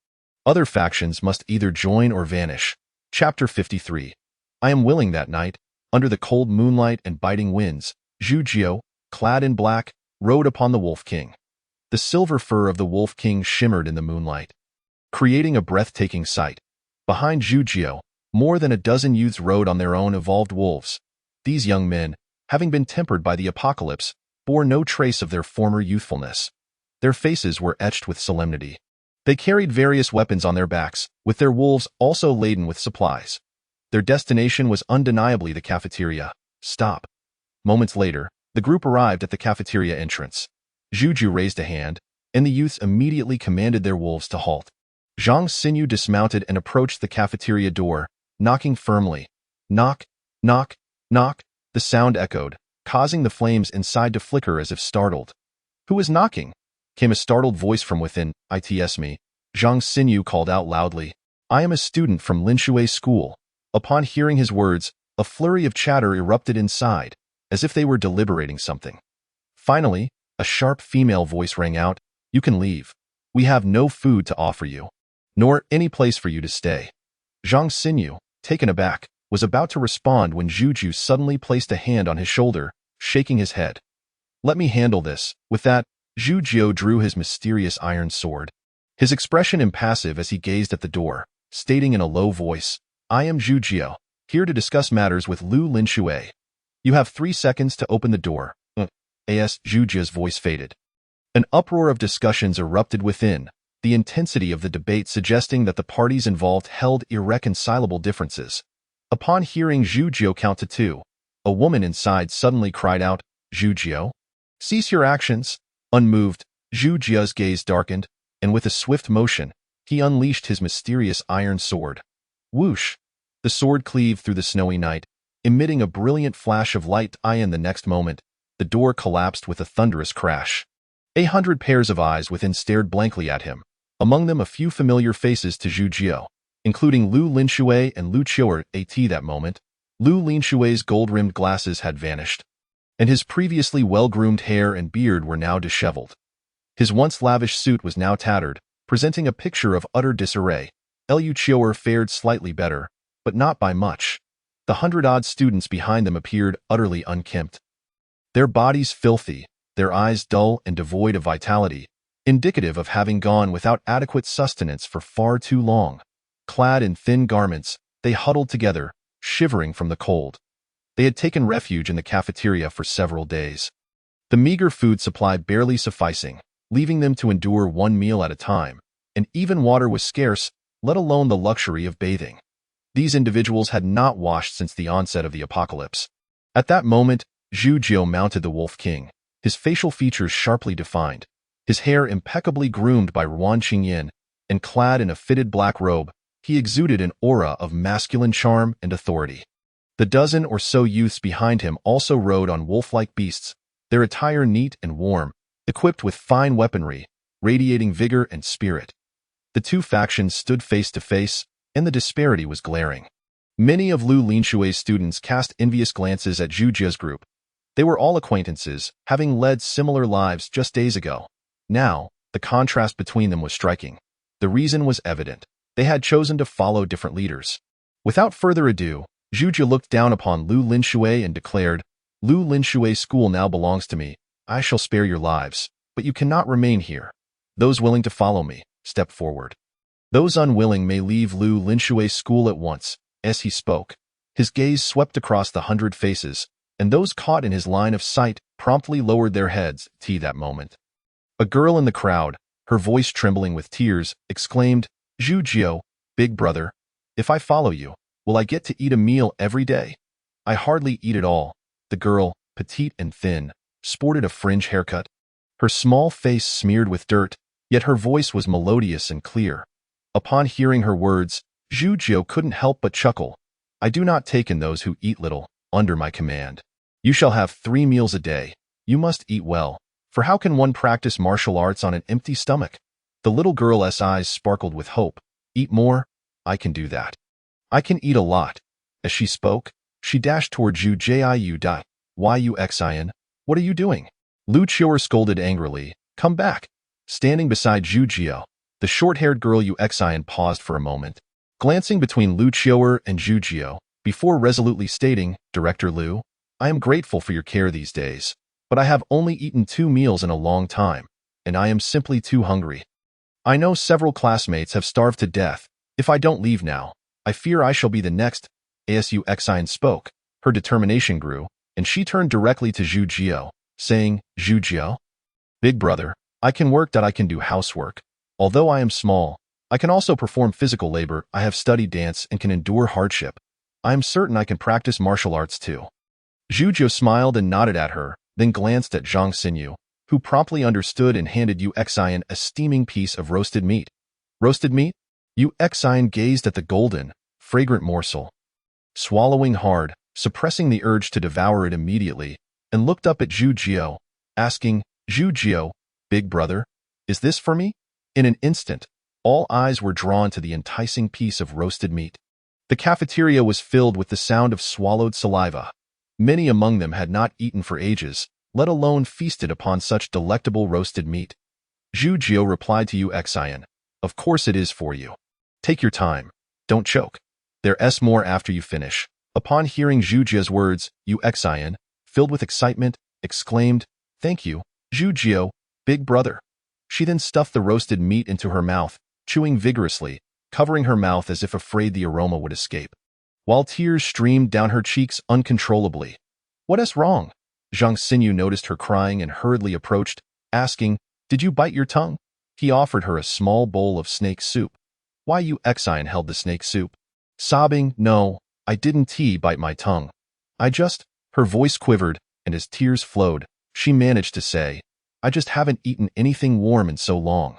Other factions must either join or vanish." Chapter 53. I am willing. That night, under the cold moonlight and biting winds, Zhu Jiu, clad in black, rode upon the Wolf King. The silver fur of the Wolf King shimmered in the moonlight, creating a breathtaking sight. Behind Zhu Jiu, more than a dozen youths rode on their own evolved wolves. These young men, having been tempered by the apocalypse, bore no trace of their former youthfulness. Their faces were etched with solemnity. They carried various weapons on their backs, with their wolves also laden with supplies. Their destination was undeniably the cafeteria. Stop. Moments later, the group arrived at the cafeteria entrance. Zhu raised a hand, and the youths immediately commanded their wolves to halt. Zhang Xinyu dismounted and approached the cafeteria door, knocking firmly. Knock, knock, knock. The sound echoed, causing the flames inside to flicker as if startled. "Who is knocking?" came a startled voice from within. "It's me," Zhang Xinyu called out loudly. "I am a student from Linshui School." Upon hearing his words, a flurry of chatter erupted inside, as if they were deliberating something. Finally, a sharp female voice rang out, "You can leave. We have no food to offer you, nor any place for you to stay." Zhang Xinyu, taken aback, was about to respond when Zhu suddenly placed a hand on his shoulder, shaking his head. "Let me handle this." With that, Zhu drew his mysterious iron sword. His expression impassive as he gazed at the door, stating in a low voice, "I am Zhu, here to discuss matters with Lu Linshui. You have 3 seconds to open the door." As Zhu's voice faded. An uproar of discussions erupted within, the intensity of the debate suggesting that the parties involved held irreconcilable differences. Upon hearing Zhu count to 2, a woman inside suddenly cried out, "Zhu, cease your actions." Unmoved, Zhu's gaze darkened, and with a swift motion, he unleashed his mysterious iron sword. Whoosh! The sword cleaved through the snowy night, emitting a brilliant flash of light. In the next moment, the door collapsed with a thunderous crash. 100 pairs of eyes within stared blankly at him, among them a few familiar faces to Zhu, including Lu Linshui and Lu Qiu'er. At that moment, Lu Linshui's gold-rimmed glasses had vanished, and his previously well-groomed hair and beard were now disheveled. His once lavish suit was now tattered, presenting a picture of utter disarray. Lu Qiu'er fared slightly better, but not by much. The 100-odd students behind them appeared utterly unkempt. Their bodies filthy, their eyes dull and devoid of vitality, indicative of having gone without adequate sustenance for far too long. Clad in thin garments, they huddled together, shivering from the cold. They had taken refuge in the cafeteria for several days, the meager food supply barely sufficing, leaving them to endure 1 meal at a time, and even water was scarce, let alone the luxury of bathing. These individuals had not washed since the onset of the apocalypse. At that moment, Zhu mounted the Wolf King, his facial features sharply defined, his hair impeccably groomed by Ruan Qingyan, and clad in a fitted black robe, he exuded an aura of masculine charm and authority. The dozen or so youths behind him also rode on wolf-like beasts, their attire neat and warm, equipped with fine weaponry, radiating vigor and spirit. The two factions stood face to face, and the disparity was glaring. Many of Lu Linshui's students cast envious glances at Zhu's group. They were all acquaintances, having led similar lives just days ago. Now, the contrast between them was striking. The reason was evident. They had chosen to follow different leaders. Without further ado, Zhu looked down upon Lu Linshui and declared, "Lu Linshui's school now belongs to me. I shall spare your lives, but you cannot remain here. Those willing to follow me, step forward. Those unwilling may leave Lu Linshui's school at once." As he spoke, his gaze swept across the 100 faces, and those caught in his line of sight promptly lowered their heads. That moment, a girl in the crowd, her voice trembling with tears, exclaimed, "Zhu, big brother, if I follow you, will I get to eat a meal every day?" "I hardly eat at all." The girl, petite and thin, sported a fringe haircut, her small face smeared with dirt, yet her voice was melodious and clear. Upon hearing her words, Zhu couldn't help but chuckle. "I do not take in those who eat little, under my command. You shall have 3 meals a day. You must eat well, for how can one practice martial arts on an empty stomach?" The little girl's eyes sparkled with hope. "Eat more? I can do that. I can eat a lot." As she spoke, she dashed toward Zhu. "Yuxian, what are you doing?" Lu Qiu'er scolded angrily. "Come back." Standing beside Zhu, the short-haired girl Yuxian paused for a moment, glancing between Lu Qiu'er and Zhu, before resolutely stating, "Director Lu, I am grateful for your care these days, but I have only eaten 2 meals in a long time, and I am simply too hungry. I know several classmates have starved to death. If I don't leave now, I fear I shall be the next." As Yuxian spoke, her determination grew, and she turned directly to Zhu, saying, "Zhu, big brother, I can work. I can do housework. Although I am small, I can also perform physical labor. I have studied dance and can endure hardship. I am certain I can practice martial arts too." Zhu smiled and nodded at her, then glanced at Zhang Xinyu. who promptly understood and handed Yu Xian a steaming piece of roasted meat. Roasted meat? Yu Xian gazed at the golden, fragrant morsel, swallowing hard, suppressing the urge to devour it immediately, and looked up at Zhu Jiao, asking, Zhu Jiao, big brother, is this for me? In an instant, all eyes were drawn to the enticing piece of roasted meat. The cafeteria was filled with the sound of swallowed saliva. Many among them had not eaten for ages, let alone feasted upon such delectable roasted meat. Zhu Jiao replied to Yu Xian, of course it is for you. Take your time. Don't choke. There's more after you finish. Upon hearing Zhu Jiao's words, Yu Xian, filled with excitement, exclaimed, thank you, Zhu Jiao, big brother. She then stuffed the roasted meat into her mouth, chewing vigorously, covering her mouth as if afraid the aroma would escape, while tears streamed down her cheeks uncontrollably. What's wrong? Zhang Xinyu noticed her crying and hurriedly approached, asking, did you bite your tongue? He offered her a small bowl of snake soup. Why Yu Xian held the snake soup? Sobbing, no, I didn't bite my tongue. Her voice quivered, and as tears flowed, she managed to say, I just haven't eaten anything warm in so long.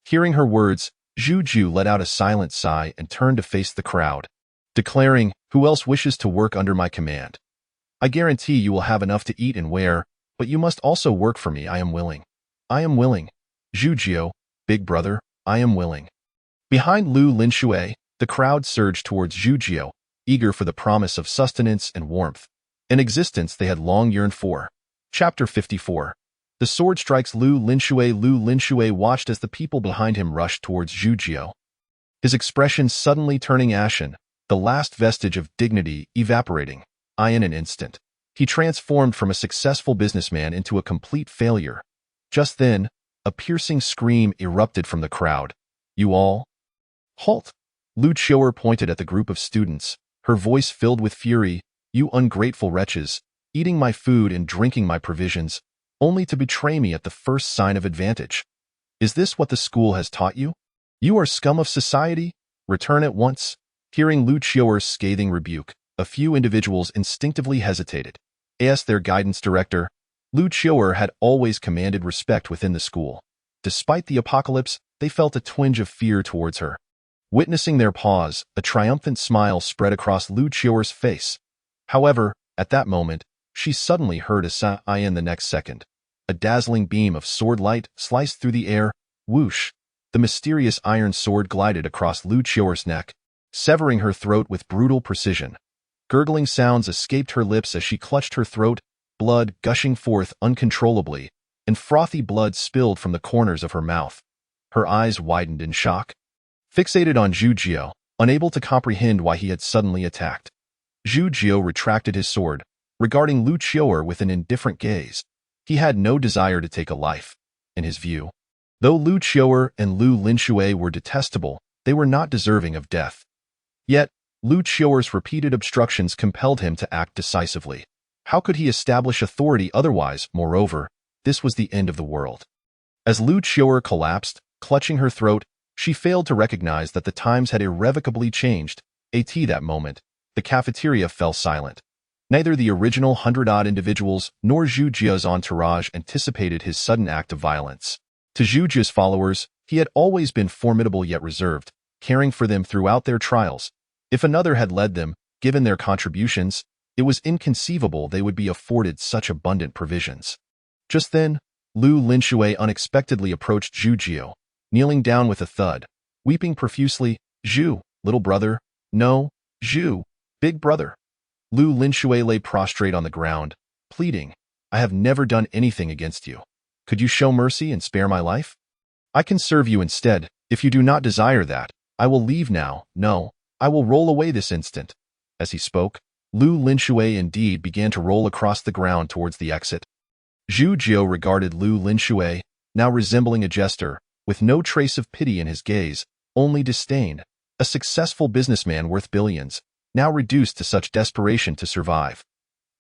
Hearing her words, Zhu Jiao let out a silent sigh and turned to face the crowd, declaring, who else wishes to work under my command? I guarantee you will have enough to eat and wear, but you must also work for me. I am willing. I am willing. Zhu Jiao, big brother, I am willing. Behind Lu Linshui, the crowd surged towards Zhu Jiao, eager for the promise of sustenance and warmth, an existence they had long yearned for. Chapter 54. The sword strikes Lu Linshui. Lu Linshui watched as the people behind him rushed towards Zhu Jiao, his expression suddenly turning ashen, the last vestige of dignity evaporating. In an instant, he transformed from a successful businessman into a complete failure. Just then, a piercing scream erupted from the crowd. You all? Halt! Lu Qiuer pointed at the group of students, her voice filled with fury. You ungrateful wretches, eating my food and drinking my provisions, only to betray me at the first sign of advantage. Is this what the school has taught you? You are scum of society? Return at once. Hearing Lu Qiuer's scathing rebuke, a few individuals instinctively hesitated. As their guidance director, Lu Qiuer had always commanded respect within the school. Despite the apocalypse, they felt a twinge of fear towards her. Witnessing their pause, a triumphant smile spread across Lu Qiuer's face. However, at that moment, she suddenly heard a sigh in the next second. A dazzling beam of sword light sliced through the air. Whoosh! The mysterious iron sword glided across Lu Qiuer's neck, severing her throat with brutal precision. Gurgling sounds escaped her lips as she clutched her throat, blood gushing forth uncontrollably, and frothy blood spilled from the corners of her mouth. Her eyes widened in shock, fixated on Zhu Jiao, unable to comprehend why he had suddenly attacked. Zhu Jiao retracted his sword, regarding Lu Qiuer with an indifferent gaze. He had no desire to take a life, in his view. Though Lu Qiuer and Lu Linshui were detestable, they were not deserving of death. Yet, Lu Qiuer's repeated obstructions compelled him to act decisively. How could he establish authority otherwise? Moreover, this was the end of the world. As Lu Qiuer collapsed, clutching her throat, she failed to recognize that the times had irrevocably changed. At that moment, the cafeteria fell silent. Neither the original 100-odd individuals nor Zhu Jiao's entourage anticipated his sudden act of violence. To Zhu Jiao's followers, he had always been formidable yet reserved, caring for them throughout their trials. If another had led them, given their contributions, it was inconceivable they would be afforded such abundant provisions. Just then, Lu Linshui unexpectedly approached Zhu Jiao, kneeling down with a thud, weeping profusely. Zhu, little brother. No, Zhu, big brother. Lu Linshui lay prostrate on the ground, pleading, I have never done anything against you. Could you show mercy and spare my life? I can serve you instead. If you do not desire that, I will leave now. No, I will roll away this instant. As he spoke, Lu Linshui indeed began to roll across the ground towards the exit. Zhu Jiao regarded Lu Linshui, now resembling a jester, with no trace of pity in his gaze, only disdain. A successful businessman worth billions, now reduced to such desperation to survive.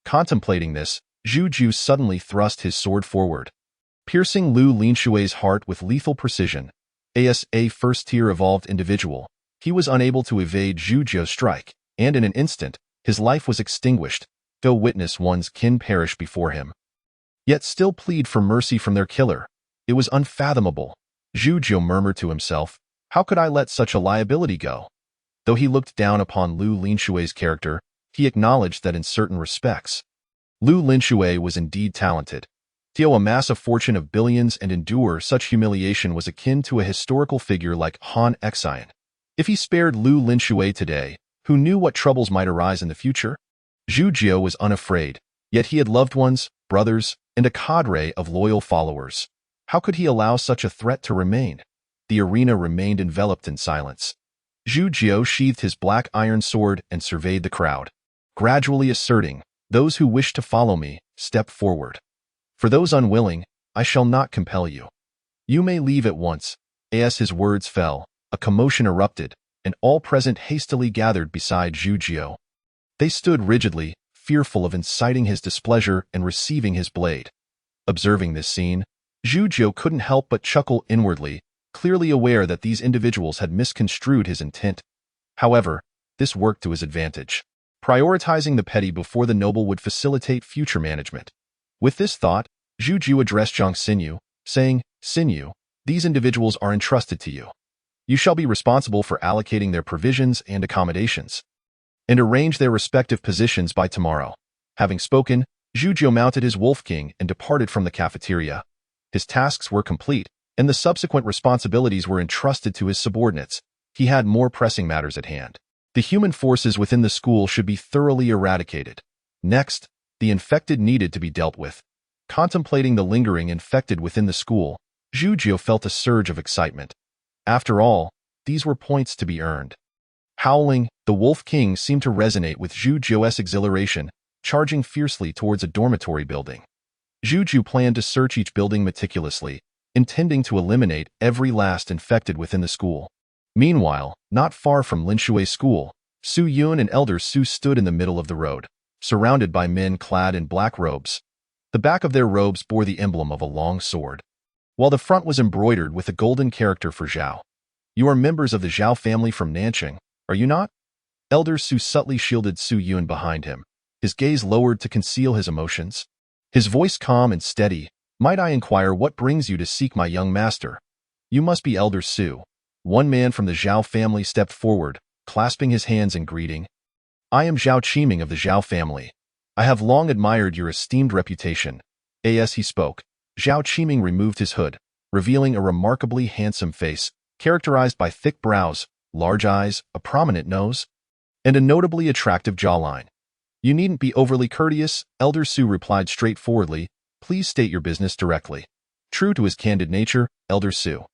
Contemplating this, Zhu Jiao suddenly thrust his sword forward, piercing Lu Linshui's heart with lethal precision. As a first-tier evolved individual, he was unable to evade Zhu Jiao's strike, and in an instant, his life was extinguished. Go witness one's kin perish before him. yet still plead for mercy from their killer. It was unfathomable. Zhu Jiu murmured to himself, how could I let such a liability go? Though he looked down upon Lu Linshui's character, he acknowledged that in certain respects, Lu Linshui was indeed talented. To amass a fortune of billions and endure such humiliation was akin to a historical figure like Han Exian. If he spared Lu Linshui today, who knew what troubles might arise in the future? Zhu Jiu was unafraid, yet he had loved ones, brothers, and a cadre of loyal followers. How could he allow such a threat to remain? The arena remained enveloped in silence. Zhu Jiu sheathed his black iron sword and surveyed the crowd, gradually asserting, those who wish to follow me, step forward. For those unwilling, I shall not compel you. You may leave at once. As his words fell, a commotion erupted, and all present hastily gathered beside Zhu Jiu. They stood rigidly, fearful of inciting his displeasure and receiving his blade. Observing this scene, Zhu Jiu couldn't help but chuckle inwardly, clearly aware that these individuals had misconstrued his intent. However, this worked to his advantage. Prioritizing the petty before the noble would facilitate future management. With this thought, Zhu Jiu addressed Zhang Xinyu, saying, Xinyu, these individuals are entrusted to you. You shall be responsible for allocating their provisions and accommodations, and arrange their respective positions by tomorrow. Having spoken, Zhu Jiu mounted his Wolf King and departed from the cafeteria. His tasks were complete, and the subsequent responsibilities were entrusted to his subordinates. He had more pressing matters at hand. The human forces within the school should be thoroughly eradicated. Next, the infected needed to be dealt with. Contemplating the lingering infected within the school, Zhu Jiu felt a surge of excitement. After all, these were points to be earned. Howling, the Wolf King seemed to resonate with Zhu Jiu's exhilaration, charging fiercely towards a dormitory building. Zhu Jiu planned to search each building meticulously, intending to eliminate every last infected within the school. Meanwhile, not far from Linshui's school, Su Yun and Elder Su stood in the middle of the road, surrounded by men clad in black robes. The back of their robes bore the emblem of a long sword, while the front was embroidered with a golden character for Zhao. You are members of the Zhao family from Nanqing, are you not? Elder Su subtly shielded Su Yun behind him, his gaze lowered to conceal his emotions. His voice calm and steady, might I inquire what brings you to seek my young master? You must be Elder Su. One man from the Zhao family stepped forward, clasping his hands in greeting. I am Zhao Qiming of the Zhao family. I have long admired your esteemed reputation. As he spoke, Zhao Qiming removed his hood, revealing a remarkably handsome face, characterized by thick brows, large eyes, a prominent nose, and a notably attractive jawline. You needn't be overly courteous, Elder Su replied straightforwardly. Please state your business directly. True to his candid nature, Elder Su.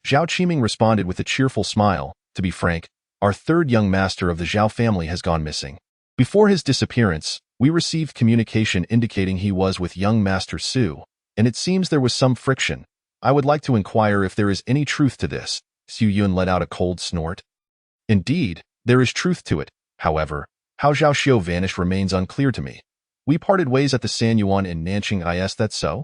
Zhao Qiming responded with a cheerful smile. To be frank, our third young master of the Zhao family has gone missing. Before his disappearance, we received communication indicating he was with young Master Su, and it seems there was some friction. I would like to inquire if there is any truth to this. Su Yun let out a cold snort. Indeed, there is truth to it. However, how Zhao Xiu vanished remains unclear to me. We parted ways at the San Yuan in Nanqing, is that so?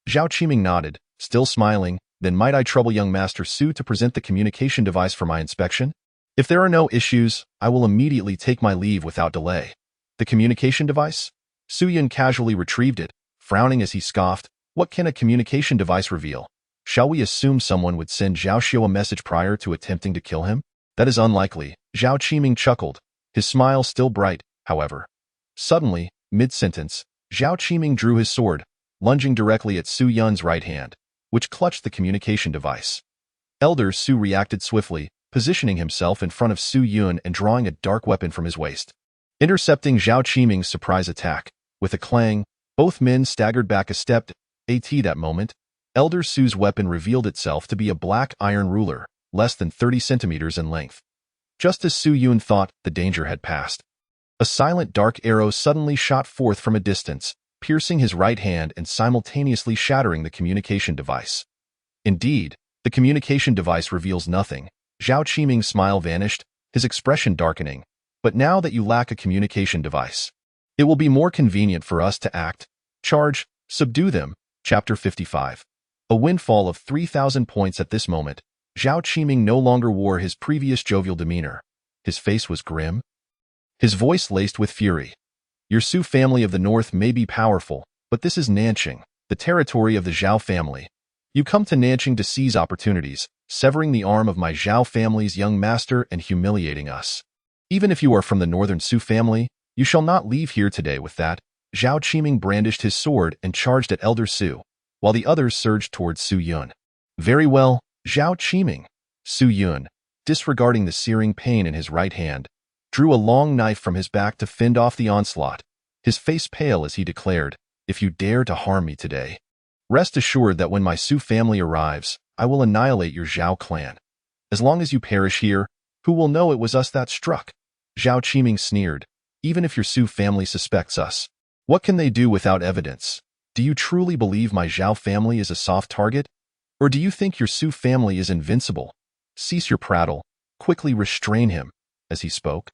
Zhao Qiming nodded, still smiling. Then might I trouble young Master Su to present the communication device for my inspection? If there are no issues, I will immediately take my leave without delay. The communication device? Su Yun casually retrieved it, frowning as he scoffed. What can a communication device reveal? Shall we assume someone would send Zhao Xiu a message prior to attempting to kill him? That is unlikely. Zhao Qiming chuckled, his smile still bright, however. Suddenly, mid-sentence, Zhao Qiming drew his sword, lunging directly at Su Yun's right hand, which clutched the communication device. Elder Su reacted swiftly, positioning himself in front of Su Yun and drawing a dark weapon from his waist, intercepting Zhao Qiming's surprise attack. With a clang, both men staggered back a step. At that moment, Elder Su's weapon revealed itself to be a black iron ruler, less than 30 centimeters in length. Just as Su Yun thought, the danger had passed. A silent dark arrow suddenly shot forth from a distance, piercing his right hand and simultaneously shattering the communication device. Indeed, the communication device reveals nothing. Zhao Qiming's smile vanished, his expression darkening. But now that you lack a communication device, it will be more convenient for us to act. Charge, subdue them. Chapter 55. A windfall of 3,000 points at this moment. Zhao Qiming no longer wore his previous jovial demeanor. His face was grim, his voice laced with fury. Your Su family of the north may be powerful, but this is Nanqing. the territory of the Zhao family. You come to Nanqing to seize opportunities, severing the arm of my Zhao family's young master and humiliating us. Even if you are from the northern Su family, you shall not leave here today with that. Zhao Qiming brandished his sword and charged at Elder Su, while the others surged towards Su Yun. Very well, Zhao Qiming. Su Yun, disregarding the searing pain in his right hand, drew a long knife from his back to fend off the onslaught, his face pale as he declared, "If you dare to harm me today, rest assured that when my Su family arrives, I will annihilate your Zhao clan. As long as you perish here, who will know it was us that struck?" Zhao Qiming sneered, "Even if your Su family suspects us, what can they do without evidence? Do you truly believe my Zhao family is a soft target? Or do you think your Su family is invincible? Cease your prattle, quickly restrain him." As he spoke,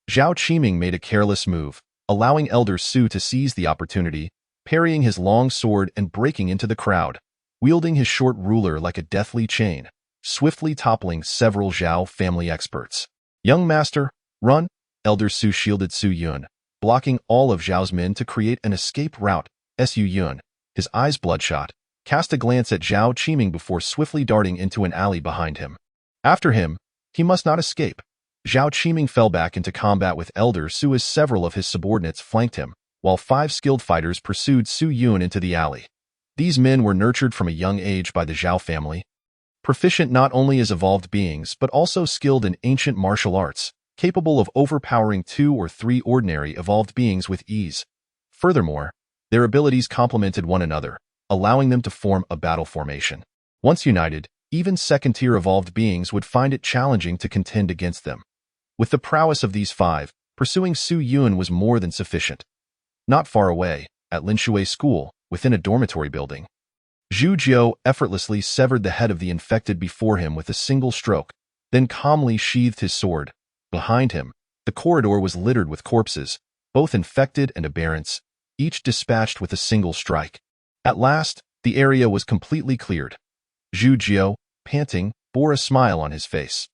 Zhao Qiming made a careless move, allowing Elder Su to seize the opportunity, parrying his long sword and breaking into the crowd, wielding his short ruler like a deathly chain, swiftly toppling several Zhao family experts. "Young master, run!" Elder Su shielded Su Yun, blocking all of Zhao's men to create an escape route. Su Yun, his eyes bloodshot, cast a glance at Zhao Qiming before swiftly darting into an alley behind him. After him, he must not escape. Zhao Qiming fell back into combat with Elder Su as several of his subordinates flanked him, while 5 skilled fighters pursued Su Yun into the alley. These men were nurtured from a young age by the Zhao family, proficient not only as evolved beings but also skilled in ancient martial arts, capable of overpowering 2 or 3 ordinary evolved beings with ease. Furthermore, their abilities complemented one another, allowing them to form a battle formation. Once united, even second-tier evolved beings would find it challenging to contend against them. With the prowess of these 5, pursuing Su Yun was more than sufficient. Not far away, at Linshui School, within a dormitory building, Zhu Jiu effortlessly severed the head of the infected before him with a single stroke, then calmly sheathed his sword. Behind him, the corridor was littered with corpses, both infected and aberrants, each dispatched with a single strike. At last, the area was completely cleared. Zhu Jiu, panting, bore a smile on his face.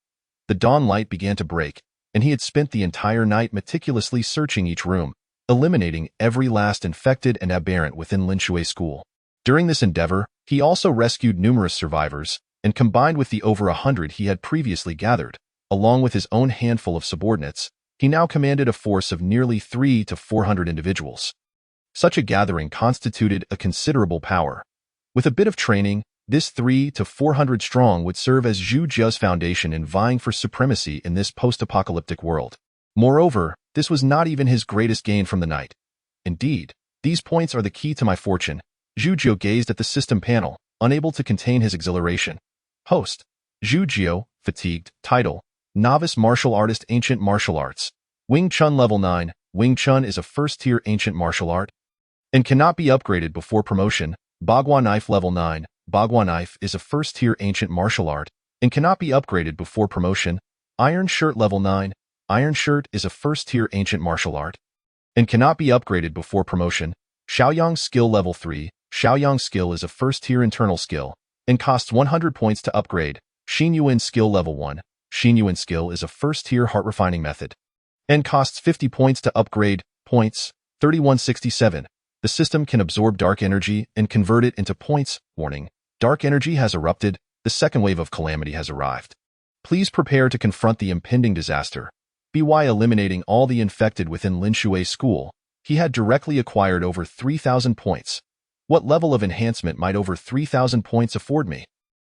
The dawn light began to break, and he had spent the entire night meticulously searching each room, eliminating every last infected and aberrant within Linshui School. During this endeavor, he also rescued numerous survivors, and combined with the over 100 he had previously gathered, along with his own handful of subordinates, he now commanded a force of nearly 300 to 400 individuals. Such a gathering constituted a considerable power. With a bit of training, this 300 to 400 strong would serve as Zhu Jiu's foundation in vying for supremacy in this post-apocalyptic world. Moreover, this was not even his greatest gain from the night. Indeed, these points are the key to my fortune. Zhu Jiu gazed at the system panel, unable to contain his exhilaration. Host: Zhu Jiu, fatigued, title: Novice Martial Artist, Ancient Martial Arts. Wing Chun Level 9. Wing Chun is a first-tier ancient martial art and cannot be upgraded before promotion. Bagua Knife Level 9. Bagua Knife is a first-tier ancient martial art and cannot be upgraded before promotion. Iron Shirt Level 9. Iron Shirt is a first-tier ancient martial art and cannot be upgraded before promotion. Shaoyang Skill Level 3. Shaoyang Skill is a first-tier internal skill and costs 100 points to upgrade. Xinyuan Skill Level 1. Xinyuan Skill is a first-tier heart-refining method and costs 50 points to upgrade. Points: 3167. The system can absorb dark energy and convert it into points. Warning: dark energy has erupted. The second wave of calamity has arrived. Please prepare to confront the impending disaster. By eliminating all the infected within Linshui School, he had directly acquired over 3,000 points. What level of enhancement might over 3,000 points afford me?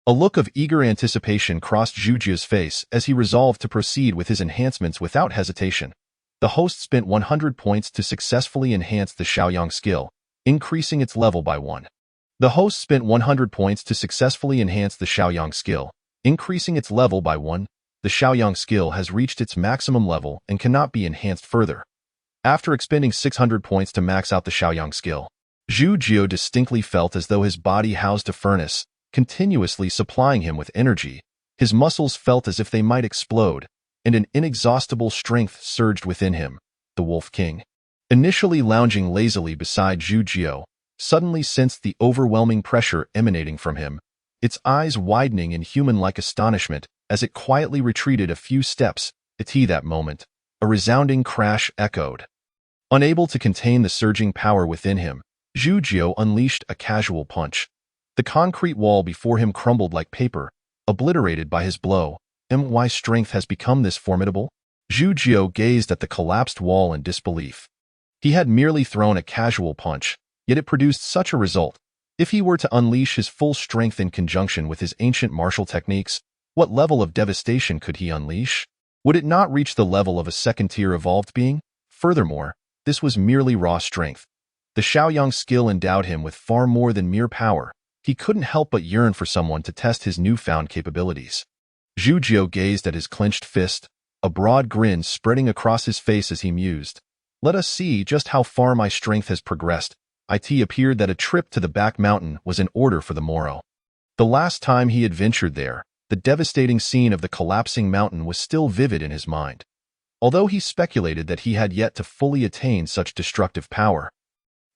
A look of eager anticipation crossed Zhu Jiu's face as he resolved to proceed with his enhancements without hesitation. The host spent 100 points to successfully enhance the Shaoyang skill, increasing its level by 1. The host spent 100 points to successfully enhance the Shaoyang skill, increasing its level by 1. The Shaoyang skill has reached its maximum level and cannot be enhanced further. After expending 600 points to max out the Shaoyang skill, Zhu Jiu distinctly felt as though his body housed a furnace, continuously supplying him with energy. His muscles felt as if they might explode, and an inexhaustible strength surged within him. The Wolf King, initially lounging lazily beside Zhu Jiu, suddenly sensed the overwhelming pressure emanating from him, its eyes widening in human-like astonishment as it quietly retreated a few steps. At that moment, a resounding crash echoed. Unable to contain the surging power within him, Zhu Jiu unleashed a casual punch. The concrete wall before him crumbled like paper, obliterated by his blow. My strength has become this formidable? Zhu Jiu gazed at the collapsed wall in disbelief. He had merely thrown a casual punch, yet it produced such a result. If he were to unleash his full strength in conjunction with his ancient martial techniques, what level of devastation could he unleash? Would it not reach the level of a second-tier evolved being? Furthermore, this was merely raw strength. The Shaoyang skill endowed him with far more than mere power. He couldn't help but yearn for someone to test his newfound capabilities. Zhu Jiu gazed at his clenched fist, a broad grin spreading across his face as he mused. Let us see just how far my strength has progressed. It appeared that a trip to the back mountain was in order for the morrow. The last time he had ventured there, the devastating scene of the collapsing mountain was still vivid in his mind. Although he speculated that he had yet to fully attain such destructive power,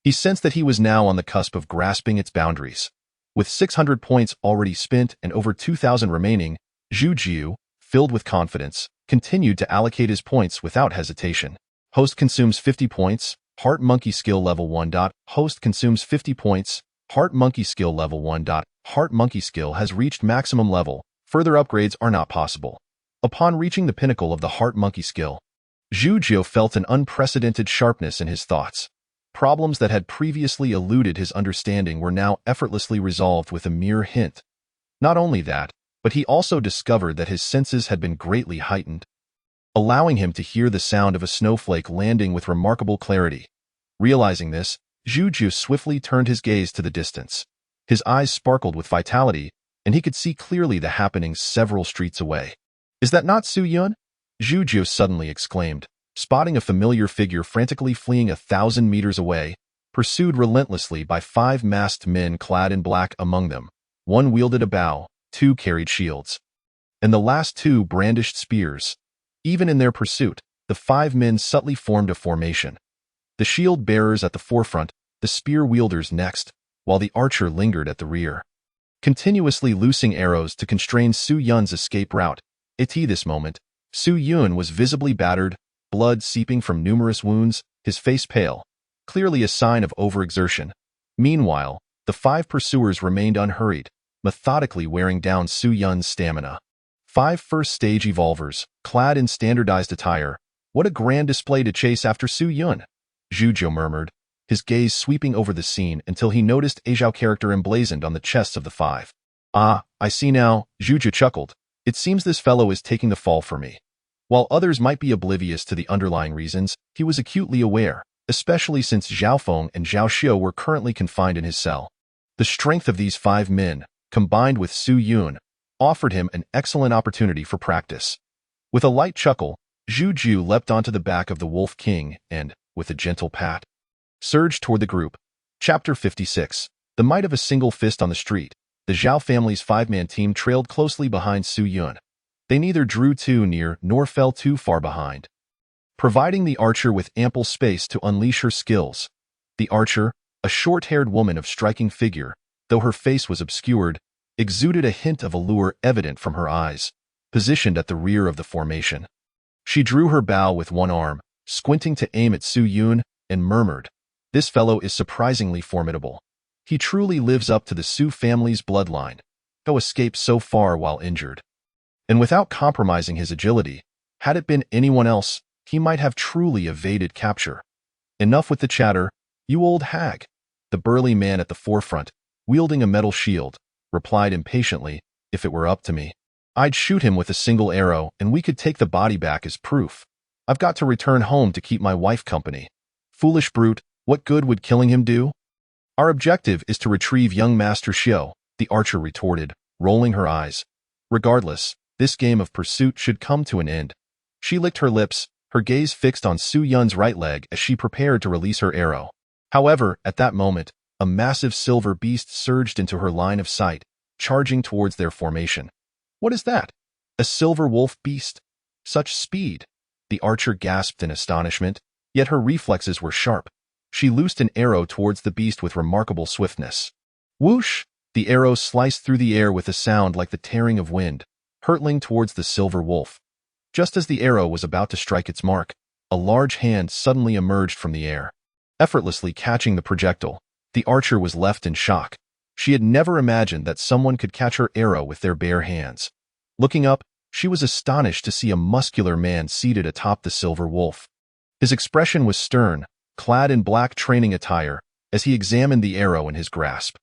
he sensed that he was now on the cusp of grasping its boundaries. With 600 points already spent and over 2,000 remaining, Zhu Jiu, filled with confidence, continued to allocate his points without hesitation. Host consumes 50 points, Heart Monkey Skill Level 1. Host consumes 50 points, Heart Monkey Skill Level 1. Heart Monkey Skill has reached maximum level. Further upgrades are not possible. Upon reaching the pinnacle of the Heart Monkey Skill, Zhu Jiu felt an unprecedented sharpness in his thoughts. Problems that had previously eluded his understanding were now effortlessly resolved with a mere hint. Not only that, but he also discovered that his senses had been greatly heightened, allowing him to hear the sound of a snowflake landing with remarkable clarity. Realizing this, Zhu Jiu swiftly turned his gaze to the distance. His eyes sparkled with vitality, and he could see clearly the happenings several streets away. Is that not Su Yun? Zhu Jiu suddenly exclaimed, spotting a familiar figure frantically fleeing 1,000 meters away, pursued relentlessly by 5 masked men clad in black among them. 1 wielded a bow, 2 carried shields, and the last 2 brandished spears. Even in their pursuit, the 5 men subtly formed a formation. The shield bearers at the forefront, the spear wielders next, while the archer lingered at the rear, continuously loosing arrows to constrain Su Yun's escape route. At this moment, Su Yun was visibly battered, blood seeping from numerous wounds, his face pale, clearly a sign of overexertion. Meanwhile, the 5 pursuers remained unhurried, methodically wearing down Su Yun's stamina. 5 first-stage evolvers, clad in standardized attire. What a grand display to chase after Su Yun, Zhu Jiu murmured, his gaze sweeping over the scene until he noticed a Zhao character emblazoned on the chests of the 5. Ah, I see now, Zhu Jiu chuckled. It seems this fellow is taking the fall for me. While others might be oblivious to the underlying reasons, he was acutely aware, especially since Zhao Feng and Zhao Xiu were currently confined in his cell. The strength of these 5 men, combined with Su Yun, offered him an excellent opportunity for practice. With a light chuckle, Zhu Jiu leapt onto the back of the Wolf King and, with a gentle pat, surged toward the group. Chapter 56. The might of a single fist on the street. The Zhao family's 5-man team trailed closely behind Su Yun. They neither drew too near nor fell too far behind, providing the archer with ample space to unleash her skills. The archer, a short-haired woman of striking figure, though her face was obscured, exuded a hint of allure evident from her eyes, positioned at the rear of the formation. She drew her bow with one arm, squinting to aim at Su Yun, and murmured, "This fellow is surprisingly formidable. He truly lives up to the Su family's bloodline. Go escape so far while injured." And without compromising his agility, had it been anyone else, he might have truly evaded capture. Enough with the chatter, you old hag. The burly man at the forefront, wielding a metal shield, replied impatiently, "If it were up to me, I'd shoot him with a single arrow and we could take the body back as proof. I've got to return home to keep my wife company. Foolish brute, what good would killing him do?" "Our objective is to retrieve young Master Xiu," the archer retorted, rolling her eyes. "Regardless, this game of pursuit should come to an end." She licked her lips, her gaze fixed on Su Yun's right leg as she prepared to release her arrow. However, at that moment, a massive silver beast surged into her line of sight, charging towards their formation. "What is that? A silver wolf beast? Such speed!" The archer gasped in astonishment, yet her reflexes were sharp. She loosed an arrow towards the beast with remarkable swiftness. Whoosh! The arrow sliced through the air with a sound like the tearing of wind, hurtling towards the silver wolf. Just as the arrow was about to strike its mark, a large hand suddenly emerged from the air, effortlessly catching the projectile. The archer was left in shock. She had never imagined that someone could catch her arrow with their bare hands. Looking up, she was astonished to see a muscular man seated atop the silver wolf. His expression was stern, clad in black training attire, as he examined the arrow in his grasp.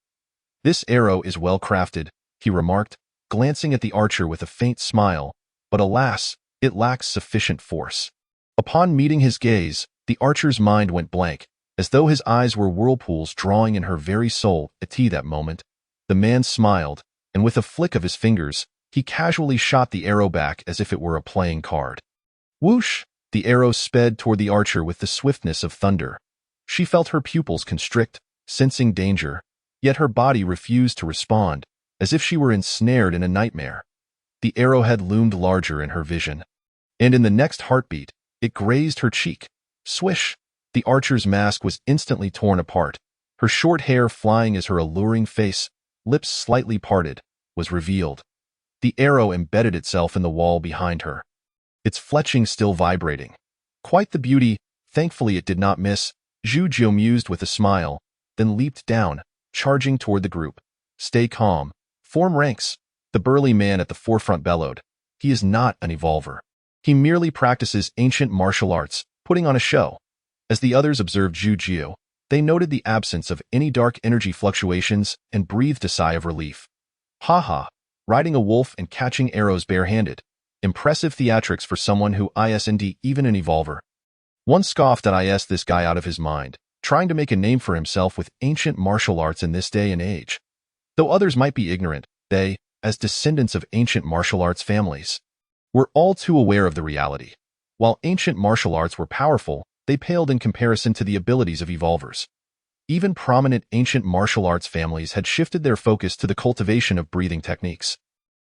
"This arrow is well crafted," he remarked, glancing at the archer with a faint smile, "but alas, it lacks sufficient force." Upon meeting his gaze, the archer's mind went blank, as though his eyes were whirlpools drawing in her very soul. At that moment, the man smiled, and with a flick of his fingers, he casually shot the arrow back as if it were a playing card. Whoosh! The arrow sped toward the archer with the swiftness of thunder. She felt her pupils constrict, sensing danger, yet her body refused to respond, as if she were ensnared in a nightmare. The arrowhead loomed larger in her vision, and in the next heartbeat, it grazed her cheek. Swish! The archer's mask was instantly torn apart, her short hair flying as her alluring face, lips slightly parted, was revealed. The arrow embedded itself in the wall behind her, its fletching still vibrating. "Quite the beauty, thankfully it did not miss," Zhu Jiu mused with a smile, then leaped down, charging toward the group. "Stay calm. Form ranks," the burly man at the forefront bellowed. "He is not an evolver. He merely practices ancient martial arts, putting on a show." As the others observed Zhu Jiu, they noted the absence of any dark energy fluctuations and breathed a sigh of relief. "Ha ha, riding a wolf and catching arrows barehanded. Impressive theatrics for someone who isn't even an evolver." One scoffed at this guy out of his mind, trying to make a name for himself with ancient martial arts in this day and age. Though others might be ignorant, they, as descendants of ancient martial arts families, were all too aware of the reality. While ancient martial arts were powerful, they paled in comparison to the abilities of evolvers. Even prominent ancient martial arts families had shifted their focus to the cultivation of breathing techniques,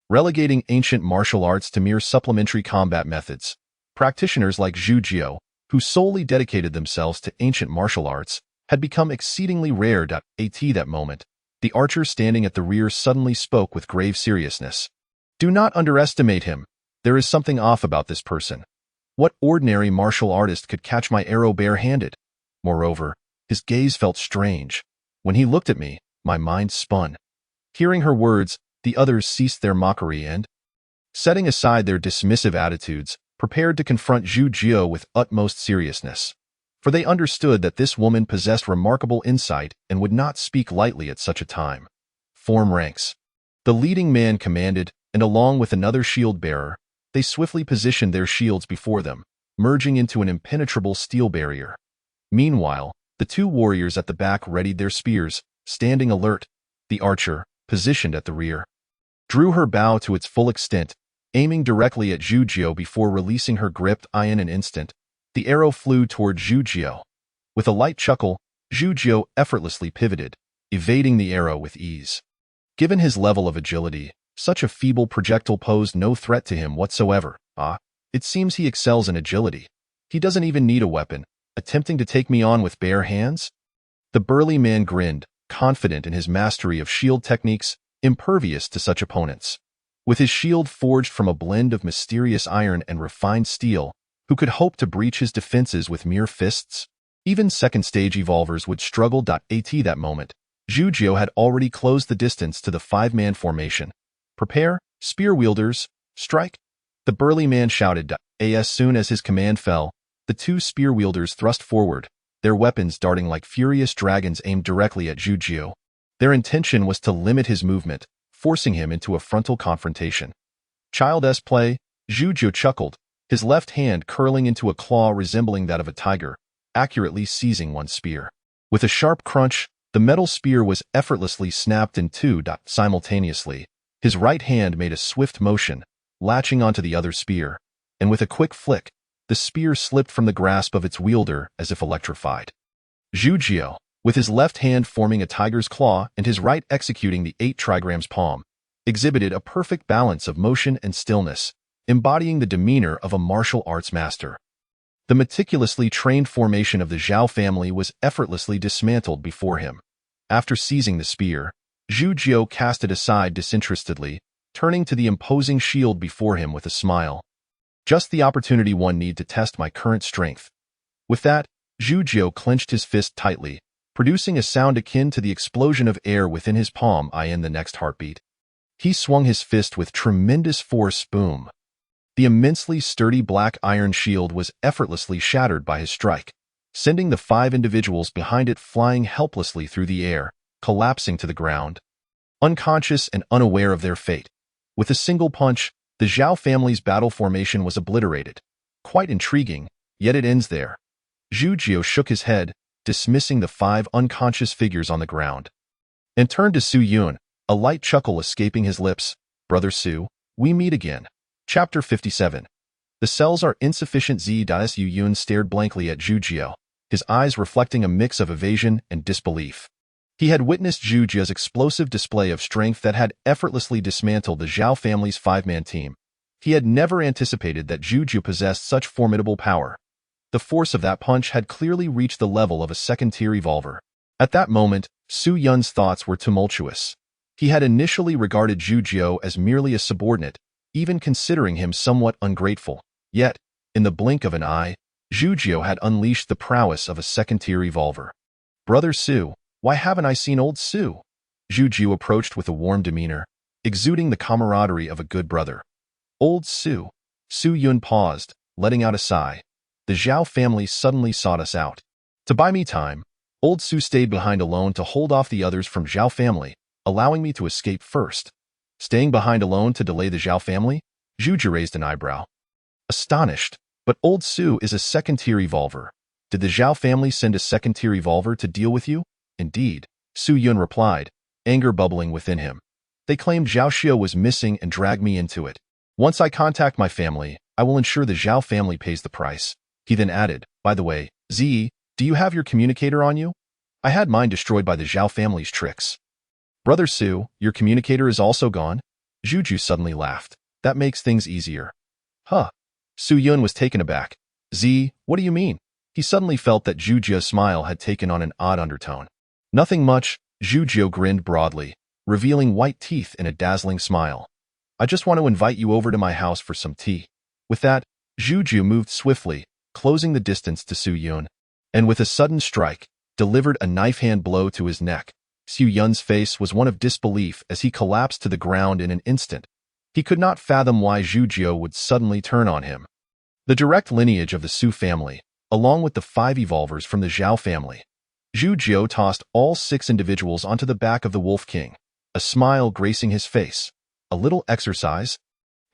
relegating ancient martial arts to mere supplementary combat methods. Practitioners like Zhu Jiu, who solely dedicated themselves to ancient martial arts, had become exceedingly rare. At that moment, the archer standing at the rear suddenly spoke with grave seriousness. "Do not underestimate him. There is something off about this person. What ordinary martial artist could catch my arrow barehanded? Moreover, his gaze felt strange. When he looked at me, my mind spun." Hearing her words, the others ceased their mockery and, setting aside their dismissive attitudes, prepared to confront Zhu Jiu with utmost seriousness. For they understood that this woman possessed remarkable insight and would not speak lightly at such a time. "Form ranks," the leading man commanded, and along with another shield-bearer, they swiftly positioned their shields before them, merging into an impenetrable steel barrier. Meanwhile, the two warriors at the back readied their spears, standing alert. The archer, positioned at the rear, drew her bow to its full extent, aiming directly at Zhu Jiu before releasing her grip. In an instant, the arrow flew toward Zhu Jiu. With a light chuckle, Zhu Jiu effortlessly pivoted, evading the arrow with ease. Given his level of agility, such a feeble projectile posed no threat to him whatsoever. It seems he excels in agility. He doesn't even need a weapon, attempting to take me on with bare hands? The burly man grinned, confident in his mastery of shield techniques, impervious to such opponents. With his shield forged from a blend of mysterious iron and refined steel, who could hope to breach his defenses with mere fists? Even second-stage evolvers would struggle. At that moment, Zhu Jiu had already closed the distance to the five-man formation. "Prepare, spear-wielders, strike!" The burly man shouted. As soon as his command fell, the two spear-wielders thrust forward, their weapons darting like furious dragons aimed directly at Zhu Jiu. Their intention was to limit his movement, forcing him into a frontal confrontation. "Child's play," Zhu Jiu chuckled, his left hand curling into a claw resembling that of a tiger, accurately seizing one spear. With a sharp crunch, the metal spear was effortlessly snapped in two. Simultaneously, his right hand made a swift motion, latching onto the other spear, and with a quick flick, the spear slipped from the grasp of its wielder as if electrified. Zhu Jiu, with his left hand forming a tiger's claw and his right executing the 8 trigrams palm, exhibited a perfect balance of motion and stillness, embodying the demeanor of a martial arts master. The meticulously trained formation of the Zhao family was effortlessly dismantled before him. After seizing the spear, Zhu Jiu cast it aside disinterestedly, turning to the imposing shield before him with a smile. "Just the opportunity one need to test my current strength." With that, Zhu Jiu clenched his fist tightly, producing a sound akin to the explosion of air within his palm. In the next heartbeat, he swung his fist with tremendous force. Boom! The immensely sturdy black iron shield was effortlessly shattered by his strike, sending the 5 individuals behind it flying helplessly through the air, collapsing to the ground, unconscious and unaware of their fate. With a single punch, the Zhao family's battle formation was obliterated. Quite intriguing, yet it ends there. Zhu Jiu shook his head, dismissing the 5 unconscious figures on the ground, and turned to Su Yun, a light chuckle escaping his lips. Brother Su, we meet again. Chapter 57. The cells are insufficient. Su Yun stared blankly at Zhu Jiu, his eyes reflecting a mix of evasion and disbelief. He had witnessed Zhu Jiu's explosive display of strength that had effortlessly dismantled the Zhao family's 5-man team. He had never anticipated that Zhu Jiu possessed such formidable power. The force of that punch had clearly reached the level of a second-tier evolver. At that moment, Su Yun's thoughts were tumultuous. He had initially regarded Zhu Jiu as merely a subordinate, even considering him somewhat ungrateful. Yet, in the blink of an eye, Zhu Jiu had unleashed the prowess of a second-tier evolver. Brother Su, why haven't I seen old Su? Zhu Jiu approached with a warm demeanor, exuding the camaraderie of a good brother. Old Su. Su Yun paused, letting out a sigh. The Zhao family suddenly sought us out. To buy me time, old Su stayed behind alone to hold off the others from Zhao family, allowing me to escape first. Staying behind alone to delay the Zhao family? Zhu Jiu raised an eyebrow, astonished. But old Su is a second-tier evolver. Did the Zhao family send a second-tier evolver to deal with you? Indeed, Su Yun replied, anger bubbling within him. They claimed Zhao Xiao was missing and dragged me into it. Once I contact my family, I will ensure the Zhao family pays the price. He then added, by the way, Zi, do you have your communicator on you? I had mine destroyed by the Zhao family's tricks. Brother Su, your communicator is also gone? Zhu Jiu suddenly laughed. That makes things easier. Huh. Su Yun was taken aback. Zi, what do you mean? He suddenly felt that Zhu Jiu's smile had taken on an odd undertone. Nothing much, Zhu Jiu grinned broadly, revealing white teeth in a dazzling smile. I just want to invite you over to my house for some tea. With that, Zhu Jiu moved swiftly, closing the distance to Su Yun, and with a sudden strike, delivered a knife-hand blow to his neck. Su Yun's face was one of disbelief as he collapsed to the ground in an instant. He could not fathom why Zhu Jiu would suddenly turn on him. The direct lineage of the Su family, along with the 5 evolvers from the Zhao family. Zhu Jiu tossed all 6 individuals onto the back of the Wolf King, a smile gracing his face. A little exercise?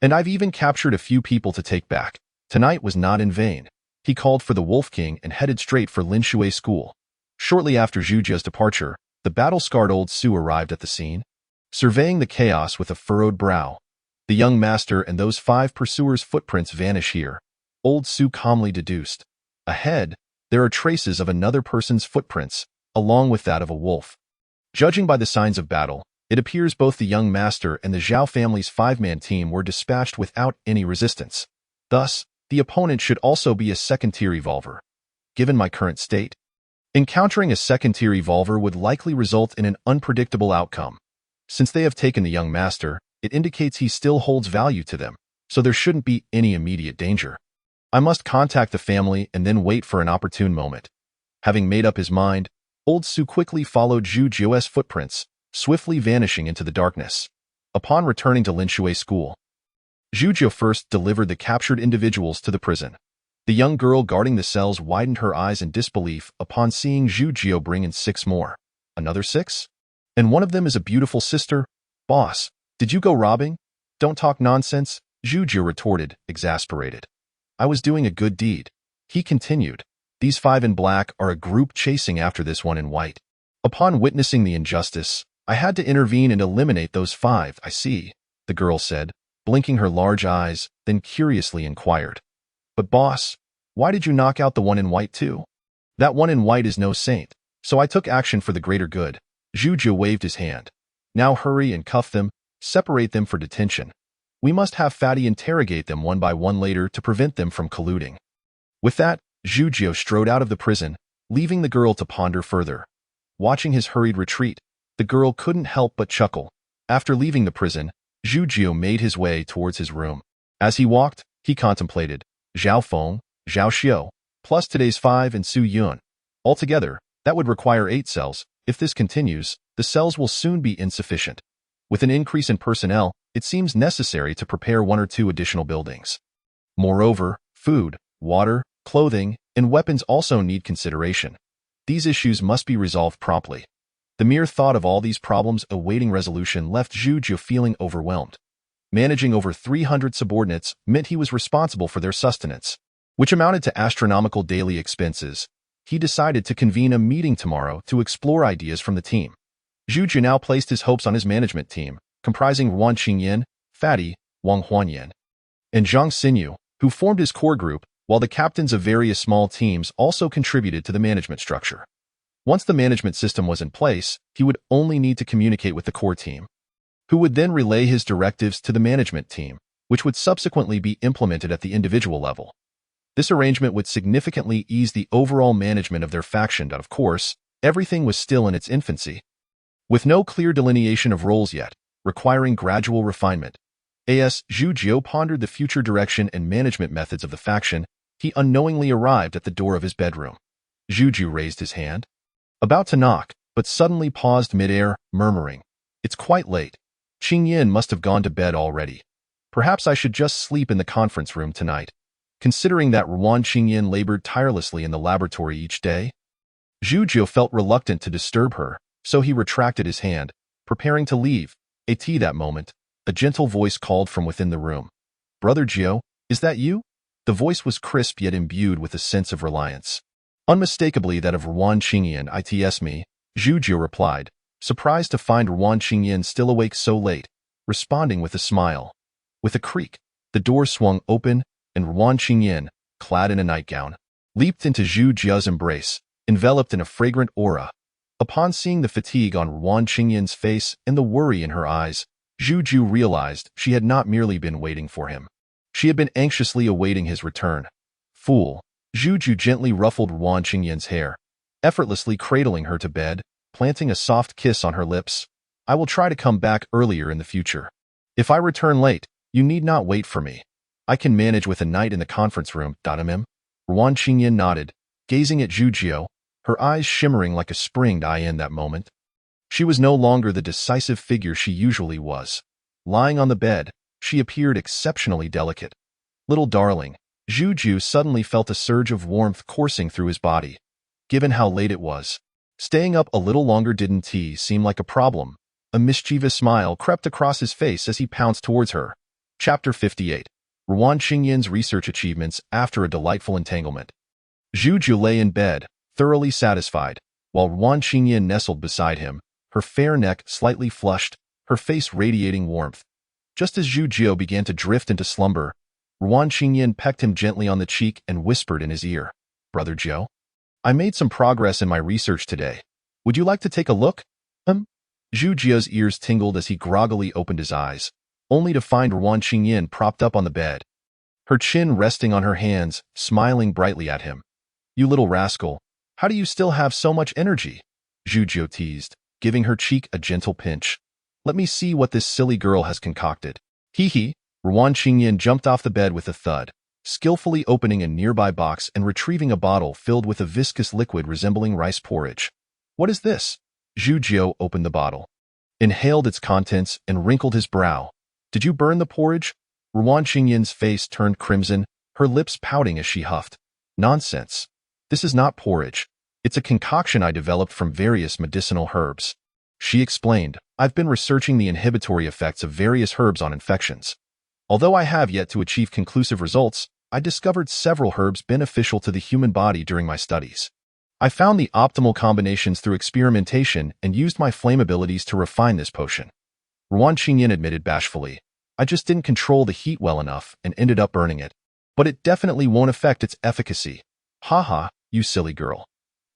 And I've even captured a few people to take back. Tonight was not in vain. He called for the Wolf King and headed straight for Lin Shui School. Shortly after Zhu Jiu's departure, the battle-scarred old Su arrived at the scene, surveying the chaos with a furrowed brow. The young master and those 5 pursuers' footprints vanish here, old Su calmly deduced. Ahead, there are traces of another person's footprints, along with that of a wolf. Judging by the signs of battle, it appears both the young master and the Zhao family's 5-man team were dispatched without any resistance. Thus, the opponent should also be a second-tier evolver. Given my current state, encountering a second-tier evolver would likely result in an unpredictable outcome. Since they have taken the young master, it indicates he still holds value to them, so there shouldn't be any immediate danger. I must contact the family and then wait for an opportune moment. Having made up his mind, old Su quickly followed Zhu Jiu's footprints, swiftly vanishing into the darkness. Upon returning to Lin Shui School, Zhu Jiu first delivered the captured individuals to the prison. The young girl guarding the cells widened her eyes in disbelief upon seeing Zhu Jiu bring in 6 more. Another 6? And one of them is a beautiful sister? Boss, did you go robbing? Don't talk nonsense, Zhu Jiu retorted, exasperated. I was doing a good deed. He continued. These 5 in black are a group chasing after this one in white. Upon witnessing the injustice, I had to intervene and eliminate those 5. I see, the girl said, blinking her large eyes, then curiously inquired. But boss, why did you knock out the one in white too? That one in white is no saint, so I took action for the greater good. Zhu Jiu waved his hand. Now hurry and cuff them, separate them for detention. We must have Fatty interrogate them one by one later to prevent them from colluding. With that, Zhu Jiu strode out of the prison, leaving the girl to ponder further. Watching his hurried retreat, the girl couldn't help but chuckle. After leaving the prison, Zhu Jiu made his way towards his room. As he walked, he contemplated Zhao Feng, Zhao Xiao, plus today's 5 and Su Yun. Altogether, That would require 8 cells. If this continues, the cells will soon be insufficient. With an increase in personnel, it seems necessary to prepare 1 or 2 additional buildings. Moreover, food, water, clothing, and weapons also need consideration. These issues must be resolved promptly. The mere thought of all these problems awaiting resolution left Zhu Jiu feeling overwhelmed. Managing over 300 subordinates meant he was responsible for their sustenance, which amounted to astronomical daily expenses. He decided to convene a meeting tomorrow to explore ideas from the team. Zhu Jiu now placed his hopes on his management team, comprising Ruan Qingyan, Fatty, Wang Huanyan, and Zhang Xinyu, who formed his core group, while the captains of various small teams also contributed to the management structure. Once the management system was in place, he would only need to communicate with the core team, who would then relay his directives to the management team, which would subsequently be implemented at the individual level. This arrangement would significantly ease the overall management of their faction, but of course, everything was still in its infancy. With no clear delineation of roles yet, requiring gradual refinement, Zhu Jiu pondered the future direction and management methods of the faction. He unknowingly arrived at the door of his bedroom. Zhu Jiu raised his hand, about to knock, but suddenly paused mid-air, murmuring, "It's quite late. Qingyan must have gone to bed already. Perhaps I should just sleep in the conference room tonight." Considering that Ruan Qingyan labored tirelessly in the laboratory each day, Zhu Jiu felt reluctant to disturb her, so he retracted his hand, preparing to leave. At that moment, a gentle voice called from within the room. "Brother Jiu, is that you?" The voice was crisp yet imbued with a sense of reliance. Unmistakably that of Ruan Qingyan. "It's me," Zhu Jiu replied, surprised to find Ruan Qingyan still awake so late, responding with a smile. With a creak, the door swung open, and Ruan Qingyan, clad in a nightgown, leaped into Zhu Jiu's embrace, enveloped in a fragrant aura. Upon seeing the fatigue on Ruan Qingyan's face and the worry in her eyes, Zhu Jiu realized she had not merely been waiting for him. She had been anxiously awaiting his return. "Fool." Zhu Jiu gently ruffled Ruan Qingyan's hair, effortlessly cradling her to bed, planting a soft kiss on her lips. "I will try to come back earlier in the future. If I return late, you need not wait for me. I can manage with a night in the conference room." Ruan Qingyan nodded, gazing at Zhu Jiu, her eyes shimmering like a spring eye in that moment. She was no longer the decisive figure she usually was. Lying on the bed, she appeared exceptionally delicate. "Little darling." Zhu Jiu suddenly felt a surge of warmth coursing through his body. Given how late it was, staying up a little longer didn't seem like a problem. A mischievous smile crept across his face as he pounced towards her. Chapter 58. Ruan Qingyan's research achievements after a delightful entanglement. Zhu Jiu lay in bed, thoroughly satisfied, while Ruan Qingyan nestled beside him, her fair neck slightly flushed, her face radiating warmth. Just as Zhu Jiu began to drift into slumber, Ruan Qingyan pecked him gently on the cheek and whispered in his ear, "Brother Jiu, I made some progress in my research today. Would you like to take a look?" Zhu Jiu's ears tingled as he groggily opened his eyes, only to find Ruan Qingyan propped up on the bed, her chin resting on her hands, smiling brightly at him. "You little rascal, how do you still have so much energy?" Zhu Jiu teased, giving her cheek a gentle pinch. "Let me see what this silly girl has concocted." Hee. Ruan Qingyan jumped off the bed with a thud, skillfully opening a nearby box and retrieving a bottle filled with a viscous liquid resembling rice porridge. "What is this?" Zhu Jiu opened the bottle, inhaled its contents, and wrinkled his brow. "Did you burn the porridge?" Ruan Qingyan's face turned crimson, her lips pouting as she huffed. "Nonsense. This is not porridge. It's a concoction I developed from various medicinal herbs." She explained, "I've been researching the inhibitory effects of various herbs on infections. Although I have yet to achieve conclusive results, I discovered several herbs beneficial to the human body during my studies. I found the optimal combinations through experimentation and used my flame abilities to refine this potion." Ruan Qingyan admitted bashfully, "I just didn't control the heat well enough and ended up burning it. But it definitely won't affect its efficacy." "Ha, you silly girl."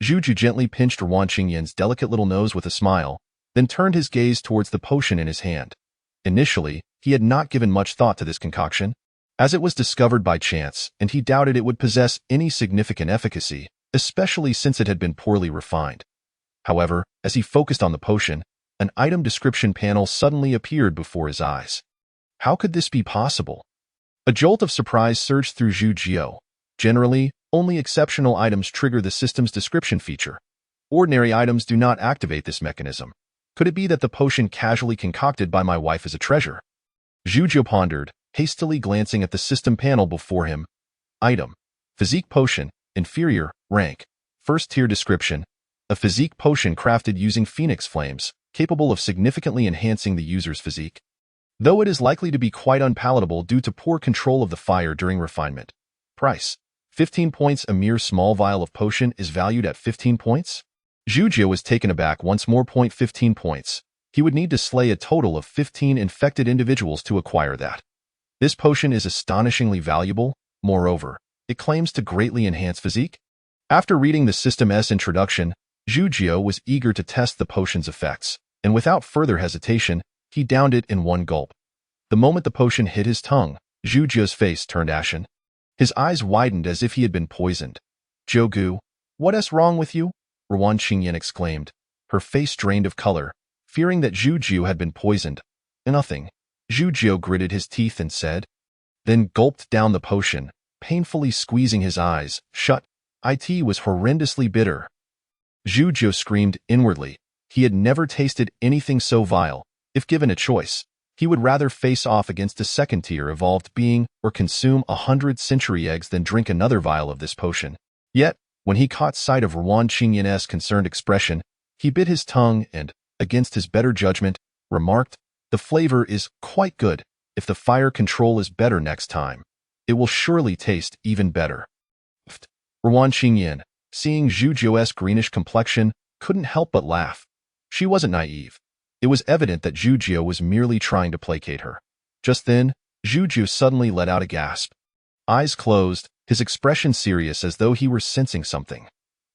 Zhu Jiu gently pinched Ruan Qingyan's delicate little nose with a smile, then turned his gaze towards the potion in his hand. Initially, he had not given much thought to this concoction, as it was discovered by chance, and he doubted it would possess any significant efficacy, especially since it had been poorly refined. However, as he focused on the potion, an item description panel suddenly appeared before his eyes. How could this be possible? A jolt of surprise surged through Zhu Jiu. Generally, only exceptional items trigger the system's description feature. Ordinary items do not activate this mechanism. Could it be that the potion casually concocted by my wife is a treasure? Zhujiu pondered, hastily glancing at the system panel before him. Item: Physique Potion, Inferior, Rank, First Tier Description. A physique potion crafted using phoenix flames, capable of significantly enhancing the user's physique. Though it is likely to be quite unpalatable due to poor control of the fire during refinement. Price: 15 points. A mere small vial of potion is valued at 15 points? Zhujiu was taken aback once more. 15 points. He would need to slay a total of 15 infected individuals to acquire that. This potion is astonishingly valuable. Moreover, it claims to greatly enhance physique. After reading the system's introduction, Zhujiu was eager to test the potion's effects, and without further hesitation, he downed it in one gulp. The moment the potion hit his tongue, Zhujiu's face turned ashen. His eyes widened as if he had been poisoned. "Zhou, what's wrong with you?" Ruan Qingyan exclaimed, her face drained of color, fearing that Zhujiu had been poisoned. "Nothing." Zhujiu gritted his teeth and said, then gulped down the potion, painfully squeezing his eyes shut. It was horrendously bitter. Zhujiu screamed inwardly. He had never tasted anything so vile. If given a choice, he would rather face off against a second-tier evolved being or consume 100 century eggs than drink another vial of this potion. Yet, when he caught sight of Ruan Qingyan's concerned expression, he bit his tongue and, against his better judgment, remarked, "The flavor is quite good. If the fire control is better next time, it will surely taste even better." Ruan Qingyan, seeing Zhujiu's greenish complexion, couldn't help but laugh. She wasn't naive. It was evident that Zhujiu was merely trying to placate her. Just then, Zhujiu suddenly let out a gasp. Eyes closed, his expression serious as though he were sensing something.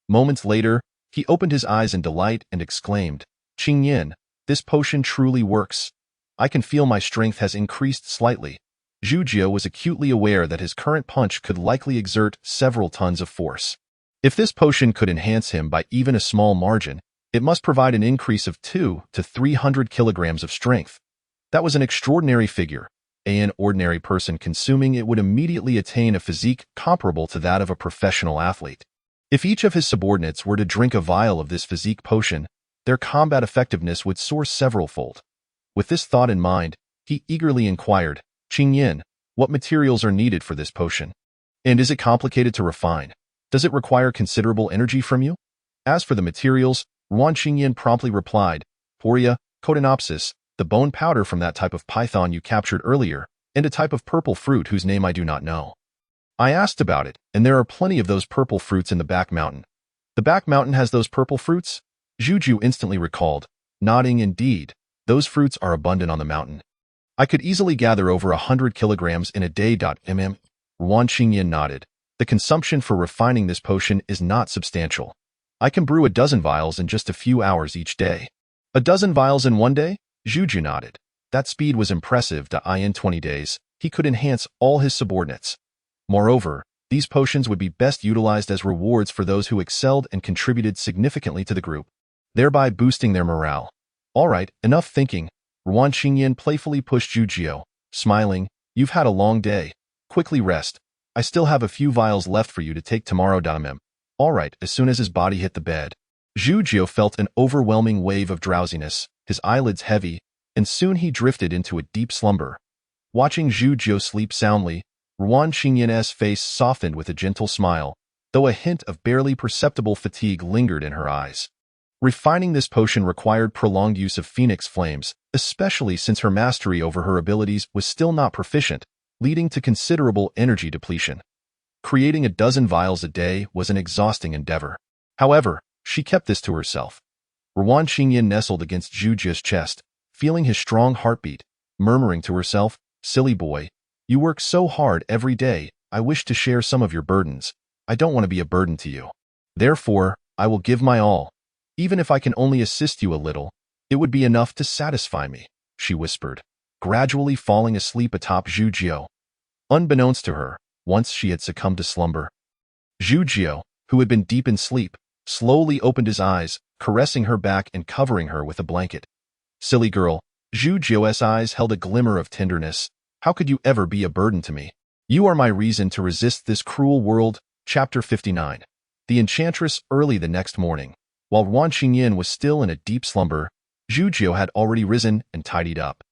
Moments later, he opened his eyes in delight and exclaimed, "Qingyan, this potion truly works. I can feel my strength has increased slightly." Zhujiu was acutely aware that his current punch could likely exert several tons of force. If this potion could enhance him by even a small margin, it must provide an increase of 200 to 300 kilograms of strength. That was an extraordinary figure. An ordinary person consuming it would immediately attain a physique comparable to that of a professional athlete. If each of his subordinates were to drink a vial of this physique potion, their combat effectiveness would soar several-fold. With this thought in mind, he eagerly inquired, "Qingyan, what materials are needed for this potion? And is it complicated to refine? Does it require considerable energy from you?" As for the materials, Ruan Qingyan promptly replied, "Poria, Cotinopsis, the bone powder from that type of python you captured earlier, and a type of purple fruit whose name I do not know. I asked about it, and there are plenty of those purple fruits in the back mountain." "The back mountain has those purple fruits?" Zhujiu instantly recalled, nodding. "Indeed, those fruits are abundant on the mountain. I could easily gather over 100 kilograms in a day. Ruan Qingyan nodded. "The consumption for refining this potion is not substantial. I can brew a dozen vials in just a few hours each day." "A dozen vials in one day?" Zhujiu nodded. That speed was impressive. In 20 days, he could enhance all his subordinates. Moreover, these potions would be best utilized as rewards for those who excelled and contributed significantly to the group, thereby boosting their morale. "All right, enough thinking." Ruan Qingyan playfully pushed Zhujiu, smiling, "You've had a long day. Quickly rest. I still have a few vials left for you to take tomorrow. All right." As soon as his body hit the bed, Zhujiu felt an overwhelming wave of drowsiness, his eyelids heavy, and soon he drifted into a deep slumber. Watching Zhujiu sleep soundly, Ruan Qingyan's face softened with a gentle smile, though a hint of barely perceptible fatigue lingered in her eyes. Refining this potion required prolonged use of phoenix flames, especially since her mastery over her abilities was still not proficient, leading to considerable energy depletion. Creating a dozen vials a day was an exhausting endeavor. However, she kept this to herself. Ruan Qingyan nestled against Zhujiu's chest, feeling his strong heartbeat, murmuring to herself, "Silly boy, you work so hard every day. I wish to share some of your burdens. I don't want to be a burden to you. Therefore, I will give my all. Even if I can only assist you a little, it would be enough to satisfy me," she whispered, gradually falling asleep atop Zhujiu. Unbeknownst to her, once she had succumbed to slumber. Zhujiu, who had been deep in sleep, slowly opened his eyes, caressing her back and covering her with a blanket. "Silly girl," Zhujiu's eyes held a glimmer of tenderness. "How could you ever be a burden to me? You are my reason to resist this cruel world." Chapter 59. The Enchantress. Early the next morning, While Wan Qingyan was still in a deep slumber, Zhu Jiu had already risen and tidied up.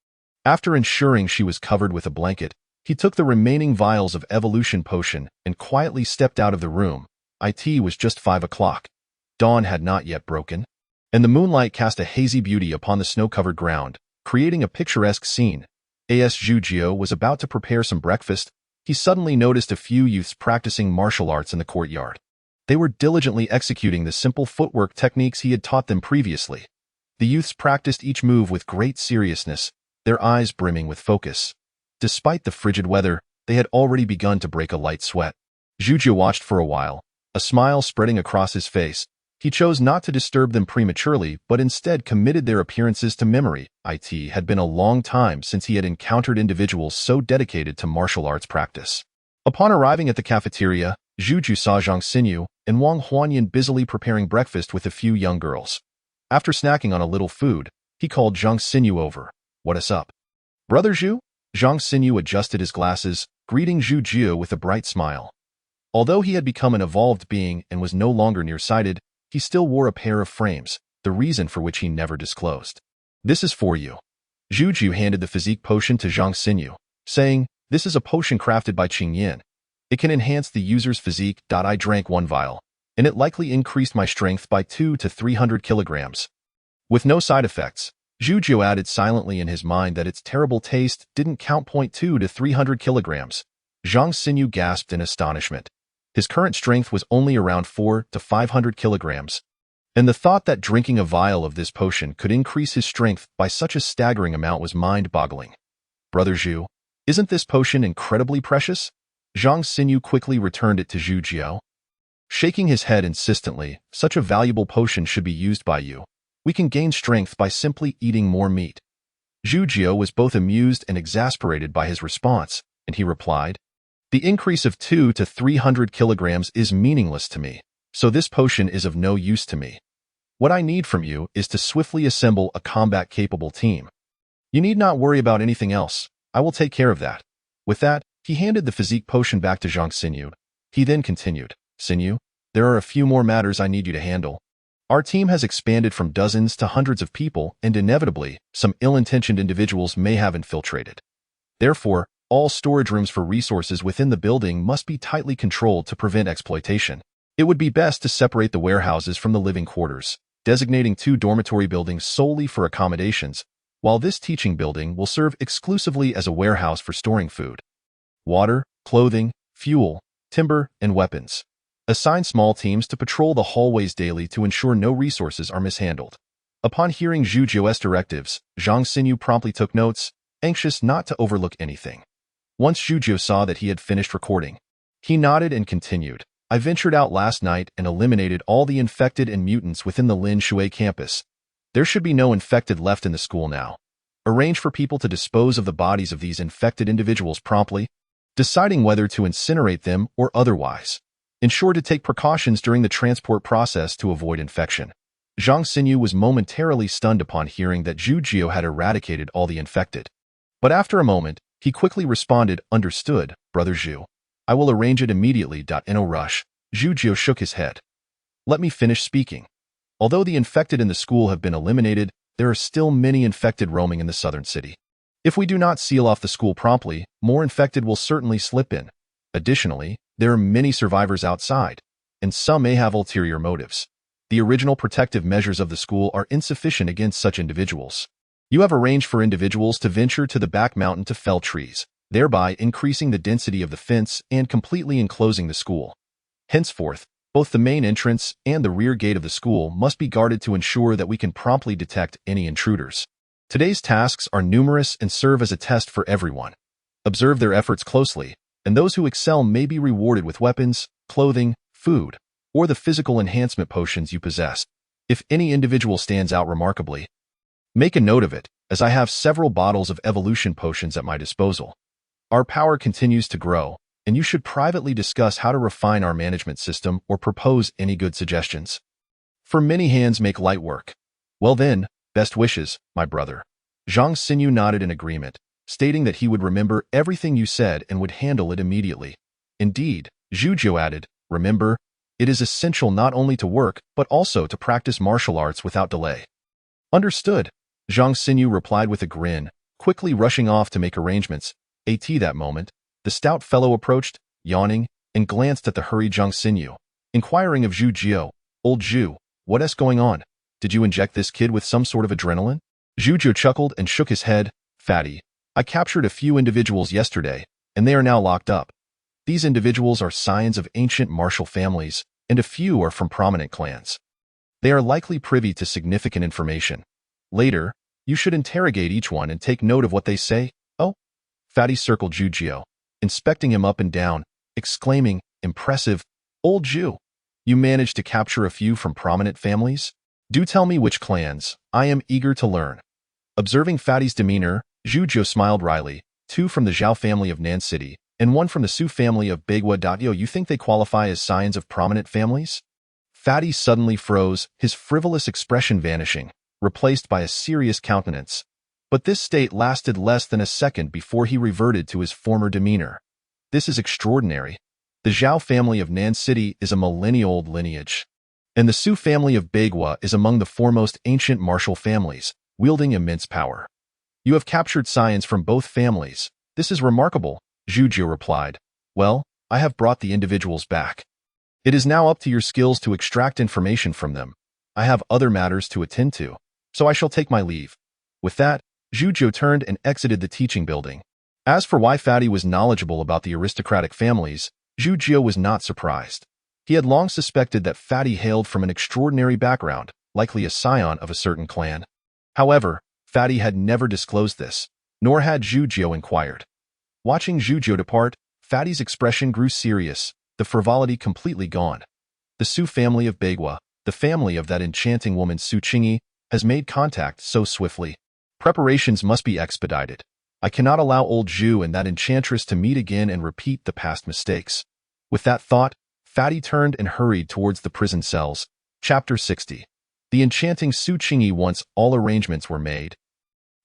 After ensuring she was covered with a blanket, he took the remaining vials of evolution potion and quietly stepped out of the room. It was just 5 o'clock. Dawn had not yet broken, and the moonlight cast a hazy beauty upon the snow-covered ground, creating a picturesque scene. As Zhu Jiu was about to prepare some breakfast, he suddenly noticed a few youths practicing martial arts in the courtyard. They were diligently executing the simple footwork techniques he had taught them previously. The youths practiced each move with great seriousness, their eyes brimming with focus. Despite the frigid weather, they had already begun to break a light sweat. Zhu Jiu watched for a while, a smile spreading across his face. He chose not to disturb them prematurely, but instead committed their appearances to memory. It had been a long time since he had encountered individuals so dedicated to martial arts practice. Upon arriving at the cafeteria, Zhu Jiu saw Zhang Xinyu and Wang Huanyan busily preparing breakfast with a few young girls. After snacking on a little food, he called Zhang Xinyu over. "What's up, Brother Zhu?" Zhang Xinyu adjusted his glasses, greeting Zhu Jiu with a bright smile. Although he had become an evolved being and was no longer nearsighted, he still wore a pair of frames, the reason for which he never disclosed. "This is for you." Zhu Jiu handed the physique potion to Zhang Xinyu, saying, "This is a potion crafted by Qingyan. It can enhance the user's physique. I drank 1 vial, and it likely increased my strength by 200 to 300 kilograms. With no side effects." Zhu Jiu added silently in his mind that its terrible taste didn't count. 200 to 300 kilograms. Zhang Xinyu gasped in astonishment. His current strength was only around 400 to 500 kilograms, and the thought that drinking a vial of this potion could increase his strength by such a staggering amount was mind-boggling. "Brother Zhu, isn't this potion incredibly precious?" Zhang Xinyu quickly returned it to Zhu Jiu. Shaking his head insistently, "Such a valuable potion should be used by you. We can gain strength by simply eating more meat." Zhu Jiu was both amused and exasperated by his response, and he replied, "The increase of 200 to 300 kilograms is meaningless to me, so this potion is of no use to me. What I need from you is to swiftly assemble a combat-capable team. You need not worry about anything else. I will take care of that." With that, he handed the physique potion back to Zhang Xinyu. He then continued, "Xinyu, there are a few more matters I need you to handle. Our team has expanded from dozens to hundreds of people, and inevitably, some ill-intentioned individuals may have infiltrated. Therefore, all storage rooms for resources within the building must be tightly controlled to prevent exploitation. It would be best to separate the warehouses from the living quarters, designating 2 dormitory buildings solely for accommodations, while this teaching building will serve exclusively as a warehouse for storing food, water, clothing, fuel, timber, and weapons. Assign small teams to patrol the hallways daily to ensure no resources are mishandled." Upon hearing Zhu Jiu's directives, Zhang Xinyu promptly took notes, anxious not to overlook anything. Once Zhu Jiu saw that he had finished recording, he nodded and continued, "I ventured out last night and eliminated all the infected and mutants within the Lin Shui campus. There should be no infected left in the school now. Arrange for people to dispose of the bodies of these infected individuals promptly, deciding whether to incinerate them or otherwise. Ensure to take precautions during the transport process to avoid infection." Zhang Xinyu was momentarily stunned upon hearing that Zhu Jiu had eradicated all the infected. But after a moment, he quickly responded, "Understood, Brother Zhu. I will arrange it immediately. In a rush." Zhu Jiu shook his head. "Let me finish speaking. Although the infected in the school have been eliminated, there are still many infected roaming in the southern city. If we do not seal off the school promptly, more infected will certainly slip in. Additionally, there are many survivors outside, and some may have ulterior motives. The original protective measures of the school are insufficient against such individuals. You have arranged for individuals to venture to the back mountain to fell trees, thereby increasing the density of the fence and completely enclosing the school. Henceforth, both the main entrance and the rear gate of the school must be guarded to ensure that we can promptly detect any intruders. Today's tasks are numerous and serve as a test for everyone. Observe their efforts closely, and those who excel may be rewarded with weapons, clothing, food, or the physical enhancement potions you possess. If any individual stands out remarkably, make a note of it, as I have several bottles of evolution potions at my disposal. Our power continues to grow, and you should privately discuss how to refine our management system or propose any good suggestions. For many hands make light work. Well then, best wishes, my brother." Zhang Xinyu nodded in agreement, stating that he would remember everything you said and would handle it immediately. Indeed, Zhu Jiu added, "Remember, It is essential not only to work, but also to practice martial arts without delay. Understood, Zhang Xinyu replied with a grin, quickly rushing off to make arrangements. At that moment, the stout fellow approached, yawning, and glanced at the hurried Zhang Xinyu, inquiring of Zhu Jiu. Old Zhu, what's going on? Did you inject this kid with some sort of adrenaline? Zhu Jiu chuckled and shook his head. Fatty, I captured a few individuals yesterday, and they are now locked up. These individuals are scions of ancient martial families, and a few are from prominent clans. They are likely privy to significant information. Later, you should interrogate each one and take note of what they say. Oh? Fatty circled Zhu Jiu, inspecting him up and down, exclaiming, impressive. Old Zhu, you managed to capture a few from prominent families? Do tell me which clans. I am eager to learn. Observing Fatty's demeanor, Zhu Jiu smiled wryly. 2 from the Zhao family of Nan City, and 1 from the Su family of Beigua. You think they qualify as scions of prominent families? Fatty suddenly froze, his frivolous expression vanishing, replaced by a serious countenance. But this state lasted less than a second before he reverted to his former demeanor. This is extraordinary. The Zhao family of Nan City is a millennia-old lineage, and the Su family of Beigua is among the foremost ancient martial families, wielding immense power. You have captured scions from both families. This is remarkable, Zhu Jiu replied. Well, I have brought the individuals back. It is now up to your skills to extract information from them. I have other matters to attend to, so I shall take my leave. With that, Zhu Jiu turned and exited the teaching building. As for why Fatty was knowledgeable about the aristocratic families, Zhu Jiu was not surprised. He had long suspected that Fatty hailed from an extraordinary background, likely a scion of a certain clan. However, Fatty had never disclosed this, nor had Zhu Jiu inquired. Watching Zhu Jiu depart, Fatty's expression grew serious, the frivolity completely gone. The Su family of Beigua, the family of that enchanting woman Su Qingyi, has made contact so swiftly. Preparations must be expedited. I cannot allow old Zhu and that enchantress to meet again and repeat the past mistakes. With that thought, Fatty turned and hurried towards the prison cells. Chapter 60. The enchanting Su Qingyi. Once all arrangements were made,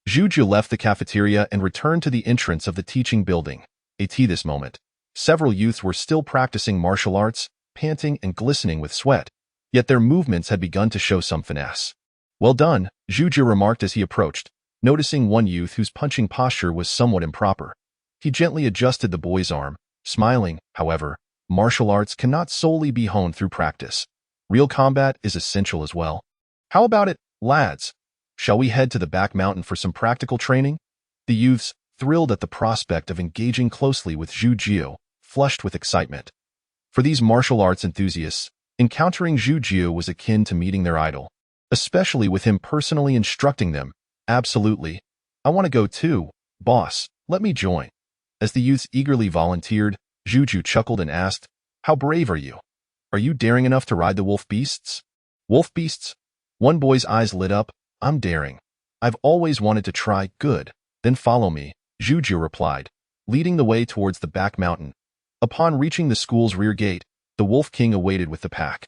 Zhu Jiu left the cafeteria and returned to the entrance of the teaching building. At this moment, several youths were still practicing martial arts, panting and glistening with sweat, yet their movements had begun to show some finesse. Well done, Zhu Jiu remarked as he approached, noticing one youth whose punching posture was somewhat improper. He gently adjusted the boy's arm, smiling. However, martial arts cannot solely be honed through practice. Real combat is essential as well. How about it, lads? Shall we head to the back mountain for some practical training? The youths, thrilled at the prospect of engaging closely with Zhu Jiu, flushed with excitement. For these martial arts enthusiasts, encountering Zhu Jiu was akin to meeting their idol, especially with him personally instructing them. Absolutely. I want to go too, boss. Let me join. As the youths eagerly volunteered, Zhu Jiu chuckled and asked, How brave are you? Are you daring enough to ride the wolf beasts? Wolf beasts? One boy's eyes lit up. I'm daring. I've always wanted to try. Good. Then follow me, Zhu Jiu replied, leading the way towards the back mountain. Upon reaching the school's rear gate, the Wolf King awaited with the pack.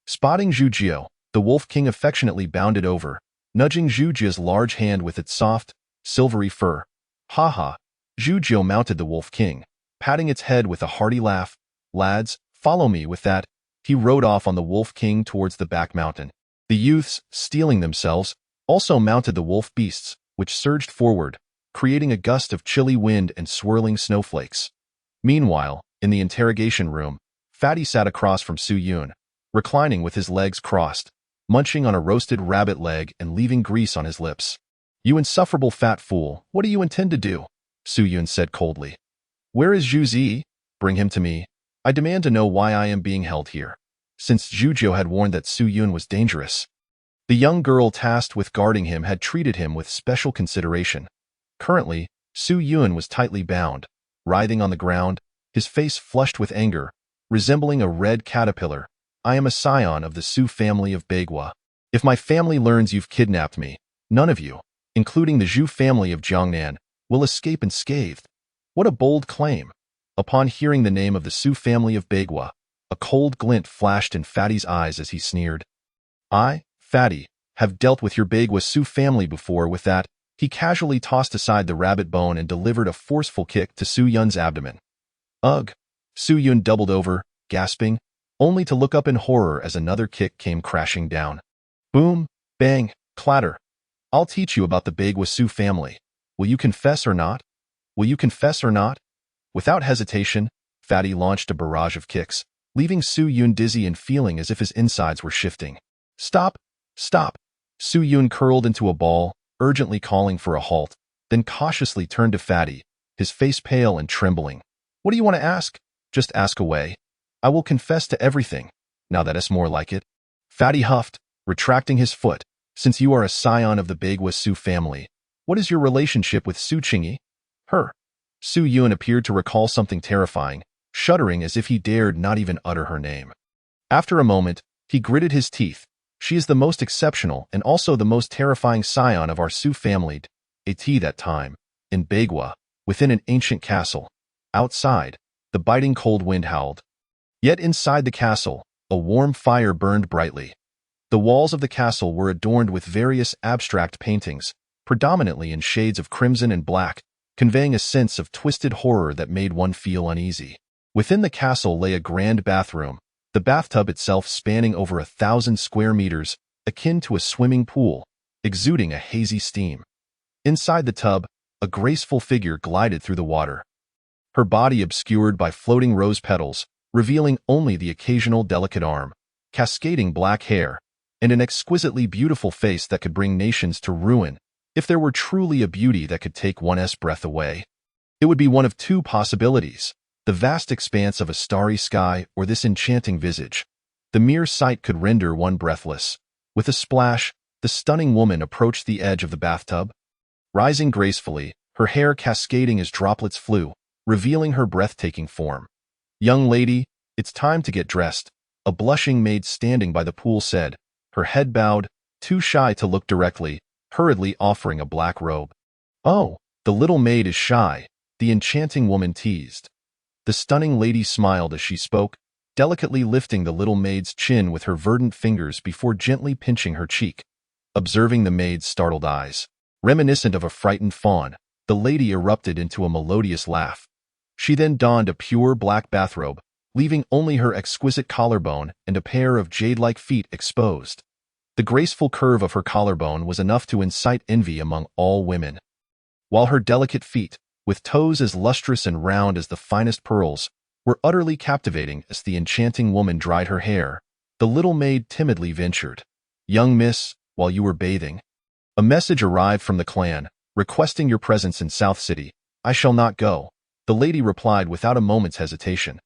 Spotting Zhu Jiu, the Wolf King affectionately bounded over, nudging Zhu Jiu's large hand with its soft, silvery fur. Ha ha! Zhu Jiu mounted the Wolf King, patting its head with a hearty laugh. Lads, follow me. With that, he rode off on the Wolf King towards the back mountain. The youths, steeling themselves, also mounted the wolf beasts, which surged forward, creating a gust of chilly wind and swirling snowflakes. Meanwhile, in the interrogation room, Fatty sat across from Su Yun, reclining with his legs crossed, munching on a roasted rabbit leg and leaving grease on his lips. You insufferable fat fool, what do you intend to do? Su Yun said coldly. Where is Zhu Zi? Bring him to me. I demand to know why I am being held here. Since Zhu Jiu had warned that Su Yun was dangerous, the young girl tasked with guarding him had treated him with special consideration. Currently, Su Yun was tightly bound, writhing on the ground, his face flushed with anger, resembling a red caterpillar. I am a scion of the Su family of Beigua. If my family learns you've kidnapped me, none of you, including the Zhu family of Jiangnan, will escape unscathed. What a bold claim! Upon hearing the name of the Su family of Beigua, a cold glint flashed in Fatty's eyes as he sneered. I, Fatty, have dealt with your Beigua Su family before. With that, he casually tossed aside the rabbit bone and delivered a forceful kick to Su Yun's abdomen. Ugh! Su Yun doubled over, gasping. only to look up in horror as another kick came crashing down. Boom, bang, clatter. I'll teach you about the Bagua Su family. Will you confess or not? Will you confess or not? Without hesitation, Fatty launched a barrage of kicks, leaving Su Yun dizzy and feeling as if his insides were shifting. Stop! Stop! Su Yun curled into a ball, urgently calling for a halt, then cautiously turned to Fatty, his face pale and trembling. What do you want to ask? Just ask away. I will confess to everything, now that it's more like it. Fatty huffed, retracting his foot. Since you are a scion of the Bagua Su family, what is your relationship with Su Qingyi? Her. Su Yun appeared to recall something terrifying, shuddering as if he dared not even utter her name. After a moment, he gritted his teeth. She is the most exceptional and also the most terrifying scion of our Su family. At that time, in Bagua, within an ancient castle. Outside, the biting cold wind howled. Yet inside the castle, a warm fire burned brightly. The walls of the castle were adorned with various abstract paintings, predominantly in shades of crimson and black, conveying a sense of twisted horror that made one feel uneasy. Within the castle lay a grand bathroom, the bathtub itself spanning over 1,000 square meters, akin to a swimming pool, exuding a hazy steam. Inside the tub, a graceful figure glided through the water, her body obscured by floating rose petals, revealing only the occasional delicate arm, cascading black hair, and an exquisitely beautiful face that could bring nations to ruin. If there were truly a beauty that could take one's breath away, it would be one of two possibilities: the vast expanse of a starry sky or this enchanting visage. The mere sight could render one breathless. With a splash, the stunning woman approached the edge of the bathtub, rising gracefully, her hair cascading as droplets flew, revealing her breathtaking form. "Young lady, it's time to get dressed," a blushing maid standing by the pool said, her head bowed, too shy to look directly, hurriedly offering a black robe. "Oh, the little maid is shy," the enchanting woman teased. The stunning lady smiled as she spoke, delicately lifting the little maid's chin with her verdant fingers before gently pinching her cheek. Observing the maid's startled eyes, reminiscent of a frightened fawn, the lady erupted into a melodious laugh. She then donned a pure black bathrobe, leaving only her exquisite collarbone and a pair of jade-like feet exposed. The graceful curve of her collarbone was enough to incite envy among all women, while her delicate feet, with toes as lustrous and round as the finest pearls, were utterly captivating. As the enchanting woman dried her hair, the little maid timidly ventured, "Young miss, while you were bathing, a message arrived from the clan, requesting your presence in South City." "I shall not go," the lady replied without a moment's hesitation.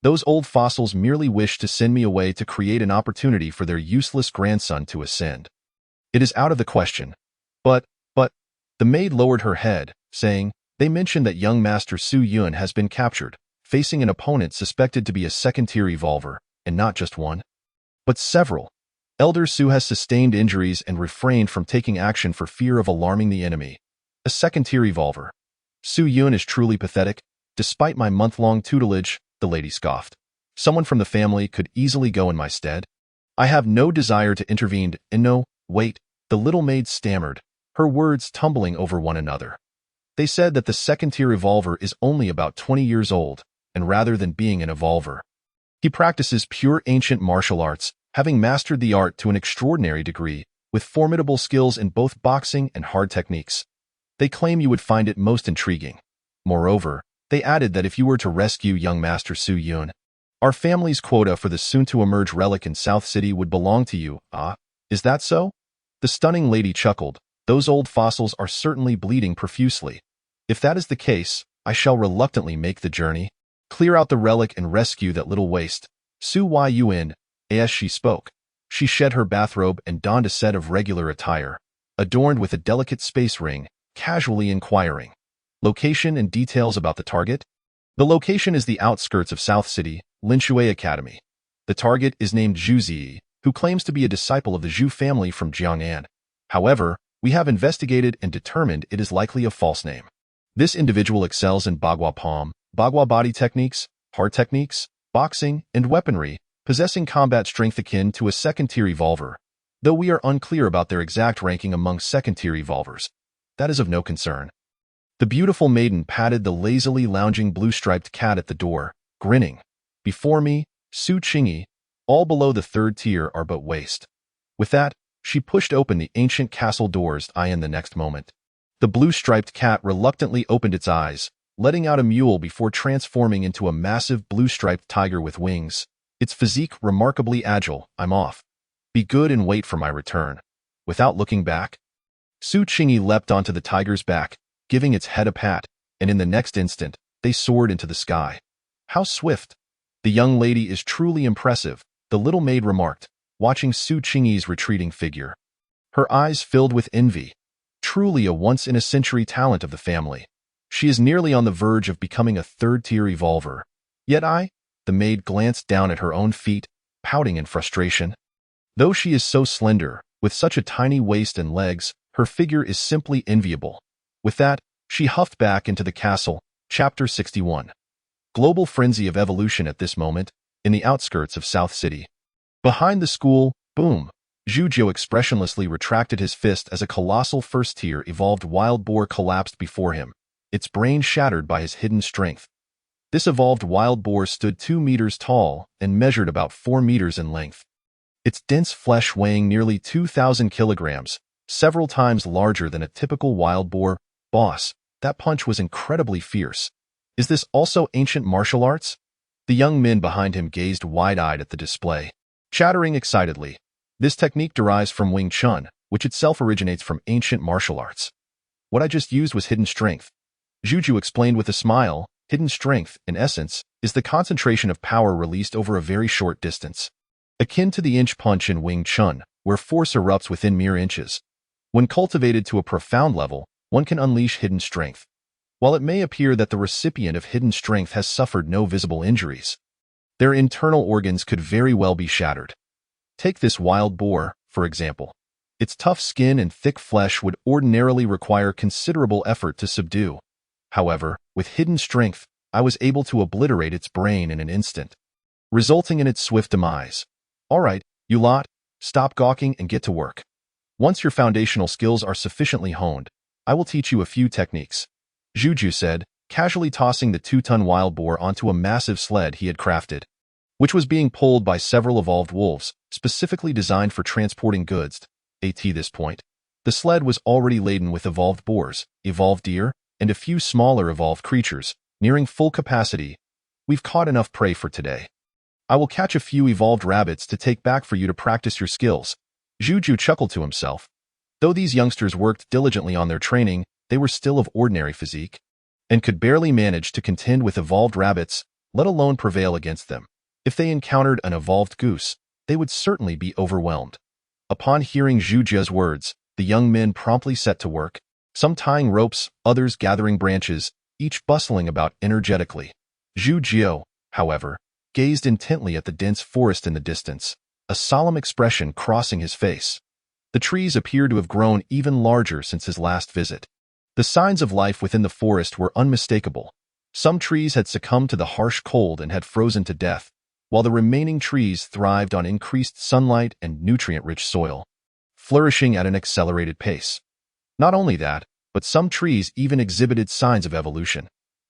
"Those old fossils merely wish to send me away to create an opportunity for their useless grandson to ascend. It is out of the question." But, the maid lowered her head, saying, "They mentioned that young Master Su Yun has been captured, facing an opponent suspected to be a second-tier evolver, and not just one, but several. Elder Su has sustained injuries and refrained from taking action for fear of alarming the enemy. A second-tier evolver. Su Yun is truly pathetic. Despite my month-long tutelage," the lady scoffed, "someone from the family could easily go in my stead. I have no desire to intervene, and no, wait," the little maid stammered, her words tumbling over one another. "They said that the second-tier evolver is only about 20 years old, and rather than being an evolver, he practices pure ancient martial arts, having mastered the art to an extraordinary degree, with formidable skills in both boxing and hard techniques. They claim you would find it most intriguing. Moreover, they added that if you were to rescue young Master Su Yun, our family's quota for the soon-to-emerge relic in South City would belong to you." "Ah, is that so?" The stunning lady chuckled. "Those old fossils are certainly bleeding profusely. If that is the case, I shall reluctantly make the journey. Clear out the relic and rescue that little waste, Su Yun." As she spoke, she shed her bathrobe and donned a set of regular attire, adorned with a delicate space ring, casually inquiring, "Location and details about the target?" "The location is the outskirts of South City, Linshui Academy. The target is named Zhu Ziyi, who claims to be a disciple of the Zhu family from Jiang'an. However, we have investigated and determined it is likely a false name. This individual excels in Bagua palm, Bagua body techniques, hard techniques, boxing, and weaponry, possessing combat strength akin to a second-tier evolver, though we are unclear about their exact ranking among second-tier evolvers. That is of no concern." The beautiful maiden patted the lazily lounging blue-striped cat at the door, grinning. "Before me, Su Qingyi, All below the third tier are but waste. With that, she pushed open the ancient castle doors in the next moment. The blue-striped cat reluctantly opened its eyes, letting out a mewl before transforming into a massive blue-striped tiger with wings. Its physique remarkably agile. I'm off. Be good and wait for my return. Without looking back, Su Qingyi leapt onto the tiger's back, giving its head a pat, and in the next instant, they soared into the sky. How swift! The young lady is truly impressive, the little maid remarked, watching Su Qingyi's retreating figure. Her eyes filled with envy. Truly a once-in-a-century talent of the family. She is nearly on the verge of becoming a third-tier evolver. Yet the maid glanced down at her own feet, pouting in frustration. Though she is so slender, with such a tiny waist and legs, her figure is simply enviable. With that, she huffed back into the castle. Chapter 61. Global frenzy of evolution at this moment, in the outskirts of South City. Behind the school, boom! Zhujiu expressionlessly retracted his fist as a colossal first-tier evolved wild boar collapsed before him, its brain shattered by his hidden strength. This evolved wild boar stood 2 meters tall and measured about 4 meters in length. Its dense flesh weighing nearly 2,000 kilograms, several times larger than a typical wild boar. Boss, that punch was incredibly fierce. Is this also ancient martial arts? The young men behind him gazed wide-eyed at the display, chattering excitedly. This technique derives from Wing Chun, which itself originates from ancient martial arts. What I just used was hidden strength. Zhujiu explained with a smile. Hidden strength, in essence, is the concentration of power released over a very short distance. Akin to the inch punch in Wing Chun, where force erupts within mere inches. When cultivated to a profound level, one can unleash hidden strength. While it may appear that the recipient of hidden strength has suffered no visible injuries, their internal organs could very well be shattered. Take this wild boar, for example. Its tough skin and thick flesh would ordinarily require considerable effort to subdue. However, with hidden strength, I was able to obliterate its brain in an instant, resulting in its swift demise. All right, you lot, stop gawking and get to work. Once your foundational skills are sufficiently honed, I will teach you a few techniques, Zhujiu said, casually tossing the 2-ton wild boar onto a massive sled he had crafted, which was being pulled by several evolved wolves, specifically designed for transporting goods. At this point, the sled was already laden with evolved boars, evolved deer, and a few smaller evolved creatures, nearing full capacity. We've caught enough prey for today. I will catch a few evolved rabbits to take back for you to practice your skills. Zhujiu chuckled to himself. Though these youngsters worked diligently on their training, they were still of ordinary physique, and could barely manage to contend with evolved rabbits, let alone prevail against them. If they encountered an evolved goose, they would certainly be overwhelmed. Upon hearing Zhujiu's words, the young men promptly set to work, some tying ropes, others gathering branches, each bustling about energetically. Zhujiu, however, gazed intently at the dense forest in the distance, a solemn expression crossing his face. The trees appeared to have grown even larger since his last visit. The signs of life within the forest were unmistakable. Some trees had succumbed to the harsh cold and had frozen to death, while the remaining trees thrived on increased sunlight and nutrient-rich soil, flourishing at an accelerated pace. Not only that, but some trees even exhibited signs of evolution.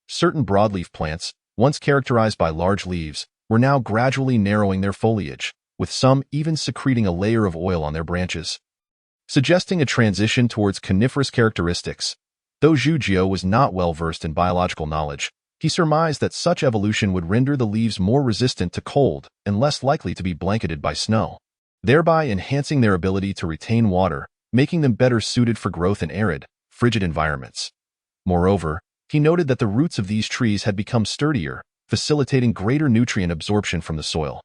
Certain broadleaf plants, once characterized by large leaves, were now gradually narrowing their foliage, with some even secreting a layer of oil on their branches, suggesting a transition towards coniferous characteristics. Though Zhujiu was not well versed in biological knowledge, he surmised that such evolution would render the leaves more resistant to cold and less likely to be blanketed by snow, thereby enhancing their ability to retain water, making them better suited for growth in arid, frigid environments. Moreover, he noted that the roots of these trees had become sturdier, facilitating greater nutrient absorption from the soil,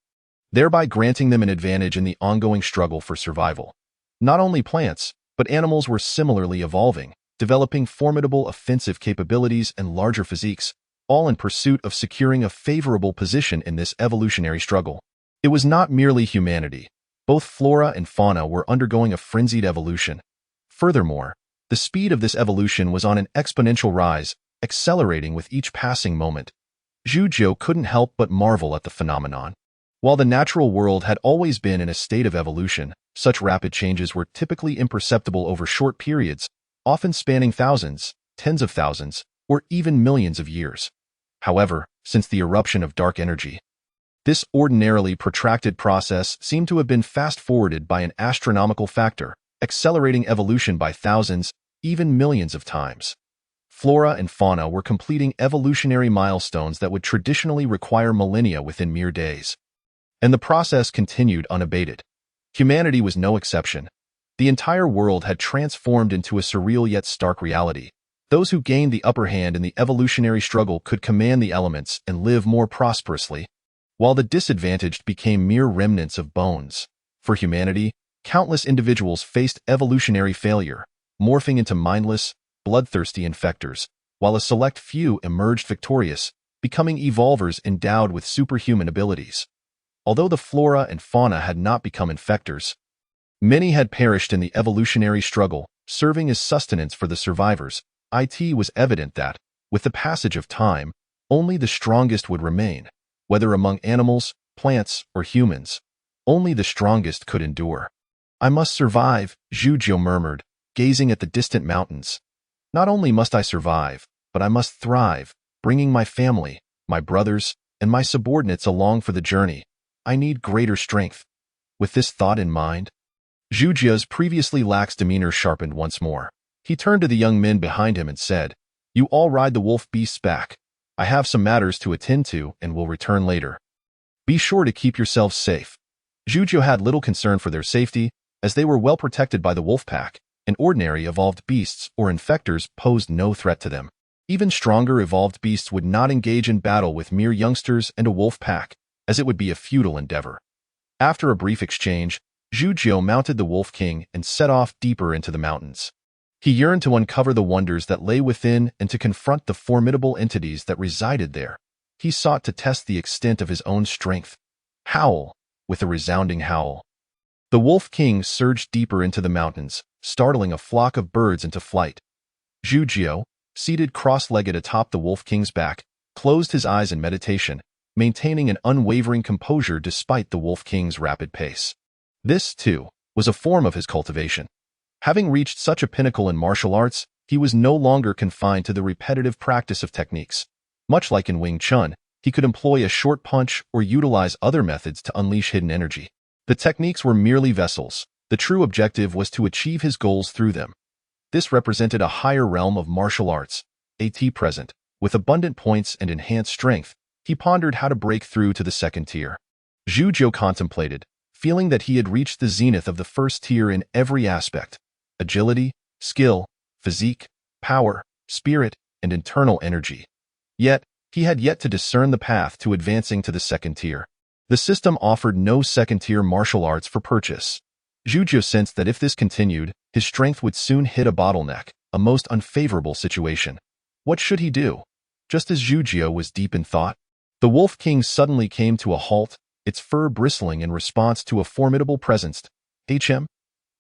thereby granting them an advantage in the ongoing struggle for survival. Not only plants, but animals were similarly evolving, developing formidable offensive capabilities and larger physiques, all in pursuit of securing a favorable position in this evolutionary struggle. It was not merely humanity. Both flora and fauna were undergoing a frenzied evolution. Furthermore, the speed of this evolution was on an exponential rise, accelerating with each passing moment. Zhujiu couldn't help but marvel at the phenomenon. While the natural world had always been in a state of evolution, such rapid changes were typically imperceptible over short periods, often spanning thousands, tens of thousands, or even millions of years. However, since the eruption of dark energy, This ordinarily protracted process seemed to have been fast-forwarded by an astronomical factor, accelerating evolution by thousands, even millions of times. Flora and fauna were completing evolutionary milestones that would traditionally require millennia within mere days. And the process continued unabated. Humanity was no exception. The entire world had transformed into a surreal yet stark reality. Those who gained the upper hand in the evolutionary struggle could command the elements and live more prosperously, while the disadvantaged became mere remnants of bones. For humanity, countless individuals faced evolutionary failure, morphing into mindless, bloodthirsty infectors, while a select few emerged victorious, becoming evolvers endowed with superhuman abilities. Although the flora and fauna had not become infectors, many had perished in the evolutionary struggle, serving as sustenance for the survivors. It was evident that, with the passage of time, only the strongest would remain. Whether among animals, plants, or humans, only the strongest could endure. "I must survive," Zhujiu murmured, gazing at the distant mountains. "Not only must I survive, but I must thrive, bringing my family, my brothers, and my subordinates along for the journey. I need greater strength." With this thought in mind, Zhujiu's previously lax demeanor sharpened once more. He turned to the young men behind him and said, "You all ride the wolf beasts back. I have some matters to attend to and will return later. Be sure to keep yourselves safe." Zhujiu had little concern for their safety, as they were well protected by the wolf pack, and ordinary evolved beasts or infectors posed no threat to them. Even stronger evolved beasts would not engage in battle with mere youngsters and a wolf pack, as it would be a futile endeavor. After a brief exchange, Zhujiu mounted the Wolf King and set off deeper into the mountains. He yearned to uncover the wonders that lay within and to confront the formidable entities that resided there. He sought to test the extent of his own strength. Howl! With a resounding howl, the Wolf King surged deeper into the mountains, startling a flock of birds into flight. Zhujiu, seated cross-legged atop the Wolf King's back, closed his eyes in meditation, maintaining an unwavering composure despite the Wolf King's rapid pace. This, too, was a form of his cultivation. Having reached such a pinnacle in martial arts, he was no longer confined to the repetitive practice of techniques. Much like in Wing Chun, he could employ a short punch or utilize other methods to unleash hidden energy. The techniques were merely vessels. The true objective was to achieve his goals through them. This represented a higher realm of martial arts. At present, with abundant points and enhanced strength, he pondered how to break through to the second tier. Zhujiu contemplated, feeling that he had reached the zenith of the first tier in every aspect: agility, skill, physique, power, spirit, and internal energy. Yet, he had yet to discern the path to advancing to the second tier. The system offered no second-tier martial arts for purchase. Zhujiu sensed that if this continued, his strength would soon hit a bottleneck, a most unfavorable situation. What should he do? Just as Zhujiu was deep in thought, the Wolf King suddenly came to a halt, its fur bristling in response to a formidable presence.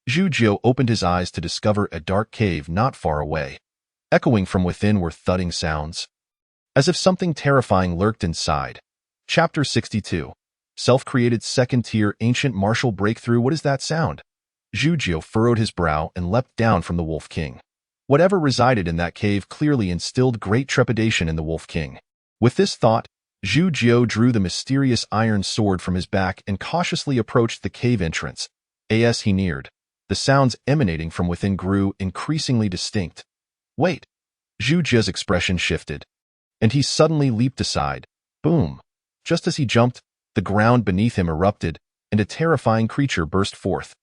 Zhujiu opened his eyes to discover a dark cave not far away. Echoing from within were thudding sounds, as if something terrifying lurked inside. Chapter 62. Self-created second-tier ancient martial breakthrough. What is that sound? Zhujiu furrowed his brow and leapt down from the Wolf King. Whatever resided in that cave clearly instilled great trepidation in the Wolf King. With this thought, Zhujiu drew the mysterious iron sword from his back and cautiously approached the cave entrance. As he neared, the sounds emanating from within grew increasingly distinct. Wait! Zhujiu's expression shifted, and he suddenly leaped aside. Boom! Just as he jumped, the ground beneath him erupted, and a terrifying creature burst forth.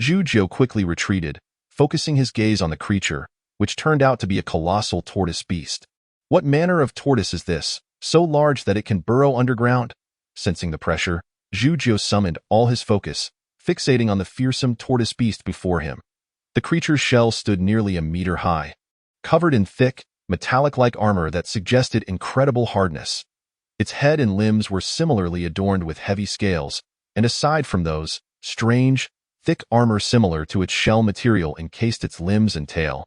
Zhujiu quickly retreated, focusing his gaze on the creature, which turned out to be a colossal tortoise beast. What manner of tortoise is this, so large that it can burrow underground? Sensing the pressure, Zhujiu summoned all his focus, fixating on the fearsome tortoise beast before him. The creature's shell stood nearly a meter high, covered in thick, metallic-like armor that suggested incredible hardness. Its head and limbs were similarly adorned with heavy scales, and aside from those, strange, thick armor similar to its shell material encased its limbs and tail.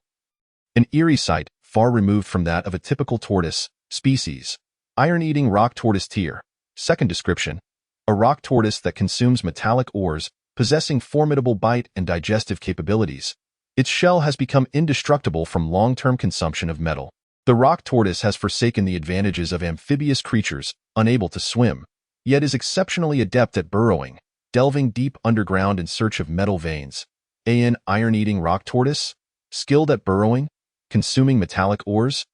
An eerie sight, far removed from that of a typical tortoise species. Iron-eating rock tortoise tier. Second description: a rock tortoise that consumes metallic ores, possessing formidable bite and digestive capabilities. Its shell has become indestructible from long-term consumption of metal. The rock tortoise has forsaken the advantages of amphibious creatures, unable to swim, yet is exceptionally adept at burrowing, delving deep underground in search of metal veins. An iron-eating rock tortoise? Skilled at burrowing? Consuming metallic ores?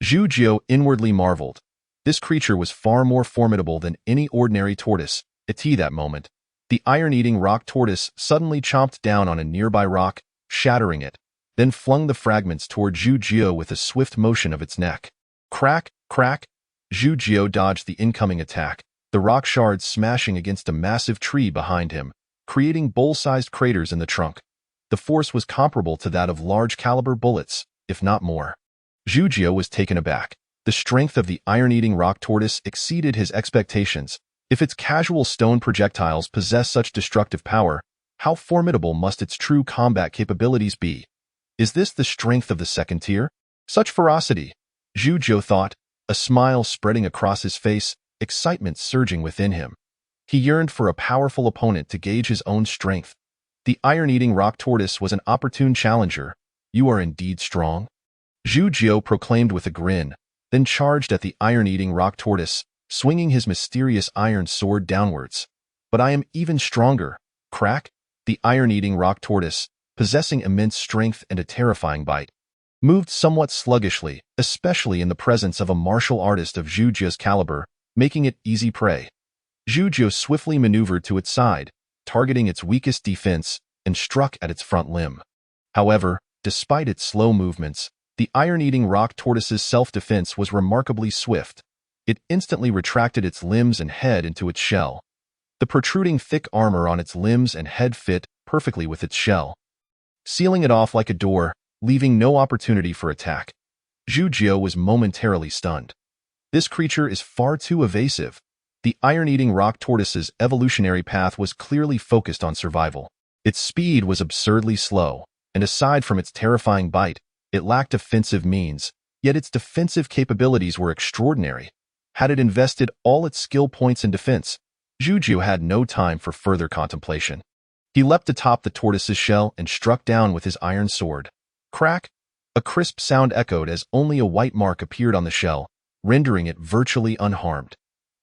Zhu Jiu inwardly marveled. This creature was far more formidable than any ordinary tortoise. At that moment, the iron-eating rock tortoise suddenly chomped down on a nearby rock, shattering it, then flung the fragments toward Zhu Jiu with a swift motion of its neck. Crack, crack! Zhu Jiu dodged the incoming attack, the rock shards smashing against a massive tree behind him, creating bowl-sized craters in the trunk. The force was comparable to that of large-caliber bullets, if not more. Zhu Jiu was taken aback. The strength of the iron-eating rock tortoise exceeded his expectations. If its casual stone projectiles possess such destructive power, how formidable must its true combat capabilities be? Is this the strength of the second tier? Such ferocity, Zhu Jiu thought, a smile spreading across his face, excitement surging within him. He yearned for a powerful opponent to gauge his own strength. The iron-eating rock tortoise was an opportune challenger. You are indeed strong, Zhu Jiu proclaimed with a grin, then charged at the iron-eating rock tortoise, swinging his mysterious iron sword downwards. But I am even stronger. Crack! The iron-eating rock tortoise, possessing immense strength and a terrifying bite, moved somewhat sluggishly, especially in the presence of a martial artist of Zhu Jiu's caliber, making it easy prey. Zhu Jiu swiftly maneuvered to its side, targeting its weakest defense, and struck at its front limb. However, despite its slow movements, the iron-eating rock tortoise's self-defense was remarkably swift. It instantly retracted its limbs and head into its shell. The protruding thick armor on its limbs and head fit perfectly with its shell, sealing it off like a door, leaving no opportunity for attack. Zhu Jiu was momentarily stunned. This creature is far too evasive. The iron-eating rock tortoise's evolutionary path was clearly focused on survival. Its speed was absurdly slow, and aside from its terrifying bite, it lacked offensive means, yet its defensive capabilities were extraordinary. Had it invested all its skill points in defense, Zhu Jiu had no time for further contemplation. He leapt atop the tortoise's shell and struck down with his iron sword. Crack! A crisp sound echoed as only a white mark appeared on the shell, rendering it virtually unharmed.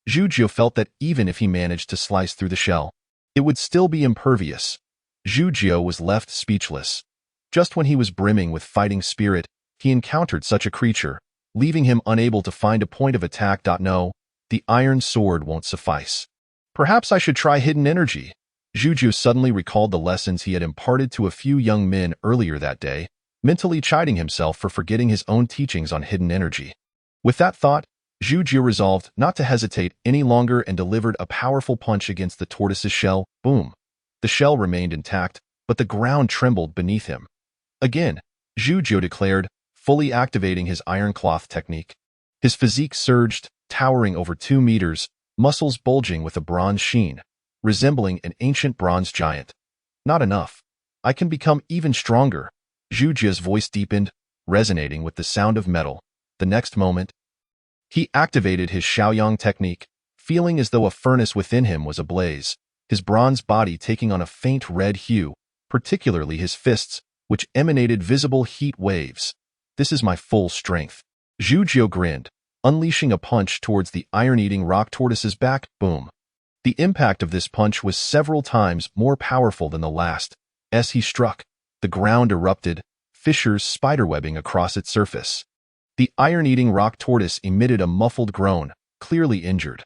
Zhu Jiu felt that even if he managed to slice through the shell, it would still be impervious. Zhu Jiu was left speechless. Just when he was brimming with fighting spirit, he encountered such a creature, leaving him unable to find a point of attack. No, the iron sword won't suffice. Perhaps I should try hidden energy. Zhu Jiu suddenly recalled the lessons he had imparted to a few young men earlier that day, mentally chiding himself for forgetting his own teachings on hidden energy. With that thought, Zhu Jiu resolved not to hesitate any longer and delivered a powerful punch against the tortoise's shell. Boom! The shell remained intact, but the ground trembled beneath him. Again, Zhu Jiu declared, fully activating his iron cloth technique. His physique surged, towering over 2 meters, muscles bulging with a bronze sheen, resembling an ancient bronze giant. Not enough. I can become even stronger. Zhu Jiu's voice deepened, resonating with the sound of metal. The next moment, he activated his Shaoyang technique, feeling as though a furnace within him was ablaze, his bronze body taking on a faint red hue, particularly his fists, which emanated visible heat waves. This is my full strength. Zhu Jiu grinned, unleashing a punch towards the iron-eating rock tortoise's back. Boom! The impact of this punch was several times more powerful than the last. As he struck, the ground erupted, fissures spiderwebbing across its surface. The iron-eating rock tortoise emitted a muffled groan, clearly injured.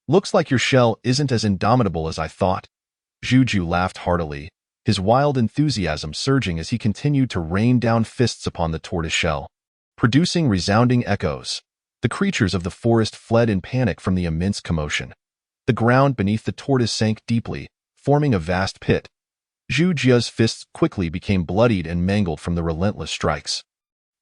Looks like your shell isn't as indomitable as I thought. Zhu Jiu laughed heartily, his wild enthusiasm surging as he continued to rain down fists upon the tortoise shell, producing resounding echoes. The creatures of the forest fled in panic from the immense commotion. The ground beneath the tortoise sank deeply, forming a vast pit. Zhu Jiu's fists quickly became bloodied and mangled from the relentless strikes.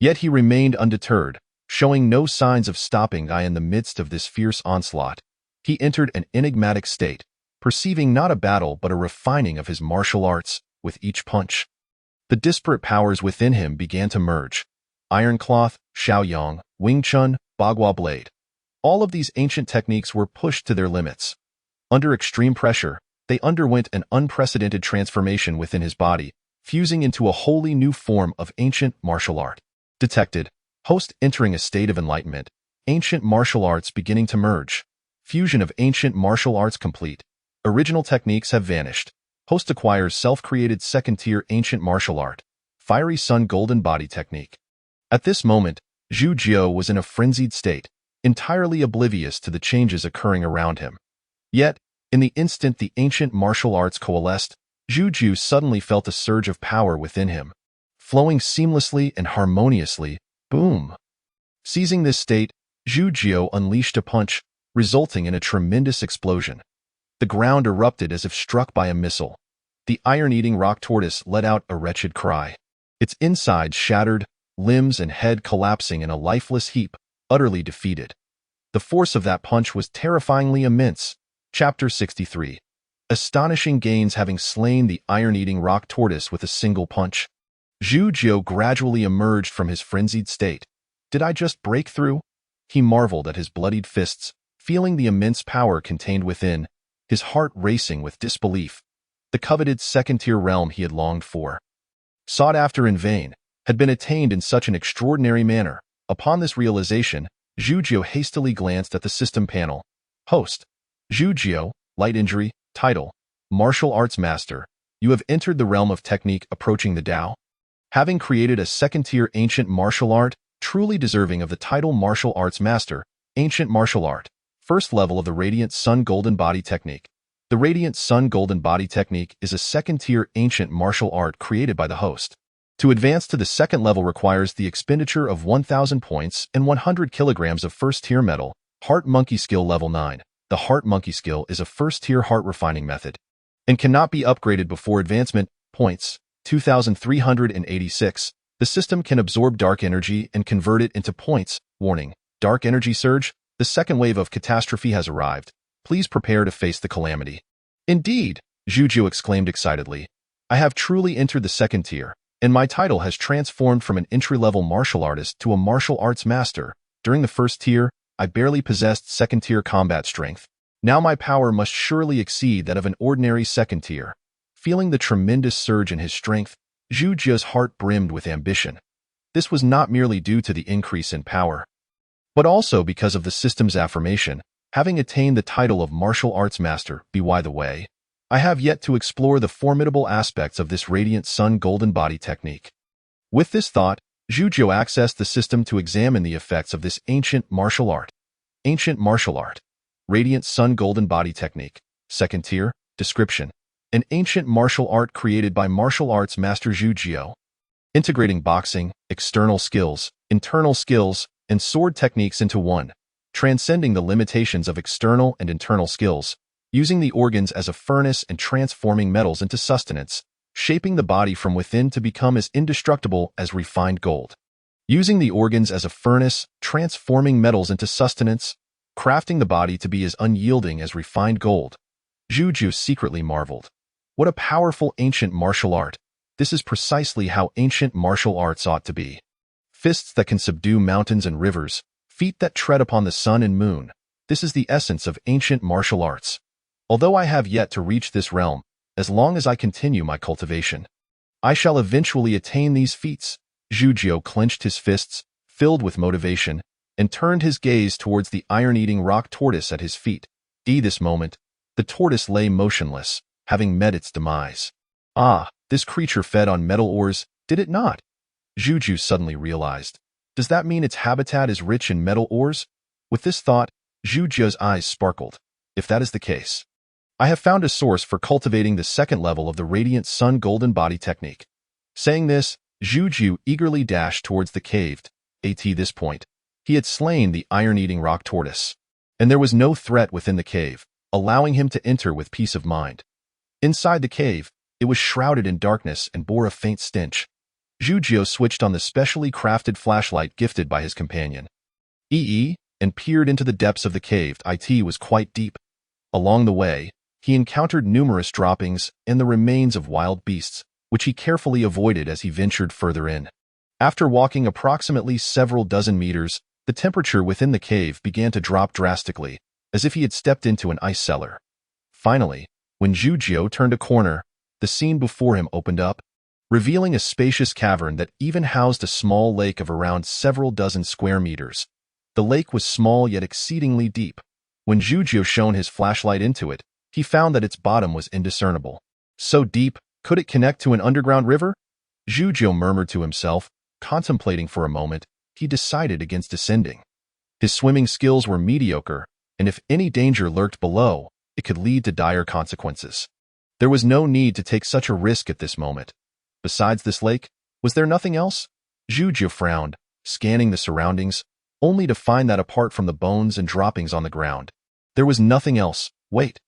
Yet he remained undeterred, showing no signs of stopping. In the midst of this fierce onslaught, he entered an enigmatic state, perceiving not a battle but a refining of his martial arts with each punch. The disparate powers within him began to merge. Iron cloth, Shaoyang, Wing Chun, Bagua blade. All of these ancient techniques were pushed to their limits. Under extreme pressure, they underwent an unprecedented transformation within his body, fusing into a wholly new form of ancient martial art. Detected. Host entering a state of enlightenment. Ancient martial arts beginning to merge. Fusion of ancient martial arts complete. Original techniques have vanished. Host acquires self-created second-tier ancient martial art. Fiery Sun Golden Body Technique. At this moment, Zhu Jiu was in a frenzied state, entirely oblivious to the changes occurring around him. Yet, in the instant the ancient martial arts coalesced, Zhu Jiu suddenly felt a surge of power within him. Flowing seamlessly and harmoniously, boom! Seizing this state, Zhu Jiu unleashed a punch, resulting in a tremendous explosion. The ground erupted as if struck by a missile. The iron-eating rock tortoise let out a wretched cry. Its insides shattered, limbs and head collapsing in a lifeless heap, utterly defeated. The force of that punch was terrifyingly immense. Chapter 63. Astonishing gains having slain the iron-eating rock tortoise with a single punch. Zhu Jiu gradually emerged from his frenzied state. Did I just break through? He marveled at his bloodied fists, feeling the immense power contained within, his heart racing with disbelief. The coveted second-tier realm he had longed for, sought after in vain, had been attained in such an extraordinary manner. Upon this realization, Zhu Jiu hastily glanced at the system panel. Host. Zhu Jiu, light injury, title, Martial Arts Master. You have entered the realm of technique approaching the Tao. Having created a second-tier ancient martial art, truly deserving of the title Martial Arts Master, Ancient Martial Art, first level of the Radiant Sun Golden Body Technique. The Radiant Sun Golden Body Technique is a second-tier ancient martial art created by the host. To advance to the second level requires the expenditure of 1,000 points and 100 kilograms of first-tier metal. Heart Monkey Skill Level 9. The Heart Monkey Skill is a first-tier heart refining method and cannot be upgraded before advancement. Points, 2,386. The system can absorb dark energy and convert it into points. Warning, Dark Energy Surge. The second wave of catastrophe has arrived. Please prepare to face the calamity. Indeed, Zhu Jiu exclaimed excitedly. I have truly entered the second tier, and my title has transformed from an entry-level martial artist to a martial arts master. During the first tier, I barely possessed second-tier combat strength. Now my power must surely exceed that of an ordinary second tier. Feeling the tremendous surge in his strength, Zhu Jiu's heart brimmed with ambition. This was not merely due to the increase in power, but also because of the system's affirmation. Having attained the title of Martial Arts Master, by the way, I have yet to explore the formidable aspects of this Radiant Sun Golden Body Technique. With this thought, Zhu Jiu accessed the system to examine the effects of this ancient martial art. Ancient martial art. Radiant Sun Golden Body Technique. Second tier. Description. An ancient martial art created by martial arts master Zhu Jiu, integrating boxing, external skills, internal skills, and sword techniques into one, transcending the limitations of external and internal skills, using the organs as a furnace and transforming metals into sustenance, shaping the body from within to become as indestructible as refined gold. Using the organs as a furnace, transforming metals into sustenance, crafting the body to be as unyielding as refined gold. Zhu Jiu secretly marveled. What a powerful ancient martial art. This is precisely how ancient martial arts ought to be. Fists that can subdue mountains and rivers, feet that tread upon the sun and moon. This is the essence of ancient martial arts. Although I have yet to reach this realm, as long as I continue my cultivation, I shall eventually attain these feats. Zhu Jiu clenched his fists, filled with motivation, and turned his gaze towards the iron-eating rock tortoise at his feet. This moment, the tortoise lay motionless, having met its demise. Ah, this creature fed on metal ores, did it not? Zhu Jiu suddenly realized. Does that mean its habitat is rich in metal ores? With this thought, Zhu Jiu's eyes sparkled. If that is the case, I have found a source for cultivating the second level of the Radiant Sun Golden Body Technique. Saying this, Zhu Jiu eagerly dashed towards the cave. At this point, he had slain the iron-eating rock tortoise, and there was no threat within the cave, allowing him to enter with peace of mind. Inside the cave, it was shrouded in darkness and bore a faint stench. Zhu Jiu switched on the specially crafted flashlight gifted by his companion, and peered into the depths of the cave. It was quite deep. Along the way, he encountered numerous droppings and the remains of wild beasts, which he carefully avoided as he ventured further in. After walking approximately several dozen meters, the temperature within the cave began to drop drastically, as if he had stepped into an ice cellar. Finally, when Zhu Jiu turned a corner, the scene before him opened up, revealing a spacious cavern that even housed a small lake of around several dozen square meters. The lake was small yet exceedingly deep. When Zhu shone his flashlight into it, he found that its bottom was indiscernible. So deep, could it connect to an underground river? Zhu murmured to himself, contemplating for a moment. He decided against descending. His swimming skills were mediocre, and if any danger lurked below, it could lead to dire consequences. There was no need to take such a risk at this moment. Besides this lake, was there nothing else? Zhu frowned, scanning the surroundings, only to find that apart from the bones and droppings on the ground, there was nothing else. Wait.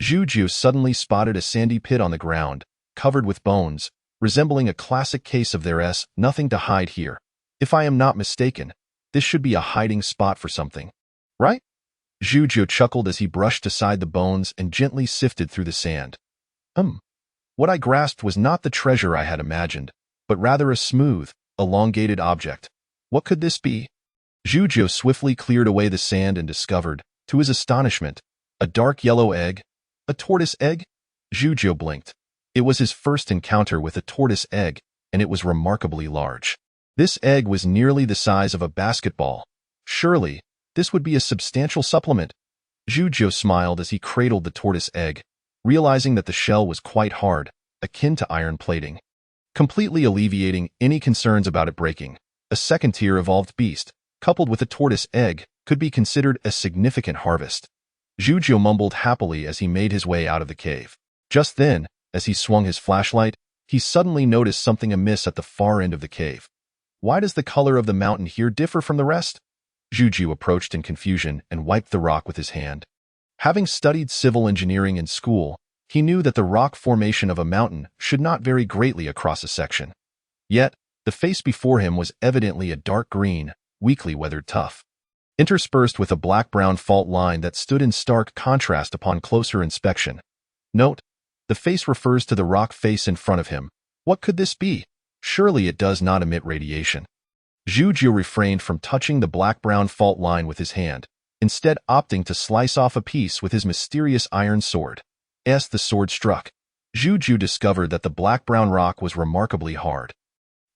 Zhu suddenly spotted a sandy pit on the ground, covered with bones, resembling a classic case of "there's nothing to hide here. If I am not mistaken, this should be a hiding spot for something, right?" Zhu chuckled as he brushed aside the bones and gently sifted through the sand. What I grasped was not the treasure I had imagined, but rather a smooth, elongated object. What could this be? Zhu swiftly cleared away the sand and discovered, to his astonishment, a dark yellow egg. A tortoise egg? Zhu blinked. It was his first encounter with a tortoise egg, and it was remarkably large. This egg was nearly the size of a basketball. Surely, this would be a substantial supplement. Zhu smiled as he cradled the tortoise egg, realizing that the shell was quite hard, akin to iron plating. Completely alleviating any concerns about it breaking, a second-tier evolved beast, coupled with a tortoise egg, could be considered a significant harvest. Zhu mumbled happily as he made his way out of the cave. Just then, as he swung his flashlight, he suddenly noticed something amiss at the far end of the cave. Why does the color of the mountain here differ from the rest? Zhu approached in confusion and wiped the rock with his hand. Having studied civil engineering in school, he knew that the rock formation of a mountain should not vary greatly across a section. Yet, the face before him was evidently a dark green, weakly weathered tuff, interspersed with a black-brown fault line that stood in stark contrast upon closer inspection. Note: the face refers to the rock face in front of him. What could this be? Surely it does not emit radiation. Zhu refrained from touching the black-brown fault line with his hand, instead opting to slice off a piece with his mysterious iron sword. As the sword struck, Zhu discovered that the black-brown rock was remarkably hard,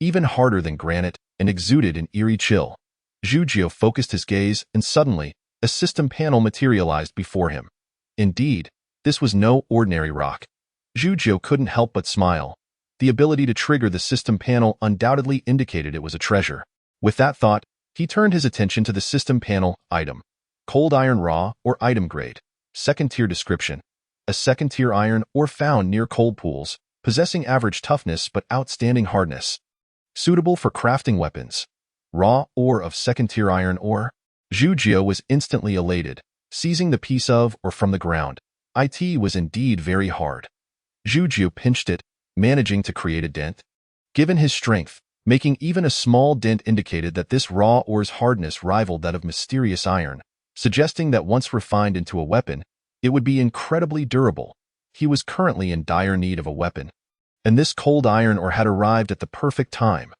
even harder than granite, and exuded an eerie chill. Zhu focused his gaze, and suddenly, a system panel materialized before him. Indeed, this was no ordinary rock. Zhu couldn't help but smile. The ability to trigger the system panel undoubtedly indicated it was a treasure. With that thought, he turned his attention to the system panel. Item: cold iron raw or item grade. Second-tier description: a second-tier iron ore found near cold pools, possessing average toughness but outstanding hardness. Suitable for crafting weapons. Raw ore of second-tier iron ore. Zhu was instantly elated, seizing the piece of or from the ground. It was indeed very hard. Zhu pinched it, managing to create a dent. Given his strength, making even a small dent indicated that this raw ore's hardness rivaled that of mysterious iron, suggesting that once refined into a weapon, it would be incredibly durable. He was currently in dire need of a weapon, and this cold iron ore had arrived at the perfect time.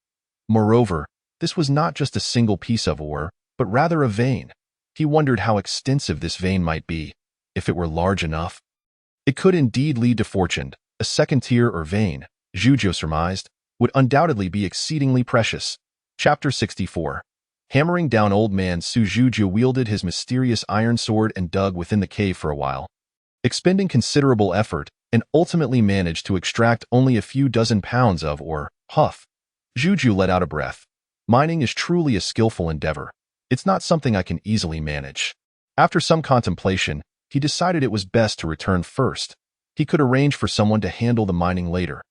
Moreover, this was not just a single piece of ore, but rather a vein. He wondered how extensive this vein might be. If it were large enough, it could indeed lead to fortune. A second-tier or vein, Zhu surmised, would undoubtedly be exceedingly precious. Chapter 64. Hammering down Old Man Su. Zhu wielded his mysterious iron sword and dug within the cave for a while, expending considerable effort, and ultimately managed to extract only a few dozen pounds of ore. Huff. Zhu let out a breath. Mining is truly a skillful endeavor. It's not something I can easily manage. After some contemplation, he decided it was best to return first. He could arrange for someone to handle the mining later.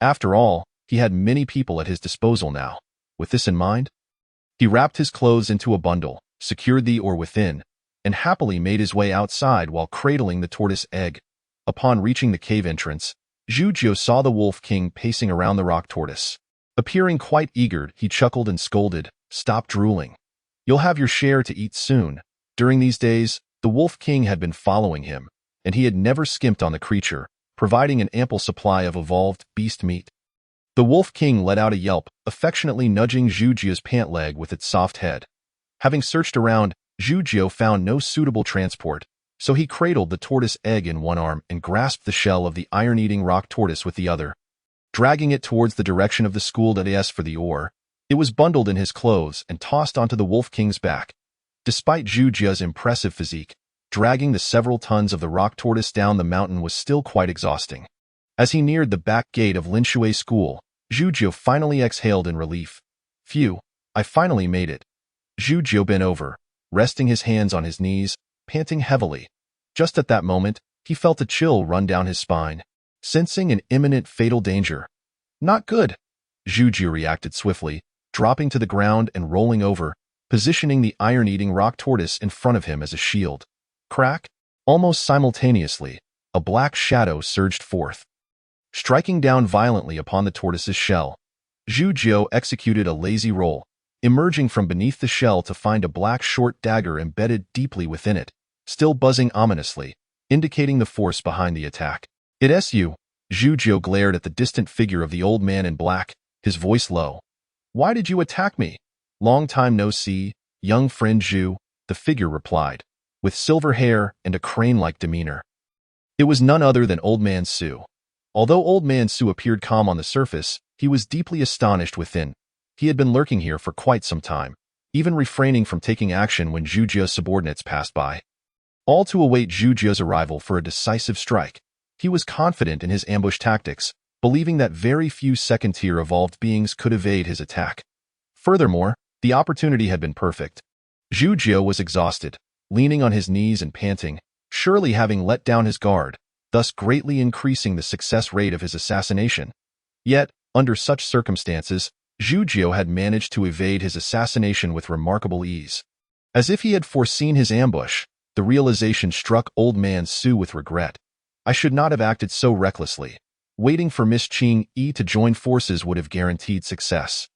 After all, he had many people at his disposal now. With this in mind, he wrapped his clothes into a bundle, secured the ore within, and happily made his way outside while cradling the tortoise egg. Upon reaching the cave entrance, Zhu saw the Wolf King pacing around the rock tortoise. Appearing quite eager, he chuckled and scolded, "Stop drooling. You'll have your share to eat soon." During these days, the Wolf King had been following him, and he had never skimped on the creature, providing an ample supply of evolved beast meat. The Wolf King let out a yelp, affectionately nudging Zhu's pant leg with its soft head. Having searched around, Zhu found no suitable transport, so he cradled the tortoise egg in one arm and grasped the shell of the iron-eating rock tortoise with the other. Dragging it towards the direction of the school.s for the ore, it was bundled in his clothes and tossed onto the Wolf King's back. Despite Zhu's impressive physique, Dragging the several tons of the rock tortoise down the mountain was still quite exhausting. As he neared the back gate of Linshui School, Zhu Jiu finally exhaled in relief. Phew, I finally made it. Zhu Jiu bent over, resting his hands on his knees, panting heavily. Just at that moment, he felt a chill run down his spine, sensing an imminent fatal danger. Not good. Zhu Jiu reacted swiftly, dropping to the ground and rolling over, positioning the iron-eating rock tortoise in front of him as a shield. Crack! Almost simultaneously, a black shadow surged forth, striking down violently upon the tortoise's shell. Zhu Jiu executed a lazy roll, emerging from beneath the shell to find a black short dagger embedded deeply within it, still buzzing ominously, indicating the force behind the attack. It's you. Zhu Jiu glared at the distant figure of the old man in black, his voice low. Why did you attack me? Long time no see, young friend Zhu, the figure replied, with silver hair and a crane-like demeanor. It was none other than Old Man Su. Although Old Man Su appeared calm on the surface, he was deeply astonished within. He had been lurking here for quite some time, even refraining from taking action when Zhu Jiu's subordinates passed by. All to await Zhu Jiu's arrival for a decisive strike. He was confident in his ambush tactics, believing that very few second-tier evolved beings could evade his attack. Furthermore, the opportunity had been perfect. Zhu Jiu was exhausted, leaning on his knees and panting, surely having let down his guard, thus greatly increasing the success rate of his assassination. Yet, under such circumstances, Zhu Jiu had managed to evade his assassination with remarkable ease. As if he had foreseen his ambush, the realization struck Old Man Su with regret. I should not have acted so recklessly. Waiting for Miss Qing Yi to join forces would have guaranteed success.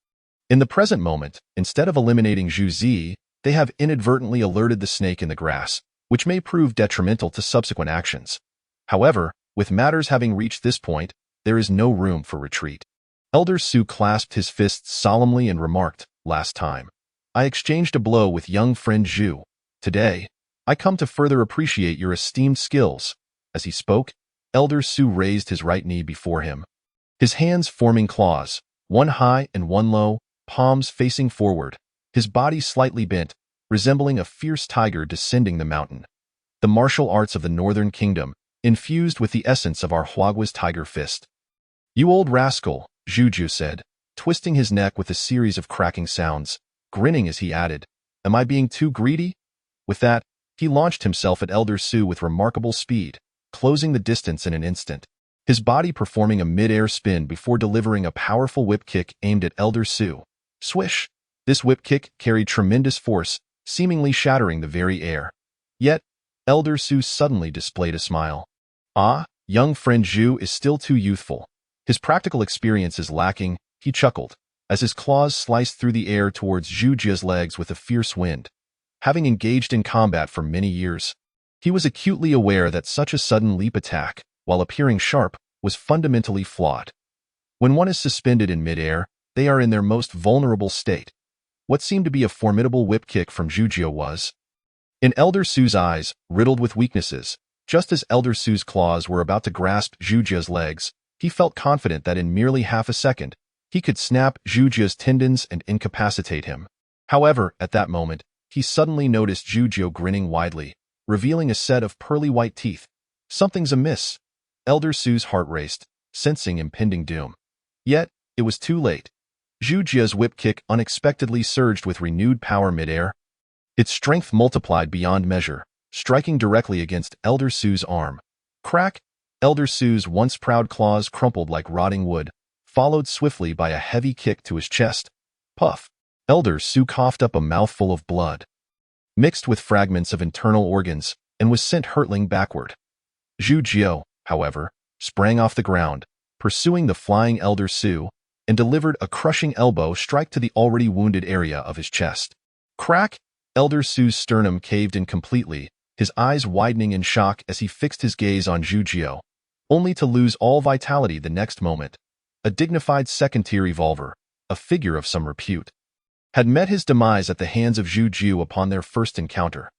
In the present moment, instead of eliminating Zhu Zi, they have inadvertently alerted the snake in the grass, which may prove detrimental to subsequent actions. However, with matters having reached this point, there is no room for retreat. Elder Su clasped his fists solemnly and remarked, last time, I exchanged a blow with young friend Zhu. Today, I come to further appreciate your esteemed skills. As he spoke, Elder Su raised his right knee before him, his hands forming claws, one high and one low, palms facing forward, his body slightly bent, resembling a fierce tiger descending the mountain. The martial arts of the Northern Kingdom, infused with the essence of our Huagua's tiger fist. You old rascal, Zhu Jiu said, twisting his neck with a series of cracking sounds, grinning as he added, am I being too greedy? With that, he launched himself at Elder Su with remarkable speed, closing the distance in an instant, his body performing a mid-air spin before delivering a powerful whip kick aimed at Elder Su. Swish! This whip kick carried tremendous force, seemingly shattering the very air. Yet, Elder Su suddenly displayed a smile. Ah, young friend Zhu is still too youthful. His practical experience is lacking, he chuckled, as his claws sliced through the air towards Zhu Jiu's legs with a fierce wind. Having engaged in combat for many years, he was acutely aware that such a sudden leap attack, while appearing sharp, was fundamentally flawed. When one is suspended in midair, they are in their most vulnerable state. What seemed to be a formidable whip kick from Zhu Jiu was, in Elder Su's eyes, riddled with weaknesses. Just as Elder Su's claws were about to grasp Zhu Jiu's legs, he felt confident that in merely half a second, he could snap Zhu Jiu's tendons and incapacitate him. However, at that moment, he suddenly noticed Zhu Jiu grinning widely, revealing a set of pearly white teeth. Something's amiss. Elder Su's heart raced, sensing impending doom. Yet, it was too late. Zhu Jiu's whip kick unexpectedly surged with renewed power midair. Its strength multiplied beyond measure, striking directly against Elder Su's arm. Crack! Elder Su's once proud claws crumpled like rotting wood, followed swiftly by a heavy kick to his chest. Puff! Elder Su coughed up a mouthful of blood, mixed with fragments of internal organs, and was sent hurtling backward. Zhu Jiu, however, sprang off the ground, pursuing the flying Elder Su, and delivered a crushing elbow strike to the already wounded area of his chest. Crack! Elder Su's sternum caved in completely, his eyes widening in shock as he fixed his gaze on Zhu Jiu, only to lose all vitality the next moment. A dignified second-tier evolver, a figure of some repute, had met his demise at the hands of Zhu Jiu upon their first encounter.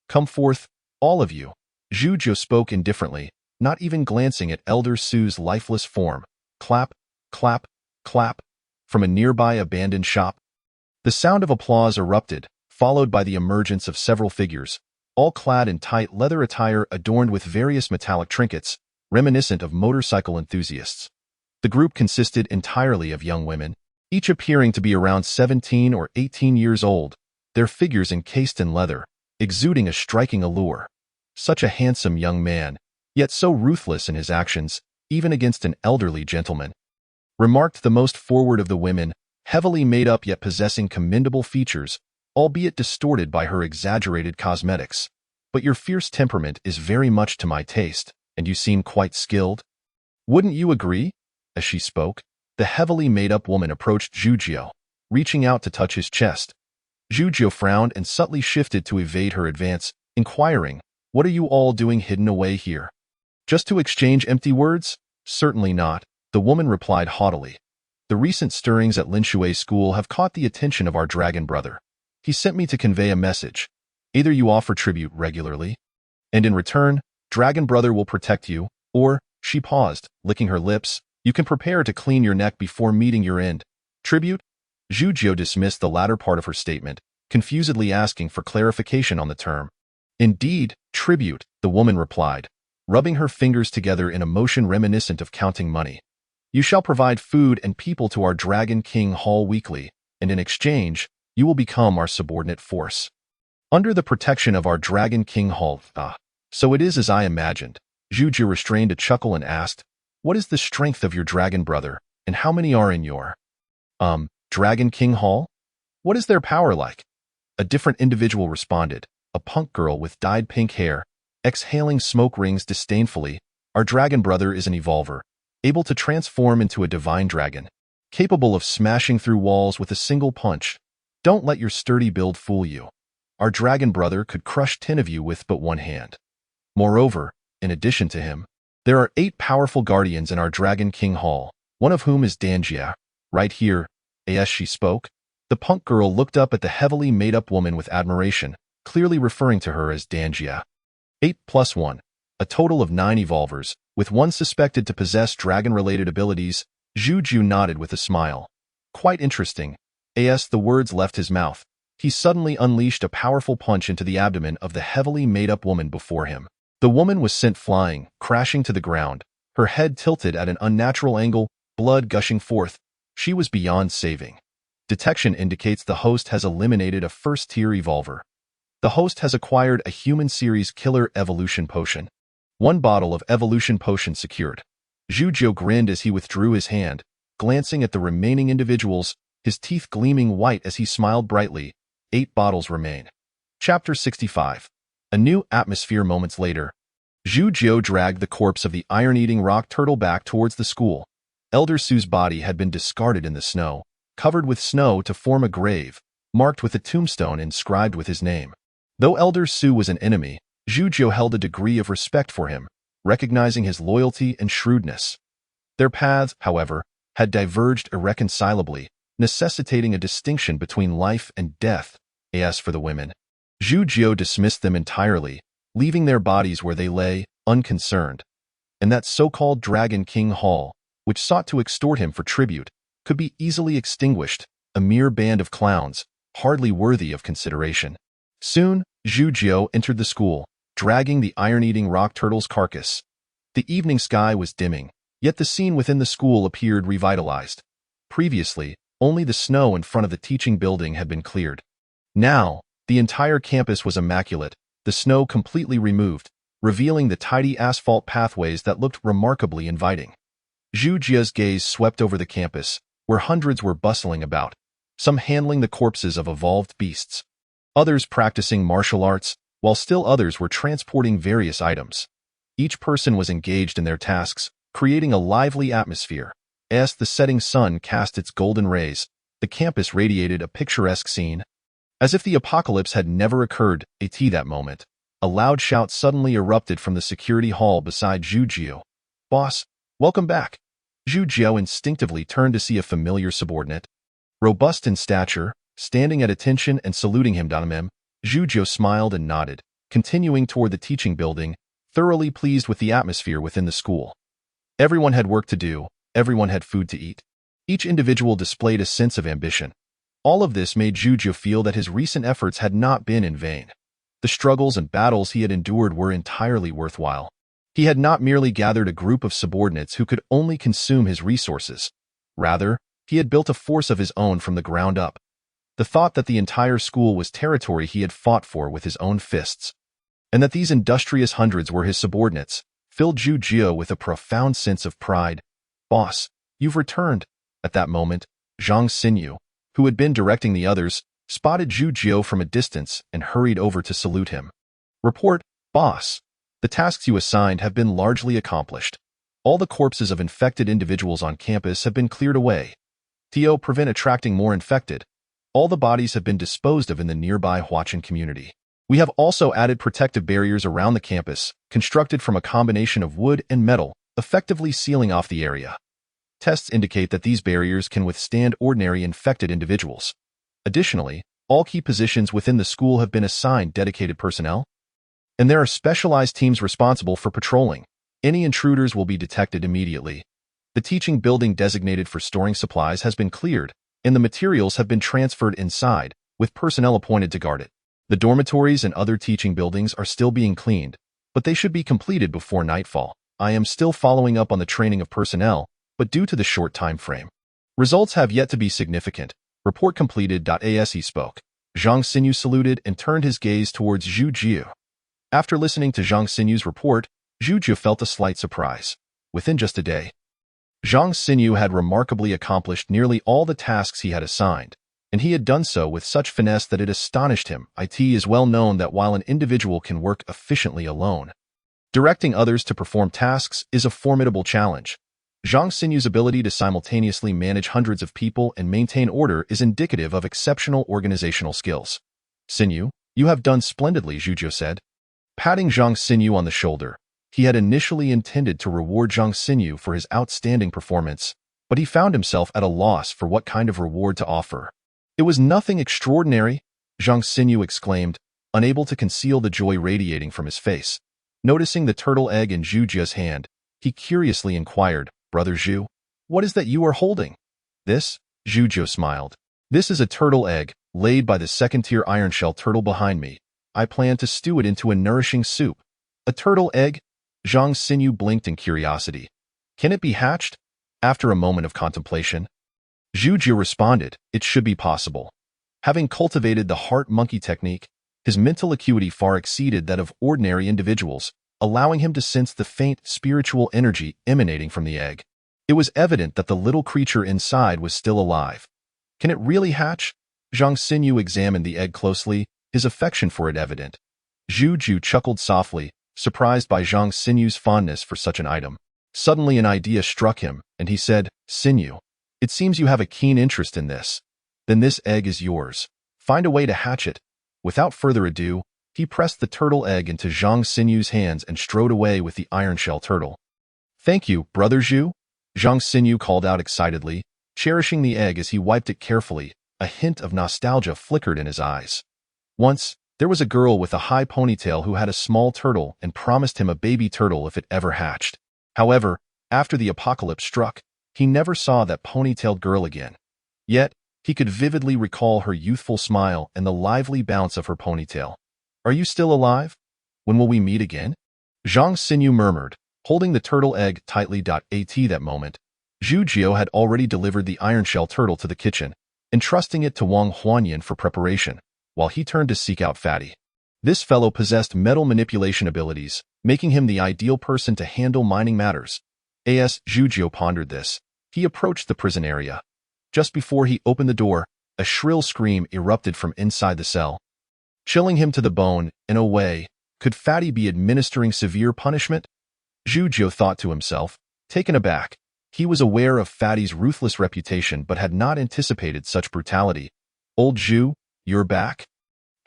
Come forth, all of you. Zhu Jiu spoke indifferently, not even glancing at Elder Su's lifeless form. Clap, clap, clap, from a nearby abandoned shop. The sound of applause erupted, followed by the emergence of several figures, all clad in tight leather attire adorned with various metallic trinkets, reminiscent of motorcycle enthusiasts. The group consisted entirely of young women, each appearing to be around 17 or 18 years old, their figures encased in leather, exuding a striking allure. Such a handsome young man, yet so ruthless in his actions, even against an elderly gentleman. Remarked the most forward of the women, heavily made up yet possessing commendable features, albeit distorted by her exaggerated cosmetics. But your fierce temperament is very much to my taste, and you seem quite skilled. Wouldn't you agree? As she spoke, the heavily made-up woman approached Zhuzhou, reaching out to touch his chest. Zhuzhou frowned and subtly shifted to evade her advance, inquiring, "What are you all doing hidden away here? Just to exchange empty words?" "Certainly not," the woman replied haughtily. "The recent stirrings at Linshui School have caught the attention of our dragon brother. He sent me to convey a message. Either you offer tribute regularly, and in return, Dragon Brother will protect you, or," she paused, licking her lips, "you can prepare to clean your neck before meeting your end." "Tribute?" Zhuzhou dismissed the latter part of her statement, confusedly asking for clarification on the term. "Indeed, tribute," the woman replied, rubbing her fingers together in a motion reminiscent of counting money. "You shall provide food and people to our Dragon King Hall weekly, and in exchange, you will become our subordinate force. Under the protection of our Dragon King Hall." "Ah, so it is as I imagined." Zhuzhou restrained a chuckle and asked, "What is the strength of your dragon brother, and how many are in your, Dragon King Hall? What is their power like?" A different individual responded, a punk girl with dyed pink hair, exhaling smoke rings disdainfully. "Our dragon brother is an evolver, able to transform into a divine dragon, capable of smashing through walls with a single punch. Don't let your sturdy build fool you. Our dragon brother could crush 10 of you with but one hand. Moreover, in addition to him, there are 8 powerful guardians in our Dragon King Hall, one of whom is Danjia, right here." As she spoke, the punk girl looked up at the heavily made-up woman with admiration, clearly referring to her as Danjia. 8 plus 1, a total of 9 evolvers, with one suspected to possess dragon-related abilities. Zhuzhou nodded with a smile. "Quite interesting." As the words left his mouth, he suddenly unleashed a powerful punch into the abdomen of the heavily made-up woman before him. The woman was sent flying, crashing to the ground, her head tilted at an unnatural angle, blood gushing forth. She was beyond saving. Detection indicates the host has eliminated a first-tier evolver. The host has acquired a human series killer evolution potion. 1 bottle of evolution potion secured. Zhuzhou grinned as he withdrew his hand, glancing at the remaining individuals, his teeth gleaming white as he smiled brightly. 8 bottles remain. Chapter 65. A new atmosphere. Moments later, Zhuzhou dragged the corpse of the iron-eating rock turtle back towards the school. Elder Su's body had been discarded in the snow, covered with snow to form a grave, marked with a tombstone inscribed with his name. Though Elder Su was an enemy, Zhuzhou held a degree of respect for him, recognizing his loyalty and shrewdness. Their paths, however, had diverged irreconcilably, necessitating a distinction between life and death. As for the women, Zhuzhou dismissed them entirely, leaving their bodies where they lay, unconcerned. And that so-called Dragon King Hall, which sought to extort him for tribute, could be easily extinguished, a mere band of clowns, hardly worthy of consideration. Soon, Zhuzhou entered the school, dragging the iron-eating rock turtle's carcass. The evening sky was dimming, yet the scene within the school appeared revitalized. Previously, only the snow in front of the teaching building had been cleared. Now, the entire campus was immaculate, the snow completely removed, revealing the tidy asphalt pathways that looked remarkably inviting. Zhuzhou's gaze swept over the campus, where hundreds were bustling about, some handling the corpses of evolved beasts, others practicing martial arts, while still others were transporting various items. Each person was engaged in their tasks, creating a lively atmosphere. As the setting sun cast its golden rays, the campus radiated a picturesque scene. As if the apocalypse had never occurred, that moment, a loud shout suddenly erupted from the security hall beside Zhuzhou. "Boss, welcome back." Zhuzhou instinctively turned to see a familiar subordinate. Robust in stature, standing at attention and saluting him. Zhuzhou smiled and nodded, continuing toward the teaching building, thoroughly pleased with the atmosphere within the school. Everyone had work to do, everyone had food to eat. Each individual displayed a sense of ambition. All of this made Zhuzhou feel that his recent efforts had not been in vain. The struggles and battles he had endured were entirely worthwhile. He had not merely gathered a group of subordinates who could only consume his resources. Rather, he had built a force of his own from the ground up. The thought that the entire school was territory he had fought for with his own fists, and that these industrious hundreds were his subordinates, filled Zhu Jie with a profound sense of pride. "Boss, you've returned." At that moment, Zhang Xinyu, who had been directing the others, spotted Zhu Jie from a distance and hurried over to salute him. "Report, boss. The tasks you assigned have been largely accomplished. All the corpses of infected individuals on campus have been cleared away. To prevent attracting more infected, all the bodies have been disposed of in the nearby Huachin community. We have also added protective barriers around the campus, constructed from a combination of wood and metal, effectively sealing off the area. Tests indicate that these barriers can withstand ordinary infected individuals. Additionally, all key positions within the school have been assigned dedicated personnel, and there are specialized teams responsible for patrolling. Any intruders will be detected immediately. The teaching building designated for storing supplies has been cleared, and the materials have been transferred inside, with personnel appointed to guard it. The dormitories and other teaching buildings are still being cleaned, but they should be completed before nightfall. I am still following up on the training of personnel, but due to the short time frame, results have yet to be significant. Report completed. As he spoke, Zhang Xinyu saluted and turned his gaze towards Zhu Jie. After listening to Zhang Xinyu's report, Zhu Jie felt a slight surprise. Within just a day, Zhang Xinyu had remarkably accomplished nearly all the tasks he had assigned, and he had done so with such finesse that it astonished him. It is well known that while an individual can work efficiently alone, directing others to perform tasks is a formidable challenge. Zhang Xinyu's ability to simultaneously manage hundreds of people and maintain order is indicative of exceptional organizational skills. "Xinyu, you have done splendidly," Zhu Jie said, patting Zhang Xinyu on the shoulder. He had initially intended to reward Zhang Xinyu for his outstanding performance, but he found himself at a loss for what kind of reward to offer. "It was nothing extraordinary," Zhang Xinyu exclaimed, unable to conceal the joy radiating from his face. Noticing the turtle egg in Zhu Jie's hand, he curiously inquired, "Brother Zhu, what is that you are holding?" "This?" Zhu Jie smiled. "This is a turtle egg, laid by the second-tier iron-shell turtle behind me. I plan to stew it into a nourishing soup." "A turtle egg?" Zhang Xinyu blinked in curiosity. "Can it be hatched?" After a moment of contemplation, Zhu Jie responded, "It should be possible." Having cultivated the heart monkey technique, his mental acuity far exceeded that of ordinary individuals, allowing him to sense the faint spiritual energy emanating from the egg. It was evident that the little creature inside was still alive. "Can it really hatch?" Zhang Xinyu examined the egg closely, his affection for it evident. Zhu Jie chuckled softly, surprised by Zhang Xinyu's fondness for such an item. Suddenly an idea struck him, and he said, "Xinyu, it seems you have a keen interest in this. Then this egg is yours. Find a way to hatch it." Without further ado, he pressed the turtle egg into Zhang Xinyu's hands and strode away with the iron shell turtle. "Thank you, Brother Zhu," Zhang Xinyu called out excitedly, cherishing the egg as he wiped it carefully. A hint of nostalgia flickered in his eyes. Once, there was a girl with a high ponytail who had a small turtle and promised him a baby turtle if it ever hatched. However, after the apocalypse struck, he never saw that ponytailed girl again. Yet, he could vividly recall her youthful smile and the lively bounce of her ponytail. "Are you still alive? When will we meet again?" Zhang Xinyu murmured, holding the turtle egg tightly. At that moment, Zhu Jie had already delivered the iron shell turtle to the kitchen, entrusting it to Wang Huanyan for preparation, while he turned to seek out Fatty. This fellow possessed metal manipulation abilities, making him the ideal person to handle mining matters. As Zhu Jie pondered this, he approached the prison area. Just before he opened the door, a shrill scream erupted from inside the cell, chilling him to the bone. In a way, could Fatty be administering severe punishment? Zhu Jie thought to himself, taken aback. He was aware of Fatty's ruthless reputation but had not anticipated such brutality. "Old Zhu, you're back?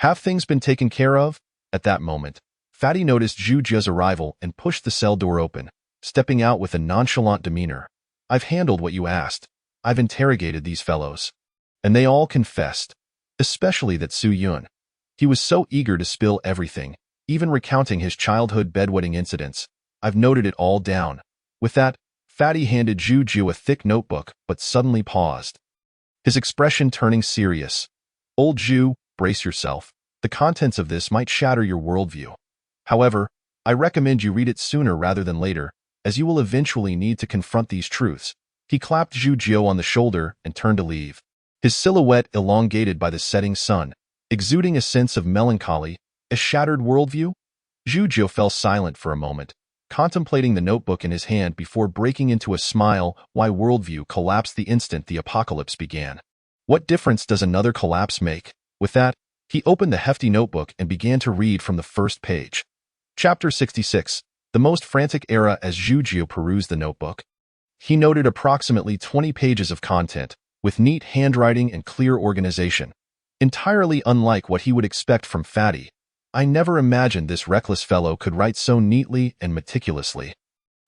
Have things been taken care of?" At that moment, Fatty noticed Zhu Jie's arrival and pushed the cell door open, stepping out with a nonchalant demeanor. "I've handled what you asked. I've interrogated these fellows, and they all confessed, especially that Su Yun. He was so eager to spill everything, even recounting his childhood bedwetting incidents. I've noted it all down." With that, Fatty handed Zhu Jie a thick notebook, but suddenly paused, his expression turning serious. "Old Zhu, brace yourself. The The contents of this might shatter your worldview. However, I recommend you read it sooner rather than later, as you will eventually need to confront these truths. He clapped Zhu Jiu on the shoulder and turned to leave. His silhouette elongated by the setting sun, exuding a sense of melancholy. A shattered worldview? Zhu Jiu fell silent for a moment, contemplating the notebook in his hand before breaking into a smile. Why worldview collapsed the instant the apocalypse began. What difference does another collapse make? With that, he opened the hefty notebook and began to read from the first page. Chapter 66, The Most Frantic Era. As Zhu Jiu perused the notebook, he noted approximately 20 pages of content, with neat handwriting and clear organization. Entirely unlike what he would expect from Fatty. I never imagined this reckless fellow could write so neatly and meticulously.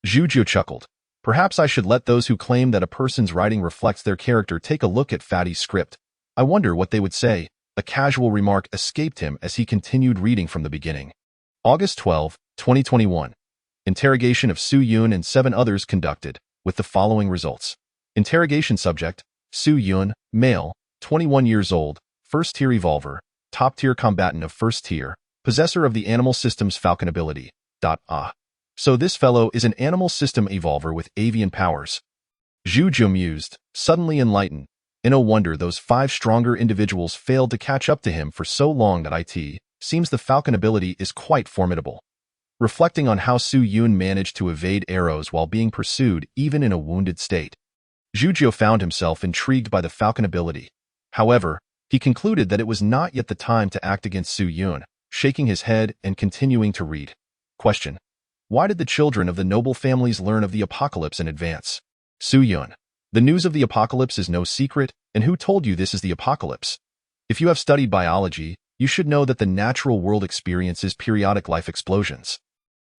Zhu Jiu chuckled. Perhaps I should let those who claim that a person's writing reflects their character take a look at Fatty's script. I wonder what they would say. A casual remark escaped him as he continued reading from the beginning. August 12, 2021. Interrogation of Su Yun and 7 others conducted, with the following results. Interrogation subject, Su Yun, male, 21 years old, first-tier evolver, top-tier combatant of first tier, possessor of the animal system's falcon ability. So this fellow is an animal system evolver with avian powers. Zhu Jiu mused, suddenly enlightened. No wonder those 5 stronger individuals failed to catch up to him for so long. That seems the falcon ability is quite formidable. Reflecting on how Su Yun managed to evade arrows while being pursued even in a wounded state, Zhu Jiu found himself intrigued by the falcon ability. However, he concluded that it was not yet the time to act against Su Yun, shaking his head and continuing to read. Question. Why did the children of the noble families learn of the apocalypse in advance? Su Yun. The news of the apocalypse is no secret, and who told you this is the apocalypse? If you have studied biology, you should know that the natural world experiences periodic life explosions.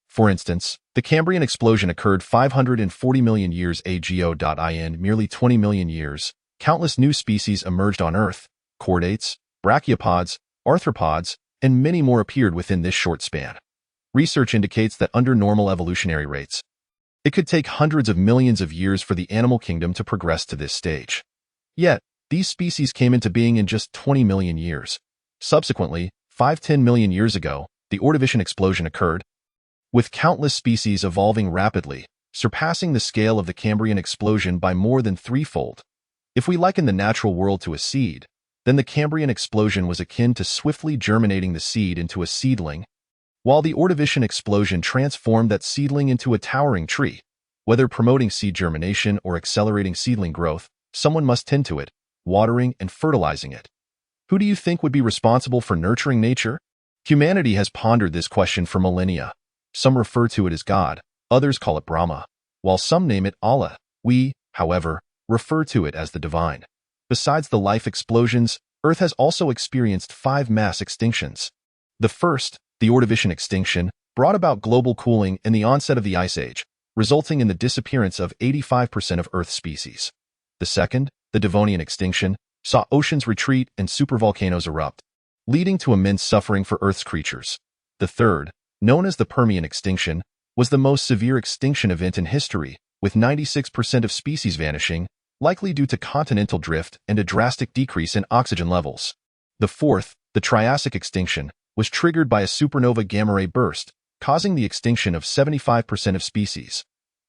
For instance, the Cambrian explosion occurred 540 million years ago. In merely 20 million years, countless new species emerged on Earth. Chordates, brachiopods, arthropods, and many more appeared within this short span. Research indicates that under normal evolutionary rates, it could take hundreds of millions of years for the animal kingdom to progress to this stage. Yet, these species came into being in just 20 million years. Subsequently, 5–10 million years ago, the Ordovician explosion occurred, with countless species evolving rapidly, surpassing the scale of the Cambrian explosion by more than threefold. If we liken the natural world to a seed, then the Cambrian explosion was akin to swiftly germinating the seed into a seedling, while the Ordovician explosion transformed that seedling into a towering tree. Whether promoting seed germination or accelerating seedling growth, someone must tend to it, watering and fertilizing it. Who do you think would be responsible for nurturing nature? Humanity has pondered this question for millennia. Some refer to it as God, others call it Brahma, while some name it Allah. We, however, refer to it as the divine. Besides the life explosions, Earth has also experienced 5 mass extinctions. The first, the Ordovician extinction, brought about global cooling and the onset of the Ice Age, resulting in the disappearance of 85% of Earth's species. The second, the Devonian extinction, saw oceans retreat and supervolcanoes erupt, leading to immense suffering for Earth's creatures. The third, known as the Permian extinction, was the most severe extinction event in history, with 96% of species vanishing, likely due to continental drift and a drastic decrease in oxygen levels. The fourth, the Triassic extinction, was triggered by a supernova gamma-ray burst, causing the extinction of 75% of species.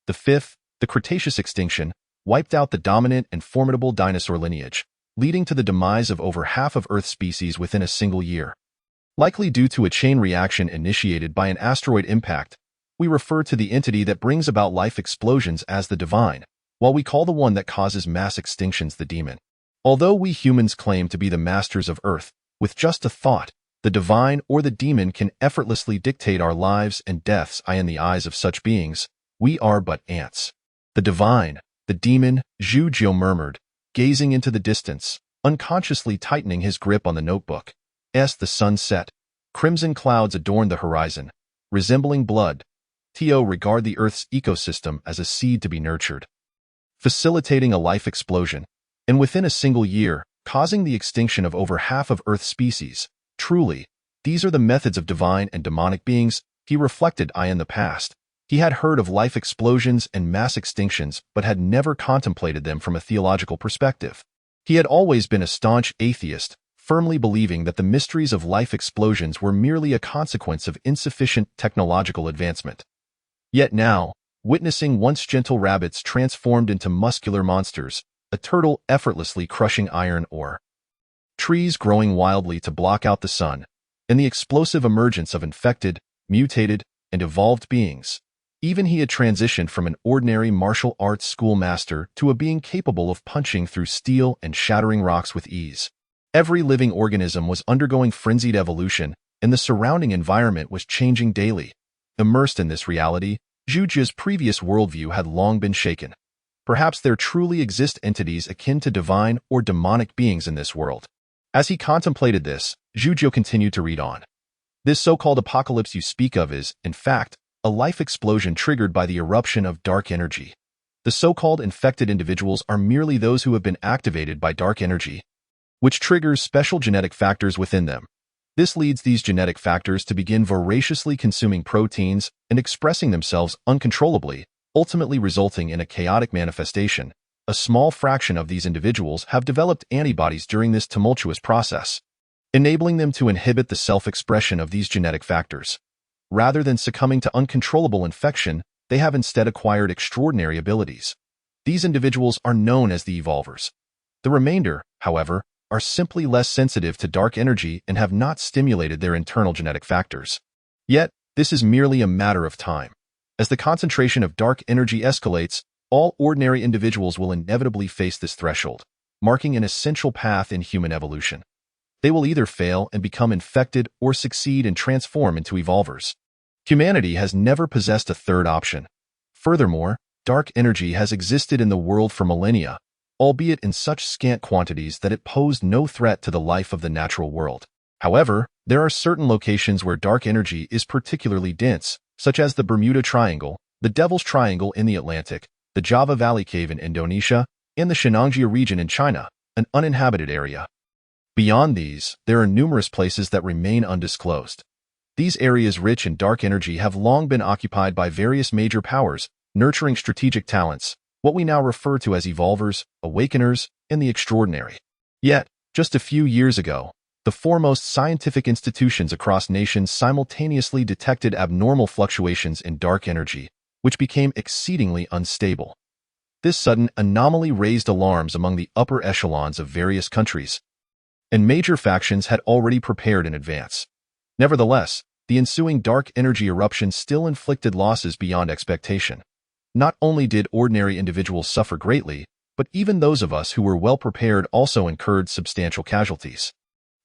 The fifth, the Cretaceous extinction, wiped out the dominant and formidable dinosaur lineage, leading to the demise of over half of Earth's species within a single year. Likely due to a chain reaction initiated by an asteroid impact, we refer to the entity that brings about life explosions as the divine, while we call the one that causes mass extinctions the demon. Although we humans claim to be the masters of Earth, with just a thought, the divine or the demon can effortlessly dictate our lives and deaths. In the eyes of such beings, we are but ants. The divine, the demon, Zhu Jiu murmured, gazing into the distance, unconsciously tightening his grip on the notebook. The sun set. Crimson clouds adorned the horizon, resembling blood. Regard the Earth's ecosystem as a seed to be nurtured, facilitating a life explosion, and within a single year, causing the extinction of over half of Earth's species. Truly, these are the methods of divine and demonic beings. He reflected. In the past, he had heard of life explosions and mass extinctions, but had never contemplated them from a theological perspective. He had always been a staunch atheist, firmly believing that the mysteries of life explosions were merely a consequence of insufficient technological advancement. Yet now, witnessing once gentle rabbits transformed into muscular monsters, a turtle effortlessly crushing iron ore, trees growing wildly to block out the sun, and the explosive emergence of infected, mutated, and evolved beings, even he had transitioned from an ordinary martial arts schoolmaster to a being capable of punching through steel and shattering rocks with ease. Every living organism was undergoing frenzied evolution, and the surrounding environment was changing daily. Immersed in this reality, Zhu Jie's previous worldview had long been shaken. Perhaps there truly exist entities akin to divine or demonic beings in this world. As he contemplated this, Zhu Jie continued to read on. This so-called apocalypse you speak of is, in fact, a life explosion triggered by the eruption of dark energy. The so-called infected individuals are merely those who have been activated by dark energy, which triggers special genetic factors within them. This leads these genetic factors to begin voraciously consuming proteins and expressing themselves uncontrollably, ultimately resulting in a chaotic manifestation. A small fraction of these individuals have developed antibodies during this tumultuous process, enabling them to inhibit the self-expression of these genetic factors. Rather than succumbing to uncontrollable infection, they have instead acquired extraordinary abilities. These individuals are known as the evolvers. The remainder, however, are simply less sensitive to dark energy and have not stimulated their internal genetic factors. Yet, this is merely a matter of time. As the concentration of dark energy escalates, all ordinary individuals will inevitably face this threshold, marking an essential path in human evolution. They will either fail and become infected or succeed and transform into evolvers. Humanity has never possessed a third option. Furthermore, dark energy has existed in the world for millennia, albeit in such scant quantities that it posed no threat to the life of the natural world. However, there are certain locations where dark energy is particularly dense, such as the Bermuda Triangle, the Devil's Triangle in the Atlantic, the Java Valley Cave in Indonesia, and the Shenangjia region in China, an uninhabited area. Beyond these, there are numerous places that remain undisclosed. These areas rich in dark energy have long been occupied by various major powers, nurturing strategic talents, what we now refer to as evolvers, awakeners, and the extraordinary. Yet, just a few years ago, the foremost scientific institutions across nations simultaneously detected abnormal fluctuations in dark energy, which became exceedingly unstable. This sudden anomaly raised alarms among the upper echelons of various countries, and major factions had already prepared in advance. Nevertheless, the ensuing dark energy eruption still inflicted losses beyond expectation. Not only did ordinary individuals suffer greatly, but even those of us who were well prepared also incurred substantial casualties.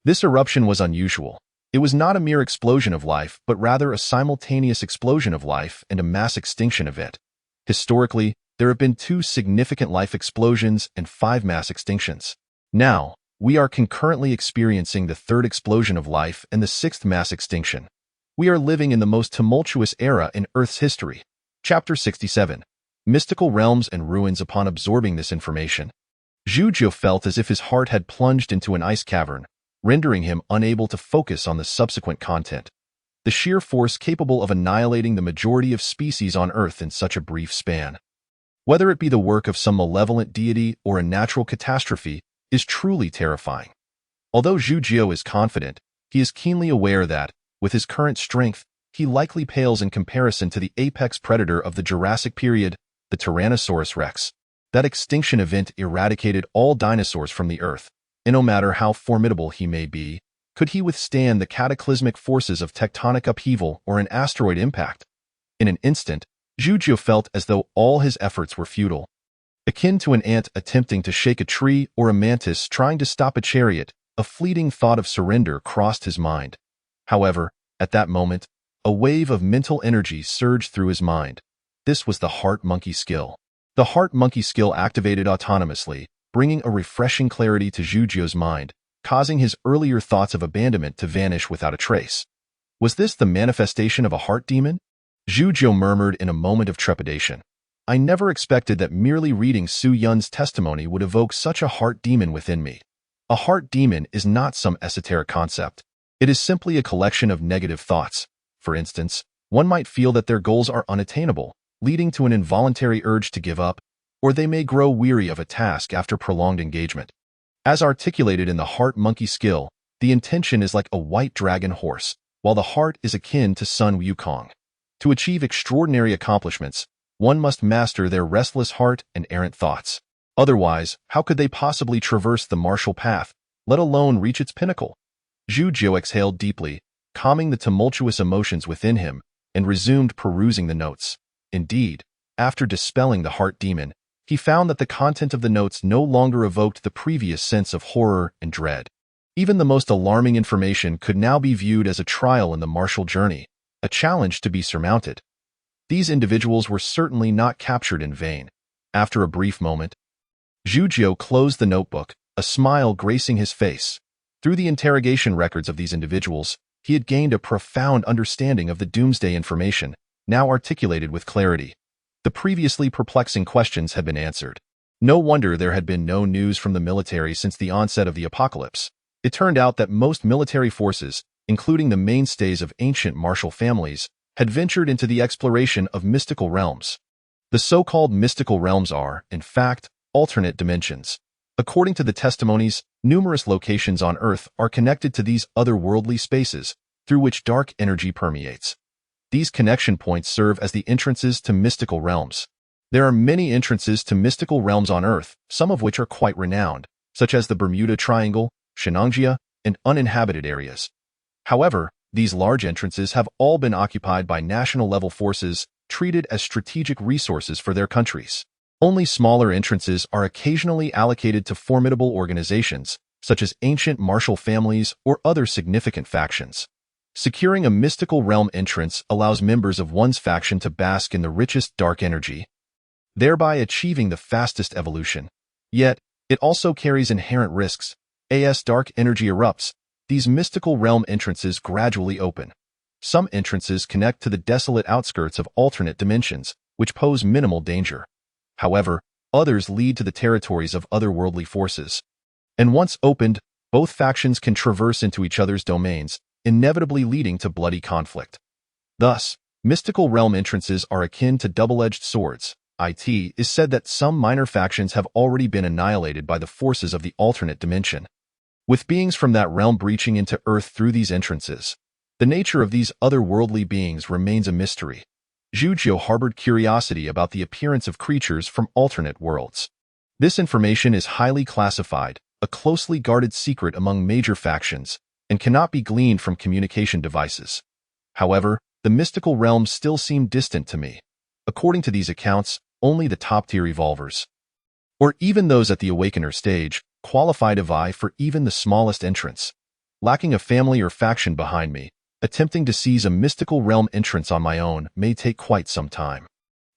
This eruption was unusual. It was not a mere explosion of life, but rather a simultaneous explosion of life and a mass extinction event. Historically, there have been 2 significant life explosions and 5 mass extinctions. Now, we are concurrently experiencing the 3rd explosion of life and the 6th mass extinction. We are living in the most tumultuous era in Earth's history. Chapter 67. Mystical Realms and Ruins. Upon absorbing this information, Zhu Jie felt as if his heart had plunged into an ice cavern, rendering him unable to focus on the subsequent content. The sheer force capable of annihilating the majority of species on Earth in such a brief span, whether it be the work of some malevolent deity or a natural catastrophe, is truly terrifying. Although Zhu Jie is confident, he is keenly aware that, with his current strength, he likely pales in comparison to the apex predator of the Jurassic period, the Tyrannosaurus rex. That extinction event eradicated all dinosaurs from the Earth, and no matter how formidable he may be, could he withstand the cataclysmic forces of tectonic upheaval or an asteroid impact? In an instant, Zhu Jie felt as though all his efforts were futile. Akin to an ant attempting to shake a tree or a mantis trying to stop a chariot, a fleeting thought of surrender crossed his mind. However, at that moment, a wave of mental energy surged through his mind. This was the heart monkey skill. The heart monkey skill activated autonomously, bringing a refreshing clarity to Zhu Jie's mind, causing his earlier thoughts of abandonment to vanish without a trace. Was this the manifestation of a heart demon? Zhu Jie murmured in a moment of trepidation. I never expected that merely reading Su Yun's testimony would evoke such a heart demon within me. A heart demon is not some esoteric concept. It is simply a collection of negative thoughts. For instance, one might feel that their goals are unattainable, leading to an involuntary urge to give up, or they may grow weary of a task after prolonged engagement. As articulated in the heart monkey skill, The intention is like a white dragon horse, while the heart is akin to Sun Wukong. To achieve extraordinary accomplishments, one must master their restless heart and errant thoughts. Otherwise, how could they possibly traverse the martial path, let alone reach its pinnacle? Zhu Jiu exhaled deeply, calming the tumultuous emotions within him, and resumed perusing the notes. Indeed, after dispelling the heart demon, he found that the content of the notes no longer evoked the previous sense of horror and dread. Even the most alarming information could now be viewed as a trial in the martial journey, a challenge to be surmounted. These individuals were certainly not captured in vain. After a brief moment, Zhu Jiu closed the notebook, a smile gracing his face. Through the interrogation records of these individuals, he had gained a profound understanding of the doomsday information, now articulated with clarity. The previously perplexing questions had been answered. No wonder there had been no news from the military since the onset of the apocalypse. It turned out that most military forces, including the mainstays of ancient martial families, had ventured into the exploration of mystical realms. The so-called mystical realms are, in fact, alternate dimensions. According to the testimonies, numerous locations on Earth are connected to these otherworldly spaces, through which dark energy permeates. These connection points serve as the entrances to mystical realms. There are many entrances to mystical realms on Earth, some of which are quite renowned, such as the Bermuda Triangle, Shenanjia, and uninhabited areas. However, these large entrances have all been occupied by national-level forces treated as strategic resources for their countries. Only smaller entrances are occasionally allocated to formidable organizations, such as ancient martial families or other significant factions. Securing a mystical realm entrance allows members of one's faction to bask in the richest dark energy, thereby achieving the fastest evolution. Yet, it also carries inherent risks. As dark energy erupts, these mystical realm entrances gradually open. Some entrances connect to the desolate outskirts of alternate dimensions, which pose minimal danger. However, others lead to the territories of otherworldly forces. And once opened, both factions can traverse into each other's domains, inevitably leading to bloody conflict. Thus, mystical realm entrances are akin to double-edged swords. It is said that some minor factions have already been annihilated by the forces of the alternate dimension, with beings from that realm breaching into Earth through these entrances. The nature of these otherworldly beings remains a mystery. Zhu Jiu harbored curiosity about the appearance of creatures from alternate worlds. This information is highly classified, a closely guarded secret among major factions, and cannot be gleaned from communication devices. However, the mystical realms still seem distant to me. According to these accounts, only the top-tier evolvers, or even those at the awakener stage, qualify to vie for even the smallest entrance. Lacking a family or faction behind me, attempting to seize a mystical realm entrance on my own may take quite some time.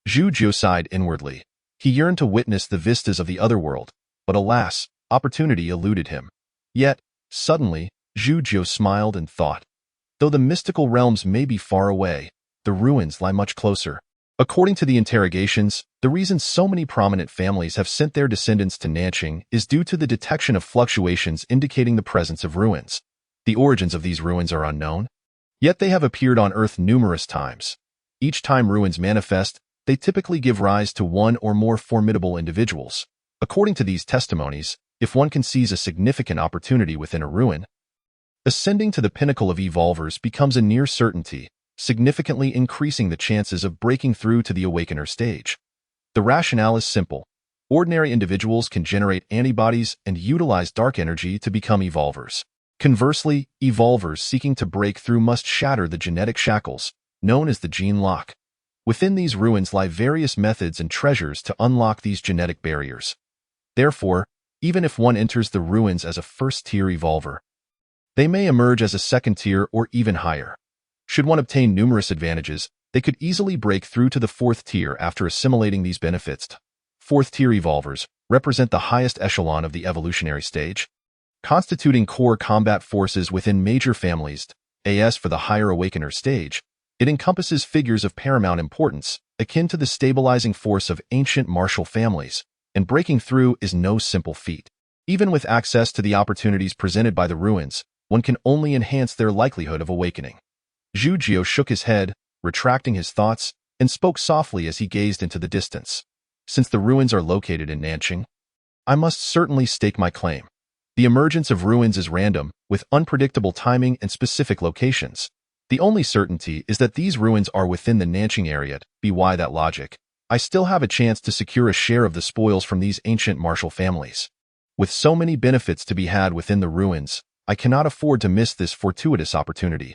Zhu Jiu sighed inwardly. He yearned to witness the vistas of the otherworld, but alas, opportunity eluded him. Yet, suddenly, Zhu Jiu smiled and thought, though the mystical realms may be far away, the ruins lie much closer. According to the interrogations, the reason so many prominent families have sent their descendants to Nanqing is due to the detection of fluctuations indicating the presence of ruins. The origins of these ruins are unknown, yet they have appeared on Earth numerous times. Each time ruins manifest, they typically give rise to one or more formidable individuals. According to these testimonies, if one can seize a significant opportunity within a ruin, ascending to the pinnacle of evolvers becomes a near certainty, significantly increasing the chances of breaking through to the awakener stage. The rationale is simple. Ordinary individuals can generate antibodies and utilize dark energy to become evolvers. Conversely, evolvers seeking to break through must shatter the genetic shackles, known as the gene lock. Within these ruins lie various methods and treasures to unlock these genetic barriers. Therefore, even if one enters the ruins as a first-tier evolver, they may emerge as a second-tier or even higher. Should one obtain numerous advantages, they could easily break through to the fourth tier after assimilating these benefits. Fourth-tier evolvers represent the highest echelon of the evolutionary stage, constituting core combat forces within major families. As for the higher awakener stage, it encompasses figures of paramount importance, akin to the stabilizing force of ancient martial families, and breaking through is no simple feat. Even with access to the opportunities presented by the ruins, one can only enhance their likelihood of awakening. Zhu Jiu shook his head, retracting his thoughts, and spoke softly as he gazed into the distance. Since the ruins are located in Nanqing, I must certainly stake my claim. The emergence of ruins is random, with unpredictable timing and specific locations. The only certainty is that these ruins are within the Nanching area. By that logic, I still have a chance to secure a share of the spoils from these ancient martial families. With so many benefits to be had within the ruins, I cannot afford to miss this fortuitous opportunity.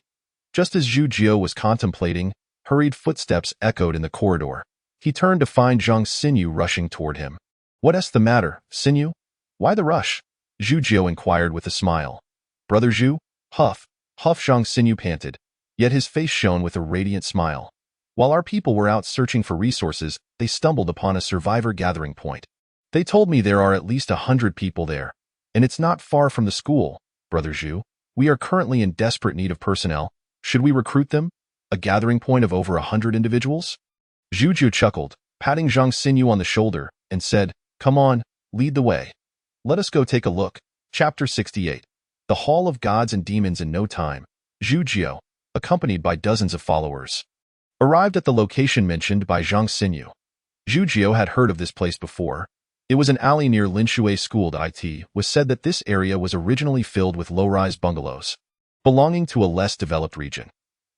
Just as Zhu Jiu was contemplating, hurried footsteps echoed in the corridor. He turned to find Zhang Xinyu rushing toward him. "What's the matter, Xinyu? Why the rush?" Zhu Jiu inquired with a smile. "Brother Zhu?" Huff Zhang Xinyu panted, yet his face shone with a radiant smile. "While our people were out searching for resources, they stumbled upon a survivor gathering point. They told me there are at least 100 people there, and it's not far from the school. Brother Zhu, we are currently in desperate need of personnel. Should we recruit them? A gathering point of over 100 individuals?" Zhu Jiu chuckled, patting Zhang Xinyu on the shoulder, and said, "Come on, lead the way. Let us go take a look." Chapter 68. The Hall of Gods and Demons. In no time, Zhu Jiu, accompanied by dozens of followers, arrived at the location mentioned by Zhang Xinyu. Zhu Jiu had heard of this place before. It was an alley near Linshui School. It was said that this area was originally filled with low-rise bungalows, belonging to a less developed region.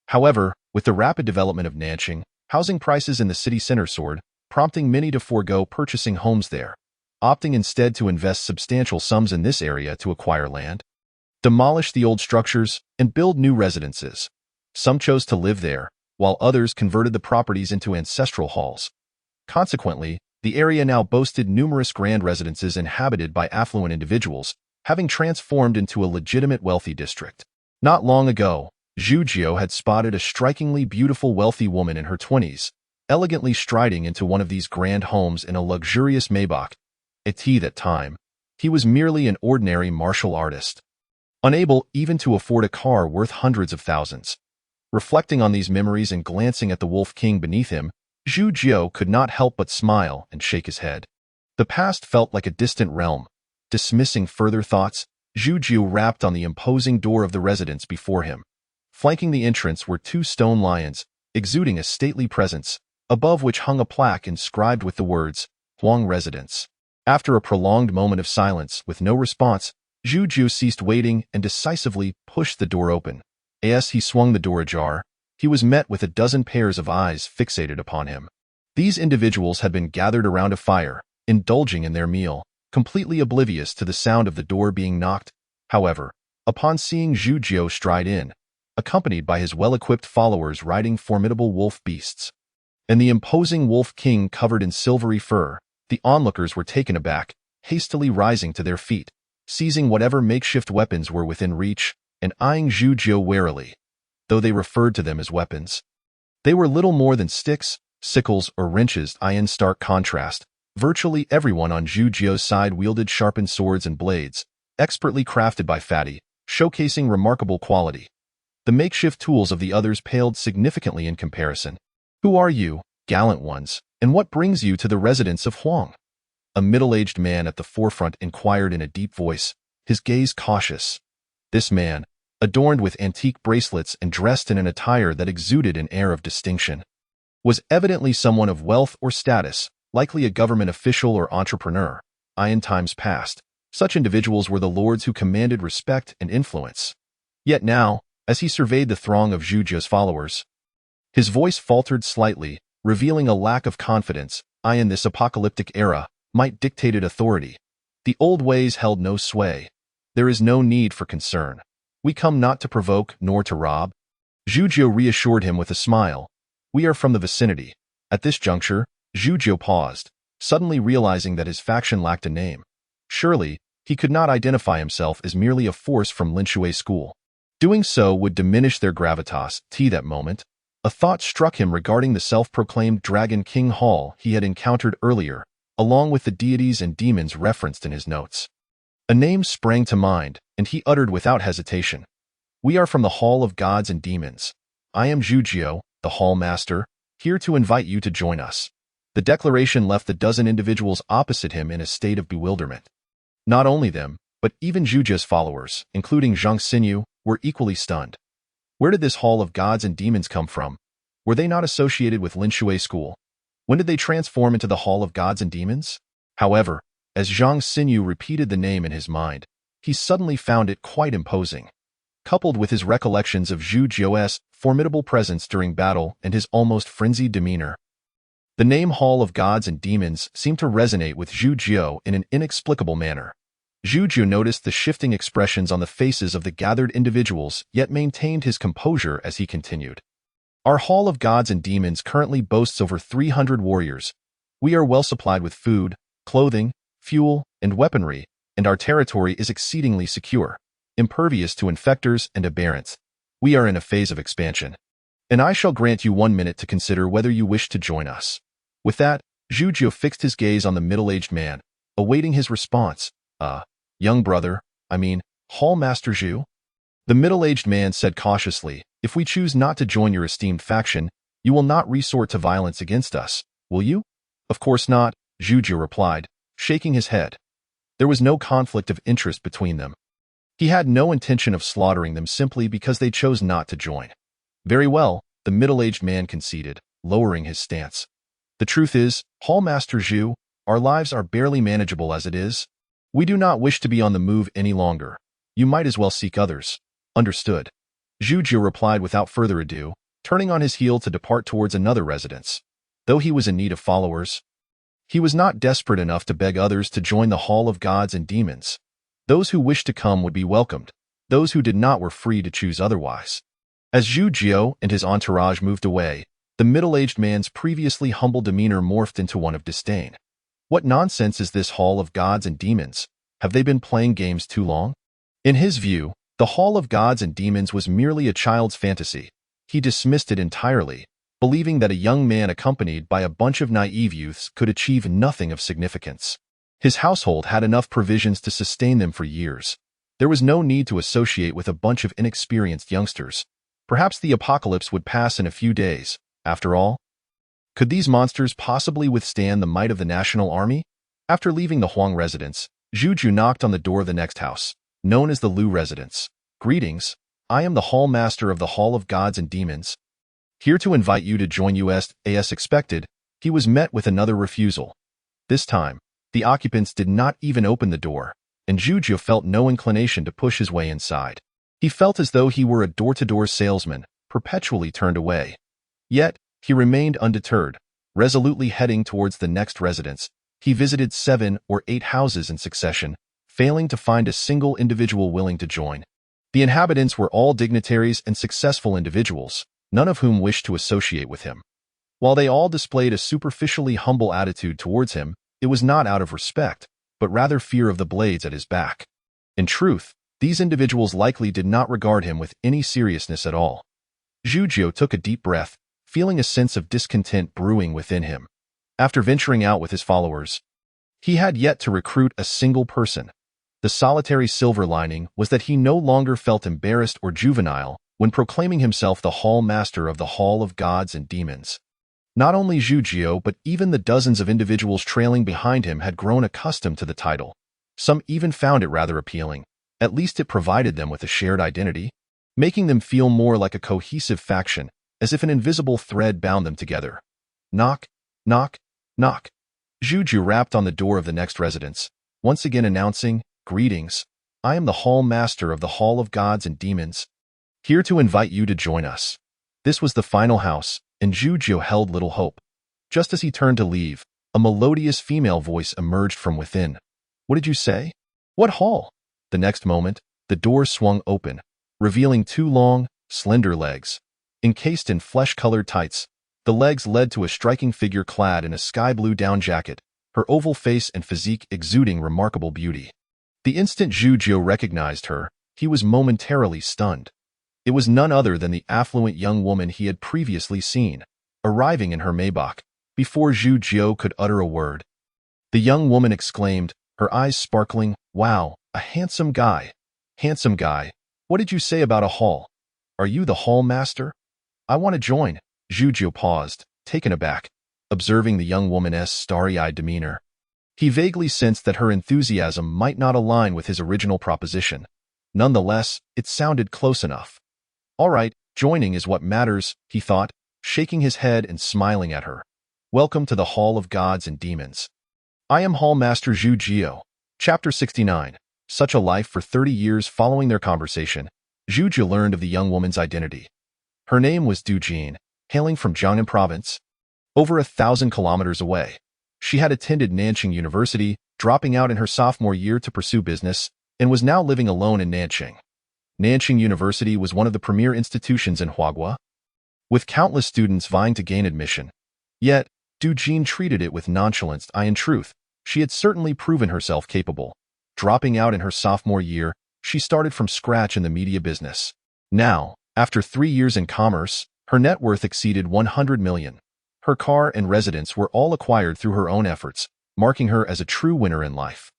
However, with the rapid development of Nanching, housing prices in the city center soared, prompting many to forego purchasing homes there, opting instead to invest substantial sums in this area to acquire land, demolish the old structures, and build new residences. Some chose to live there, while others converted the properties into ancestral halls. Consequently, the area now boasted numerous grand residences inhabited by affluent individuals, having transformed into a legitimate wealthy district. Not long ago, Zhu Jiu had spotted a strikingly beautiful wealthy woman in her 20s, elegantly striding into one of these grand homes in a luxurious Maybach. At that time, he was merely an ordinary martial artist, unable even to afford a car worth hundreds of thousands. Reflecting on these memories and glancing at the Wolf King beneath him, Zhu Jiu could not help but smile and shake his head. The past felt like a distant realm. Dismissing further thoughts, Zhu Jiu rapped on the imposing door of the residence before him. Flanking the entrance were 2 stone lions, exuding a stately presence, above which hung a plaque inscribed with the words, "Huang Residence." After a prolonged moment of silence with no response, Zhu Jiu ceased waiting and decisively pushed the door open. As he swung the door ajar, he was met with a dozen pairs of eyes fixated upon him. These individuals had been gathered around a fire, indulging in their meal, completely oblivious to the sound of the door being knocked. However, upon seeing Zhu Jiu stride in, accompanied by his well-equipped followers riding formidable wolf beasts, and the imposing Wolf King covered in silvery fur, the onlookers were taken aback, hastily rising to their feet, seizing whatever makeshift weapons were within reach, and eyeing Zhu Jiu warily. Though they referred to them as weapons, they were little more than sticks, sickles, or wrenches. In stark contrast, virtually everyone on Zhu Jiu's side wielded sharpened swords and blades, expertly crafted by Fatty, showcasing remarkable quality. The makeshift tools of the others paled significantly in comparison. "Who are you, gallant ones, and what brings you to the residence of Huang?" A middle-aged man at the forefront inquired in a deep voice, his gaze cautious. This man, adorned with antique bracelets and dressed in an attire that exuded an air of distinction, was evidently someone of wealth or status, likely a government official or entrepreneur. In times past, such individuals were the lords who commanded respect and influence. Yet now, as he surveyed the throng of Zhu Jiu's followers, his voice faltered slightly, revealing a lack of confidence. In this apocalyptic era, might dictated authority. The old ways held no sway. There is no need for concern. We come not to provoke nor to rob. Zhu Jiu reassured him with a smile. We are from the vicinity. At this juncture, Zhu Jiu paused, suddenly realizing that his faction lacked a name. Surely, he could not identify himself as merely a force from Linshui School. Doing so would diminish their gravitas. That moment, a thought struck him regarding the self-proclaimed Dragon King Hall he had encountered earlier, along with the deities and demons referenced in his notes. A name sprang to mind, and he uttered without hesitation. "We are from the Hall of Gods and Demons. I am Zhu Jiu, the Hall Master, here to invite you to join us." The declaration left the dozen individuals opposite him in a state of bewilderment. Not only them, but even Zhu Jiu's followers, including Zhang Xinyu, were equally stunned. Where did this Hall of Gods and Demons come from? Were they not associated with Linshui School? When did they transform into the Hall of Gods and Demons? However, as Zhang Xinyu repeated the name in his mind, he suddenly found it quite imposing. Coupled with his recollections of Zhu Jio's formidable presence during battle and his almost frenzied demeanor, the name Hall of Gods and Demons seemed to resonate with Zhu Jio in an inexplicable manner. Zhu Jio noticed the shifting expressions on the faces of the gathered individuals, yet maintained his composure as he continued. Our Hall of Gods and Demons currently boasts over 300 warriors. We are well supplied with food, clothing, fuel, and weaponry, and our territory is exceedingly secure, impervious to infectors and aberrants. We are in a phase of expansion, and I shall grant you 1 minute to consider whether you wish to join us. With that, Zhu Jio fixed his gaze on the middle-aged man, awaiting his response. Young brother, Hall Master Zhu? The middle-aged man said cautiously, if we choose not to join your esteemed faction, you will not resort to violence against us, will you? Of course not, Zhu Jio replied, shaking his head. There was no conflict of interest between them. He had no intention of slaughtering them simply because they chose not to join. Very well, the middle-aged man conceded, lowering his stance. The truth is, Hall Master Zhu, our lives are barely manageable as it is. We do not wish to be on the move any longer. You might as well seek others. Understood. Zhu Jio replied without further ado, turning on his heel to depart towards another residence. Though he was in need of followers, he was not desperate enough to beg others to join the Hall of Gods and Demons. Those who wished to come would be welcomed. Those who did not were free to choose otherwise. As Zhu Jio and his entourage moved away, the middle-aged man's previously humble demeanor morphed into one of disdain. What nonsense is this Hall of Gods and Demons? Have they been playing games too long? In his view, the Hall of Gods and Demons was merely a child's fantasy. He dismissed it entirely, believing that a young man accompanied by a bunch of naive youths could achieve nothing of significance. His household had enough provisions to sustain them for years. There was no need to associate with a bunch of inexperienced youngsters. Perhaps the apocalypse would pass in a few days. After all, could these monsters possibly withstand the might of the national army? After leaving the Huang residence, Zhu Jio knocked on the door of the next house, known as the Lu residence. Greetings, I am the Hall Master of the Hall of Gods and Demons. Here to invite you to join us. As expected, he was met with another refusal. This time, the occupants did not even open the door, and Zhu Jio felt no inclination to push his way inside. He felt as though he were a door-to-door salesman, perpetually turned away. Yet, he remained undeterred, resolutely heading towards the next residence. He visited 7 or 8 houses in succession, failing to find a single individual willing to join. The inhabitants were all dignitaries and successful individuals, none of whom wished to associate with him. While they all displayed a superficially humble attitude towards him, it was not out of respect, but rather fear of the blades at his back. In truth, these individuals likely did not regard him with any seriousness at all. Zhu Jio took a deep breath, feeling a sense of discontent brewing within him. After venturing out with his followers, he had yet to recruit a single person. The solitary silver lining was that he no longer felt embarrassed or juvenile when proclaiming himself the Hall Master of the Hall of Gods and Demons. Not only Zhu Jio but even the dozens of individuals trailing behind him had grown accustomed to the title. Some even found it rather appealing. At least it provided them with a shared identity, making them feel more like a cohesive faction, as if an invisible thread bound them together. Knock, knock, knock. Zhu Jio rapped on the door of the next residence, once again announcing, Greetings, I am the Hall Master of the Hall of Gods and Demons. Here to invite you to join us. This was the final house, and Zhu Jio held little hope. Just as he turned to leave, a melodious female voice emerged from within. What did you say? What hall? The next moment, the door swung open, revealing 2 long, slender legs. Encased in flesh-colored tights, the legs led to a striking figure clad in a sky-blue down jacket, her oval face and physique exuding remarkable beauty. The instant Zhu Jio recognized her, he was momentarily stunned. It was none other than the affluent young woman he had previously seen, arriving in her Maybach, before Zhu Jio could utter a word. The young woman exclaimed, her eyes sparkling, Wow, a handsome guy. Handsome guy. What did you say about a hall? Are you the Hall Master? I want to join. Zhu Jio paused, taken aback, observing the young woman's starry-eyed demeanor. He vaguely sensed that her enthusiasm might not align with his original proposition. Nonetheless, it sounded close enough. All right, joining is what matters, he thought, shaking his head and smiling at her. Welcome to the Hall of Gods and Demons. I am Hall Master Zhu Jio. Chapter 69. Such a life for 30 years following their conversation, Zhu Jie learned of the young woman's identity. Her name was Du Jin, hailing from Jiangnan province, over 1,000 kilometers away. She had attended Nanqing University, dropping out in her sophomore year to pursue business, and was now living alone in Nanqing. Nanqing University was one of the premier institutions in Huaguo, with countless students vying to gain admission. Yet, Du Jin treated it with nonchalance. In truth, she had certainly proven herself capable. Dropping out in her sophomore year, she started from scratch in the media business. Now, after 3 years in commerce, her net worth exceeded 100 million. Her car and residence were all acquired through her own efforts, marking her as a true winner in life.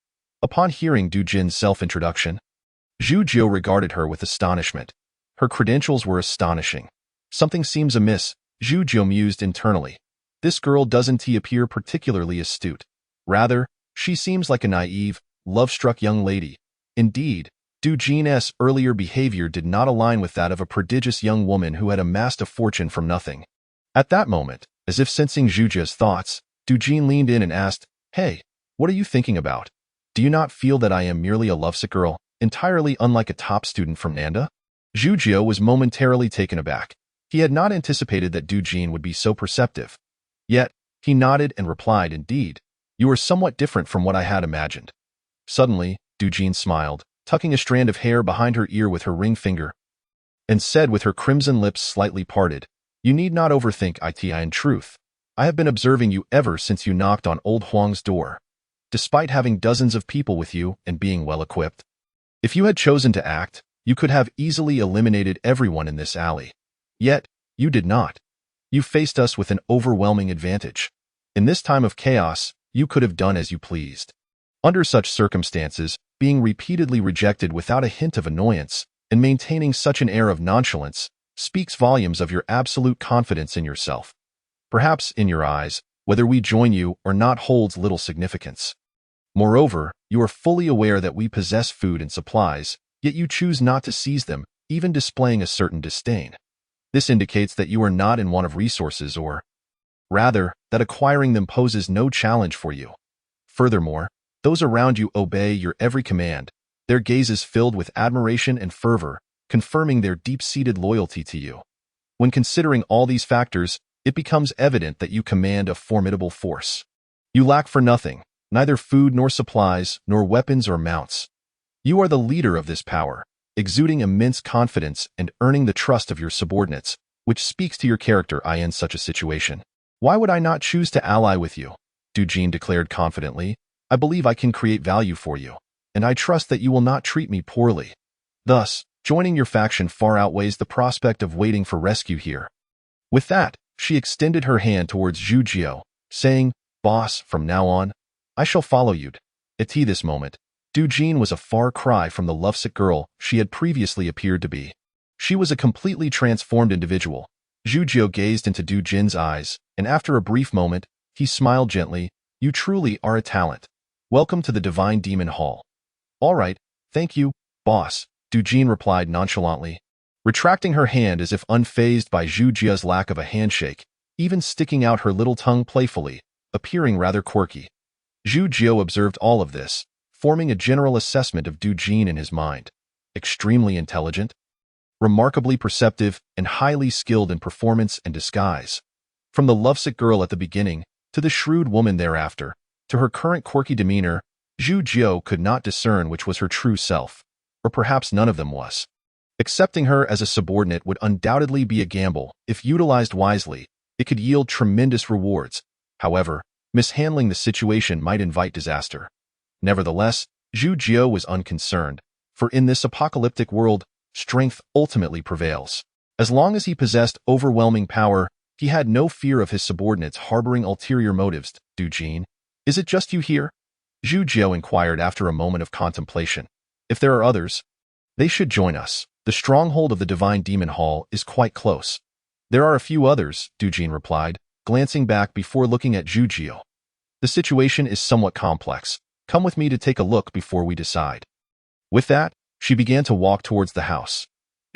Upon hearing Du Jin's self-introduction, Zhu Jie regarded her with astonishment. Her credentials were astonishing. Something seems amiss, Zhu Jie mused internally. This girl doesn't appear particularly astute. Rather, she seems like a naive, love-struck young lady. Indeed, Du Jin's earlier behavior did not align with that of a prodigious young woman who had amassed a fortune from nothing. At that moment, as if sensing Zhu Jie's thoughts, Du Jin leaned in and asked, "Hey, what are you thinking about? Do you not feel that I am merely a lovesick girl, entirely unlike a top student from Nanda?" Zhu Jie was momentarily taken aback. He had not anticipated that Du Jin would be so perceptive. Yet, he nodded and replied, "Indeed, you are somewhat different from what I had imagined." Suddenly, Du Jin smiled, tucking a strand of hair behind her ear with her ring finger, and said with her crimson lips slightly parted, "You need not overthink it. In truth, I have been observing you ever since you knocked on old Huang's door. Despite having dozens of people with you and being well-equipped, if you had chosen to act, you could have easily eliminated everyone in this alley. Yet, you did not. You faced us with an overwhelming advantage. In this time of chaos, you could have done as you pleased." Under such circumstances, being repeatedly rejected without a hint of annoyance and maintaining such an air of nonchalance speaks volumes of your absolute confidence in yourself. Perhaps, in your eyes, whether we join you or not holds little significance. Moreover, you are fully aware that we possess food and supplies, yet you choose not to seize them, even displaying a certain disdain. This indicates that you are not in want of resources or, rather, that acquiring them poses no challenge for you. Furthermore, those around you obey your every command, their gazes filled with admiration and fervor, confirming their deep-seated loyalty to you. When considering all these factors, it becomes evident that you command a formidable force. You lack for nothing, neither food nor supplies, nor weapons or mounts. You are the leader of this power, exuding immense confidence and earning the trust of your subordinates, which speaks to your character. In such a situation, why would I not choose to ally with you? Du Jin declared confidently. I believe I can create value for you, and I trust that you will not treat me poorly. Thus, joining your faction far outweighs the prospect of waiting for rescue here. With that, she extended her hand towards Zhu Jie, saying, "Boss, from now on, I shall follow you." At this moment, Du Jin was a far cry from the lovesick girl she had previously appeared to be. She was a completely transformed individual. Zhu Jie gazed into Du Jin's eyes, and after a brief moment, he smiled gently. "You truly are a talent. Welcome to the Divine Demon Hall." "All right, thank you, boss," Du Jin replied nonchalantly, retracting her hand as if unfazed by Zhu Jie's lack of a handshake, even sticking out her little tongue playfully, appearing rather quirky. Zhu Jie observed all of this, forming a general assessment of Du Jin in his mind. Extremely intelligent, remarkably perceptive, and highly skilled in performance and disguise. From the lovesick girl at the beginning, to the shrewd woman thereafter, to her current quirky demeanor, Zhu Jie could not discern which was her true self, or perhaps none of them was. Accepting her as a subordinate would undoubtedly be a gamble. If utilized wisely, it could yield tremendous rewards. However, mishandling the situation might invite disaster. Nevertheless, Zhu Jie was unconcerned, for in this apocalyptic world, strength ultimately prevails. As long as he possessed overwhelming power, he had no fear of his subordinates harboring ulterior motives. "Du Jin, is it just you here?" Zhu Jie inquired after a moment of contemplation. "If there are others, they should join us. The stronghold of the Divine Demon Hall is quite close." "There are a few others," Du Jin replied, glancing back before looking at Zhu Jie. "The situation is somewhat complex. Come with me to take a look before we decide." With that, she began to walk towards the house.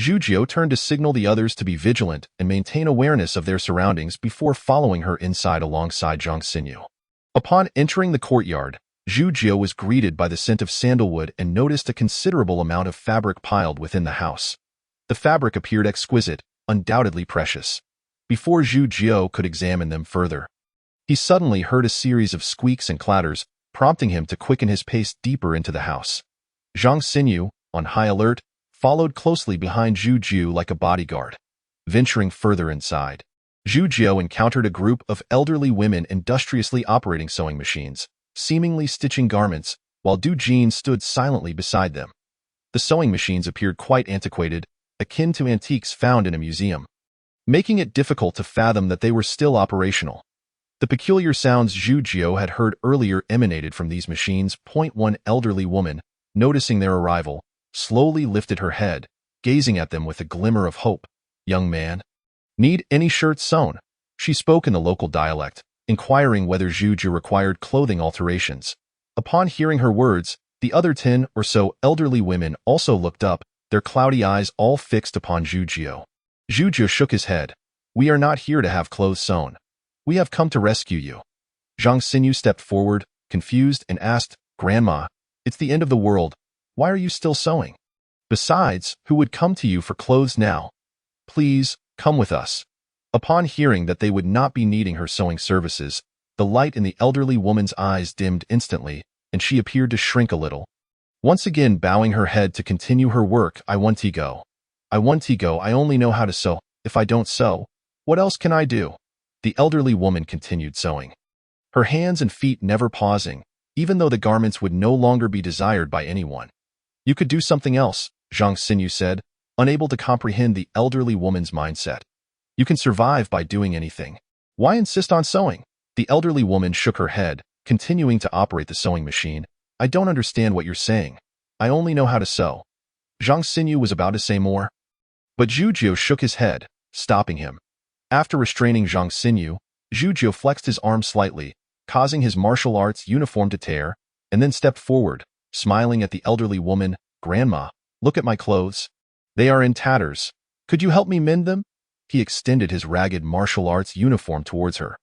Zhu Jie turned to signal the others to be vigilant and maintain awareness of their surroundings before following her inside alongside Zhang Xinyu. Upon entering the courtyard, Zhu Jiu was greeted by the scent of sandalwood and noticed a considerable amount of fabric piled within the house. The fabric appeared exquisite, undoubtedly precious. Before Zhu Jiu could examine them further, he suddenly heard a series of squeaks and clatters, prompting him to quicken his pace deeper into the house. Zhang Xinyu, on high alert, followed closely behind Zhu Jiu like a bodyguard. Venturing further inside, Zhu Jiu encountered a group of elderly women industriously operating sewing machines, seemingly stitching garments, while Du Jin stood silently beside them. The sewing machines appeared quite antiquated, akin to antiques found in a museum, making it difficult to fathom that they were still operational. The peculiar sounds Zhu Jiu had heard earlier emanated from these machines. One elderly woman, noticing their arrival, slowly lifted her head, gazing at them with a glimmer of hope. "Young man, need any shirts sewn?" She spoke in the local dialect, inquiring whether Zhu Jiu required clothing alterations. Upon hearing her words, the other 10 or so elderly women also looked up, their cloudy eyes all fixed upon Zhu Jiu. Zhu Jiu shook his head. "We are not here to have clothes sewn. We have come to rescue you." Zhang Xinyu stepped forward, confused, and asked, "Grandma, it's the end of the world. Why are you still sewing? Besides, who would come to you for clothes now? Please, come with us." Upon hearing that they would not be needing her sewing services, the light in the elderly woman's eyes dimmed instantly, and she appeared to shrink a little. Once again bowing her head to continue her work, "I want to go. I want to go. I only know how to sew. If I don't sew, what else can I do?" The elderly woman continued sewing, her hands and feet never pausing, even though the garments would no longer be desired by anyone. "You could do something else," Zhang Xinyu said, unable to comprehend the elderly woman's mindset. "You can survive by doing anything. Why insist on sewing?" The elderly woman shook her head, continuing to operate the sewing machine. "I don't understand what you're saying. I only know how to sew." Zhang Xinyu was about to say more, but Zhu Jiu shook his head, stopping him. After restraining Zhang Xinyu, Zhu Jiu flexed his arm slightly, causing his martial arts uniform to tear, and then stepped forward, smiling at the elderly woman. "Grandma, look at my clothes. They are in tatters. Could you help me mend them?" He extended his ragged martial arts uniform towards her.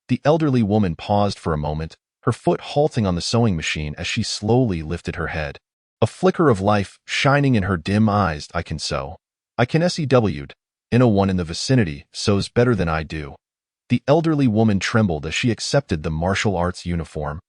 The elderly woman paused for a moment, her foot halting on the sewing machine as she slowly lifted her head. A flicker of life shining in her dim eyes. "I can sew. I can SEW'd. One in the vicinity sews better than I do." The elderly woman trembled as she accepted the martial arts uniform.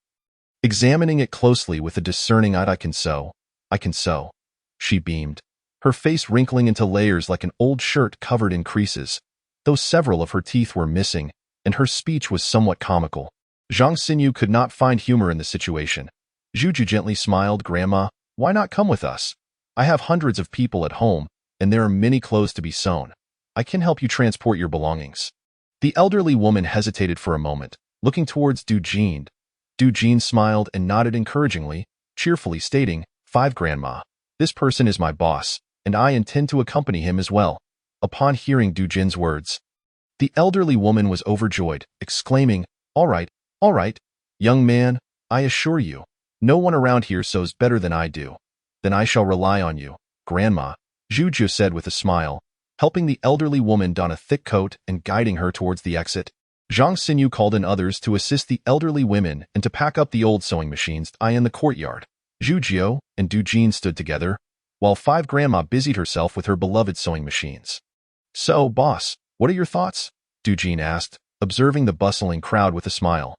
Examining it closely with a discerning eye, "I can sew. I can sew." She beamed, her face wrinkling into layers like an old shirt covered in creases, though several of her teeth were missing, and her speech was somewhat comical. Zhang Xinyu could not find humor in the situation. Zhu Jiu gently smiled. "Grandma, why not come with us? I have hundreds of people at home, and there are many clothes to be sewn. I can help you transport your belongings." The elderly woman hesitated for a moment, looking towards Du Jin. Du Jin smiled and nodded encouragingly, cheerfully stating, "5 Grandma. This person is my boss, and I intend to accompany him as well." Upon hearing Du Jin's words, the elderly woman was overjoyed, exclaiming, all right, young man, I assure you, no one around here sews better than I do. Then I shall rely on you, Grandma," Zhu Jiu said with a smile, helping the elderly woman don a thick coat and guiding her towards the exit. Zhang Xinyu called in others to assist the elderly women and to pack up the old sewing machines in the courtyard. Zhu Jiu and Du Jin stood together, while 5 Grandma busied herself with her beloved sewing machines. "So, boss, what are your thoughts?" Du Jin asked, observing the bustling crowd with a smile.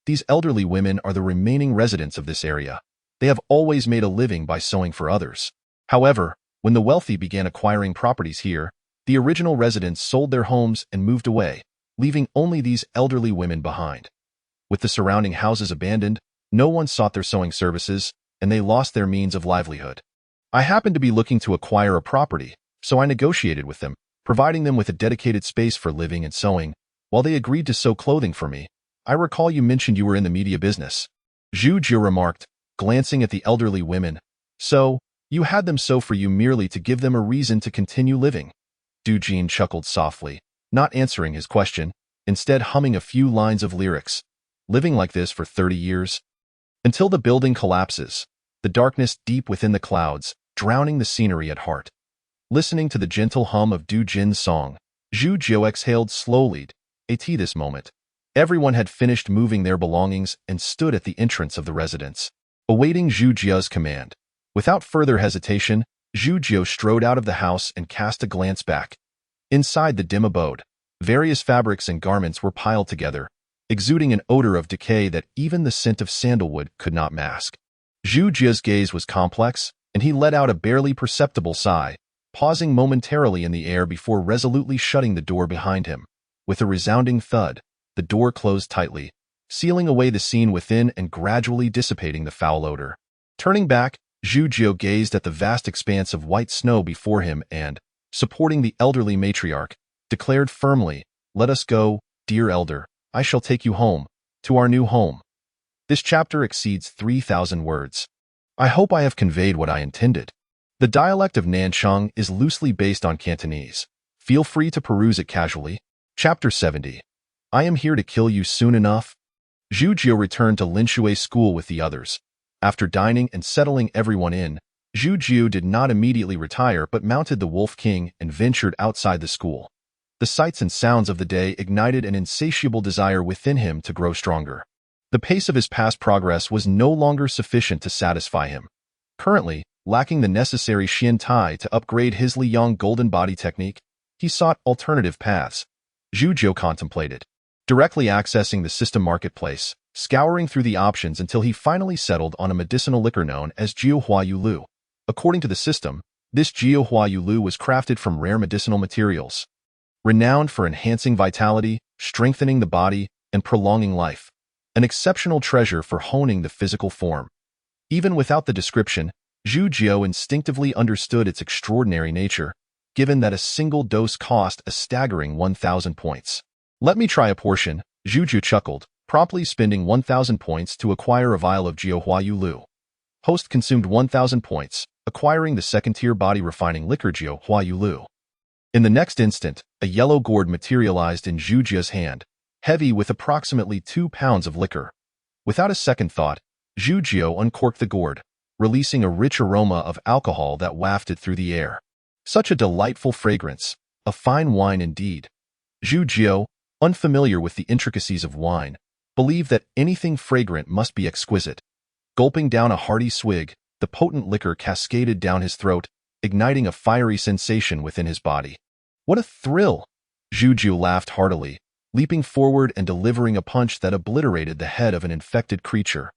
"These elderly women are the remaining residents of this area. They have always made a living by sewing for others. However, when the wealthy began acquiring properties here, the original residents sold their homes and moved away, leaving only these elderly women behind. With the surrounding houses abandoned, no one sought their sewing services, and they lost their means of livelihood. I happened to be looking to acquire a property, so I negotiated with them, providing them with a dedicated space for living and sewing, while they agreed to sew clothing for me. I recall you mentioned you were in the media business." Zhu Jiu remarked, glancing at the elderly women. "So, you had them sew for you merely to give them a reason to continue living?" Du Jin chuckled softly, not answering his question, instead humming a few lines of lyrics. "Living like this for 30 years? Until the building collapses, the darkness deep within the clouds, drowning the scenery at heart." Listening to the gentle hum of Du Jin's song, Zhu Jiu exhaled slowly. At this moment, Everyone had finished moving their belongings and stood at the entrance of the residence, awaiting Zhu Jie's command. Without further hesitation, Zhu Jie strode out of the house and cast a glance back. Inside the dim abode, various fabrics and garments were piled together, exuding an odor of decay that even the scent of sandalwood could not mask. Zhu Jie's gaze was complex, and he let out a barely perceptible sigh, pausing momentarily in the air before resolutely shutting the door behind him. With a resounding thud, the door closed tightly, sealing away the scene within and gradually dissipating the foul odor. Turning back, Zhu Jie gazed at the vast expanse of white snow before him and, supporting the elderly matriarch, declared firmly, "Let us go, dear elder. I shall take you home, to our new home." This chapter exceeds 3,000 words. I hope I have conveyed what I intended. The dialect of Nanchang is loosely based on Cantonese. Feel free to peruse it casually. Chapter 70. I am here to kill you soon enough. Zhu Jie returned to Linshui school with the others. After dining and settling everyone in, Zhu Jie did not immediately retire but mounted the Wolf King and ventured outside the school. The sights and sounds of the day ignited an insatiable desire within him to grow stronger. The pace of his past progress was no longer sufficient to satisfy him. Currently, lacking the necessary Xian Tai to upgrade his Liyang Golden Body technique, he sought alternative paths. Zhu Jie contemplated directly accessing the system marketplace, scouring through the options until he finally settled on a medicinal liquor known as Jiuhua Yulu. According to the system, this Jiuhua Yulu was crafted from rare medicinal materials, renowned for enhancing vitality, strengthening the body, and prolonging life. An exceptional treasure for honing the physical form. Even without the description, Zhu Jie instinctively understood its extraordinary nature, given that a single dose cost a staggering 1,000 points. Let me try a portion, Zhu Jie chuckled, promptly spending 1,000 points to acquire a vial of Jiuhua Yulu. Host consumed 1,000 points, acquiring the second-tier body-refining liquor Jiuhua Yulu. In the next instant, a yellow gourd materialized in Zhu Jie's hand, heavy with approximately 2 pounds of liquor. Without a second thought, Zhu Jie uncorked the gourd, releasing a rich aroma of alcohol that wafted through the air. Such a delightful fragrance, a fine wine indeed. Zhu Jie, unfamiliar with the intricacies of wine, believed that anything fragrant must be exquisite. Gulping down a hearty swig, the potent liquor cascaded down his throat, igniting a fiery sensation within his body. What a thrill! Zhu Jie laughed heartily, leaping forward and delivering a punch that obliterated the head of an infected creature.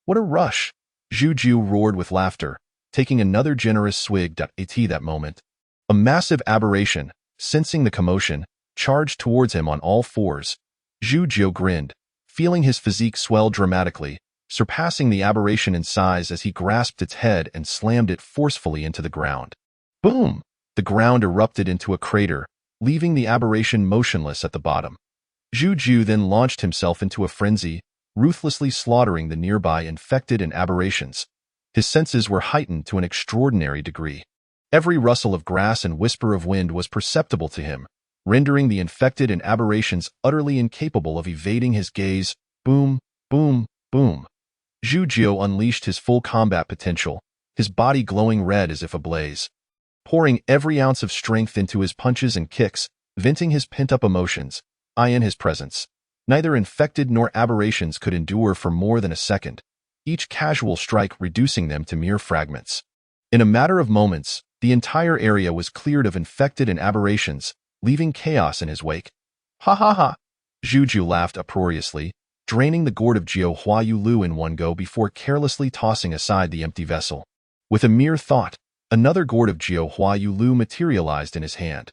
What a rush! Zhu Jie roared with laughter, taking another generous swig at that moment. A massive aberration, sensing the commotion, charged towards him on all fours. Zhu Jie grinned, feeling his physique swell dramatically, surpassing the aberration in size as he grasped its head and slammed it forcefully into the ground. Boom! The ground erupted into a crater, leaving the aberration motionless at the bottom. Zhu Jie then launched himself into a frenzy, ruthlessly slaughtering the nearby infected and aberrations. His senses were heightened to an extraordinary degree. Every rustle of grass and whisper of wind was perceptible to him, rendering the infected and aberrations utterly incapable of evading his gaze. Boom, boom, boom. Zhu Jie unleashed his full combat potential, his body glowing red as if ablaze. Pouring every ounce of strength into his punches and kicks, venting his pent-up emotions, in his presence. Neither infected nor aberrations could endure for more than a second, each casual strike reducing them to mere fragments. In a matter of moments, the entire area was cleared of infected and aberrations, leaving chaos in his wake. Ha ha ha! Zhu Jie laughed uproariously, draining the gourd of Jiuhua Yulu in one go before carelessly tossing aside the empty vessel. With a mere thought, another gourd of Jiuhua Yulu materialized in his hand.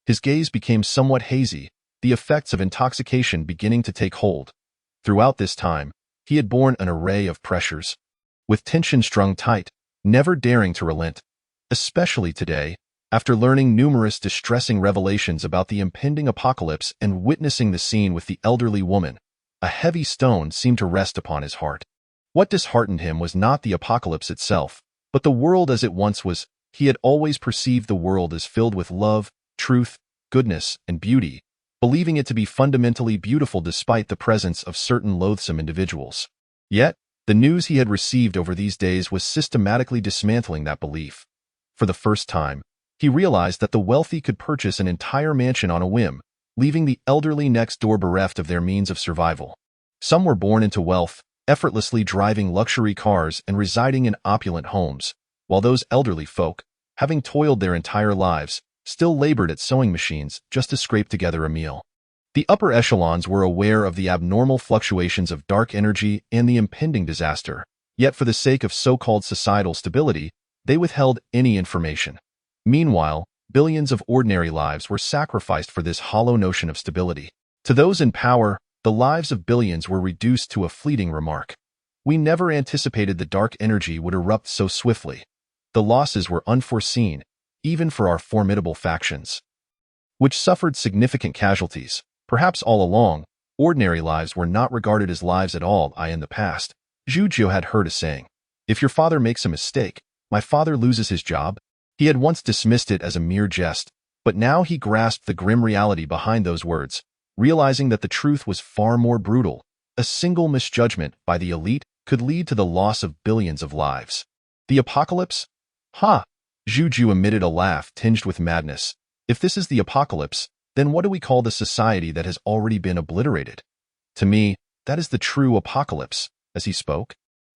His gaze became somewhat hazy, the effects of intoxication beginning to take hold. Throughout this time, he had borne an array of pressures, with tension strung tight, never daring to relent. Especially today, after learning numerous distressing revelations about the impending apocalypse and witnessing the scene with the elderly woman, a heavy stone seemed to rest upon his heart. What disheartened him was not the apocalypse itself, but the world as it once was. He had always perceived the world as filled with love, truth, goodness, and beauty, believing it to be fundamentally beautiful despite the presence of certain loathsome individuals. Yet, the news he had received over these days was systematically dismantling that belief. For the first time, he realized that the wealthy could purchase an entire mansion on a whim, leaving the elderly next door bereft of their means of survival. Some were born into wealth, effortlessly driving luxury cars and residing in opulent homes, while those elderly folk, having toiled their entire lives, still labored at sewing machines just to scrape together a meal. The upper echelons were aware of the abnormal fluctuations of dark energy and the impending disaster, yet for the sake of so-called societal stability, they withheld any information. Meanwhile, billions of ordinary lives were sacrificed for this hollow notion of stability. To those in power, the lives of billions were reduced to a fleeting remark. We never anticipated the dark energy would erupt so swiftly. The losses were unforeseen, even for our formidable factions, which suffered significant casualties. Perhaps all along, ordinary lives were not regarded as lives at all. In the past, Zhu Jiu had heard a saying, "If your father makes a mistake, my father loses his job." He had once dismissed it as a mere jest, but now he grasped the grim reality behind those words, realizing that the truth was far more brutal. A single misjudgment by the elite could lead to the loss of billions of lives. The apocalypse? Ha! Zhu Jiu emitted a laugh tinged with madness. If this is the apocalypse, then what do we call the society that has already been obliterated? To me, that is the true apocalypse. As he spoke,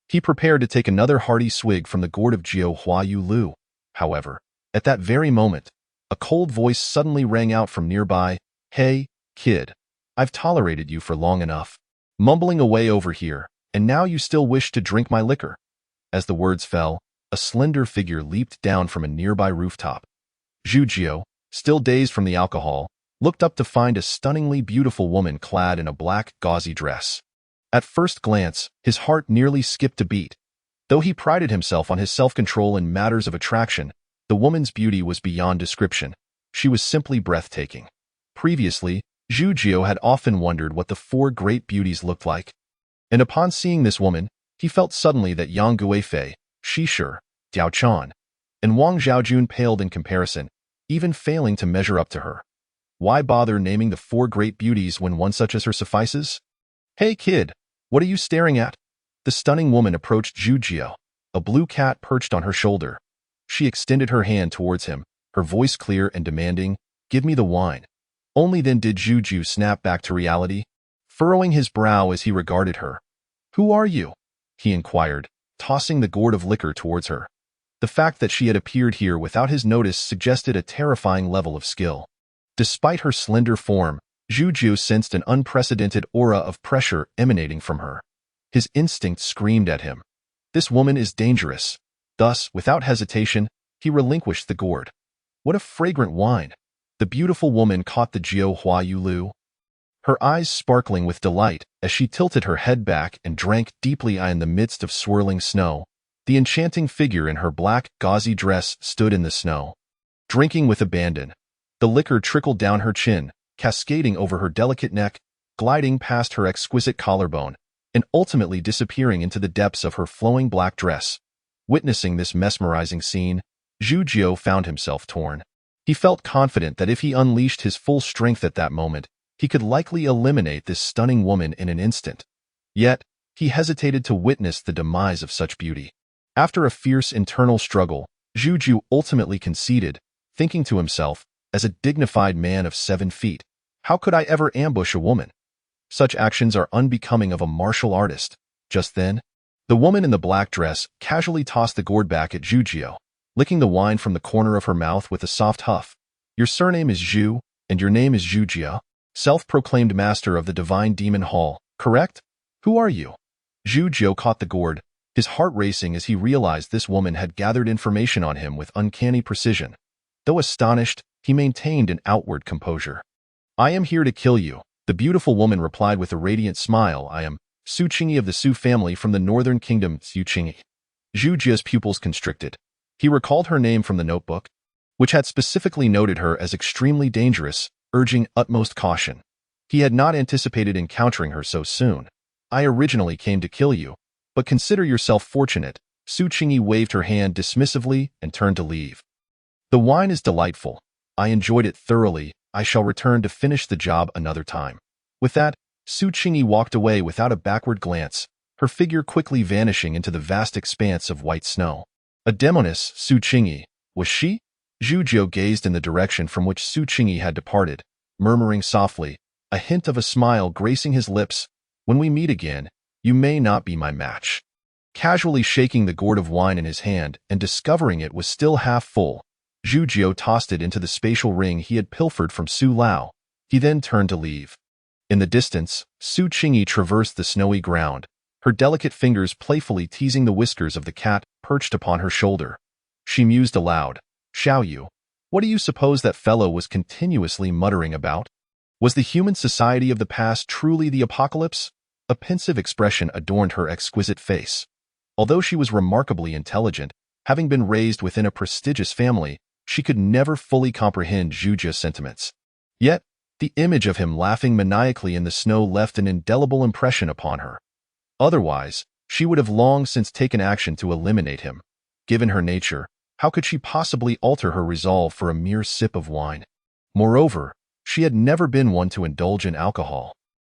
he prepared to take another hearty swig from the gourd of Jiu Hua Yu Lu. However, at that very moment, a cold voice suddenly rang out from nearby. "Hey, kid, I've tolerated you for long enough, mumbling away over here, and now you still wish to drink my liquor." As the words fell, a slender figure leaped down from a nearby rooftop. Zhu Jiu, still dazed from the alcohol, looked up to find a stunningly beautiful woman clad in a black, gauzy dress. At first glance, his heart nearly skipped a beat. Though he prided himself on his self-control in matters of attraction, the woman's beauty was beyond description. She was simply breathtaking. Previously, Zhu Jiu had often wondered what the four great beauties looked like. And upon seeing this woman, he felt suddenly that Yang Guifei, Shi Shi, Diao Chan, and Wang Zhaojun paled in comparison, even failing to measure up to her. Why bother naming the four great beauties when one such as her suffices? "Hey kid, what are you staring at?" The stunning woman approached Zhu Jiu, a blue cat perched on her shoulder. She extended her hand towards him, her voice clear and demanding, "Give me the wine." Only then did Zhu Jiu snap back to reality, furrowing his brow as he regarded her. "Who are you?" he inquired, tossing the gourd of liquor towards her. The fact that she had appeared here without his notice suggested a terrifying level of skill. Despite her slender form, Zhu Jiu sensed an unprecedented aura of pressure emanating from her. His instinct screamed at him. This woman is dangerous. Thus, without hesitation, he relinquished the gourd. What a fragrant wine! The beautiful woman caught the Jiu Hua Yu Lu, her eyes sparkling with delight as she tilted her head back and drank deeply in the midst of swirling snow. The enchanting figure in her black, gauzy dress stood in the snow, drinking with abandon. The liquor trickled down her chin, cascading over her delicate neck, gliding past her exquisite collarbone, and ultimately disappearing into the depths of her flowing black dress. Witnessing this mesmerizing scene, Zhu Jiu found himself torn. He felt confident that if he unleashed his full strength at that moment, he could likely eliminate this stunning woman in an instant. Yet, he hesitated to witness the demise of such beauty. After a fierce internal struggle, Zhu Jiu ultimately conceded, thinking to himself, as a dignified man of 7 feet, how could I ever ambush a woman? Such actions are unbecoming of a martial artist. Just then, the woman in the black dress casually tossed the gourd back at Zhu Jiu, licking the wine from the corner of her mouth with a soft huff. "Your surname is Zhu, and your name is Zhu Jiu, self-proclaimed master of the Divine Demon Hall, correct? Who are you?" Zhu Jiu caught the gourd, his heart racing as he realized this woman had gathered information on him with uncanny precision. Though astonished, he maintained an outward composure. "I am here to kill you," the beautiful woman replied with a radiant smile. "I am Su Qingyi of the Su family from the northern kingdom, Su Qingyi." Zhu Jiu's pupils constricted. He recalled her name from the notebook, which had specifically noted her as extremely dangerous, urging utmost caution. He had not anticipated encountering her so soon. "I originally came to kill you, but consider yourself fortunate." Su Qingyi waved her hand dismissively and turned to leave. "The wine is delightful. I enjoyed it thoroughly. I shall return to finish the job another time." With that, Su Qingyi walked away without a backward glance, her figure quickly vanishing into the vast expanse of white snow. A demoness, Su Qingyi, was she? Zhu Jiu gazed in the direction from which Su Qingyi had departed, murmuring softly, a hint of a smile gracing his lips. When we meet again, you may not be my match. Casually shaking the gourd of wine in his hand and discovering it was still half full, Zhu Jiao tossed it into the spatial ring he had pilfered from Su Lao. He then turned to leave. In the distance, Su Qingyi traversed the snowy ground, her delicate fingers playfully teasing the whiskers of the cat perched upon her shoulder. She mused aloud, "Xiao Yu, what do you suppose that fellow was continuously muttering about? Was the human society of the past truly the apocalypse?" A pensive expression adorned her exquisite face. Although she was remarkably intelligent, having been raised within a prestigious family, she could never fully comprehend Zhu Jia's sentiments. Yet, the image of him laughing maniacally in the snow left an indelible impression upon her. Otherwise, she would have long since taken action to eliminate him. Given her nature, how could she possibly alter her resolve for a mere sip of wine? Moreover, she had never been one to indulge in alcohol.